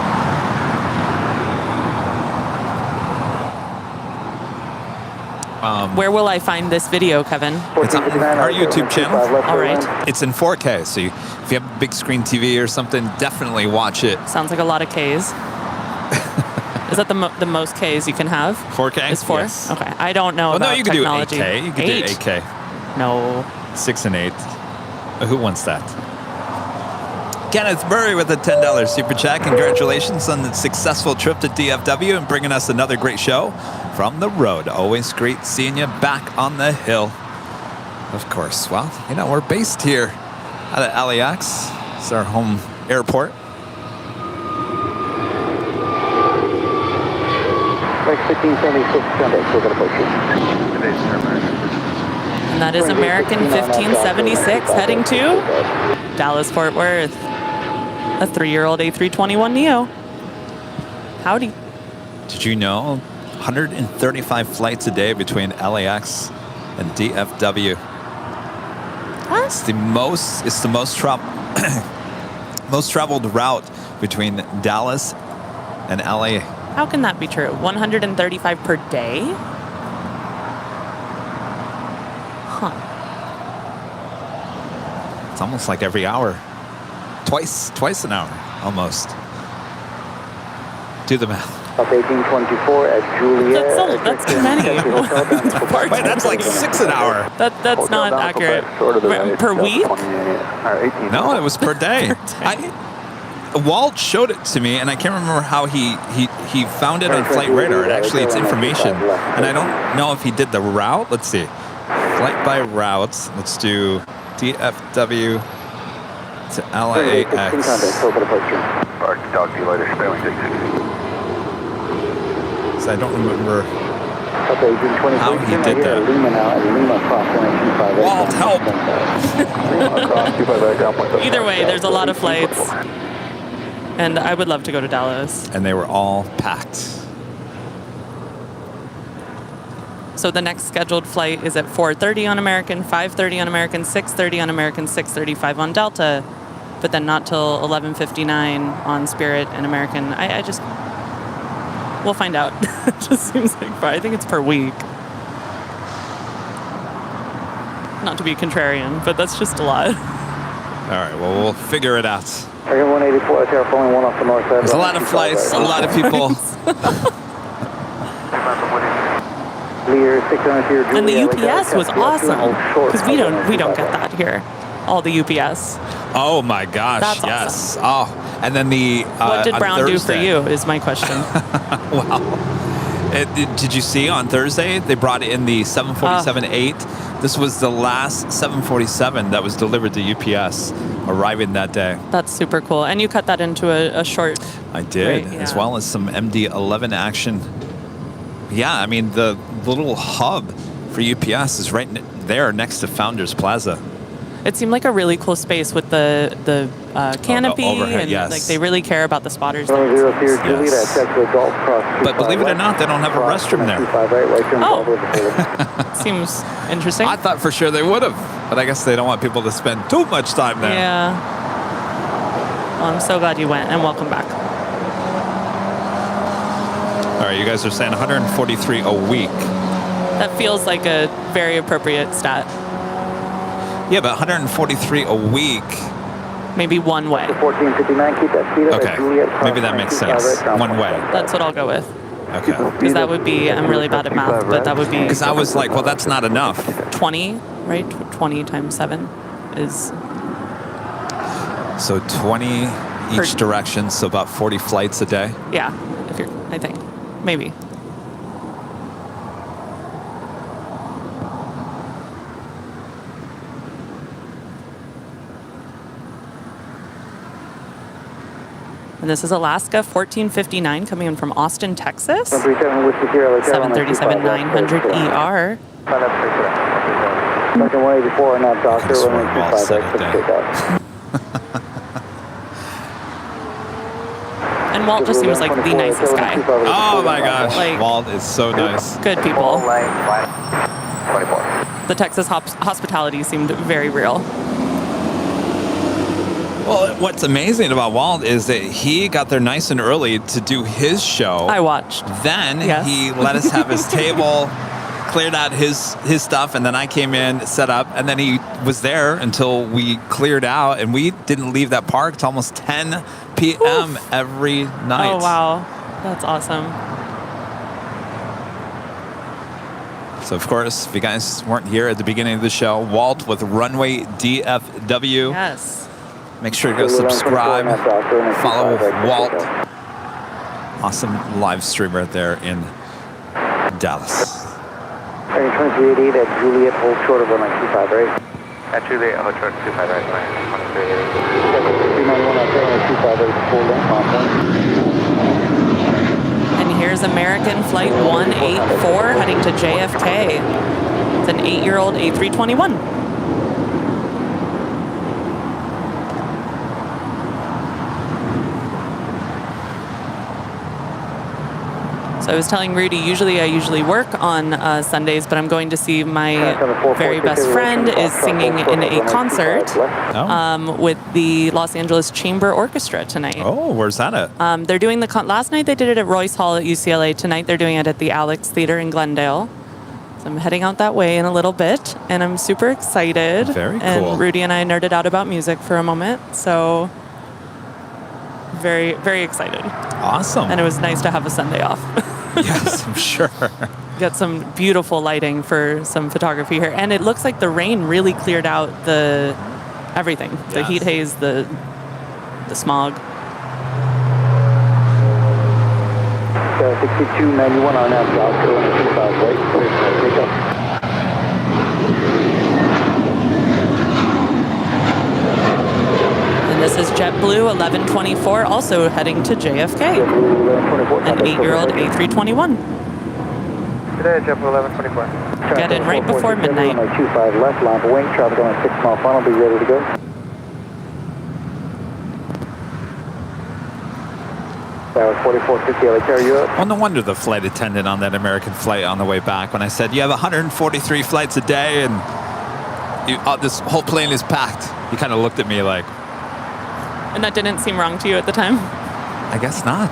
S11: Where will I find this video, Kevin?
S1: It's on our YouTube channel.
S11: All right.
S1: It's in 4K, so if you have a big screen TV or something, definitely watch it.
S11: Sounds like a lot of Ks. Is that the most Ks you can have?
S1: 4K?
S11: Is 4?
S1: Yes.
S11: Okay. I don't know about
S1: No, you can
S11: technology.
S1: do 8K. You can do 8K.
S11: No.
S1: 6 and 8. Who wants that? Kenneth Murray with a $10 super chat. Congratulations on the successful trip to DFW and bringing us another great show from the road. Always great seeing you back on the hill. Of course. Well, you know, we're based here at LAX. It's our home airport.
S11: And that is American 1576 heading to Dallas-Fort Worth. A 3-year-old A321neo. Howdy.
S1: Did you know 135 flights a day between LAX and DFW?
S11: What?
S1: It's the most most traveled route between Dallas and LA.
S11: How can that be true? 135 per day? Huh.
S1: It's almost like every hour. Twice an hour, almost. Do the math.
S12: Beijing 24 at Juliet.
S11: That's too many.
S1: Wait, that's like 6 an hour.
S11: That's not accurate. Per week?
S1: No, it was per day. Walt showed it to me, and I can't remember how he found it on Flight Radar. Actually, it's information, and I don't know if he did the route. Let's see. Flight by routes. Let's do DFW to LAX. So I don't remember how he did that. Walt, help!
S11: Either way, there's a lot of flights. And I would love to go to Dallas.
S1: And they were all packed.
S11: So the next scheduled flight is at 4:30 on American, 5:30 on American, 6:30 on American, 6:35 on Delta, but then not till 11:59 on Spirit and American. I just, we'll find out. It just seems like, I think it's per week. Not to be contrarian, but that's just a lot.
S1: All right, well, we'll figure it out.
S2: Target 184, Sierra Following 1 off the north side.
S1: There's a lot of flights, a lot of people.
S11: And the UPS was awesome because we don't get that here. All the UPS.
S1: Oh my gosh!
S11: That's
S1: yes.
S11: awesome.
S1: Oh, and then the
S11: what did Brown do for
S1: Thursday.
S11: you? Is my question.
S1: Wow. Did you see on Thursday they brought in the 747-8? This was the last 747 that was delivered to UPS, arriving that day.
S11: That's super cool. And you cut that into a short.
S1: I did,
S11: Right,
S1: as
S11: yeah.
S1: well as some MD-11 action. Yeah, I mean, the little hub for UPS is right there next to Founders Plaza.
S11: It seemed like a really cool space with the canopy,
S1: overhead,
S11: and
S1: yes.
S11: like they really care about the spotters.
S2: Zero
S11: there.
S2: Sierra Juliet,
S1: Yes.
S2: check the Golf Cross.
S1: But believe it or not, they don't have a restroom there.
S2: 25 right, right turn
S11: Oh.
S2: over the
S11: Seems interesting.
S1: I thought for sure they would have, but I guess they don't want people to spend too much time there.
S11: Yeah. Well, I'm so glad you went, and welcome back.
S1: All right, you guys are saying 143 a week.
S11: That feels like a very appropriate stat.
S1: Yeah, but 143 a week.
S11: Maybe one way.
S2: 1459, keep that speed up.
S1: Okay,
S2: Juliet,
S1: maybe that makes sense. One way.
S11: That's what I'll go with.
S1: Okay.
S11: Because that would be, I'm really bad at math, but that would be
S1: Because I was like, well, that's not enough.
S11: 20, right? 20 times 7 is...
S1: So 20 each direction, so about 40 flights a day.
S11: Yeah, if you're, I think. Maybe. And this is Alaska 1459 coming in from Austin, Texas. 737-900 ER.
S2: Second 184 and that doctor,
S1: Walt
S2: 125
S1: said
S2: right,
S1: it there.
S2: take off.
S11: And Walt just seems like the nicest guy.
S1: Oh my gosh,
S11: Like-
S1: Walt is so nice.
S11: Good people.
S2: 24.
S11: The Texas hospitality seemed very real.
S1: Well, what's amazing about Walt is that he got there nice and early to do his show.
S11: I watched.
S1: Then
S11: Yes.
S1: he let us have his table, cleared out his stuff, and then I came in, set up, and then he was there until we cleared out, and we didn't leave that park till almost 10 p.m. every night.
S11: Oh, wow. That's awesome.
S1: So, of course, if you guys weren't here at the beginning of the show, Walt with Runway DFW.
S11: Yes.
S1: Make sure to go subscribe, follow Walt. Awesome live streamer there in Dallas.
S2: 2388 at Juliet, hold short of 1925, right?
S3: At Juliet, hold short 25 right,
S2: 391 out there, 125 right, full length, on point.
S11: And here's American Flight 184 heading to JFK. It's an 8-year-old A321. So I was telling Rudy, I usually work on Sundays, but I'm going to see my very best friend is singing in a concert with the Los Angeles Chamber Orchestra tonight.
S1: Oh, where's that at?
S11: They're doing last night they did it at Royce Hall at UCLA. Tonight they're doing it at the AIRLINEVIDEOS Theater in Glendale. So I'm heading out that way in a little bit, and I'm super excited.
S1: Very cool.
S11: And Rudy and I nerded out about music for a moment, so very, very excited.
S1: Awesome.
S11: And it was nice to have a Sunday off.
S1: Yes, I'm sure.
S11: Got some beautiful lighting for some photography here, and it looks like the rain really cleared out everything. The
S1: Yes.
S11: heat haze, the smog.
S2: 6291 on that doctor, 125 right, take up.
S11: And this is JetBlue 1124, also heading to JFK. An 8-year-old A321.
S2: Today, JetBlue 1124.
S11: Get in right before midnight.
S2: 25 left, line for wing, traffic on a 6-mile funnel, be ready to go. That was 4450, I'll carry you up.
S1: Well, no wonder the flight attendant on that American flight on the way back, when I said, you have 143 flights a day and this whole plane is packed. He kind of looked at me like...
S11: And that didn't seem wrong to you at the time?
S1: I guess not.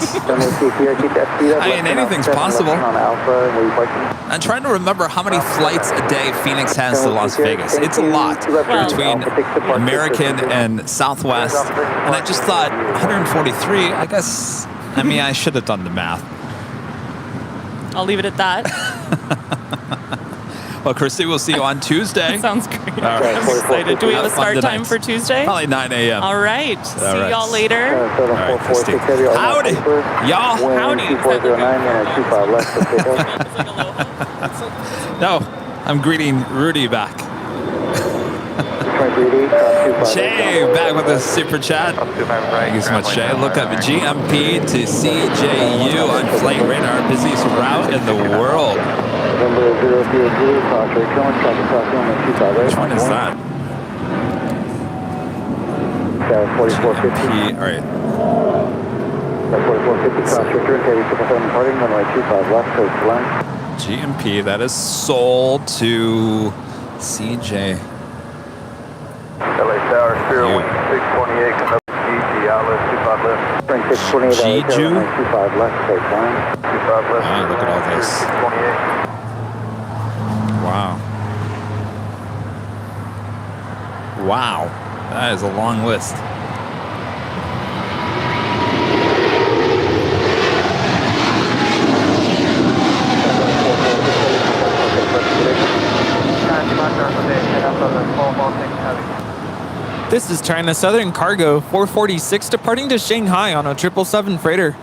S1: I mean, anything's possible. I'm trying to remember how many flights a day Phoenix has to Las Vegas. It's a lot between American and Southwest. And I just thought 143, I guess, I mean, I should have done the math.
S11: I'll leave it at that.
S1: Well, Christy, we'll see you on Tuesday.
S11: Sounds great.
S1: All right.
S11: I'm excited. Do we have a start time for Tuesday?
S1: Probably 9 a.m.
S11: All right. See y'all later.
S1: All right, Christy. Howdy. Y'all.
S11: Howdy.
S1: No, I'm greeting Rudy back. Jay back with a super chat. Thank you so much, Jay. Look up GMP to CJU on flight radar, busiest route in the world. Which one is that? GMP, all right. GMP, that is sold to CJ.
S3: LA Tower, Spirit Wing 628, come up GG, outlet 25 left.
S1: Jeju?
S3: 25 left, 25 left.
S1: Oh, look at all this.
S3: 628.
S1: Wow. Wow. That is a long list.
S9: This is China Southern Cargo 446 departing to Shanghai on a 777 freighter.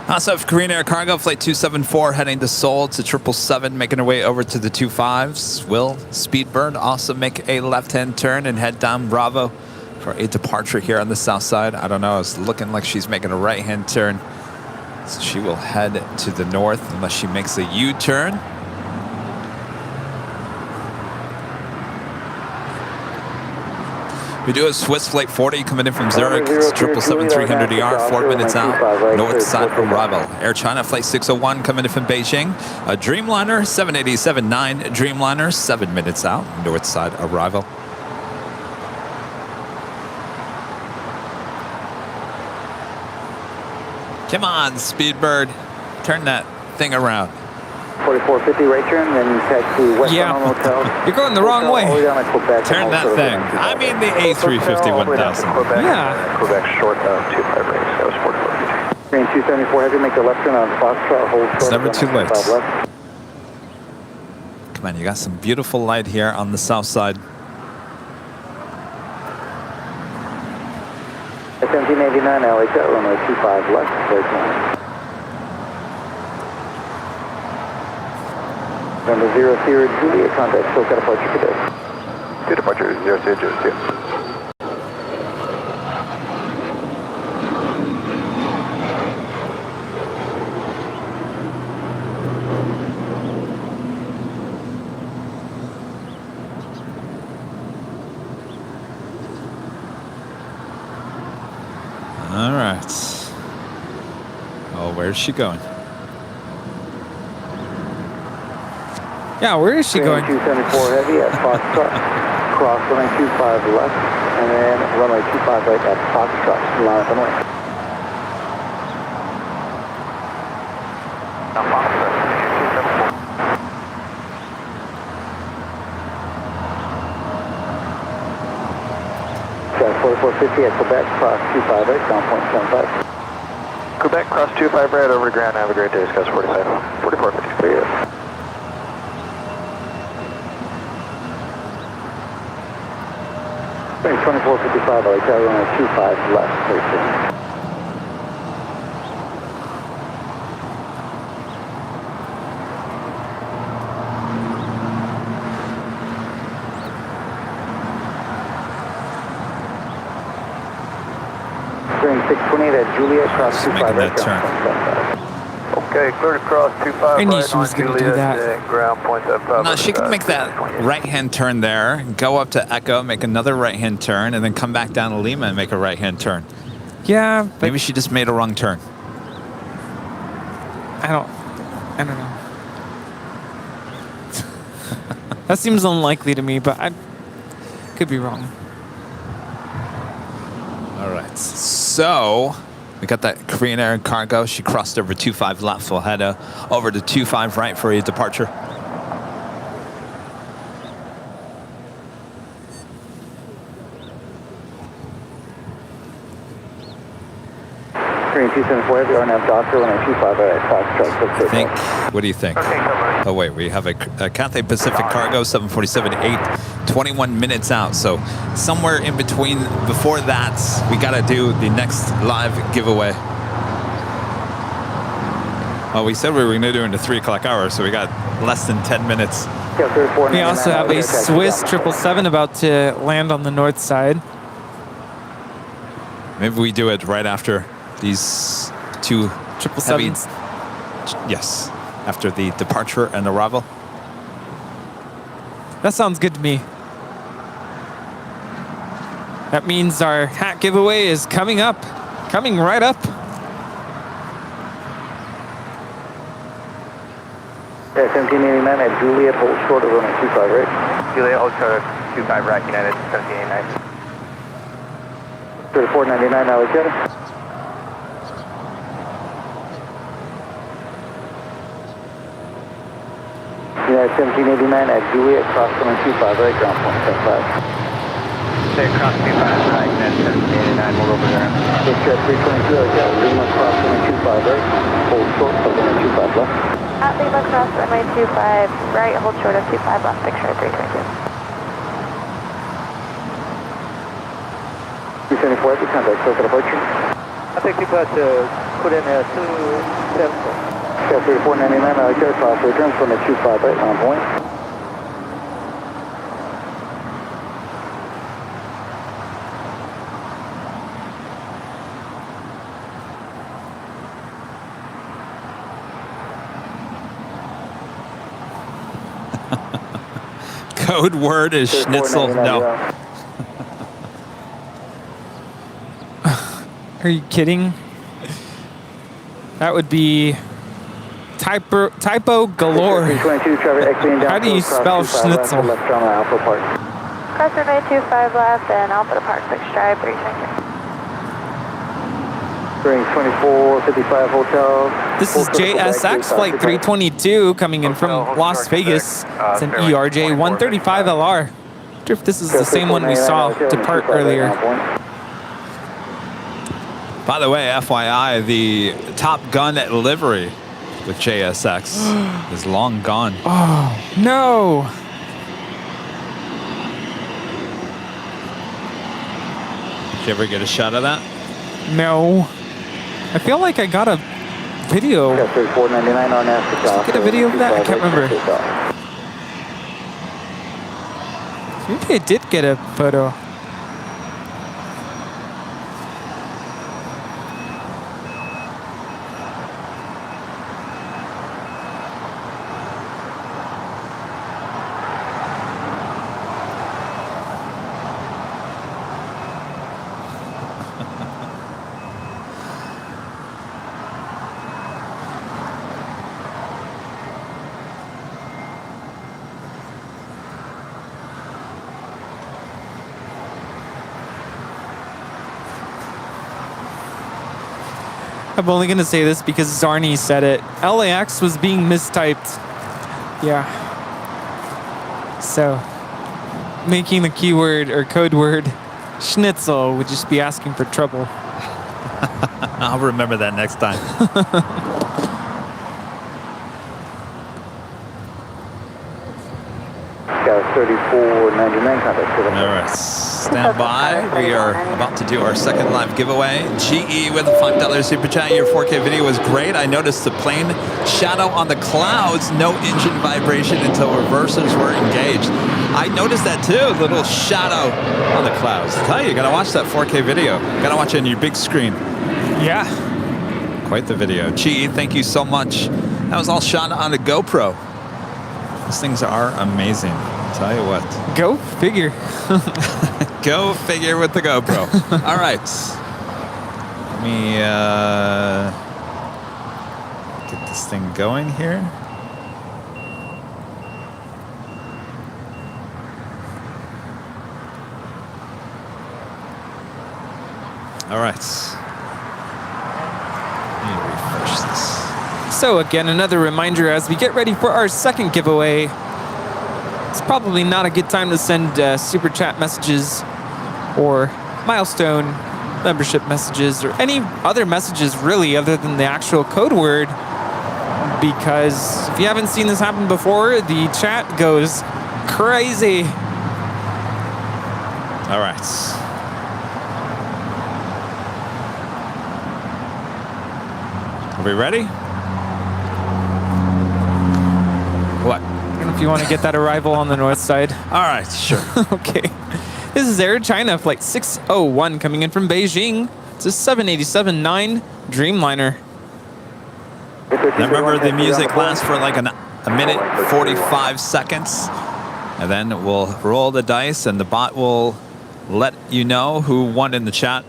S1: Also have Korean Air Cargo Flight 274 heading to Seoul to 777, making her way over to the 25s. Will Speedbird also make a left-hand turn and head down Bravo for a departure here on the south side? I don't know. It's looking like she's making a right-hand turn. So she will head to the north unless she makes a U-turn. We do have Swiss Flight 40 coming in from Zurich. It's 777-300ER, 4 minutes out, north side arrival. Air China Flight 601 coming in from Beijing. A Dreamliner 787-9 Dreamliner, 7 minutes out, north side arrival. Come on, Speedbird. Turn that thing around.
S12: 4450 right turn, then taxi west on Hotel.
S9: You're going the wrong way.
S1: Turn that thing. I mean the A350 1000.
S9: Yeah.
S3: Quebec short 25 range. That was 4450.
S12: Train 274 heavy, make the left turn on Foxtrot, hold
S1: It's never too late.
S12: 5 left.
S1: Come on, you got some beautiful light here on the south side.
S12: 1789 LA Jet, runway 25 left, right turn. Number 00 Juliet, contact SoCal departure today.
S3: Good departure, 00 Juliet.
S1: All right. Oh, where's she going?
S9: Yeah, where is she going?
S12: 274 heavy at Foxtrot, cross runway 25 left, and then runway 25 right at Foxtrot, line up and away. Got 4450 at Quebec, cross 25 right, down point 75.
S3: Quebec, cross 25 right over to Grand. Have a great day, Scott 45. 4450 for you.
S12: Train 2455, LA Tower, runway 25 left, 13. Train 628 at Juliet, cross 25 right, down point 75.
S3: Okay, clear to cross 25
S9: I knew
S3: right
S9: she was
S3: on
S9: going to do
S3: Juliet,
S9: that.
S3: ground point up.
S1: No, she can make that right-hand turn there, go up to Echo, make another right-hand turn, and then come back down to Lima and make a right-hand turn.
S9: Yeah, but
S1: Maybe she just made a wrong turn.
S9: I don't know. That seems unlikely to me, but I could be wrong.
S1: All right. So we got that Korean Air cargo. She crossed over 25 left. We'll head over to 25 right for a departure.
S12: Korean 274, we are now Doctor 125 at Foxtrot.
S1: I think, what do you think? Oh, wait, we have a Cathay Pacific cargo, 747-8, 21 minutes out. So somewhere in between, before that, we got to do the next live giveaway. Well, we said we were going to do it in the 3 o'clock hour, so we got less than 10 minutes.
S9: We also have a Swiss 777 about to land on the north side.
S1: Maybe we do it right after these two
S9: 777s.
S1: Yes, after the departure and arrival.
S9: That sounds good to me. That means our hat giveaway is coming up. Coming right up.
S12: Yeah, 1789 at Juliet, hold short of runway 25 right.
S6: Juliet, hold short of 25 right, United 1789.
S12: 3499, now Jetta. United 1789 at Juliet, cross runway 25 right, ground point 75.
S6: Stay across 25 right, United 1789, we'll over there.
S12: Jet 322, Lima, cross runway 25 right, hold short of runway 25 left.
S10: At Lima, cross runway 25 right, hold short of 25 left, picture 322.
S12: 274 at the contact, so for departure. I think you got to put in a 274. Yeah, 3499, Jet cross returns from the 25 right, on point.
S1: Code word is schnitzel. No.
S9: Are you kidding? That would be typo galore. How do you spell schnitzel?
S10: Cross runway 25 left and Alpha to Park 6 Drive, 322.
S12: Range 2455 Hotel.
S9: This is JSX Flight 322 coming in from Las Vegas. It's an ERJ 135 LR. I wonder if this is the same one we saw depart earlier.
S1: By the way, FYI, the Top Gun livery with JSX is long gone.
S9: Oh, no.
S1: Did you ever get a shot of that?
S9: No. I feel like I got a video. Did I get a video of that? I can't remember. Maybe I did get a photo. I'm only going to say this because Zarni said it. LAX was being mistyped. Yeah. So, making the keyword or code word schnitzel would just be asking for trouble.
S1: I'll remember that next time.
S12: Got 3499 contact.
S1: All right, stand by. We are about to do our second live giveaway. GE with a $5 super chat. Your 4K video was great. I noticed the plane shadow on the clouds, no engine vibration until reversers were engaged. I noticed that too, little shadow on the clouds. I tell you, gotta watch that 4K video. Gotta watch it on your big screen.
S9: Yeah.
S1: Quite the video. GE, thank you so much. That was all shot on a GoPro. These things are amazing. I'll tell you what.
S9: Go figure.
S1: Go figure with the GoPro. All right. me get this thing going here. All right. Let me refresh this.
S9: So again, another reminder as we get ready for our second giveaway. It's probably not a good time to send super chat messages or milestone membership messages or any other messages really other than the actual code word, because if you haven't seen this happen before, the chat goes crazy.
S1: All right. Are we ready? What?
S9: I don't know if you want to get that arrival on the north side.
S1: All right, sure.
S9: Okay. This is Air China Flight 601 coming in from Beijing. It's a 787-9 Dreamliner.
S1: Now remember, the music lasts for like a minute 45 seconds, and then we'll roll the dice, and the bot will let you know who won in the chat.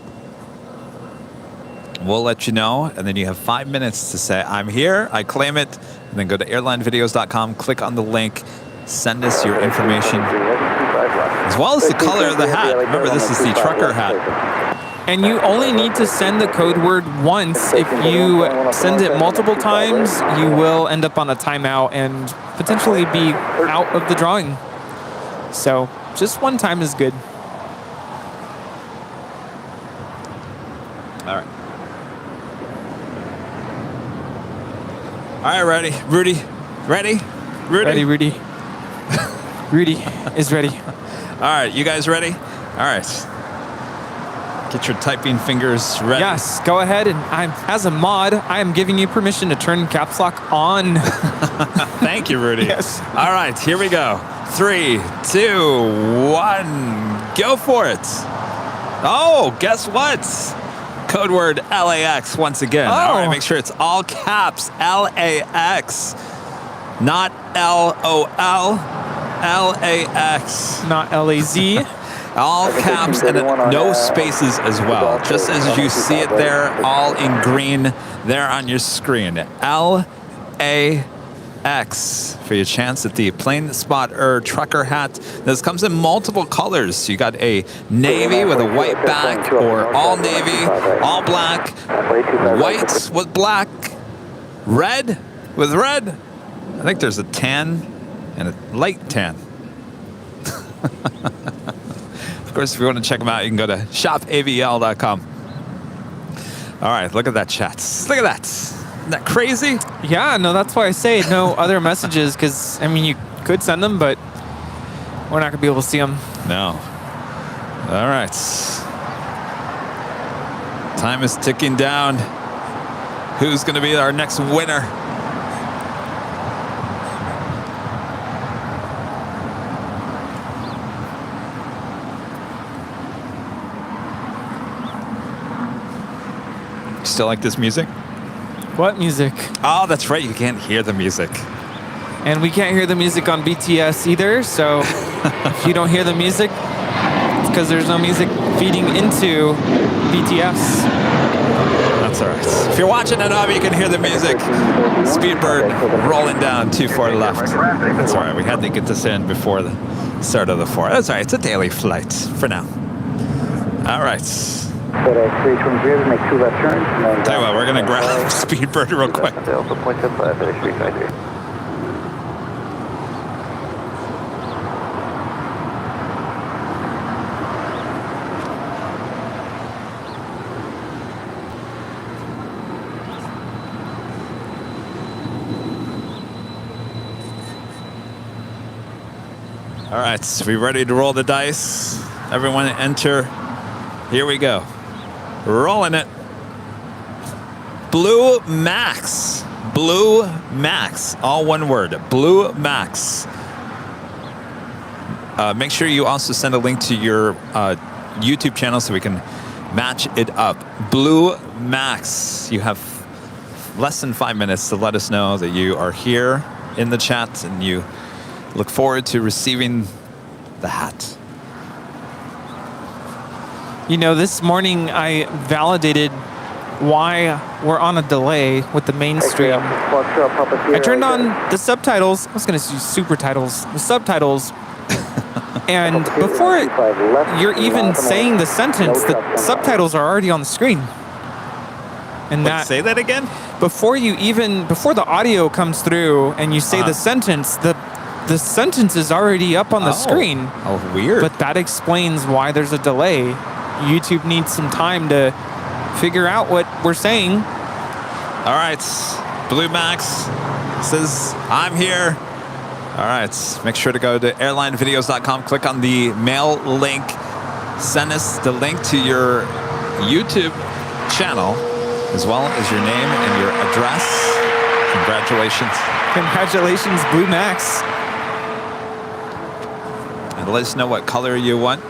S1: We'll let you know, and then you have 5 minutes to say, I'm here, I claim it, and then go to airlinevideos.com, click on the link, send us your information, as well as the color of the hat. Remember, this is the trucker hat.
S9: And you only need to send the code word once. If you send it multiple times, you will end up on a timeout and potentially be out of the drawing. So just one time is good.
S1: All right. All right, ready? Rudy, ready? Rudy?
S9: Ready, Rudy. Rudy is ready.
S1: All right, you guys ready? All right. Get your typing fingers ready.
S9: Yes, go ahead. And as a mod, I am giving you permission to turn caps lock on.
S1: Thank you, Rudy.
S9: Yes.
S1: All right, here we go. 3, 2, 1, go for it. Oh, guess what? Code word LAX once again.
S9: Oh.
S1: All right, make sure it's all caps, LAX, not LOL, LAX.
S9: Not LAZ.
S1: All caps and no spaces as well. Just as you see it there, all in green there on your screen. LAX for your chance at the plane spotter trucker hat. This comes in multiple colors. So you got a navy with a white back, or all navy, all black, white with black, red with red. I think there's a tan and a light tan. Of course, if you want to check them out, you can go to shopavl.com. All right, look at that, chats. Look at that. Isn't that crazy?
S9: Yeah, no, that's why I say no other messages, because, I mean, you could send them, but we're not going to be able to see them.
S1: No. All right. Time is ticking down. Who's going to be our next winner? Still like this music?
S9: What music?
S1: Oh, that's right. You can't hear the music.
S9: And we can't hear the music on BTS either. So if you don't hear the music, it's because there's no music feeding into BTS.
S1: That's all right. If you're watching at home, you can hear the music. Speedbird rolling down 24 left. That's all right. We had to get this in before the start of the 4. That's all right. It's a daily flight for now. All right.
S12: Make 2 left turns.
S1: Tell you what, we're going to grab Speedbird real quick. All right, so we ready to roll the dice? Everyone enter. Here we go. Rolling it. Blue Max. Blue Max. All one word. Blue Max. Make sure you also send a link to your YouTube channel so we can match it up. Blue Max. You have less than 5 minutes to let us know that you are here in the chat and you look forward to receiving the hat.
S9: You know, this morning I validated why we're on a delay with the mainstream. I turned on the subtitles. I was going to use super titles. The subtitles. And before you're even saying the sentence, the subtitles are already on the screen. And
S1: Wait, say that again?
S9: Before the audio comes through and you say the sentence, the sentence is already up on the screen.
S1: Oh, weird.
S9: But that explains why there's a delay. YouTube needs some time to figure out what we're saying.
S1: All right, Blue Max says, I'm here. All right, make sure to go to airlinevideos.com, click on the mail link, send us the link to your YouTube channel, as well as your name and your address. Congratulations.
S9: Congratulations, Blue Max.
S1: And let us know what color you want.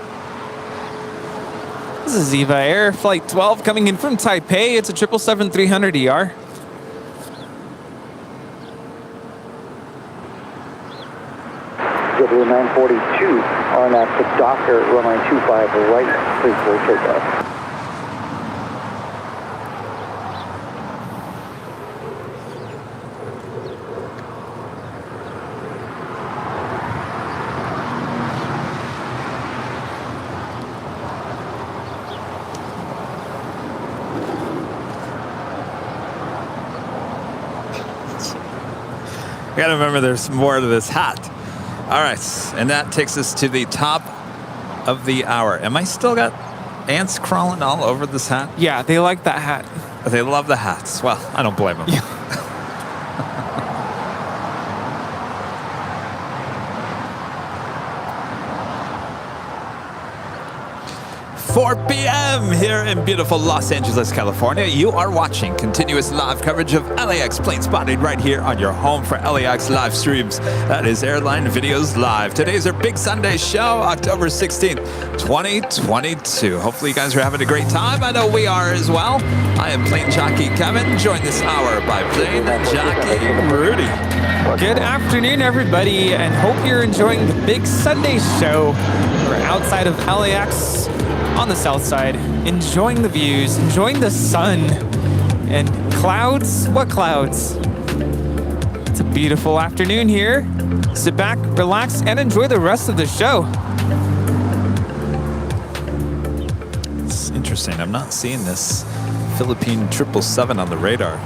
S9: This is Eva Air, Flight 12, coming in from Taipei. It's a 777-300ER.
S12: JetBlue 942, RNAV to Docker, runway 25 right, please full takeoff.
S1: I gotta remember there's more to this hat. All right, and that takes us to the top of the hour. Am I still got ants crawling all over this hat?
S9: Yeah, they like that hat.
S1: They love the hats. Well, I don't blame them. 4 p.m. here in beautiful Los Angeles, California. You are watching continuous live coverage of LAX plane spotting right here on your home for LAX live streams. That is Airline Videos Live. Today's our big Sunday show, October 16th, 2022. Hopefully you guys are having a great time. I know we are as well. I am plane jockey Kevin, joined this hour by plane jockey Rudy.
S9: Good afternoon, everybody, and hope you're enjoying the big Sunday show. We're outside of LAX on the south side, enjoying the views, enjoying the sun and clouds. What clouds? It's a beautiful afternoon here. Sit back, relax, and enjoy the rest of the show.
S1: It's interesting. I'm not seeing this Philippine 777 on the radar.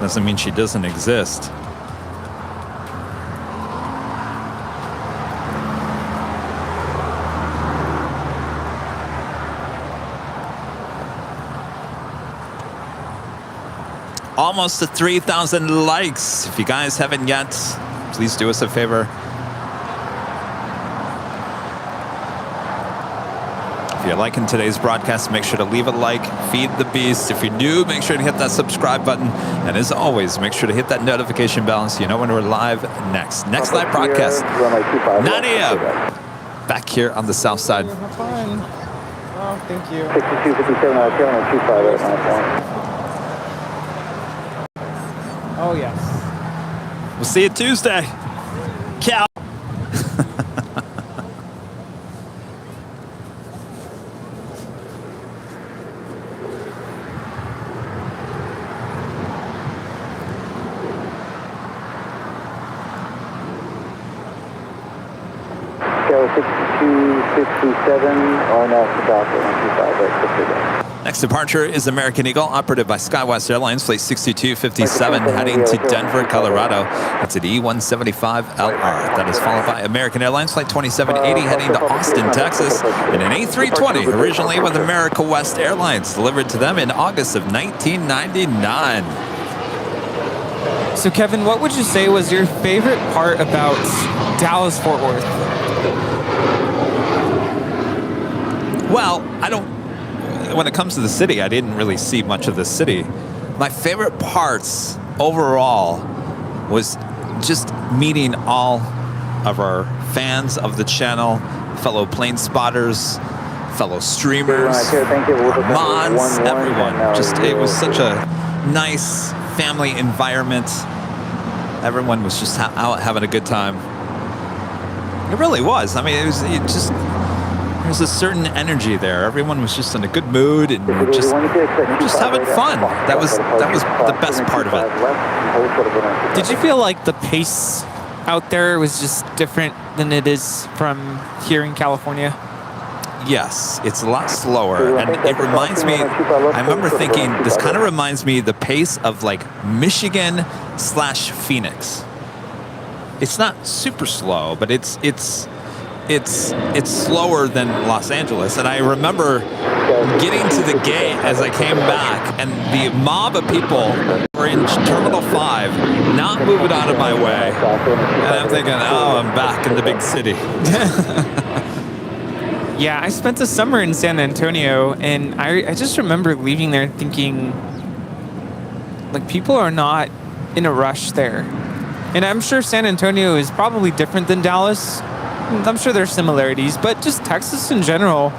S1: Doesn't mean she doesn't exist. Almost to 3,000 likes. If you guys haven't yet, please do us a favor. If you're liking today's broadcast, make sure to leave a like, feed the beast. If you're new, make sure to hit that subscribe button. And as always, make sure to hit that notification bell so you know when we're live next. Next live broadcast, 9 a.m. back here on the south side.
S9: Have fun. Oh, thank you.
S12: 6257 out of 25 right at my point.
S9: Oh, yes.
S1: We'll see you Tuesday. Ciao.
S12: Go 6257, RNAV to Docker, 125 right, 50.
S1: Next departure is American Eagle, operated by SkyWest Airlines, flight 6257, heading to Denver, Colorado. It's an E175LR. That is followed by American Airlines, flight 2780, heading to Austin, Texas, and an A320, originally with America West Airlines, delivered to them in August of 1999.
S9: So, Kevin, what would you say was your favorite part about Dallas-Fort Worth?
S1: Well, when it comes to the city, I didn't really see much of the city. My favorite parts overall was just meeting all of our fans of the channel, fellow plane spotters, fellow streamers, mods, everyone. Just, it was such a nice family environment. Everyone was just out having a good time. It really was. I mean, it There's a certain energy there. Everyone was just in a good mood and just having fun. That was the best part of it.
S9: Did you feel like the pace out there was just different than it is from here in California?
S1: Yes, it's a lot slower, and it reminds me, I remember thinking, this kind of reminds me the pace of like Michigan / Phoenix. It's not super slow, but it's slower than Los Angeles. And I remember getting to the gate as I came back, and the mob of people were in Terminal 5, not moving out of my way. And I'm thinking, oh, I'm back in the big city.
S9: Yeah, I spent the summer in San Antonio, and I just remember leaving there thinking, like, people are not in a rush there. And I'm sure San Antonio is probably different than Dallas. I'm sure there's similarities, but just Texas in general,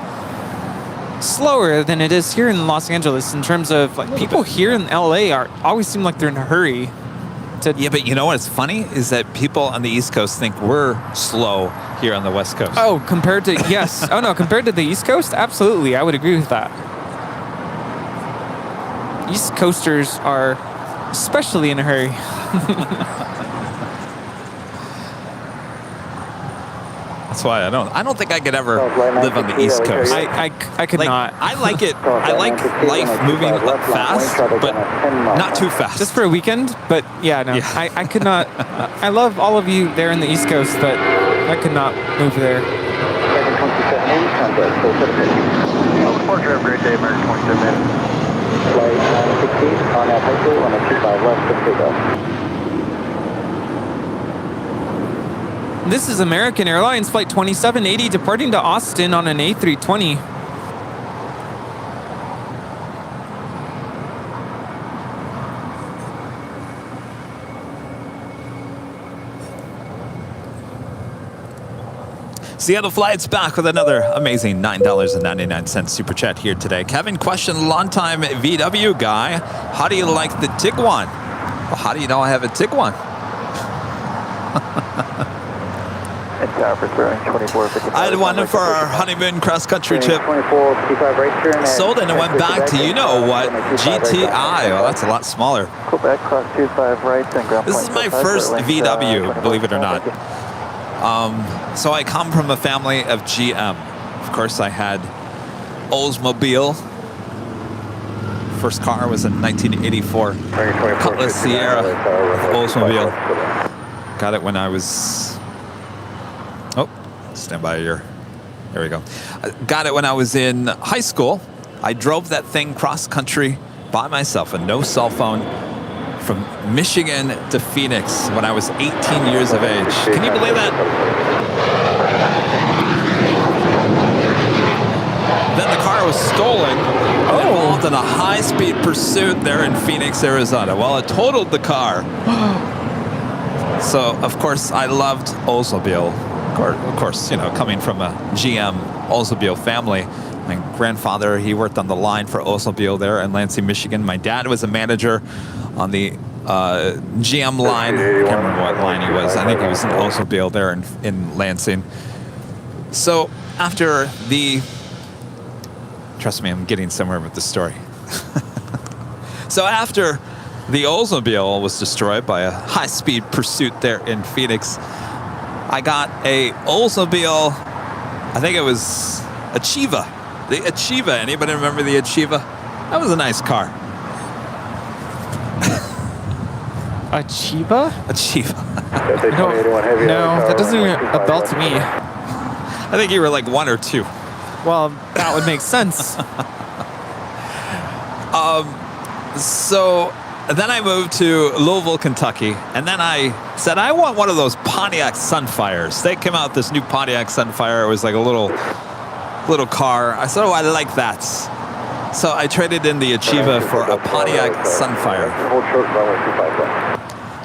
S9: slower than it is here in Los Angeles in terms of, like, people here in LA always seem like they're in a hurry.
S1: Yeah, but you know what's funny is that people on the East Coast think we're slow here on the West Coast.
S9: Oh, compared to, yes. Oh, no, compared to the East Coast? Absolutely. I would agree with that. East Coasters are especially in a hurry.
S1: That's why I don't think I could ever live on the East Coast.
S9: I could not.
S1: I like it. I like life moving fast, but not too fast.
S9: Just for a weekend, but yeah, no. Yeah. I could not. I love all of you there in the East Coast, but I could not move there.
S2: Departure, have a great day, American 27. Flight 916 on that high school on a 25 left for takeoff.
S9: This is American Airlines Flight 2780 departing to Austin on an A320.
S1: Seattle Flight's back with another amazing $9.99 super chat here today. Kevin, question, longtime VW guy. How do you like the Tiguan? Well, how do you know I have a Tiguan? I had one for our honeymoon cross-country trip. Sold and it went back to you-know-what, GTI. Oh, that's a lot smaller. This is my first VW, believe it or not. So I come from a family of GM. Of course, I had Oldsmobile. First car was in 1984. Cutlass Sierra with Oldsmobile. Got it when I was... Oh, stand by here. There we go. I got it when I was in high school. I drove that thing cross-country by myself, and no cell phone, from Michigan to Phoenix when I was 18 years of age. Can you believe that? Then the car was stolen and involved in a high-speed pursuit there in Phoenix, Arizona. Well, it totaled the car. So, of course, I loved Oldsmobile. Of course, you know, coming from a GM Oldsmobile family. My grandfather, he worked on the line for Oldsmobile there in Lansing, Michigan. My dad was a manager on the GM line. I can't remember what line he was. I think he was in Oldsmobile there in Lansing. So after the... Trust me, I'm getting somewhere with the story. So after the Oldsmobile was destroyed by a high-speed pursuit there in Phoenix, I got a Oldsmobile, I think it was Achieva. The Achieva. Anybody remember the Achieva? That was a nice car.
S9: Achieva?
S1: Achieva.
S9: No, that doesn't ring a bell to me.
S1: I think you were like 1 or 2.
S9: Well, that would make sense.
S1: So then I moved to Louisville, Kentucky, and then I said, I want one of those Pontiac Sunfires. They came out with this new Pontiac Sunfire. It was like a little car. I said, oh, I like that. So I traded in the Achieva for a Pontiac Sunfire.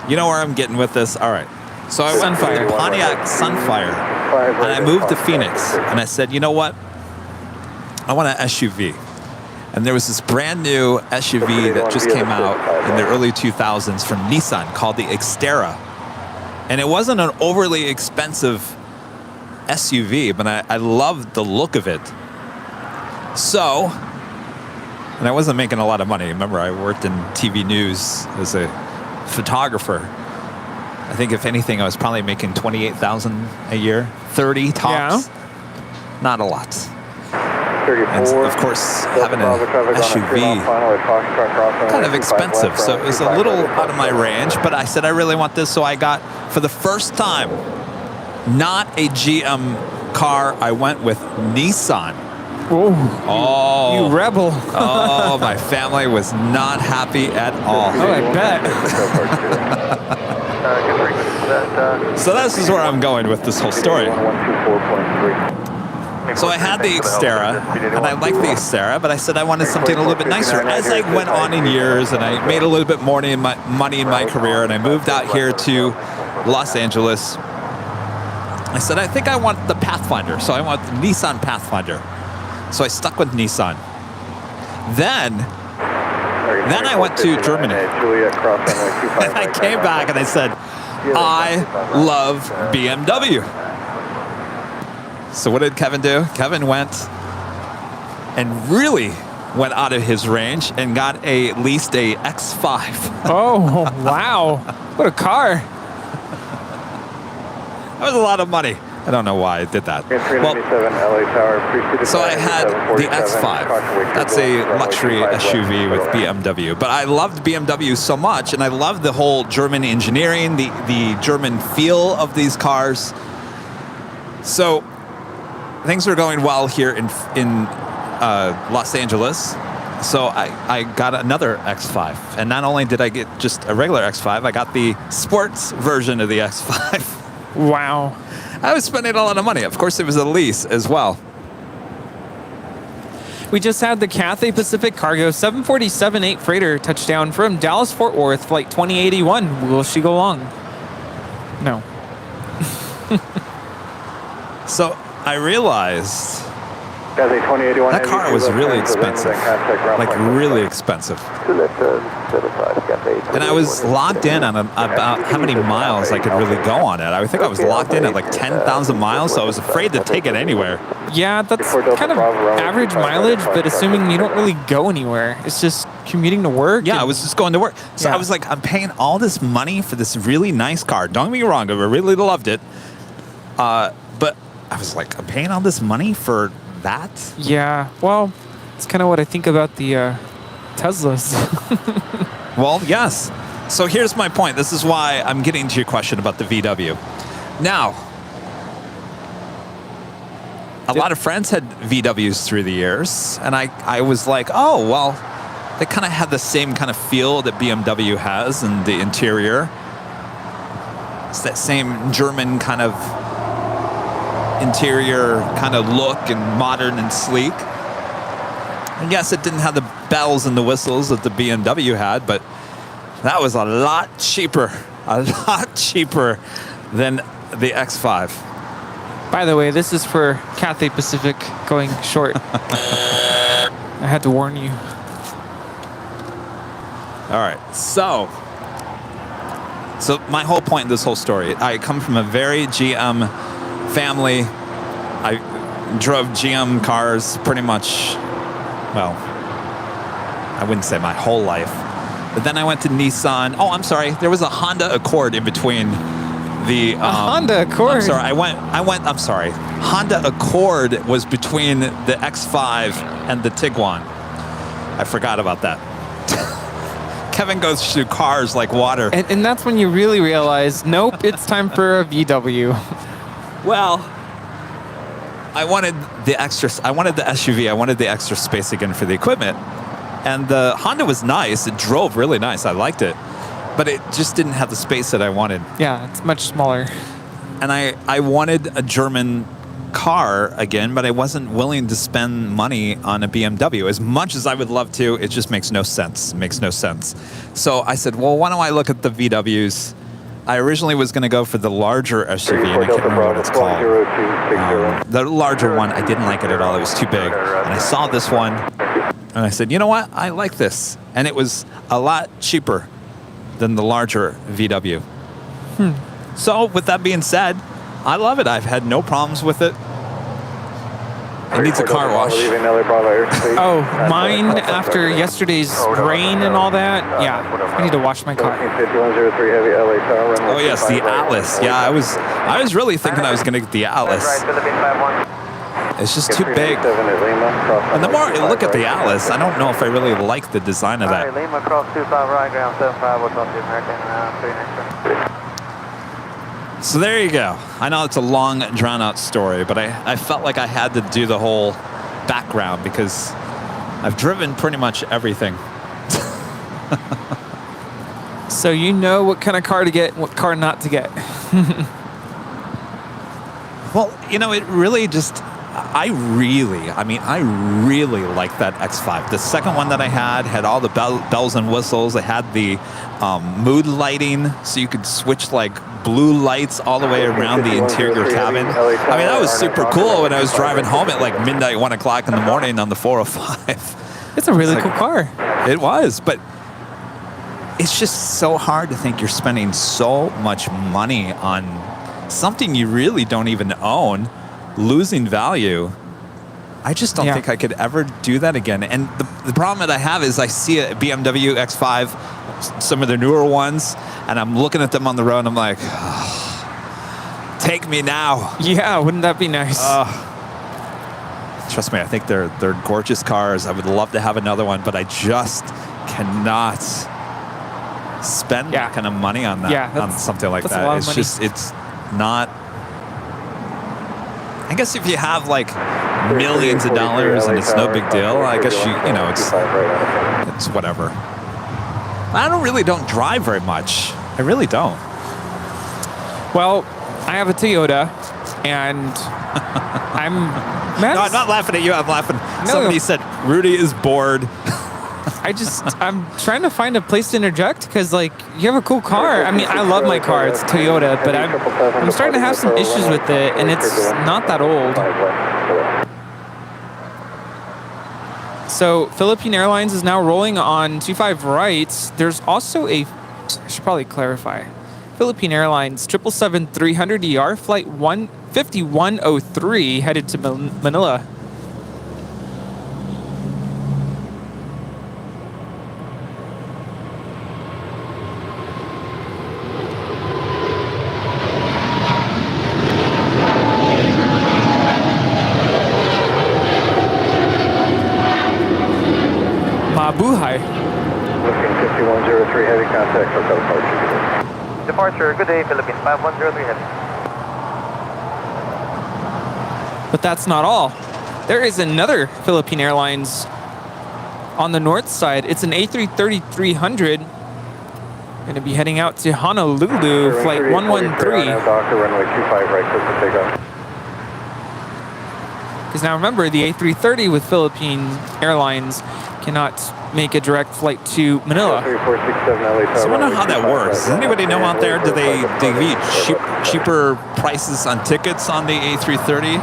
S1: You know where I'm getting with this? All right. So I went for the Pontiac Sunfire, and I moved to Phoenix, and I said, you know what? I want an SUV. And there was this brand new SUV that just came out in the early 2000s from Nissan called the Xterra. And it wasn't an overly expensive SUV, but I loved the look of it. So, and I wasn't making a lot of money. Remember, I worked in TV news as a photographer. I think if anything, I was probably making $28,000 a year, 30 tops. Yeah. Not a lot.
S2: 34,
S1: and of course, having an SUV, kind of expensive. So it was a little out of my range, but I said I really want this. So I got, for the first time, not a GM car. I went with Nissan.
S9: Oh, you rebel.
S1: Oh, my family was not happy at all.
S9: Oh, I bet.
S1: So this is where I'm going with this whole story. So I had the Xterra, and I liked the Xterra, but I said I wanted something a little bit nicer. As I went on in years, and I made a little bit more money in my career, and I moved out here to Los Angeles, I said, I think I want the Pathfinder. So I want the Nissan Pathfinder. So I stuck with Nissan. Then I went to Germany. And I came back and I said, I love BMW. So what did Kevin do? Kevin went and really went out of his range and got at least a X5.
S9: Oh, wow. What a car.
S1: That was a lot of money. I don't know why I did that. Well, so I had the X5. That's a luxury SUV with BMW. But I loved BMW so much, and I loved the whole German engineering, the German feel of these cars. So things are going well here in Los Angeles. So I got another X5. And not only did I get just a regular X5, I got the sports version of the X5.
S9: Wow.
S1: I was spending a lot of money. Of course, it was a lease as well.
S9: We just had the Cathay Pacific Cargo 747-8 freighter touchdown from Dallas-Fort Worth, flight 2081. Will she go long? No.
S1: So I realized that car was really expensive, like really expensive. And I was locked in on about how many miles I could really go on it. I think I was locked in at like 10,000 miles, so I was afraid to take it anywhere.
S9: Yeah, that's kind of average mileage, but assuming you don't really go anywhere. It's just commuting to work.
S1: Yeah, I was just going to work. So I was like, I'm paying all this money for this really nice car. Don't get me wrong, I really loved it. But I was like, I'm paying all this money for that?
S9: Yeah, well, it's kind of what I think about the Teslas.
S1: Well, yes. So here's my point. This is why I'm getting to your question about the VW. Now, a lot of friends had VWs through the years, and I was like, oh, well, they kind of had the same kind of feel that BMW has in the interior. It's that same German kind of interior kind of look and modern and sleek. And yes, it didn't have the bells and the whistles that the BMW had, but that was a lot cheaper than the X5.
S9: By the way, this is for Cathay Pacific going short. I had to warn you.
S1: All right, so my whole point in this whole story, I come from a very GM family. I drove GM cars pretty much, well, I wouldn't say my whole life. But then I went to Nissan. Oh, I'm sorry. There was a Honda Accord in between the...
S9: Honda Accord?
S1: I'm sorry. I'm sorry. Honda Accord was between the X5 and the Tiguan. I forgot about that. Kevin goes through cars like water.
S9: And that's when you really realize, nope, it's time for a VW.
S1: Well, I wanted the SUV. I wanted the extra space again for the equipment. And the Honda was nice. It drove really nice. I liked it. But it just didn't have the space that I wanted.
S9: Yeah, it's much smaller.
S1: And I wanted a German car again, but I wasn't willing to spend money on a BMW. As much as I would love to, it just makes no sense. It makes no sense. So I said, well, why don't I look at the VWs? I originally was going to go for the larger SUV, and I can't remember what it's called. The larger one, I didn't like it at all. It was too big. And I saw this one, and I said, you know what? I like this. And it was a lot cheaper than the larger VW. So with that being said, I love it. I've had no problems with it. It needs a car wash.
S9: Oh, mine after yesterday's rain and all that. Yeah, I need to wash my car.
S1: Oh yes, the Atlas. Yeah, I was really thinking I was going to get the Atlas. It's just too big. And the more I look at the Atlas, I don't know if I really like the design of that.
S2: Lima cross 25 right, ground 75, we'll talk to the American 3 next.
S1: So there you go. I know it's a long, drawn-out story, but I felt like I had to do the whole background because I've driven pretty much everything.
S9: So you know what kind of car to get, what car not to get.
S1: Well, you know, it really just, I really like that X5. The second one that I had all the bells and whistles. It had the mood lighting, so you could switch like blue lights all the way around the interior cabin. I mean, that was super cool when I was driving home at like midnight, 1 o'clock in the morning on the 405.
S9: It's a really cool car.
S1: It was, but it's just so hard to think you're spending so much money on something you really don't even own, losing value. I just don't think I could ever do that again. And the problem that I have is I see a BMW X5, some of the newer ones, and I'm looking at them on the road and I'm like, oh, take me now.
S9: Yeah, wouldn't that be nice?
S1: Trust me, I think they're gorgeous cars. I would love to have another one, but I just cannot spend that kind of money on that, on something like that. It's just, it's not. I guess if you have like millions of dollars and it's no big deal, I guess you know, it's whatever. I don't drive very much. I really don't.
S9: Well, I have a Toyota, and I'm mad.
S1: No, I'm not laughing at you. I'm laughing. Somebody said Rudy is bored.
S9: I'm trying to find a place to interject because, like, you have a cool car. I mean, I love my car. It's a Toyota, but I'm starting to have some issues with it, and it's not that old. So Philippine Airlines is now rolling on 25 right. There's also I should probably clarify. Philippine Airlines 777-300ER flight 5103 headed to Manila. Mabuhay.
S2: Looking 5103 heavy contact for departure. Departure, good day, Philippines 5103 heavy.
S9: But that's not all. There is another Philippine Airlines on the north side. It's an A330-300. Going to be heading out to Honolulu, flight 113.
S2: Doctor, runway 25 right, clear for takeoff.
S9: Because now remember, the A330 with Philippine Airlines cannot make a direct flight to Manila.
S1: So I wonder how that works. Does anybody know out there? Do they give you cheaper prices on tickets on the A330?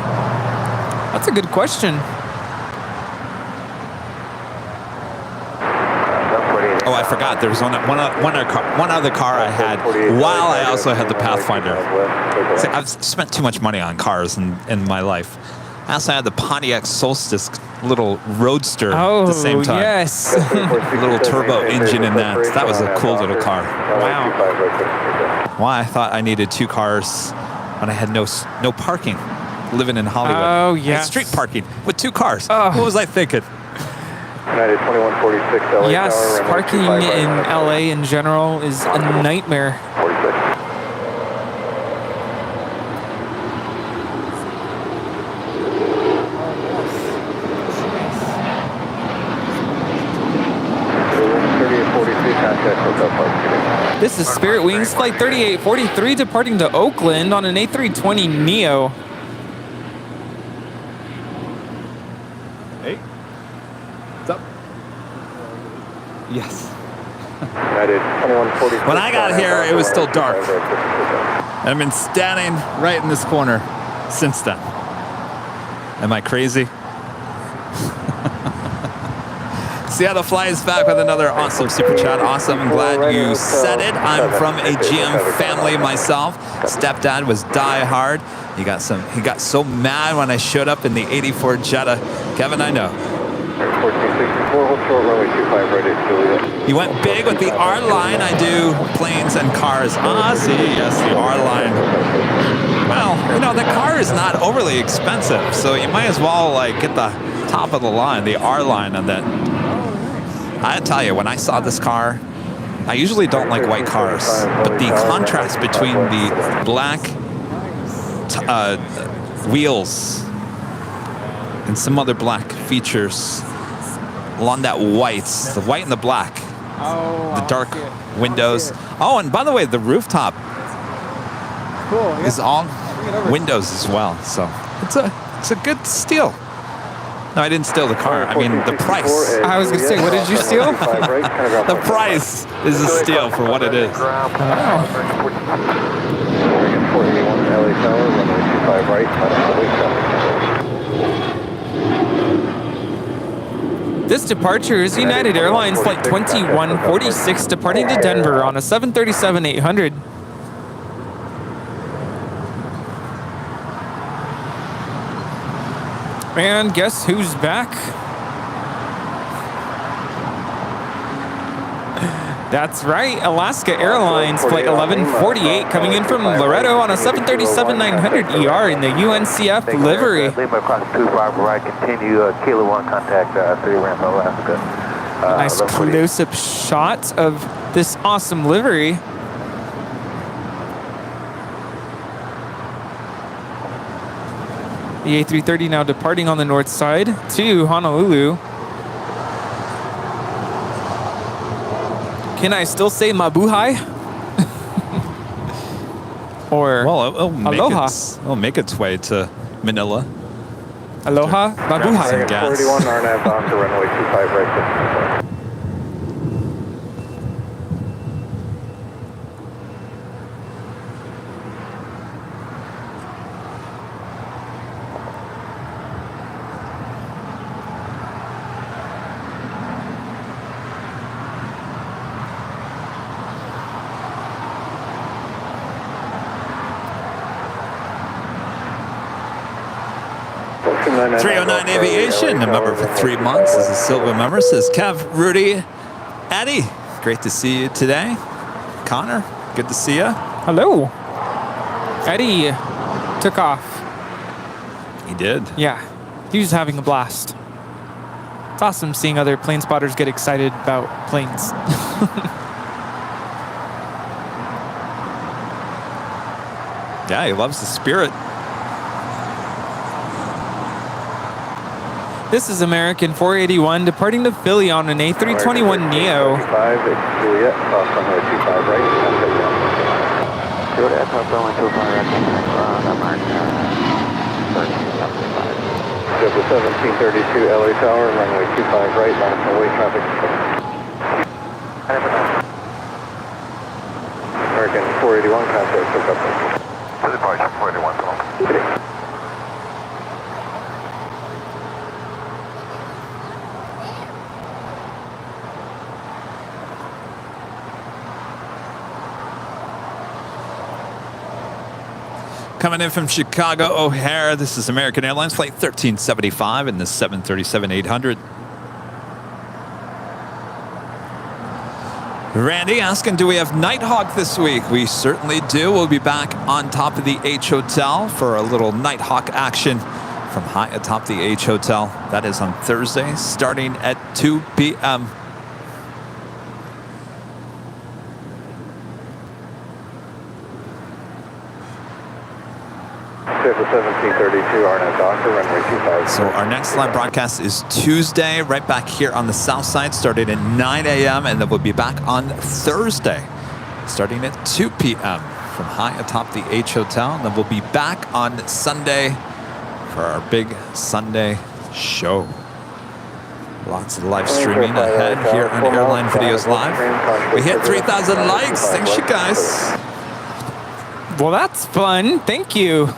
S9: That's a good question.
S1: Oh, I forgot. There was one other car I had while I also had the Pathfinder. See, I've spent too much money on cars in my life. I also had the Pontiac Solstice little roadster at the same time.
S9: Yes.
S1: Little turbo engine in that. That was a cool little car.
S9: Wow.
S1: Why I thought I needed two cars when I had no parking living in Hollywood.
S9: Oh, yeah.
S1: Street parking with two cars. What was I thinking?
S2: United 2146 LA.
S9: Yes, parking in LA in general is a nightmare.
S2: 46.
S9: This is Spirit Wings Flight 3843 departing to Oakland on an A320 Neo.
S1: Hey. What's up? Yes. When I got here, it was still dark. I've been standing right in this corner since then. Am I crazy? Seattle Flies back with another awesome super chat. Awesome. I'm glad you said it. I'm from a GM family myself. Stepdad was die hard. He got so mad when I showed up in the 84 Jetta. Kevin, I know.
S2: 1464, hold short, runway 25 right at Juliet.
S1: He went big with the R-Line. I do planes and cars. Ah, see, yes, the R-Line. Well, you know, the car is not overly expensive, so you might as well like get the top of the line, the R-Line on that. I tell you, when I saw this car, I usually don't like white cars, but the contrast between the black wheels and some other black features along that the white and the black, the dark windows. Oh, and by the way, the rooftop is all windows as well, so it's a good steal. No, I didn't steal the car. I mean, the price.
S9: I was going to say, what did you steal?
S1: The price is a steal for what it is.
S9: This departure is United Airlines Flight 2146 departing to Denver on a 737-800. And guess who's back? That's right, Alaska Airlines Flight 1148 coming in from Loretto on a 737-900 ER in the UNCF livery.
S2: Lima across 25 right, continue Kilo 1 contact 3 ramp Alaska.
S9: Nice close-up shot of this awesome livery. The A380 now departing on the north side to Honolulu. Can I still say mabuhay? Or aloha?
S1: It'll make its way to Manila.
S9: Aloha, mabuhay.
S2: 41 RNAV off to runway 25 right.
S1: .309 Aviation, a member for 3 months, is a silver member, says Kev, Rudy, Eddie, great to see you today. Connor, good to see you.
S9: Hello. Eddie took off.
S1: He did.
S9: Yeah, he was having a blast. It's awesome seeing other plane spotters get excited about planes.
S1: Yeah, he loves the spirit.
S9: This is American 481 departing to Philly on an A321 Neo.
S2: 5 at Juliet, cross runway 25 right. Juliet, cross runway 25 right. JetBlue 1732 LA Tower, runway 25 right, last away traffic. American 481, contact pickup.
S3: To departure 481.
S1: Coming in from Chicago O'Hare, this is American Airlines Flight 1375 in the 737-800. Randy asking, do we have Nighthawk this week? We certainly do. We'll be back on top of the H Hotel for a little Nighthawk action from high atop the H Hotel. That is on Thursday, starting at 2 p.m. So our next live broadcast is Tuesday, right back here on the south side, starting at 9 a.m. and then we'll be back on Thursday, starting at 2 p.m. from high atop the H Hotel. And then we'll be back on Sunday for our big Sunday show. Lots of live streaming ahead here on Airline Videos Live. We hit 3,000 likes. Thanks, you guys.
S9: Well, that's fun. Thank you.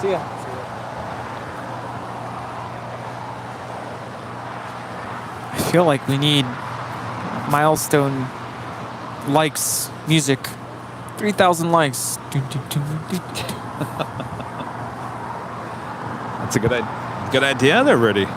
S9: See ya. I feel like we need milestone likes music. 3,000 likes.
S1: That's a good idea there, Rudy.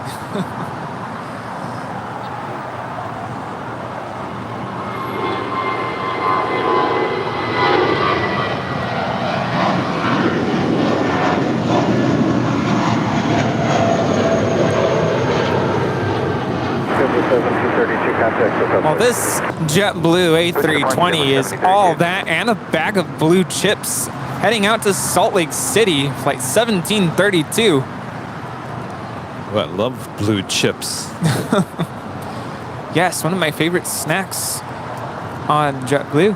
S9: Well, this JetBlue A380 is all that and a bag of blue chips heading out to Salt Lake City, flight 1732.
S1: Well, I love blue chips.
S9: Yes, one of my favorite snacks on JetBlue.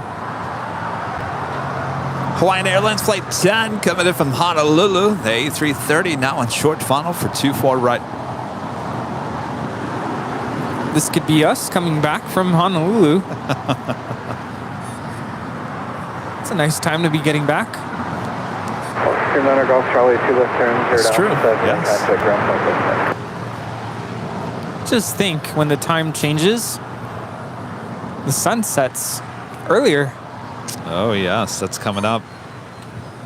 S1: Hawaiian Airlines Flight 10 coming in from Honolulu. The A330 now on short funnel for 24 right.
S9: This could be us coming back from Honolulu. It's a nice time to be getting back.
S2: Golf Charlie, 2 left turns.
S1: It's true, yes.
S9: Just think, when the time changes, the sun sets earlier.
S1: Oh, yes, that's coming up.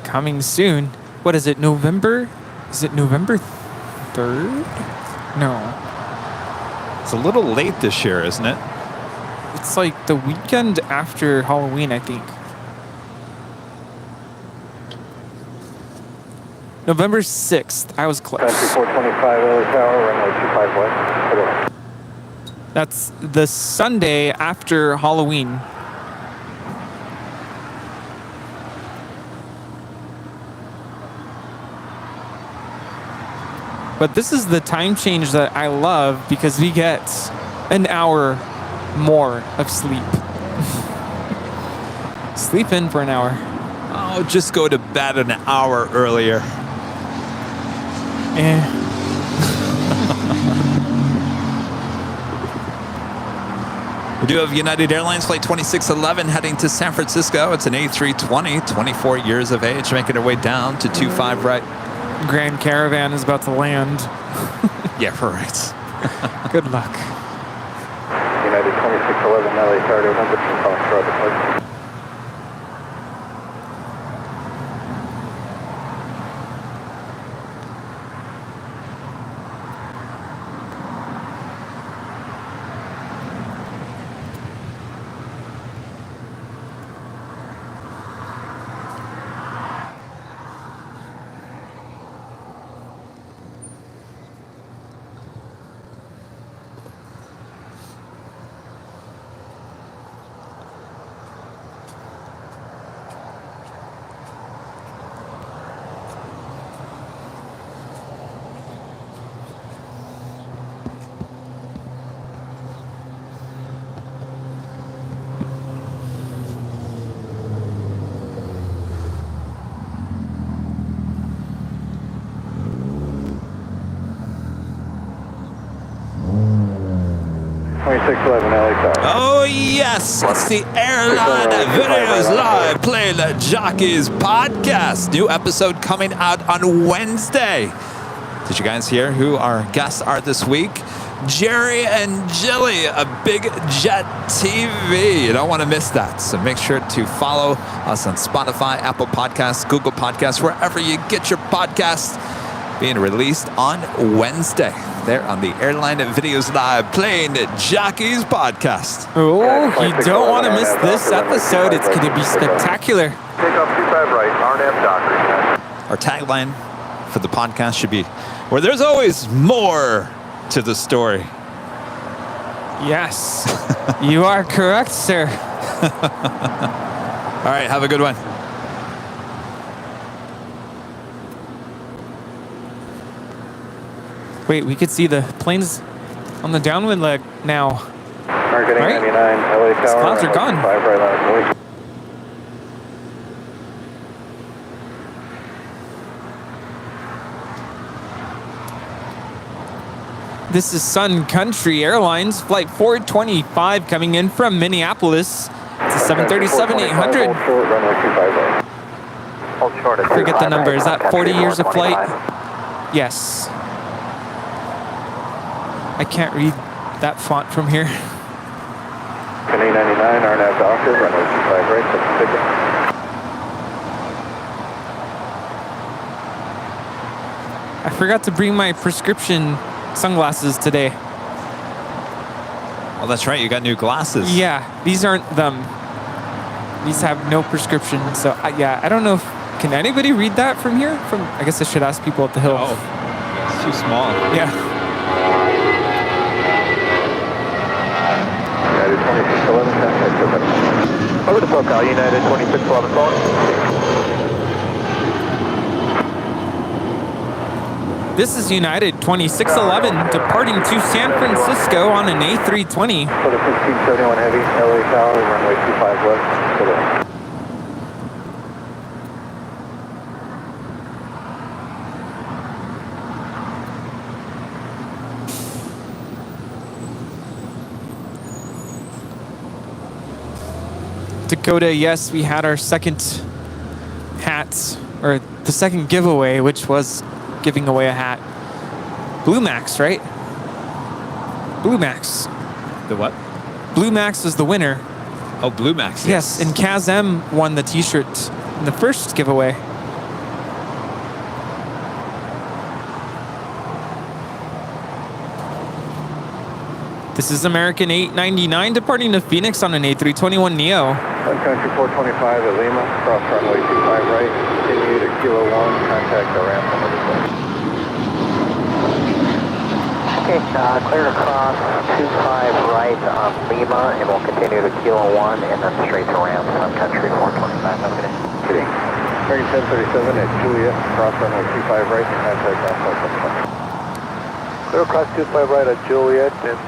S9: Coming soon. What is it, November? Is it November 3rd? No.
S1: It's a little late this year, isn't it?
S9: It's like the weekend after Halloween, I think. November 6th. I was close.
S2: 425 Lily Tower, runway 25 west.
S9: That's the Sunday after Halloween. But this is the time change that I love because we get an hour more of sleep. Sleep in for an hour.
S1: Oh, just go to bed an hour earlier. We do have United Airlines Flight 2611 heading to San Francisco. It's an A320, 24 years of age, making her way down to 25 right.
S9: Grand Caravan is about to land.
S1: Yeah, right.
S9: Good luck.
S2: United 2611 LA Charter, number 2 Foxtrot departure.
S1: Oh yes, it's the Airline Videos Live Plane Jockeys podcast. New episode coming out on Wednesday. Did you guys hear who our guests are this week? Jerry and Jilly, a Big Jet TV. You don't want to miss that. So make sure to follow us on Spotify, Apple Podcasts, Google Podcasts, wherever you get your podcasts. Being released on Wednesday. There on the Airline Videos Live Plane Jockeys podcast.
S9: Oh, you don't want to miss this episode. It's going to be spectacular.
S3: Takeoff 25 right, RNAV Docker.
S1: Our tagline for the podcast should be, where there's always more to the story.
S9: Yes, you are correct, sir.
S1: All right, have a good one.
S9: Wait, we could see the planes on the downwind leg now.
S2: Targeting
S9: right?
S2: 99, LA Tower.
S9: These clouds are gone.
S2: 5 right line.
S9: This is Sun Country Airlines, flight 425 coming in from Minneapolis. It's a 737-800.
S2: Hold short at
S9: Forget the
S2: 25
S9: number.
S2: right,
S9: Is that
S2: contact
S9: 40 years of flight?
S2: 125.
S9: Yes. I can't read that font from here.
S2: Canadian 99, RNAV Doctor, runway 25 right, set the ticket.
S9: I forgot to bring my prescription sunglasses today.
S1: Oh, that's right. You got new glasses.
S9: Yeah, these aren't them. These have no prescription. So yeah, I don't know if, can anybody read that from here? I guess I should ask people at the hill.
S1: Oh, it's too small.
S9: Yeah.
S2: United 2611, contact open. Over to SoCal, United 2611 phone.
S9: This is United 2611 departing to San Francisco on an A320.
S2: For the 1671 Heavy, LA Tower, runway 25 left, clear.
S9: Dakota, yes, we had our second hat, or the second giveaway, which was giving away a hat. Blue Max, right? Blue Max.
S1: The what?
S9: Blue Max was the winner.
S1: Oh, Blue Max.
S9: Yes, and Kaz M won the t-shirt in the first giveaway. This is American 899 departing to Phoenix on an A321neo.
S2: Sun Country 425 at Lima, cross runway 25 right, continue to Kilo 1, contact the ramp on the side.
S12: Okay, clear across 25 right on Lima, and we'll continue to Kilo 1 and then straight to ramp, Sun Country 425. Have a good day.
S2: American 1037 at Juliet, cross runway 25 right, contact Alpha 25. Clear across 25 right at Juliet and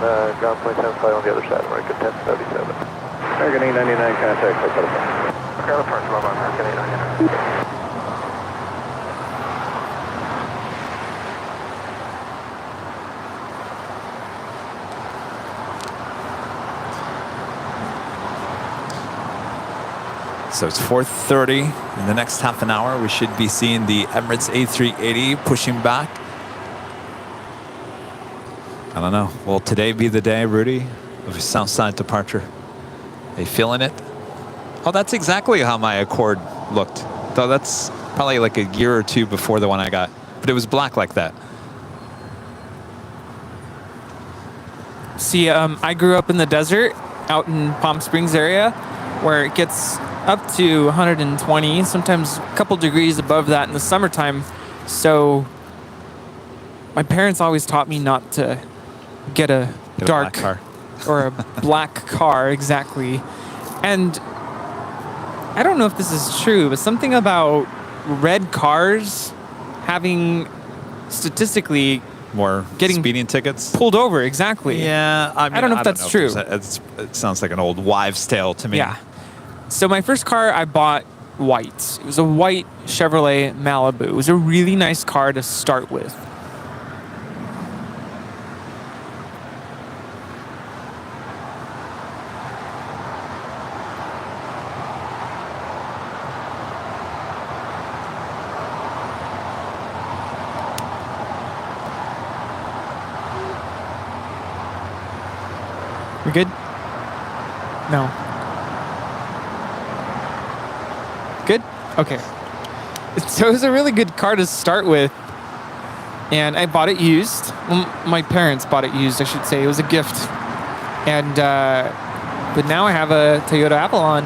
S2: ground point 10 flight on the other side, American 1077. American 899, contact Alpha 25. Okay, the first level, American 899.
S1: So it's 4:30. In the next half an hour, we should be seeing the Emirates A380 pushing back. I don't know. Will today be the day, Rudy, of a Southside departure? Are you feeling it? Oh, that's exactly how my Accord looked. Though that's probably like a year or two before the one I got. But it was black like that.
S9: See, I grew up in the desert out in Palm Springs area where it gets up to 120, sometimes a couple degrees above that in the summertime. So my parents always taught me not to get a dark
S1: car
S9: or a black car, exactly. And I don't know if this is true, but something about red cars having statistically
S1: more
S9: getting
S1: speeding tickets
S9: pulled over. Exactly.
S1: Yeah, I mean,
S9: I don't know if that's true.
S1: It sounds like an old wives' tale to me.
S9: Yeah. So my first car I bought white. It was a white Chevrolet Malibu. It was a really nice car to start with. We good? No. Good? Okay. So it was a really good car to start with. And I bought it used. Well, my parents bought it used, I should say. It was a gift. And, but now I have a Toyota Avalon.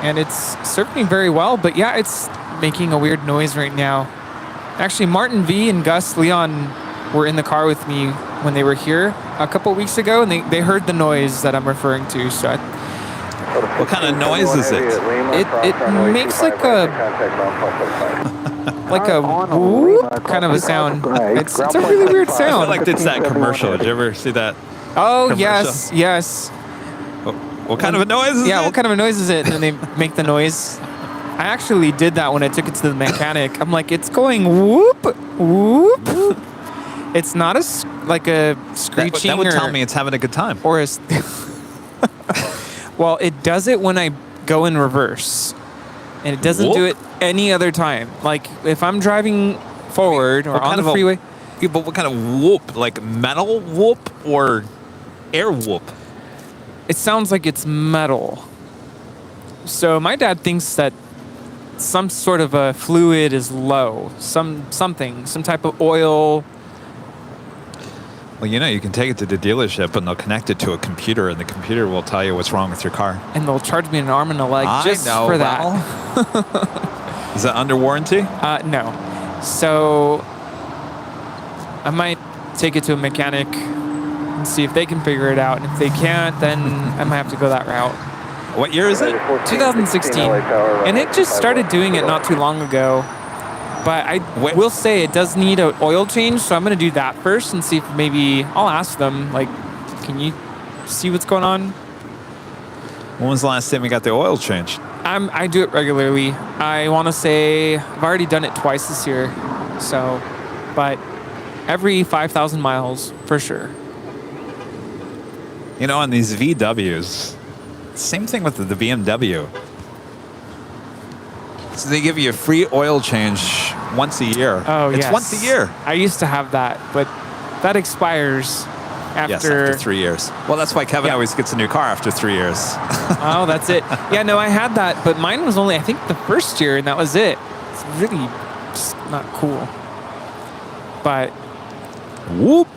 S9: And it's served me very well. But yeah, it's making a weird noise right now. Actually, Martin V and Gus Leon were in the car with me when they were here a couple weeks ago, and they heard the noise that I'm referring to. So
S1: what kind of noise is it?
S9: It makes like a whoop kind of a sound. It's a really weird
S1: I
S9: sound.
S1: feel like it's that commercial. Did you ever see that?
S9: Oh,
S1: commercial?
S9: yes.
S1: What kind of a noise is it?
S9: Yeah, what kind of a noise is it? And then they make the noise. I actually did that when I took it to the mechanic. I'm like, it's going whoop, whoop. It's not like a screeching.
S1: That would tell me it's having a good time.
S9: Or well, it does it when I go in reverse. and it doesn't do it any other time. Like if I'm driving forward or on the freeway.
S1: Yeah, but what kind of whoop? Like metal whoop or air whoop?
S9: It sounds like it's metal. So my dad thinks that some sort of a fluid is low, some type of oil.
S1: Well, you know, you can take it to the dealership and they'll connect it to a computer, and the computer will tell you what's wrong with your car.
S9: And they'll charge me an arm and a leg just for that.
S1: Is that under warranty?
S9: No. So I might take it to a mechanic and see if they can figure it out. And if they can't, then I might have to go that route.
S1: What year is it?
S9: 2016. And it just started doing it not too long ago. But I will say it does need an oil change, so I'm going to do that first and see if maybe I'll ask them, like, can you see what's going on?
S1: When was the last time you got the oil changed?
S9: I do it regularly. I want to say I've already done it twice this year. So, but every 5,000 miles for sure.
S1: You know, on these VWs, same thing with the BMW. So they give you a free oil change once a year.
S9: Oh,
S1: it's once a year.
S9: I used to have that, but that expires after
S1: 3 years. Well, that's why Kevin always gets a new car after 3 years.
S9: Oh, that's it. Yeah, no, I had that, but mine was only, I think, the first year, and that was it. It's really just not cool. But
S1: whoop.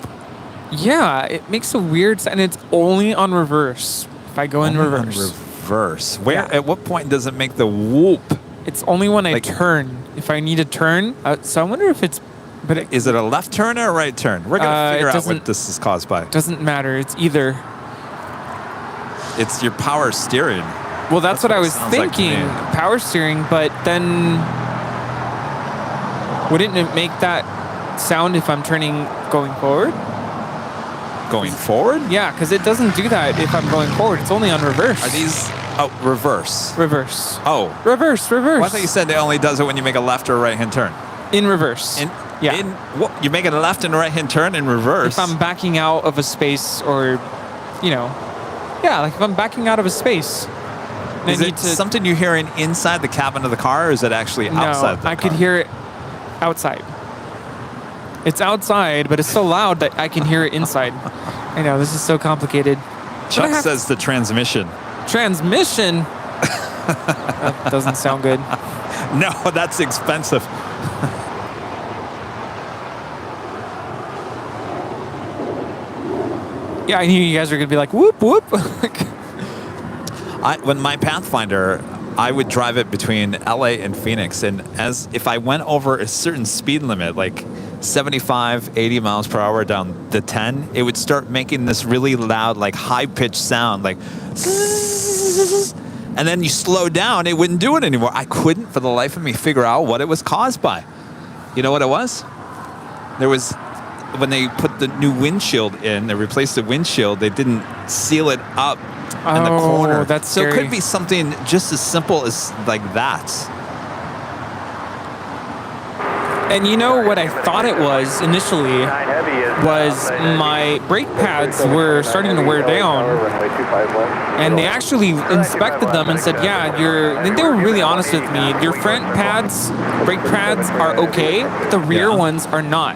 S9: Yeah, it makes a weird sound, and it's only on reverse. If I go in reverse.
S1: Reverse. Where? Yeah. At what point does it make the whoop?
S9: It's only when I turn. If I need to turn. So I wonder if it's. But
S1: is it a left turn or a right turn? We're gonna figure out what this is caused by.
S9: Doesn't matter. It's either.
S1: It's your power steering.
S9: Well, that's what I was thinking.
S1: Like
S9: power steering, but then wouldn't it make that sound if I'm turning going forward?
S1: Going forward?
S9: Yeah, because it doesn't do that if I'm going forward. It's only on reverse.
S1: Are these? Oh, reverse.
S9: Reverse.
S1: Oh.
S9: Reverse.
S1: Well, I thought you said it only does it when you make a left or a right-hand turn.
S9: In reverse. Yeah.
S1: What? You make a left and a right-hand turn in reverse?
S9: If I'm backing out of a space or, you know. Yeah, like if I'm backing out of a space.
S1: Is it something you're hearing inside the cabin of the car, or is it actually outside the car?
S9: I could hear it outside. It's outside, but it's so loud that I can hear it inside. I know, this is so complicated.
S1: Chuck says the transmission.
S9: Transmission? That doesn't sound good.
S1: No, that's expensive.
S9: Yeah, I knew you guys were going to be like, whoop, whoop.
S1: When my Pathfinder, I would drive it between LA and Phoenix, and if I went over a certain speed limit, like 75, 80 miles per hour down the 10, it would start making this really loud, like high-pitched sound, like and then you slow down, it wouldn't do it anymore. I couldn't, for the life of me, figure out what it was caused by. You know what it was? There was, when they put the new windshield in, they replaced the windshield, they didn't seal it up in the corner.
S9: That's
S1: so
S9: scary.
S1: it could be something just as simple as like that.
S9: And you know what I thought it was initially was my brake pads were starting to wear down, and they actually inspected them and said, yeah, they were really honest with me. Your front pads, brake pads are okay, but the rear ones are not.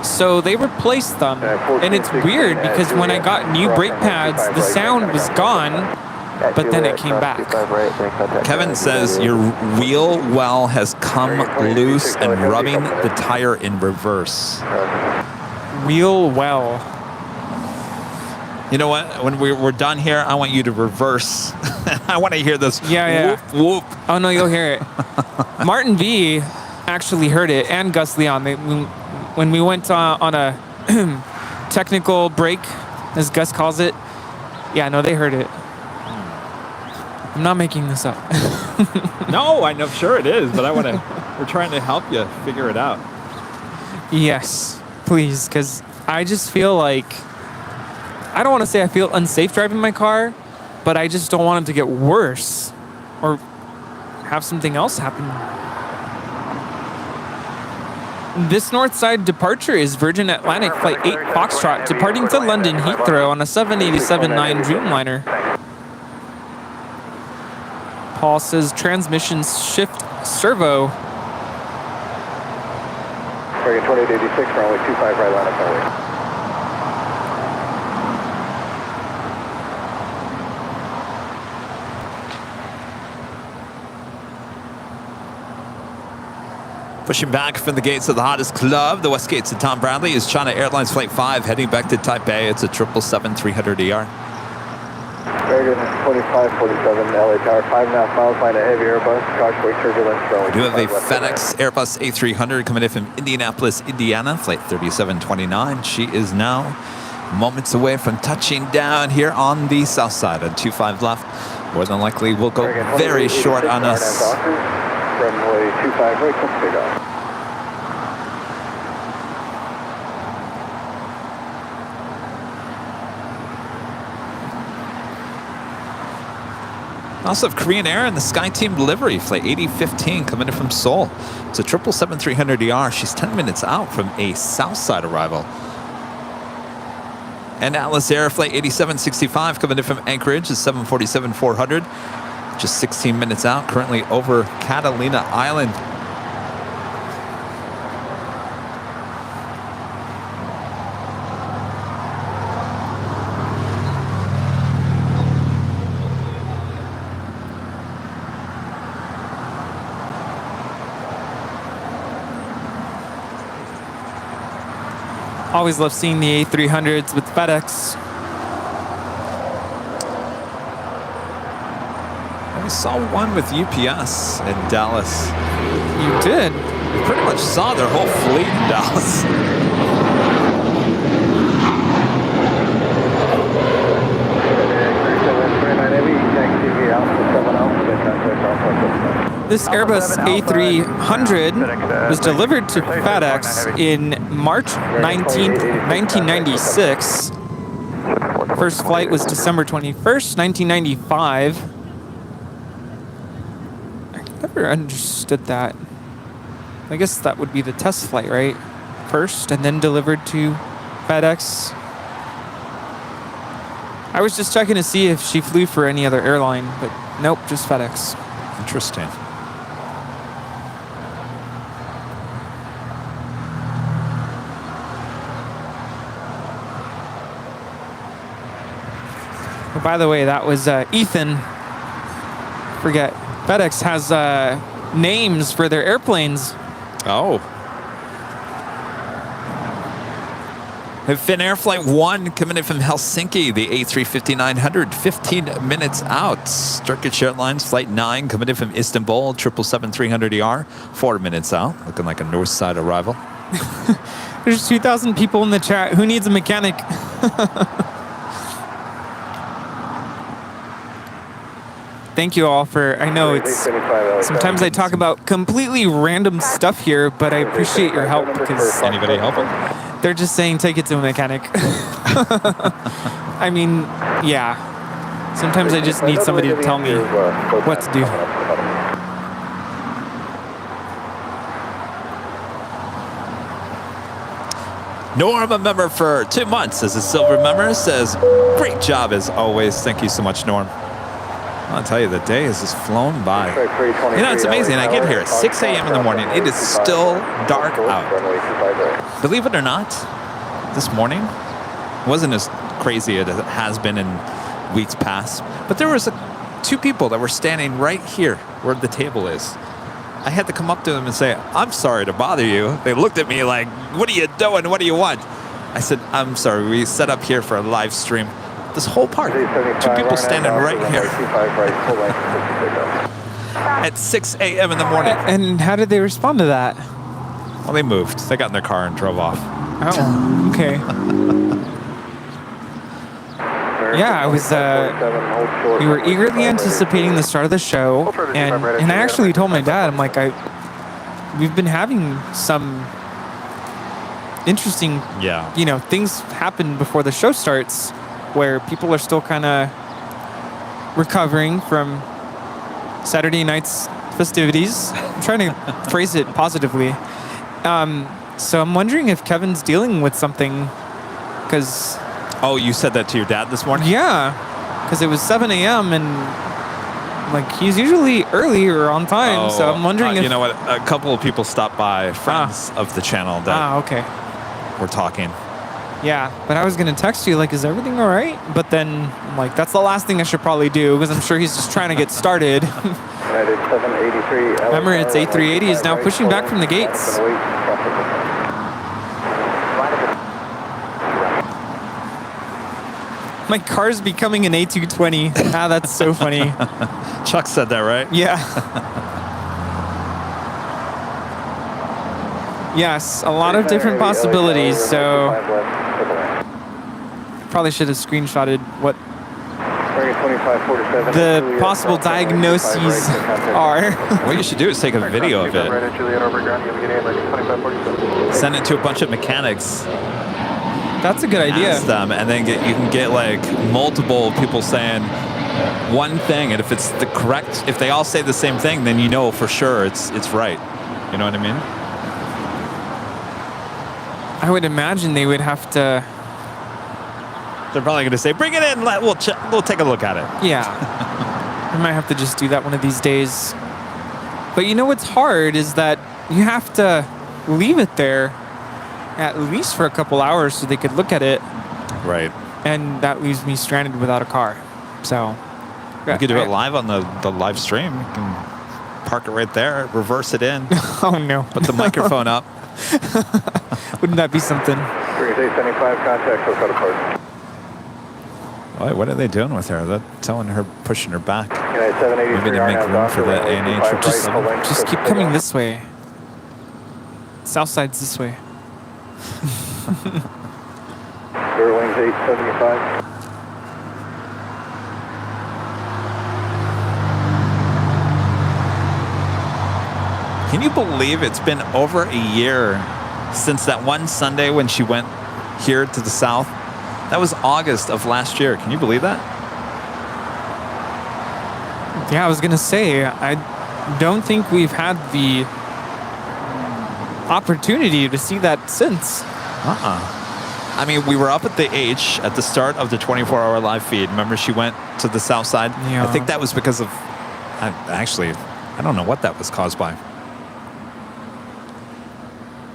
S9: So they replaced them, and it's weird because when I got new brake pads, the sound was gone, but then it came back.
S1: Kevin says your wheel well has come loose and rubbing the tire in reverse.
S9: Wheel well.
S1: You know what? When we're done here, I want you to reverse. I want to hear this whoop, whoop.
S9: Oh, no, you'll hear it. Martin V actually heard it, and Gus Leon. When we went on a technical break, as Gus calls it, yeah, no, they heard it. I'm not making this up.
S1: No, I'm sure it is, but we're trying to help you figure it out.
S9: Yes, please, because I just feel like, I don't want to say I feel unsafe driving my car, but I just don't want it to get worse or have something else happen. This north side departure is Virgin Atlantic Flight 8 Foxtrot departing to London Heathrow on a 787-9 Dreamliner. Paul says transmission shift servo.
S2: Target 2886, runway 25 right, line up runway.
S1: Pushing back from the gates of the hottest club, the west gates of Tom Bradley, is China Airlines Flight 5 heading back to Taipei. It's a 777-300ER.
S2: Very good, 2547, LA Tower, 5.5 miles, find a heavy Airbus, cautiously turbulence.
S1: We do have a FedEx Airbus A300 coming in from Indianapolis, Indiana, Flight 3729. She is now moments away from touching down here on the south side on 25 left. More than likely will go very short on us.
S2: Runway 25 right, come take off.
S1: Also have Korean Air and the SkyTeam delivery, Flight 8015 coming in from Seoul. It's a 777-300ER. She's 10 minutes out from a south side arrival. And Atlas Air Flight 8765 coming in from Anchorage is 747-400. Just 16 minutes out, currently over Catalina Island.
S9: Always love seeing the A300s with FedEx.
S1: I saw one with UPS in Dallas.
S9: You did?
S1: We pretty much saw their whole fleet in Dallas.
S9: This Airbus A300 was delivered to FedEx in March 19th, 1996. First flight was December 21st, 1995. Never understood that. I guess that would be the test flight, right? First, and then delivered to FedEx. I was just checking to see if she flew for any other airline, but nope, just FedEx.
S1: Interesting.
S9: Oh, by the way, that was Ethan. Forget. FedEx has names for their airplanes.
S1: Oh. Finnair Flight 1 coming in from Helsinki, the A350-900, 15 minutes out. Turkish Airlines Flight 9 coming in from Istanbul, 777-300ER, 4 minutes out. Looking like a north side arrival.
S9: There's 2,000 people in the chat. Who needs a mechanic? Thank you all for, I know it's, sometimes I talk about completely random stuff here, but I appreciate your help because...
S1: Anybody helping?
S9: They're just saying take it to a mechanic. I mean, yeah. Sometimes I just need somebody to tell me what to do.
S1: Norm, a member for 2 months as a silver member, says, great job as always. Thank you so much, Norm. I'll tell you, the day has just flown by. You know, it's amazing. I get here at 6 a.m. in the morning. It is still dark out. Believe it or not, this morning wasn't as crazy as it has been in weeks past. But there was 2 people that were standing right here where the table is. I had to come up to them and say, I'm sorry to bother you. They looked at me like, what are you doing? What do you want? I said, I'm sorry. We set up here for a live stream. This whole park, 2 people standing right here at 6 a.m. in the morning.
S9: And how did they respond to that?
S1: Well, they moved. They got in their car and drove off.
S9: Oh, okay. Yeah, I was, we were eagerly anticipating the start of the show, and I actually told my dad, I'm like, we've been having some interesting, you know, things happen before the show starts, where people are still kind of recovering from Saturday night's festivities. I'm trying to phrase it positively. So I'm wondering if Kevin's dealing with something, because...
S1: Oh, you said that to your dad this morning?
S9: Yeah, because it was 7 a.m. and Like, he's usually early or on time, so I'm wondering if...
S1: You know what? A couple of people stopped by, friends of the channel that
S9: okay.
S1: were talking.
S9: Yeah, but I was going to text you, like, is everything all right? But then, I'm like, that's the last thing I should probably do, because I'm sure he's just trying to get started. Emirates A380 is now pushing back from the gates. My car's becoming an A220. Ah, that's so funny.
S1: Chuck said that, right?
S9: Yeah. Yes, a lot of different possibilities, so probably should have screenshotted what the possible diagnoses are.
S1: What you should do is take a video of it. Send it to a bunch of mechanics.
S9: That's a good idea.
S1: Ask them, and then you can get like multiple people saying one thing, and if it's the correct, if they all say the same thing, then you know for sure it's right. You know what I mean?
S9: I would imagine they would have to.
S1: They're probably going to say, "Bring it in. We'll take a look at it."
S9: Yeah, I might have to just do that one of these days. But you know what's hard is that you have to leave it there at least for a couple hours so they could look at it.
S1: Right.
S9: And that leaves me stranded without a car. So
S1: you could do it live on the live stream. You can park it right there, reverse it in.
S9: Oh no.
S1: Put the microphone up.
S9: Wouldn't that be something?
S2: 3875 contact, hotel apart.
S1: What are they doing with her? They're telling her, pushing her back.
S2: Maybe
S1: to make room for the ANH.
S9: Just keep coming this way. South side's this way.
S2: Wings 875.
S1: Can you believe it's been over a year since that one Sunday when she went here to the south? That was August of last year. Can you believe that?
S9: Yeah, I was going to say, I don't think we've had the opportunity to see that since.
S1: I mean, we were up at the H at the start of the 24-hour live feed. Remember, she went to the south side?
S9: Yeah.
S1: I think that was because of, I don't know what that was caused by.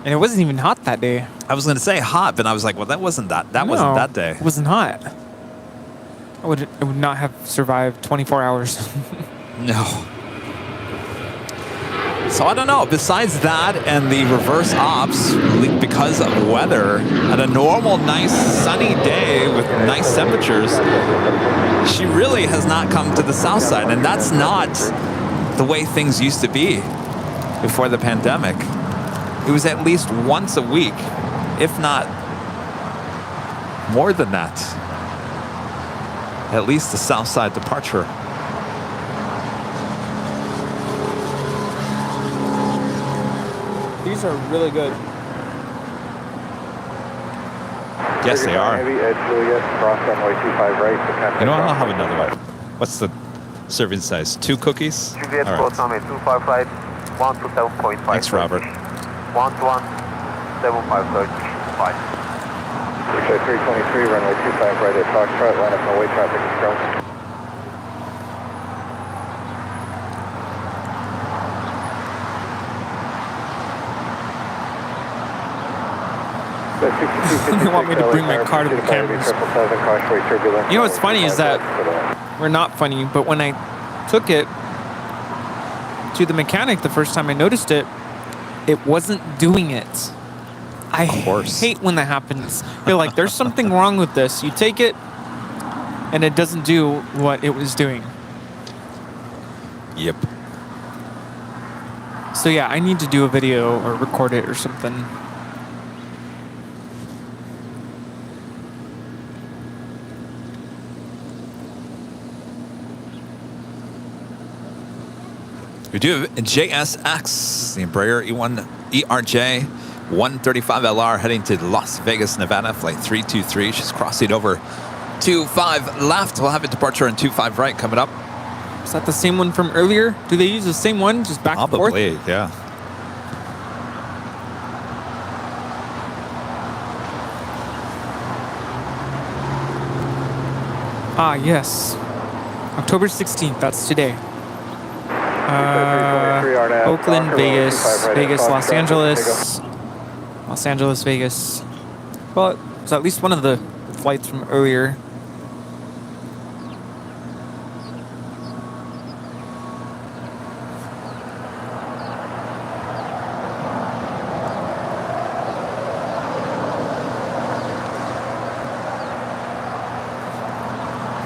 S9: And it wasn't even hot that day.
S1: I was going to say hot, but I was like, well, that wasn't that day.
S9: It wasn't hot. I would not have survived 24 hours.
S1: No. So I don't know. Besides that and the reverse ops, because of weather, at a normal, nice, sunny day with nice temperatures, she really has not come to the south side. And that's not the way things used to be before the pandemic. It was at least once a week, if not more than that. At least the south side departure.
S9: These are really good.
S1: Yes, they are.
S2: Heavy, Edge Juliet, cross runway 25 right.
S1: You know what? I'll have another one. What's the serving size? 2 cookies?
S2: Juliet, cross runway 25 right, 1 to 7.5.
S1: Thanks, Robert.
S2: 1 to 1, 75 right, 5. 323, runway 25 right at Foxtrot, line up no way traffic control.
S9: They want me to bring my car to the cameras. You know what's funny is that, we're not funny, but when I took it to the mechanic the first time I noticed it, it wasn't doing it. I hate when that happens. You're like, there's something wrong with this. You take it, and it doesn't do what it was doing.
S1: Yep.
S9: So yeah, I need to do a video or record it or something.
S1: We do have a JSX, the Embraer ERJ 135LR heading to Las Vegas, Nevada, flight 323. She's crossing over 25 left. We'll have a departure on 25 right coming up.
S9: Is that the same one from earlier? Do they use the same one, just back and forth?
S1: Probably, yeah.
S9: Ah, yes. October 16th, that's today. Oakland, Vegas, Vegas, Los Angeles, Los Angeles, Vegas. Well, it's at least one of the flights from earlier.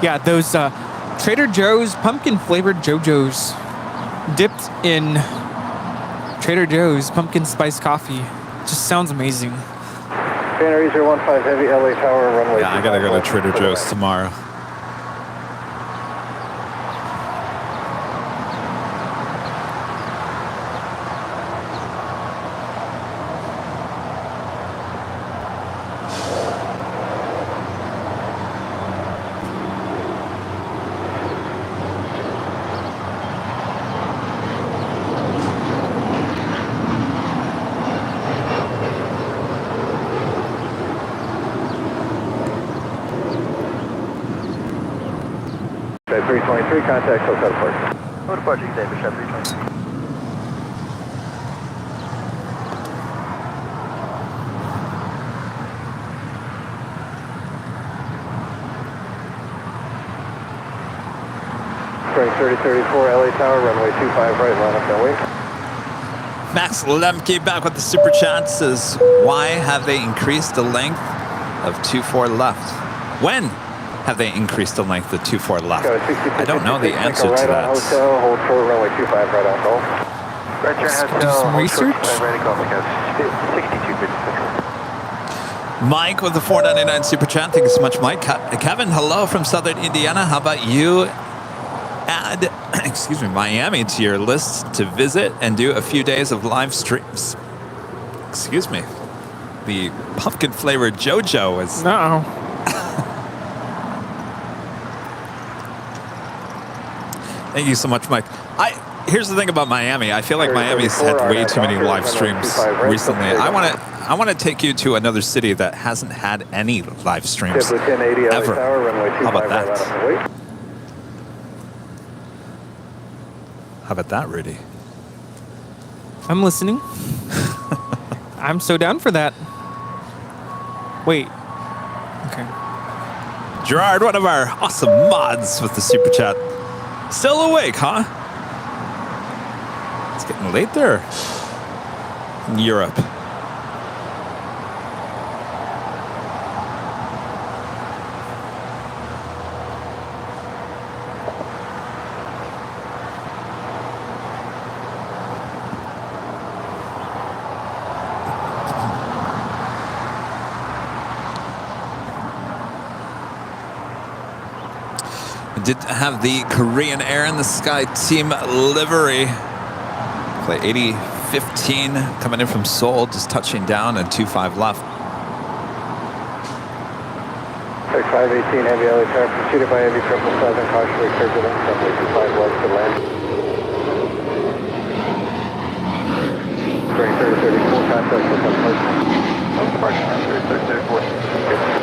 S9: Yeah, those Trader Joe's pumpkin flavored JoJo's dipped in Trader Joe's pumpkin spice coffee. Just sounds amazing.
S2: Banner 015 Heavy, LA Tower, runway.
S1: Yeah, I gotta go to Trader Joe's tomorrow.
S2: Jet 323, contact Hotel Park.
S12: No departure, Xavier, Jet 323.
S2: Spring 3034, LA Tower, runway 25 right, line up and wait.
S1: Max Lemke back with the super chat says, why have they increased the length of 24 left? When have they increased the length of 24 left? I don't know the answer to that.
S2: Hotel, hold short, runway 25 right on call.
S9: Let's do some research.
S1: Mike with the $4.99 super chat. Thank you so much, Mike. Kevin, hello from Southern Indiana. How about you add, excuse me, Miami to your list to visit and do a few days of live streams? Excuse me. The pumpkin flavored JoJo is.
S9: No.
S1: Thank you so much, Mike. Here's the thing about Miami. I feel like Miami's had way too many live streams recently. I want to take you to another city that hasn't had any live streams ever. How about that? How about that, Rudy?
S9: I'm listening. I'm so down for that. Wait. Okay.
S1: Gerard, one of our awesome mods with the super chat. Still awake, huh? It's getting late there in Europe. Did have the Korean Air in the Sky Team livery. Flight 8015 coming in from Seoul, just touching down and 25 left.
S2: Flight 518 Heavy LA Tower preceded by Heavy 777, cautiously turbulent, runway 25 left to land. Spring 3034, contact with some person. Departure 3034.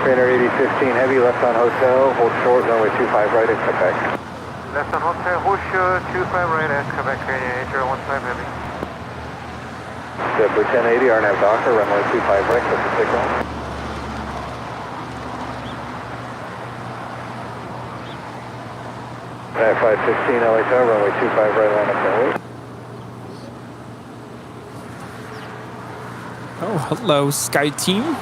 S2: Trainer 8015 Heavy, left on Hotel, hold short, runway 25 right at Quebec.
S6: Left on Hotel, hold short, 25 right at Quebec, Trainer 8015 Heavy.
S2: JetBlue 1080, RNAV Docker, runway 25 right, click the signal. At 515 LA Tower, runway 25 right, line up and wait.
S9: Oh, hello, Sky Team.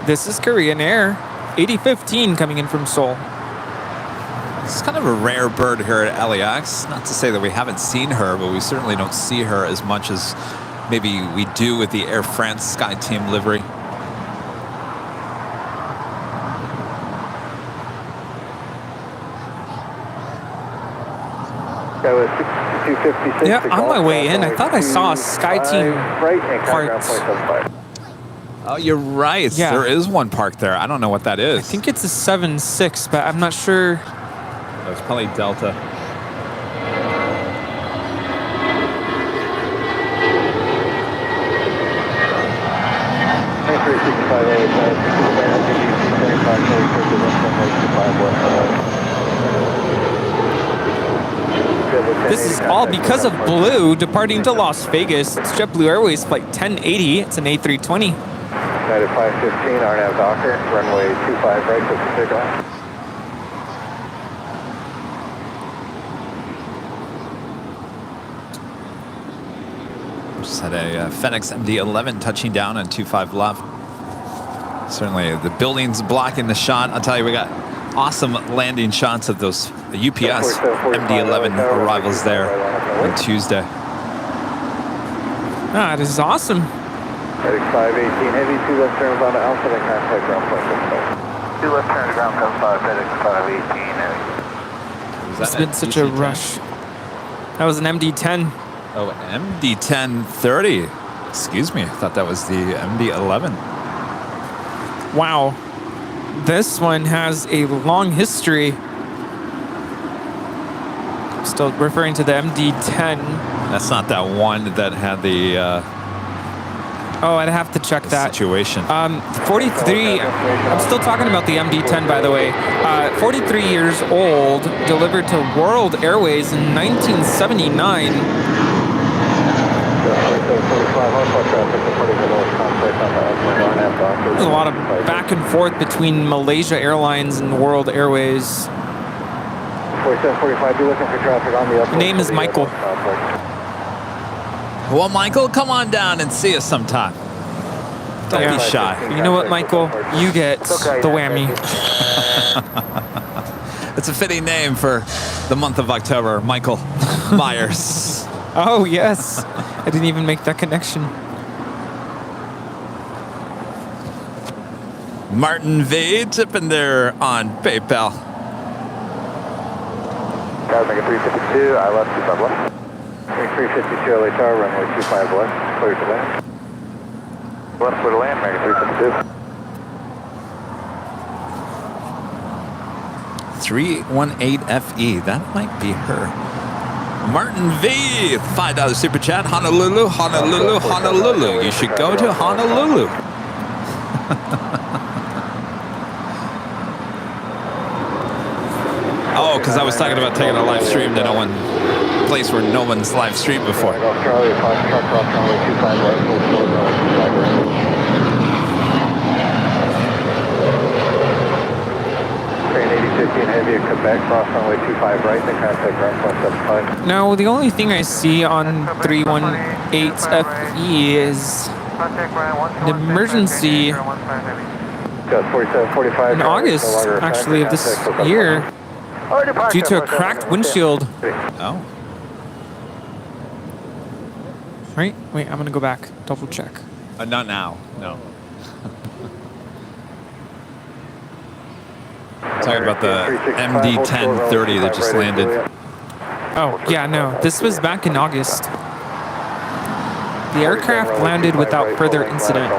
S9: This is Korean Air, 8015 coming in from Seoul.
S1: It's kind of a rare bird here at LAX. Not to say that we haven't seen her, but we certainly don't see her as much as maybe we do with the Air France Sky Team livery.
S2: That was 6256.
S9: Yeah, on my way in, I thought I saw a Sky Team parked.
S1: Oh, you're right.
S9: Yeah.
S1: There is one parked there. I don't know what that is.
S9: I think it's a 7-6, but I'm not sure.
S1: Oh, it's probably Delta.
S9: This is all because of Blue departing to Las Vegas. It's JetBlue Airways flight 1080. It's an A320.
S2: United 515, RNAV Docker, runway 25 right, close to takeoff.
S1: Just had a FedEx MD-11 touching down on 25 left. Certainly the building's blocking the shot. I'll tell you, we got awesome landing shots of those UPS MD-11 arrivals there on Tuesday.
S9: Ah, this is awesome.
S2: FedEx 518 Heavy, 2 left turns on to Alpha, then contact ground point 2 left turn to ground comes 5, FedEx 518 Heavy.
S9: It's been such a rush. That was an MD-10.
S1: Oh, MD-1030. Excuse me, I thought that was the MD-11.
S9: Wow. This one has a long history. Still referring to the MD-10.
S1: That's not that one that had the
S9: oh, I'd have to check that.
S1: Situation.
S9: 43, I'm still talking about the MD-10, by the way. 43 years old, delivered to World Airways in 1979. There's a lot of back and forth between Malaysia Airlines and World Airways.
S2: 4745, be looking for traffic on the up.
S9: The name is Michael.
S1: Well, Michael, come on down and see us sometime. Don't be shy.
S9: You know what, Michael? You get the whammy.
S1: It's a fitting name for the month of October, Michael Myers.
S9: Oh, yes. I didn't even make that connection.
S1: Martin V tipping there on PayPal.
S2: Guys, make a 352, I left 25 left. Make 352 LA Tower, runway 25 left, clear to land. Left clear to land, make a 352.
S1: 318 FE, that might be her. Martin V, $5 super chat. Honolulu, Honolulu, Honolulu. You should go to Honolulu. Oh, because I was talking about taking a live stream to no one place where no one's live streamed before.
S2: Heavy at Quebec, cross runway 25 right, then contact ground point 75.
S9: No, the only thing I see on 318 FE is an emergency in August, actually, of this year, due to a cracked windshield.
S1: Oh.
S9: Right? Wait, I'm going to go back, double check.
S1: Not now, no. Talking about the MD-1030 that just landed.
S9: Oh, yeah, no. This was back in August. The aircraft landed without further incident.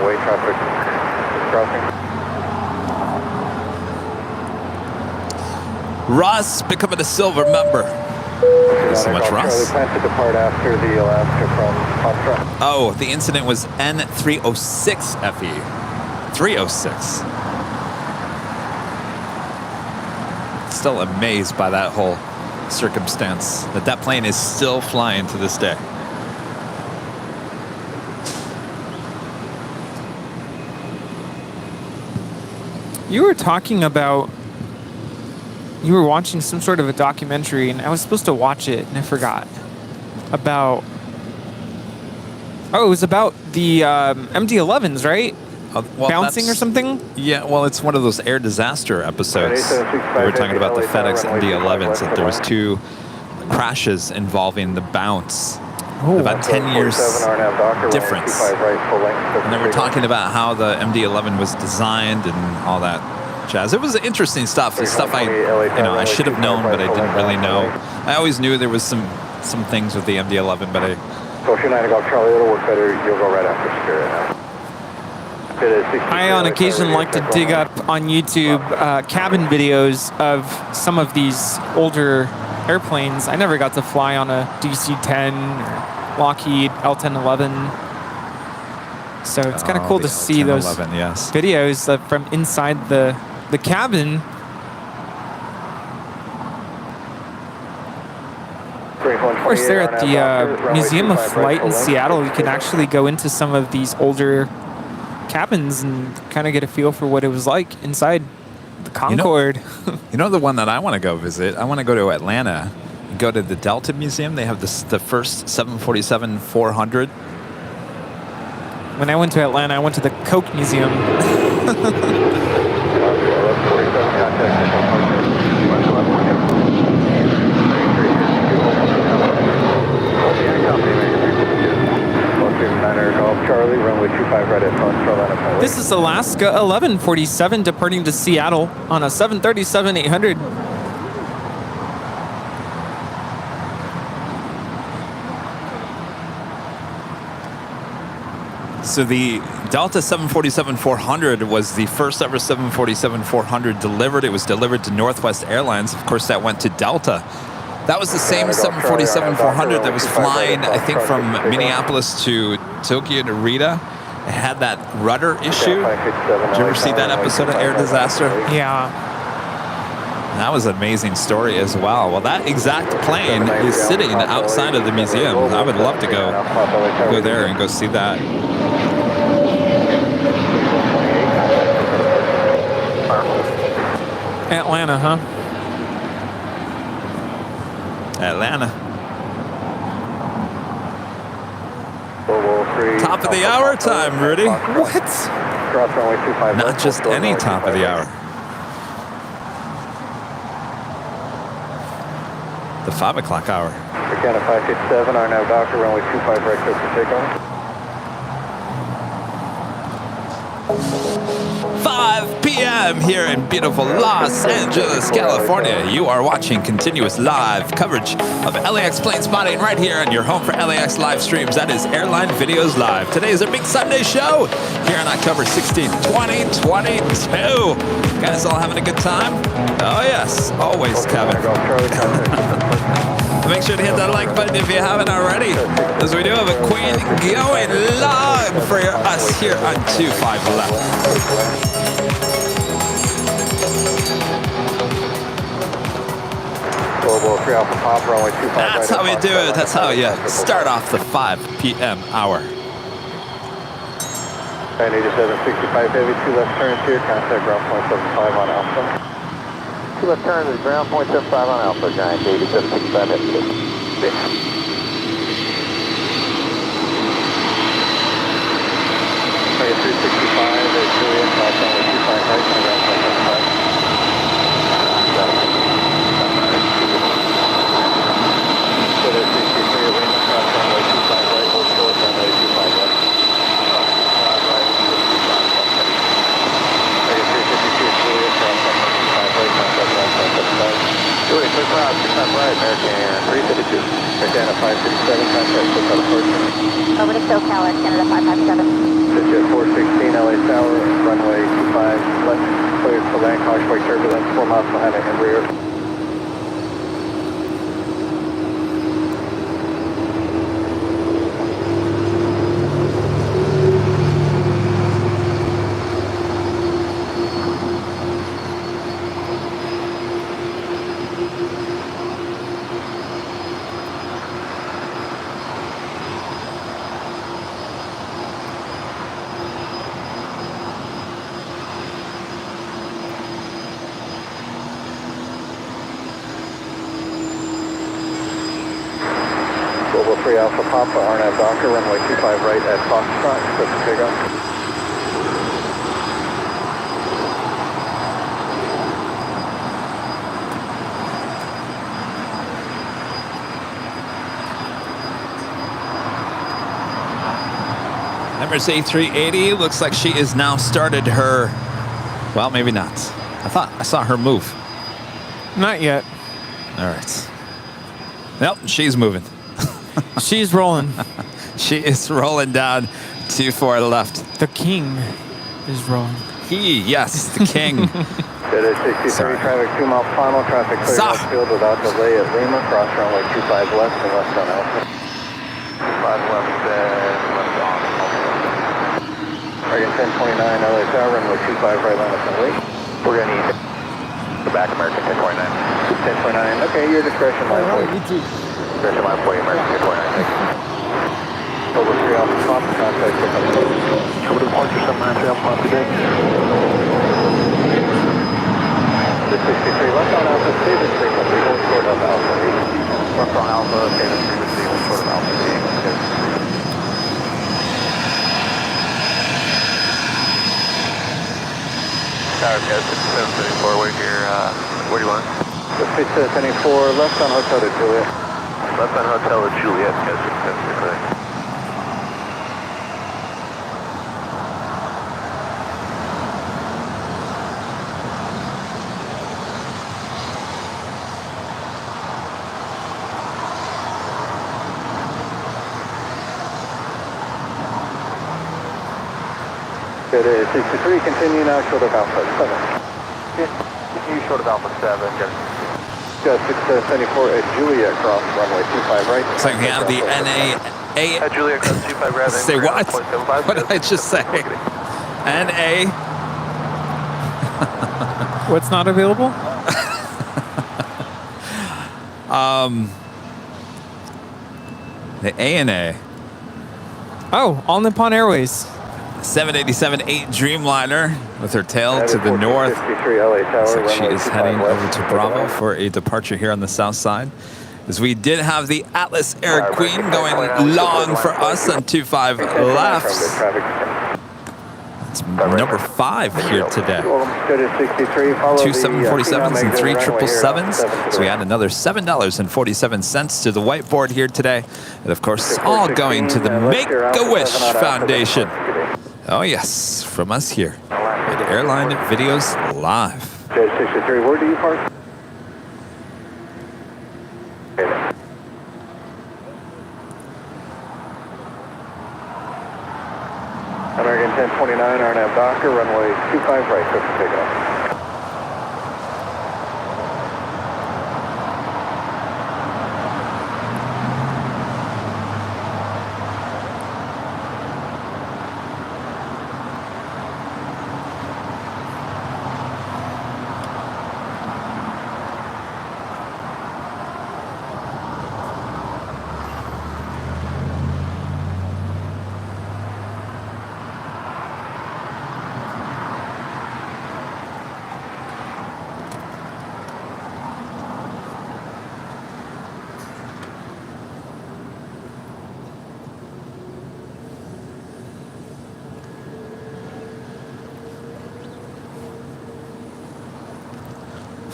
S1: Russ becoming a silver member. Thank you so much, Russ. Oh, the incident was N306 FE. 306. Still amazed by that whole circumstance, that plane is still flying to this day.
S9: You were talking about, you were watching some sort of a documentary, and I was supposed to watch it, and I forgot. About, oh, it was about the MD-11s, right?
S1: Well,
S9: bouncing or something?
S1: Yeah, well, it's one of those air disaster episodes. We were talking about the FedEx MD-11s, that there was 2 crashes involving the bounce.
S9: Ooh.
S1: About 10 years difference. And then we're talking about how the MD-11 was designed and all that jazz. It was interesting stuff. The stuff I should have known, but I didn't really know. I always knew there was some things with the MD-11, but
S2: So if you're 9 Golf Charlie, it'll work better. You'll go right after Spirit now.
S9: I, on occasion, like to dig up on YouTube cabin videos of some of these older airplanes. I never got to fly on a DC-10 or Lockheed L-1011. So it's kind of cool to see those videos from inside the cabin. Of course, there at the Museum of Flight in Seattle, you can actually go into some of these older cabins and kind of get a feel for what it was like inside the Concorde.
S1: You know the one that I want to go visit? I want to go to Atlanta and go to the Delta Museum. They have the first 747-400.
S9: When I went to Atlanta, I went to the Coke Museum.
S2: Charlie, runway 25 right at front, Carolina.
S9: This is Alaska 1147 departing to Seattle on a 737-800.
S1: So the Delta 747-400 was the first ever 747-400 delivered. It was delivered to Northwest Airlines. Of course, that went to Delta. That was the same 747-400 that was flying, I think, from Minneapolis to Tokyo to Rita. It had that rudder issue. Did you ever see that episode of Air Disaster?
S9: Yeah.
S1: That was an amazing story as well. Well, that exact plane is sitting outside of the museum. I would love to go there and go see that.
S9: Atlanta, huh?
S1: Atlanta. Top of the hour time, Rudy.
S9: What?
S1: Not just any top of the hour. The 5 o'clock hour.
S2: Again, 567, our now Doctor, runway 25 right, clear for takeoff.
S1: 5 p.m. here in beautiful Los Angeles, California. You are watching continuous live coverage of LAX plane spotting right here on your home for LAX live streams. That is Airline Videos Live. Today is a big Sunday show here on October 16th, 2022. Guys all having a good time? Oh yes, always, Kevin. Make sure to hit that like button if you haven't already, as we do have a queen going live for us here on 25 Left. That's how we do it. That's how you start off the 5 p.m. hour.
S2: 98765 Heavy, 2 left turns here, contact ground point 75 on Alpha. 2 left turns is ground point 75 on Alpha, Giant 8765 Heavy. Target 365, Julian, South runway 25 right, on ground point 75. So there's 363 Arena, South runway 25 right, hold short, runway 25 left. Julie, clear for out, 6 right, American 352. Canada 567, contact with California.
S10: Over to SoCal, Canada 557.
S2: Jet 416, LA Tower, runway 25 left, cleared for land, cautiously turbulence, 4 miles behind it and rear. Global 3 Alpha Papa, RNAV Doctor, runway 25 right at Foxtrot, clear for takeoff.
S1: Emirates A380 looks like she is now started her, well, maybe not. I thought I saw her move.
S9: Not yet.
S1: All right. Nope, she's moving.
S9: She's rolling.
S1: She is rolling down 24 left.
S9: The king is rolling.
S1: Yes, the king.
S2: It is 63 traffic, 2 mile final, traffic clear outfield without delay at Lima, cross runway 25 left and west on Alpha. 5 left and left on Alpha. Target 1029, LA Tower, runway 25 right line up and wait. We're going to need the back American 1029. 1029, okay, your discretion, line point. Discretion line for you, American 229, thanks. Over 3 Alpha Top, contact pickup. Over departure 793 Alpha Top, good day. The 63 left on Alpha, David frequency, hold short of Alpha. Left on Alpha, David frequency, hold short of Alpha. Tower, guys, 5774, we're here, where do you want? The 5774, left on Hotel to Juliet. Left on Hotel to Juliet, guys, 5774. It is 63, continue now short of Alpha 7. Continue short of Alpha 7, just 674 at Juliet cross runway 25 right.
S1: Looks like we have the NA.
S2: At Juliet cross 25 right.
S1: Say what? What did I just say? NA.
S9: What's not available?
S1: The ANA.
S9: Oh, All Nippon Airways.
S1: 787-8 Dreamliner with her tail to the north. Looks like she is heading over to Bravo for a departure here on the south side. As we did have the Atlas Air Queen going long for us on 25 lefts. It's number 5 here today. 2 747s and 3 777s. So we add another $7.47 to the whiteboard here today. And of course, it's all going to the Make-A-Wish Foundation. Oh yes, from us here at Airline Videos Live.
S2: J63, where do you park? American 1029, RNAV Docker, runway 25 right, clear for takeoff.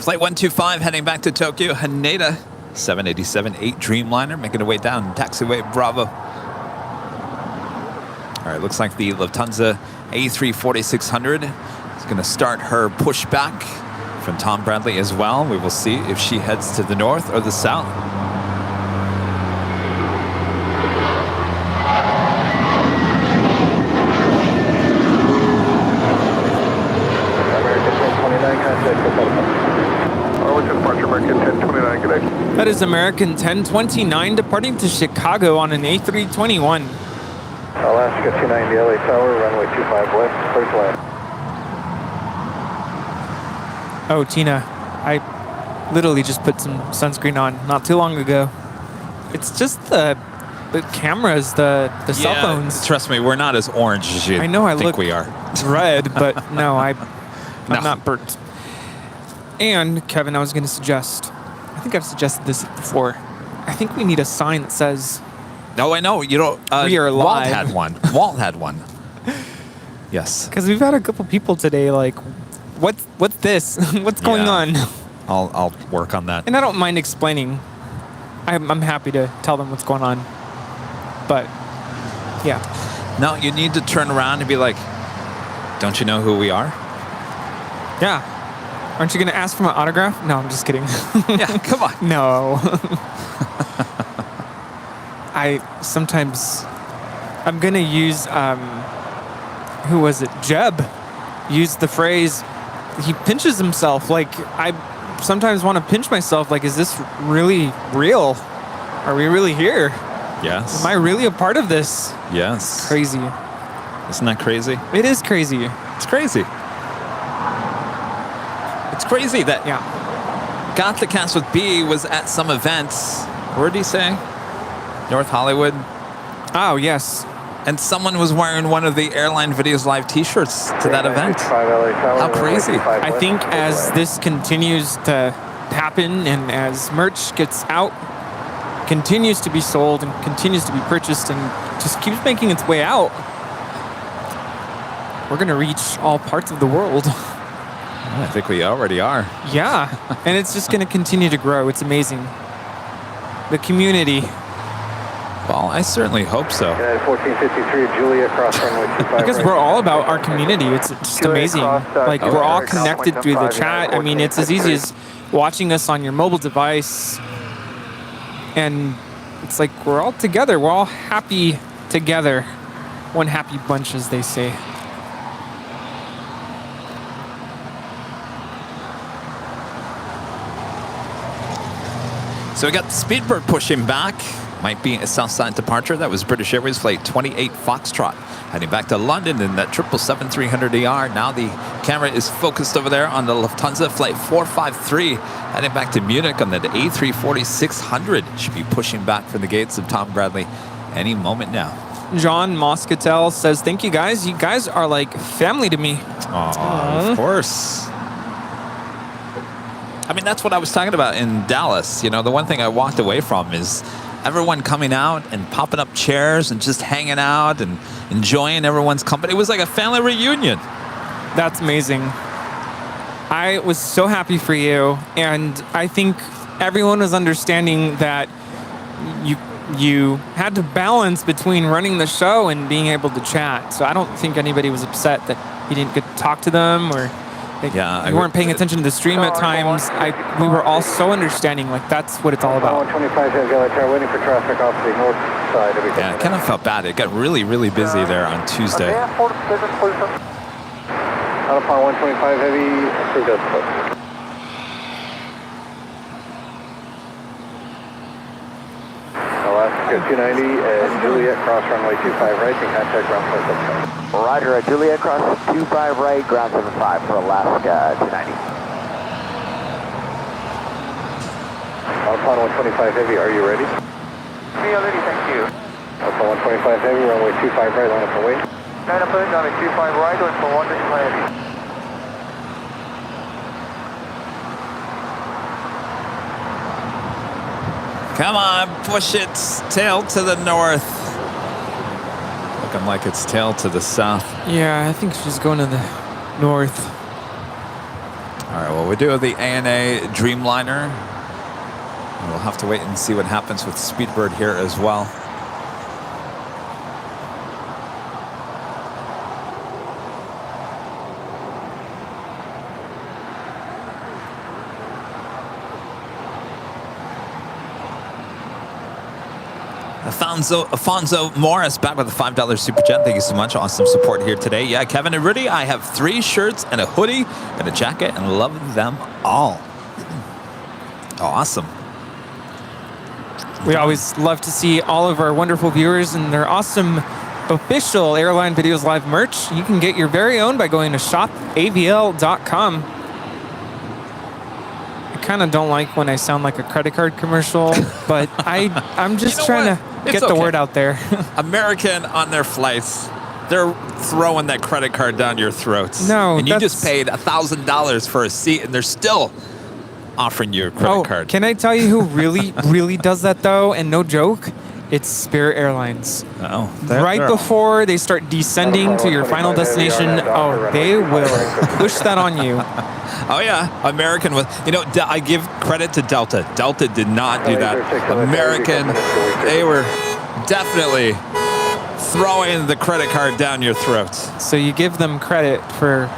S1: Flight 125 heading back to Tokyo, Haneda. 787-8 Dreamliner making her way down taxiway Bravo. All right, looks like the Lufthansa A340-600 is going to start her pushback from Tom Bradley as well. We will see if she heads to the north or the south.
S9: That is American 1029 departing to Chicago on an A321.
S2: Alaska 290 LA Tower, runway 25 west, clear to land.
S9: Oh, Tina, I literally just put some sunscreen on not too long ago. It's just the cameras, the cell phones.
S1: Trust me, we're not as orange as you
S9: I know I
S1: think
S9: look
S1: we are.
S9: red, but no, I'm
S1: No.
S9: not burnt. And Kevin, I was going to suggest, I think I've suggested this before. I think we need a sign that says,
S1: No, I know. You don't.
S9: we are
S1: Walt
S9: live.
S1: had one. Walt had one. Yes.
S9: Because we've had a couple people today like, what's this? What's going on?
S1: I'll work on that.
S9: And I don't mind explaining. I'm happy to tell them what's going on. But, yeah.
S1: No, you need to turn around and be like, don't you know who we are?
S9: Yeah. Aren't you going to ask for my autograph? No, I'm just kidding.
S1: Yeah, come on.
S9: No. I'm going to use, who was it? Jeb used the phrase, he pinches himself. Like, I sometimes want to pinch myself. Like, is this really real? Are we really here?
S1: Yes.
S9: Am I really a part of this?
S1: Yes.
S9: Crazy.
S1: Isn't that crazy?
S9: It is crazy.
S1: It's crazy. It's crazy that
S9: Yeah.
S1: Got the Cast with B was at some event What did he say? North Hollywood.
S9: Oh, yes.
S1: And someone was wearing one of the Airline Videos Live t-shirts to that event. How crazy.
S9: I think as this continues to happen and as merch gets out, continues to be sold and continues to be purchased and just keeps making its way out, we're going to reach all parts of the world.
S1: I think we already are.
S9: Yeah, and it's just going to continue to grow. It's amazing. The community.
S1: Well, I certainly hope so.
S2: 1453 Juliet, cross runway 25.
S9: Because we're all about our community. It's just amazing. Like, we're all connected through the chat. I mean, it's as easy as watching us on your mobile device. And it's like we're all together. We're all happy together. One happy bunch, as they say.
S1: So we got Speedbird pushing back. Might be a Southside departure. That was British Airways flight 28 Foxtrot. Heading back to London in that 777-300ER. Now the camera is focused over there on the Lufthansa flight 453. Heading back to Munich on the A340-600. Should be pushing back from the gates of Tom Bradley any moment now.
S9: John Moscatel says, thank you guys. You guys are like family to me.
S1: Of course. I mean, that's what I was talking about in Dallas. You know, the one thing I walked away from is everyone coming out and popping up chairs and just hanging out and enjoying everyone's company. It was like a family reunion.
S9: That's amazing. I was so happy for you, and I think everyone was understanding that you had to balance between running the show and being able to chat. So I don't think anybody was upset that you didn't get to talk to them or you weren't paying attention to the stream at times. We were all so understanding. Like, that's what it's all about.
S2: 125 waiting for traffic off the north side.
S1: Yeah, I kind of felt bad. It got really, really busy there on Tuesday.
S2: Out upon 125 heavy, approved as close. Alaska 290 and Juliet, cross runway 25 right, and contact ground 75.
S5: Roger, Juliet, cross 25 right, ground 75 for Alaska 290.
S2: Out upon 125 heavy, are you ready?
S6: Me already, thank you.
S2: Out upon 125 heavy, runway 25 right, line up and wait.
S6: Line up and runway 25 right, going for 125 heavy.
S1: Come on, push it. Tail to the north. Looking like it's tail to the south.
S9: Yeah, I think she's going to the north.
S1: All right, well, we do have the ANA Dreamliner. We'll have to wait and see what happens with Speedbird here as well. Afonso Morris back with a $5 super chat. Thank you so much. Awesome support here today. Yeah, Kevin and Rudy, I have 3 shirts and a hoodie and a jacket and love them all. Awesome.
S9: We always love to see all of our wonderful viewers and their awesome official Airline Videos Live merch. You can get your very own by going to shopavl.com. I kind of don't like when I sound like a credit card commercial, but I'm just trying to get the word out there.
S1: American on their flights, they're throwing that credit card down your throats.
S9: No,
S1: and you just paid $1,000 for a seat, and they're still offering you a credit card.
S9: Can I tell you who really does that though? And no joke, it's Spirit Airlines. Right before they start descending to your final destination, they will push that on you.
S1: Oh yeah, American was. You know, I give credit to Delta. Delta did not do that. American, they were definitely throwing the credit card down your throats.
S9: So you give them credit for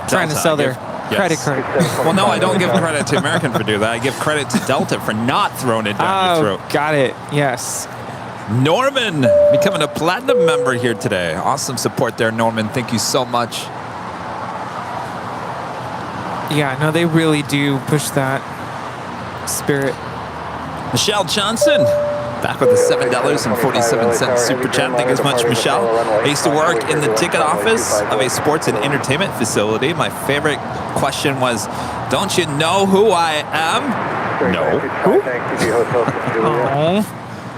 S9: trying to sell their credit card.
S1: Well, no, I don't give credit to American for doing that. I give credit to Delta for not throwing it down your throat.
S9: Got it. Yes.
S1: Norman becoming a platinum member here today. Awesome support there, Norman. Thank you so much.
S9: Yeah, no, they really do push that Spirit.
S1: Michelle Johnson, back with the $7.47 super chat. Thank you so much, Michelle. I used to work in the ticket office of a sports and entertainment facility. My favorite question was, don't you know who I am? No.
S2: Who? Thank you, Hotel Juliet.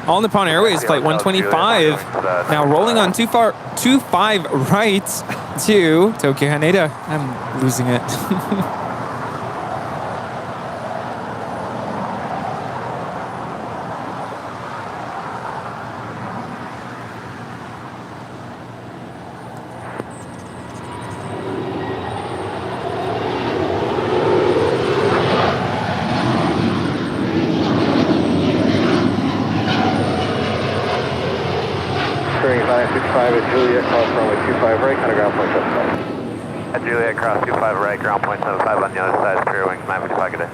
S9: All Nippon Airways flight 125. Now rolling on 25 right to Tokyo Haneda. I'm losing it.
S2: Juliet, cross runway 25 right, kind of ground point 75.
S5: At Juliet, cross 25 right, ground point 75 on the other side, clear wings 955, good day.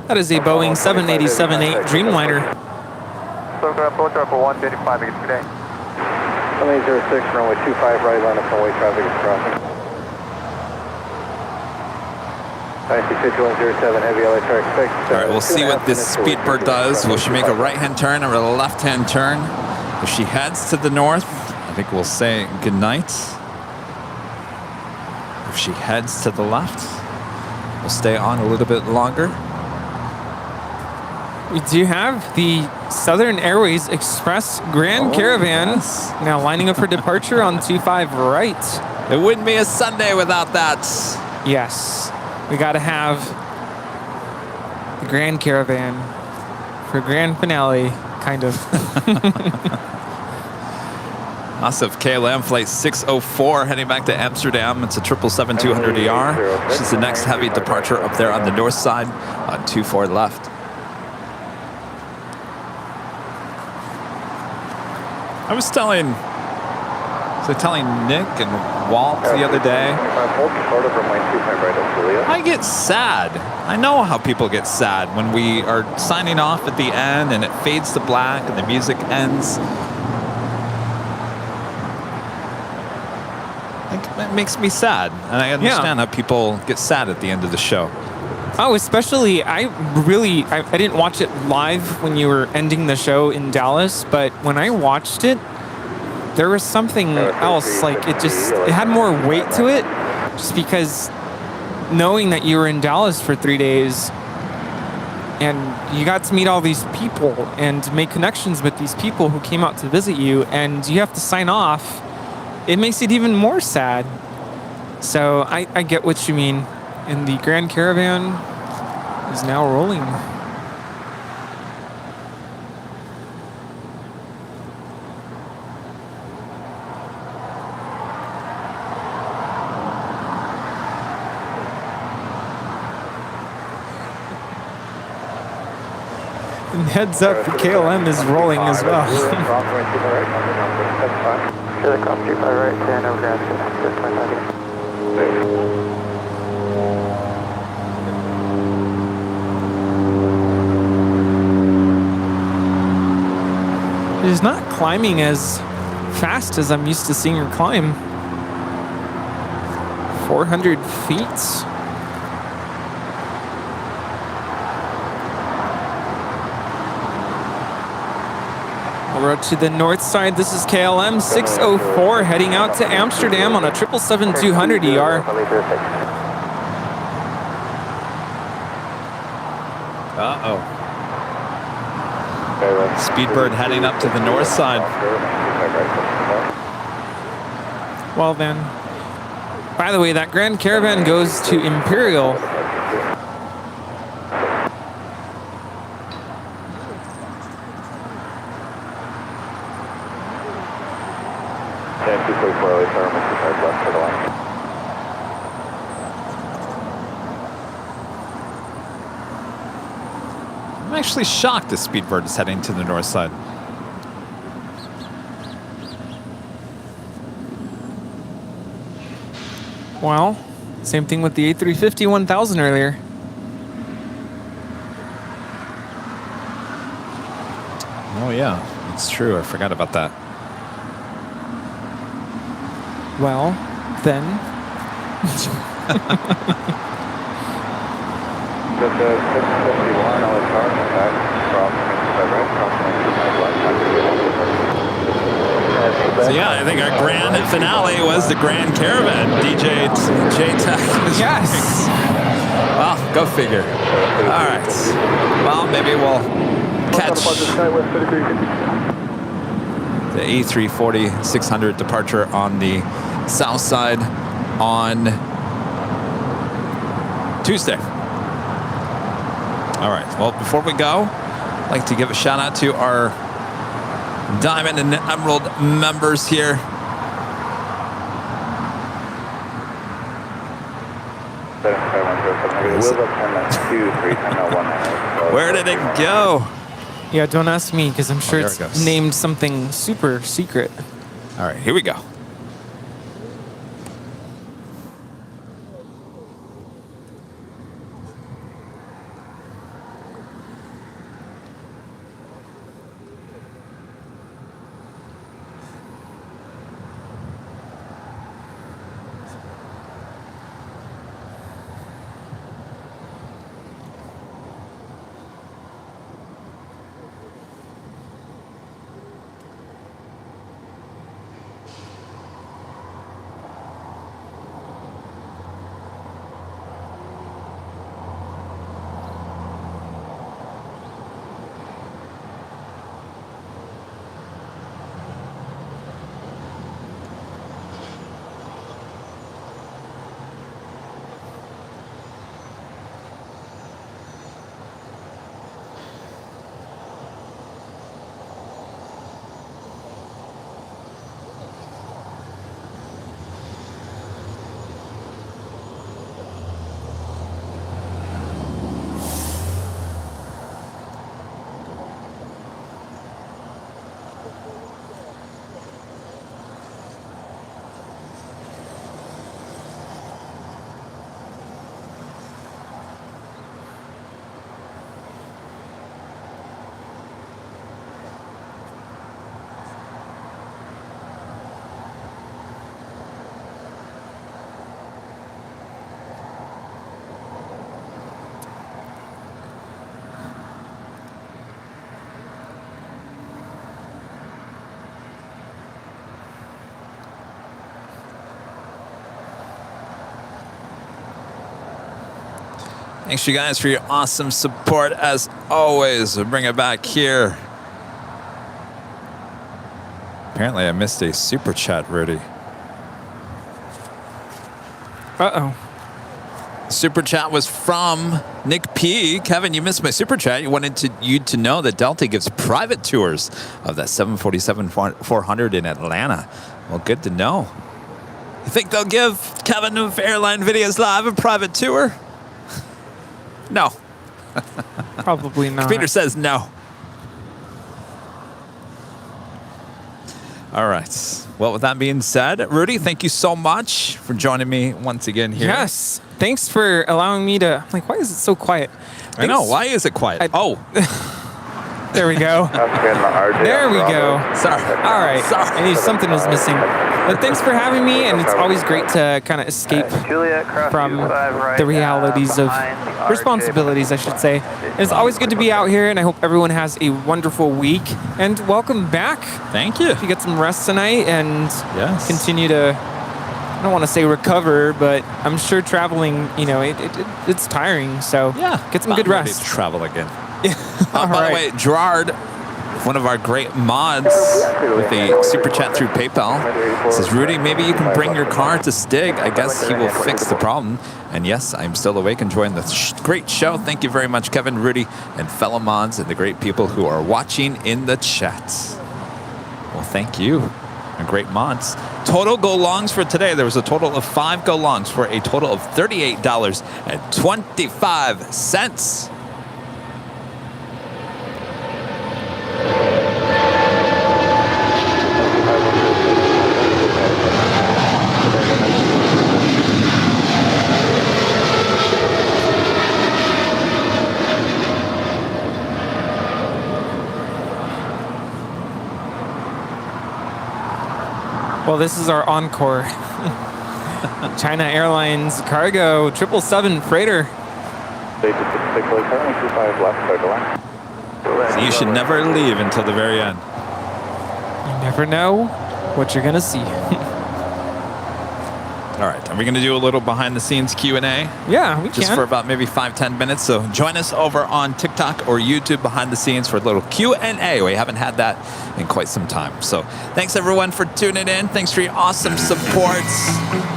S9: That is a Boeing 787-8 Dreamliner.
S3: So approach up for 135, good day.
S2: 7806, runway 25 right, line up runway traffic is crossing. 965107, heavy LA track 6.
S1: All right, we'll see what this Speedbird does. Will she make a right-hand turn or a left-hand turn? If she heads to the north, I think we'll say goodnight. If she heads to the left, we'll stay on a little bit longer.
S9: We do have the Southern Airways Express Grand Caravan now lining up for departure on 25 right.
S1: It wouldn't be a Sunday without that.
S9: Yes, we got to have the Grand Caravan for grand finale, kind of.
S1: Massive KLM flight 604 heading back to Amsterdam. It's a 777-200ER. She's the next heavy departure up there on the north side on 24 left. I was telling Nick and Walt the other day, I get sad. I know how people get sad when we are signing off at the end and it fades to black and the music ends. It makes me sad, and I understand how people get sad at the end of the show.
S9: Oh, especially, I didn't watch it live when you were ending the show in Dallas, but when I watched it, there was something else, like it had more weight to it, just because knowing that you were in Dallas for 3 days and you got to meet all these people and make connections with these people who came out to visit you, and you have to sign off, it makes it even more sad. So I get what you mean. And the Grand Caravan is now rolling. And heads up, the KLM is rolling as well. She's not climbing as fast as I'm used to seeing her climb. 400 feet. We're up to the north side. This is KLM 604 heading out to Amsterdam on a 777-200ER.
S1: Uh-oh. Speedbird heading up to the north side.
S9: Well then, by the way, that Grand Caravan goes to Imperial.
S1: I'm actually shocked that Speedbird is heading to the north side.
S9: Well, same thing with the A350-1000 earlier.
S1: Oh yeah, it's true. I forgot about that.
S9: Well, then.
S1: So yeah, I think our grand finale was the Grand Caravan. DJ J-Tech.
S9: Yes.
S1: Well, go figure. All right. Well, maybe we'll catch the A340 600 departure on the south side on Tuesday. All right. Well, before we go, I'd like to give a shout out to our Diamond and Emerald members here. Where did it go?
S9: Yeah, don't ask me because I'm sure
S1: there
S9: it's
S1: it goes.
S9: named something super secret.
S1: All right, here we go. Thanks, you guys, for your awesome support, as always. We'll bring it back here. Apparently, I missed a super chat, Rudy.
S9: Uh-oh.
S1: Super chat was from Nick P. Kevin, you missed my super chat. You wanted you to know that Delta gives private tours of that 747-400 in Atlanta. Well, good to know. You think they'll give Kevin of Airline Videos Live a private tour? No.
S9: Probably not.
S1: Peter says no. All right. Well, with that being said, Rudy, thank you so much for joining me once again here.
S9: Yes. Thanks for allowing me to... Like, why is it so quiet?
S1: I know. Why is it quiet?
S9: There we go. There we go.
S1: Sorry.
S9: All right. I knew something was missing. But thanks for having me, and it's always great to kind of escape from the realities of responsibilities, I should say. And it's always good to be out here, and I hope everyone has a wonderful week. And welcome back.
S1: Thank you.
S9: If you get some rest tonight and continue to, I don't want to say recover, but I'm sure traveling, you know, it's tiring. So get some good rest.
S1: Ready to travel again. By the way, Gerard, one of our great mods with a super chat through PayPal, says, Rudy, maybe you can bring your car to Stig. I guess he will fix the problem. And yes, I'm still awake enjoying this great show. Thank you very much, Kevin, Rudy, and fellow mods and the great people who are watching in the chat. Well, thank you. Great mods. Total go-longs for today. There was a total of 5 go-longs for a total of $38.25.
S9: Well, this is our encore. China Airlines cargo 777 freighter.
S1: So you should never leave until the very end.
S9: You never know what you're gonna see.
S1: All right, are we going to do a little behind-the-scenes Q&A?
S9: Yeah, we can.
S1: Just for about maybe 5-10 minutes. So join us over on TikTok or YouTube behind the scenes for a little Q&A. We haven't had that in quite some time. So thanks, everyone, for tuning in. Thanks for your awesome support.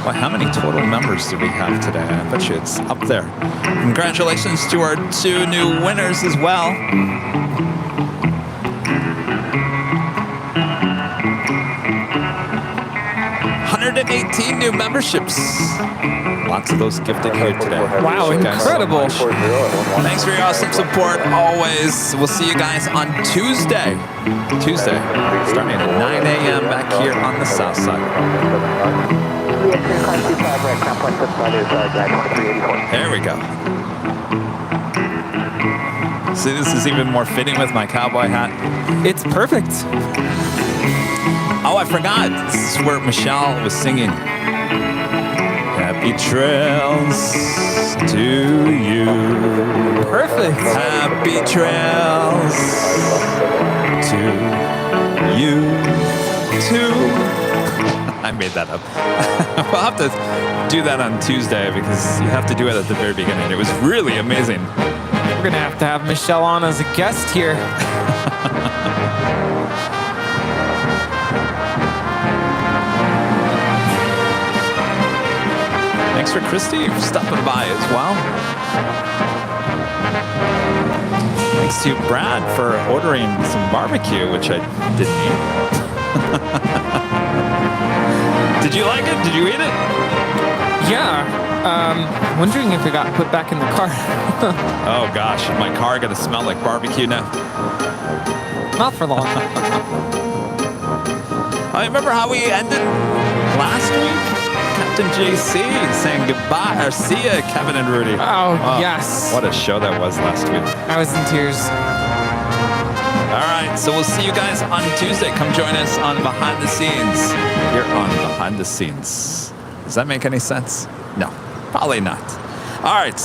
S1: Well, how many total members do we have today? I bet you it's up there. Congratulations to our 2 new winners as well. 118 new memberships. Lots of those gifted here today.
S9: Wow, incredible.
S1: Thanks for your awesome support always. We'll see you guys on Tuesday. Starting at 9 a.m. back here on the south side. There we go. See, this is even more fitting with my cowboy hat.
S9: It's perfect.
S1: Oh, I forgot. This is where Michelle was singing. Happy trails to you.
S9: Perfect.
S1: Happy trails to you too. I made that up. We'll have to do that on Tuesday because you have to do it at the very beginning. It was really amazing.
S9: We're going to have Michelle on as a guest here.
S1: Thanks for Christy for stopping by as well. Thanks to Brad for ordering some barbecue, which I didn't eat. Did you like it? Did you eat it?
S9: Yeah. Wondering if it got put back in the car.
S1: Oh gosh, my car gonna smell like barbecue now.
S9: Not for long.
S1: I remember how we ended last week. Captain JC saying goodbye, or see ya, Kevin and Rudy.
S9: Oh, yes.
S1: What a show that was last week.
S9: I was in tears.
S1: All right, so we'll see you guys on Tuesday. Come join us on Behind the Scenes. Here on Behind the Scenes. Does that make any sense? No, probably not. All right.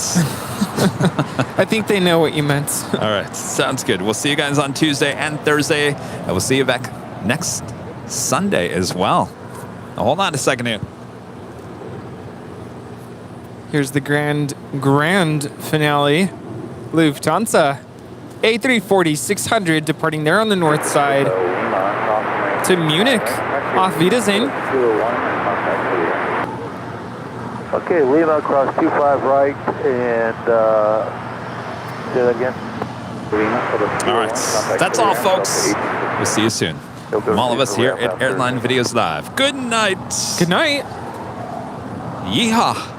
S9: I think they know what you meant.
S1: All right, sounds good. We'll see you guys on Tuesday and Thursday. And we'll see you back next Sunday as well. Now, hold on a second here.
S9: Here's the grand finale. Lufthansa A340-600 departing there on the north side to Munich. Auf Wiedersehen.
S2: Okay, Lima across 25 right and say that again.
S1: All right, that's all, folks. We'll see you soon. From all of us here at Airline Videos Live. Good night.
S9: Good night.
S1: Yeehaw.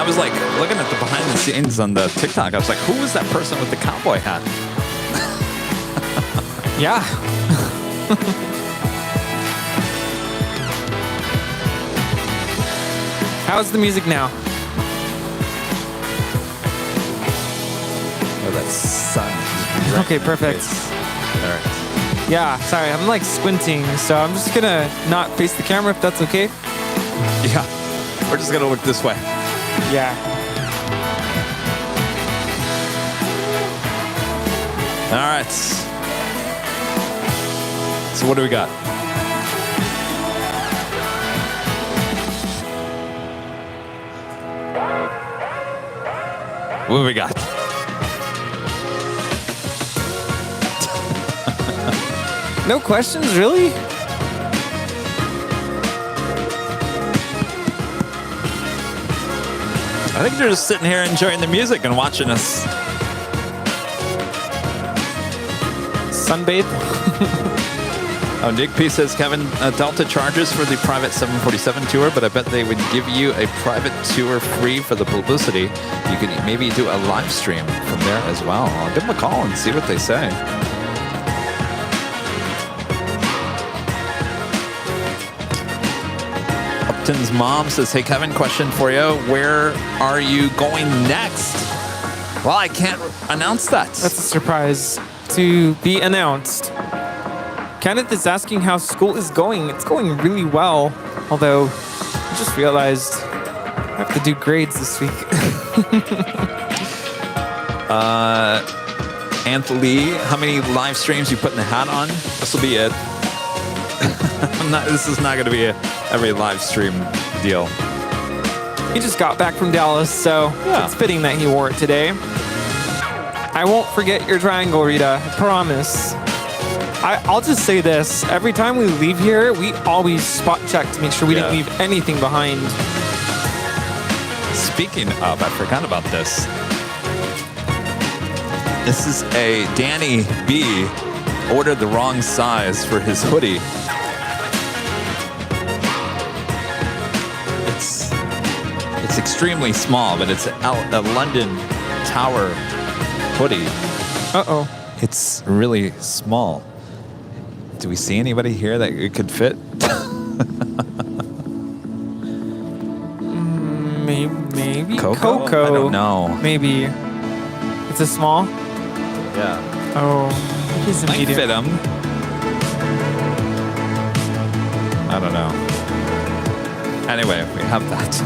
S1: I was like looking at the behind the scenes on the TikTok. I was like, who was that person with the cowboy hat?
S9: Yeah. How's the music now?
S1: Oh, that sun.
S9: Okay, perfect.
S1: All right.
S9: Yeah, sorry, I'm like squinting, so I'm just gonna not face the camera if that's okay.
S1: Yeah, we're just gonna look this way.
S9: Yeah.
S1: All right. So what do we got? What do we got?
S9: No questions, really?
S1: I think they're just sitting here enjoying the music and watching us.
S9: Sunbathe.
S1: Oh, Nick P says, Kevin, Delta charges for the private 747 tour, but I bet they would give you a private tour free for the publicity. You could maybe do a live stream from there as well. I'll give them a call and see what they say. Upton's mom says, hey, Kevin, question for you. Where are you going next? Well, I can't announce that.
S9: That's a surprise to be announced. Kenneth is asking how school is going. It's going really well, although I just realized I have to do grades this week.
S1: Anthony, how many live streams you putting the hat on? This will be it. This is not going to be every live stream deal.
S9: He just got back from Dallas, so
S1: yeah.
S9: It's fitting that he wore it today. I won't forget your triangle, Rita. I promise. I'll just say this. Every time we leave here, we always spot check to make sure we didn't leave anything behind.
S1: Speaking of, I forgot about this. This is a Danny B. ordered the wrong size for his hoodie. It's extremely small, but it's a London Tower hoodie.
S9: Uh-oh.
S1: It's really small. Do we see anybody here that it could fit?
S9: Maybe
S1: Coco? I don't know.
S9: Maybe. It's a small?
S1: Yeah.
S9: Oh, he's a
S1: Might
S9: medium.
S1: fit him. I don't know. Anyway, we have that.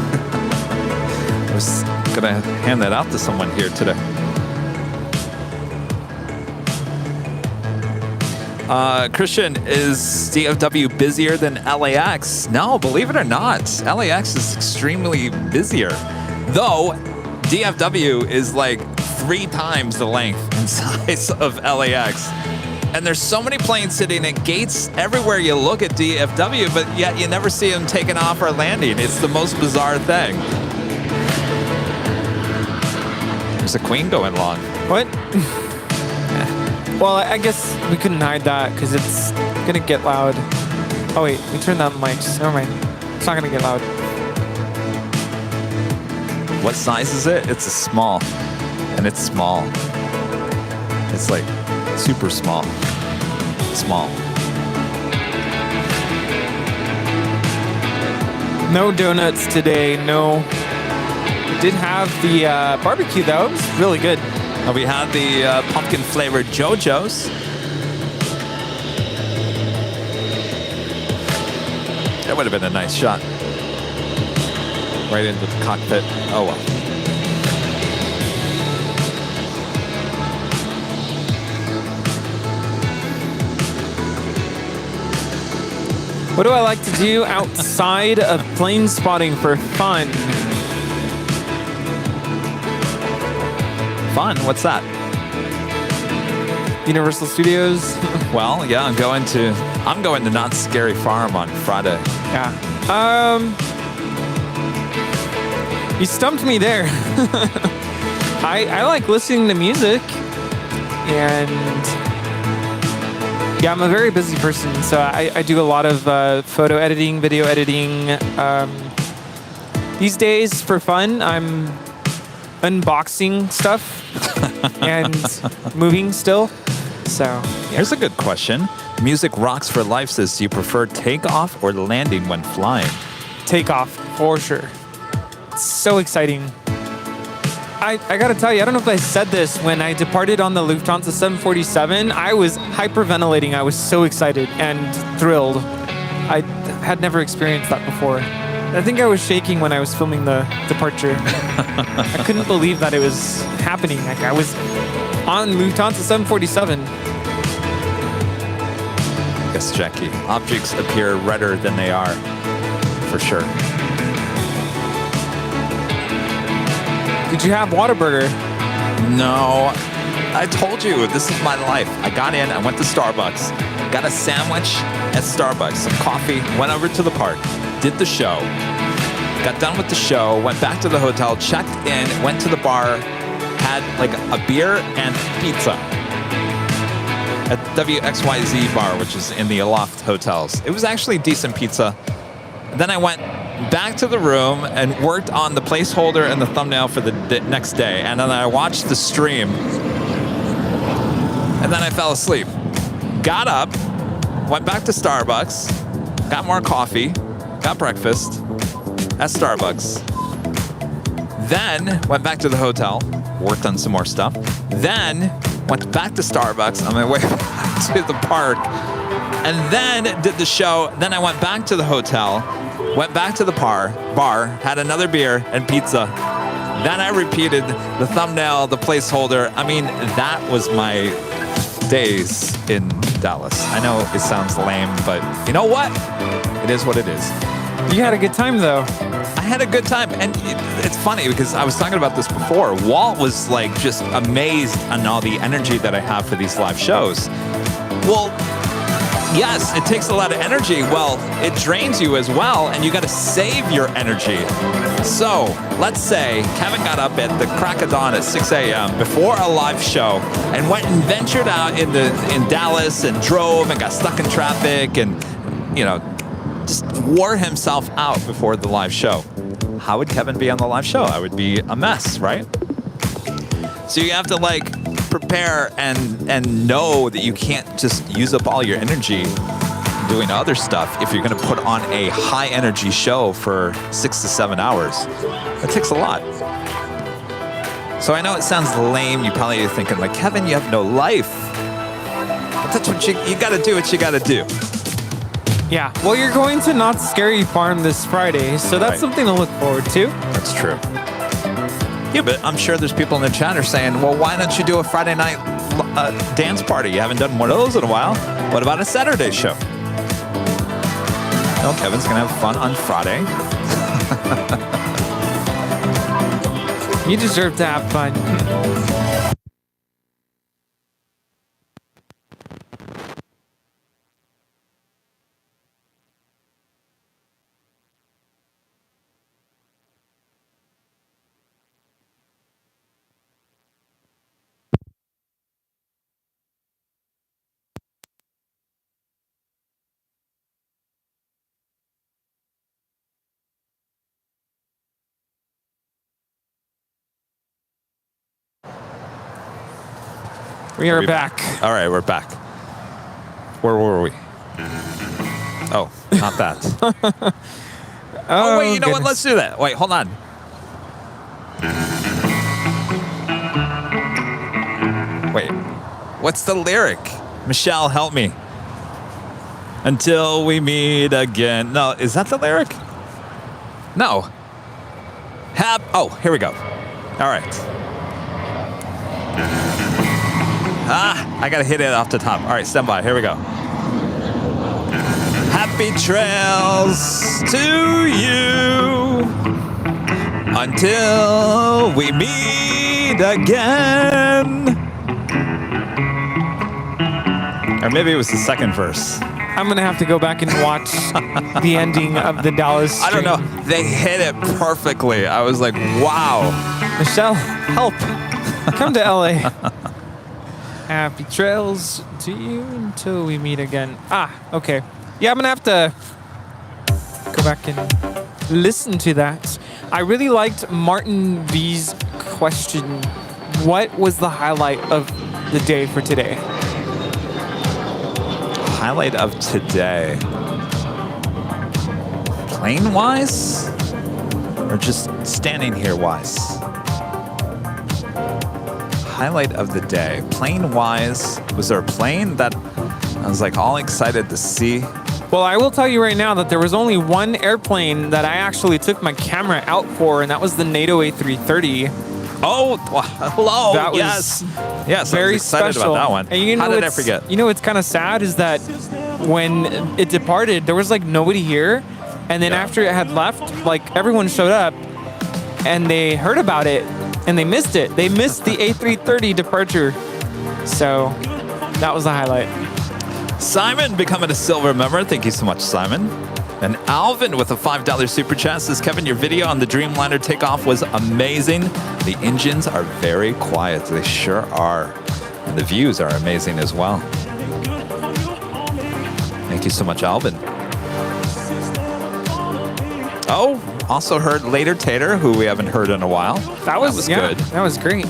S1: I was gonna hand that out to someone here today. Christian, is DFW busier than LAX? No, believe it or not, LAX is extremely busier. Though, DFW is like 3 times the length and size of LAX. And there's so many planes sitting at gates everywhere you look at DFW, but yet you never see them taking off or landing. It's the most bizarre thing. There's a queen going long.
S9: What? Well, I guess we couldn't hide that because it's gonna get loud. Oh wait, we turned down the mics. Never mind. It's not gonna get loud.
S1: What size is it? It's a small. And it's small. It's like super small. Small.
S9: No donuts today, no. We did have the barbecue though. It was really good.
S1: We had the pumpkin flavored JoJo's. That would have been a nice shot. Right into the cockpit. Oh well.
S9: What do I like to do outside of plane spotting for fun?
S1: Fun? What's that?
S9: Universal Studios.
S1: Well, yeah, I'm going to Not Scary Farm on Friday.
S9: Yeah. You stumped me there. I like listening to music, and yeah, I'm a very busy person, so I do a lot of photo editing, video editing, These days, for fun, I'm unboxing stuff and moving still. So, yeah.
S1: Here's a good question. Music Rocks for Life says, do you prefer takeoff or landing when flying?
S9: Takeoff, for sure. It's so exciting. I gotta tell you, I don't know if I said this, when I departed on the Lufthansa 747, I was hyperventilating. I was so excited and thrilled. I had never experienced that before. I think I was shaking when I was filming the departure. I couldn't believe that it was happening. Like, I was on Lufthansa 747.
S1: Yes, Jackie. Objects appear redder than they are, for sure.
S9: Did you have Whataburger?
S1: No. I told you, this is my life. I got in, I went to Starbucks, got a sandwich at Starbucks, some coffee, went over to the park, did the show, got done with the show, went back to the hotel, checked in, went to the bar, had like a beer and pizza at WXYZ bar, which is in the Aloft Hotels. It was actually decent pizza. Then I went back to the room and worked on the placeholder and the thumbnail for the next day. And then I watched the stream. And then I fell asleep. Got up, went back to Starbucks, got more coffee, got breakfast at Starbucks. Then went back to the hotel, worked on some more stuff. Then went back to Starbucks on my way back to the park. And then did the show. Then I went back to the hotel, went back to the bar, had another beer and pizza. Then I repeated the thumbnail, the placeholder. I mean, that was my days in Dallas. I know it sounds lame, but you know what? It is what it is.
S9: You had a good time, though.
S1: I had a good time. And it's funny because I was talking about this before. Walt was like just amazed on all the energy that I have for these live shows. Well, yes, it takes a lot of energy. Well, it drains you as well, and you got to save your energy. So let's say Kevin got up at the crack of dawn at 6 a.m. before a live show and went and ventured out in Dallas and drove and got stuck in traffic and, you know, just wore himself out before the live show. How would Kevin be on the live show? I would be a mess, right? So you have to like prepare and know that you can't just use up all your energy doing other stuff if you're going to put on a high energy show for 6 to 7 hours. That takes a lot. So I know it sounds lame. You probably are thinking like, Kevin, you have no life. But that's what you got to do what you got to do.
S9: Yeah, well, you're going to Knott's Scary Farm this Friday, so that's something to look forward to.
S1: That's true. Yeah, but I'm sure there's people in the chat are saying, well, why don't you do a Friday night dance party? You haven't done one of those in a while. What about a Saturday show? No, Kevin's going to have fun on Friday.
S9: You deserve to have fun. We are back.
S1: All right, we're back. Where were we? Oh, not that. Oh, wait, you know what? Let's do that. Wait, hold on. Wait, what's the lyric? Michelle, help me. Until we meet again. No, is that the lyric? No. Oh, here we go. All right. I gotta hit it off the top. All right, stand by. Here we go. Happy trails to you until we meet again. Or maybe it was the second verse.
S9: I'm gonna have to go back and watch the ending of the Dallas stream.
S1: I don't know. They hit it perfectly. I was like, wow.
S9: Michelle, help. Come to LA. Happy trails to you until we meet again. Okay. Yeah, I'm gonna have to go back and listen to that. I really liked Martin V's question. What was the highlight of the day for today?
S1: Highlight of today. Plane wise? Or just standing here wise? Highlight of the day. Plane wise, was there a plane that I was like all excited to see?
S9: Well, I will tell you right now that there was only one airplane that I actually took my camera out for, and that was the NATO A330.
S1: Oh, hello.
S9: That was
S1: yes,
S9: very
S1: I was excited
S9: special.
S1: about that one.
S9: And you know
S1: how did I forget?
S9: You know what's kind of sad is that when it departed, there was like nobody here. And then after it had left, like everyone showed up and they heard about it and they missed it. They missed the A330 departure. So that was the highlight.
S1: Simon becoming a silver member. Thank you so much, Simon. And Alvin with a $5 super chat says, Kevin, your video on the Dreamliner takeoff was amazing. The engines are very quiet. They sure are. And the views are amazing as well. Thank you so much, Alvin. Oh, also heard Later Tater, who we haven't heard in a while.
S9: That was
S1: good.
S9: That was great.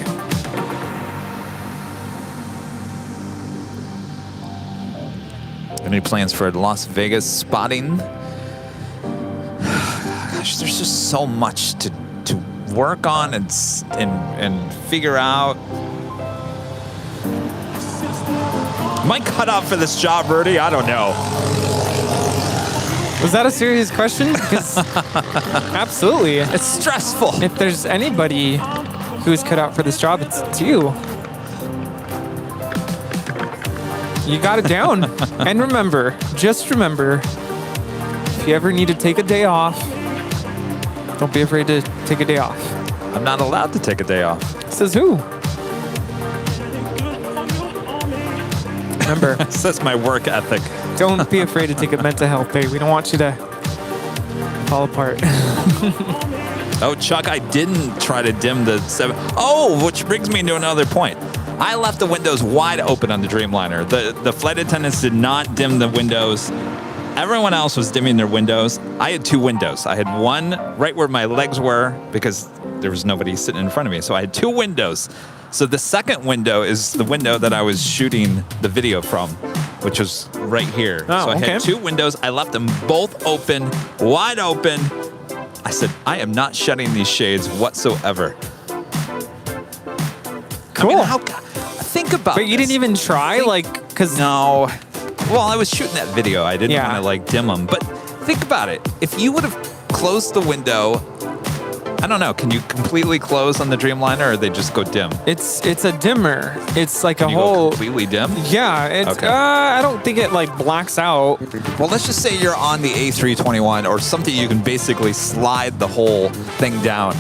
S1: Any plans for Las Vegas spotting? Gosh, there's just so much to work on and figure out. Am I cut out for this job, Rudy? I don't know.
S9: Was that a serious question? Absolutely.
S1: It's stressful.
S9: If there's anybody who's cut out for this job, it's you. You got it down. And remember, just remember, if you ever need to take a day off, don't be afraid to take a day off.
S1: I'm not allowed to take a day off.
S9: Says who? Remember.
S1: That's my work ethic.
S9: Don't be afraid to take a mental health day. We don't want you to fall apart.
S1: Oh, Chuck, I didn't try to dim the 7. Oh, which brings me to another point. I left the windows wide open on the Dreamliner. The flight attendants did not dim the windows. Everyone else was dimming their windows. I had 2 windows. I had one right where my legs were because there was nobody sitting in front of me. So I had 2 windows. So the second window is the window that I was shooting the video from, which was right here.
S9: Oh,
S1: so I
S9: okay.
S1: had 2 windows. I left them both open, wide open. I said, I am not shutting these shades whatsoever.
S9: Cool.
S1: I mean, think about
S9: But you didn't even try? Because
S1: no. Well, I was shooting that video. I didn't want to like dim them. But think about it. If you would have closed the window, I don't know. Can you completely close on the Dreamliner, or they just go dim?
S9: It's a dimmer. It's like
S1: Can
S9: a
S1: you
S9: whole
S1: go completely dim.
S9: Yeah. It's
S1: Okay.
S9: I don't think it like blacks out.
S1: Well, let's just say you're on the A321 or something. You can basically slide the whole thing down.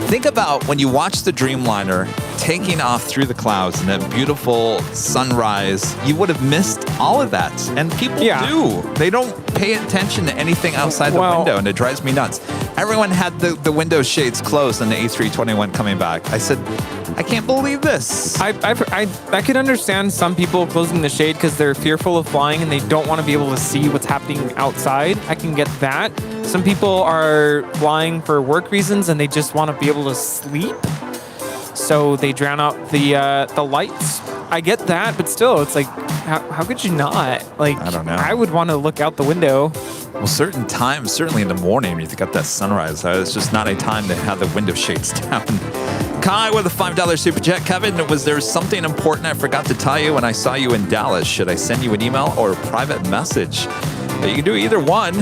S1: Think about when you watch the Dreamliner taking off through the clouds and that beautiful sunrise. You would have missed all of that. And people do. They don't pay attention to anything outside the window, and it drives me nuts. Everyone had the window shades closed on the A321 coming back. I said, I can't believe this.
S9: I could understand some people closing the shade because they're fearful of flying and they don't want to be able to see what's happening outside. I can get that. Some people are flying for work reasons and they just want to be able to sleep, so they drown out the lights. I get that, but still, it's like, how could you not? Like,
S1: I don't know.
S9: I would want to look out the window.
S1: Well, certain times, certainly in the morning, you got that sunrise. It's just not a time to have the window shades down. Kai with a $5 super chat. Kevin, was there something important I forgot to tell you when I saw you in Dallas? Should I send you an email or a private message? You can do either one.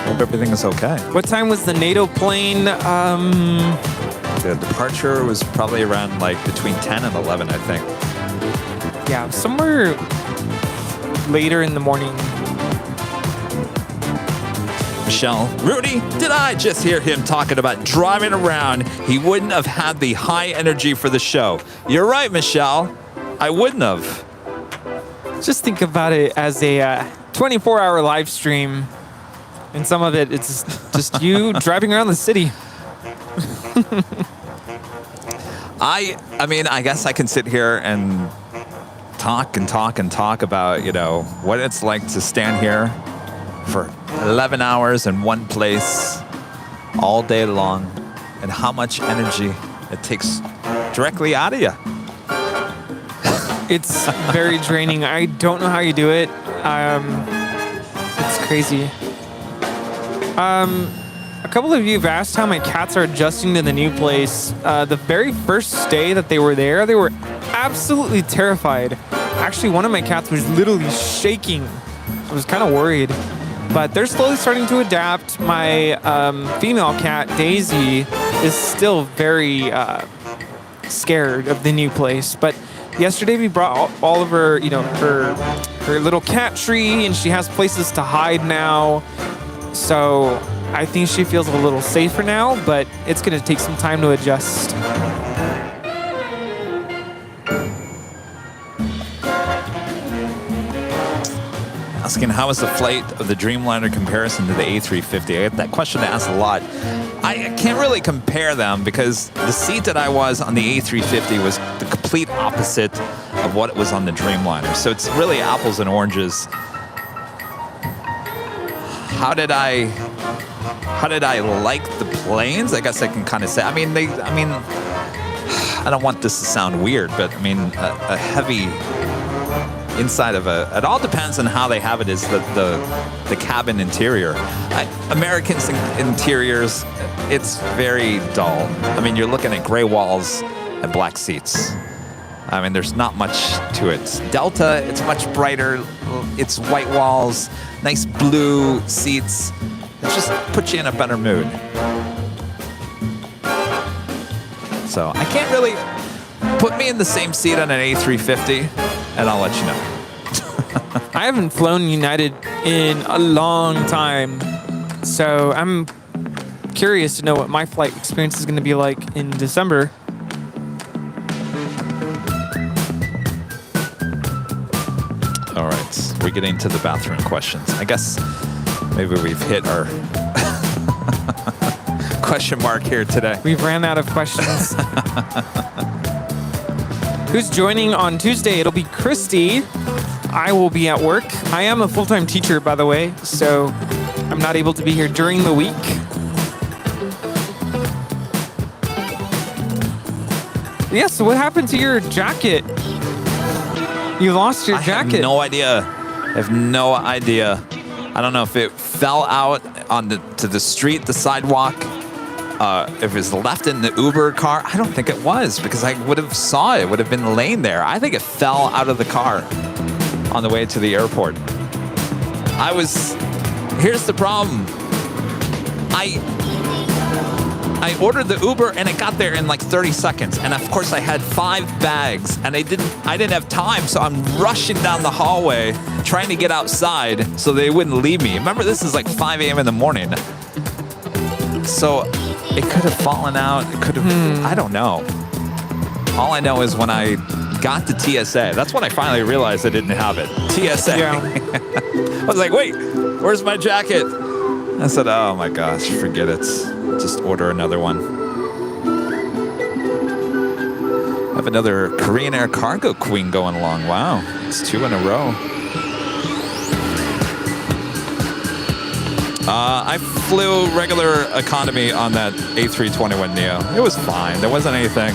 S1: Hope everything is okay.
S9: What time was the NATO plane?
S1: The departure was probably around like between 10 and 11, I think.
S9: Yeah, somewhere later in the morning.
S1: Michelle, Rudy, did I just hear him talking about driving around? He wouldn't have had the high energy for the show. You're right, Michelle. I wouldn't have.
S9: Just think about it as a 24-hour live stream. And some of it, it's just you driving around the city.
S1: I mean, I guess I can sit here and talk about, what it's like to stand here for 11 hours in one place all day long, and how much energy it takes directly out of you.
S9: It's very draining. I don't know how you do it. It's crazy. A couple of you have asked how my cats are adjusting to the new place. The very first day that they were there, they were absolutely terrified. Actually, one of my cats was literally shaking. I was kind of worried. But they're slowly starting to adapt. My female cat, Daisy, is still very scared of the new place. But yesterday we brought all of her, her little cat tree, and she has places to hide now. So I think she feels a little safer now, but it's going to take some time to adjust.
S1: Asking how was the flight of the Dreamliner comparison to the A350? I get that question asked a lot. I can't really compare them because the seat that I was on the A350 was the complete opposite of what it was on the Dreamliner. So it's really apples and oranges. How did I like the planes? I guess I can kind of say. I don't want this to sound weird, but I mean a heavy inside of it all depends on how they have it, is the cabin interior. Americans interiors, it's very dull. I mean, you're looking at gray walls and black seats. I mean, there's not much to it. Delta, it's much brighter. It's white walls, nice blue seats. It just puts you in a better mood. So I can't really put me in the same seat on an A350, and I'll let you know.
S9: I haven't flown United in a long time, so I'm curious to know what my flight experience is going to be like in December.
S1: All right, we're getting to the bathroom questions. I guess maybe we've hit our question mark here today.
S9: We've ran out of questions. Who's joining on Tuesday? It'll be Christy. I will be at work. I am a full-time teacher, by the way, so I'm not able to be here during the week. Yeah, so what happened to your jacket? You lost your jacket.
S1: I have no idea. I have no idea. I don't know if it fell out to the street, the sidewalk, if it was left in the Uber car. I don't think it was, because I would have saw it. It would have been laying there. I think it fell out of the car on the way to the airport. Here's the problem. I ordered the Uber and it got there in like 30 seconds. And of course I had 5 bags and I didn't have time. So I'm rushing down the hallway trying to get outside so they wouldn't leave me. Remember, this is like 5 a.m. in the morning. So it could have fallen out. It could have, I don't know. All I know is when I got to TSA, that's when I finally realized I didn't have it. TSA. Yeah. I was like, wait, where's my jacket? I said, oh my gosh, forget it. Just order another one. I have another Korean Air cargo queen going along. Wow, it's 2 in a row. I flew regular economy on that A321neo. It was fine. There wasn't anything.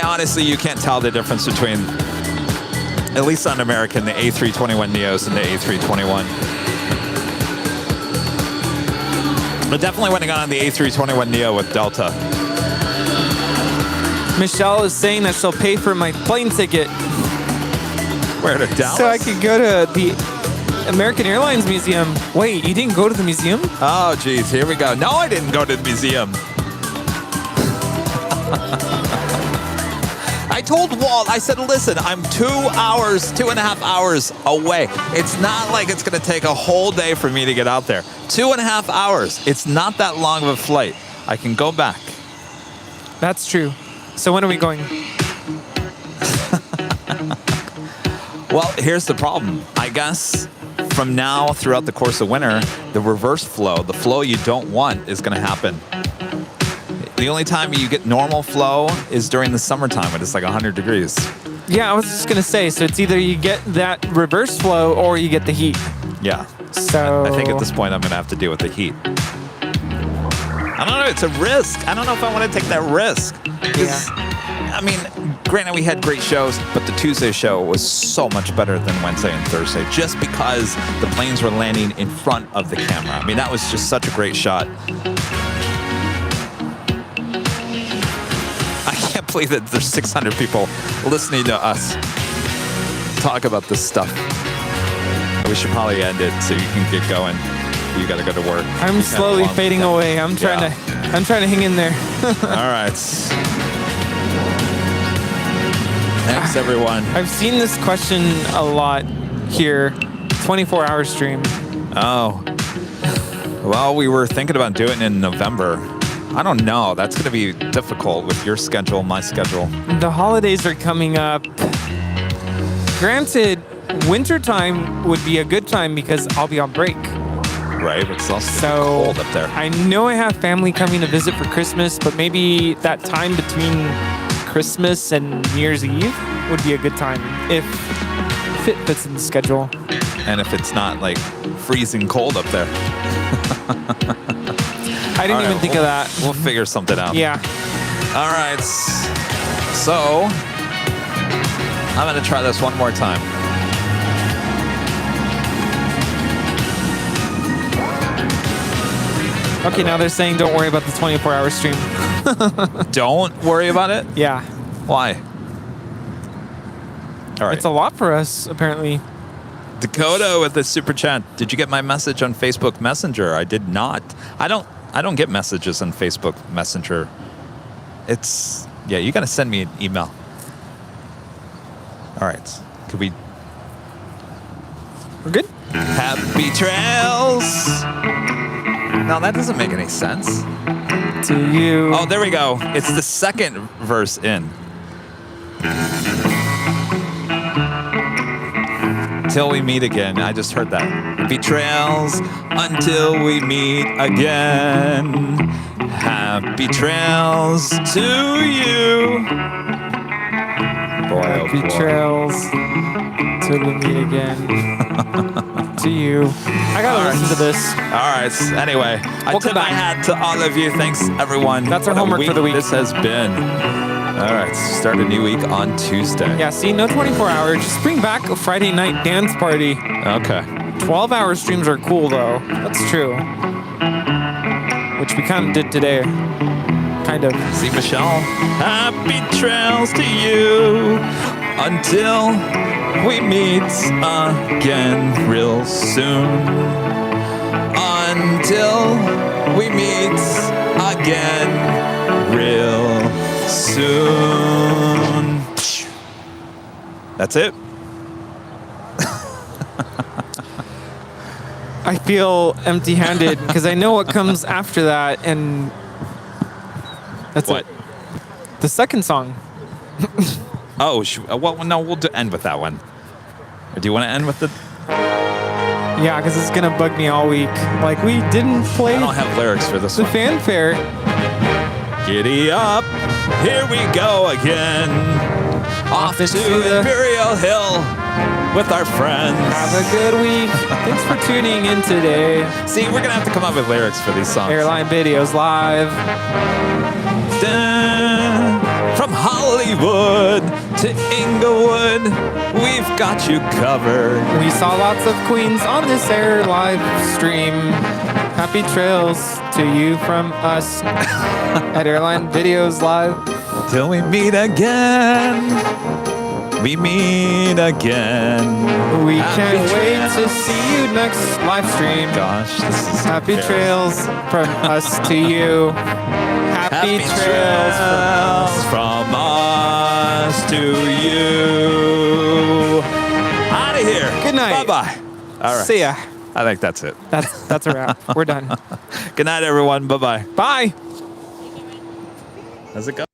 S1: Honestly, you can't tell the difference between, at least on American, the A321neos and the A321. But definitely when I got on the A321neo with Delta.
S9: Michelle is saying that she'll pay for my plane ticket.
S1: Where, to Dallas?
S9: So I could go to the American Airlines Museum. Wait, you didn't go to the museum?
S1: Oh, geez, here we go. No, I didn't go to the museum. I told Walt, I said, listen, I'm 2.5 hours away. It's not like it's going to take a whole day for me to get out there. 2.5 hours. It's not that long of a flight. I can go back.
S9: That's true. So when are we going?
S1: Well, here's the problem. I guess from now throughout the course of winter, the reverse flow, the flow you don't want, is going to happen. The only time you get normal flow is during the summertime when it's like 100 degrees.
S9: Yeah, I was just going to say, so it's either you get that reverse flow or you get the heat.
S1: Yeah.
S9: So
S1: I think at this point I'm going to have to deal with the heat. I don't know. It's a risk. I don't know if I want to take that risk. I mean, granted, we had great shows, but the Tuesday show was so much better than Wednesday and Thursday just because the planes were landing in front of the camera. I mean, that was just such a great shot. I can't believe that there's 600 people listening to us talk about this stuff. We should probably end it so you can get going. You got to go to work.
S9: I'm slowly fading away. I'm trying to hang in there.
S1: All right. Thanks, everyone.
S9: I've seen this question a lot here. 24-hour stream.
S1: Oh. Well, we were thinking about doing it in November. I don't know. That's going to be difficult with your schedule, my schedule.
S9: The holidays are coming up. Granted, wintertime would be a good time because I'll be on break.
S1: Right, it's also cold up there.
S9: I know I have family coming to visit for Christmas, but maybe that time between Christmas and New Year's Eve would be a good time if it fits in the schedule.
S1: And if it's not like freezing cold up there.
S9: I didn't even think of that.
S1: We'll figure something out.
S9: Yeah.
S1: All right. So I'm going to try this one more time.
S9: Okay, now they're saying don't worry about the 24-hour stream.
S1: Don't worry about it?
S9: Yeah.
S1: Why? All right.
S9: It's a lot for us, apparently.
S1: Dakota with the super chat. Did you get my message on Facebook Messenger? I did not. I don't get messages on Facebook Messenger. Yeah, you got to send me an email. All right. Could we?
S9: We're good?
S1: Happy trails. No, that doesn't make any sense.
S9: To you.
S1: Oh, there we go. It's the second verse in. Till we meet again. I just heard that. Happy trails until we meet again. Happy trails to you. Boy,
S9: Happy trails till we meet again. To you. I gotta listen to this.
S1: All right. Anyway, I tip my hat to all of you. Thanks, everyone.
S9: That's our homework for the week.
S1: This has been. All right. Start a new week on Tuesday.
S9: Yeah, see, no 24-hour. Just bring back a Friday night dance party.
S1: Okay.
S9: 12-hour streams are cool, though. That's true. Which we kind of did today. Kind of.
S1: See, Michelle. Happy trails to you until we meet again real soon. Until we meet again real soon. That's it.
S9: I feel empty-handed because I know what comes after that, and that's
S1: what?
S9: It. The second song.
S1: Oh, well, no, we'll end with that one. Or do you want to end with the?
S9: Yeah, because it's gonna bug me all week. Like we didn't play.
S1: I don't have lyrics for this
S9: the
S1: one.
S9: fanfare.
S1: Giddy up, here we go again. Off to Imperial Hill with our friends.
S9: Have a good week. Thanks for tuning in today.
S1: See, we're gonna have to come up with lyrics for these songs.
S9: Airline Videos Live.
S1: Dun, from Hollywood to Inglewood, we've got you covered.
S9: We saw lots of queens on this air live stream. Happy trails to you from us at Airline Videos Live.
S1: Till we meet again. We meet again.
S9: We can't wait to see you next live stream.
S1: Gosh, this is
S9: happy trails from us to you. Happy trails
S1: from us to you. Out of here.
S9: Good night.
S1: Bye-bye. All right.
S9: See ya.
S1: I think that's it.
S9: That's a wrap. We're done.
S1: Good night, everyone. Bye-bye.
S9: Bye.
S1: How's it go?